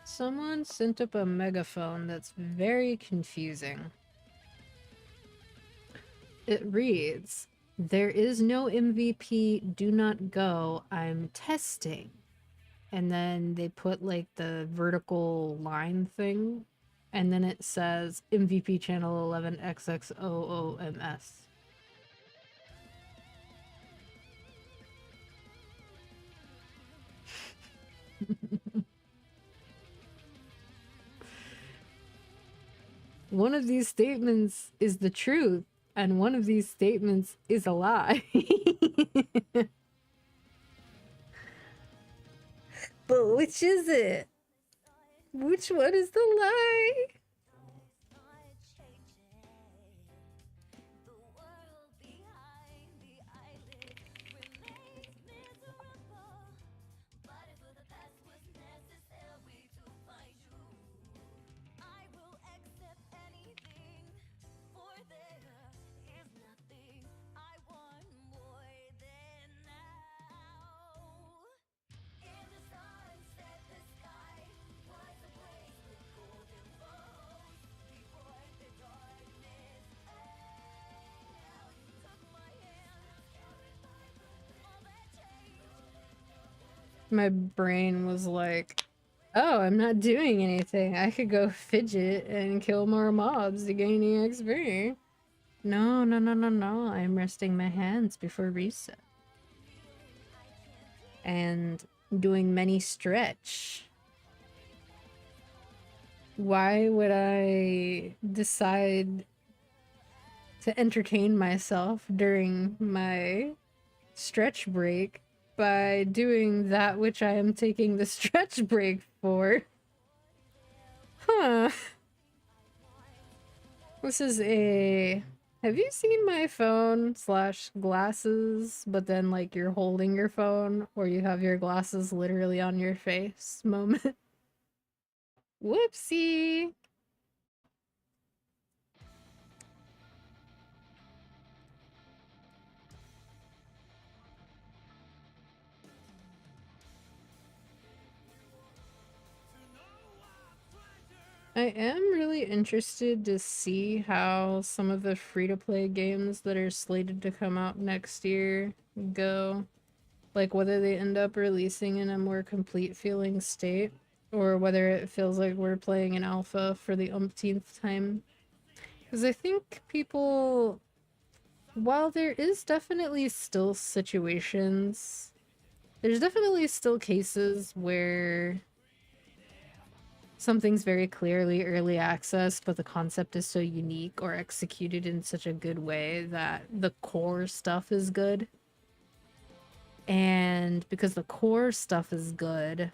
Someone sent up a megaphone that's very confusing. It reads, "There is no MVP, do not go, I'm testing." And then they put like the vertical line thing, and then it says MVP channel 11XXOOMS. One of these statements is the truth, and one of these statements is a lie. But which is it? Which one is the lie? My brain was like, oh, I'm not doing anything. I could go fidget and kill more mobs to gain EXP. No, no, no, no, no. I'm resting my hands before reset. And doing many stretch. Why would I decide to entertain myself during my stretch break by doing that which I am taking the stretch break for? Huh. This is a... Have you seen my phone slash glasses, but then like you're holding your phone or you have your glasses literally on your face moment? Whoopsie! I am really interested to see how some of the free-to-play games that are slated to come out next year go. Like whether they end up releasing in a more complete feeling state, or whether it feels like we're playing an alpha for the umpteenth time. Because I think people, while there is definitely still situations, there's definitely still cases where something's very clearly early access, but the concept is so unique or executed in such a good way that the core stuff is good. And because the core stuff is good,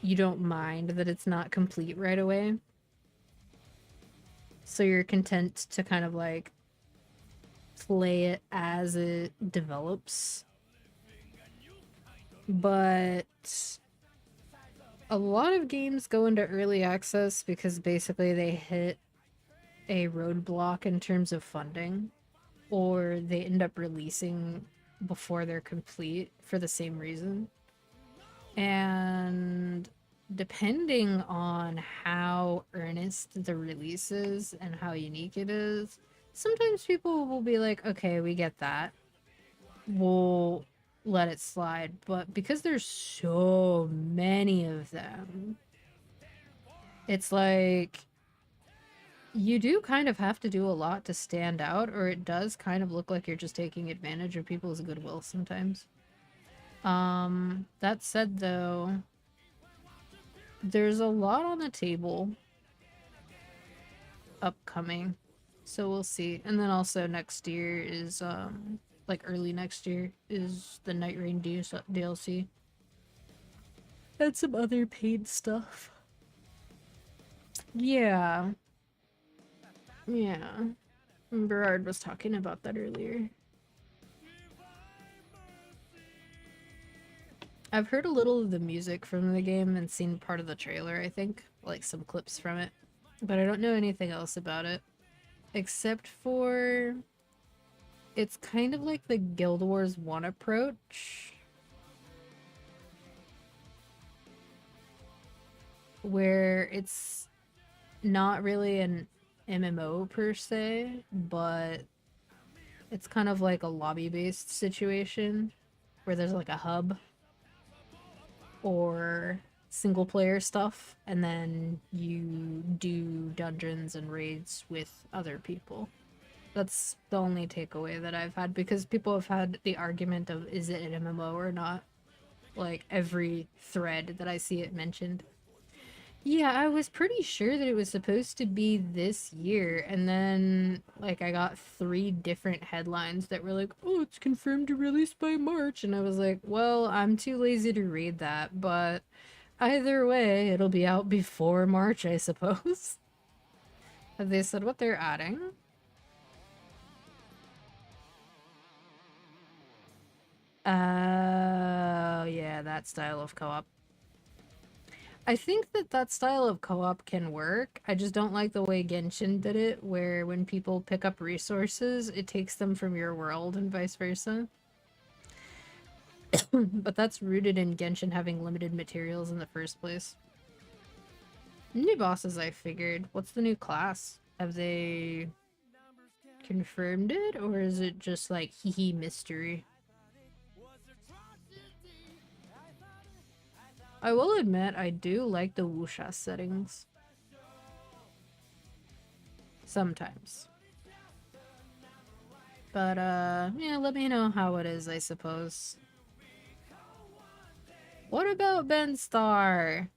you don't mind that it's not complete right away. So you're content to kind of like play it as it develops. But a lot of games go into early access because basically they hit a roadblock in terms of funding, or they end up releasing before they're complete for the same reason. And depending on how earnest the release is and how unique it is, sometimes people will be like, okay, we get that. We'll let it slide. But because there's so many of them, it's like you do kind of have to do a lot to stand out, or it does kind of look like you're just taking advantage of people's goodwill sometimes. That said though, there's a lot on the table upcoming, so we'll see. And then also next year is like early next year is the Night Rain DLC and some other paid stuff. Yeah, Berard was talking about that earlier. I've heard a little of the music from the game and seen part of the trailer, I think, like some clips from it, but I don't know anything else about it except for it's kind of like the Guild Wars 1 approach, where it's not really an MMO per se, but it's kind of like a lobby-based situation where there's like a hub or single player stuff, and then you do dungeons and raids with other people. That's the only takeaway that I've had, because people have had the argument of, is it an MMO or not? Like, every thread that I see it mentioned. Yeah, I was pretty sure that it was supposed to be this year, and then, like, I got 3 different headlines that were like, oh, it's confirmed to release by March, and I was like, well, I'm too lazy to read that, but either way, it'll be out before March, I suppose. Have they said what they're adding? Yeah, that style of co-op. I think that that style of co-op can work. I just don't like the way Genshin did it, where when people pick up resources, it takes them from your world and vice versa. But that's rooted in Genshin having limited materials in the first place. New bosses, I figured. What's the new class? Have they confirmed it, or is it just like hee mystery? I will admit, I do like the wuxia settings. Sometimes. But, yeah, let me know how it is, I suppose. What about Ben Star?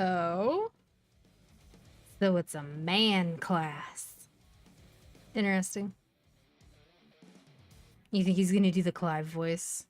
Oh? So it's a man class. Interesting. You think he's gonna do the Clive voice?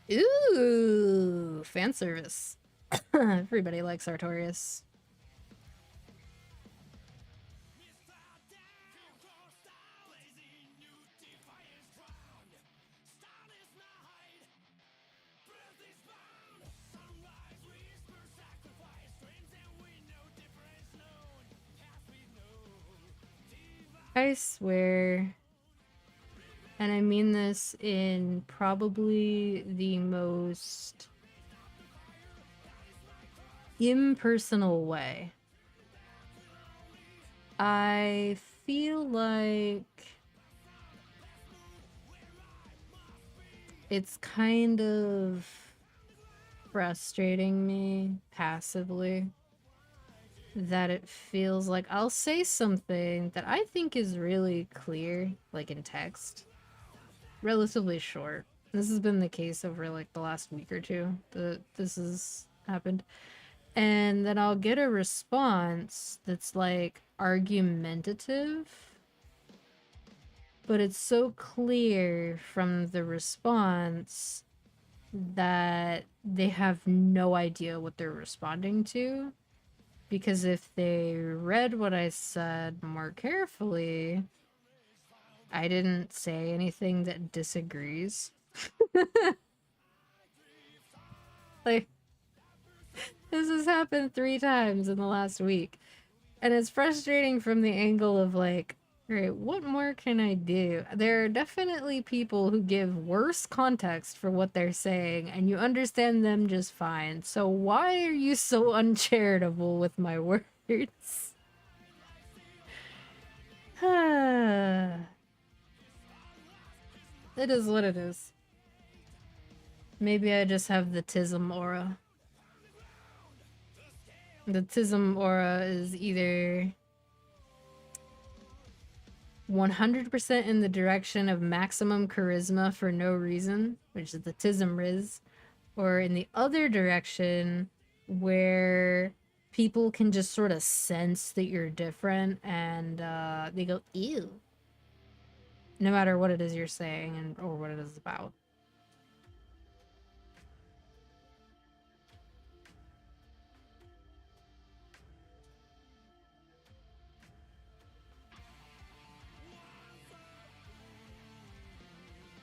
Ooh, fan service. Everybody likes Artorias. I swear, and I mean this in probably the most impersonal way. I feel like it's kind of frustrating me passively that it feels like I'll say something that I think is really clear, like in text, relatively short. This has been the case over like the last week or two that this has happened. And then I'll get a response that's like argumentative, but it's so clear from the response that they have no idea what they're responding to. Because if they read what I said more carefully, I didn't say anything that disagrees. Like, this has happened 3 times in the last week. And it's frustrating from the angle of like, right, what more can I do? There are definitely people who give worse context for what they're saying, and you understand them just fine. So why are you so uncharitable with my words? It is what it is. Maybe I just have the Tism aura. The Tism aura is either 100% in the direction of maximum charisma for no reason, which is the Tism Riz, or in the other direction where people can just sort of sense that you're different and they go, ew, no matter what it is you're saying and or what it is about.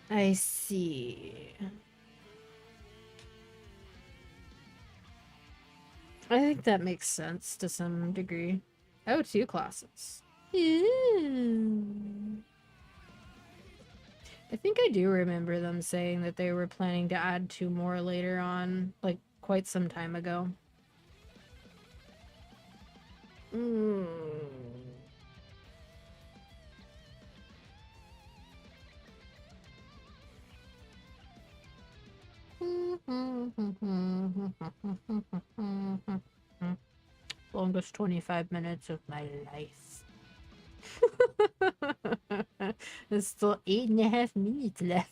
I see. I think that makes sense to some degree. Oh, 2 classes. Ew. I think I do remember them saying that they were planning to add 2 more later on, like quite some time ago. Longest 25 minutes of my life. There's still 8.5 minutes left.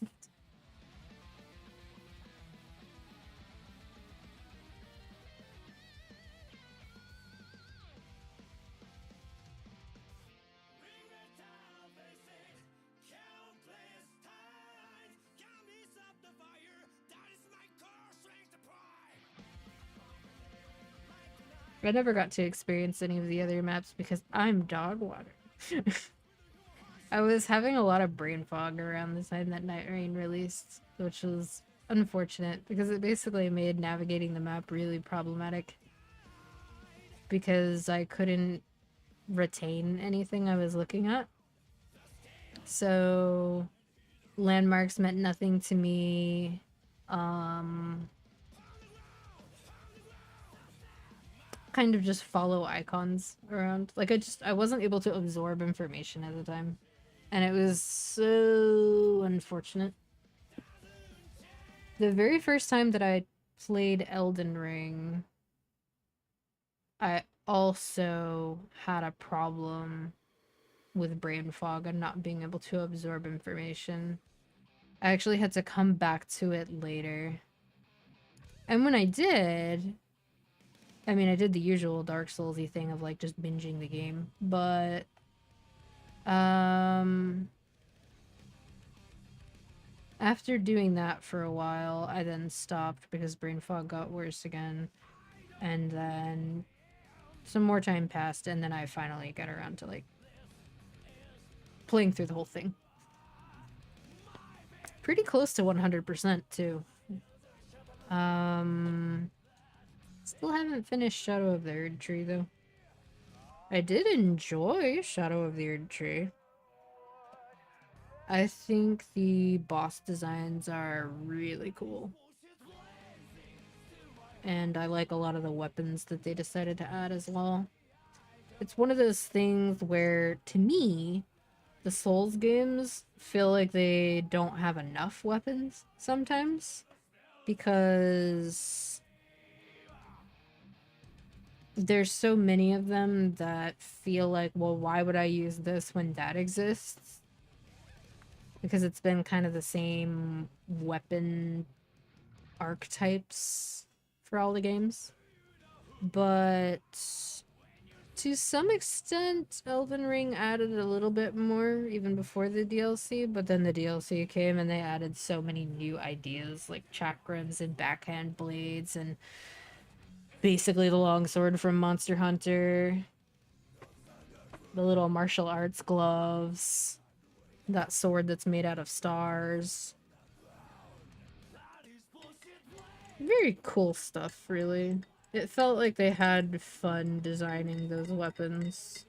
Ring the town, they say, countless times. Count me up the fire, that is my core strength to pride. I never got to experience any of the other maps because I'm dog water. I was having a lot of brain fog around the time that Night Rain released, which was unfortunate because it basically made navigating the map really problematic because I couldn't retain anything I was looking at. So landmarks meant nothing to me. Kind of just follow icons around. Like I wasn't able to absorb information at the time. And it was so unfortunate. The very first time that I played Elden Ring, I also had a problem with brain fog and not being able to absorb information. I actually had to come back to it later. And when I did, I mean, I did the usual Dark Souls-y thing of like just binging the game, but after doing that for a while, I then stopped because brain fog got worse again. And then some more time passed, and then I finally got around to like playing through the whole thing. Pretty close to 100% too. Still haven't finished Shadow of the Erd Tree though. I did enjoy Shadow of the Erd Tree. I think the boss designs are really cool. And I like a lot of the weapons that they decided to add as well. It's one of those things where, to me, the Souls games feel like they don't have enough weapons sometimes. Because there's so many of them that feel like, well, why would I use this when that exists? Because it's been kind of the same weapon archetypes for all the games. But to some extent, Elden Ring added a little bit more even before the DLC, but then the DLC came and they added so many new ideas like chakrams and backhand blades and basically the longsword from Monster Hunter, the little martial arts gloves, that sword that's made out of stars. Very cool stuff, really. It felt like they had fun designing those weapons.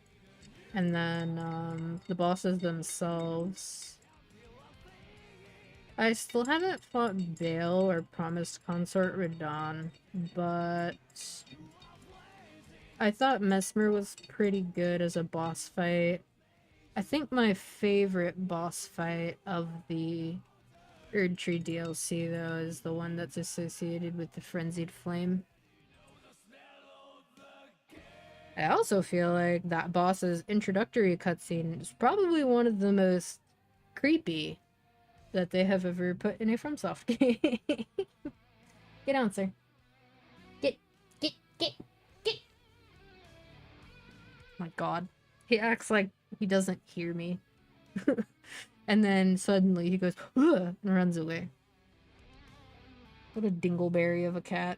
And then, the bosses themselves. I still haven't fought Vale or Promised Consort Radon, but I thought Mesmer was pretty good as a boss fight. I think my favorite boss fight of the Erd Tree DLC, though, is the one that's associated with the Frenzied Flame. I also feel like that boss's introductory cutscene is probably one of the most creepy that they have ever put in a FromSoft game. Get on, sir. Get. My god. He acts like he doesn't hear me. And then suddenly he goes, ugh, and runs away. What a dingleberry of a cat.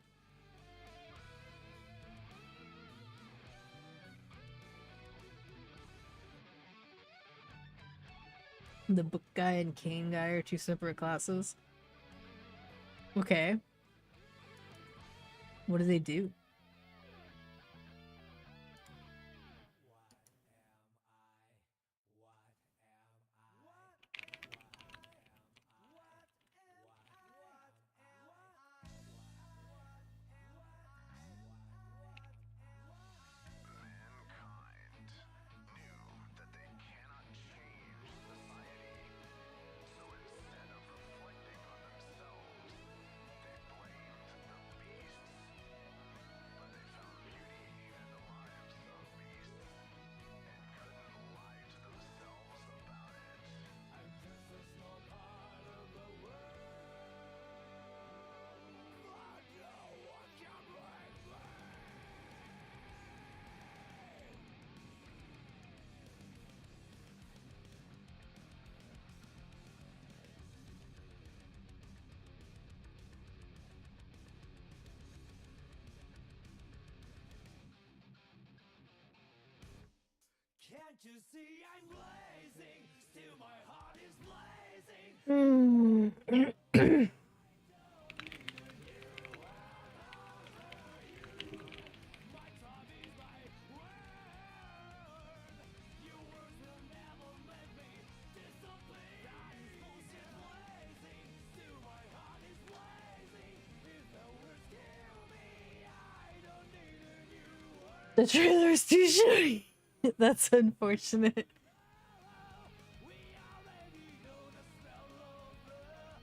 The book guy and cane guy are two separate classes. Okay. What do they do? you see I'm blazing? Still my heart is blazing. My time is my word. Your words will never make me disappear. I'm bullshit blazing. Still my heart is blazing. If the words kill me, I don't need a new word. The trailer's too shitty. That's unfortunate. We already know the smell of love.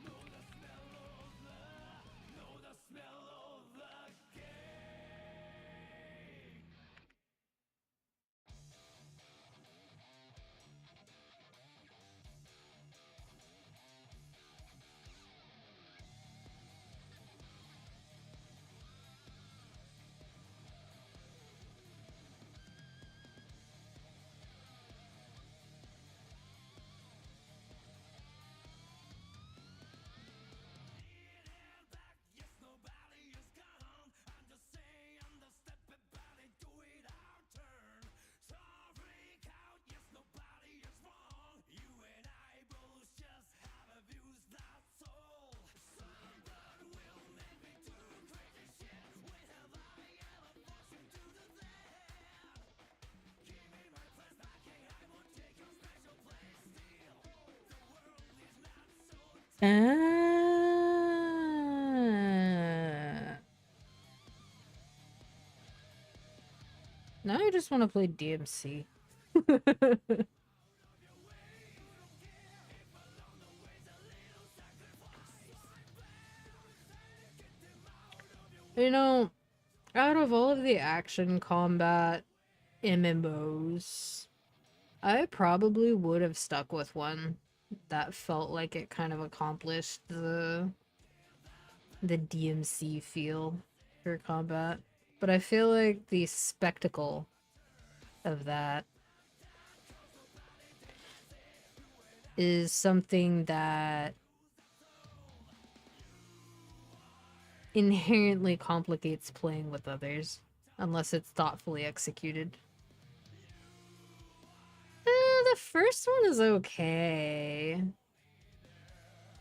Know the smell of love. Know the smell of the game. Yes, nobody is gone. I'm just saying the step about it, do it our turn. So freak out, yes, nobody is wrong. You and I both just have a views, that's all. Someone will make me do crazy shit. When have I ever forced you to do that? Give me my place back, hey, I won't take your special place still. The world is not so Now I just want to play DMC. You know, out of all of the action combat MMOs, I probably would have stuck with one that felt like it kind of accomplished the DMC feel for combat. But I feel like the spectacle of that is something that inherently complicates playing with others, unless it's thoughtfully executed. The first one is okay.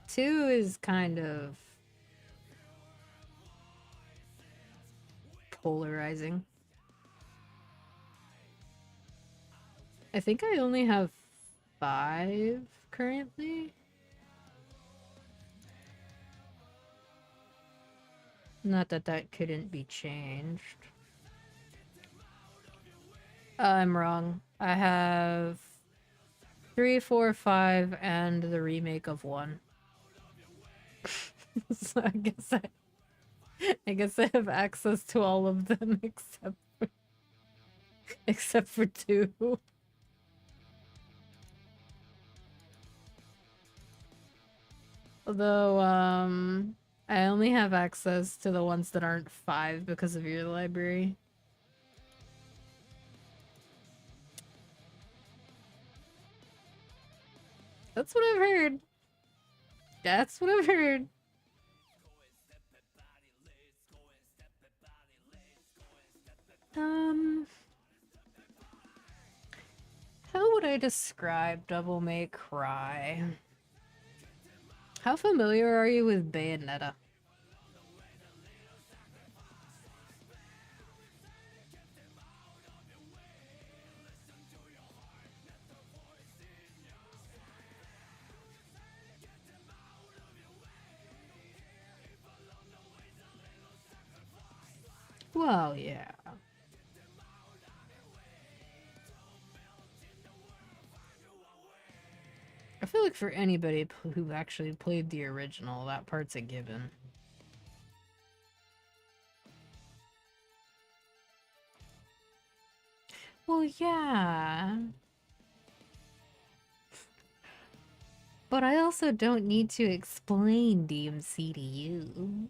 2 is kind of polarizing. I think I only have 5 currently. Not that that couldn't be changed. I'm wrong. I have 3, 4, 5, and the remake of 1. So I guess I have access to all of them except for 2. Although, I only have access to the ones that aren't 5 because of your library. That's what I've heard. That's what I've heard. How would I describe Devil May Cry? How familiar are you with Bayonetta? Well, yeah. I feel like for anybody who actually played the original, that part's a given. Well, yeah. But I also don't need to explain DMC to you.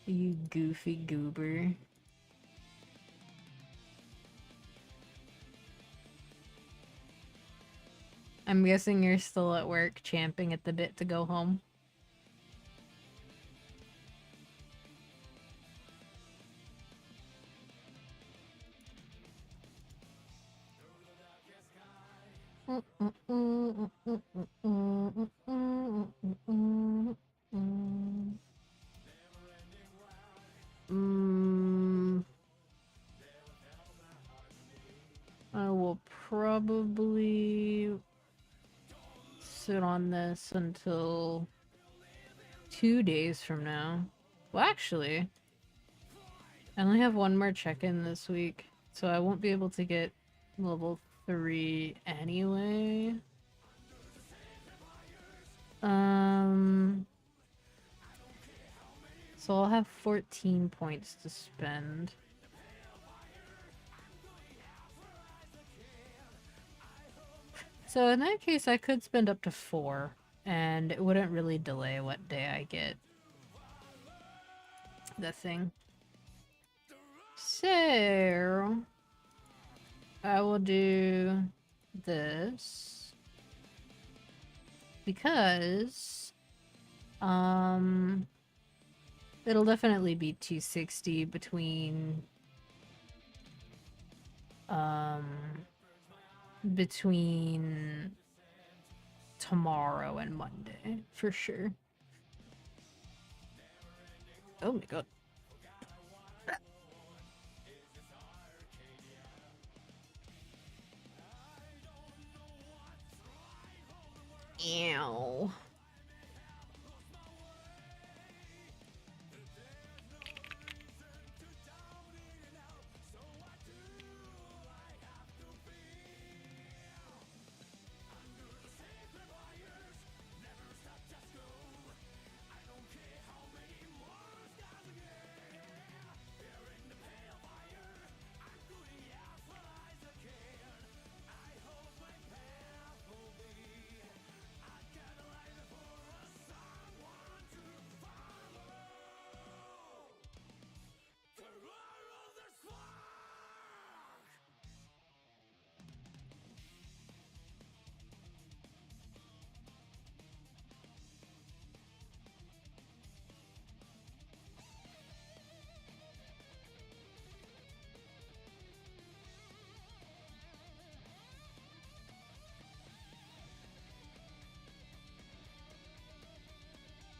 You goofy goober. I'm guessing you're still at work, champing at the bit to go home. I will probably sit on this until 2 days from now. Well, actually, I only have one more check-in this week, so I won't be able to get level 3 anyway. So I'll have 14 points to spend. So in that case, I could spend up to 4, and it wouldn't really delay what day I get the thing. So I will do this because it'll definitely be 260 between tomorrow and Monday for sure. Oh my god. Ew.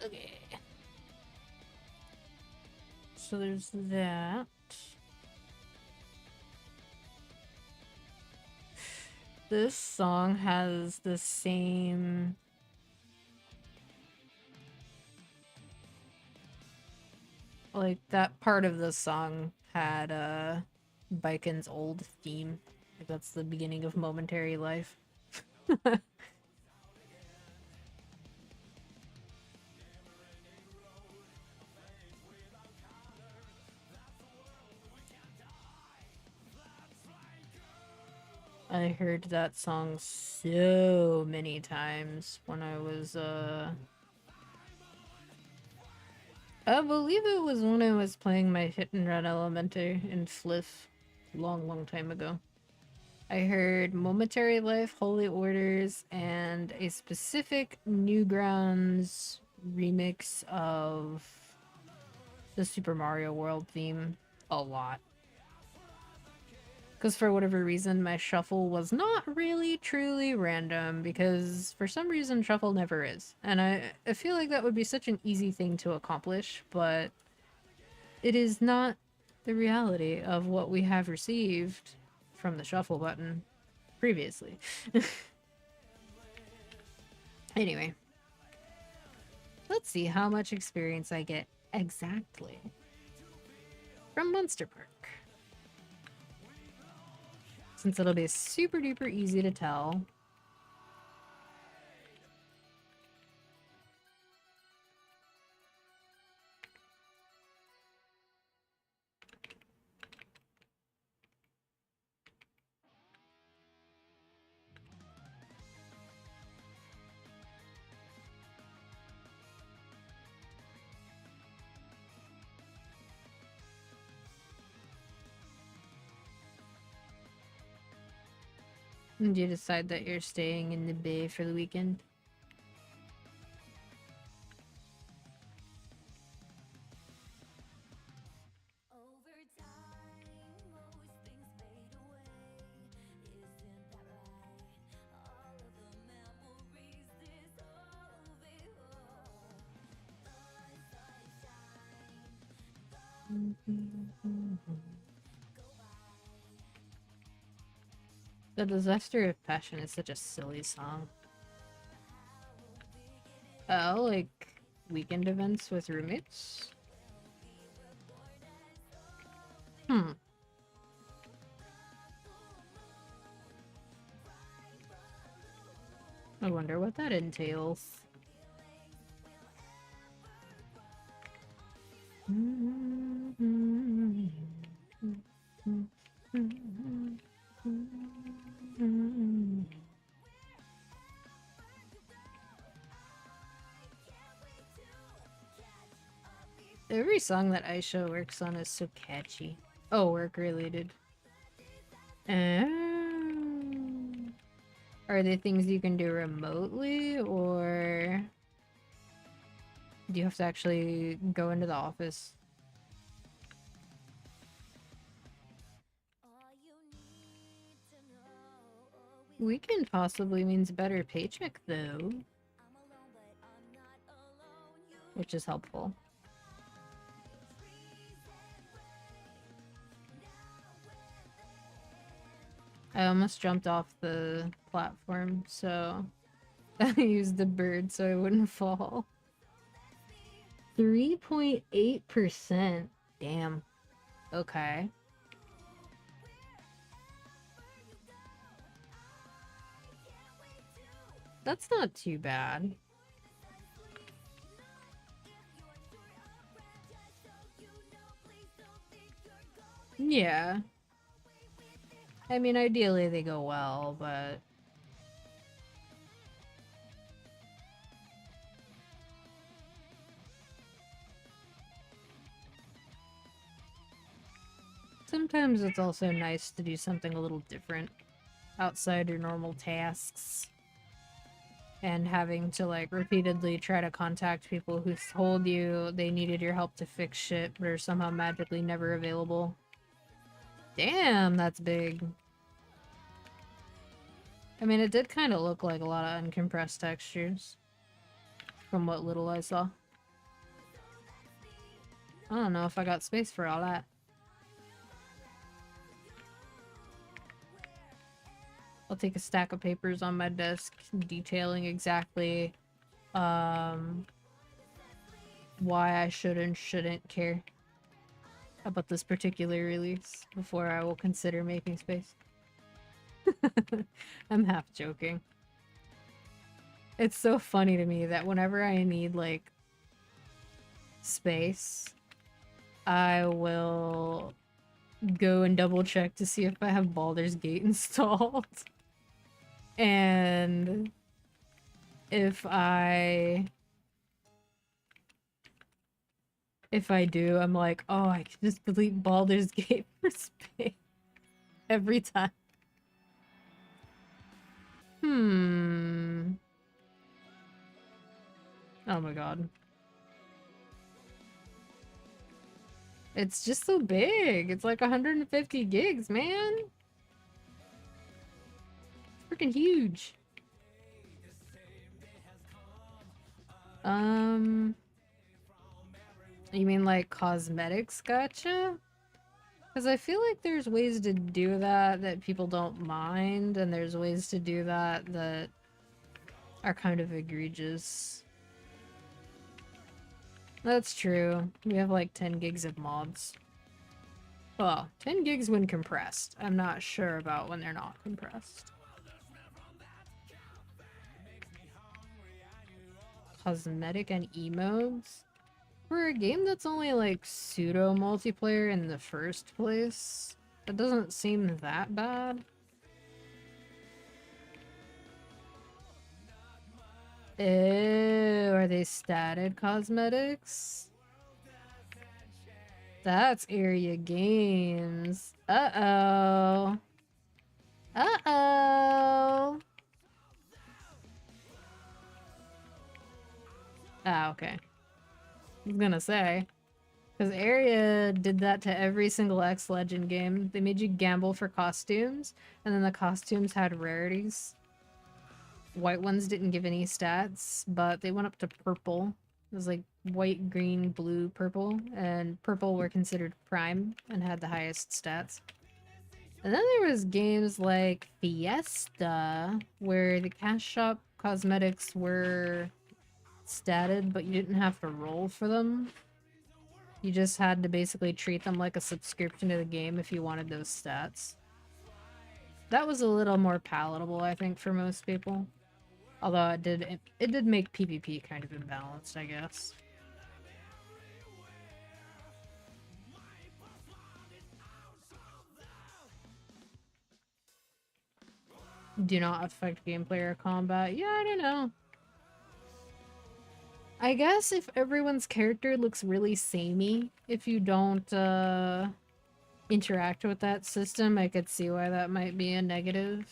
Okay. So there's that. This song has the same like that part of the song had Biken's old theme. Like that's the beginning of Momentary Life. I heard that song so many times when I was I believe it was when I was playing my Hit and Run Elemental in Fliff long time ago. I heard Momentary Life, Holy Orders, and a specific Newgrounds remix of the Super Mario World theme a lot. Because for whatever reason, my shuffle was not really truly random, because for some reason, shuffle never is. And I feel like that would be such an easy thing to accomplish, but it is not the reality of what we have received from the shuffle button previously. Anyway, let's see how much experience I get exactly from Monster Park. Since it'll be super duper easy to tell. Did you decide that you're staying in the bay for the weekend? The Disaster of Passion is such a silly song. Oh, like weekend events with roommates? Hmm. I wonder what that entails. Every song that Aisha works on is so catchy. Oh, work related. Are they things you can do remotely, or do you have to actually go into the office? Weekend possibly means better paycheck, though. Which is helpful. I almost jumped off the platform, so I used the bird so I wouldn't fall. 3.8%. Damn. Okay. That's not too bad. Yeah. I mean, ideally they go well, but... sometimes it's also nice to do something a little different outside your normal tasks. And having to, like, repeatedly try to contact people who told you they needed your help to fix shit, but are somehow magically never available. Damn, that's big. I mean, it did kind of look like a lot of uncompressed textures. From what little I saw. I don't know if I got space for all that. I'll take a stack of papers on my desk detailing exactly why I should and shouldn't care about this particular release before I will consider making space. I'm half joking. It's so funny to me that whenever I need, like, space, I will go and double check to see if I have Baldur's Gate installed. And if I do, I'm like, oh, I can just delete Baldur's Gate for space every time. Oh my god. It's just so big. It's like 150 gigs, man. It's freaking huge. You mean like cosmetics gotcha? Because I feel like there's ways to do that people don't mind, and there's ways to do that are kind of egregious. That's true. We have like 10 gigs of mods. Well, 10 gigs when compressed. I'm not sure about when they're not compressed. Cosmetic and emotes? For a game that's only like pseudo multiplayer in the first place, that doesn't seem that bad. Ew, are they statted cosmetics? That's area games. Uh-oh. Uh-oh. Ah, okay. I was gonna say. Because Area did that to every single X Legend game. They made you gamble for costumes, and then the costumes had rarities. White ones didn't give any stats, but they went up to purple. It was like white, green, blue, purple, and purple were considered prime and had the highest stats. And then there was games like Fiesta, where the cash shop cosmetics were statted, but you didn't have to roll for them. You just had to basically treat them like a subscription to the game if you wanted those stats. That was a little more palatable, I think, for most people. Although it did make PvP kind of imbalanced, I guess. Do not affect gameplay or combat. Yeah, I don't know. I guess if everyone's character looks really samey, if you don't interact with that system, I could see why that might be a negative.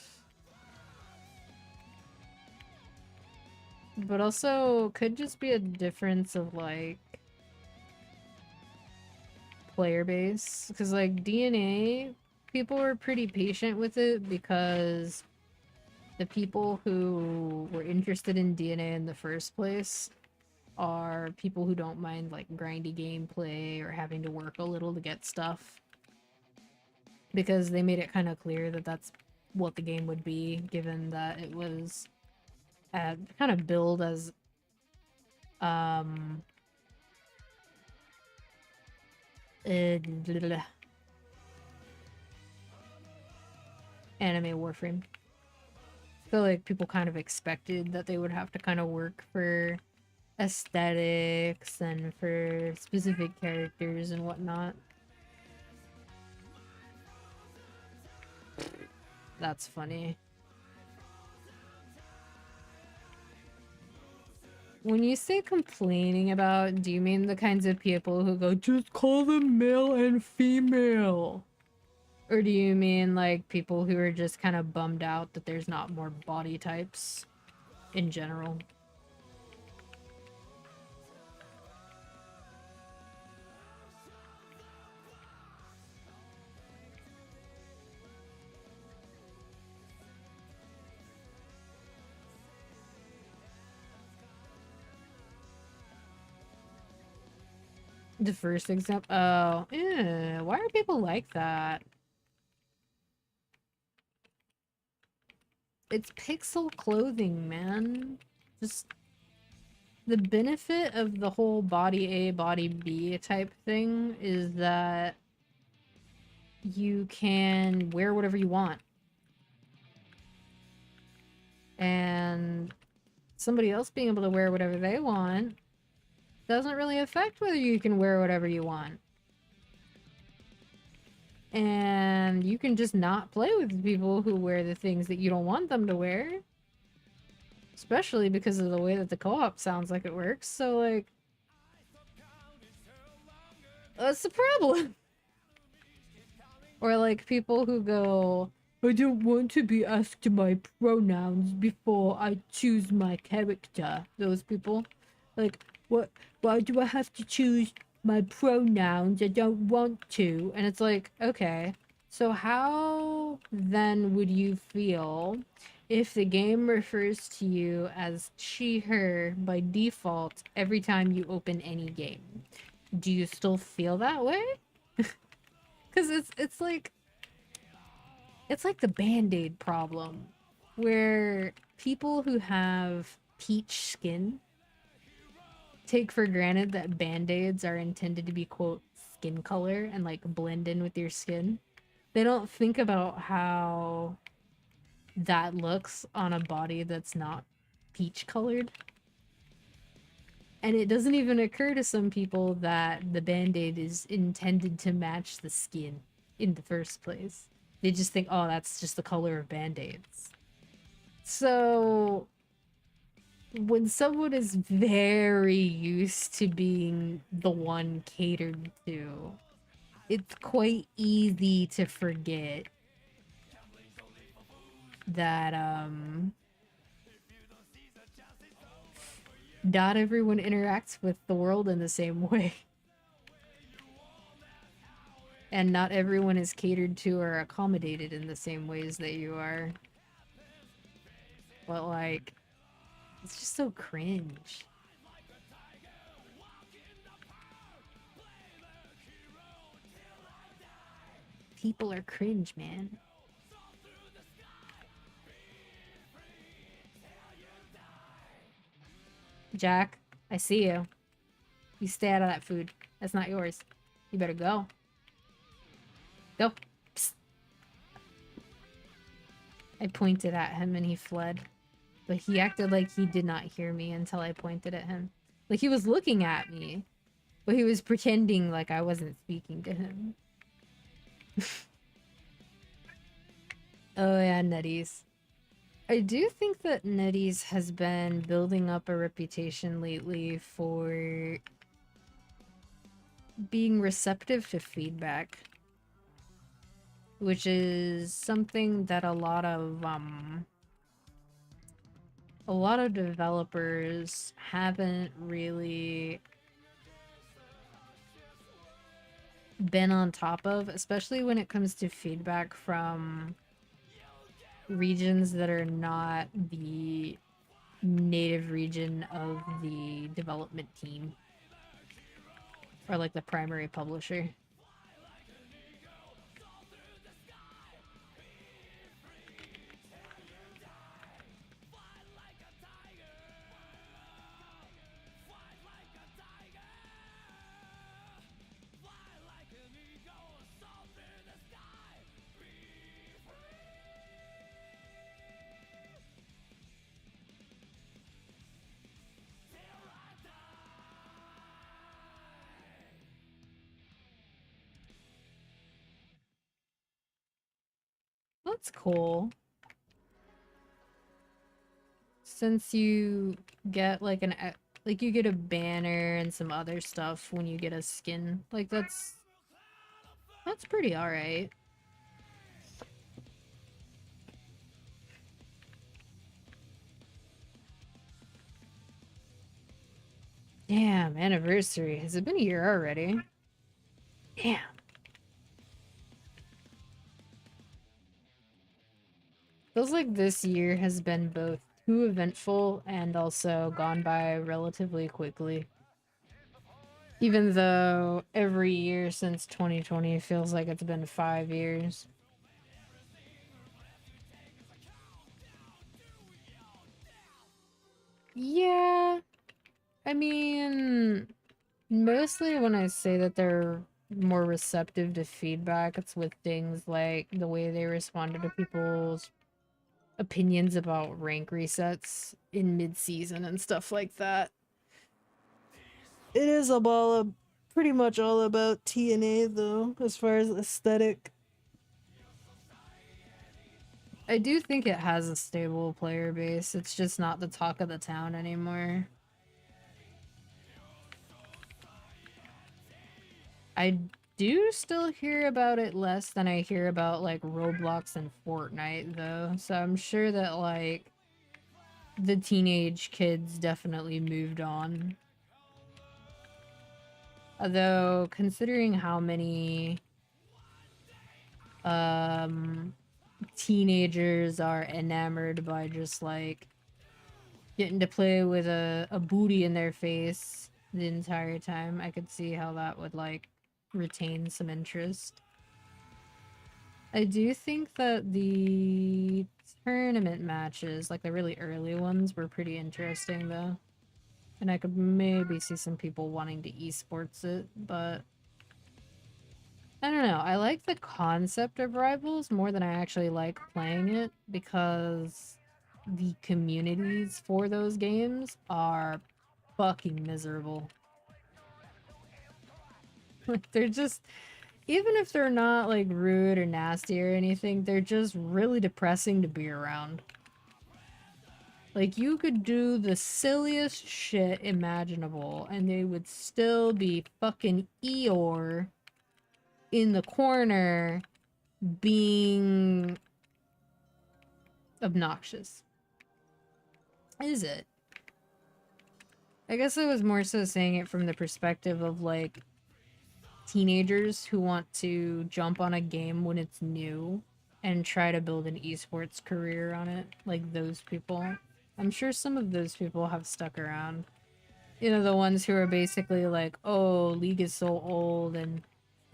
But also, could just be a difference of, like, player base. Because, like, DNA, people were pretty patient with it because the people who were interested in DNA in the first place are people who don't mind, like, grindy gameplay or having to work a little to get stuff. Because they made it kind of clear that that's what the game would be, given that it was kind of billed as anime Warframe. I feel like people kind of expected that they would have to kind of work for aesthetics and for specific characters and whatnot. That's funny. When you say complaining about, do you mean the kinds of people who go, just call them male and female? Or do you mean, like, people who are just kind of bummed out that there's not more body types in general? The first example? Oh, yeah. Why are people like that? It's pixel clothing, man. Just the benefit of the whole body A, body B type thing is that you can wear whatever you want. And somebody else being able to wear whatever they want doesn't really affect whether you can wear whatever you want. And you can just not play with people who wear the things that you don't want them to wear. Especially because of the way that the co-op sounds like it works. So, like, what's the problem? Or, like, people who go, I don't want to be asked my pronouns before I choose my character. Those people. Like, what? Why do I have to choose my pronouns? I don't want to. And it's like, okay. So how then would you feel if the game refers to you as she, her by default every time you open any game? Do you still feel that way? Because it's like the Band-Aid problem, where people who have peach skin take for granted that Band-Aids are intended to be, quote, skin color and, like, blend in with your skin. They don't think about how that looks on a body that's not peach colored. And it doesn't even occur to some people that the Band-Aid is intended to match the skin in the first place. They just think, oh, that's just the color of Band-Aids. So when someone is very used to being the one catered to, it's quite easy to forget that not everyone interacts with the world in the same way. And not everyone is catered to or accommodated in the same ways that you are. But, like, it's just so cringe. people are cringe, man. Jack, I see you. You stay out of that food. That's not yours. You better go. Go. Psst. I pointed at him and he fled. But he acted like he did not hear me until I pointed at him. Like he was looking at me, but he was pretending like I wasn't speaking to him. Oh yeah, Nutties. I do think that Nutties has been building up a reputation lately for being receptive to feedback, which is something that a lot of developers haven't really been on top of, especially when it comes to feedback from regions that are not the native region of the development team or like the primary publisher. That's cool. Since you get like like you get a banner and some other stuff when you get a skin, like that's pretty alright. Damn, anniversary. Has it been a year already? Damn. Feels like this year has been both too eventful and also gone by relatively quickly. Even though every year since 2020 feels like it's been 5 years. Yeah. I mean, mostly when I say that they're more receptive to feedback, it's with things like the way they responded to people's opinions about rank resets in mid-season and stuff like that. It is pretty much all about TNA though, as far as aesthetic. I do think it has a stable player base. It's just not the talk of the town anymore. I do still hear about it less than I hear about like Roblox and Fortnite though. So I'm sure that like the teenage kids definitely moved on. Although considering how many teenagers are enamored by just like getting to play with a booty in their face the entire time, I could see how that would like retain some interest. I do think that the tournament matches, like the really early ones, were pretty interesting though. And I could maybe see some people wanting to esports it, but I don't know. I like the concept of Rivals more than I actually like playing it because the communities for those games are fucking miserable. Like, they're just, even if they're not like rude or nasty or anything, they're just really depressing to be around. Like, you could do the silliest shit imaginable and they would still be fucking Eeyore in the corner being obnoxious. Is it? I guess I was more so saying it from the perspective of like teenagers who want to jump on a game when it's new and try to build an esports career on it. Like those people. I'm sure some of those people have stuck around. You know, the ones who are basically like, oh, League is so old and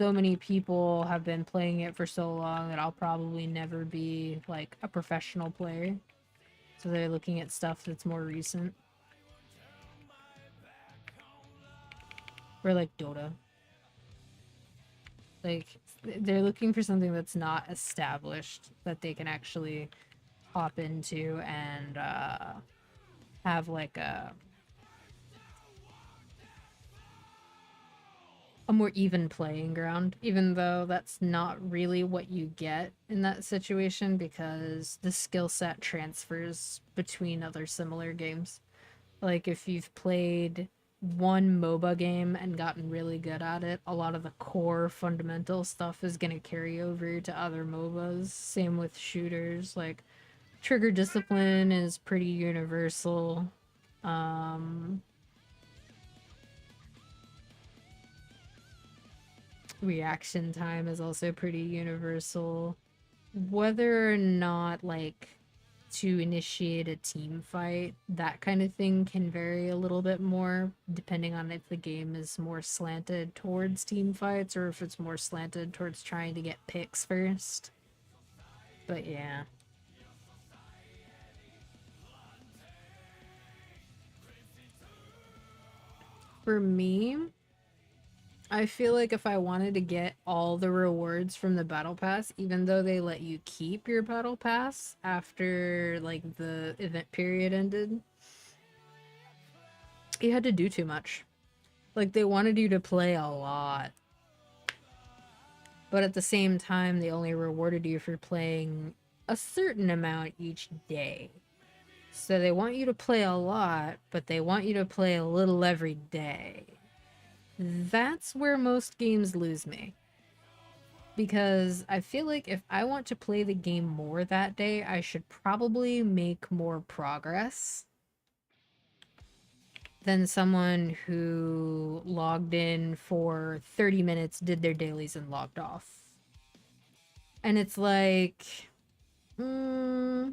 so many people have been playing it for so long that I'll probably never be like a professional player. So they're looking at stuff that's more recent. Or like Dota. Like, they're looking for something that's not established that they can actually hop into and have like a more even playing ground, even though that's not really what you get in that situation because the skill set transfers between other similar games. Like if you've played one MOBA game and gotten really good at it, a lot of the core fundamental stuff is going to carry over to other MOBAs. Same with shooters, like trigger discipline is pretty universal. Reaction time is also pretty universal. Whether or not, like, to initiate a team fight, that kind of thing can vary a little bit more, depending on if the game is more slanted towards team fights or if it's more slanted towards trying to get picks first. But yeah. For me, I feel like if I wanted to get all the rewards from the battle pass, even though they let you keep your battle pass after like the event period ended, you had to do too much. Like they wanted you to play a lot. But at the same time, they only rewarded you for playing a certain amount each day. So they want you to play a lot, but they want you to play a little every day. That's where most games lose me. Because I feel like if I want to play the game more that day, I should probably make more progress than someone who logged in for 30 minutes, did their dailies, and logged off. And it's like, I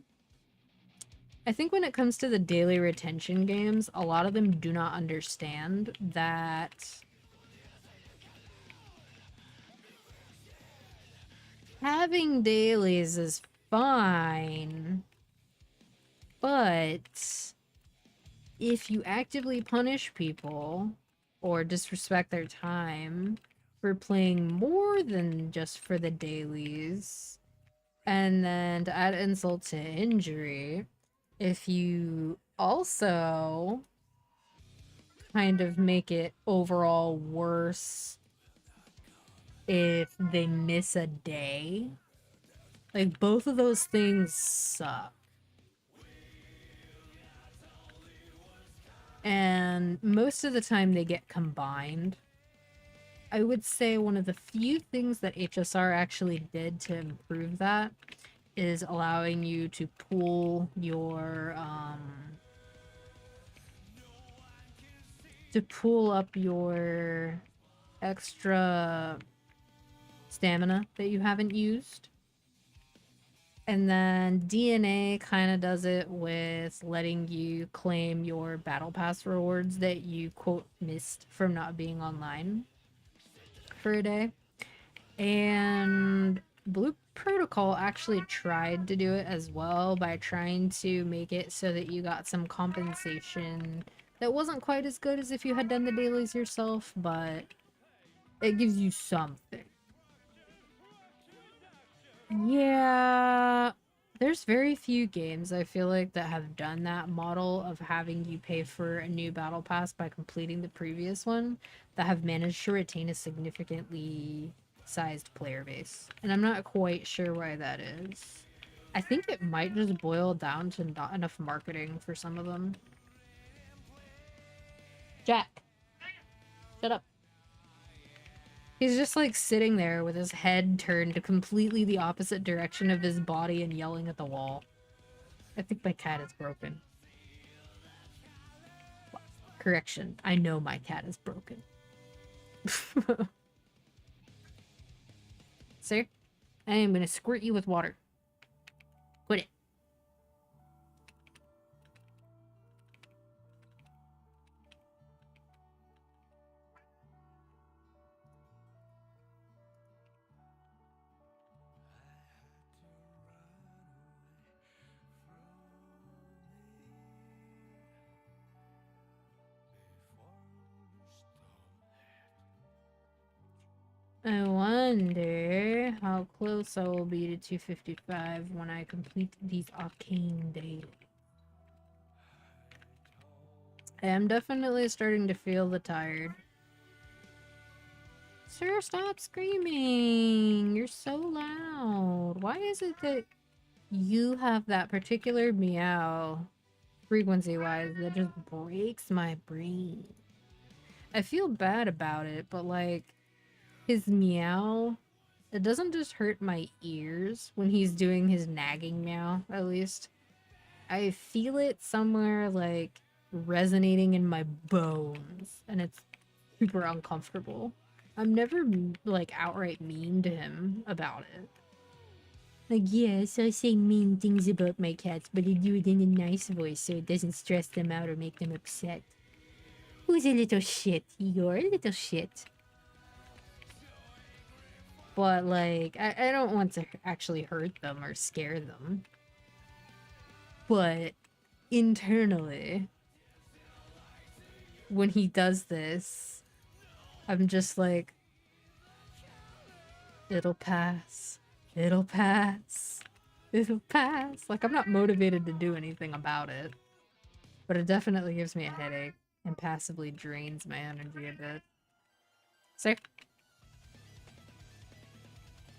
think when it comes to the daily retention games, a lot of them do not understand that having dailies is fine, but if you actively punish people or disrespect their time for playing more than just for the dailies, and then to add insult to injury, if you also kind of make it overall worse if they miss a day, like both of those things suck. And most of the time they get combined. I would say one of the few things that HSR actually did to improve that is allowing you to pool up your extra stamina that you haven't used. And then DNA kind of does it with letting you claim your battle pass rewards that you quote missed from not being online for a day. And Blue Protocol actually tried to do it as well by trying to make it so that you got some compensation that wasn't quite as good as if you had done the dailies yourself, but it gives you something. Yeah, there's very few games I feel like that have done that model of having you pay for a new battle pass by completing the previous one that have managed to retain a significantly sized player base. And I'm not quite sure why that is. I think it might just boil down to not enough marketing for some of them. Jack, shut up. He's just like sitting there with his head turned completely the opposite direction of his body and yelling at the wall. I think my cat is broken. Correction, I know my cat is broken. Sir, I am gonna squirt you with water. Quit it. I wonder how close I will be to 255 when I complete these arcane daily. I am definitely starting to feel the tired. Sir, stop screaming! You're so loud. Why is it that you have that particular meow, frequency-wise, that just breaks my brain? I feel bad about it, but like, his meow, it doesn't just hurt my ears when he's doing his nagging meow, at least. I feel it somewhere, like, resonating in my bones, and it's super uncomfortable. I'm never, like, outright mean to him about it. Like, yes, I say mean things about my cats, but I do it in a nice voice so it doesn't stress them out or make them upset. Who's a little shit? You're a little shit. But, like, I don't want to actually hurt them or scare them. But, internally, when he does this, I'm just like, it'll pass. It'll pass. It'll pass. Like, I'm not motivated to do anything about it. But it definitely gives me a headache and passively drains my energy a bit. Sir?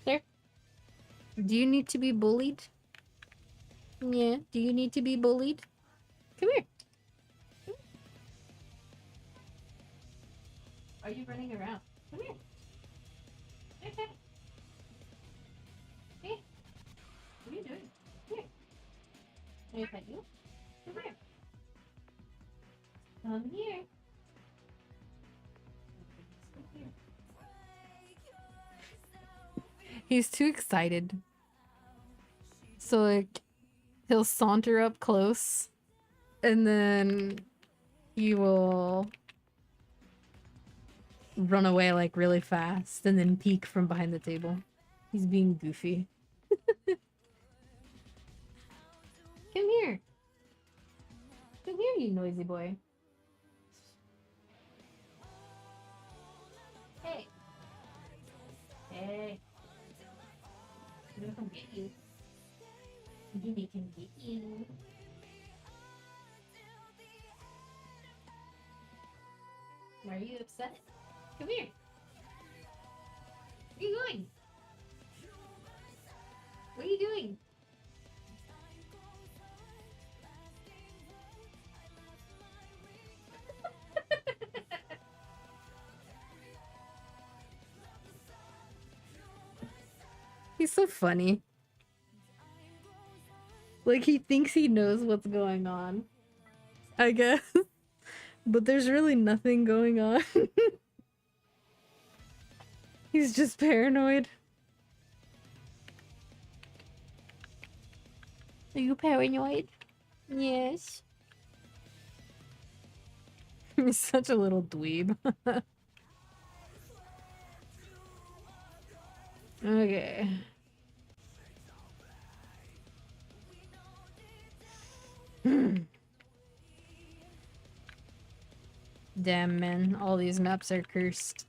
Sir? Do you need to be bullied? Yeah, do you need to be bullied? Come here. Why are you running around? Come here. Okay. Hey. What are you doing? Here. Can I pet you? Come here. Come here. He's too excited. So, like, he'll saunter up close, and then he will run away, like, really fast, and then peek from behind the table. He's being goofy. Come here. Come here, you noisy boy. Hey. Hey. I'm gonna come get you. Jimmy can get you. Why are you upset? Come here. Where are you going? What are you doing? He's so funny. Like, he thinks he knows what's going on, I guess. But there's really nothing going on. He's just paranoid. Are you paranoid? Yes. He's such a little dweeb. Okay. Damn, man. All these maps are cursed.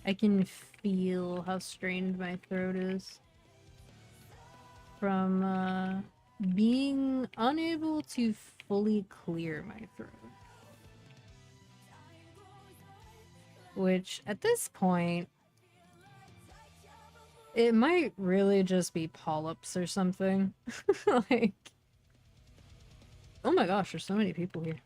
I can feel how strained my throat is from being unable to fully clear my throat. Which, at this point, it might really just be polyps or something. Like, oh my gosh, there's so many people here.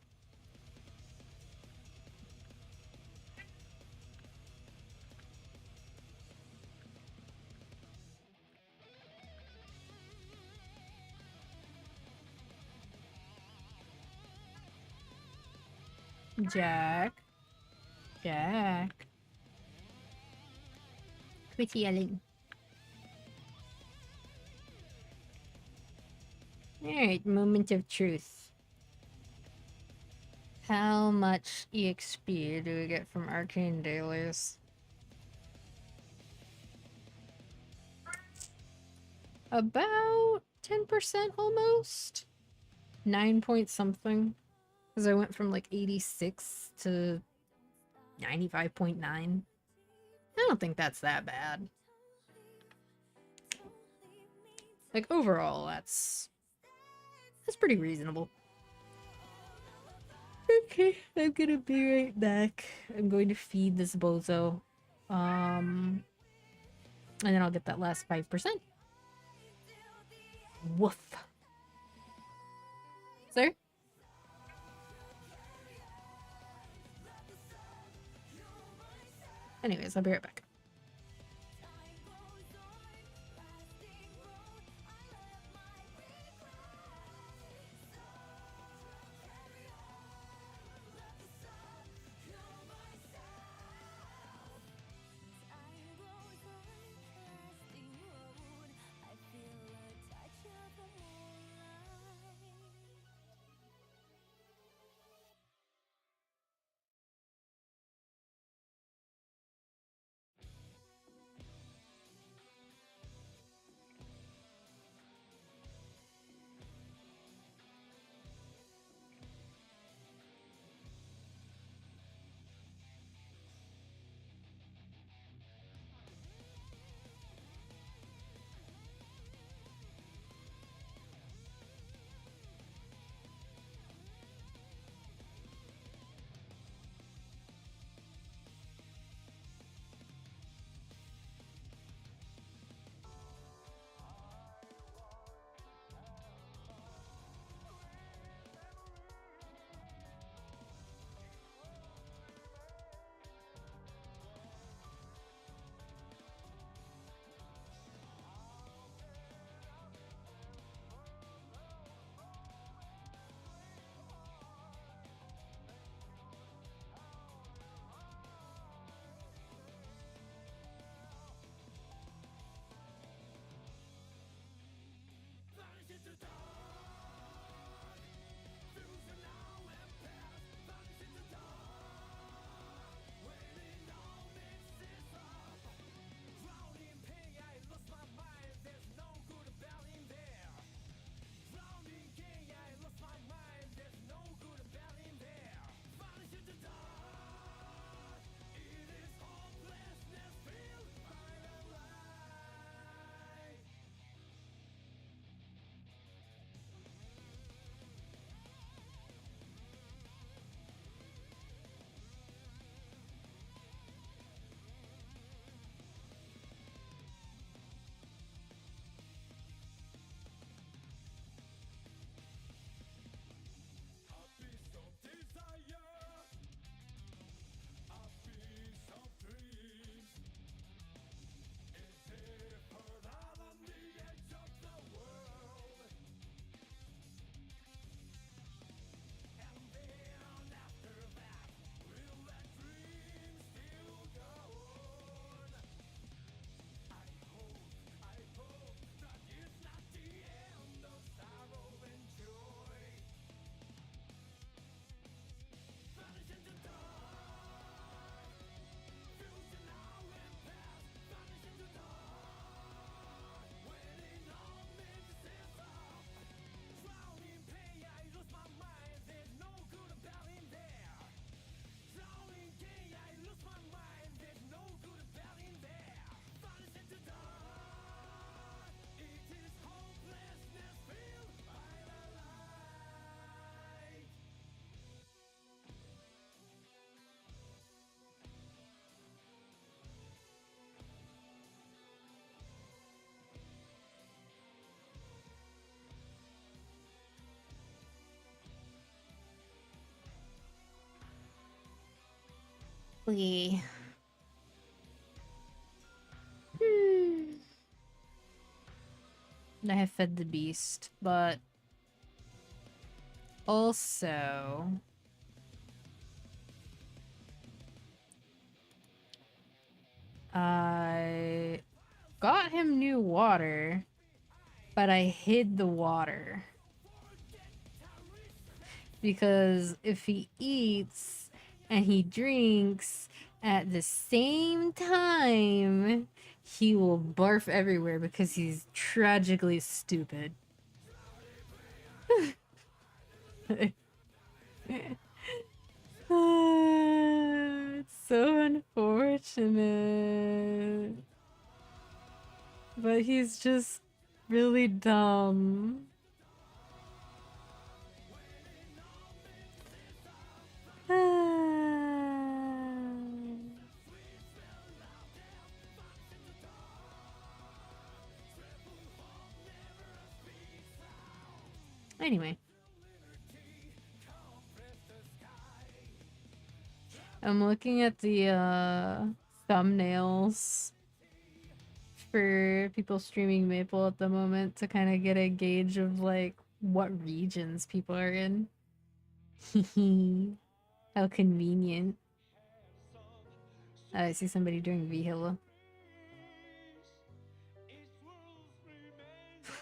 Jack. Jack. Quit yelling. Alright, moment of truth. How much EXP do we get from Arcane Dailies? About 10% almost? 9 point something. Because I went from like 86 to 95.9. I don't think that's that bad. Like overall, that's pretty reasonable. Okay, I'm gonna be right back. I'm going to feed this bozo. And then I'll get that last 5%. Woof. Sir? Anyways, I'll be right back. Okay. I have fed the beast, but also I got him new water, but I hid the water. Because if he eats and he drinks at the same time, he will barf everywhere because he's tragically stupid. It's so unfortunate. But he's just really dumb. Anyway. I'm looking at the thumbnails for people streaming Maple at the moment to kind of get a gauge of like what regions people are in. How convenient. I see somebody doing V-Hilla.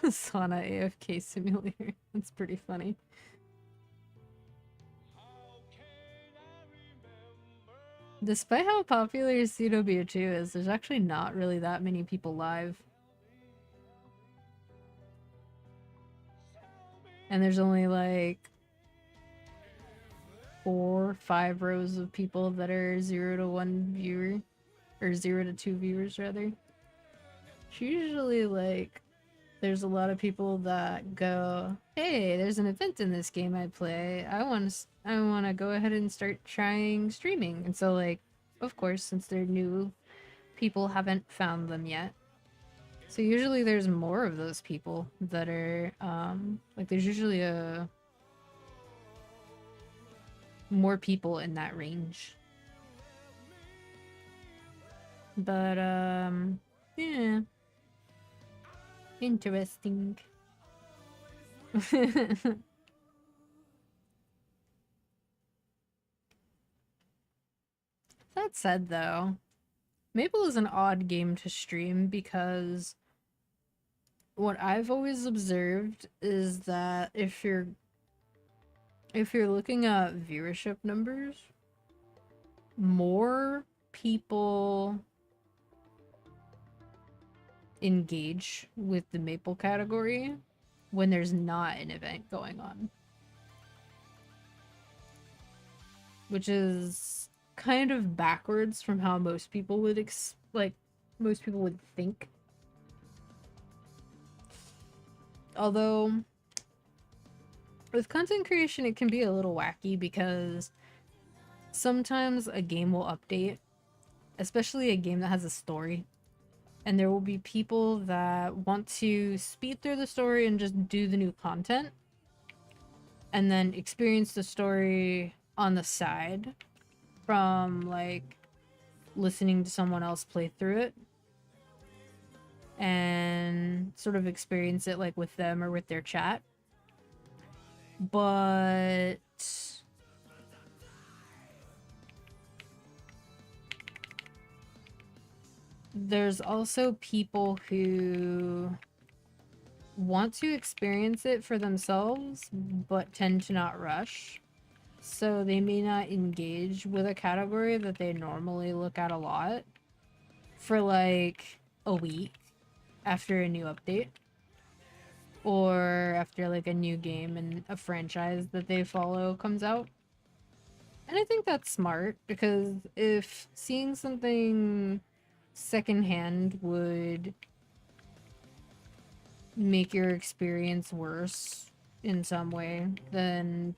Sauna AFK simulator. That's pretty funny. Despite how popular CW2 is, there's actually not really that many people live. And there's only like 4 or 5 rows of people that are 0 to 1 viewer. Or 0 to 2 viewers, rather. It's usually like there's a lot of people that go, hey, there's an event in this game I play. I want to go ahead and start trying streaming. And so, like, of course, since they're new, people haven't found them yet. So usually there's more of those people that are, like, there's usually more people in that range. But, yeah. Interesting. That said, though, Maple is an odd game to stream because what I've always observed is that if you're looking at viewership numbers, more people engage with the Maple category when there's not an event going on. Which is kind of backwards from how most people would think. Although with content creation it can be a little wacky because sometimes a game will update, especially a game that has a story. And there will be people that want to speed through the story and just do the new content. And then experience the story on the side from, like, listening to someone else play through it. And sort of experience it, like, with them or with their chat. But there's also people who want to experience it for themselves, but tend to not rush. So they may not engage with a category that they normally look at a lot for like a week after a new update. Or after like a new game and a franchise that they follow comes out. And I think that's smart because if seeing something secondhand would make your experience worse in some way, then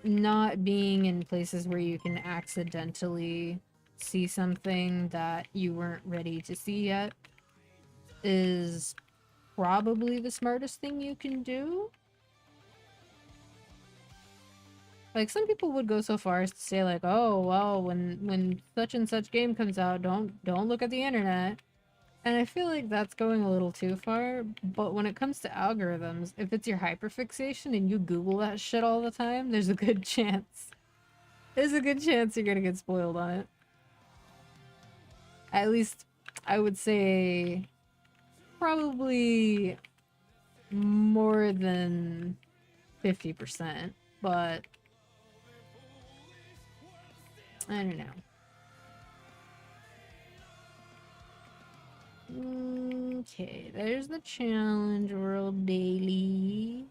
not being in places where you can accidentally see something that you weren't ready to see yet is probably the smartest thing you can do. Like, some people would go so far as to say, like, oh, well, when such and such game comes out, don't look at the internet. And I feel like that's going a little too far, but when it comes to algorithms, if it's your hyperfixation and you Google that shit all the time, there's a good chance. There's a good chance you're gonna get spoiled on it. At least I would say probably more than 50%, but I don't know. Okay, there's the challenge world daily.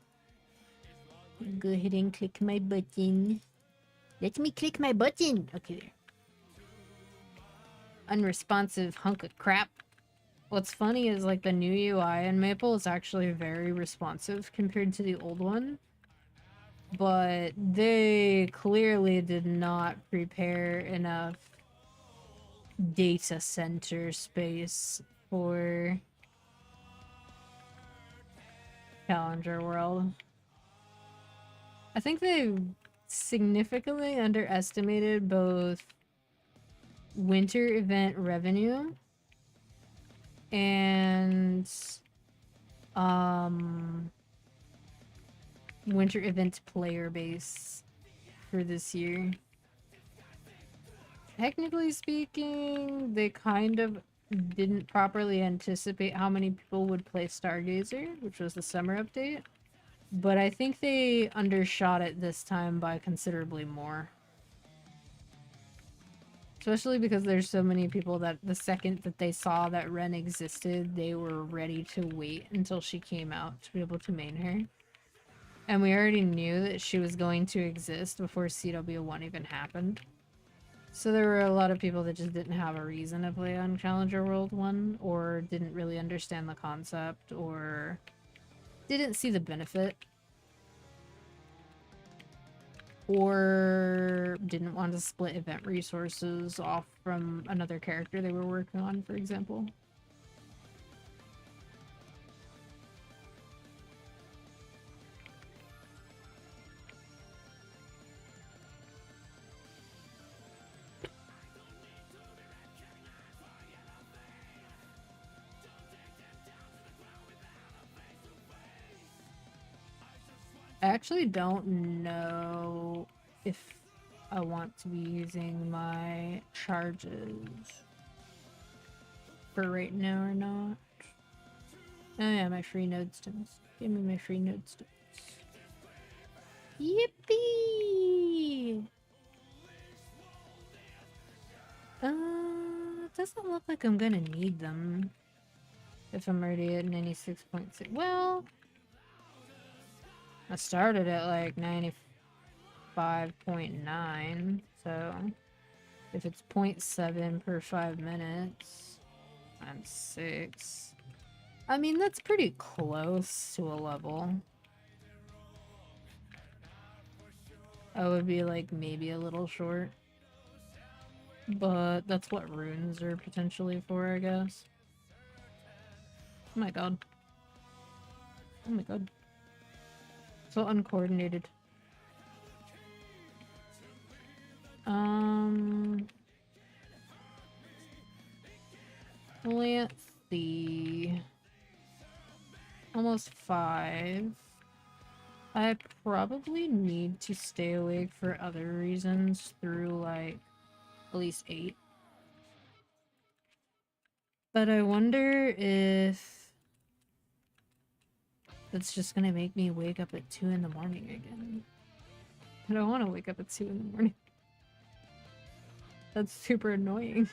Go ahead and click my button. Let me click my button. Okay, there. Unresponsive hunk of crap. What's funny is like the new UI in Maple is actually very responsive compared to the old one. But they clearly did not prepare enough data center space for Challenger World. I think they significantly underestimated both winter event revenue and winter event player base for this year. Technically speaking, they kind of didn't properly anticipate how many people would play Stargazer, which was the summer update. But I think they undershot it this time by considerably more. Especially because there's so many people that the second that they saw that Ren existed, they were ready to wait until she came out to be able to main her. And we already knew that she was going to exist before CW1 even happened. So there were a lot of people that just didn't have a reason to play on Challenger World 1, or didn't really understand the concept, or didn't see the benefit, or didn't want to split event resources off from another character they were working on, for example. I actually don't know if I want to be using my charges for right now or not. Oh yeah, my free node stones. Give me my free node stones. Yippee! It doesn't look like I'm gonna need them if I'm already at 96.6. Well, I started at like 95.9, so if it's 0.7 per 5 minutes times 6, I mean, that's pretty close to a level. I would be like maybe a little short, but that's what runes are potentially for, I guess. Oh my god. Oh my god. So uncoordinated. Let's see. Almost 5. I probably need to stay awake for other reasons through like at least 8. But I wonder if that's just gonna make me wake up at 2 in the morning again. I don't want to wake up at 2 in the morning. That's super annoying.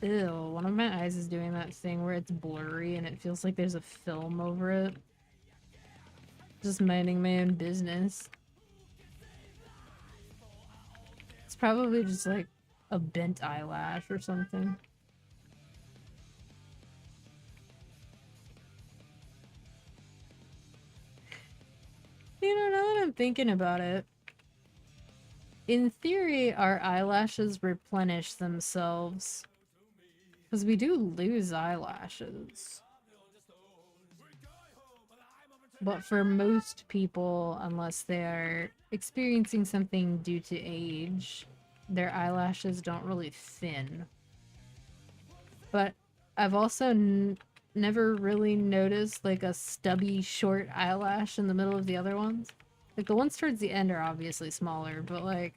Ew, one of my eyes is doing that thing where it's blurry and it feels like there's a film over it. Just minding my own business. It's probably just like a bent eyelash or something. You know, now that I'm thinking about it, in theory, our eyelashes replenish themselves. Because we do lose eyelashes. But for most people, unless they're experiencing something due to age, their eyelashes don't really thin. But I've also never really noticed like a stubby short eyelash in the middle of the other ones. Like the ones towards the end are obviously smaller, but like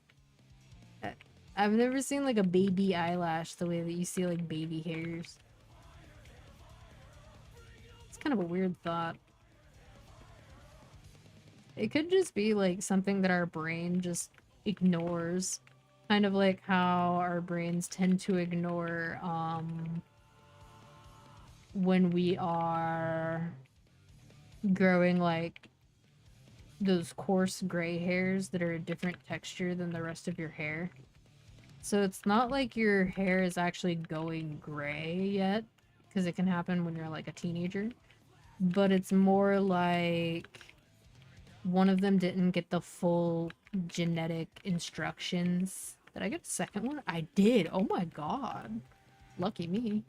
I've never seen like a baby eyelash the way that you see like baby hairs. It's kind of a weird thought. It could just be like something that our brain just ignores. Kind of like how our brains tend to ignore when we are growing like those coarse gray hairs that are a different texture than the rest of your hair. So it's not like your hair is actually going gray yet, because it can happen when you're like a teenager, but it's more like one of them didn't get the full genetic instructions. Did I get a second one? I did. Oh my god. Lucky me.